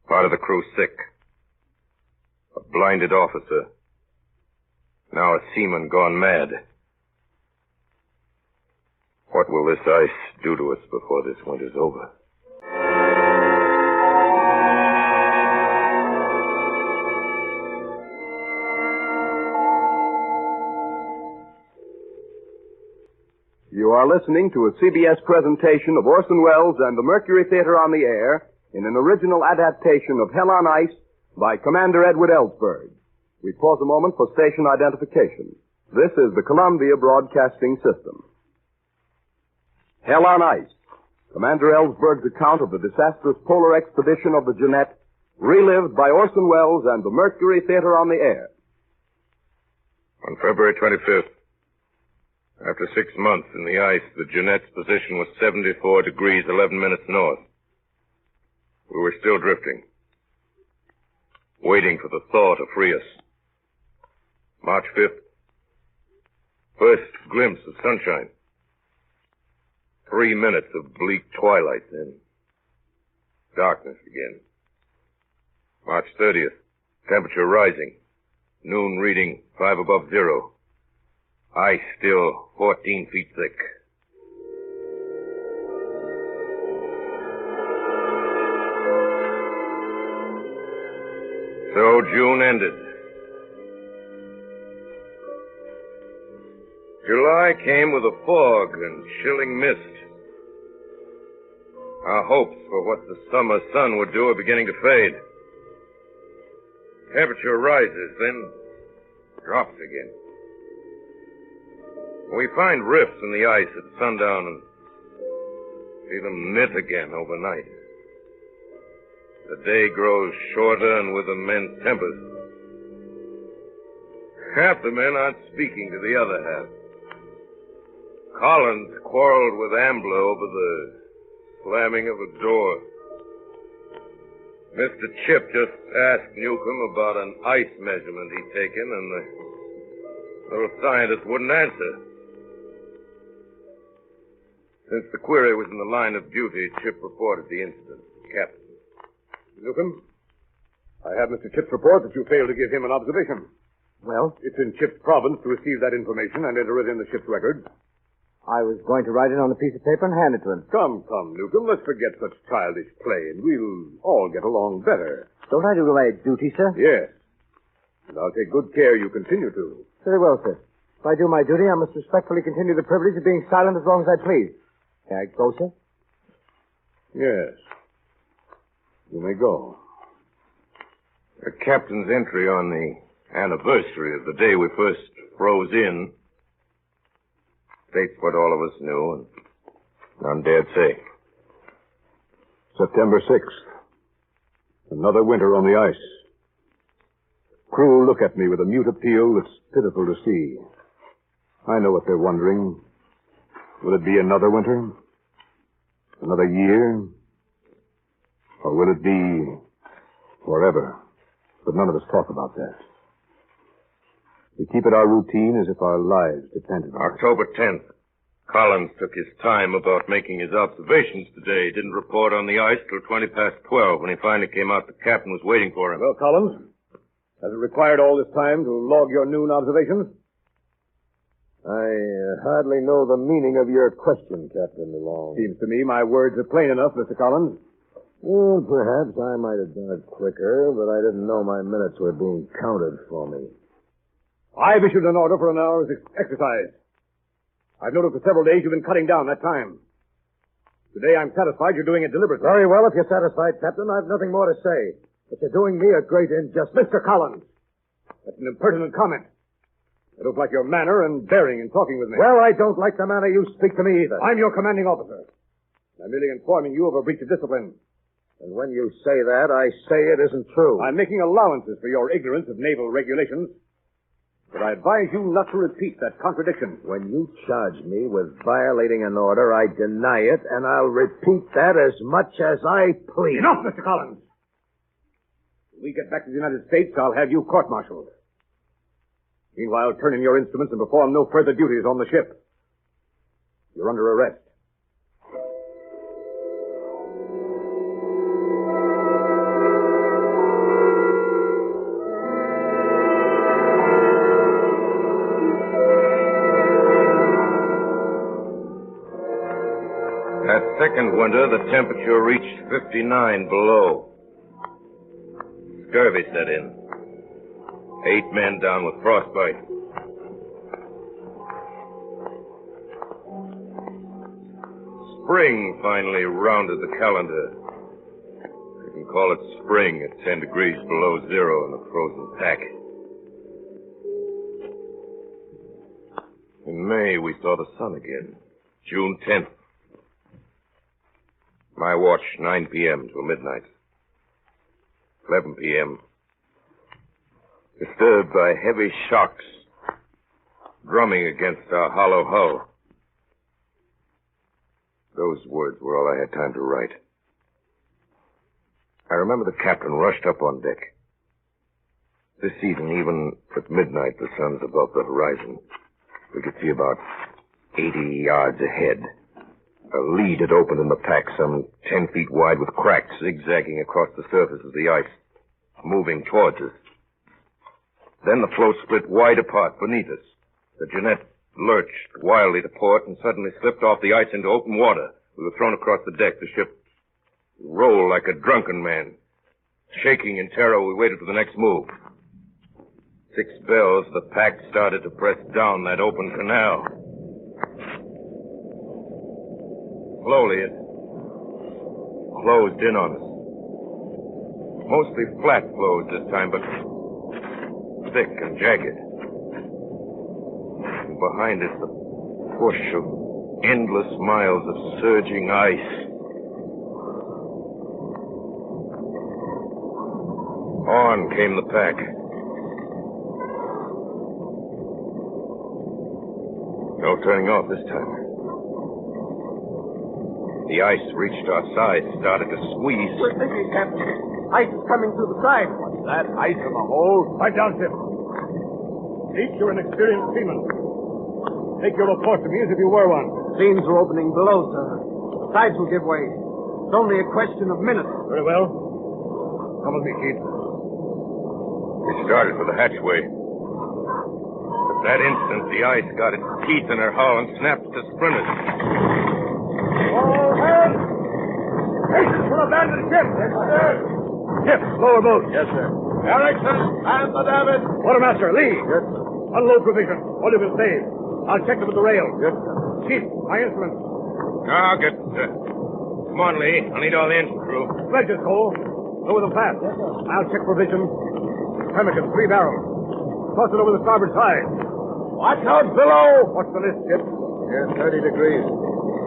Part of the crew sick. A blinded officer. Now a seaman gone mad. What will this ice do to us before this winter's over? You are listening to a CBS presentation of Orson Welles and the Mercury Theater on the Air in an original adaptation of Hell on Ice by Commander Edward Ellsberg. We pause a moment for station identification. This is the Columbia Broadcasting System. Hell on Ice, Commander Ellsberg's account of the disastrous polar expedition of the Jeanette, Relived by Orson Welles and the Mercury Theater on the Air. On February 25th, after 6 months in the ice, the Jeanette's position was 74 degrees 11 minutes north. We were still drifting, waiting for the thaw to free us. March 5th, first glimpse of sunshine. 3 minutes of bleak twilight, then darkness again. March 30th, temperature rising. Noon reading 5 above zero. Ice still 14 feet thick. So June ended. July came with a fog and chilling mist. Our hopes for what the summer sun would do are beginning to fade. Temperature rises, then drops again. We find rifts in the ice at sundown and see them knit again overnight. The day grows shorter and with immense tempers. Half the men aren't speaking to the other half. Collins quarreled with Ambler over the slamming of a door. Mr. Chip just asked Newcomb about an ice measurement he'd taken, and the little scientist wouldn't answer. Since the query was in the line of duty, Chip reported the incident to the captain. Newcomb, I have Mr. Chip's report that you failed to give him an observation. Well? It's in Chip's province to receive that information and enter it in the ship's record. I was going to write it on a piece of paper and hand it to him. Come, Newcomb, let's forget such childish play, and we'll all get along better. Don't I do my duty, sir? Yes. And I'll take good care you continue to. Very well, sir. If I do my duty, I must respectfully continue the privilege of being silent as long as I please. Can I go, sir? Yes. You may go. The captain's entry on the anniversary of the day we first froze in states what all of us knew and none dared say. September 6th. Another winter on the ice. Crew look at me with a mute appeal that's pitiful to see. I know what they're wondering. Will it be another winter? Another year? Or will it be forever? But none of us talk about that. We keep it our routine as if our lives depended on it. October 10th. Collins took his time about making his observations today. He didn't report on the ice till 20 past 12. When he finally came out, the captain was waiting for him. Well, Collins, has it required all this time to log your noon observations? I hardly know the meaning of your question, Captain DeLong. Seems to me my words are plain enough, Mr. Collins. Well, perhaps I might have done it quicker, but I didn't know my minutes were being counted for me. I've issued an order for an hour's exercise. I've noted for several days you've been cutting down that time. Today I'm satisfied you're doing it deliberately. Very well, if you're satisfied, Captain, I've nothing more to say. But you're doing me a great injustice. Mr. Collins, that's an impertinent comment. I don't like your manner and bearing in talking with me. Well, I don't like the manner you speak to me either. I'm your commanding officer. I'm merely informing you of a breach of discipline. And when you say that, I say it isn't true. I'm making allowances for your ignorance of naval regulations. But I advise you not to repeat that contradiction. When you charge me with violating an order, I deny it, and I'll repeat that as much as I please. Enough, Mr. Collins! When we get back to the United States, I'll have you court-martialed. Meanwhile, turn in your instruments and perform no further duties on the ship. You're under arrest. That second winter, the temperature reached 59 below. Scurvy set in. 8 men down with frostbite. Spring finally rounded the calendar. You can call it spring at 10 degrees below zero in the frozen pack. In May, we saw the sun again. June 10th. My watch, 9 p.m. till midnight. 11 p.m. Disturbed by heavy shocks drumming against our hollow hull. Those words were all I had time to write. I remember the captain rushed up on deck. This evening, even at midnight, the sun's above the horizon. We could see about 80 yards ahead. A lead had opened in the pack, some 10 feet wide, with cracks zigzagging across the surface of the ice, moving towards us. Then the floe split wide apart beneath us. The Jeanette lurched wildly to port and suddenly slipped off the ice into open water. We were thrown across the deck. The ship rolled like a drunken man. Shaking in terror, we waited for the next move. 6 bells, the pack started to press down that open canal. Slowly, it closed in on us. Mostly flat floes this time, but thick and jagged. And behind it, the push of endless miles of surging ice. On came the pack. No turning off this time. The ice reached our sides, started to squeeze. We're thinking, Captain. Ice is coming through the side. What's that? Ice in the hole? Right down, Chip. Pete, you're an experienced seaman. Take your report to me as if you were one. Seams are opening below, sir. The sides will give way. It's only a question of minutes. Very well. Come with me, Keith. We started for the hatchway. At that instant, the ice got its teeth in her hull and snapped to splinters. All hands! Hasten for abandoned ship! Yes, sir. Ship, lower boat. Yes, sir. Erickson, and the David. Quartermaster, Lee. Yes, sir. Unload provision. All you can save. I'll check them at the rail. Yes, sir. Chief, my instruments. I'll get... come on, Lee. I'll need all the engine crew. Sledges, Cole. Lower them fast. Yes, sir. I'll check provision. Pemmican, 3 barrels. Toss it over the starboard side. Watch out below. What's the list, Chip? Here, 30 degrees.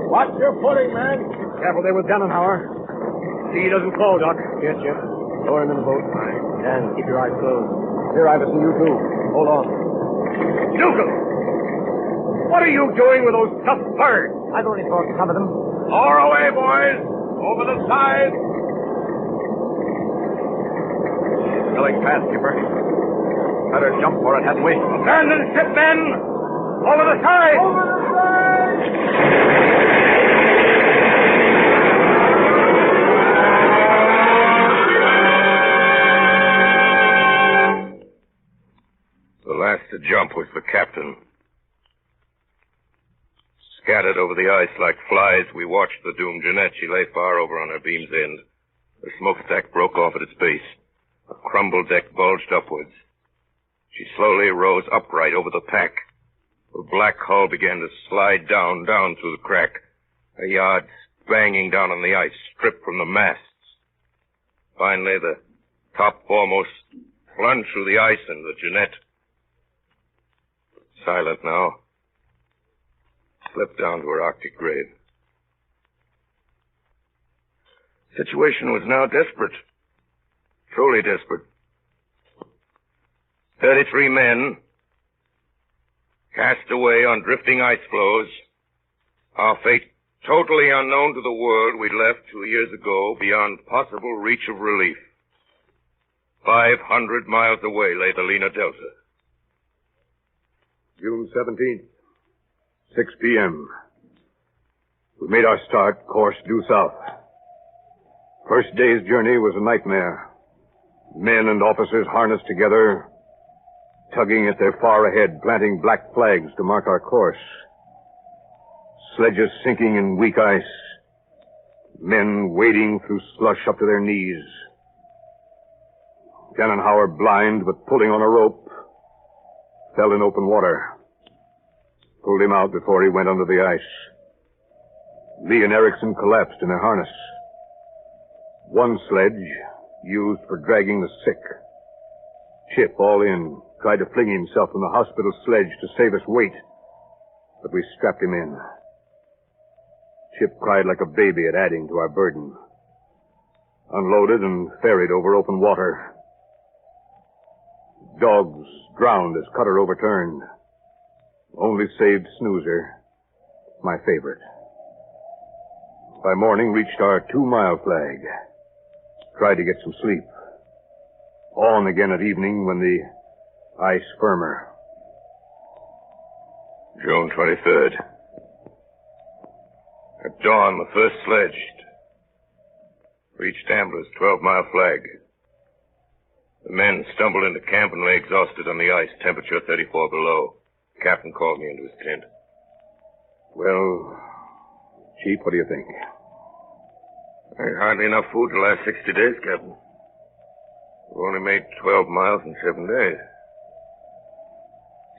Watch your footing, man. Careful there with Dannenhauer. See he doesn't fall, Doc. Yes, Chip. Lower him in the boat. Fine. And keep your eyes closed. Here, Iverson, you too. Hold on. Dougal! What are you doing with those tough birds? I've only brought some of them. Lower away, boys. Over the side. Going fast, Skipper. Better jump for it, hadn't we? Abandon ship, men! Over the side! Over the side! The last to jump was the captain. Scattered over the ice like flies, we watched the doomed Jeanette. She lay far over on her beam's end. The smokestack broke off at its base. A crumbled deck bulged upwards. She slowly rose upright over the pack. The black hull began to slide down through the crack. Her yards banging down on the ice, stripped from the masts. Finally, the top foremost plunged through the ice, and the Jeanette, silent now, slipped down to her Arctic grave. The situation was now desperate. Truly desperate. 33 men cast away on drifting ice floes. Our fate totally unknown to the world we'd left 2 years ago, beyond possible reach of relief. 500 miles away lay the Lena Delta. June 17th, 6 p.m. We made our start, course due south. First day's journey was a nightmare. Men and officers harnessed together, tugging at their far ahead, planting black flags to mark our course. Sledges sinking in weak ice. Men wading through slush up to their knees. Dannenhauer, blind but pulling on a rope, fell in open water. Pulled him out before he went under the ice. Lee and Erickson collapsed in their harness. One sledge used for dragging the sick. Chip, all in, tried to fling himself from the hospital sledge to save us weight, but we strapped him in. Chip cried like a baby at adding to our burden. unloaded and ferried over open water. Dogs drowned as cutter overturned. Only saved Snoozer, my favorite. By morning, reached our 2-mile flag. Tried to get some sleep. On again at evening when the ice firmer. June 23rd. At dawn, the first sledge reached Ambler's 12-mile flag. The men stumbled into camp and lay exhausted on the ice, temperature 34 below. The captain called me into his tent. Well, Chief, what do you think? Ain't hardly enough food to last 60 days, Captain. We've only made 12 miles in 7 days.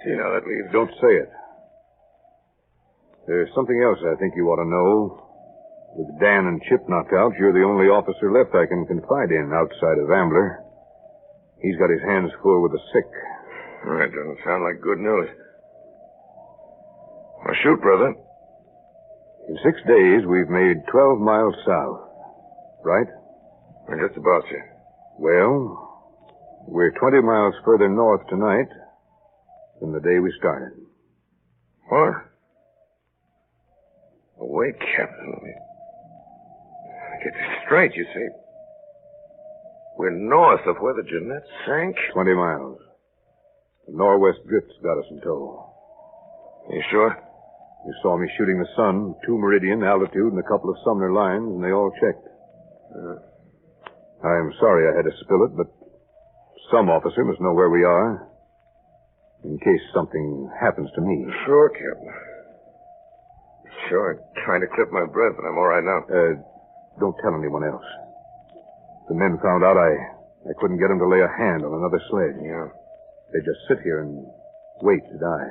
See how that leaves. Don't say it. There's something else I think you ought to know. With Dan and Chip knocked out, you're the only officer left I can confide in outside of Ambler. He's got his hands full with the sick. That doesn't sound like good news. Well, shoot, brother. In 6 days, we've made 12 miles south. Right? Just about, sir. Well, we're 20 miles further north tonight than the day we started. What? Oh, wait, Captain. Let me get this straight, you see. We're north of where the Jeanette sank? 20 miles. The northwest drift's got us in tow. You sure? You saw me shooting the sun, 2 meridian, altitude, and a couple of Sumner lines, and they all checked. I'm sorry I had to spill it, but some officer must know where we are. In case something happens to me. Sure, Captain. Sure, I'm trying to clip my breath, but I'm all right now. Don't tell anyone else. The men found out I couldn't get them to lay a hand on another sled. Yeah. They just sit here and wait to die.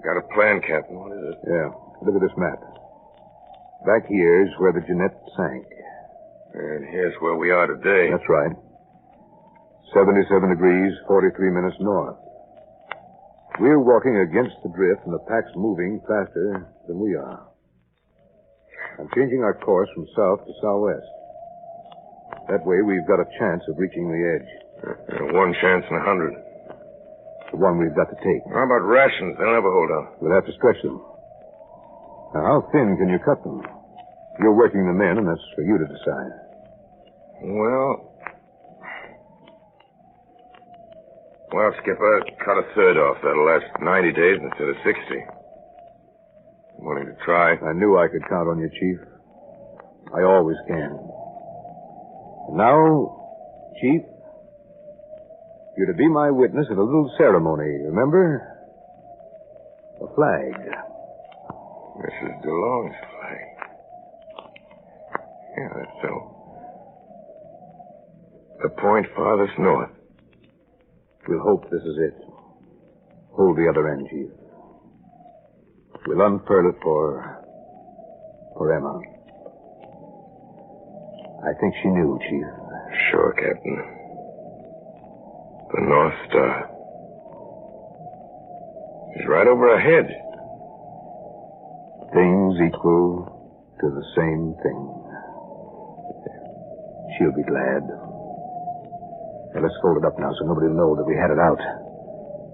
Got a plan, Captain. What is it? Yeah. Look at this map. Back here's where the Jeanette sank. And here's where we are today. That's right. 77 degrees, 43 minutes north. We're walking against the drift, and the pack's moving faster than we are. I'm changing our course from south to southwest. That way, we've got a chance of reaching the edge. 1 chance in 100. The one we've got to take. How about rations? They'll never hold out. We'll have to stretch them. Now, how thin can you cut them? You're working the men, and that's for you to decide. Well, Skip, I cut a third off. That'll last 90 days instead of 60. I'm willing to try. I knew I could count on you, Chief. I always can. And now, Chief, you're to be my witness at a little ceremony, remember? A flag. Mrs. DeLong's flag. Yeah, that's so. The point farthest north. We'll hope this is it. Hold the other end, Chief. We'll unfurl it for Emma. I think she knew, Chief. Sure, Captain. The North Star. It's right over ahead. Things equal to the same thing. She'll be glad. Now, let's fold it up now so nobody will know that we had it out.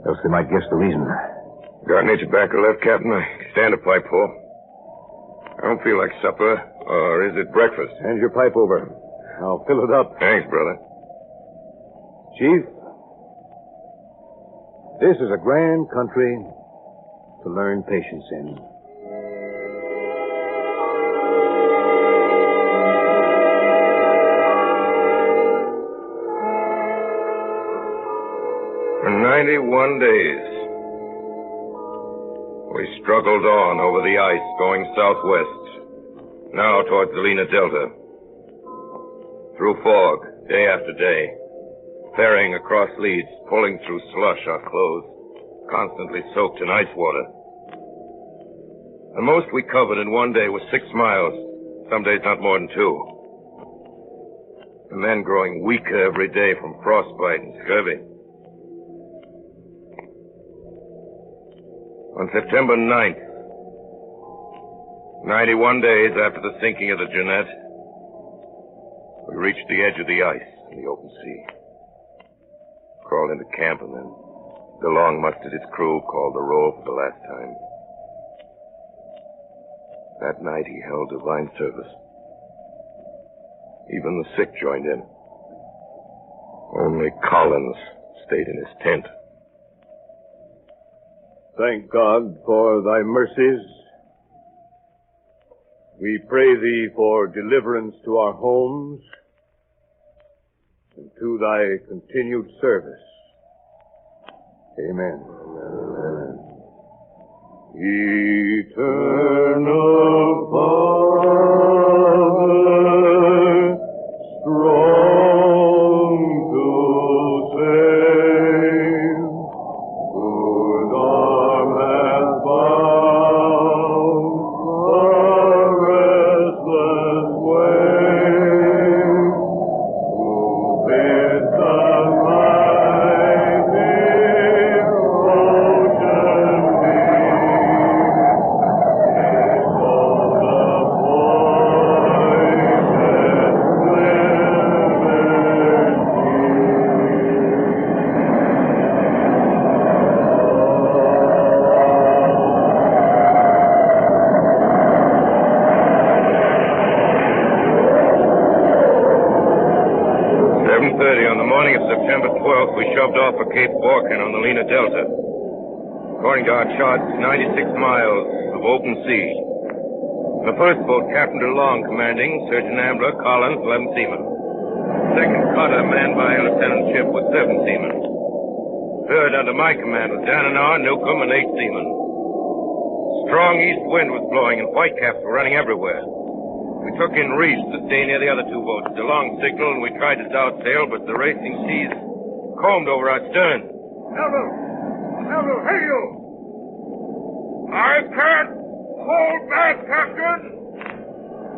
Else they might guess the reason. Got any tobacco left, Captain? I stand a pipe full. I don't feel like supper. Or is it breakfast? Hand your pipe over. I'll fill it up. Thanks, brother. Chief, this is a grand country to learn patience in. For 91 days, we struggled on over the ice going southwest, now towards the Lena Delta. Through fog, day after day, ferrying across leads, pulling through slush, our clothes constantly soaked in ice water. The most we covered in one day was 6 miles, some days not more than 2. The men growing weaker every day from frostbite and scurvy. On September 9th, 91 days after the sinking of the Jeanette, We reached the edge of the ice in the open sea. Crawled into camp, and then DeLong mustered his crew, called the roll for the last time. That night he held divine service. Even the sick joined in. Only Collins stayed in his tent. Thank God for thy mercies. We pray thee for deliverance to our homes and to thy continued service. Amen. Eternal Father, strong to save, whose arm hath bound the restless wave, who bids the mighty ocean We shoved off for Cape Borkin on the Lena Delta. According to our charts, 96 miles of open sea. The first boat, Captain DeLong commanding, Surgeon Ambler, Collins, 11 seamen. Second cutter, manned by Lieutenant Ship, with 7 seamen. Third, under my command, was Dananar, Newcomb, and 8 seamen. Strong east wind was blowing, and whitecaps were running everywhere. We took in reefs to stay near the other 2 boats. DeLong signaled, and we tried to south sail, but the racing seas combed over our stern. Campbell, hey you! I can't hold back, Captain.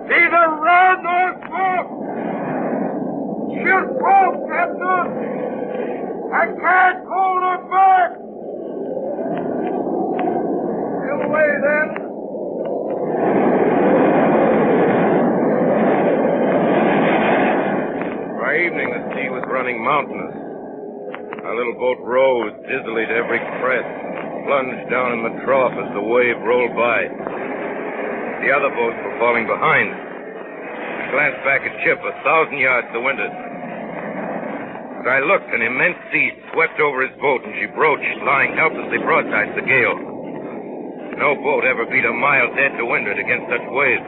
Neither run nor smoke. She'll go, Captain. I can't hold her back. Sail away, then. By evening, the sea was running mountainous. Our little boat rose dizzily to every crest, plunged down in the trough as the wave rolled by. The other boats were falling behind. I glanced back at Chip, 1,000 yards to windward. As I looked, an immense sea swept over his boat, and she broached, lying helplessly broadside to the gale. No boat ever beat a mile dead to windward against such waves.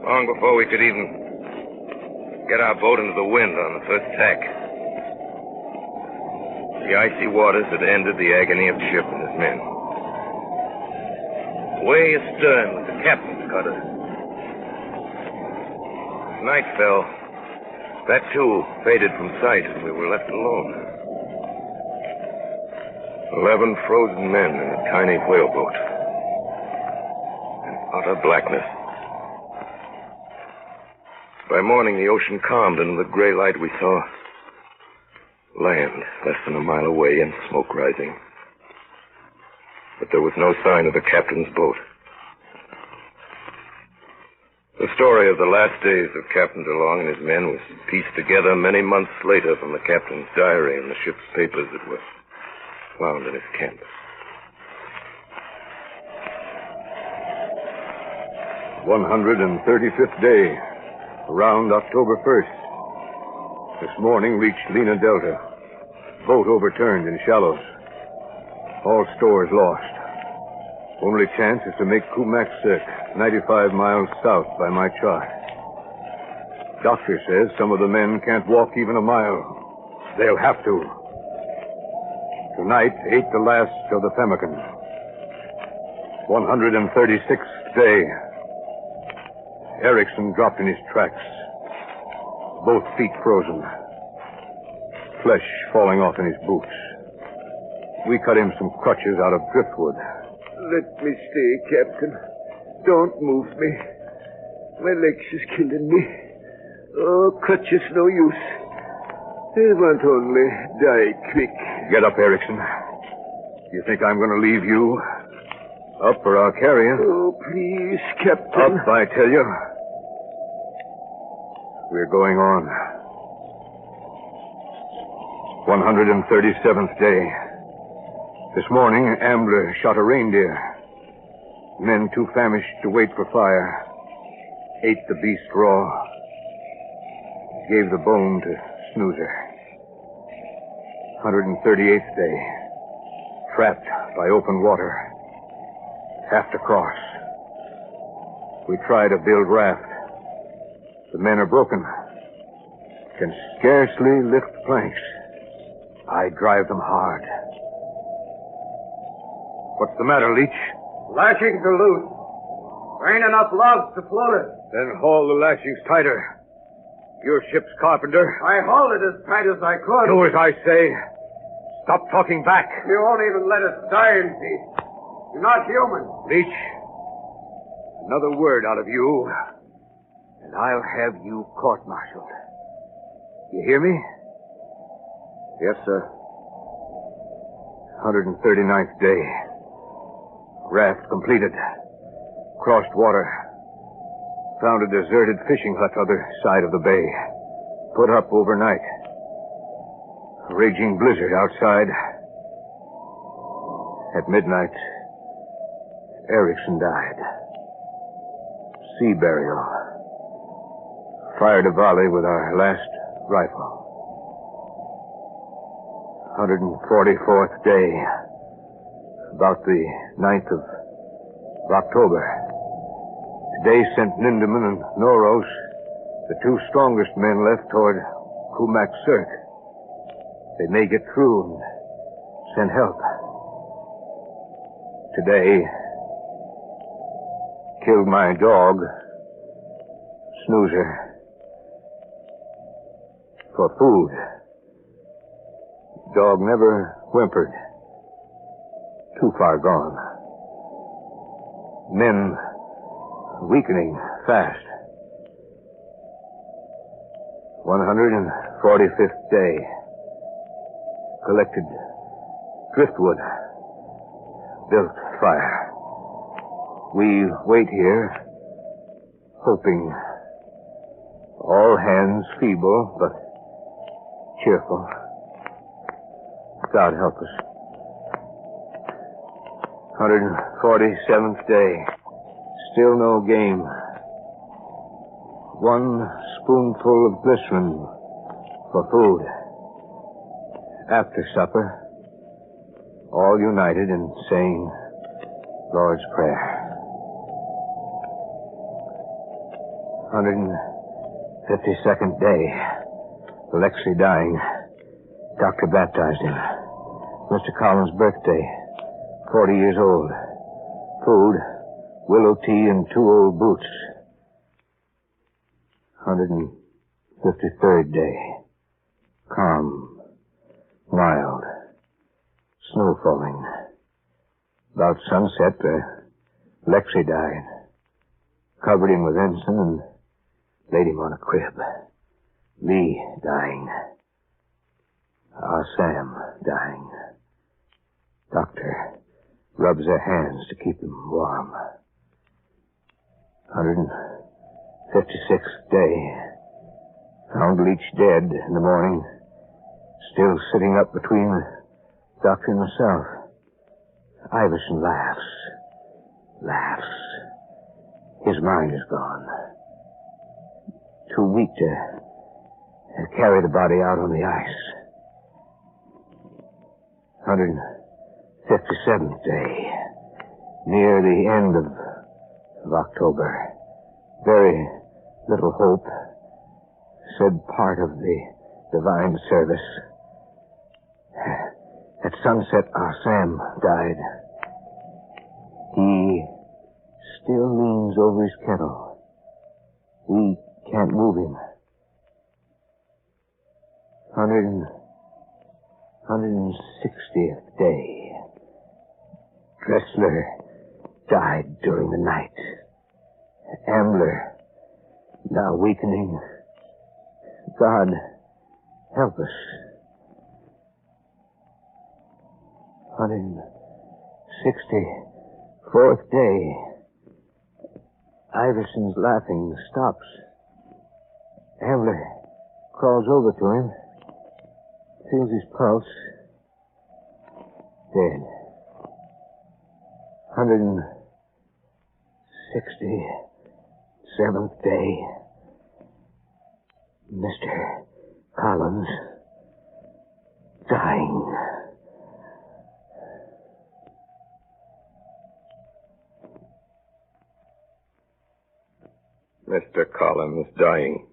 Long before we could even get our boat into the wind on the first tack, the icy waters had ended the agony of Chip and his men. Way astern was the captain's cutter. As night fell, that too faded from sight, and we were left alone. 11 frozen men in a tiny whaleboat. In utter blackness. By morning, the ocean calmed, and in the gray light we saw land less than a mile away and smoke rising. But there was no sign of the captain's boat. The story of the last days of Captain DeLong and his men was pieced together many months later from the captain's diary and the ship's papers that were found in his camp. "135th day, around October 1st. This morning reached Lena Delta. Boat overturned in shallows. All stores lost. Only chance is to make Kumaksik, 95 miles south by my chart. Doctor says some of the men can't walk even a mile. They'll have to. Tonight ate the last of the pemmican. 136th day. Erickson dropped in his tracks. Both feet frozen. Flesh falling off in his boots. We cut him some crutches out of driftwood. Let me stay, Captain. Don't move me. My legs is killing me. Oh, crutches no use. They won't only die quick. Get up, Erickson. You think I'm going to leave you? Up or I'll carry you. Oh, please, Captain. Up, I tell you. We're going on. 137th day. This morning, Ambler shot a reindeer. Men too famished to wait for fire ate the beast raw. Gave the bone to Snoozer. 138th day. Trapped by open water. Have to cross. We try to build raft. The men are broken. Can scarcely lift planks. I drive them hard. What's the matter, Leach? Lashings are loose. There ain't enough logs to float it. Then haul the lashings tighter. Your ship's carpenter. I hauled it as tight as I could. Do as I say. Stop talking back. You won't even let us die in peace. You're not human. Leach, another word out of you, and I'll have you court-martialed. You hear me? Yes, sir. 139th day. Raft completed. Crossed water. Found a deserted fishing hut other side of the bay. Put up overnight. A raging blizzard outside. At midnight, Erickson died. Sea burial. Fired a volley with our last rifle. 144th day. About the 9th of October. Today sent Nindeman and Noros, the two strongest men left, toward Kumak Cirque. They may get through and send help. Today, killed my dog, Snoozer, for food. Dog never whimpered. Too far gone. Men weakening fast. 145th day. Collected driftwood. Built fire. We wait here, hoping. All hands feeble, but cheerful. God help us. 147th day. Still no game. One spoonful of glycerin for food. After supper, all united in saying Lord's Prayer. 152nd day. Alexei dying. Doctor baptized him. Mr. Collins' birthday. 40 years old. Food, willow tea, and 2 old boots. 153rd day. Calm. Mild. Snow falling. About sunset, Alexei died. Covered him with ensign and laid him on a crib. Lee dying. Our Sam dying. Doctor rubs their hands to keep them warm. 156th day. Found Leach dead in the morning. Still sitting up between the doctor and myself. Iverson laughs. Laughs. His mind is gone. Too weak to carry the body out on the ice. 157th day. Near the end of October. Very little hope. Said part of the divine service. At sunset, our Sam died. He still leans over his kettle. We can't move him. 160th day. Dressler died during the night. Ambler, now weakening. God, help us. 164th day. Iverson's laughing stops. Ambler crawls over to him, feels his pulse. Dead. 167th day. Mr. Collins dying. Mr. Collins dying.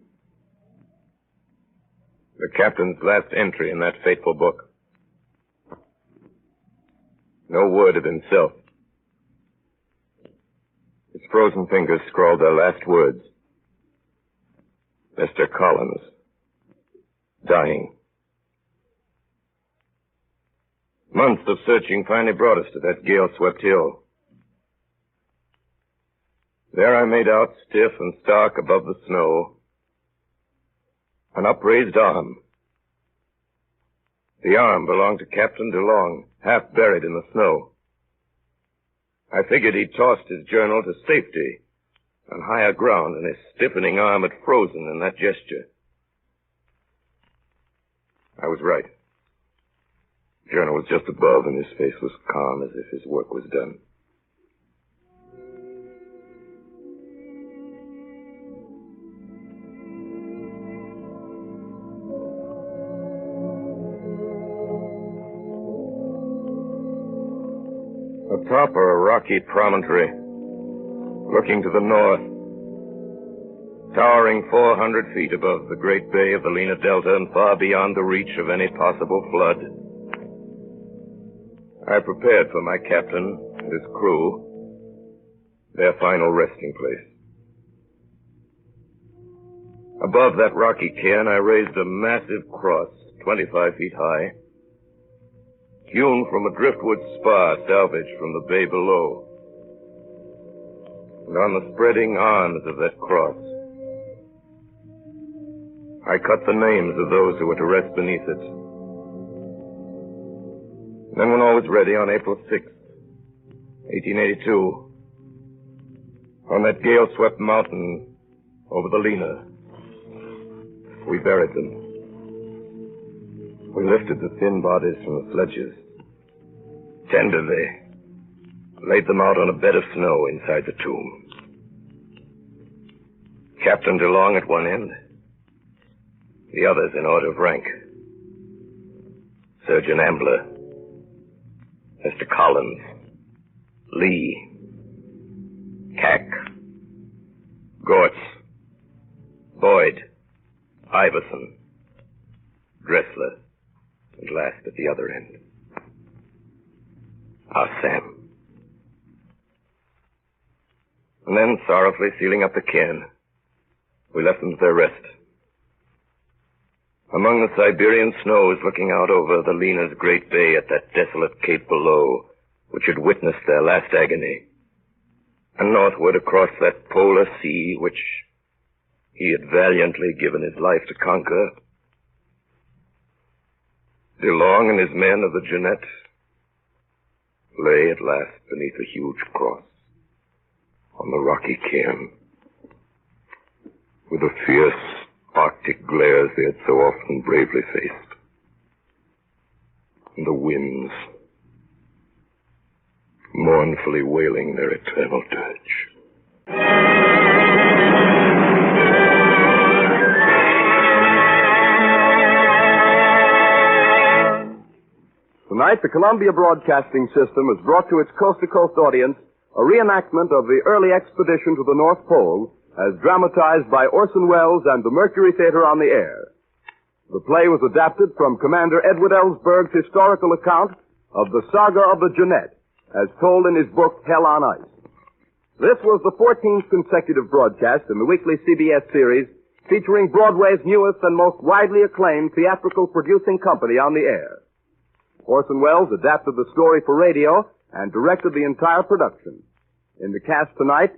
The captain's last entry in that fateful book. No word of himself. His frozen fingers scrawled their last words. Mr. Collins dying. Months of searching finally brought us to that gale-swept hill. There I made out, stiff and stark above the snow, an upraised arm. The arm belonged to Captain DeLong, half buried in the snow. I figured he'd tossed his journal to safety on higher ground, and his stiffening arm had frozen in that gesture. I was right. The journal was just above, and his face was calm as if his work was done. Atop a rocky promontory, looking to the north, towering 400 feet above the great bay of the Lena Delta and far beyond the reach of any possible flood, I prepared for my captain and his crew their final resting place. Above that rocky cairn, I raised a massive cross, 25 feet high, hewn from a driftwood spar salvaged from the bay below. And on the spreading arms of that cross, I cut the names of those who were to rest beneath it. Then when all was ready on April 6th, 1882, on that gale-swept mountain over the Lena, we buried them. We lifted the thin bodies from the sledges, tenderly laid them out on a bed of snow inside the tomb. Captain DeLong at one end, the others in order of rank. Surgeon Ambler, Mr. Collins, Lee, Cack, Gortz, Boyd, Iverson, Dressler, and last at the other end, our Sam. And then, sorrowfully sealing up the cairn, we left them to their rest. Among the Siberian snows looking out over the Lena's great bay at that desolate cape below, which had witnessed their last agony, and northward across that polar sea which he had valiantly given his life to conquer, DeLong and his men of the Jeannette lay at last beneath a huge cross on the rocky cairn, with the fierce Arctic glares they had so often bravely faced, and the winds mournfully wailing their eternal dirge. Tonight, the Columbia Broadcasting System has brought to its coast-to-coast audience a reenactment of the early expedition to the North Pole, as dramatized by Orson Welles and the Mercury Theater on the air. The play was adapted from Commander Edward Ellsberg's historical account of the saga of the Jeannette, as told in his book, Hell on Ice. This was the 14th consecutive broadcast in the weekly CBS series featuring Broadway's newest and most widely acclaimed theatrical producing company on the air. Orson Welles adapted the story for radio and directed the entire production. In the cast tonight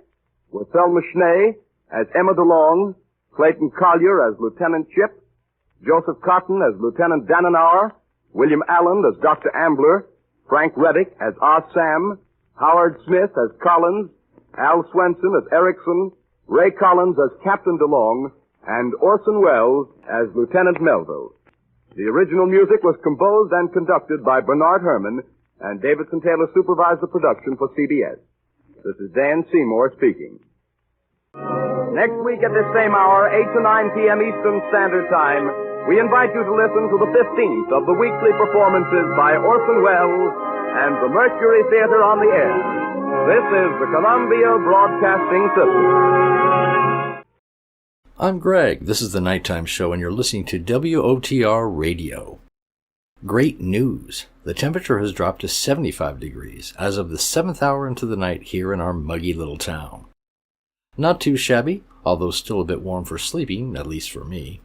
were Thelma Schnee as Emma DeLong, Clayton Collier as Lieutenant Chip, Joseph Cotton as Lieutenant Dannenauer, William Allen as Dr. Ambler, Frank Reddick as Ah Sam, Howard Smith as Collins, Al Swenson as Erickson, Ray Collins as Captain DeLong, and Orson Welles as Lieutenant Melville. The original music was composed and conducted by Bernard Herrmann, and Davidson Taylor supervised the production for CBS. This is Dan Seymour speaking. Next week at this same hour, 8 to 9 p.m. Eastern Standard Time, we invite you to listen to the 15th of the weekly performances by Orson Welles and the Mercury Theater on the Air. This is the Columbia Broadcasting System. I'm Greg. This is the Nighttime Show, and you're listening to WOTR Radio. Great news. The temperature has dropped to 75 degrees as of the 7th hour into the night here in our muggy little town. Not too shabby, although still a bit warm for sleeping, at least for me.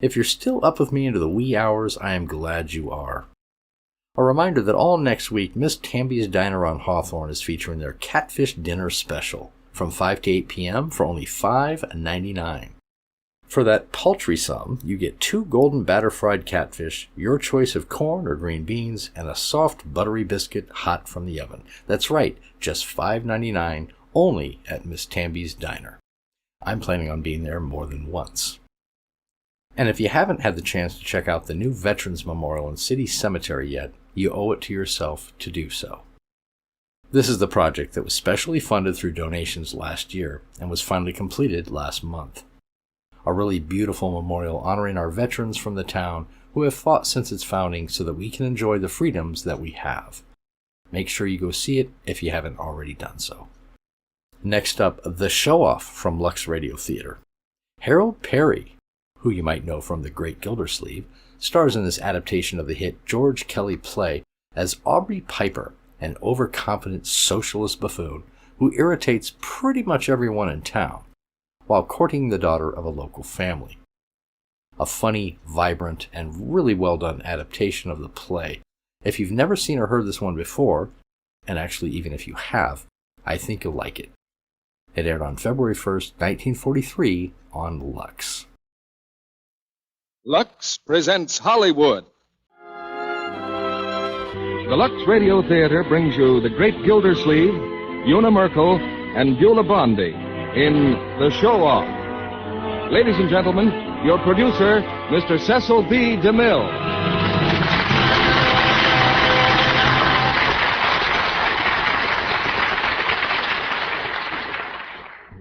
If you're still up with me into the wee hours, I am glad you are. A reminder that all next week, Miss Tamby's Diner on Hawthorne is featuring their Catfish Dinner Special from 5 to 8 p.m. for only $5.99. For that paltry sum, you get 2 golden batter-fried catfish, your choice of corn or green beans, and a soft, buttery biscuit hot from the oven. That's right, just $5.99, only at Miss Tamby's Diner. I'm planning on being there more than once. And if you haven't had the chance to check out the new Veterans Memorial in City Cemetery yet, you owe it to yourself to do so. This is the project that was specially funded through donations last year and was finally completed last month. A really beautiful memorial honoring our veterans from the town who have fought since its founding so that we can enjoy the freedoms that we have. Make sure you go see it if you haven't already done so. Next up, The Show-Off from Lux Radio Theater. Harold Perry, who you might know from The Great Gildersleeve, stars in this adaptation of the hit George Kelly play as Aubrey Piper, an overconfident socialist buffoon who irritates pretty much everyone in town, while courting the daughter of a local family. A funny, vibrant, and really well-done adaptation of the play. If you've never seen or heard this one before, and actually even if you have, I think you'll like it. It aired on February 1st, 1943 on Lux. Lux presents Hollywood. The Lux Radio Theater brings you The Great Gildersleeve, Una Merkel, and Beulah Bondi in The Show-Off. Ladies and gentlemen, your producer, Mr. Cecil B. DeMille.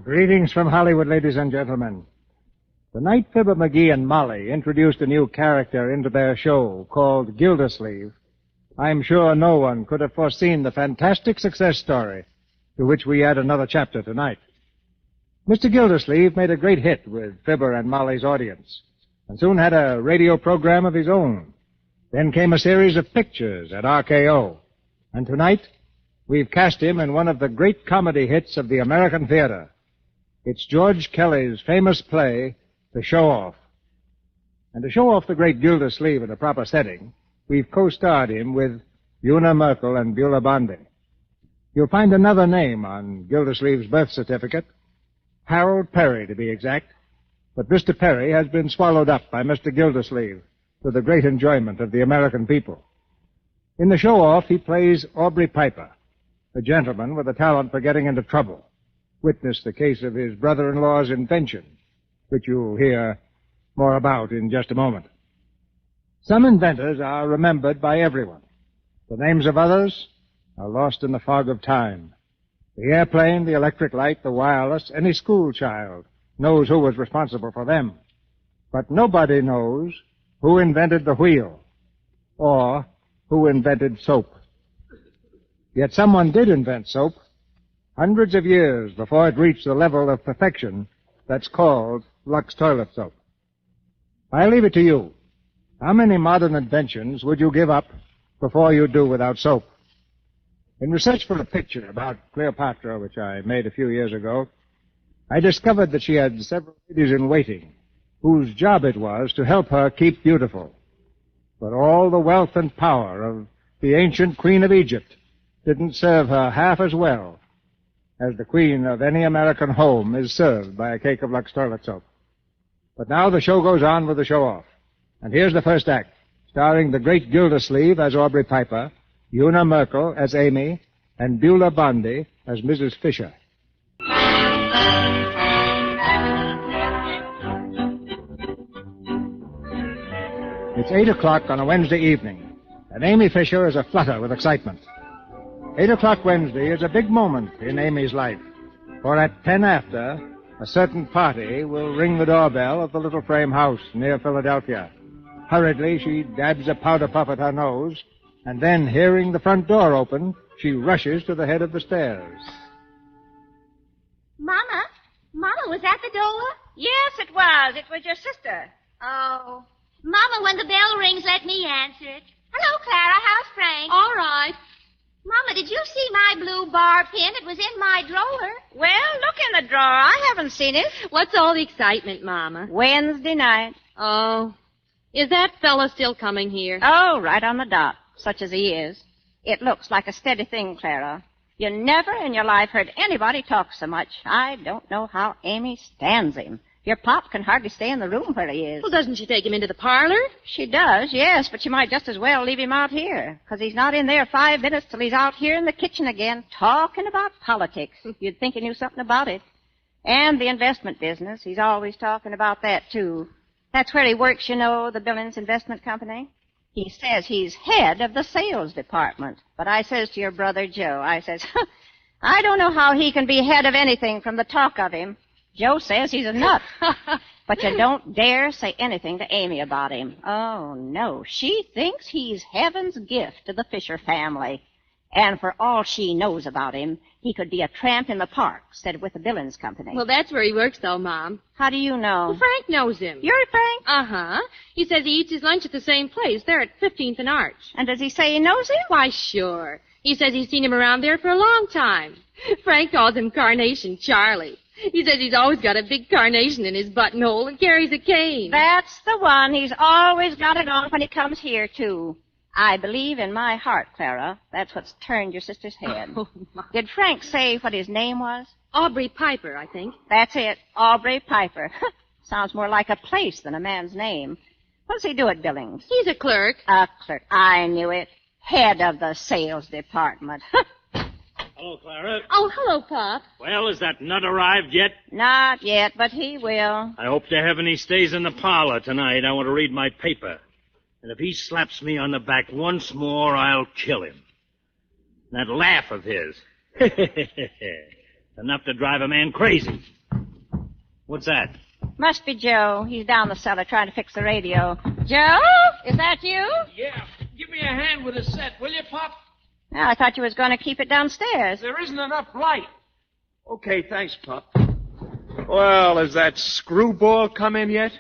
Greetings from Hollywood, ladies and gentlemen. Tonight, Fibber McGee and Molly introduced a new character into their show called Gildersleeve. I'm sure no one could have foreseen the fantastic success story to which we add another chapter tonight. Mr. Gildersleeve made a great hit with Fibber and Molly's audience, and soon had a radio program of his own. Then came a series of pictures at RKO. And tonight, we've cast him in one of the great comedy hits of the American theater. It's George Kelly's famous play, The Show-Off. And to show off the great Gildersleeve in a proper setting, we've co-starred him with Una Merkel and Beulah Bondi. You'll find another name on Gildersleeve's birth certificate, Harold Perry to be exact, but Mr. Perry has been swallowed up by Mr. Gildersleeve to the great enjoyment of the American people. In The Show-Off, he plays Aubrey Piper, a gentleman with a talent for getting into trouble. Witness the case of his brother-in-law's invention, which you'll hear more about in just a moment. Some inventors are remembered by everyone. The names of others are lost in the fog of time. The airplane, the electric light, the wireless, any school child knows who was responsible for them. But nobody knows who invented the wheel or who invented soap. Yet someone did invent soap hundreds of years before it reached the level of perfection that's called Lux toilet soap. I leave it to you. How many modern inventions would you give up before you'd do without soap? In research for a picture about Cleopatra, which I made a few years ago, I discovered that she had several ladies in waiting whose job it was to help her keep beautiful. But all the wealth and power of the ancient Queen of Egypt didn't serve her half as well as the queen of any American home is served by a cake of Lux toilet soap. But now the show goes on with the show-off. And here's the first act, starring the great Gildersleeve as Aubrey Piper, Una Merkel as Amy, and Beulah Bondi as Mrs. Fisher. It's 8 o'clock on a Wednesday evening, and Amy Fisher is aflutter with excitement. 8 o'clock Wednesday is a big moment in Amy's life, for at 10 after, a certain party will ring the doorbell of the little frame house near Philadelphia. Hurriedly, she dabs a powder puff at her nose, and then, hearing the front door open, she rushes to the head of the stairs. Mama, was that the door? Yes, it was. It was your sister. Oh. Mama, when the bell rings, let me answer it. Hello, Clara. How's Frank? All right. Mama, did you see my blue bar pin? It was in my drawer. Well, look in the drawer. I haven't seen it. What's all the excitement, Mama? Wednesday night. Oh. Is that fella still coming here? Oh, right on the dot, such as he is. It looks like a steady thing, Clara. You never in your life heard anybody talk so much. I don't know how Amy stands him. Your pop can hardly stay in the room where he is. Well, doesn't she take him into the parlor? She does, yes, but she might just as well leave him out here, because he's not in there 5 minutes till he's out here in the kitchen again, talking about politics. You'd think he knew something about it. And the investment business. He's always talking about that, too. That's where he works, you know, the Billings Investment Company. He says he's head of the sales department. But I says to your brother Joe, I says, I don't know how he can be head of anything from the talk of him. Joe says he's a nut. But you don't dare say anything to Amy about him. Oh, no. She thinks he's heaven's gift to the Fisher family. And for all she knows about him, he could be a tramp in the park instead of with the Billings Company. Well, that's where he works, though, Mom. How do you know? Well, Frank knows him. You're Frank? Uh-huh. He says he eats his lunch at the same place, there at 15th and Arch. And does he say he knows him? Why, sure. He says he's seen him around there for a long time. Frank calls him Carnation Charlie. He says he's always got a big carnation in his buttonhole and carries a cane. That's the one. He's always got it on when he comes here, too. I believe in my heart, Clara, that's what's turned your sister's head. Oh, my. Did Frank say what his name was? Aubrey Piper, I think. That's it, Aubrey Piper. Sounds more like a place than a man's name. What does he do at Billings? He's a clerk. A clerk. I knew it. Head of the sales department. Hello, Clara. Oh, hello, Pop. Well, has that nut arrived yet? Not yet, but he will. I hope to heaven he stays in the parlor tonight. I want to read my paper. And if he slaps me on the back once more, I'll kill him. That laugh of his. Enough to drive a man crazy. What's that? Must be Joe. He's down the cellar trying to fix the radio. Joe? Is that you? Yeah. Give me a hand with the set, will you, Pop? Well, I thought you was going to keep it downstairs. There isn't enough light. Okay, thanks, Pop. Well, has that screwball come in yet?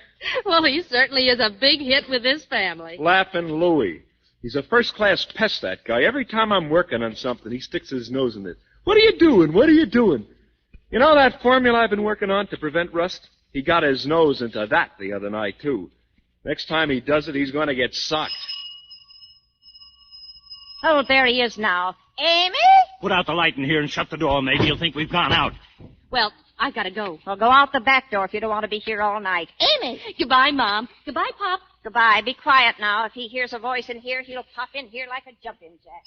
Well, he certainly is a big hit with this family. Laughing Louie. He's a first-class pest, that guy. Every time I'm working on something, he sticks his nose in it. What are you doing? What are you doing? You know that formula I've been working on to prevent rust? He got his nose into that the other night, too. Next time he does it, he's going to get socked. Oh, there he is now. Amy? Put out the light in here and shut the door. Maybe he'll think we've gone out. Well, I gotta go. Well, go out the back door if you don't want to be here all night. Amy! Goodbye, Mom. Goodbye, Pop. Goodbye. Be quiet now. If he hears a voice in here, he'll pop in here like a jumping jack.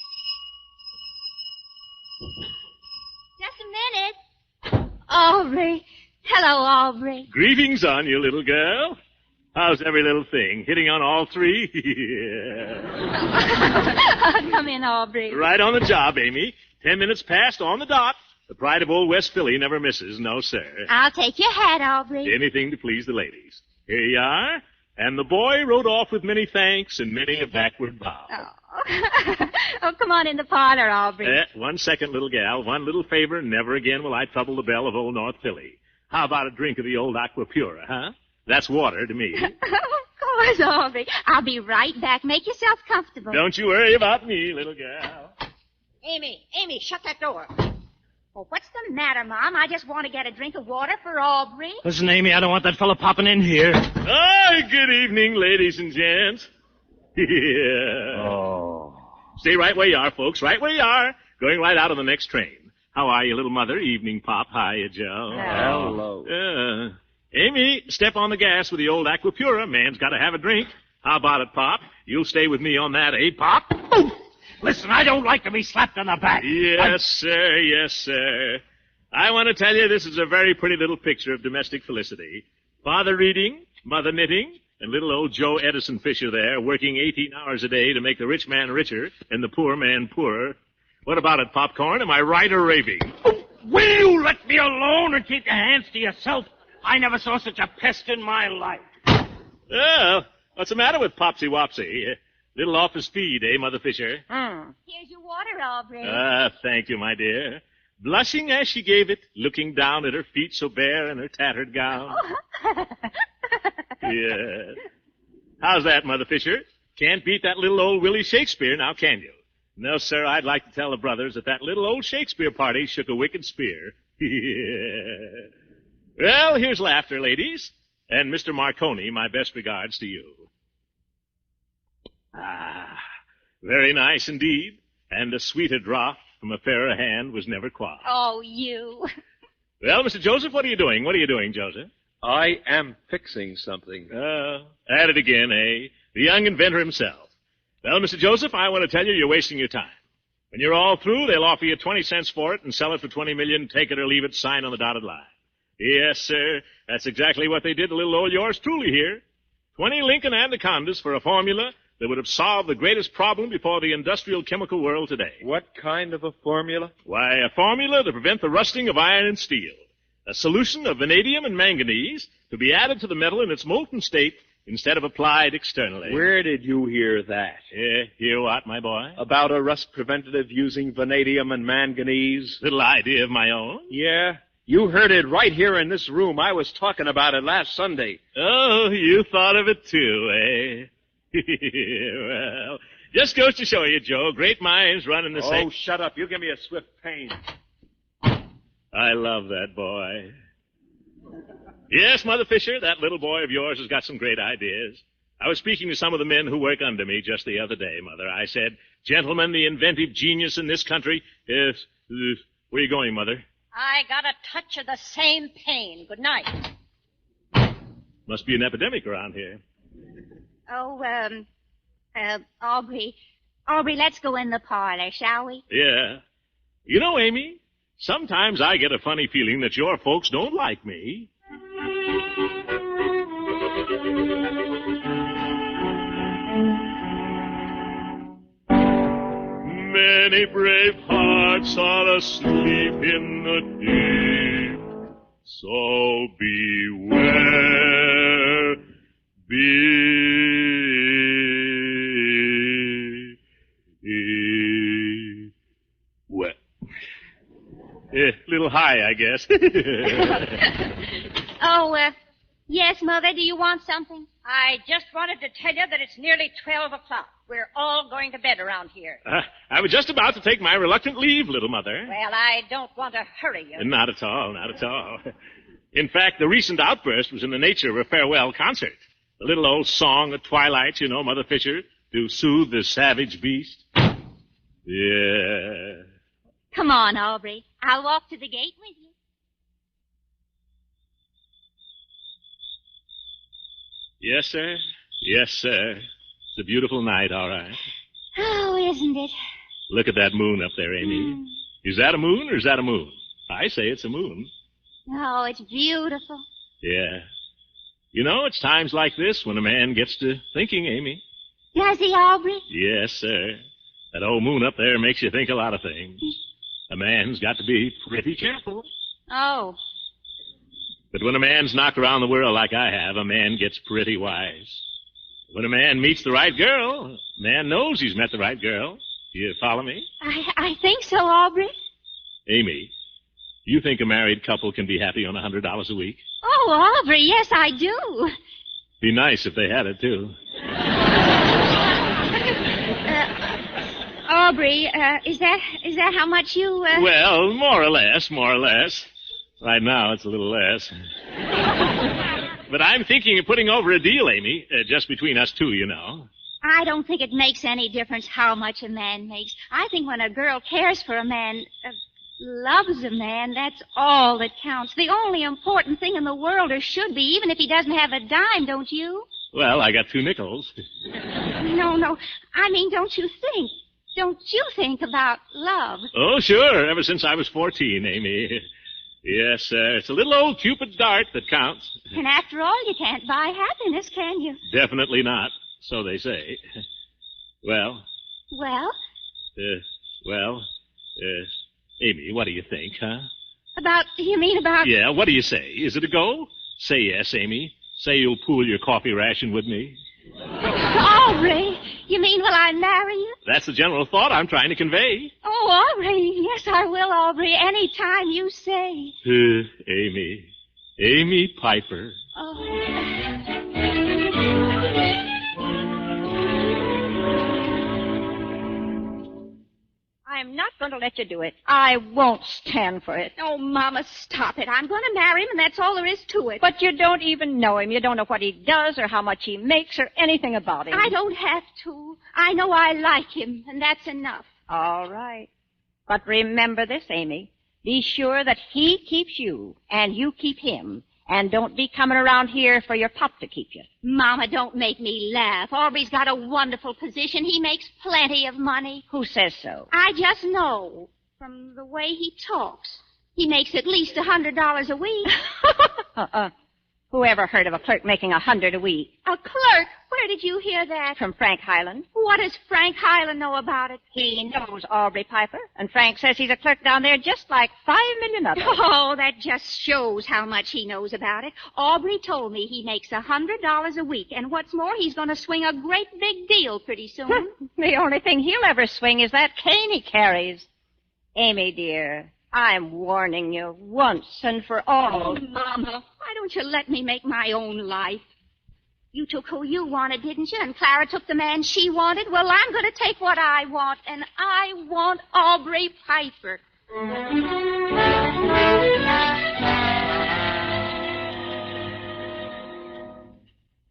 Just a minute. Aubrey. Hello, Aubrey. Greetings on you, little girl. How's every little thing? Hitting on all three? Come in, Aubrey. Right on the job, Amy. 10 minutes past on the dot. The pride of old West Philly never misses, no, sir. I'll take your hat, Aubrey. Anything to please the ladies. Here you are. And the boy rode off with many thanks and many a backward bow. Oh, come on in the parlor, Aubrey. 1 second, little gal. One little favor. Never again will I trouble the belle of old North Philly. How about a drink of the old Aqua Pura, huh? That's water to me. Of course, Aubrey. I'll be right back. Make yourself comfortable. Don't you worry about me, little gal. Amy, shut that door. Oh, what's the matter, Mom? I just want to get a drink of water for Aubrey. Listen, Amy, I don't want that fella popping in here. Hi, good evening, ladies and gents. Yeah. Oh. Stay right where you are, folks. Right where you are. Going right out on the next train. How are you, little mother? Evening, Pop. Hiya, Joe. Hello. Amy, step on the gas with the old Aqua Pura. Man's got to have a drink. How about it, Pop? You'll stay with me on that, eh, Pop? Oh. Listen, I don't like to be slapped on the back. Yes, sir. Yes, sir. I want to tell you this is a very pretty little picture of domestic felicity. Father reading, mother knitting, And little old Joe Edison Fisher there, working 18 hours a day to make the rich man richer and the poor man poorer. What about it, Popcorn? Am I right or raving? Oh, will you let me alone and keep your hands to yourself? I never saw such a pest in my life. Oh, what's the matter with Popsy Wopsy? Little off his feed, eh, Mother Fisher? Here's your water, Aubrey. Thank you, my dear. Blushing as she gave it, looking down at her feet so bare in her tattered gown. Yeah. How's that, Mother Fisher? Can't beat that little old Willie Shakespeare, now can you? No, sir, I'd like to tell the brothers that little old Shakespeare party shook a wicked spear. Yeah. Well, here's laughter, ladies. And Mr. Marconi, my best regards to you. Ah, very nice indeed. And a sweeter draught from a fairer hand was never quaffed. Oh, you. Well, Mr. Joseph, what are you doing? What are you doing, Joseph? I am fixing something. At it again, eh? The young inventor himself. Well, Mr. Joseph, I want to tell you you're wasting your time. When you're all through, they'll offer you 20 cents for it and sell it for $20 million, take it or leave it, sign on the dotted line. Yes, sir. That's exactly what they did to little old yours truly here. 20 Lincoln Anacondas for a formula that would have solved the greatest problem before the industrial chemical world today. What kind of a formula? Why, a formula to prevent the rusting of iron and steel. A solution of vanadium and manganese to be added to the metal in its molten state instead of applied externally. Where did you hear that? Hear what, my boy? About a rust preventative using vanadium and manganese? Little idea of my own. Yeah. You heard it right here in this room. I was talking about it last Sunday. Oh, you thought of it too, eh? Well, just goes to show you, Joe, great minds run in the same... Oh, shut up. You give me a swift pain. I love that boy. Yes, Mother Fisher, that little boy of yours has got some great ideas. I was speaking to some of the men who work under me just the other day, Mother. I said, gentlemen, the inventive genius in this country is... Where are you going, Mother? I got a touch of the same pain. Good night. Must be an epidemic around here. Oh, Aubrey. Aubrey, let's go in the parlor, shall we? Yeah. You know, Amy, sometimes I get a funny feeling that your folks don't like me. Many brave hearts are asleep in the deep, so beware, well, little high, I guess. Yes, Mother, do you want something? I just wanted to tell you that it's nearly 12 o'clock. We're all going to bed around here. I was just about to take my reluctant leave, little Mother. Well, I don't want to hurry you. Not at all, not at all. In fact, the recent outburst was in the nature of a farewell concert. A little old song at twilight, you know, Mother Fisher, to soothe the savage beast. Yeah. Come on, Aubrey. I'll walk to the gate with you. Yes, sir. Yes, sir. It's a beautiful night, all right. Oh, isn't it? Look at that moon up there, Amy. Is that a moon or is that a moon? I say it's a moon. Oh, it's beautiful. Yeah. You know, it's times like this when a man gets to thinking, Amy. Does he, Aubrey? Yes, sir. That old moon up there makes you think a lot of things. A man's got to be pretty careful. Oh. But when a man's knocked around the world like I have, a man gets pretty wise. When a man meets the right girl, a man knows he's met the right girl. Do you follow me? I think so, Aubrey. Amy, you think a married couple can be happy on $100 a week? Oh, Aubrey, yes, I do. Be nice if they had it, too. Aubrey, is that how much you... Well, more or less. Right now, it's a little less. But I'm thinking of putting over a deal, Amy, just between us two, you know. I don't think it makes any difference how much a man makes. I think when a girl cares for a man, loves a man, that's all that counts. The only important thing in the world, or should be, even if he doesn't have a dime, don't you? Well, I got 2 nickels. No. I mean, don't you think about love? Oh, sure. Ever since I was 14, Amy. Yes, sir. It's a little old Cupid dart that counts. And after all, you can't buy happiness, can you? Definitely not. So they say. Well? Well? Amy, what do you think, huh? You mean about... Yeah, what do you say? Is it a go? Say yes, Amy. Say you'll pool your coffee ration with me. Aubrey, you mean will I marry you? That's the general thought I'm trying to convey. Oh, Aubrey, yes, I will, Aubrey, any time you say. Amy Piper. I'm not going to let you do it. I won't stand for it. Oh, Mama, stop it. I'm going to marry him, and that's all there is to it. But you don't even know him. You don't know what he does or how much he makes or anything about him. I don't have to. I know I like him, and that's enough. All right. But remember this, Amy. Be sure that he keeps you, and you keep him. And don't be coming around here for your pop to keep you. Mama, don't make me laugh. Aubrey's got a wonderful position. He makes plenty of money. Who says so? I just know from the way he talks. He makes at least $100 a week. Who ever heard of a clerk making $100 a week? A clerk? Where did you hear that? From Frank Highland. What does Frank Highland know about it? He knows Aubrey Piper, and Frank says he's a clerk down there just like 5 million others. Oh, that just shows how much he knows about it. Aubrey told me he makes $100 a week, and what's more, he's going to swing a great big deal pretty soon. The only thing he'll ever swing is that cane he carries. Amy, dear, I'm warning you once and for all. Oh, Mama, why don't you let me make my own life? You took who you wanted, didn't you? And Clara took the man she wanted. Well, I'm going to take what I want, and I want Aubrey Piper.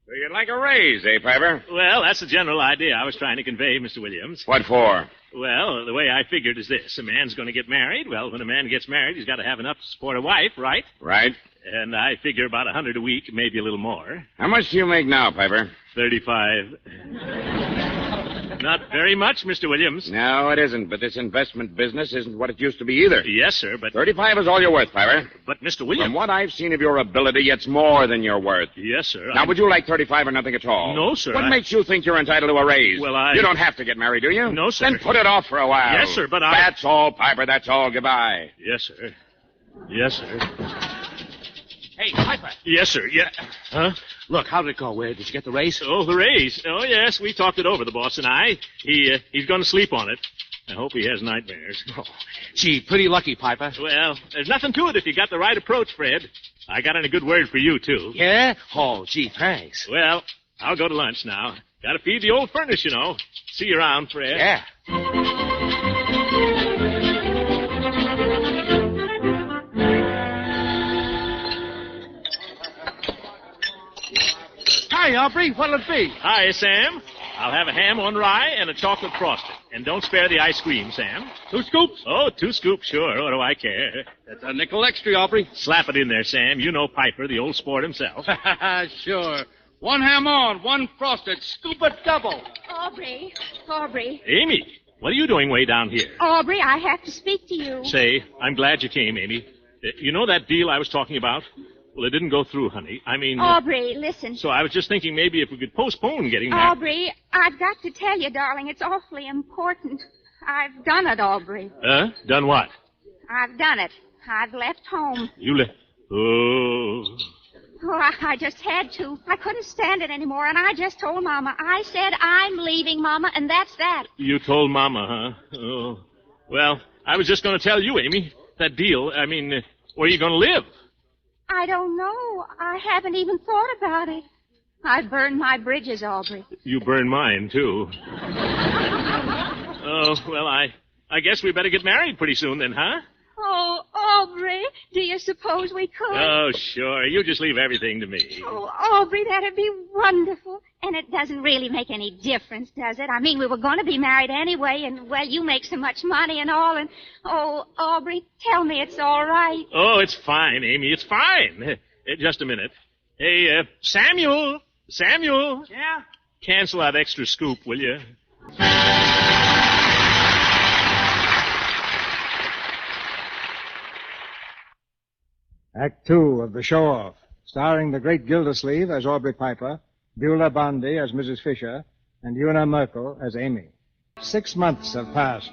So you'd like a raise, eh, Piper? Well, that's the general idea I was trying to convey, Mr. Williams. What for? Well, the way I figured is this. A man's going to get married. Well, when a man gets married, he's got to have enough to support a wife, right? Right. And I figure about $100 a week, maybe a little more. How much do you make now, Piper? 35. Not very much, Mr. Williams. No, it isn't. But this investment business isn't what it used to be either. Yes, sir, but... 35 is all you're worth, Piper. But, Mr. Williams... From what I've seen of your ability, it's more than you're worth. Yes, sir. Now, would you like 35 or nothing at all? No, sir. What makes you think you're entitled to a raise? Well, You don't have to get married, do you? No, sir. Then put it off for a while. Yes, sir, but That's all, Piper. That's all. Goodbye. Yes, sir. Yes, sir. Hey, Piper. Yes, sir. Yeah. Huh? Look, how did it go? Where did you get the raise? Oh, the raise. Oh, yes. We talked it over, the boss and I. He's going to sleep on it. I hope he has nightmares. Oh, gee, pretty lucky, Piper. Well, there's nothing to it if you got the right approach, Fred. I got in a good word for you, too. Yeah? Oh, gee, thanks. Well, I'll go to lunch now. Got to feed the old furnace, you know. See you around, Fred. Yeah. Hi, Aubrey. What'll it be? Hi, Sam. I'll have a ham on rye and a chocolate frosting. And don't spare the ice cream, Sam. 2 scoops? Oh, 2 scoops, sure. What do I care? That's a nickel extra, Aubrey. Slap it in there, Sam. You know Piper, the old sport himself. Sure. 1 ham on, 1 frosted. Scoop it double. Aubrey. Amy, what are you doing way down here? Aubrey, I have to speak to you. Say, I'm glad you came, Amy. You know that deal I was talking about? Well, it didn't go through, honey. I mean... Aubrey, listen. So I was just thinking maybe if we could postpone getting married. Aubrey, I've got to tell you, darling, it's awfully important. I've done it, Aubrey. Done what? I've done it. I've left home. You left... Oh... Oh, I just had to. I couldn't stand it anymore, and I just told Mama. I said, I'm leaving, Mama, and that's that. You told Mama, huh? Oh. Well, I was just going to tell you, Amy. That deal, I mean, where are you going to live? I don't know. I haven't even thought about it. I burned my bridges, Aubrey. You burned mine, too. Oh, well, I guess we better get married pretty soon then, huh? Oh, Aubrey, do you suppose we could? Oh, sure. You just leave everything to me. Oh, Aubrey, that'd be wonderful. And it doesn't really make any difference, does it? I mean, we were going to be married anyway, and, well, you make so much money and all, and, oh, Aubrey, tell me it's all right. Oh, it's fine, Amy. It's fine. Just a minute. Hey, Samuel. Yeah? Cancel that extra scoop, will you? Act 2 of The Show-Off, starring the great Gildersleeve as Aubrey Piper, Beulah Bondi as Mrs. Fisher, and Una Merkel as Amy. 6 months have passed,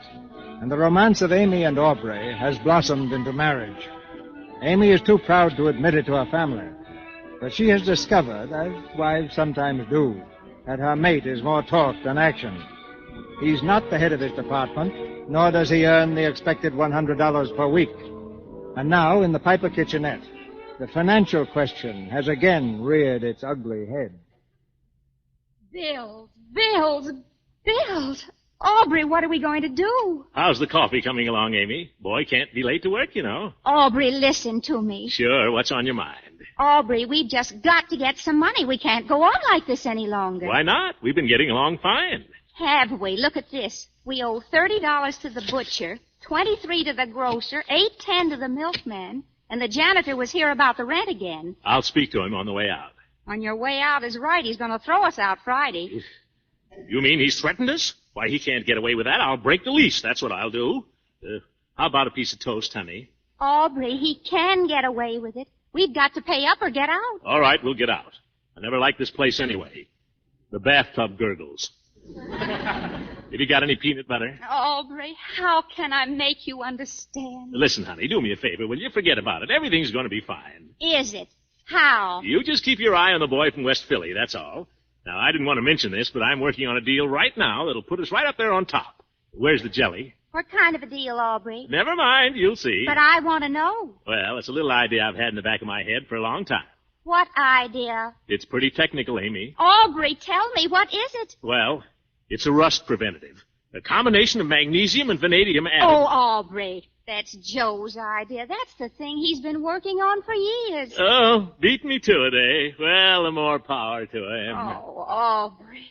and the romance of Amy and Aubrey has blossomed into marriage. Amy is too proud to admit it to her family, but she has discovered, as wives sometimes do, that her mate is more talk than action. He's not the head of his department, nor does he earn the expected $100 per week. And now, in the Piper kitchenette, the financial question has again reared its ugly head. Bills, bills, bills. Aubrey, what are we going to do? How's the coffee coming along, Amy? Boy can't be late to work, you know. Aubrey, listen to me. Sure, what's on your mind? Aubrey, we've just got to get some money. We can't go on like this any longer. Why not? We've been getting along fine. Have we? Look at this. We owe $30 to the butcher, $23 to the grocer, $8.10 to the milkman, and the janitor was here about the rent again. I'll speak to him on the way out. On your way out is right. He's going to throw us out Friday. You mean he's threatened us? Why, he can't get away with that. I'll break the lease. That's what I'll do. How about a piece of toast, honey? Aubrey, he can get away with it. We've got to pay up or get out. All right, we'll get out. I never liked this place anyway. The bathtub gurgles. Have you got any peanut butter? Aubrey, how can I make you understand? Listen, honey, do me a favor, will you? Forget about it. Everything's going to be fine. Is it? How? You just keep your eye on the boy from West Philly, that's all. Now, I didn't want to mention this, but I'm working on a deal right now that'll put us right up there on top. Where's the jelly? What kind of a deal, Aubrey? Never mind, you'll see. But I want to know. Well, it's a little idea I've had in the back of my head for a long time. What idea? It's pretty technical, Amy. Aubrey, tell me, what is it? Well, it's a rust preventative. A combination of magnesium and vanadium added. Oh, Aubrey, that's Joe's idea. That's the thing he's been working on for years. Oh, beat me to it, eh? Well, the more power to him. Oh, Aubrey.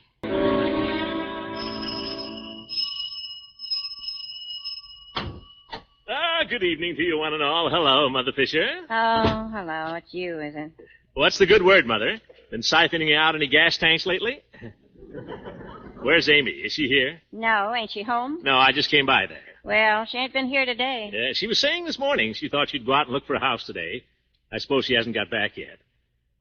Good evening to you one and all. Hello, Mother Fisher. Oh, hello. It's you, is it? What's the good word, Mother? Been siphoning out any gas tanks lately? Where's Amy? Is she here? No, ain't she home? No, I just came by there. Well, she ain't been here today. She was saying this morning she thought she'd go out and look for a house today. I suppose she hasn't got back yet.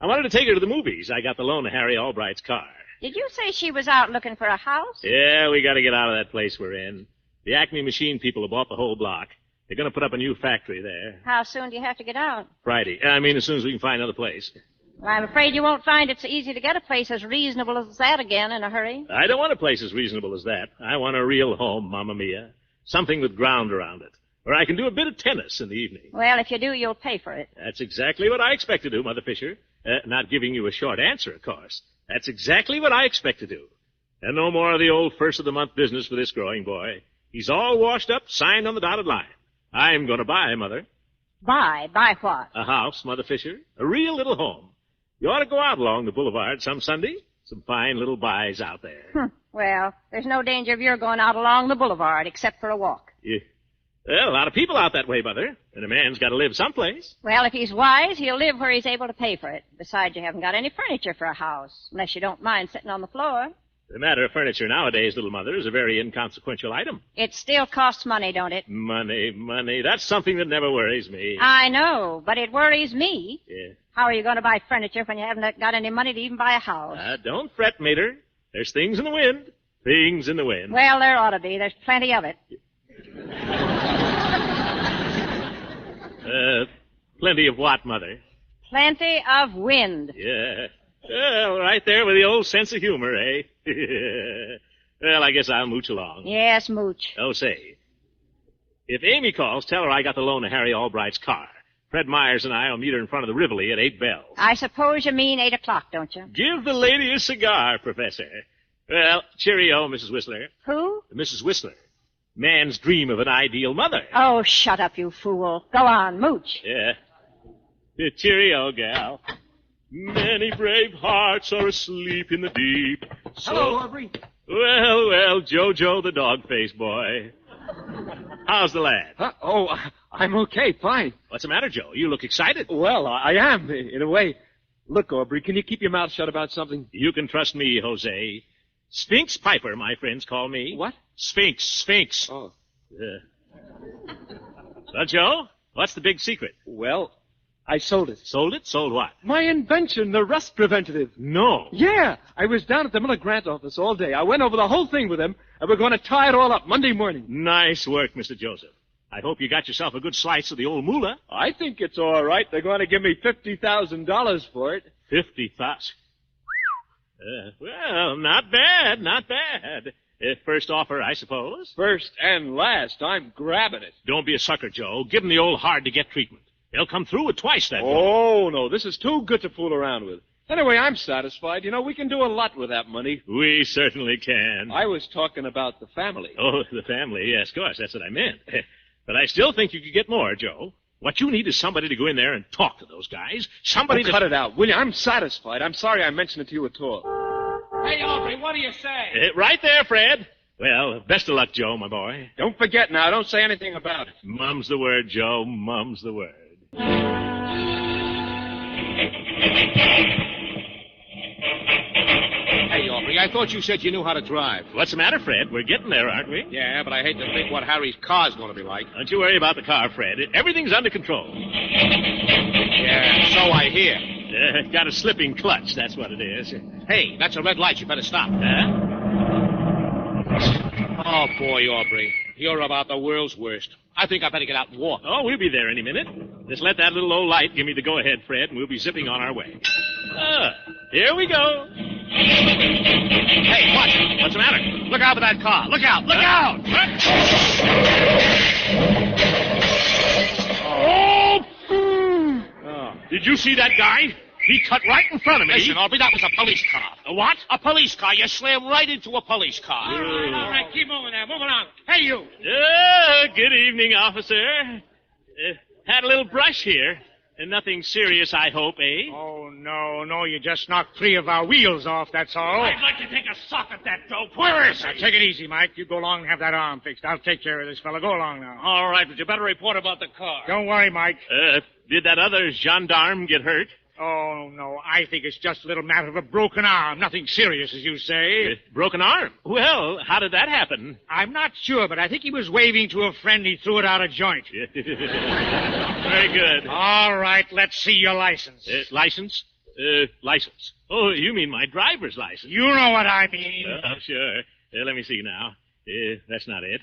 I wanted to take her to the movies. I got the loan of Harry Albright's car. Did you say she was out looking for a house? Yeah, we got to get out of that place we're in. The Acme Machine people have bought the whole block. They're going to put up a new factory there. How soon do you have to get out? Friday. I mean, as soon as we can find another place. Well, I'm afraid you won't find it so easy to get a place as reasonable as that again in a hurry. I don't want a place as reasonable as that. I want a real home, Mamma Mia. Something with ground around it. Where I can do a bit of tennis in the evening. Well, if you do, you'll pay for it. That's exactly what I expect to do, Mother Fisher. Not giving you a short answer, of course. That's exactly what I expect to do. And no more of the old first-of-the-month business for this growing boy. He's all washed up, signed on the dotted line. I'm going to buy, Mother. Buy? Buy what? A house, Mother Fisher. A real little home. You ought to go out along the boulevard some Sunday. Some fine little buys out there. Well, there's no danger of your going out along the boulevard except for a walk. Yeah. Well, a lot of people out that way, Mother. And a man's got to live someplace. Well, if he's wise, he'll live where he's able to pay for it. Besides, you haven't got any furniture for a house, unless you don't mind sitting on the floor. The matter of furniture nowadays, little mother, is a very inconsequential item. It still costs money, don't it? Money. That's something that never worries me. I know, but it worries me. Yeah. How are you going to buy furniture when you haven't got any money to even buy a house? Don't fret, mater. There's things in the wind. Things in the wind. Well, there ought to be. There's plenty of it. Plenty of what, Mother? Plenty of wind. Yeah. Well, right there with the old sense of humor, eh? Well, I guess I'll mooch along. Yes, mooch. Oh, say. If Amy calls, tell her I got the loan of Harry Albright's car. Fred Myers and I will meet her in front of the Rivoli at 8 bells. I suppose you mean 8 o'clock, don't you? Give the lady a cigar, Professor. Well, cheerio, Mrs. Whistler. Who? Mrs. Whistler. Man's dream of an ideal mother. Oh, shut up, you fool. Go on, mooch. Yeah. Cheerio, gal. Many brave hearts are asleep in the deep. Hello, Aubrey. Well, Jojo the dog-faced boy. How's the lad? Oh, I'm okay, fine. What's the matter, Joe? You look excited. Well, I am, in a way. Look, Aubrey, can you keep your mouth shut about something? You can trust me, Jose. Sphinx Piper, my friends call me. What? Sphinx. Oh. Well, Joe, what's the big secret? Well, I sold it. Sold it? Sold what? My invention, the rust preventative. No. Yeah, I was down at the Miller Grant office all day. I went over the whole thing with him, and we're going to tie it all up Monday morning. Nice work, Mr. Joseph. I hope you got yourself a good slice of the old moolah. I think it's all right. They're going to give me $50,000 for it. 50,000. Well, not bad, not bad. First offer, I suppose. First and last. I'm grabbing it. Don't be a sucker, Joe. Give them the old hard-to-get treatment. They'll come through with twice that. Oh, no, this is too good to fool around with. Anyway, I'm satisfied. You know, we can do a lot with that money. We certainly can. I was talking about the family. Oh, the family. Yes, of course. That's what I meant. But I still think you could get more, Joe. What you need is somebody to go in there and talk to those guys. Somebody to... Cut it out, will you? I'm satisfied. I'm sorry I mentioned it to you at all. Hey, Aubrey, what do you say? Right there, Fred. Well, best of luck, Joe, my boy. Don't forget now. Don't say anything about it. Mum's the word, Joe. Mum's the word. Hey, Aubrey, I thought you said you knew how to drive. What's the matter, Fred? We're getting there, aren't we? Yeah, but I hate to think what Harry's car's going to be like. Don't you worry about the car, Fred. Everything's under control. Yeah, so I hear. Got a slipping clutch, that's what it is. Hey, that's a red light. You better stop. Huh? Oh, boy, Aubrey. You're about the world's worst. I think I better get out and walk. Oh, we'll be there any minute. Just let that little old light give me the go-ahead, Fred, and we'll be zipping on our way. Here we go. Hey, watch it. What's the matter? Look out for that car. Look out. Look out. Oh! Did you see that guy? He cut right in front of me. Listen, Aubrey, that was a police car. A what? A police car. You slammed right into a police car. All right. Keep moving now. Move along. Hey, you. Good evening, officer. Had a little brush here. And nothing serious, I hope, eh? Oh, no. You just knocked 3 of our wheels off, that's all. I'd like to take a sock at that dope. Where is he? Now, take it easy, Mike. You go along and have that arm fixed. I'll take care of this fella. Go along now. All right, but you better report about the car. Don't worry, Mike. Did that other gendarme get hurt? Oh, no. I think it's just a little matter of a broken arm. Nothing serious, as you say. Broken arm? Well, how did that happen? I'm not sure, but I think he was waving to a friend. He threw it out a joint. Very good. All right, let's see your license. License? License. Oh, you mean my driver's license. You know what I mean. Oh, sure. Let me see now. That's not it.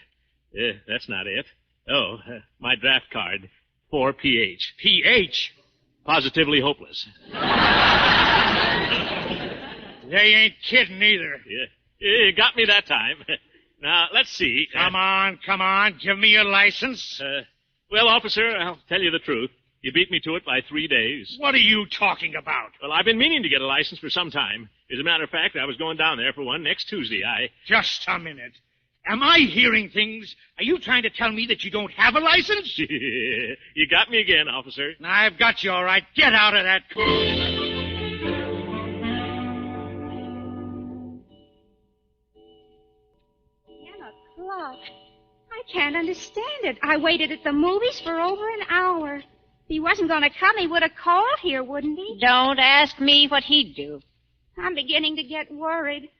That's not it. Oh, my draft card. 4PH. PH? Positively hopeless. They ain't kidding either. Yeah. You got me that time. Now, let's see. Come on. Give me your license. Well, officer, I'll tell you the truth. You beat me to it by 3 days. What are you talking about? Well, I've been meaning to get a license for some time. As a matter of fact, I was going down there for one next Tuesday. Just a minute. Am I hearing things? Are you trying to tell me that you don't have a license? You got me again, officer. I've got you all right. Get out of that car. 10 o'clock. I can't understand it. I waited at the movies for over an hour. If he wasn't going to come, he would have called here, wouldn't he? Don't ask me what he'd do. I'm beginning to get worried.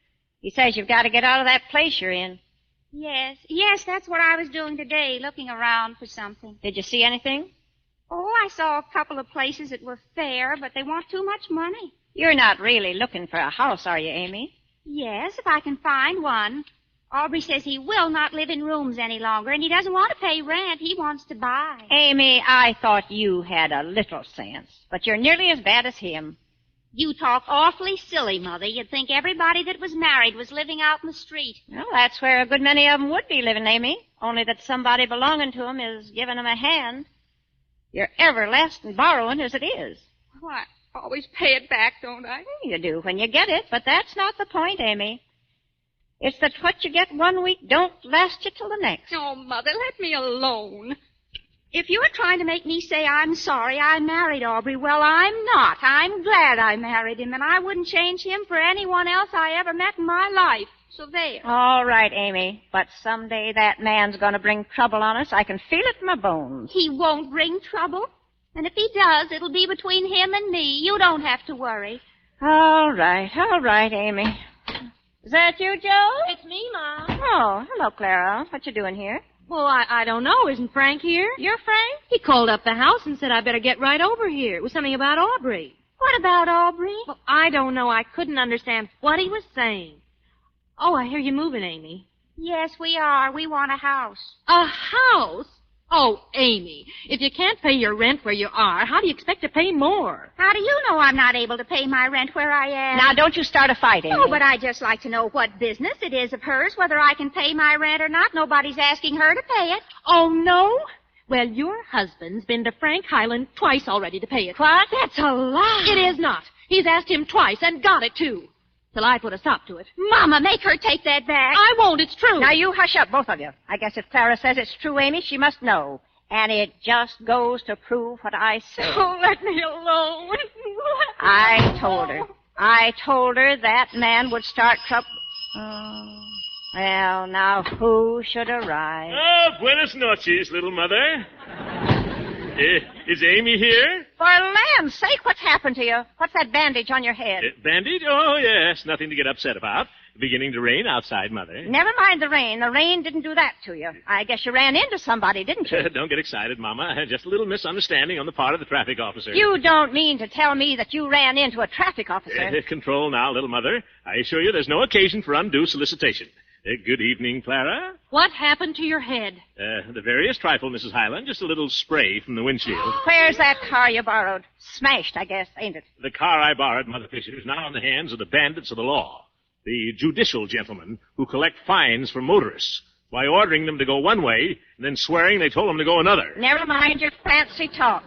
He says you've got to get out of that place you're in. Yes, that's what I was doing today, looking around for something. Did you see anything? Oh, I saw a couple of places that were fair, but they want too much money. You're not really looking for a house, are you, Amy? Yes, if I can find one. Aubrey says he will not live in rooms any longer, and he doesn't want to pay rent. He wants to buy. Amy, I thought you had a little sense, but you're nearly as bad as him. You talk awfully silly, Mother. You'd think everybody that was married was living out in the street. Well, that's where a good many of them would be living, Amy, only that somebody belonging to them is giving them a hand. You're everlasting borrowing as it is. Well, I always pay it back, don't I? You do when you get it, but that's not the point, Amy. It's that what you get 1 week don't last you till the next. Oh, Mother, let me alone. If you're trying to make me say I'm sorry I married Aubrey, well, I'm not. I'm glad I married him, and I wouldn't change him for anyone else I ever met in my life. So there. All right, Amy, but someday that man's going to bring trouble on us. I can feel it in my bones. He won't bring trouble. And if he does, it'll be between him and me. You don't have to worry. All right, Amy. Is that you, Joe? It's me, Mom. Oh, hello, Clara. What you doing here? Well, I don't know. Isn't Frank here? You're Frank? He called up the house and said I better get right over here. It was something about Aubrey. What about Aubrey? Well, I don't know. I couldn't understand what he was saying. Oh, I hear you moving, Amy. Yes, we are. We want a house. A house? Oh, Amy, if you can't pay your rent where you are, how do you expect to pay more? How do you know I'm not able to pay my rent where I am? Now, don't you start a fight, Amy. Oh, but I'd just like to know what business it is of hers, whether I can pay my rent or not. Nobody's asking her to pay it. Oh, no? Well, your husband's been to Frank Highland twice already to pay it. What? That's a lie. It is not. He's asked him twice and got it, too. Till I put a stop to it. Mama, make her take that back. I won't. It's true. Now, you hush up, both of you. I guess if Clara says it's true, Amy, she must know. And it just goes to prove what I said. Oh, let me alone. I told her that man would start trouble. Well, now, who should arrive? Oh, buenas noches, little mother. Is Amy here? For land's sake, what's happened to you? What's that bandage on your head? Bandage? Oh, yes. Nothing to get upset about. Beginning to rain outside, Mother. Never mind the rain. The rain didn't do that to you. I guess you ran into somebody, didn't you? Don't get excited, Mama. Just a little misunderstanding on the part of the traffic officer. You don't mean to tell me that you ran into a traffic officer? Control now, little Mother. I assure you there's no occasion for undue solicitation. Good evening, Clara. What happened to your head? The veriest trifle, Mrs. Highland. Just a little spray from the windshield. Where's that car you borrowed? Smashed, I guess, ain't it? The car I borrowed, Mother Fisher, is now in the hands of the bandits of the law. The judicial gentlemen who collect fines for motorists by ordering them to go one way and then swearing they told them to go another. Never mind your fancy talk.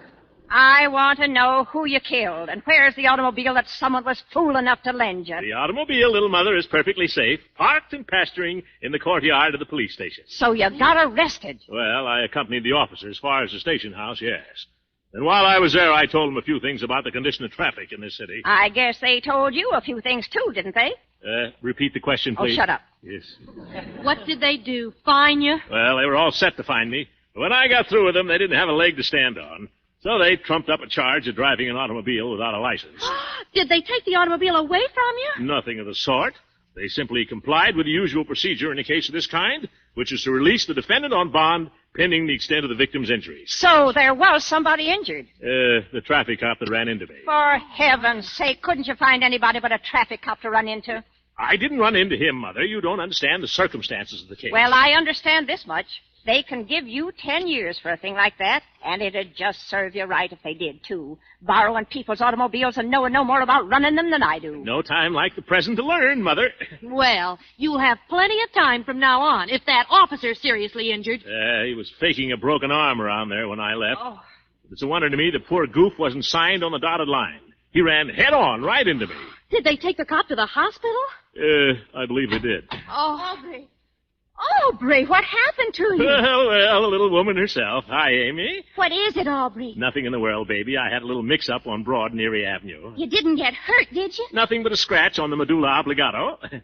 I want to know who you killed, and where's the automobile that someone was fool enough to lend you? The automobile, little mother, is perfectly safe, parked and pasturing in the courtyard of the police station. So you got arrested? Well, I accompanied the officer as far as the station house, yes. And while I was there, I told them a few things about the condition of traffic in this city. I guess they told you a few things, too, didn't they? Repeat the question, please. Oh, shut up. Yes. What did they do? Fine you? Well, they were all set to find me. But when I got through with them, they didn't have a leg to stand on. So they trumped up a charge of driving an automobile without a license. Did they take the automobile away from you? Nothing of the sort. They simply complied with the usual procedure in a case of this kind, which is to release the defendant on bond pending the extent of the victim's injuries. So there was somebody injured? The traffic cop that ran into me. For heaven's sake, couldn't you find anybody but a traffic cop to run into? I didn't run into him, Mother. You don't understand the circumstances of the case. Well, I understand this much. They can give you 10 years for a thing like that, and it'd just serve you right if they did, too. Borrowing people's automobiles and knowing no more about running them than I do. No time like the present to learn, Mother. Well, you'll have plenty of time from now on if that officer's seriously injured. He was faking a broken arm around there when I left. Oh. It's a wonder to me the poor goof wasn't signed on the dotted line. He ran head-on right into me. Did they take the cop to the hospital? I believe they did. Oh, Aubrey. Aubrey, what happened to you? Well, the little woman herself. Hi, Amy. What is it, Aubrey? Nothing in the world, baby. I had a little mix-up on Broad and Erie Avenue. You didn't get hurt, did you? Nothing but a scratch on the medulla oblongata.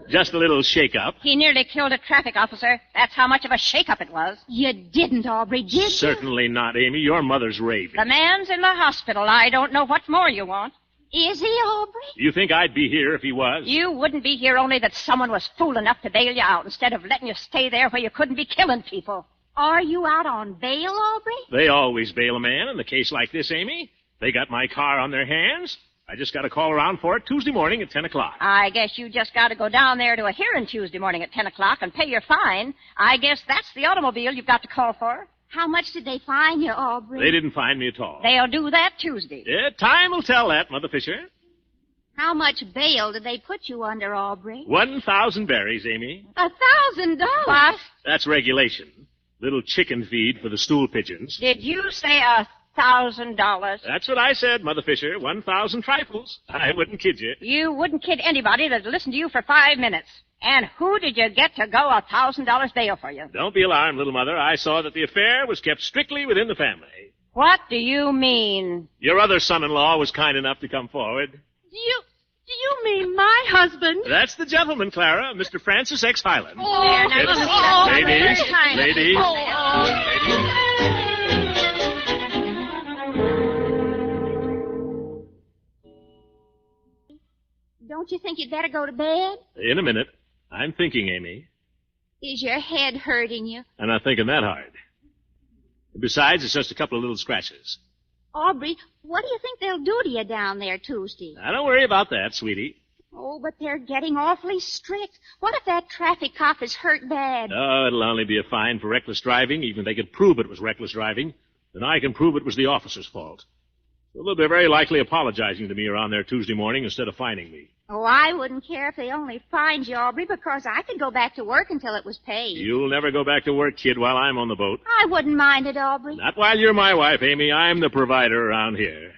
Just a little shake-up. He nearly killed a traffic officer. That's how much of a shake-up it was. You didn't, Aubrey, did you? Certainly not, Amy. Your mother's raving. The man's in the hospital. I don't know what more you want. Is he, Aubrey? You think I'd be here if he was? You wouldn't be here only that someone was fool enough to bail you out instead of letting you stay there where you couldn't be killing people. Are you out on bail, Aubrey? They always bail a man in a case like this, Amy. They got my car on their hands. I just got to call around for it Tuesday morning at 10 o'clock. I guess you just got to go down there to a hearing Tuesday morning at 10 o'clock and pay your fine. I guess that's the automobile you've got to call for. How much did they fine you, Aubrey? They didn't fine me at all. They'll do that Tuesday. Yeah, time will tell that, Mother Fisher. How much bail did they put you under, Aubrey? 1,000 berries, Amy. $1,000? What? That's regulation. Little chicken feed for the stool pigeons. Did you say $1,000? That's what I said, Mother Fisher. 1,000 trifles. I wouldn't kid you. You wouldn't kid anybody that'd listen to you for 5 minutes. And who did you get to go $1,000 bail for you? Don't be alarmed, little mother. I saw that the affair was kept strictly within the family. What do you mean? Your other son-in-law was kind enough to come forward. Do you mean my husband? That's the gentleman, Clara, Mr. Francis X. Highland. Oh, Ladies. Don't you think you'd better go to bed? In a minute. I'm thinking, Amy. Is your head hurting you? I'm not thinking that hard. Besides, it's just a couple of little scratches. Aubrey, what do you think they'll do to you down there Tuesday? Now, don't worry about that, sweetie. Oh, but they're getting awfully strict. What if that traffic cop is hurt bad? Oh, it'll only be a fine for reckless driving, even if they could prove it was reckless driving. Then I can prove it was the officer's fault. So they'll be very likely apologizing to me around there Tuesday morning instead of fining me. Oh, I wouldn't care if they only fined you, Aubrey, because I could go back to work until it was paid. You'll never go back to work, kid, while I'm on the boat. I wouldn't mind it, Aubrey. Not while you're my wife, Amy. I'm the provider around here.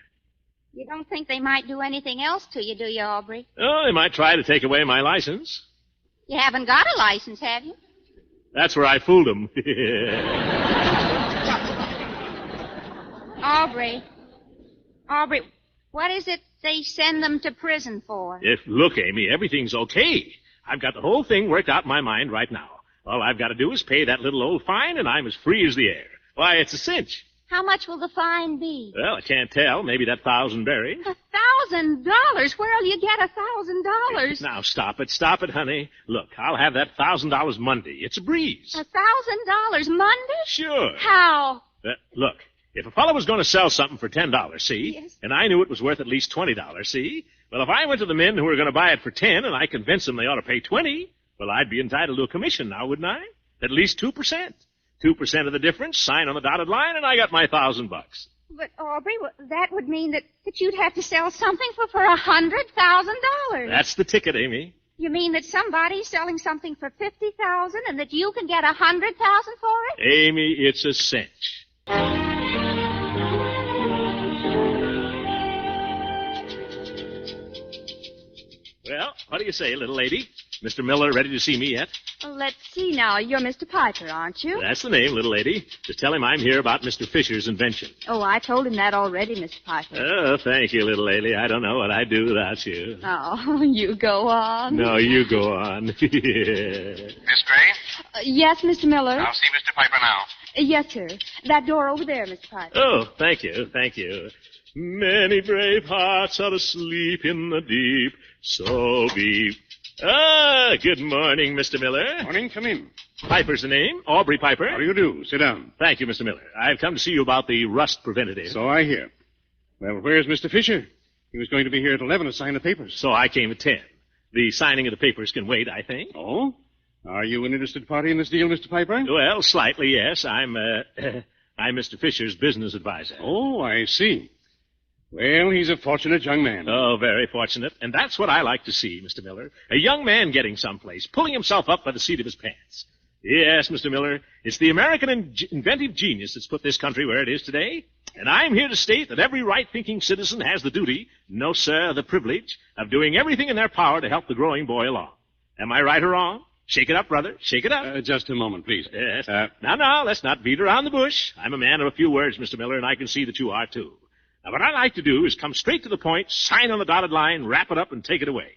You don't think they might do anything else to you, do you, Aubrey? Oh, they might try to take away my license. You haven't got a license, have you? That's where I fooled them. Aubrey, what is it they send them to prison for? Look, Amy, everything's okay. I've got the whole thing worked out in my mind right now. All I've got to do is pay that little old fine, and I'm as free as the air. Why, it's a cinch. How much will the fine be? Well, I can't tell. Maybe that 1,000 berries. $1,000? Where'll you get $1,000? Now, stop it, honey. Look, I'll have that $1,000 Monday. It's a breeze. $1,000 Monday? Sure. How? Look, if a fellow was going to sell something for $10, see? Yes. And I knew it was worth at least $20, see? Well, if I went to the men who were going to buy it for 10 and I convinced them they ought to pay 20, well, I'd be entitled to a commission now, wouldn't I? At least 2%. 2% of the difference, sign on the dotted line, and I got my $1,000. But, Aubrey, that would mean that you'd have to sell something for $100,000. That's the ticket, Amy. You mean that somebody's selling something for $50,000 and that you can get $100,000 for it? Amy, it's a cinch. Well, what do you say, little lady? Mr. Miller ready to see me yet? Well, let's see now. You're Mr. Piper, aren't you? That's the name, little lady. Just tell him I'm here about Mr. Fisher's invention. Oh, I told him that already, Mr. Piper. Oh, thank you, little lady. I don't know what I'd do without you. Oh, you go on. No, you go on. Miss Gray? Yes, Mr. Miller? I'll see Mr. Piper now. Yes, sir. That door over there, Mr. Piper. Oh, thank you. Many brave hearts are asleep in the deep, so be... good morning, Mr. Miller. Morning, come in. Piper's the name, Aubrey Piper. How do you do? Sit down. Thank you, Mr. Miller. I've come to see you about the rust preventative. So I hear. Well, where's Mr. Fisher? He was going to be here at 11 to sign the papers. So I came at 10. The signing of the papers can wait, I think. Oh? Are you an interested party in this deal, Mr. Piper? Well, slightly, yes. I'm Mr. Fisher's business advisor. Oh, I see. Well, he's a fortunate young man. Oh, very fortunate. And that's what I like to see, Mr. Miller. A young man getting someplace, pulling himself up by the seat of his pants. Yes, Mr. Miller, it's the American inventive genius that's put this country where it is today. And I'm here to state that every right-thinking citizen has the duty, no, sir, the privilege, of doing everything in their power to help the growing boy along. Am I right or wrong? Shake it up, brother. Shake it up. Just a moment, please. Yes. Now, let's not beat around the bush. I'm a man of a few words, Mr. Miller, and I can see that you are, too. Now, what I like to do is come straight to the point, sign on the dotted line, wrap it up, and take it away.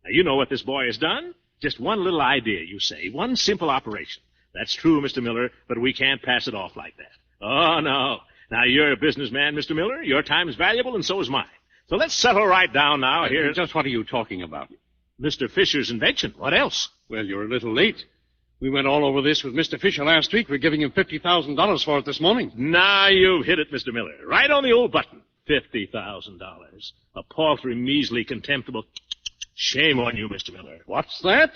Now, you know what this boy has done. Just one little idea, you say. One simple operation. That's true, Mr. Miller, but we can't pass it off like that. Oh, no. Now, you're a businessman, Mr. Miller. Your time is valuable, and so is mine. So let's settle right down now here. Just what are you talking about? Mr. Fisher's invention. What else? Well, you're a little late. We went all over this with Mr. Fisher last week. We're giving him $50,000 for it this morning. Now you've hit it, Mr. Miller. Right on the old button. $50,000. A paltry, measly, contemptible... Shame on you, Mr. Miller. What's that?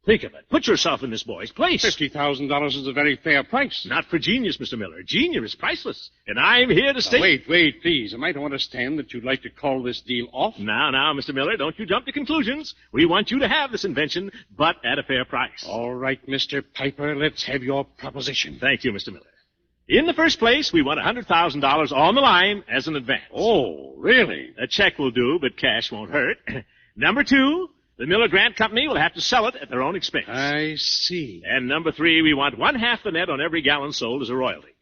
Think of it. Put yourself in this boy's place. $50,000 is a very fair price. Not for genius, Mr. Miller. Genius is priceless. And I'm here to stay... Wait, please. Am I to understand that you'd like to call this deal off? Now, Mr. Miller, don't you jump to conclusions. We want you to have this invention, but at a fair price. All right, Mr. Piper, let's have your proposition. Thank you, Mr. Miller. In the first place, we want $100,000 on the line as an advance. Oh, really? A check will do, but cash won't hurt. Number 2, the Miller Grant Company will have to sell it at their own expense. I see. And number 3, we want 1/2 the net on every gallon sold as a royalty.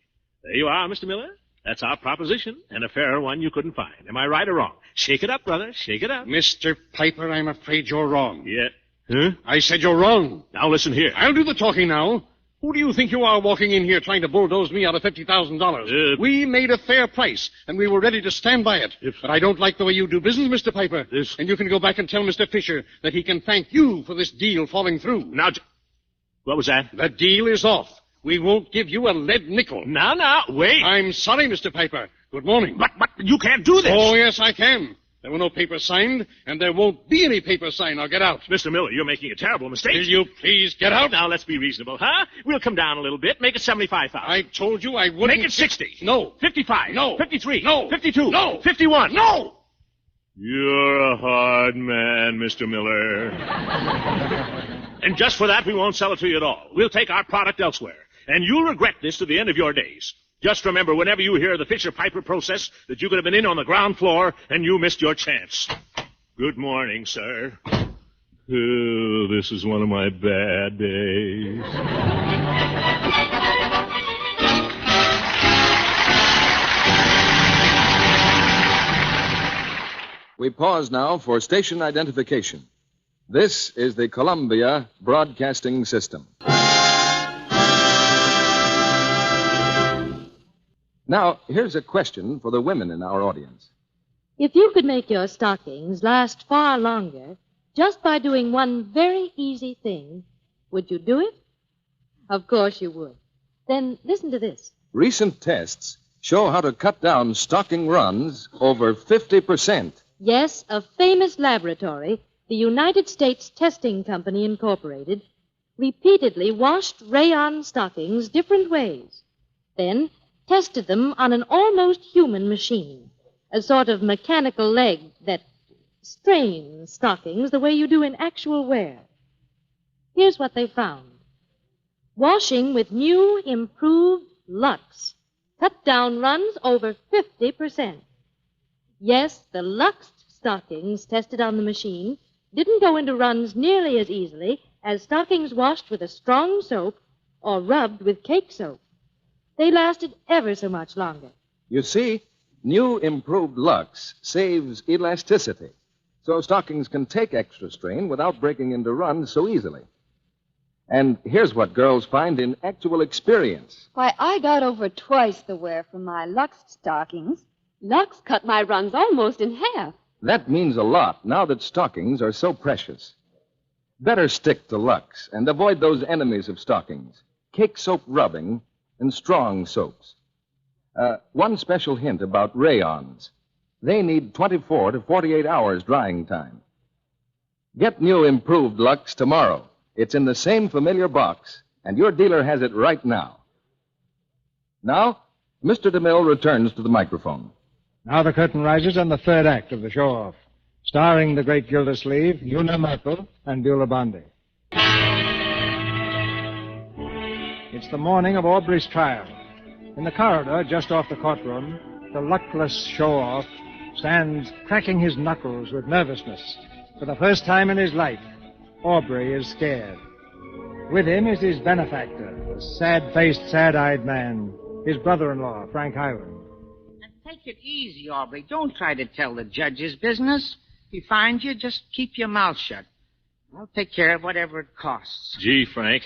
There you are, Mr. Miller. That's our proposition, and a fairer one you couldn't find. Am I right or wrong? Shake it up, brother. Shake it up. Mr. Piper, I'm afraid you're wrong. Yeah. Huh? I said you're wrong. Now listen here. I'll do the talking now. Who do you think you are walking in here trying to bulldoze me out of $50,000? We made a fair price, and we were ready to stand by it. But I don't like the way you do business, Mr. Piper. And you can go back and tell Mr. Fisher that he can thank you for this deal falling through. Now, What was that? The deal is off. We won't give you a lead nickel. Now, wait. I'm sorry, Mr. Piper. Good morning. But you can't do this. Oh, yes, I can. There were no papers signed, and there won't be any papers signed. Now, get out. Mr. Miller, you're making a terrible mistake. Will you please get out? Now, let's be reasonable, huh? We'll come down a little bit. Make it $75,000. I told you I wouldn't... Make it 60. No. 55. No. 53. No. 52. No. 51. No! You're a hard man, Mr. Miller. And just for that, we won't sell it to you at all. We'll take our product elsewhere. And you'll regret this to the end of your days. Just remember, whenever you hear the Fisher-Piper process, that you could have been in on the ground floor and you missed your chance. Good morning, sir. Oh, this is one of my bad days. We pause now for station identification. This is the Columbia Broadcasting System. Now, here's a question for the women in our audience. If you could make your stockings last far longer just by doing one very easy thing, would you do it? Of course you would. Then listen to this. Recent tests show how to cut down stocking runs over 50%. Yes, a famous laboratory, the United States Testing Company Incorporated, repeatedly washed rayon stockings different ways. Then tested them on an almost human machine, a sort of mechanical leg that strains stockings the way you do in actual wear. Here's what they found. Washing with new, improved Lux cut down runs over 50%. Yes, the Lux stockings tested on the machine didn't go into runs nearly as easily as stockings washed with a strong soap or rubbed with cake soap. They lasted ever so much longer. You see, new improved Lux saves elasticity, so stockings can take extra strain without breaking into runs so easily. And here's what girls find in actual experience. Why, I got over twice the wear from my Lux stockings. Lux cut my runs almost in half. That means a lot now that stockings are so precious. Better stick to Lux and avoid those enemies of stockings, cake soap rubbing and strong soaps. One special hint about rayons. They need 24 to 48 hours drying time. Get new improved Lux tomorrow. It's in the same familiar box, and your dealer has it right now. Now, Mr. DeMille returns to the microphone. Now the curtain rises on the third act of the show-off, starring the great Gildersleeve, Una Merkel, and Beulah Bondi. It's the morning of Aubrey's trial. In the corridor, just off the courtroom, the luckless show-off stands cracking his knuckles with nervousness. For the first time in his life, Aubrey is scared. With him is his benefactor, the sad-faced, sad-eyed man, his brother-in-law, Frank Hiram. Take it easy, Aubrey. Don't try to tell the judge his business. If he finds you, just keep your mouth shut. I'll take care of whatever it costs. Gee, Frank,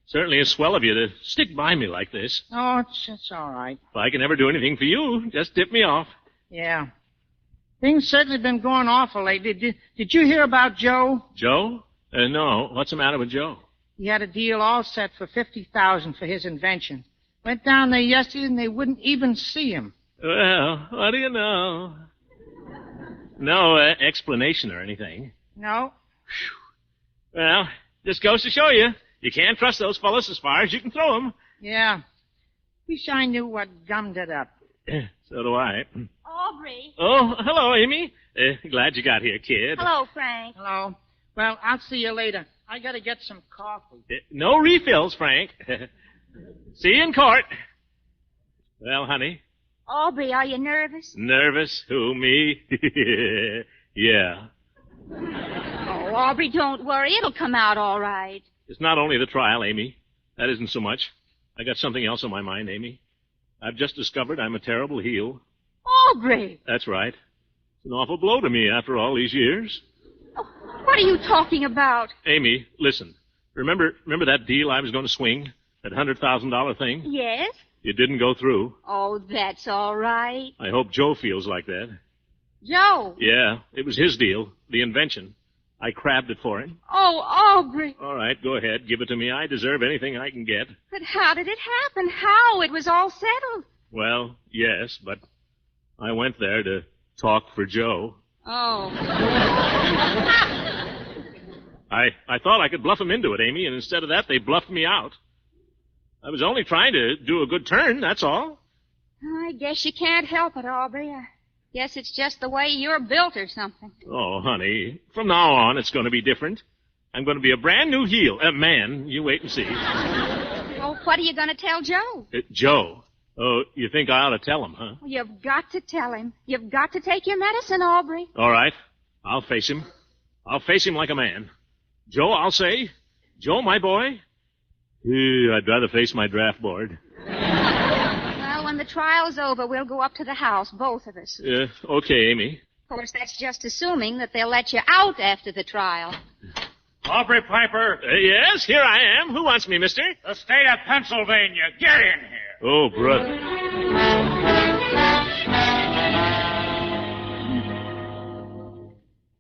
certainly is swell of you to stick by me like this. Oh, it's all right. If I can ever do anything for you, just tip me off. Yeah. Things certainly been going awful lately. Did you hear about Joe? Joe? No. What's the matter with Joe? He had a deal all set for $50,000 for his invention. Went down there yesterday and they wouldn't even see him. Well, what do you know? No explanation or anything. No. Well, just goes to show you. You can't trust those fellas as far as you can throw them. Yeah. Wish I knew what gummed it up. So do I. Aubrey. Oh, hello, Amy. Glad you got here, kid. Hello, Frank. Hello. Well, I'll see you later. I gotta get some coffee. No refills, Frank. See you in court. Well, honey. Aubrey, are you nervous? Nervous? Who, me? Yeah. Oh, Aubrey, don't worry. It'll come out all right. It's not only the trial, Amy. That isn't so much. I got something else on my mind, Amy. I've just discovered I'm a terrible heel. Aubrey! That's right. It's an awful blow to me after all these years. Oh, what are you talking about? Amy, listen. Remember that deal I was going to swing? That $100,000 thing? Yes? It didn't go through. Oh, that's all right. I hope Joe feels like that. Joe? Yeah, it was his deal, the invention. I crabbed it for him. Oh, Aubrey. All right, go ahead. Give it to me. I deserve anything I can get. But how did it happen? How? It was all settled. Well, yes, but I went there to talk for Joe. Oh. I thought I could bluff him into it, Amy, and instead of that, they bluffed me out. I was only trying to do a good turn, that's all. I guess you can't help it, Aubrey. I guess it's just the way you're built or something. Oh, honey, from now on, it's going to be different. I'm going to be a brand new man. You wait and see. Oh, what are you going to tell Joe? Joe. Oh, you think I ought to tell him, huh? You've got to tell him. You've got to take your medicine, Aubrey. All right. I'll face him. I'll face him like a man. Joe, I'll say. Joe, my boy. I'd rather face my draft board. Well, when the trial's over, we'll go up to the house, both of us. Okay, Amy. Of course, that's just assuming that they'll let you out after the trial. Aubrey Piper. Yes, here I am. Who wants me, mister? The state of Pennsylvania. Get in here. Oh, brother.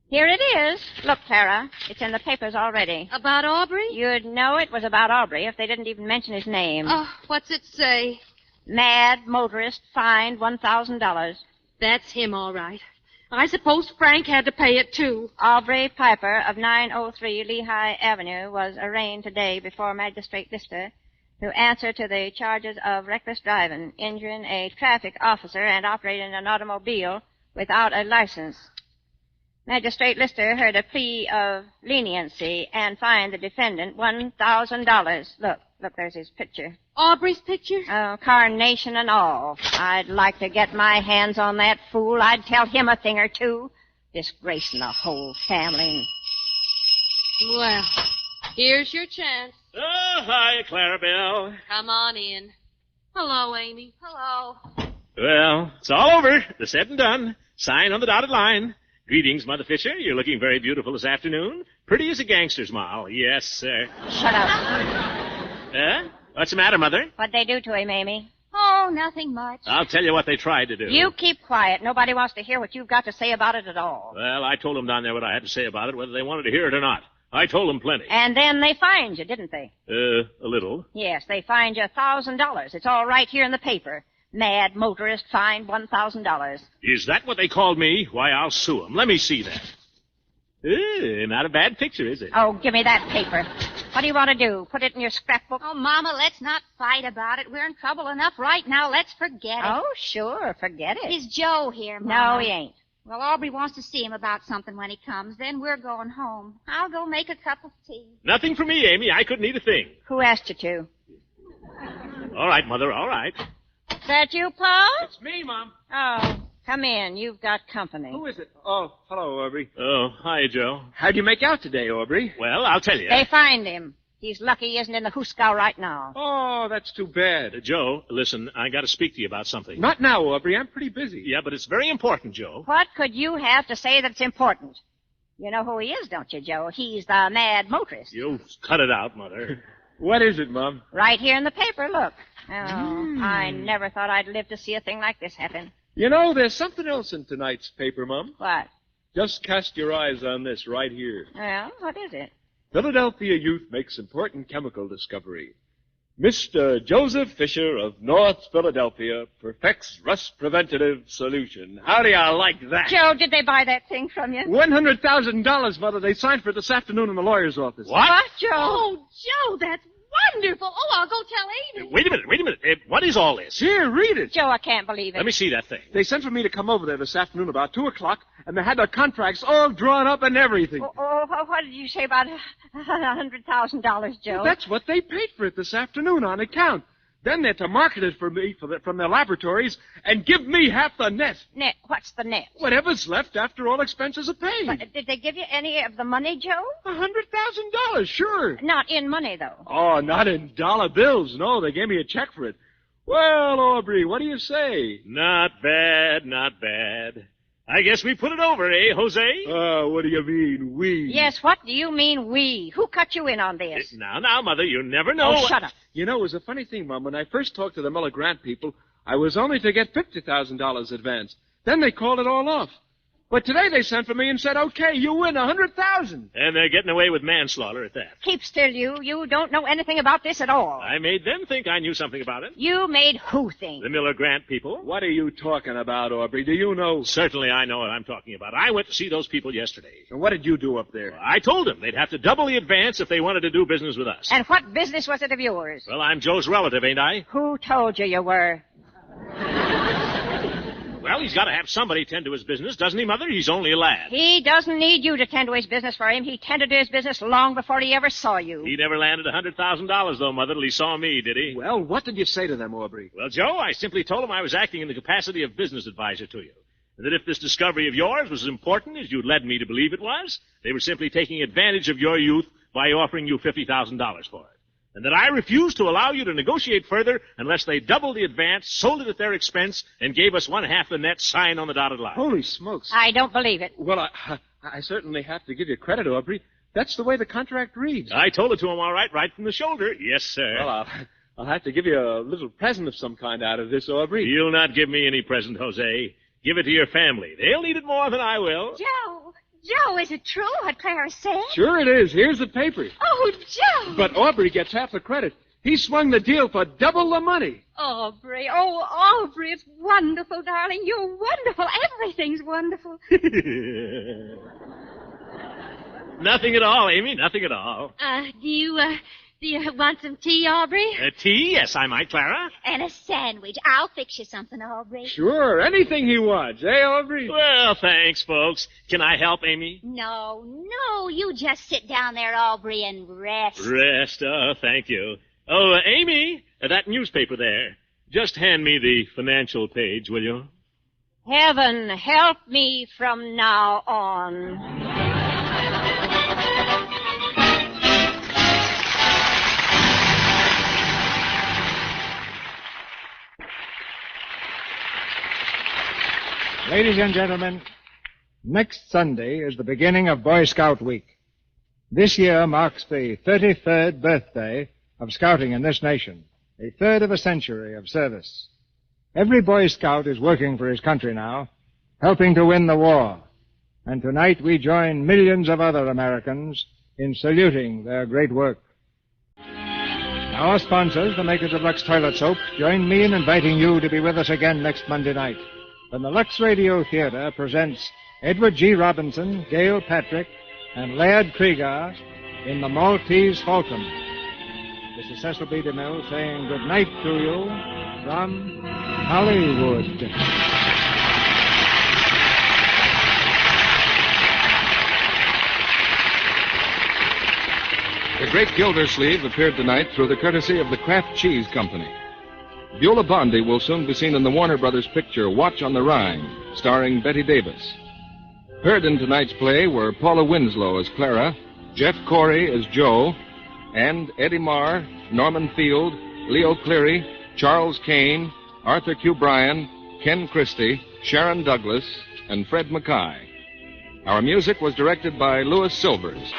Here it is. Look, Clara, it's in the papers already. About Aubrey? You'd know it was about Aubrey if they didn't even mention his name. Oh, what's it say? Mad motorist fined $1,000. That's him, all right. I suppose Frank had to pay it, too. Aubrey Piper of 903 Lehigh Avenue was arraigned today before Magistrate Lister to answer to the charges of reckless driving, injuring a traffic officer, and operating an automobile without a license. Magistrate Lister heard a plea of leniency and fined the defendant $1,000. Look, there's his picture. Aubrey's picture? Oh, carnation and all. I'd like to get my hands on that fool. I'd tell him a thing or two. Disgracing the whole family. Well, here's your chance. Oh, hi, Clarabelle. Come on in. Hello, Amy. Hello. Well, it's all over. The said and done. Sign on the dotted line. Greetings, Mother Fisher. You're looking very beautiful this afternoon. Pretty as a gangster's moll. Yes, sir. Shut up. What's the matter, Mother? What'd they do to him, Amy? Oh, nothing much. I'll tell you what they tried to do. You keep quiet. Nobody wants to hear what you've got to say about it at all. Well, I told them down there what I had to say about it, whether they wanted to hear it or not. I told them plenty. And then they fined you, didn't they? A little. Yes, they fined you $1,000. It's all right here in the paper. Mad motorist fined $1,000. Is that what they called me? Why, I'll sue them. Let me see that. Not a bad picture, is it? Oh, give me that paper. What do you want to do? Put it in your scrapbook? Oh, Mama, let's not fight about it. We're in trouble enough right now. Let's forget it. Oh, sure. Forget it. Is Joe here, Mama? No, he ain't. Well, Aubrey wants to see him about something when he comes. Then we're going home. I'll go make a cup of tea. Nothing for me, Amy. I couldn't eat a thing. Who asked you to? All right, Mother, all right. Is that you, Paul? It's me, Mom. Oh, come in. You've got company. Who is it? Oh, hello, Aubrey. Oh, hi, Joe. How'd you make out today, Aubrey? Well, I'll tell you. They fined him. He's lucky he isn't in the Hooskow right now. Oh, that's too bad. Joe, listen, I got to speak to you about something. Not now, Aubrey. I'm pretty busy. Yeah, but it's very important, Joe. What could you have to say that's important? You know who he is, don't you, Joe? He's the mad motorist. You cut it out, Mother. What is it, Mom? Right here in the paper, look. Oh, I never thought I'd live to see a thing like this happen. You know, there's something else in tonight's paper, Mom. What? Just cast your eyes on this right here. Well, what is it? Philadelphia youth makes important chemical discovery. Mr. Joseph Fisher of North Philadelphia perfects rust preventative solution. How do you like that? Joe, did they buy that thing from you? $100,000, Mother. They signed for it this afternoon in the lawyer's office. What? Joe? Oh, Joe, that's wonderful. Oh, I'll go tell Amy. Wait a minute. What is all this? Here, read it. Joe, I can't believe it. Let me see that thing. They sent for me to come over there this afternoon about 2 o'clock, and they had their contracts all drawn up and everything. What did you say about $100,000, Joe? Well, that's what they paid for it this afternoon on account. Then they're to market it for me from their laboratories and give me half the net. Net? What's the net? Whatever's left after all expenses are paid. But did they give you any of the money, Joe? $100,000, sure. Not in money, though. Oh, not in dollar bills. No, they gave me a check for it. Well, Aubrey, what do you say? Not bad, not bad. I guess we put it over, eh, Jose? What do you mean, we? Yes, what do you mean, we? Who cut you in on this? Now, Mother, you never know. Oh, shut up. You know, it was a funny thing, Mom. When I first talked to the Miller Grant people, I was only to get $50,000 advance. Then they called it all off. But today they sent for me and said, okay, you win $100,000. And they're getting away with manslaughter at that. Keep still, you. You don't know anything about this at all. I made them think I knew something about it. You made who think? The Miller Grant people. What are you talking about, Aubrey? Do you know? Certainly I know what I'm talking about. I went to see those people yesterday. And what did you do up there? Well, I told them they'd have to double the advance if they wanted to do business with us. And what business was it of yours? Well, I'm Joe's relative, ain't I? Who told you were? Well, he's got to have somebody tend to his business, doesn't he, Mother? He's only a lad. He doesn't need you to tend to his business for him. He tended to his business long before he ever saw you. He never landed $100,000, though, Mother, till he saw me, did he? Well, what did you say to them, Aubrey? Well, Joe, I simply told him I was acting in the capacity of business advisor to you. And that if this discovery of yours was as important as you'd led me to believe it was, they were simply taking advantage of your youth by offering you $50,000 for it. And that I refused to allow you to negotiate further unless they doubled the advance, sold it at their expense, and gave us 1/2 the net sign on the dotted line. Holy smokes. I don't believe it. Well, I certainly have to give you credit, Aubrey. That's the way the contract reads. I told it to him all right from the shoulder. Yes, sir. Well, I'll have to give you a little present of some kind out of this, Aubrey. You'll not give me any present, Jose. Give it to your family. They'll need it more than I will. Joe, is it true what Clara said? Sure it is. Here's the paper. Oh, Joe. But Aubrey gets half the credit. He swung the deal for double the money. Aubrey, Aubrey, it's wonderful, darling. You're wonderful. Everything's wonderful. Nothing at all, Amy, nothing at all. Do you want some tea, Aubrey? Tea? Yes, I might, Clara. And a sandwich. I'll fix you something, Aubrey. Sure, anything he wants, eh, Aubrey? Well, thanks, folks. Can I help, Amy? No, you just sit down there, Aubrey, and rest. Rest? Oh, thank you. Oh, Amy, that newspaper there. Just hand me the financial page, will you? Heaven help me from now on. Ladies and gentlemen, next Sunday is the beginning of Boy Scout Week. This year marks the 33rd birthday of scouting in this nation, a third of a century of service. Every Boy Scout is working for his country now, helping to win the war. And tonight we join millions of other Americans in saluting their great work. Our sponsors, the makers of Lux Toilet Soap, join me in inviting you to be with us again next Monday night, when the Lux Radio Theater presents Edward G. Robinson, Gail Patrick, and Laird Krieger in The Maltese Falcon. This is Cecil B. DeMille saying good night to you from Hollywood. The Great Gildersleeve appeared tonight through the courtesy of the Kraft Cheese Company. Beulah Bondi will soon be seen in the Warner Brothers picture Watch on the Rhine, starring Betty Davis. Heard in tonight's play were Paula Winslow as Clara, Jeff Corey as Joe, and Eddie Marr, Norman Field, Leo Cleary, Charles Kane, Arthur Q. Bryan, Ken Christie, Sharon Douglas, and Fred Mackay. Our music was directed by Louis Silvers.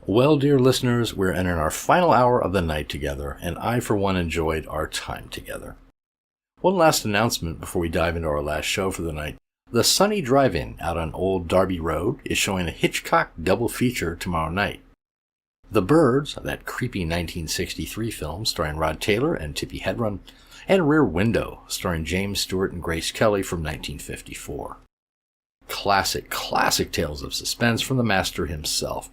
Well, dear listeners, we're in our final hour of the night together, and I, for one, enjoyed our time together. One last announcement before we dive into our last show for the night. The Sunny Drive-In out on Old Darby Road is showing a Hitchcock double feature tomorrow night. The Birds, that creepy 1963 film starring Rod Taylor and Tippi Hedren, and Rear Window, starring James Stewart and Grace Kelly from 1954. Classic tales of suspense from the master himself.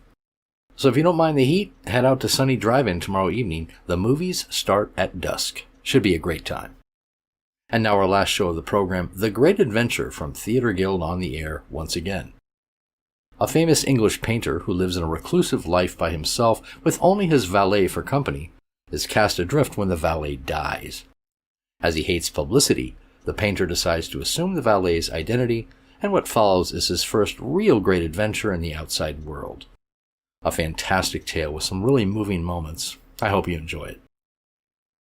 So if you don't mind the heat, head out to Sunny Drive-In tomorrow evening. The movies start at dusk. Should be a great time. And now our last show of the program, The Great Adventure from Theatre Guild on the air once again. A famous English painter who lives in a reclusive life by himself with only his valet for company is cast adrift when the valet dies. As he hates publicity, the painter decides to assume the valet's identity, and what follows is his first real great adventure in the outside world. A fantastic tale with some really moving moments. I hope you enjoy it.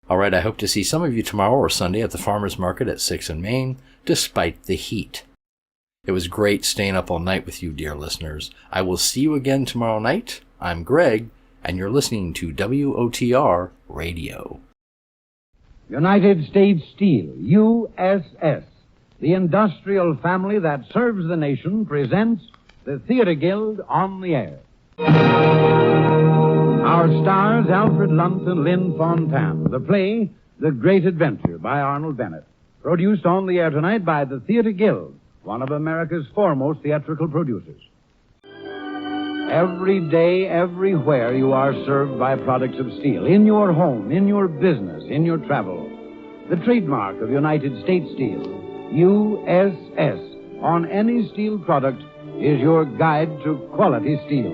Alright, I hope to see some of you tomorrow or Sunday at the Farmers Market at 6 in Maine, despite the heat. It was great staying up all night with you, dear listeners. I will see you again tomorrow night. I'm Greg, and you're listening to WOTR Radio. United States Steel, USS, the industrial family that serves the nation, presents the Theater Guild on the Air. Our stars, Alfred Lunt and Lynn Fontanne. The play, The Great Adventure, by Arnold Bennett. Produced on the air tonight by the Theater Guild, one of America's foremost theatrical producers. Every day, everywhere, you are served by products of steel. In your home, in your business, in your travel. The trademark of United States Steel, USS, on any steel product is your guide to quality steel.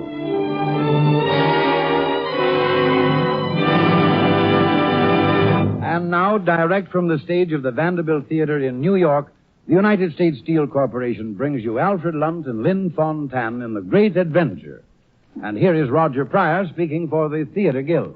And now, direct from the stage of the Vanderbilt Theater in New York, the United States Steel Corporation brings you Alfred Lunt and Lynn Fontanne in The Great Adventure. And here is Roger Pryor speaking for the Theater Guild.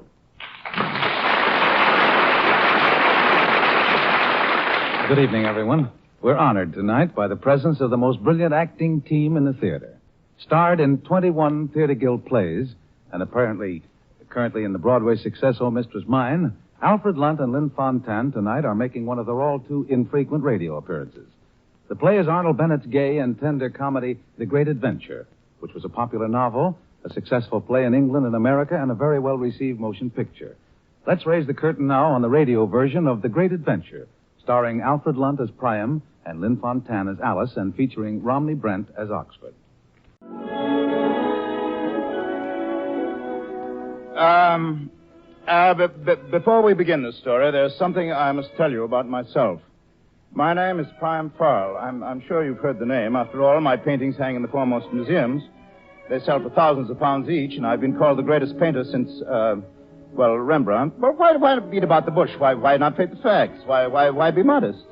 Good evening, everyone. We're honored tonight by the presence of the most brilliant acting team in the theater. Starred in 21 Theater Guild plays, and apparently currently in the Broadway success, Oh, Mistress Mine, Alfred Lunt and Lynn Fontanne tonight are making one of their all too infrequent radio appearances. The play is Arnold Bennett's gay and tender comedy, The Great Adventure, which was a popular novel, a successful play in England and America, and a very well-received motion picture. Let's raise the curtain now on the radio version of The Great Adventure, starring Alfred Lunt as Priam and Lynn Fontanne as Alice, and featuring Romney Brent as Oxford. Before we begin this story, there's something I must tell you about myself. My name is Priam Farrell. I'm sure you've heard the name. After all, my paintings hang in the foremost museums. They sell for thousands of pounds each, and I've been called the greatest painter since, Rembrandt. But why beat about the bush? Why not paint the facts? Why be modest?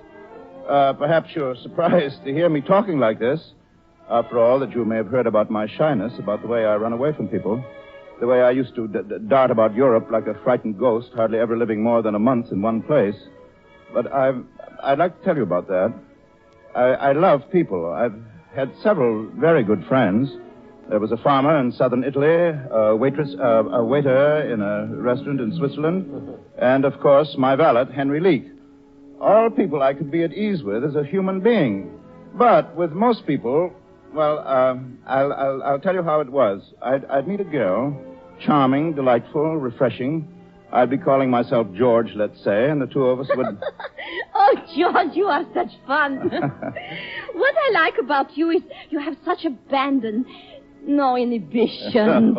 Perhaps you're surprised to hear me talking like this. After all, that you may have heard about my shyness, about the way I run away from people. The way I used to dart about Europe like a frightened ghost, hardly ever living more than a month in one place. But I'd like to tell you about that. I love people. I've had several very good friends. There was a farmer in southern Italy, a waiter in a restaurant in Switzerland, and, of course, my valet, Henry Leake. All people I could be at ease with as a human being. But with most people, I'll tell you how it was. I'd meet a girl, charming, delightful, refreshing. I'd be calling myself George, let's say, and the two of us would... Oh, George, you are such fun. What I like about you is you have such abandon. No inhibition.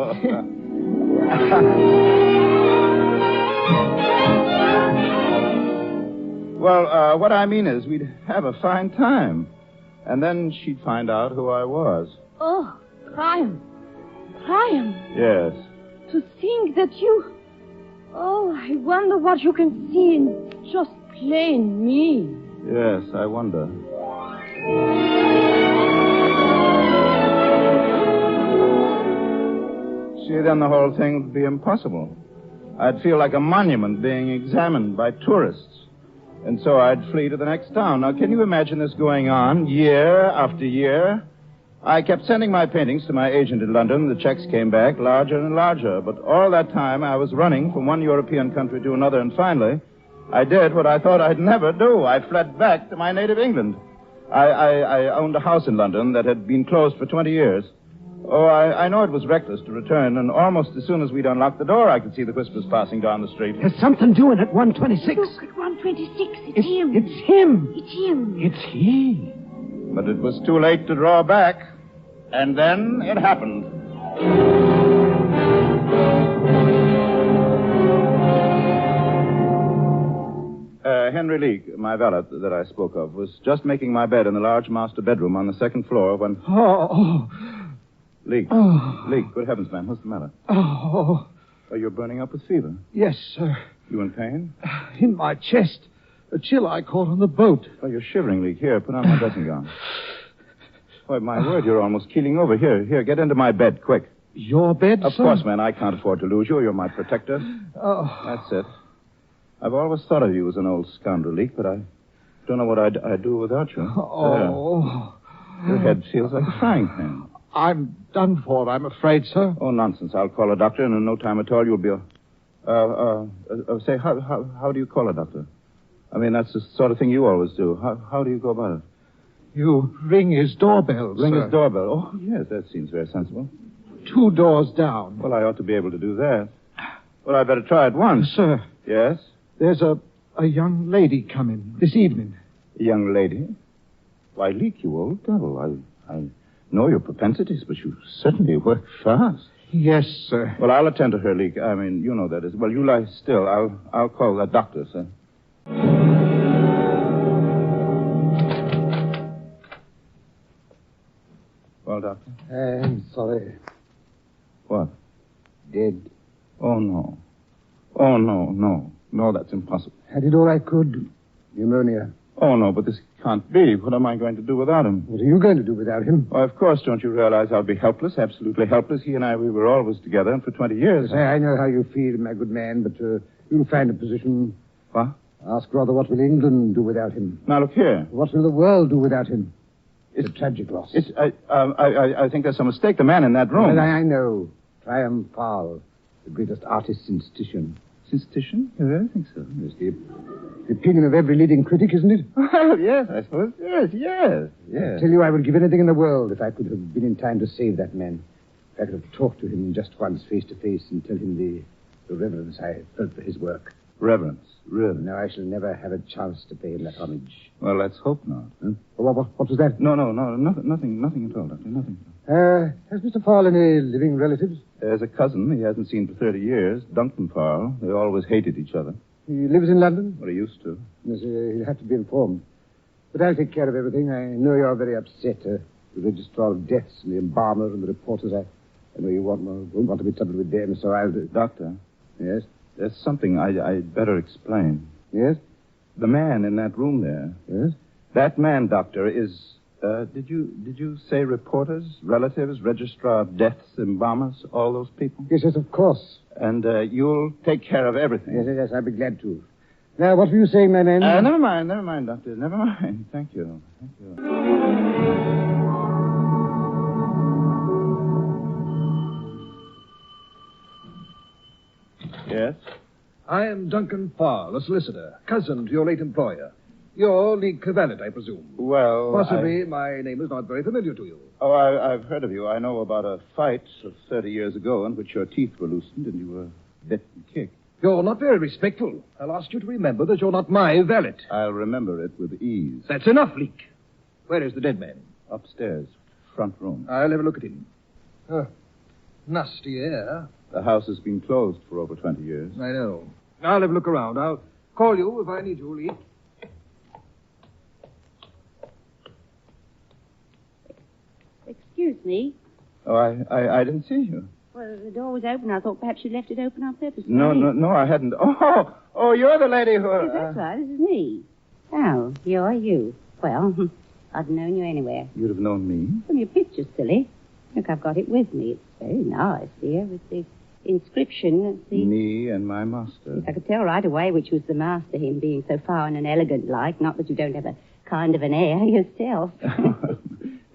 Well, what I mean is we'd have a fine time. And then she'd find out who I was. Oh, Priam. Priam. Yes. To think that you... Oh, I wonder what you can see in just plain me. Yes, I wonder. See, then the whole thing would be impossible. I'd feel like a monument being examined by tourists. And so I'd flee to the next town. Now, can you imagine this going on year after year? I kept sending my paintings to my agent in London. The checks came back larger and larger. But all that time, I was running from one European country to another. And finally, I did what I thought I'd never do. I fled back to my native England. I owned a house in London that had been closed for 20 years. Oh, I know it was reckless to return, and almost as soon as we'd unlocked the door, I could see the whispers passing down the street. There's something doing at 126. Look, at 126. It's him. It's him. It's him. It's he. But it was too late to draw back. And then it happened. Henry Leake, my valet that I spoke of, was just making my bed in the large master bedroom on the second floor when... Oh. Leake. Oh. Leake, good heavens, man, what's the matter? Oh. Oh, you're burning up with fever. Yes, sir. You in pain? In my chest. A chill I caught on the boat. Oh, you're shivering, Leake. Here, put on my dressing gown. Why, my word, you're almost keeling over. Here, get into my bed, quick. Your bed, Of sir? course, man, I can't afford to lose you. You're my protector. Oh. That's it. I've always thought of you as an old scoundrel, Leake, but I don't know what I'd do without you. Oh. Your head feels like a frying pan. I'm done for, I'm afraid, sir. Oh, nonsense. I'll call a doctor, and in no time at all you'll be... Say, how do you call a doctor? I mean, that's the sort of thing you always do. How do you go about it? You ring his doorbell, Ring sir. his doorbell. Oh, yes, that seems very sensible. 2 doors down. Well, I ought to be able to do that. Well, I'd better try it once. Sir, Yes? there's a young lady coming this evening. A young lady? Why, Leek, you old devil. I know your propensities, but you certainly work fast. Yes, sir. Well, I'll attend to her, Leek. I mean, you know that is. Well, you lie still. I'll call that doctor, sir. Well, doctor? I'm sorry. What? Dead. Oh, no. Oh, no. No, that's impossible. I did all I could. Pneumonia. Oh, no, but this can't be. What am I going to do without him? What are you going to do without him? Oh, of course, don't you realize I'll be helpless, absolutely helpless? He and I, we were always together, and for 20 years. Yes, I know how you feel, my good man, but you'll find a position. What? Ask rather, what will England do without him? Now, look here. What will the world do without him? It's a tragic loss. I think there's a mistake. The man in that room. Well, I know. Triumphal, the greatest artist since Titian. Since Titian? You really think so? It's the opinion of every leading critic, isn't it? Well, yes, I suppose. Yes. I tell you, I would give anything in the world if I could have been in time to save that man. If I could have talked to him just once, face to face, and tell him the reverence I felt for his work. Reverence? Really? Now, I shall never have a chance to pay him that homage. Well, let's hope not. Huh? What was that? No, nothing at all, Doctor, nothing. Has Mr. Farl any living relatives? There's a cousin he hasn't seen for 30 years, Duncan Farl. They always hated each other. He lives in London? Well, he used to. Yes, he'll have to be informed. But I'll take care of everything. I know you're very upset. The registrar of deaths and the embalmer and the reporters. I know you won't want to be troubled with them, so I'll do... Doctor? Yes? There's something I'd better explain. Yes? The man in that room there. Yes? That man, Doctor, is... Did you say reporters, relatives, registrar of deaths, embalmers, all those people? Yes, of course. And you'll take care of everything? Yes, I'll be glad to. Now, what were you saying, my man? Never mind, Doctor. Never mind. Thank you. Yes? I am Duncan Farl, a solicitor, cousin to your late employer. You're League Cavallet, I presume. Well, Possibly my name is not very familiar to you. Oh, I've heard of you. I know about a fight of 30 years ago in which your teeth were loosened and you were bit and kicked. You're not very respectful. I'll ask you to remember that you're not my valet. I'll remember it with ease. That's enough, Leak. Where is the dead man? Upstairs, front room. I'll have a look at him. Nasty air. The house has been closed for over 20 years. I know. I'll have a look around. I'll call you if I need you, Leak. Excuse me. Oh, I didn't see you. Well, the door was open. I thought perhaps you left it open on purpose. No, I hadn't. Oh, you're the lady who... Yes, that's right. This is me. Oh, you're you. Well, I'd known you anywhere. You'd have known me? From your picture, silly. Look, I've got it with me. It's very nice, dear, with the inscription. Me and my master. I could tell right away which was the master, him being so fine and elegant like. Not that you don't have a kind of an air yourself.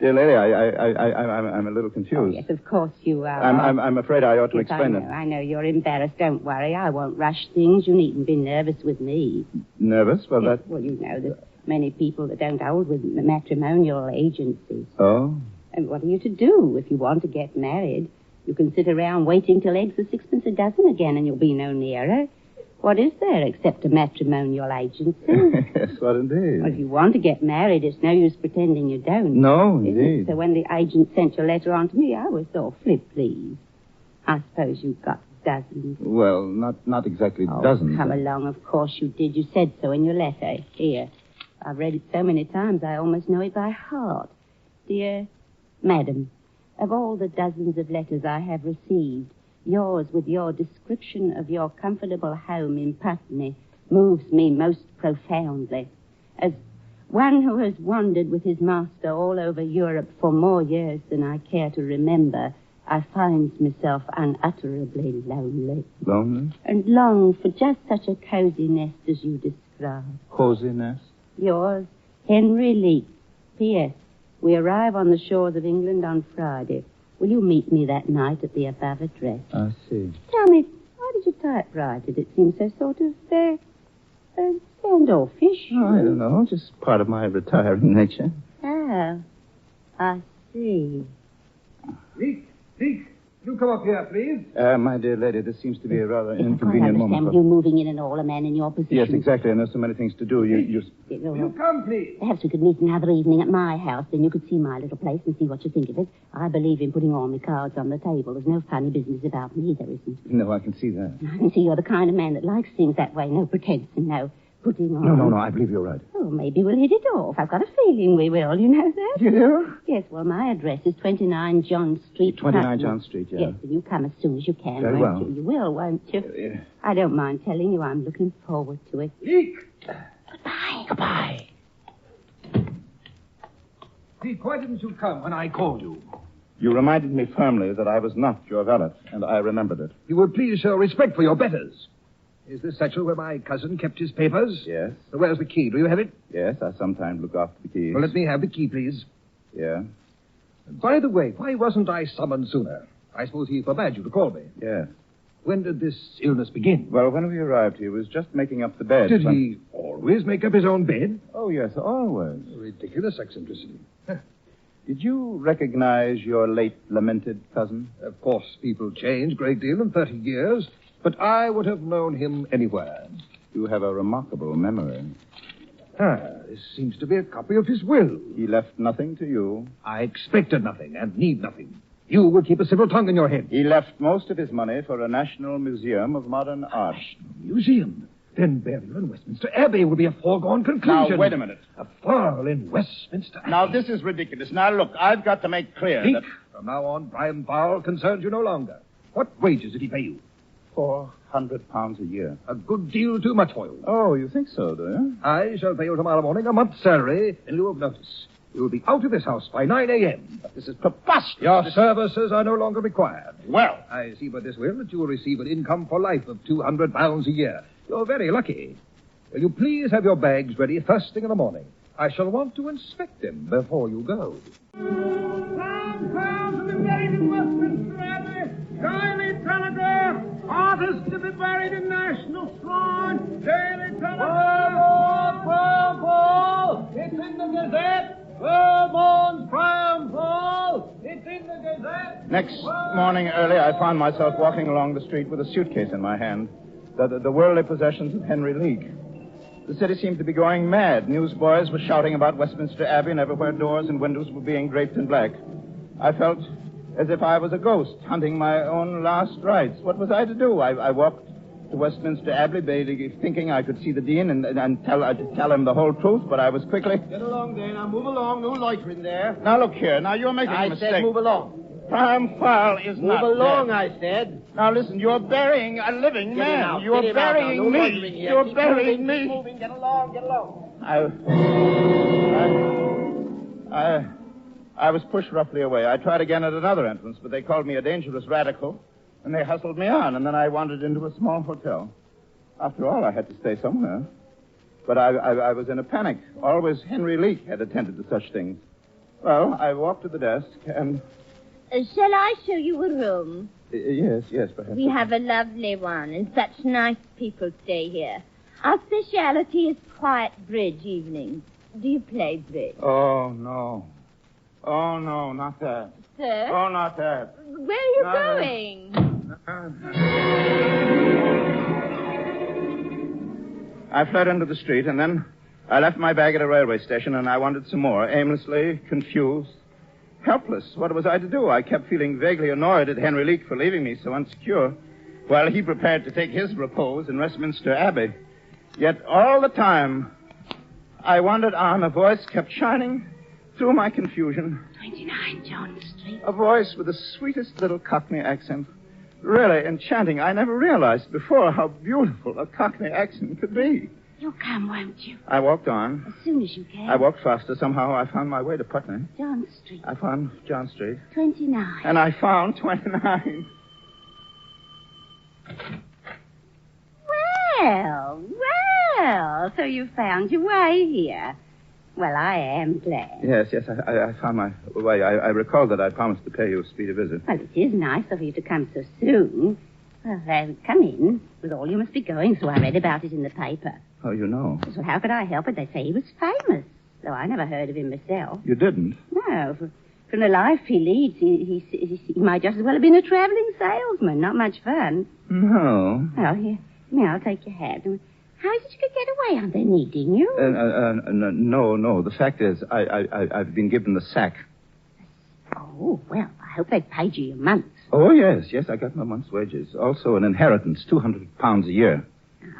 Dear lady, I'm a little confused. Oh, yes, of course you are. I'm afraid I ought to explain it. I know. You're embarrassed. Don't worry. I won't rush things. You needn't be nervous with me. Nervous? Well, yes, well, you know, there's many people that don't hold with matrimonial agencies. Oh? And what are you to do if you want to get married? You can sit around waiting till eggs are sixpence a dozen again and you'll be no nearer. What is there except a matrimonial agency? Yes, what indeed? Well, if you want to get married, it's no use pretending you don't. No, indeed. So when the agent sent your letter on to me, I was awfully pleased. I suppose you've got dozens. Well, not exactly dozens. Come along, of course you did. You said so in your letter. Here. I've read it so many times I almost know it by heart. Dear Madam, of all the dozens of letters I have received, yours with your description of your comfortable home in Putney moves me most profoundly. As one who has wandered with his master all over Europe for more years than I care to remember, I find myself unutterably lonely. Lonely? And long for just such a cozy nest as you describe. Cozy nest? Yours, Henry Lee. P.S. We arrive on the shores of England on Friday. Will you meet me that night at the above address? I see. Tell me, why did you typewrite it? It seems so sort of, standoffish. Oh, I don't know. Just part of my retiring nature. Ah, Oh, I see. Leek, you come up here, please. My dear lady, this seems to be a rather I inconvenient moment. understand you moving in and all, a man in your position. Yes, exactly, and there's so many things to do. You come, please. Perhaps we could meet another evening at my house, then you could see my little place and see what you think of it. I believe in putting all my cards on the table. There's no funny business about me, there isn't. No, I can see that. I can see you're the kind of man that likes things that way. No pretense and no putting on. No, I believe you're right. Oh, maybe we'll hit it off. I've got a feeling we will, you know that? You do? Yes, well, my address is 29 John Street. 29 John Street, yeah. Yes, and you come as soon as you can, Very won't well. you? You will, won't you? Yeah. I don't mind telling you I'm looking forward to it. Leek! Goodbye. Leek, why didn't you come when I called you? You reminded me firmly that I was not your valet, and I remembered it. You would please show respect for your betters. Is this satchel where my cousin kept his papers? Yes. Where's the key? Do you have it? Yes, I sometimes look after the keys. Well, let me have the key, please. Yeah? By the way, why wasn't I summoned sooner? I suppose he forbade you to call me. Yes. When did this illness begin? Well, when we arrived, he was just making up the bed. Did he always make up his own bed? Oh, yes, always. Ridiculous eccentricity. Did you recognize your late lamented cousin? Of course, people change a great deal in 30 years, but I would have known him anywhere. You have a remarkable memory. This seems to be a copy of his will. He left nothing to you. I expected nothing and need nothing. You will keep a civil tongue in your head. He left most of his money for a National Museum of Modern Art. Museum? Then burial in Westminster Abbey will be a foregone conclusion. Now, wait a minute. A funeral in Westminster Abbey. Now, this is ridiculous. Now, look, I've got to make clear Pete, that... from now on, Brian Powell concerns you no longer. What wages did he pay you? £400 a year. A good deal too much for you. Oh, you think so, do you? I shall pay you tomorrow morning a month's salary in lieu of notice. You will be out of this house by 9 a.m. But this is preposterous. Your services are no longer required. Well, I see by this will that you will receive an income for life of £200 a year. You're very lucky. Will you please have your bags ready first thing in the morning? I shall want to inspect them before you go. Daily Telegraph, artist to be buried in National Shrine. Daily Telegraph. Well, it's in the Gazette. Vermont's triumphal. It's in the Gazette. next morning early, I found myself walking along the street with a suitcase in my hand. The worldly possessions of Henry Leake. The city seemed to be going mad. Newsboys were shouting about Westminster Abbey, and everywhere doors and windows were being draped in black. I felt as if I was a ghost hunting my own last rites. What was I to do? I walked to Westminster Abbey, thinking I could see the dean and tell him the whole truth, but I was quickly... Get along there. Now move along. No loitering there. Now, look here. Now, you're making a mistake. I said move along. Triumphal is not Move along, dead. I said. Now, listen, you're burying a living man. You're burying me. You're burying me. Keep moving. Get along. Get along. I was pushed roughly away. I tried again at another entrance, but they called me a dangerous radical, and they hustled me on, and then I wandered into a small hotel. After all, I had to stay somewhere. But I was in a panic. Always Henry Leake had attended to such things. Well, I walked to the desk, and... shall I show you a room? Yes, perhaps. We have a lovely one, and such nice people stay here. Our speciality is quiet bridge evenings. Do you play bridge? Oh, no. Oh, no, not that. Sir? Oh, not that. Where are you going? I fled into the street, and then I left my bag at a railway station, and I wandered some more, aimlessly, confused, helpless. What was I to do? I kept feeling vaguely annoyed at Henry Leake for leaving me so unsecure, while he prepared to take his repose in Westminster Abbey. Yet all the time I wandered on, a voice kept shining through my confusion. 29 John Street. A voice with the sweetest little Cockney accent. Really enchanting. I never realized before how beautiful a Cockney accent could be. You'll come, won't you? I walked on. As soon as you can. I walked faster. Somehow I found my way to Putney. John Street. I found John Street. 29. And I found 29. Well, so you found your way here. Well, I am glad. Yes, I found my way. I recall that I promised to pay you a speedy visit. Well, it is nice of you to come so soon. Well, come in. With all you must be going, so I read about it in the paper. Oh, you know. So how could I help it? They say he was famous. though I never heard of him myself. You didn't? No. From the life he leads, he might just as well have been a traveling salesman. Not much fun. No. Well, here, I'll take your hat. How is it you could get away? Aren't they needing you? No. The fact is, I've been given the sack. Oh, well, I hope they paid you your months. Oh, yes, I got my month's wages. Also an inheritance, £200 a year.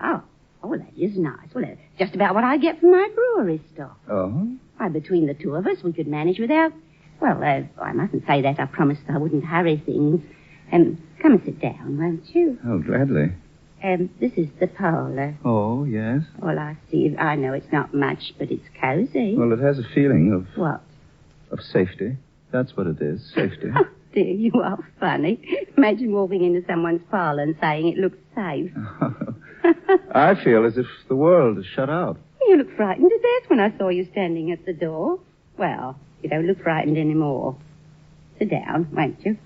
Oh, that is nice. Well, that's just about what I get from my brewery stock. Oh? Why, between the two of us, we could manage without... Well, I mustn't say that. I promised I wouldn't hurry things. Come and sit down, won't you? Oh, gladly. This is the parlor. Oh, yes? Well, I know it's not much, but it's cozy. Well, it has a feeling of... What? Of safety. That's what it is, safety. Oh, dear, you are funny. Imagine walking into someone's parlor and saying it looks safe. I feel as if the world is shut out. You looked frightened to death when I saw you standing at the door. Well, you don't look frightened anymore. Sit down, won't you?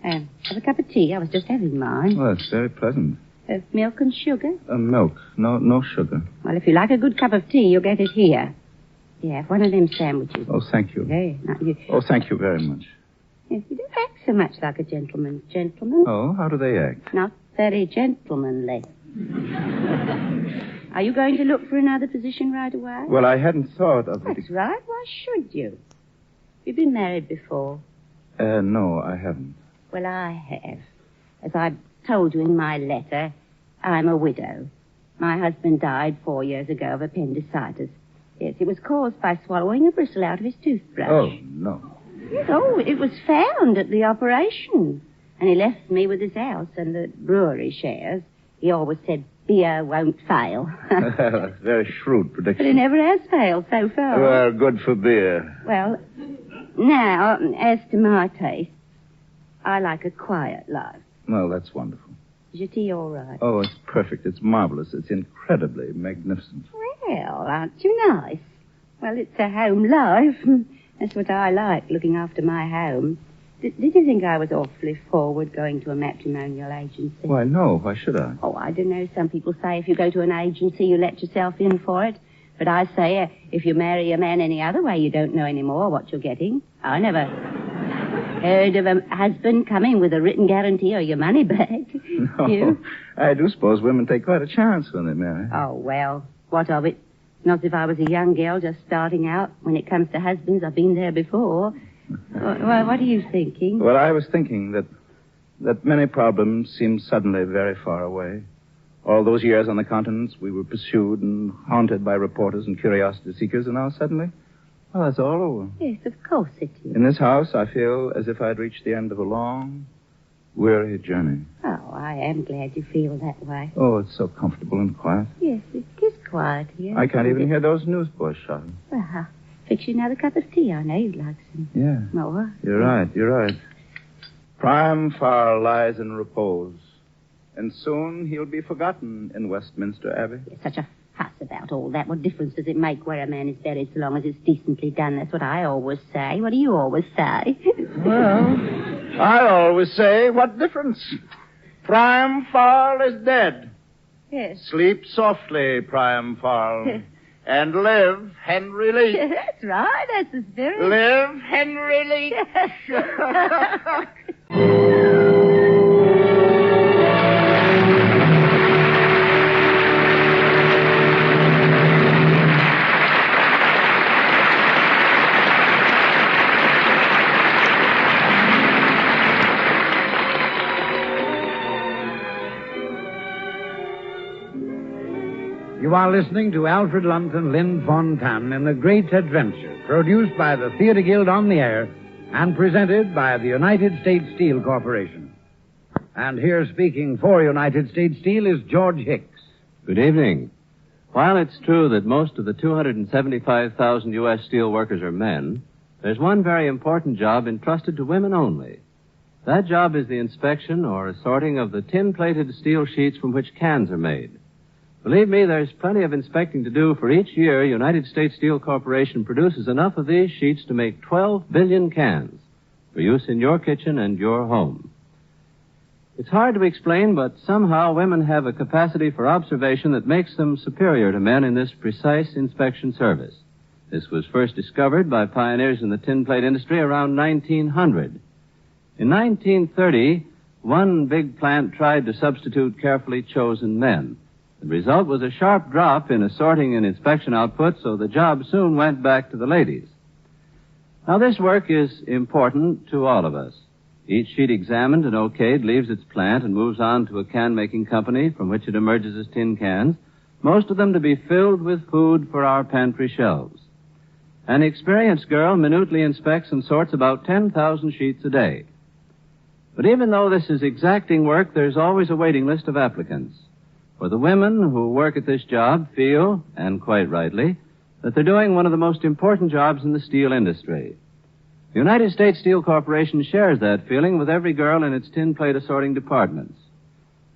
Have a cup of tea. I was just having mine. Well, it's very pleasant. Milk and sugar? Milk. No sugar. Well, if you like a good cup of tea, you'll get it here. Yeah, one of them sandwiches. Oh, thank you. Hey, not you. Oh, thank you very much. Yes, you don't act so much like a gentleman's gentleman. Oh, how do they act? Not very gentlemanly. Are you going to look for another position right away? Well, I hadn't thought of it. That's right. Why should you? You've been married before. No, I haven't. Well, I have. As I told you in my letter, I'm a widow. My husband died 4 years ago of appendicitis. Yes, it was caused by swallowing a bristle out of his toothbrush. Oh, no. Yes, it was found at the operation. And he left me with his house and the brewery shares. He always said, beer won't fail. That's a very shrewd prediction. But it never has failed so far. Well, good for beer. Well, now, as to my taste, I like a quiet life. Well, that's wonderful. Is your tea all right? Oh, it's perfect. It's marvelous. It's incredibly magnificent. Well, aren't you nice? Well, it's a home life. That's what I like, looking after my home. Did you think I was awfully forward going to a matrimonial agency? Why, no. Why should I? Oh, I don't know. Some people say if you go to an agency, you let yourself in for it. But I say if you marry a man any other way, you don't know any more what you're getting. I never heard of a husband coming with a written guarantee or your money back. No, you? I do suppose women take quite a chance when they marry. Oh, well, what of it? Not as if I was a young girl just starting out. When it comes to husbands, I've been there before. Well, what are you thinking? Well, I was thinking that many problems seem suddenly very far away. All those years on the continents, we were pursued and haunted by reporters and curiosity seekers, and now suddenly, well, that's all over. Yes, of course it is. In this house, I feel as if I'd reached the end of a long, weary journey. Oh, I am glad you feel that way. Oh, it's so comfortable and quiet. Yes, it is quiet here. I can't even hear those newsboys shouting. Well, I'll fix you another cup of tea. I know you'd like some. Yeah. More. You're right. Prime Far lies in repose, and soon he'll be forgotten in Westminster Abbey. There's such a fuss about all that. What difference does it make where a man is buried so long as it's decently done? That's what I always say. What do you always say? Well, I always say, what difference? Prime Far is dead. Yes. Sleep softly, Prime Far. And live, Henry Lee. That's right. That's the spirit. Live, Henry Lee. You are listening to Alfred Lunt and Lynn Fontanne in The Great Adventure, produced by the Theater Guild on the Air and presented by the United States Steel Corporation. And here speaking for United States Steel is George Hicks. Good evening. While it's true that most of the 275,000 U.S. steel workers are men, there's one very important job entrusted to women only. That job is the inspection or assorting of the tin-plated steel sheets from which cans are made. Believe me, there's plenty of inspecting to do, for each year United States Steel Corporation produces enough of these sheets to make 12 billion cans for use in your kitchen and your home. It's hard to explain, but somehow women have a capacity for observation that makes them superior to men in this precise inspection service. This was first discovered by pioneers in the tin plate industry around 1900. In 1930, one big plant tried to substitute carefully chosen men. The result was a sharp drop in assorting and inspection output, so the job soon went back to the ladies. Now, this work is important to all of us. Each sheet examined and okayed leaves its plant and moves on to a can-making company from which it emerges as tin cans, most of them to be filled with food for our pantry shelves. An experienced girl minutely inspects and sorts about 10,000 sheets a day. But even though this is exacting work, there's always a waiting list of applicants. For the women who work at this job feel, and quite rightly, that they're doing one of the most important jobs in the steel industry. The United States Steel Corporation shares that feeling with every girl in its tin plate assorting departments.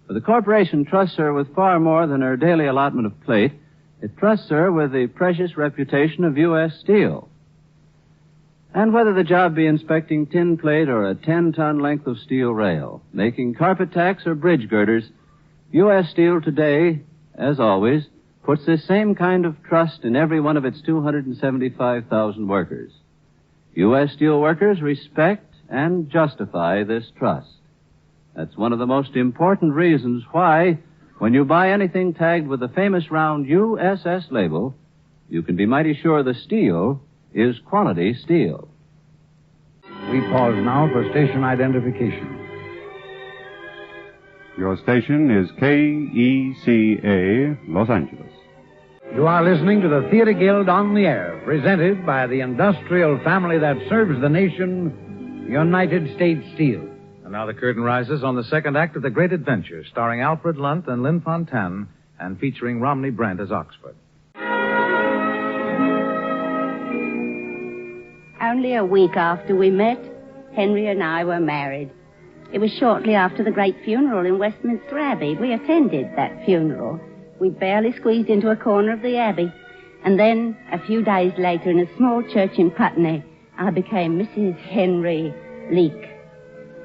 But the corporation trusts her with far more than her daily allotment of plate. It trusts her with the precious reputation of U.S. Steel. And whether the job be inspecting tin plate or a 10-ton length of steel rail, making carpet tacks or bridge girders, U.S. Steel today, as always, puts this same kind of trust in every one of its 275,000 workers. U.S. Steel workers respect and justify this trust. That's one of the most important reasons why, when you buy anything tagged with the famous round USS label, you can be mighty sure the steel is quality steel. We pause now for station identification. Your station is KECA, Los Angeles. You are listening to the Theater Guild on the Air, presented by the industrial family that serves the nation, United States Steel. And now the curtain rises on the second act of The Great Adventure, starring Alfred Lunt and Lynn Fontanne, and featuring Romney Brent as Oxford. Only a week after we met, Henry and I were married. It was shortly after the great funeral in Westminster Abbey. We attended that funeral. We barely squeezed into a corner of the Abbey. And then, a few days later, in a small church in Putney, I became Mrs. Henry Leake.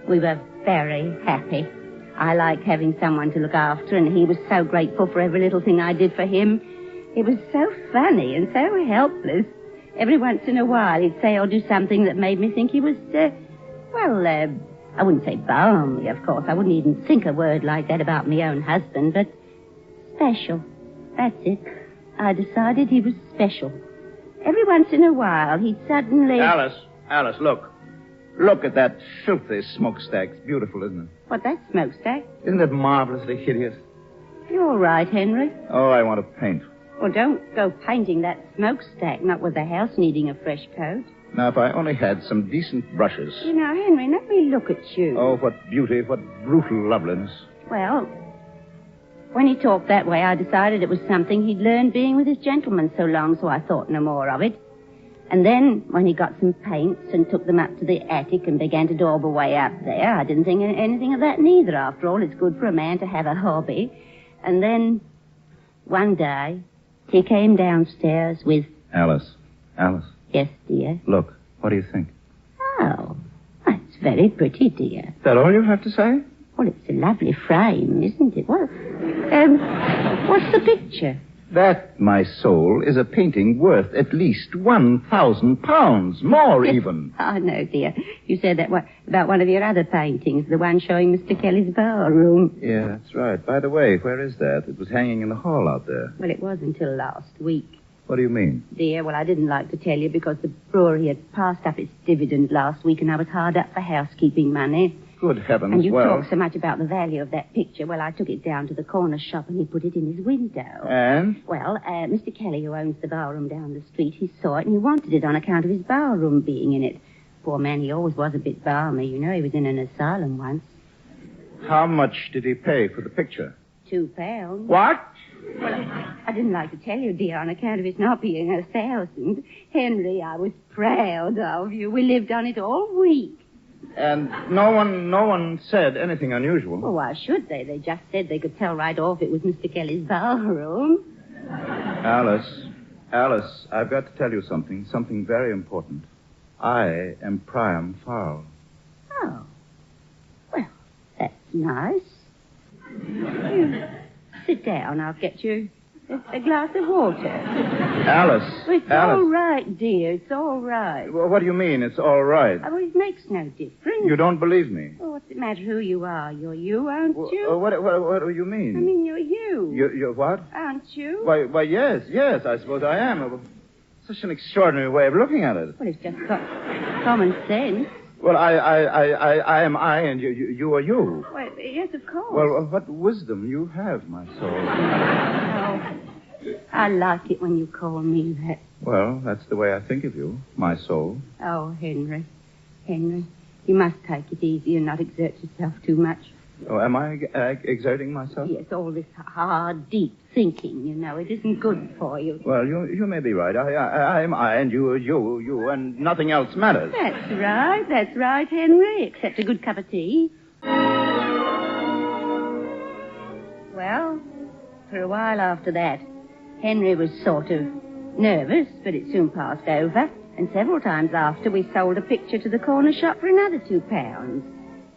We were very happy. I liked having someone to look after, and he was so grateful for every little thing I did for him. It was so funny and so helpless. Every once in a while, he'd say or do something that made me think he was, I wouldn't say balmy, of course. I wouldn't even think a word like that about my own husband, but special. That's it. I decided he was special. Every once in a while, he'd suddenly... Alice, look. Look at that filthy smokestack. It's beautiful, isn't it? What, that smokestack? Isn't it marvelously hideous? You're all right, Henry. Oh, I want to paint. Well, don't go painting that smokestack, not with the house needing a fresh coat. Now, if I only had some decent brushes. You know, Henry, let me look at you. Oh, what beauty, what brutal loveliness. Well, when he talked that way, I decided it was something he'd learned being with his gentleman so long, so I thought no more of it. And then, when he got some paints and took them up to the attic and began to daub away up there, I didn't think anything of that neither. After all, it's good for a man to have a hobby. And then, one day, he came downstairs with... Alice. Yes, dear? Look, what do you think? Oh, that's very pretty, dear. Is that all you have to say? Well, it's a lovely frame, isn't it? Well, what's the picture? That, my soul, is a painting worth at least 1,000 pounds, more even. Oh, no, dear. You said that about one of your other paintings, the one showing Mr. Kelly's ballroom. Yeah, that's right. By the way, where is that? It was hanging in the hall out there. Well, it was until last week. What do you mean? Dear, well, I didn't like to tell you because the brewery had passed up its dividend last week and I was hard up for housekeeping money. Good heavens, and you talk so much about the value of that picture. Well, I took it down to the corner shop and he put it in his window. And? Well, Mr. Kelly, who owns the ballroom down the street, he saw it and he wanted it on account of his ballroom being in it. Poor man, he always was a bit balmy. You know, he was in an asylum once. How much did he pay for the picture? £2. What? Well, I didn't like to tell you, dear, on account of it not being 1,000. Henry, I was proud of you. We lived on it all week. And no one said anything unusual. Well, why should they? They just said they could tell right off it was Mr. Kelly's ballroom. Alice, I've got to tell you something very important. I am Priam Farrell. Oh. Well, that's nice. Sit down. I'll get you a glass of water. Alice. Well, it's all right, dear. It's all right. Well, what do you mean, it's all right? Oh, it makes no difference. You don't believe me? Well, what's it matter who you are? You're you, aren't you? What do you mean? I mean, you're you. You're what? Aren't you? Why, yes, I suppose I am. Such an extraordinary way of looking at it. Well, it's just common sense. Well, I am I, and you are you. Well, yes, of course. Well, what wisdom you have, my soul. Oh, I like it when you call me that. Well, that's the way I think of you, my soul. Oh, Henry, you must take it easy and not exert yourself too much. Oh, am I exerting myself? Yes, all this hard, deep thinking, it isn't good for you. Well, you may be right. I am I, and you are you, and nothing else matters. That's right, Henry, except a good cup of tea. Well, for a while after that, Henry was sort of nervous, but it soon passed over, and several times after we sold a picture to the corner shop for another £2.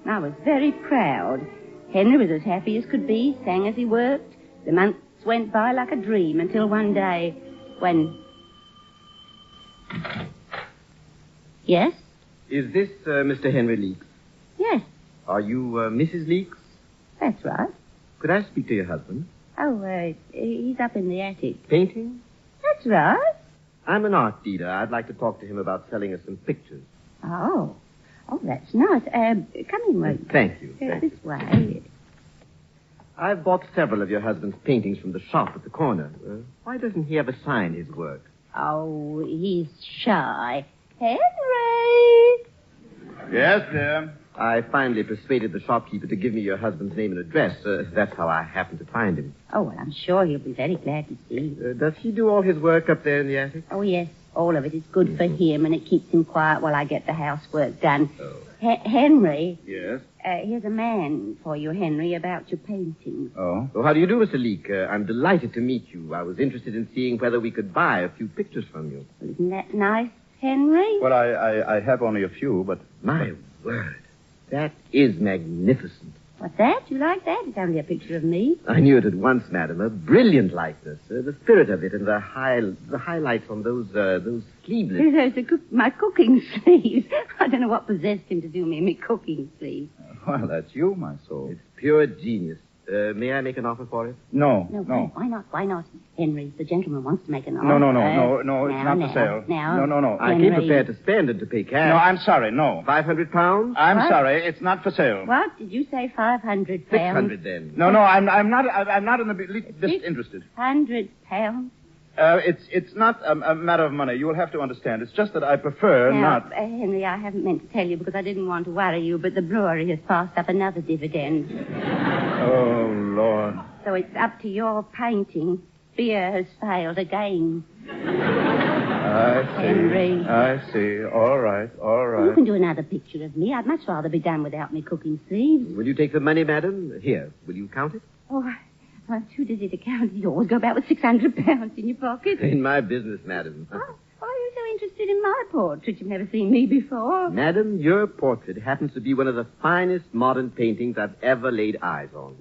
I was very proud. Henry was as happy as could be, sang as he worked. The months went by like a dream until one day when... Yes? Is this Mr. Henry Leeks? Yes. Are you Mrs. Leeks? That's right. Could I speak to your husband? Oh, he's up in the attic. Painting? That's right. I'm an art dealer. I'd like to talk to him about selling us some pictures. Oh, that's nice. Come in, Lloyd. Thank you. This way. I've bought several of your husband's paintings from the shop at the corner. Why doesn't he ever sign his work? Oh, he's shy. Henry! Yes, dear. I finally persuaded the shopkeeper to give me your husband's name and address. That's how I happened to find him. Oh, well, I'm sure he'll be very glad to see you. Does he do all his work up there in the attic? Oh, yes. All of it is good for him, and it keeps him quiet while I get the housework done. Oh. Henry. Yes? Here's a man for you, Henry, about your paintings. Oh? Well, how do you do, Mr. Leek? I'm delighted to meet you. I was interested in seeing whether we could buy a few pictures from you. Well, isn't that nice, Henry? Well, I have only a few, but... My word. That is magnificent. What's that? You like that? It's only a picture of me. I knew it at once, madam. A brilliant likeness. The spirit of it and the highlights on those sleeveless... My cooking sleeves. I don't know what possessed him to do me in my cooking sleeves. Well, that's you, my soul. It's pure genius. May I make an offer for it? No. Why not? Henry, the gentleman wants to make an offer. No, it's not for sale. No. I came prepared to spend and to pay cash. No, I'm sorry, no. £500? I'm sorry, it's not for sale. What? Did you say £500? £600 then. No, I'm not in the least disinterested. £100? It's not a matter of money. You'll have to understand. It's just that I prefer not... Henry, I haven't meant to tell you because I didn't want to worry you, but the brewery has passed up another dividend. Oh, Lord. So it's up to your painting. Beer has failed again. I see. Henry. I see. All right. You can do another picture of me. I'd much rather be done without me cooking sleeves. Will you take the money, madam? Here, will you count it? Oh, I'm too dizzy to count. You always go back with £600 in your pocket. In my business, madam. Why are you so interested in my portrait? You've never seen me before. Madam, your portrait happens to be one of the finest modern paintings I've ever laid eyes on.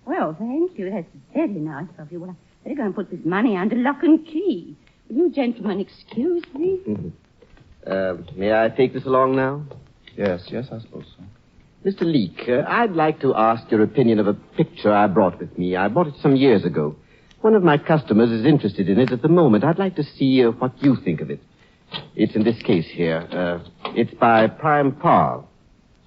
Well, thank you. That's very nice of you. Well, I better go and put this money under lock and key. Will you gentlemen excuse me? May I take this along now? Yes, I suppose so. Mr. Leek, I'd like to ask your opinion of a picture I brought with me. I bought it some years ago. One of my customers is interested in it at the moment. I'd like to see what you think of it. It's in this case here. It's by Prime Paul.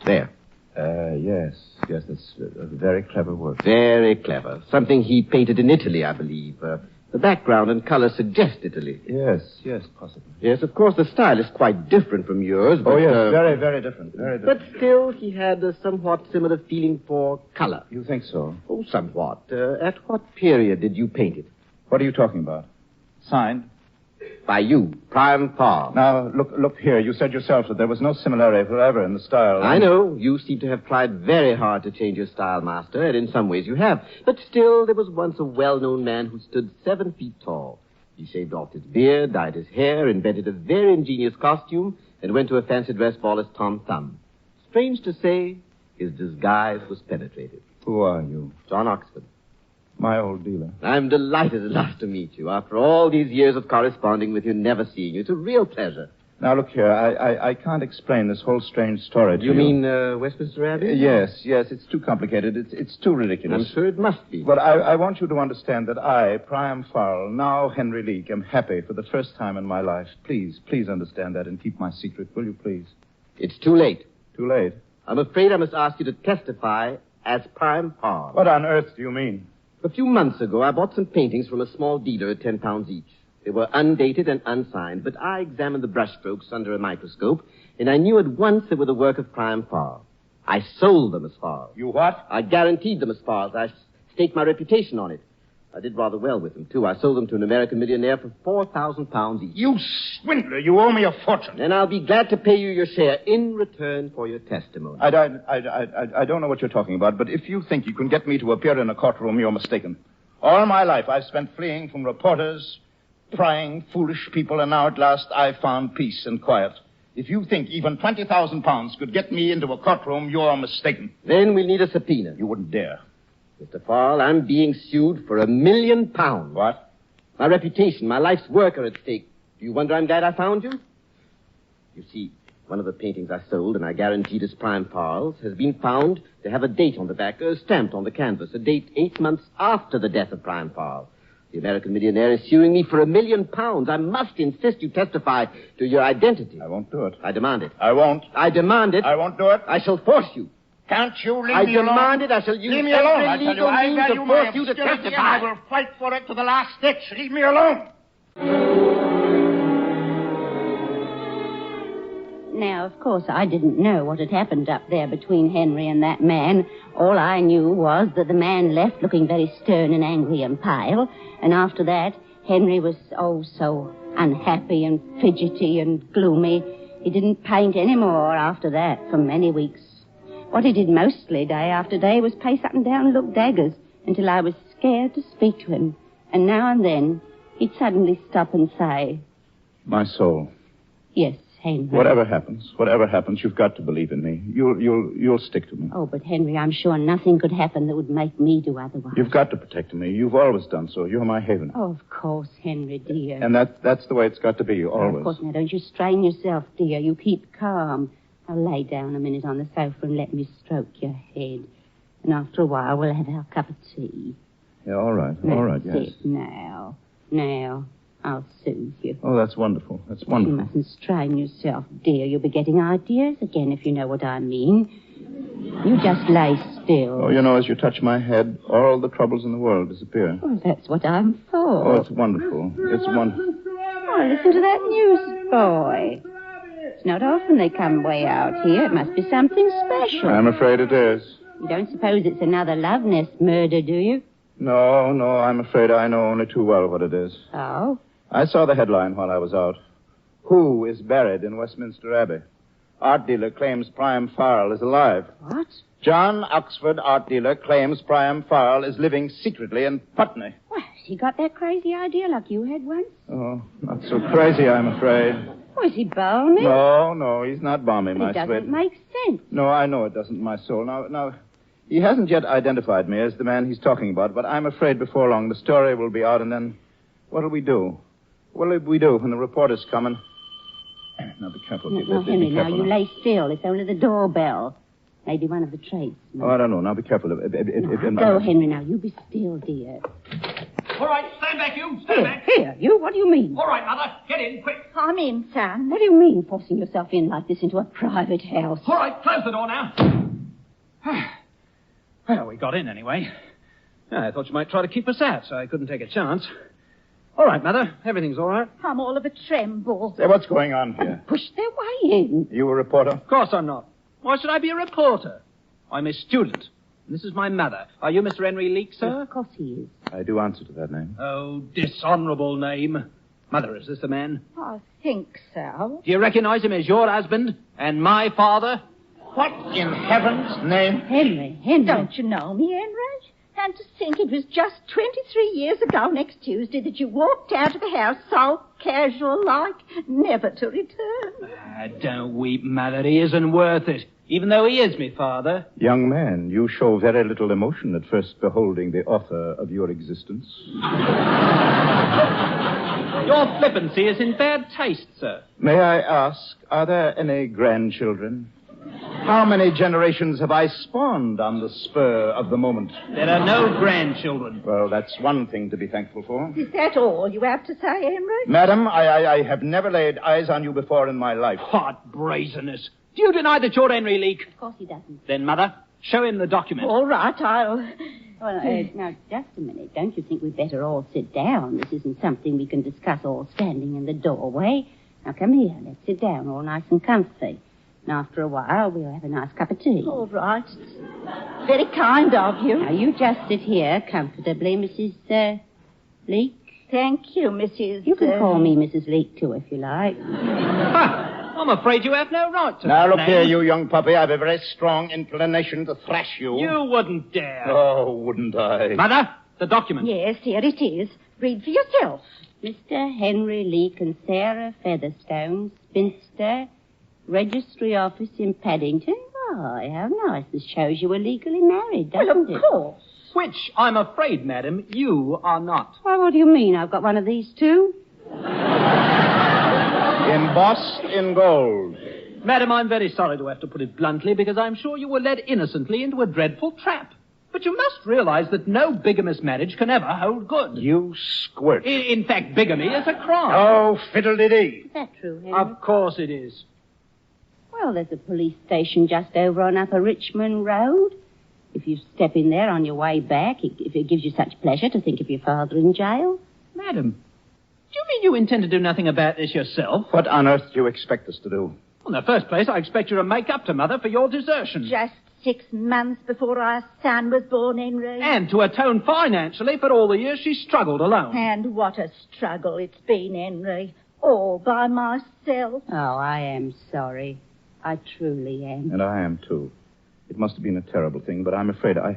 There. Yes, that's a very clever work. Very clever. Something he painted in Italy, I believe. The background and color suggest Italy. Yes, possibly. Yes, of course, the style is quite different from yours. But, very, very different. But still, he had a somewhat similar feeling for color. You think so? Oh, somewhat. At what period did you paint it? What are you talking about? Signed? By you, Prime Paul. Now, look here. You said yourself that there was no similarity whatever in the style. I know. You seem to have tried very hard to change your style, Master, and in some ways you have. But still, there was once a well-known man who stood 7 feet tall. He shaved off his beard, dyed his hair, invented a very ingenious costume, and went to a fancy dress ball as Tom Thumb. Strange to say, his disguise was penetrated. Who are you? John Oxford. My old dealer. I'm delighted at last to meet you. After all these years of corresponding with you, never seeing you. It's a real pleasure. Now, look here. I can't explain this whole strange story to you. You mean Westminster Abbey? Yes. It's too complicated. It's too ridiculous. I'm sure it must be. But I want you to understand that I, Priam Farrell, now Henry Leake, am happy for the first time in my life. Please understand that and keep my secret, will you please? It's too late. Too late? I'm afraid I must ask you to testify as Priam Farrell. What on earth do you mean? A few months ago, I bought some paintings from a small dealer at 10 pounds each. They were undated and unsigned, but I examined the brushstrokes under a microscope, and I knew at once they were the work of Priam Farrell. I sold them as Farrell. You what? I guaranteed them as Farrell. I staked my reputation on it. I did rather well with them, too. I sold them to an American millionaire for 4,000 pounds each. You swindler! You owe me a fortune. And I'll be glad to pay you your share in return for your testimony. I don't know what you're talking about, but if you think you can get me to appear in a courtroom, you're mistaken. All my life I've spent fleeing from reporters, prying, foolish people, and now at last I've found peace and quiet. If you think even 20,000 pounds could get me into a courtroom, you're mistaken. Then we'll need a subpoena. You wouldn't dare. Mr. Farrell, I'm being sued for £1 million. What? My reputation, my life's work are at stake. Do you wonder I'm glad I found you? You see, one of the paintings I sold and I guaranteed as Priam Farrell's has been found to have a date on the back, stamped on the canvas, a date 8 months after the death of Priam Farrell. The American millionaire is suing me for £1 million. I must insist you testify to your identity. I won't do it. I demand it. I won't. I demand it. I won't do it. I shall force you. Can't you leave I me alone? demand it. I shall use leave me alone, I every tell you. legal I means value to my force you to obscurity, testify. and I will fight for it to the last ditch. Leave me alone. Now, of course, I didn't know what had happened up there between Henry and that man. All I knew was that the man left looking very stern and angry and pale, and after that, Henry was, so unhappy and fidgety and gloomy. He didn't paint any more after that for many weeks. What he did mostly, day after day, was pace up and down and look daggers until I was scared to speak to him. And now and then, he'd suddenly stop and say, My soul. Yes, Henry. Whatever happens, you've got to believe in me. You'll stick to me. Oh, but Henry, I'm sure nothing could happen that would make me do otherwise. You've got to protect me. You've always done so. You're my haven. Oh, of course, Henry, dear. And that's the way it's got to be, always. Of course, now, don't you strain yourself, dear. You keep calm. Now, lay down a minute on the sofa and let me stroke your head. And after a while, we'll have our cup of tea. Yeah, all right, yes. Sit now. Now, I'll soothe you. Oh, that's wonderful. That's wonderful. You mustn't strain yourself, dear. You'll be getting ideas again, if you know what I mean. You just lay still. Oh, as you touch my head, all the troubles in the world disappear. Well, that's what I'm for. Oh, it's wonderful. It's wonderful. Oh, listen to that newsboy. It's not often they come way out here. It must be something special. I'm afraid it is. You don't suppose it's another love nest murder, do you? No, I'm afraid I know only too well what it is. Oh? I saw the headline while I was out. Who is buried in Westminster Abbey? Art dealer claims Priam Farrell is alive. What? John Oxford, art dealer, claims Priam Farrell is living secretly in Putney. Well, has he got that crazy idea like you had once? Oh, not so crazy, I'm afraid. Oh, is he balmy? No, he's not balmy, my sweet. It doesn't sweet. make sense. No, I know it doesn't, my soul. Now, he hasn't yet identified me as the man he's talking about, but I'm afraid before long the story will be out, and then what'll we do? What'll we do when the reporters come and... Now, be careful. No, Henry, now you lay still. It's only the doorbell. Maybe one of the tradesmen. Oh, I don't know. Now, be careful. Go, Henry, now. You be still, dear. All right, stand back, you. Stand back. Here, you? What do you mean? All right, Mother. Get in, quick. I'm in, son. What do you mean, forcing yourself in like this into a private house? All right, close the door now. Well, we got in anyway. I thought you might try to keep us out, so I couldn't take a chance. All right, Mother. Everything's all right. I'm all of a tremble. Say, what's going on here? Push their way in. You a reporter? Of course I'm not. Why should I be a reporter? I'm a student. And this is my mother. Are you Mr. Henry Leake, sir? Of course he is. I do answer to that name. Oh, dishonorable name. Mother, is this the man? I think so. Do you recognize him as your husband and my father? What in heaven's name? Henry. Don't you know me, Henry? And to think it was just 23 years ago next Tuesday that you walked out of the house so casual-like, never to return. Don't weep, Mother. He isn't worth it. even though he is me father. Young man, you show very little emotion at first beholding the author of your existence. Your flippancy is in bad taste, sir. May I ask, are there any grandchildren? How many generations have I spawned on the spur of the moment? There are no grandchildren. Well, that's one thing to be thankful for. Is that all you have to say, Henry? Madam, I have never laid eyes on you before in my life. Hot brazenness. Do you deny that you're Henry Leake? Of course he doesn't. Then, Mother, show him the document. All right, I'll... Well, now, just a minute. Don't you think we'd better all sit down? This isn't something we can discuss all standing in the doorway. Now, come here. Let's sit down all nice and comfy. And after a while, we'll have a nice cup of tea. All right. Very kind of you. Now, you just sit here comfortably, Mrs. Leake. Thank you, Mrs. You can call me Mrs. Leake, too, if you like. I'm afraid you have no right to... Now, look here, you young puppy. I have a very strong inclination to thrash you. You wouldn't dare. Oh, wouldn't I? Mother, the document. Yes, here it is. Read for yourself. Mr. Henry Leake and Sarah Featherstone, spinster, registry office in Paddington. Why, how nice. This shows you were legally married, doesn't it? Well, of course. Which, I'm afraid, madam, you are not. Why, what do you mean? I've got one of these, too? Embossed in gold. Madam, I'm very sorry to have to put it bluntly, because I'm sure you were led innocently into a dreadful trap. But you must realize that no bigamous marriage can ever hold good. You squirt. In fact, bigamy is a crime. Oh, fiddle-dee-dee. Is that true, Henry? Of course it is. Well, there's a police station just over on Upper Richmond Road. If you step in there on your way back, if it gives you such pleasure to think of your father in jail. Madam, do you mean you intend to do nothing about this yourself? What on earth do you expect us to do? Well, in the first place, I expect you to make up to Mother for your desertion. Just 6 months before our son was born, Henry. And to atone financially for all the years she struggled alone. And what a struggle it's been, Henry. All by myself. Oh, I am sorry. I truly am. And I am, too. It must have been a terrible thing, but I'm afraid I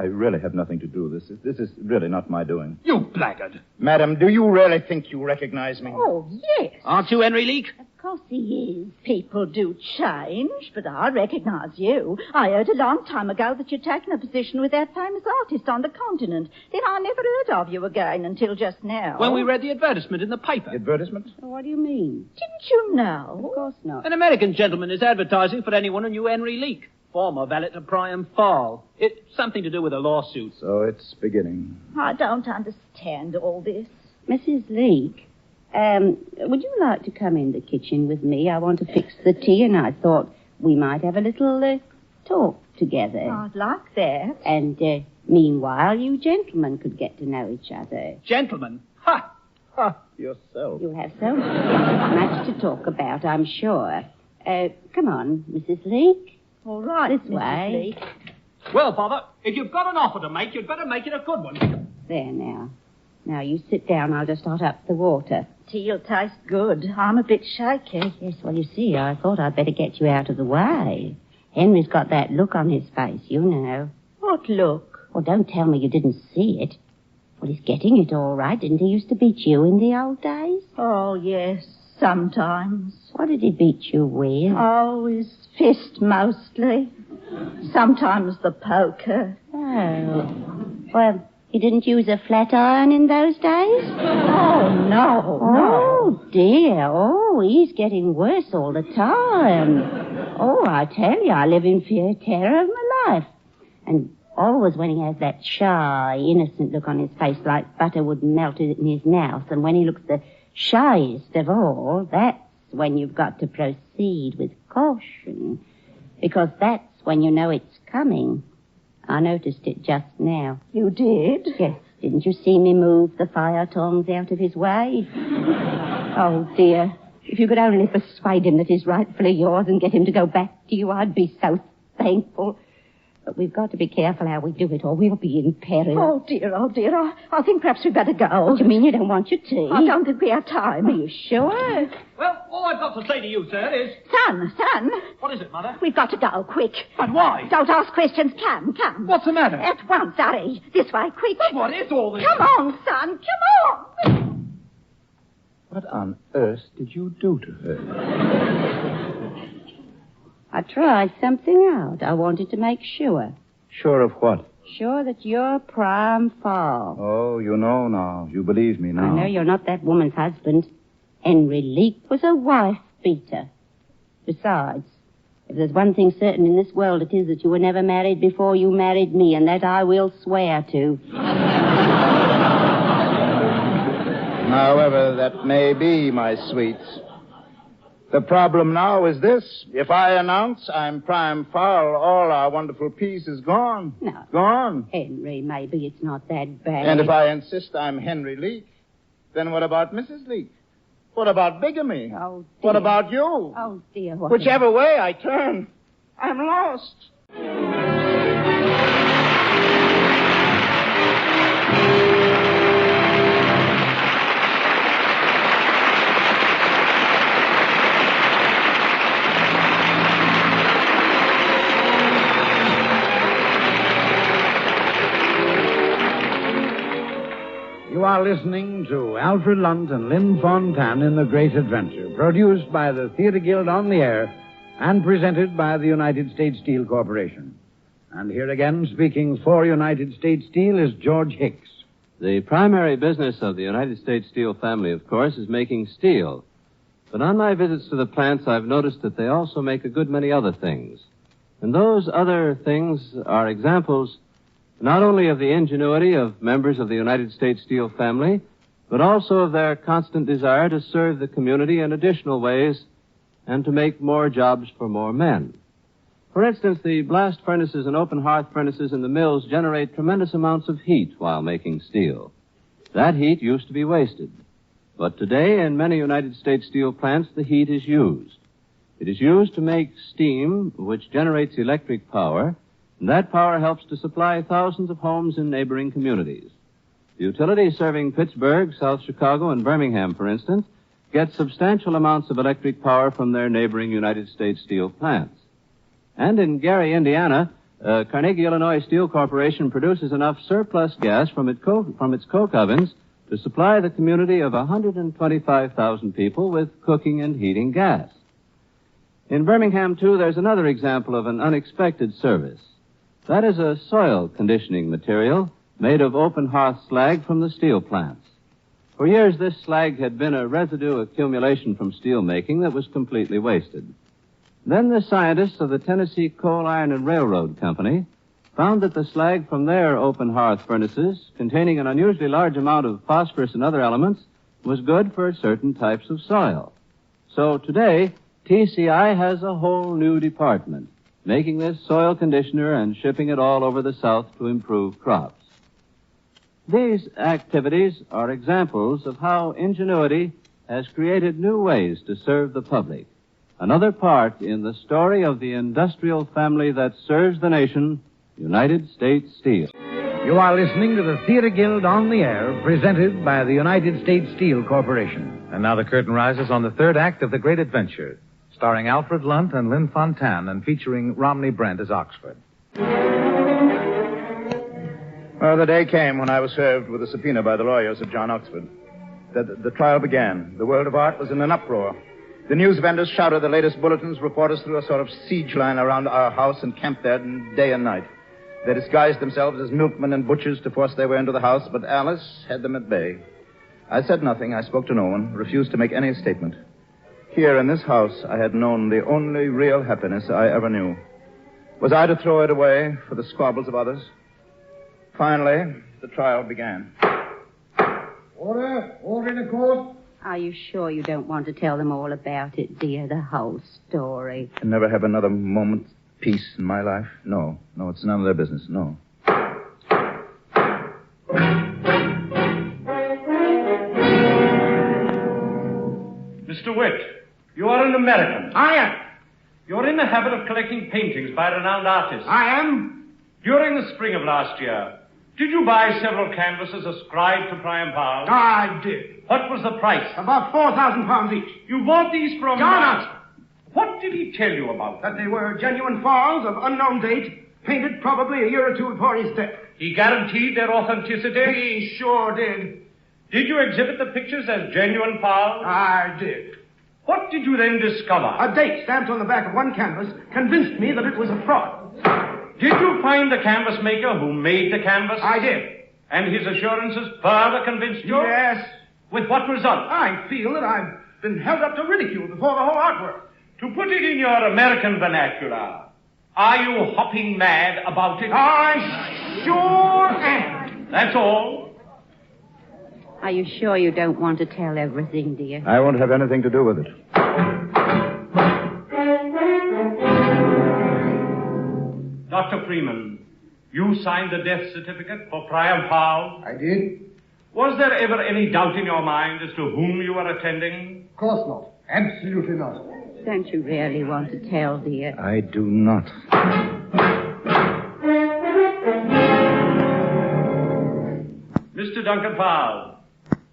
really have nothing to do with this. This is really not my doing. You blackguard. Madam, do you really think you recognize me? Oh, yes. Aren't you Henry Leake? Of course he is. People do change, but I recognize you. I heard a long time ago that you'd taken a position with that famous artist on the continent. Then I never heard of you again until just now. When we read the advertisement in the paper. Advertisement? What do you mean? Didn't you know? Of course not. An American gentleman is advertising for anyone who knew Henry Leake, former valet to Priam Fall. It's something to do with a lawsuit. So it's beginning. I don't understand all this. Mrs. Leake, would you like to come in the kitchen with me? I want to fix the tea, and I thought we might have a little talk together. I'd like that. And meanwhile, you gentlemen could get to know each other. Gentlemen? Ha! Ha! Yourself. You'll have so much to talk about, I'm sure. Come on, Mrs. Leake. All right, This Mrs. way. Leake. Well, Father, if you've got an offer to make, you'd better make it a good one. There now. Now, you sit down. I'll just hot up the water. Tea'll taste good. I'm a bit shaky. Yes, well, you see, I thought I'd better get you out of the way. Henry's got that look on his face, you know. What look? Well, don't tell me you didn't see it. Well, he's getting it all right. Didn't he used to beat you in the old days? Oh, yes, sometimes. What did he beat you with? Oh, his fist mostly. Sometimes the poker. Oh. Well, he didn't use a flat iron in those days? Oh, no. Oh, dear. Oh, he's getting worse all the time. Oh, I tell you, I live in fear terror of my life. And always when he has that shy, innocent look on his face like butter would melt in his mouth, and when he looks the shyest of all, that's when you've got to proceed with caution. Because that's when you know it's coming. I noticed it just now. You did? Yes. Didn't you see me move the fire tongs out of his way? Oh, dear. If you could only persuade him that he's rightfully yours and get him to go back to you, I'd be so thankful. But we've got to be careful how we do it, or we'll be in peril. Oh, dear. I think perhaps we'd better go. What do you mean you don't want your tea? I don't think we have time. Are you sure? Well, all I've got to say to you, sir, is... Son. What is it, Mother? We've got to go, quick. But why? Don't ask questions. Come. What's the matter? At once, hurry. This way, quick. But what is all this? Come on, son, come on. What on earth did you do to her? I tried something out. I wanted to make sure. Sure of what? Sure that you're prime fall. Oh, you know now. You believe me now. I know you're not that woman's husband. Henry Leake was a wife-beater. Besides, if there's one thing certain in this world, it is that you were never married before you married me, and that I will swear to. However that may be, my sweets. The problem now is this. If I announce I'm prime foul, all our wonderful peace is gone. No. Gone. Henry, maybe it's not that bad. And if I insist I'm Henry Leake, then what about Mrs. Leake? What about bigamy? Oh, dear. What about you? Oh, dear. What Whichever way I turn, I'm lost. You are listening to Alfred Lunt and Lynn Fontanne in The Great Adventure, produced by the Theatre Guild on the Air and presented by the United States Steel Corporation. And here again, speaking for United States Steel, is George Hicks. The primary business of the United States Steel family, of course, is making steel. But on my visits to the plants, I've noticed that they also make a good many other things. And those other things are examples not only of the ingenuity of members of the United States Steel family, but also of their constant desire to serve the community in additional ways and to make more jobs for more men. For instance, the blast furnaces and open hearth furnaces in the mills generate tremendous amounts of heat while making steel. That heat used to be wasted. But today, in many United States Steel plants, the heat is used. It is used to make steam, which generates electric power, and that power helps to supply thousands of homes in neighboring communities. The utilities serving Pittsburgh, South Chicago, and Birmingham, for instance, get substantial amounts of electric power from their neighboring United States Steel plants. And in Gary, Indiana, Carnegie Illinois Steel Corporation produces enough surplus gas from its coke ovens to supply the community of 125,000 people with cooking and heating gas. In Birmingham, too, there's another example of an unexpected service. That is a soil conditioning material made of open hearth slag from the steel plants. For years, this slag had been a residue accumulation from steel making that was completely wasted. Then the scientists of the Tennessee Coal, Iron, and Railroad Company found that the slag from their open hearth furnaces, containing an unusually large amount of phosphorus and other elements, was good for certain types of soil. So today, TCI has a whole new department, making this soil conditioner and shipping it all over the South to improve crops. These activities are examples of how ingenuity has created new ways to serve the public. Another part in the story of the industrial family that serves the nation, United States Steel. You are listening to the Theatre Guild on the Air, presented by the United States Steel Corporation. And now the curtain rises on the third act of The Great Adventure, starring Alfred Lunt and Lynn Fontanne and featuring Romney Brent as Oxford. Well, the day came when I was served with a subpoena by the lawyers of John Oxford. The trial began. The world of art was in an uproar. The news vendors shouted the latest bulletins, reporters threw a sort of siege line around our house and camped there day and night. They disguised themselves as milkmen and butchers to force their way into the house, but Alice had them at bay. I said nothing. I spoke to no one, refused to make any statement. Here in this house, I had known the only real happiness I ever knew. Was I to throw it away for the squabbles of others? Finally, the trial began. Order! Order in the court! Are you sure you don't want to tell them all about it, dear, the whole story? And never have another moment's peace in my life? No, it's none of their business, no. Mr. Witt, you are an American. I am. You're in the habit of collecting paintings by renowned artists. I am. During the spring of last year, did you buy several canvases ascribed to Priam Powell? I did. What was the price? About £4,000 each. You bought these from... John Oxford. What did he tell you about them? That they were genuine falls of unknown date, painted probably a year or two before his death. He guaranteed their authenticity? He sure did. Did you exhibit the pictures as genuine falls? I did. What did you then discover? A date stamped on the back of one canvas convinced me that it was a fraud. Did you find the canvas maker who made the canvas? I did. And his assurances further convinced you? Yes. With what result? I feel that I've been held up to ridicule before the whole artwork. To put it in your American vernacular, are you hopping mad about it? I sure am. That's all. Are you sure you don't want to tell everything, dear? I won't have anything to do with it. Dr. Freeman, you signed the death certificate for Priam Powell? I did. Was there ever any doubt in your mind as to whom you were attending? Of course not. Absolutely not. Don't you really want to tell, dear? I do not. Mr. Duncan Powell,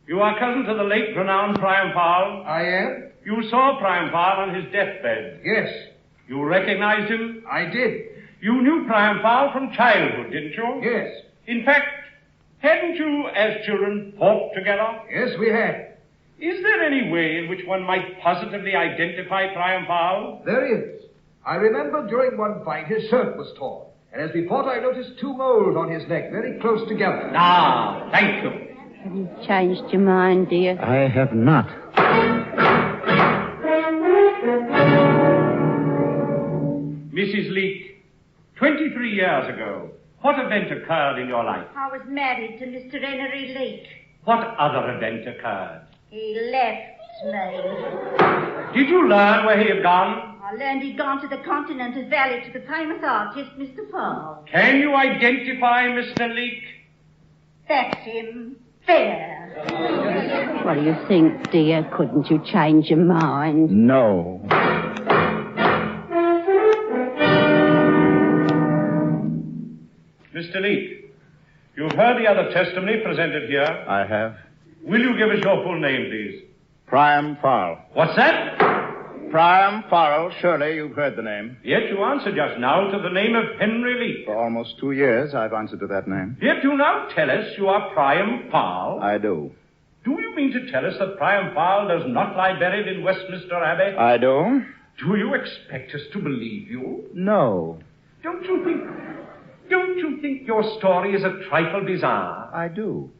you are cousin to the late renowned Priam Powell? I am. You saw Priam Powell on his deathbed? Yes. You recognized him? I did. You knew Priam Powell from childhood, didn't you? Yes. In fact, hadn't you, as children, fought together? Yes, we had. Is there any way in which one might positively identify Priam Powell? There is. I remember during one fight his shirt was torn. And as we fought, I noticed 2 moles on his neck, very close together. Ah, thank you. Have you changed your mind, dear? I have not. Mrs. Leake, 23 years ago, what event occurred in your life? I was married to Mr. Henry Leake. What other event occurred? He left me. Did you learn where he had gone? I learned he'd gone to the continent as valet to the famous artist, Mr. Powell. Can you identify Mr. Leake? That's him. There. What do you think, dear? Couldn't you change your mind? No. Mr. Leake, you've heard the other testimony presented here. I have. Will you give us your full name, please? Priam Farrell. What's that? Priam Farrell. Surely you've heard the name. Yet you answered just now to the name of Henry Leake. For almost 2 years, I've answered to that name. Yet you now tell us you are Priam Farrell? I do. Do you mean to tell us that Priam Farrell does not lie buried in Westminster Abbey? I do. Do you expect us to believe you? No. Don't you think your story is a trifle bizarre? I do.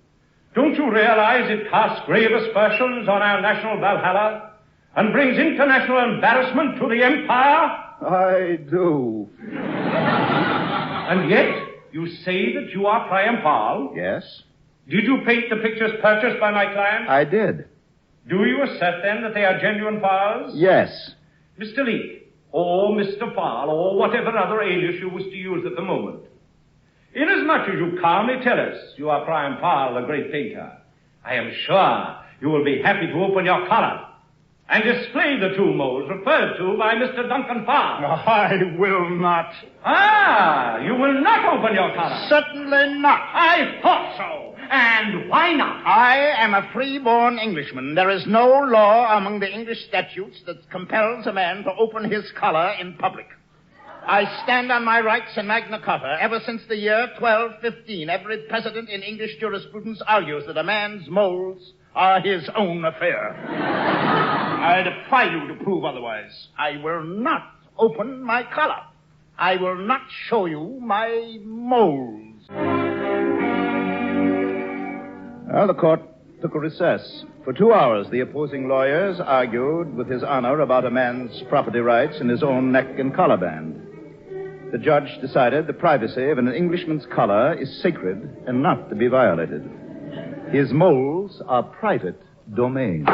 Don't you realize it casts grave aspersions on our national Valhalla and brings international embarrassment to the Empire? I do. And yet, you say that you are Priam Powell? Yes. Did you paint the pictures purchased by my client? I did. Do you assert, then, that they are genuine Powells? Yes. Mr. Leake, or Mr. Powell, or whatever other alias you wish to use at the moment, inasmuch as you calmly tell us you are Priam Powell, the great painter, I am sure you will be happy to open your collar and display the 2 moles referred to by Mr. Duncan Farr. I will not. Ah, you will not open your collar? Certainly not. I thought so. And why not? I am a free-born Englishman. There is no law among the English statutes that compels a man to open his collar in public. I stand on my rights in Magna Carta. Ever since the year 1215, every precedent in English jurisprudence argues that a man's moles are his own affair. I defy you to prove otherwise. I will not open my collar. I will not show you my moles. Well, the court took a recess. For 2 hours, the opposing lawyers argued with His Honor about a man's property rights in his own neck and collar band. The judge decided the privacy of an Englishman's collar is sacred and not to be violated. His moles are private domain.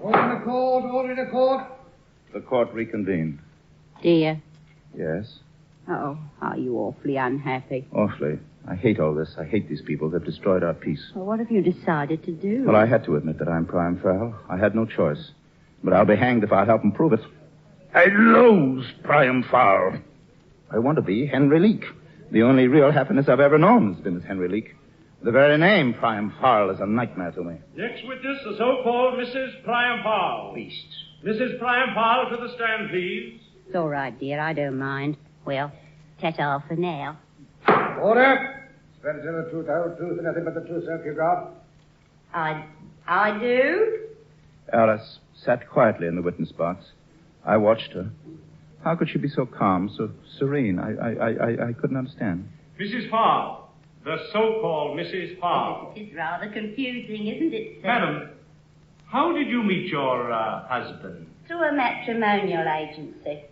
Order in the court, order in the court. The court reconvened. Dear. Yes? Oh, are you awfully unhappy? Awfully. I hate all this. I hate these people. They've destroyed our peace. Well, what have you decided to do? Well, I had to admit that I'm Priam Farrell. I had no choice. But I'll be hanged if I help them prove it. I loathe Priam Farrell. I want to be Henry Leake. The only real happiness I've ever known has been as Henry Leake. The very name Priam Farrell is a nightmare to me. Next witness, the so-called Mrs. Priam Powell. Beasts. Mrs. Priam Powell, to the stand, please. It's all right, dear. I don't mind. Well, ta-ta for now. Order. Swear to tell the truth, the whole truth, and nothing but the truth, self you God. I do? Alice, sat quietly in the witness box. I watched her. How could she be so calm, so serene? I couldn't understand. Mrs. Farr. The so-called Mrs. Farr. It is rather confusing, isn't it, sir? Madam, how did you meet your husband? Through a matrimonial agency.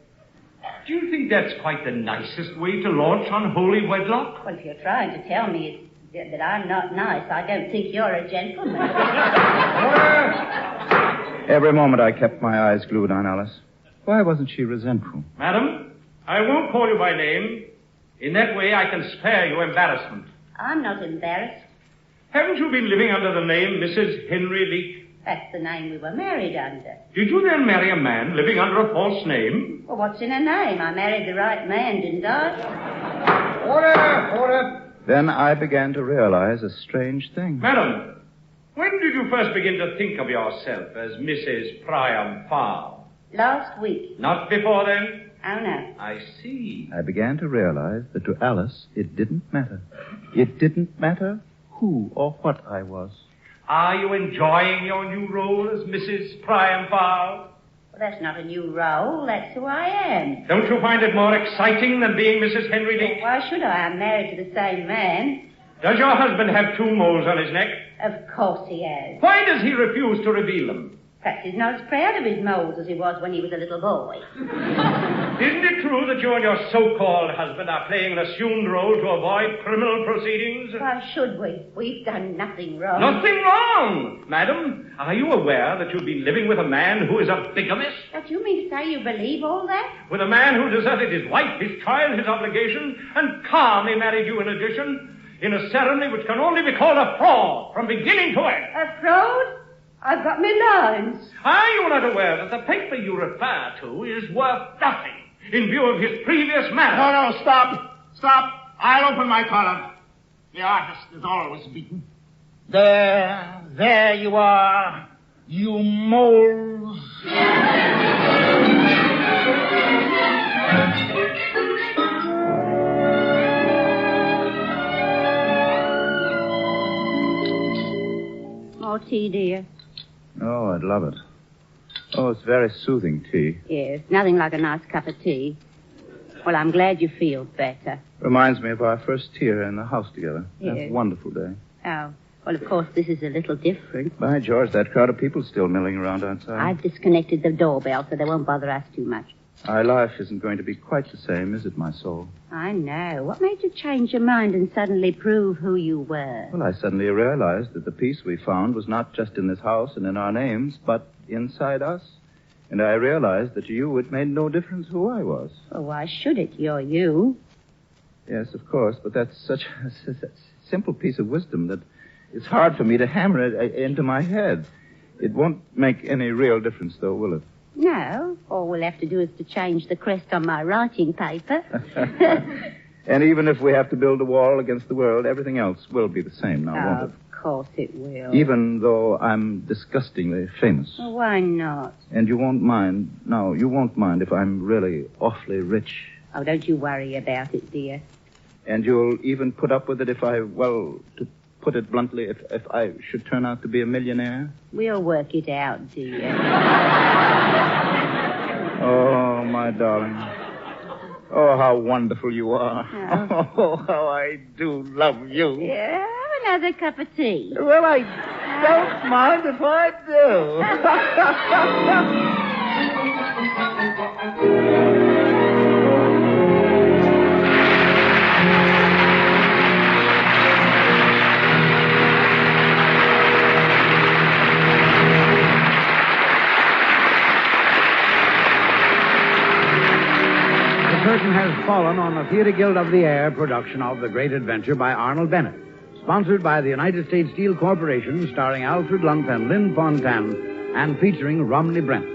Do you think that's quite the nicest way to launch unholy wedlock? Well, if you're trying to tell me that I'm not nice, I don't think you're a gentleman. Every moment I kept my eyes glued on Alice. Why wasn't she resentful? Madam, I won't call you by name. In that way, I can spare you embarrassment. I'm not embarrassed. Haven't you been living under the name Mrs. Henry Leake? That's the name we were married under. Did you then marry a man living under a false name? Well, what's in a name? I married the right man, didn't I? Order! Then I began to realize a strange thing. Madam, when did you first begin to think of yourself as Mrs. Priam Farr? Last week. Not before then? Oh, no. I see. I began to realize that to Alice, it didn't matter. It didn't matter who or what I was. Are you enjoying your new role as Mrs. Priam Farr? Well, that's not a new role. That's who I am. Don't you find it more exciting than being Mrs. Henry Leake? Well, why should I? I'm married to the same man. Does your husband have 2 moles on his neck? Of course he has. Why does he refuse to reveal them? Perhaps he's not as proud of his moles as he was when he was a little boy. Isn't it true that you and your so-called husband are playing an assumed role to avoid criminal proceedings? Why should we? We've done nothing wrong. Nothing wrong! Madam, are you aware that you've been living with a man who is a bigamist? But you mean to say you believe all that? With a man who deserted his wife, his child, his obligation, and calmly married you in addition, in a ceremony which can only be called a fraud from beginning to end. A fraud? I've got my lines. Are you not aware that the paper you refer to is worth nothing in view of his previous marriage? No, stop. I'll open my column. The artist is always beaten. There you are, you moles. More tea, dear? Oh, I'd love it. Oh, it's very soothing tea. Yes, nothing like a nice cup of tea. Well, I'm glad you feel better. Reminds me of our first tea here in the house together. Yes. That wonderful day. Oh, well, of course, this is a little different. By George, that crowd of people still milling around outside. I've disconnected the doorbell so they won't bother us too much. Our life isn't going to be quite the same, is it, my soul? I know. What made you change your mind and suddenly prove who you were? Well, I suddenly realized that the peace we found was not just in this house and in our names, but inside us. And I realized that to you it made no difference who I was. Well, why should it? You're you. Yes, of course, but that's such a simple piece of wisdom that it's hard for me to hammer it into my head. It won't make any real difference, though, will it? No. All we'll have to do is to change the crest on my writing paper. And even if we have to build a wall against the world, everything else will be the same now, won't it? Of course it will. Even though I'm disgustingly famous. Well, why not? And you won't mind if I'm really awfully rich. Oh, don't you worry about it, dear. And you'll even put up with it if to put it bluntly, if I should turn out to be a millionaire? We'll work it out, dear. Oh, my darling. Oh, how wonderful you are. Oh, how I do love you. Yeah, have another cup of tea. Well, I don't mind if I do. The curtain has fallen on the Theatre Guild of the Air production of The Great Adventure by Arnold Bennett, sponsored by the United States Steel Corporation, starring Alfred Lunt and Lynn Fontanne, and featuring Romney Brent.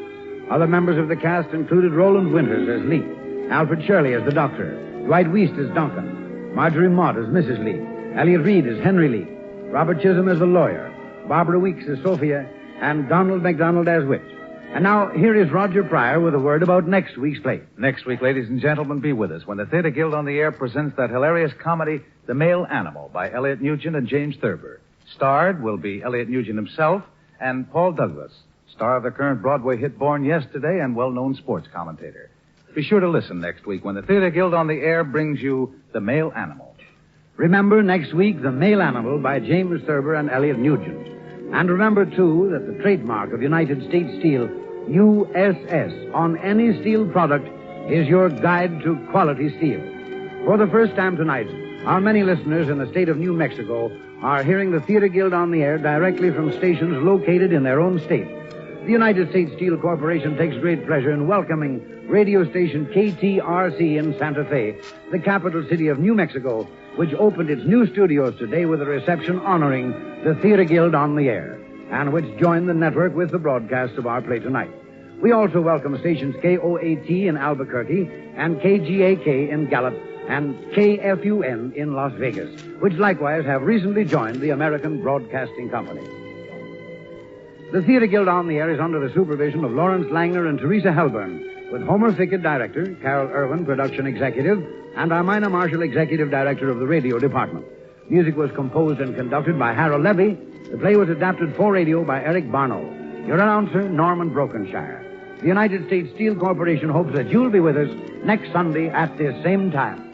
Other members of the cast included Roland Winters as Leake, Alfred Shirley as the Doctor, Dwight Weist as Duncan, Marjorie Mott as Mrs. Leake, Elliot Reed as Henry Leake, Robert Chisholm as the lawyer, Barbara Weeks as Sophia, and Donald MacDonald as Witch. And now, here is Roger Pryor with a word about next week's play. Next week, ladies and gentlemen, be with us when the Theatre Guild on the Air presents that hilarious comedy, The Male Animal, by Elliot Nugent and James Thurber. Starred will be Elliot Nugent himself and Paul Douglas. star of the current Broadway hit Born Yesterday and well-known sports commentator. Be sure to listen next week when the Theater Guild on the Air brings you The Male Animal. Remember next week, The Male Animal by James Thurber and Elliot Nugent. And remember, too, that the trademark of United States Steel, USS, on any steel product is your guide to quality steel. For the first time tonight, our many listeners in the state of New Mexico are hearing the Theater Guild on the Air directly from stations located in their own state. The United States Steel Corporation takes great pleasure in welcoming radio station KTRC in Santa Fe, the capital city of New Mexico, which opened its new studios today with a reception honoring the Theater Guild on the Air, and which joined the network with the broadcast of our play tonight. We also welcome stations KOAT in Albuquerque and KGAK in Gallup and KFUN in Las Vegas, which likewise have recently joined the American Broadcasting Company. The Theater Guild on the Air is under the supervision of Lawrence Langner and Teresa Helburn, with Homer Fickett, director, Carol Irwin, production executive, and Armina Marshall, executive director of the radio department. Music was composed and conducted by Harold Levy. The play was adapted for radio by Eric Barnow. Your announcer, Norman Brokenshire. The United States Steel Corporation hopes that you'll be with us next Sunday at this same time.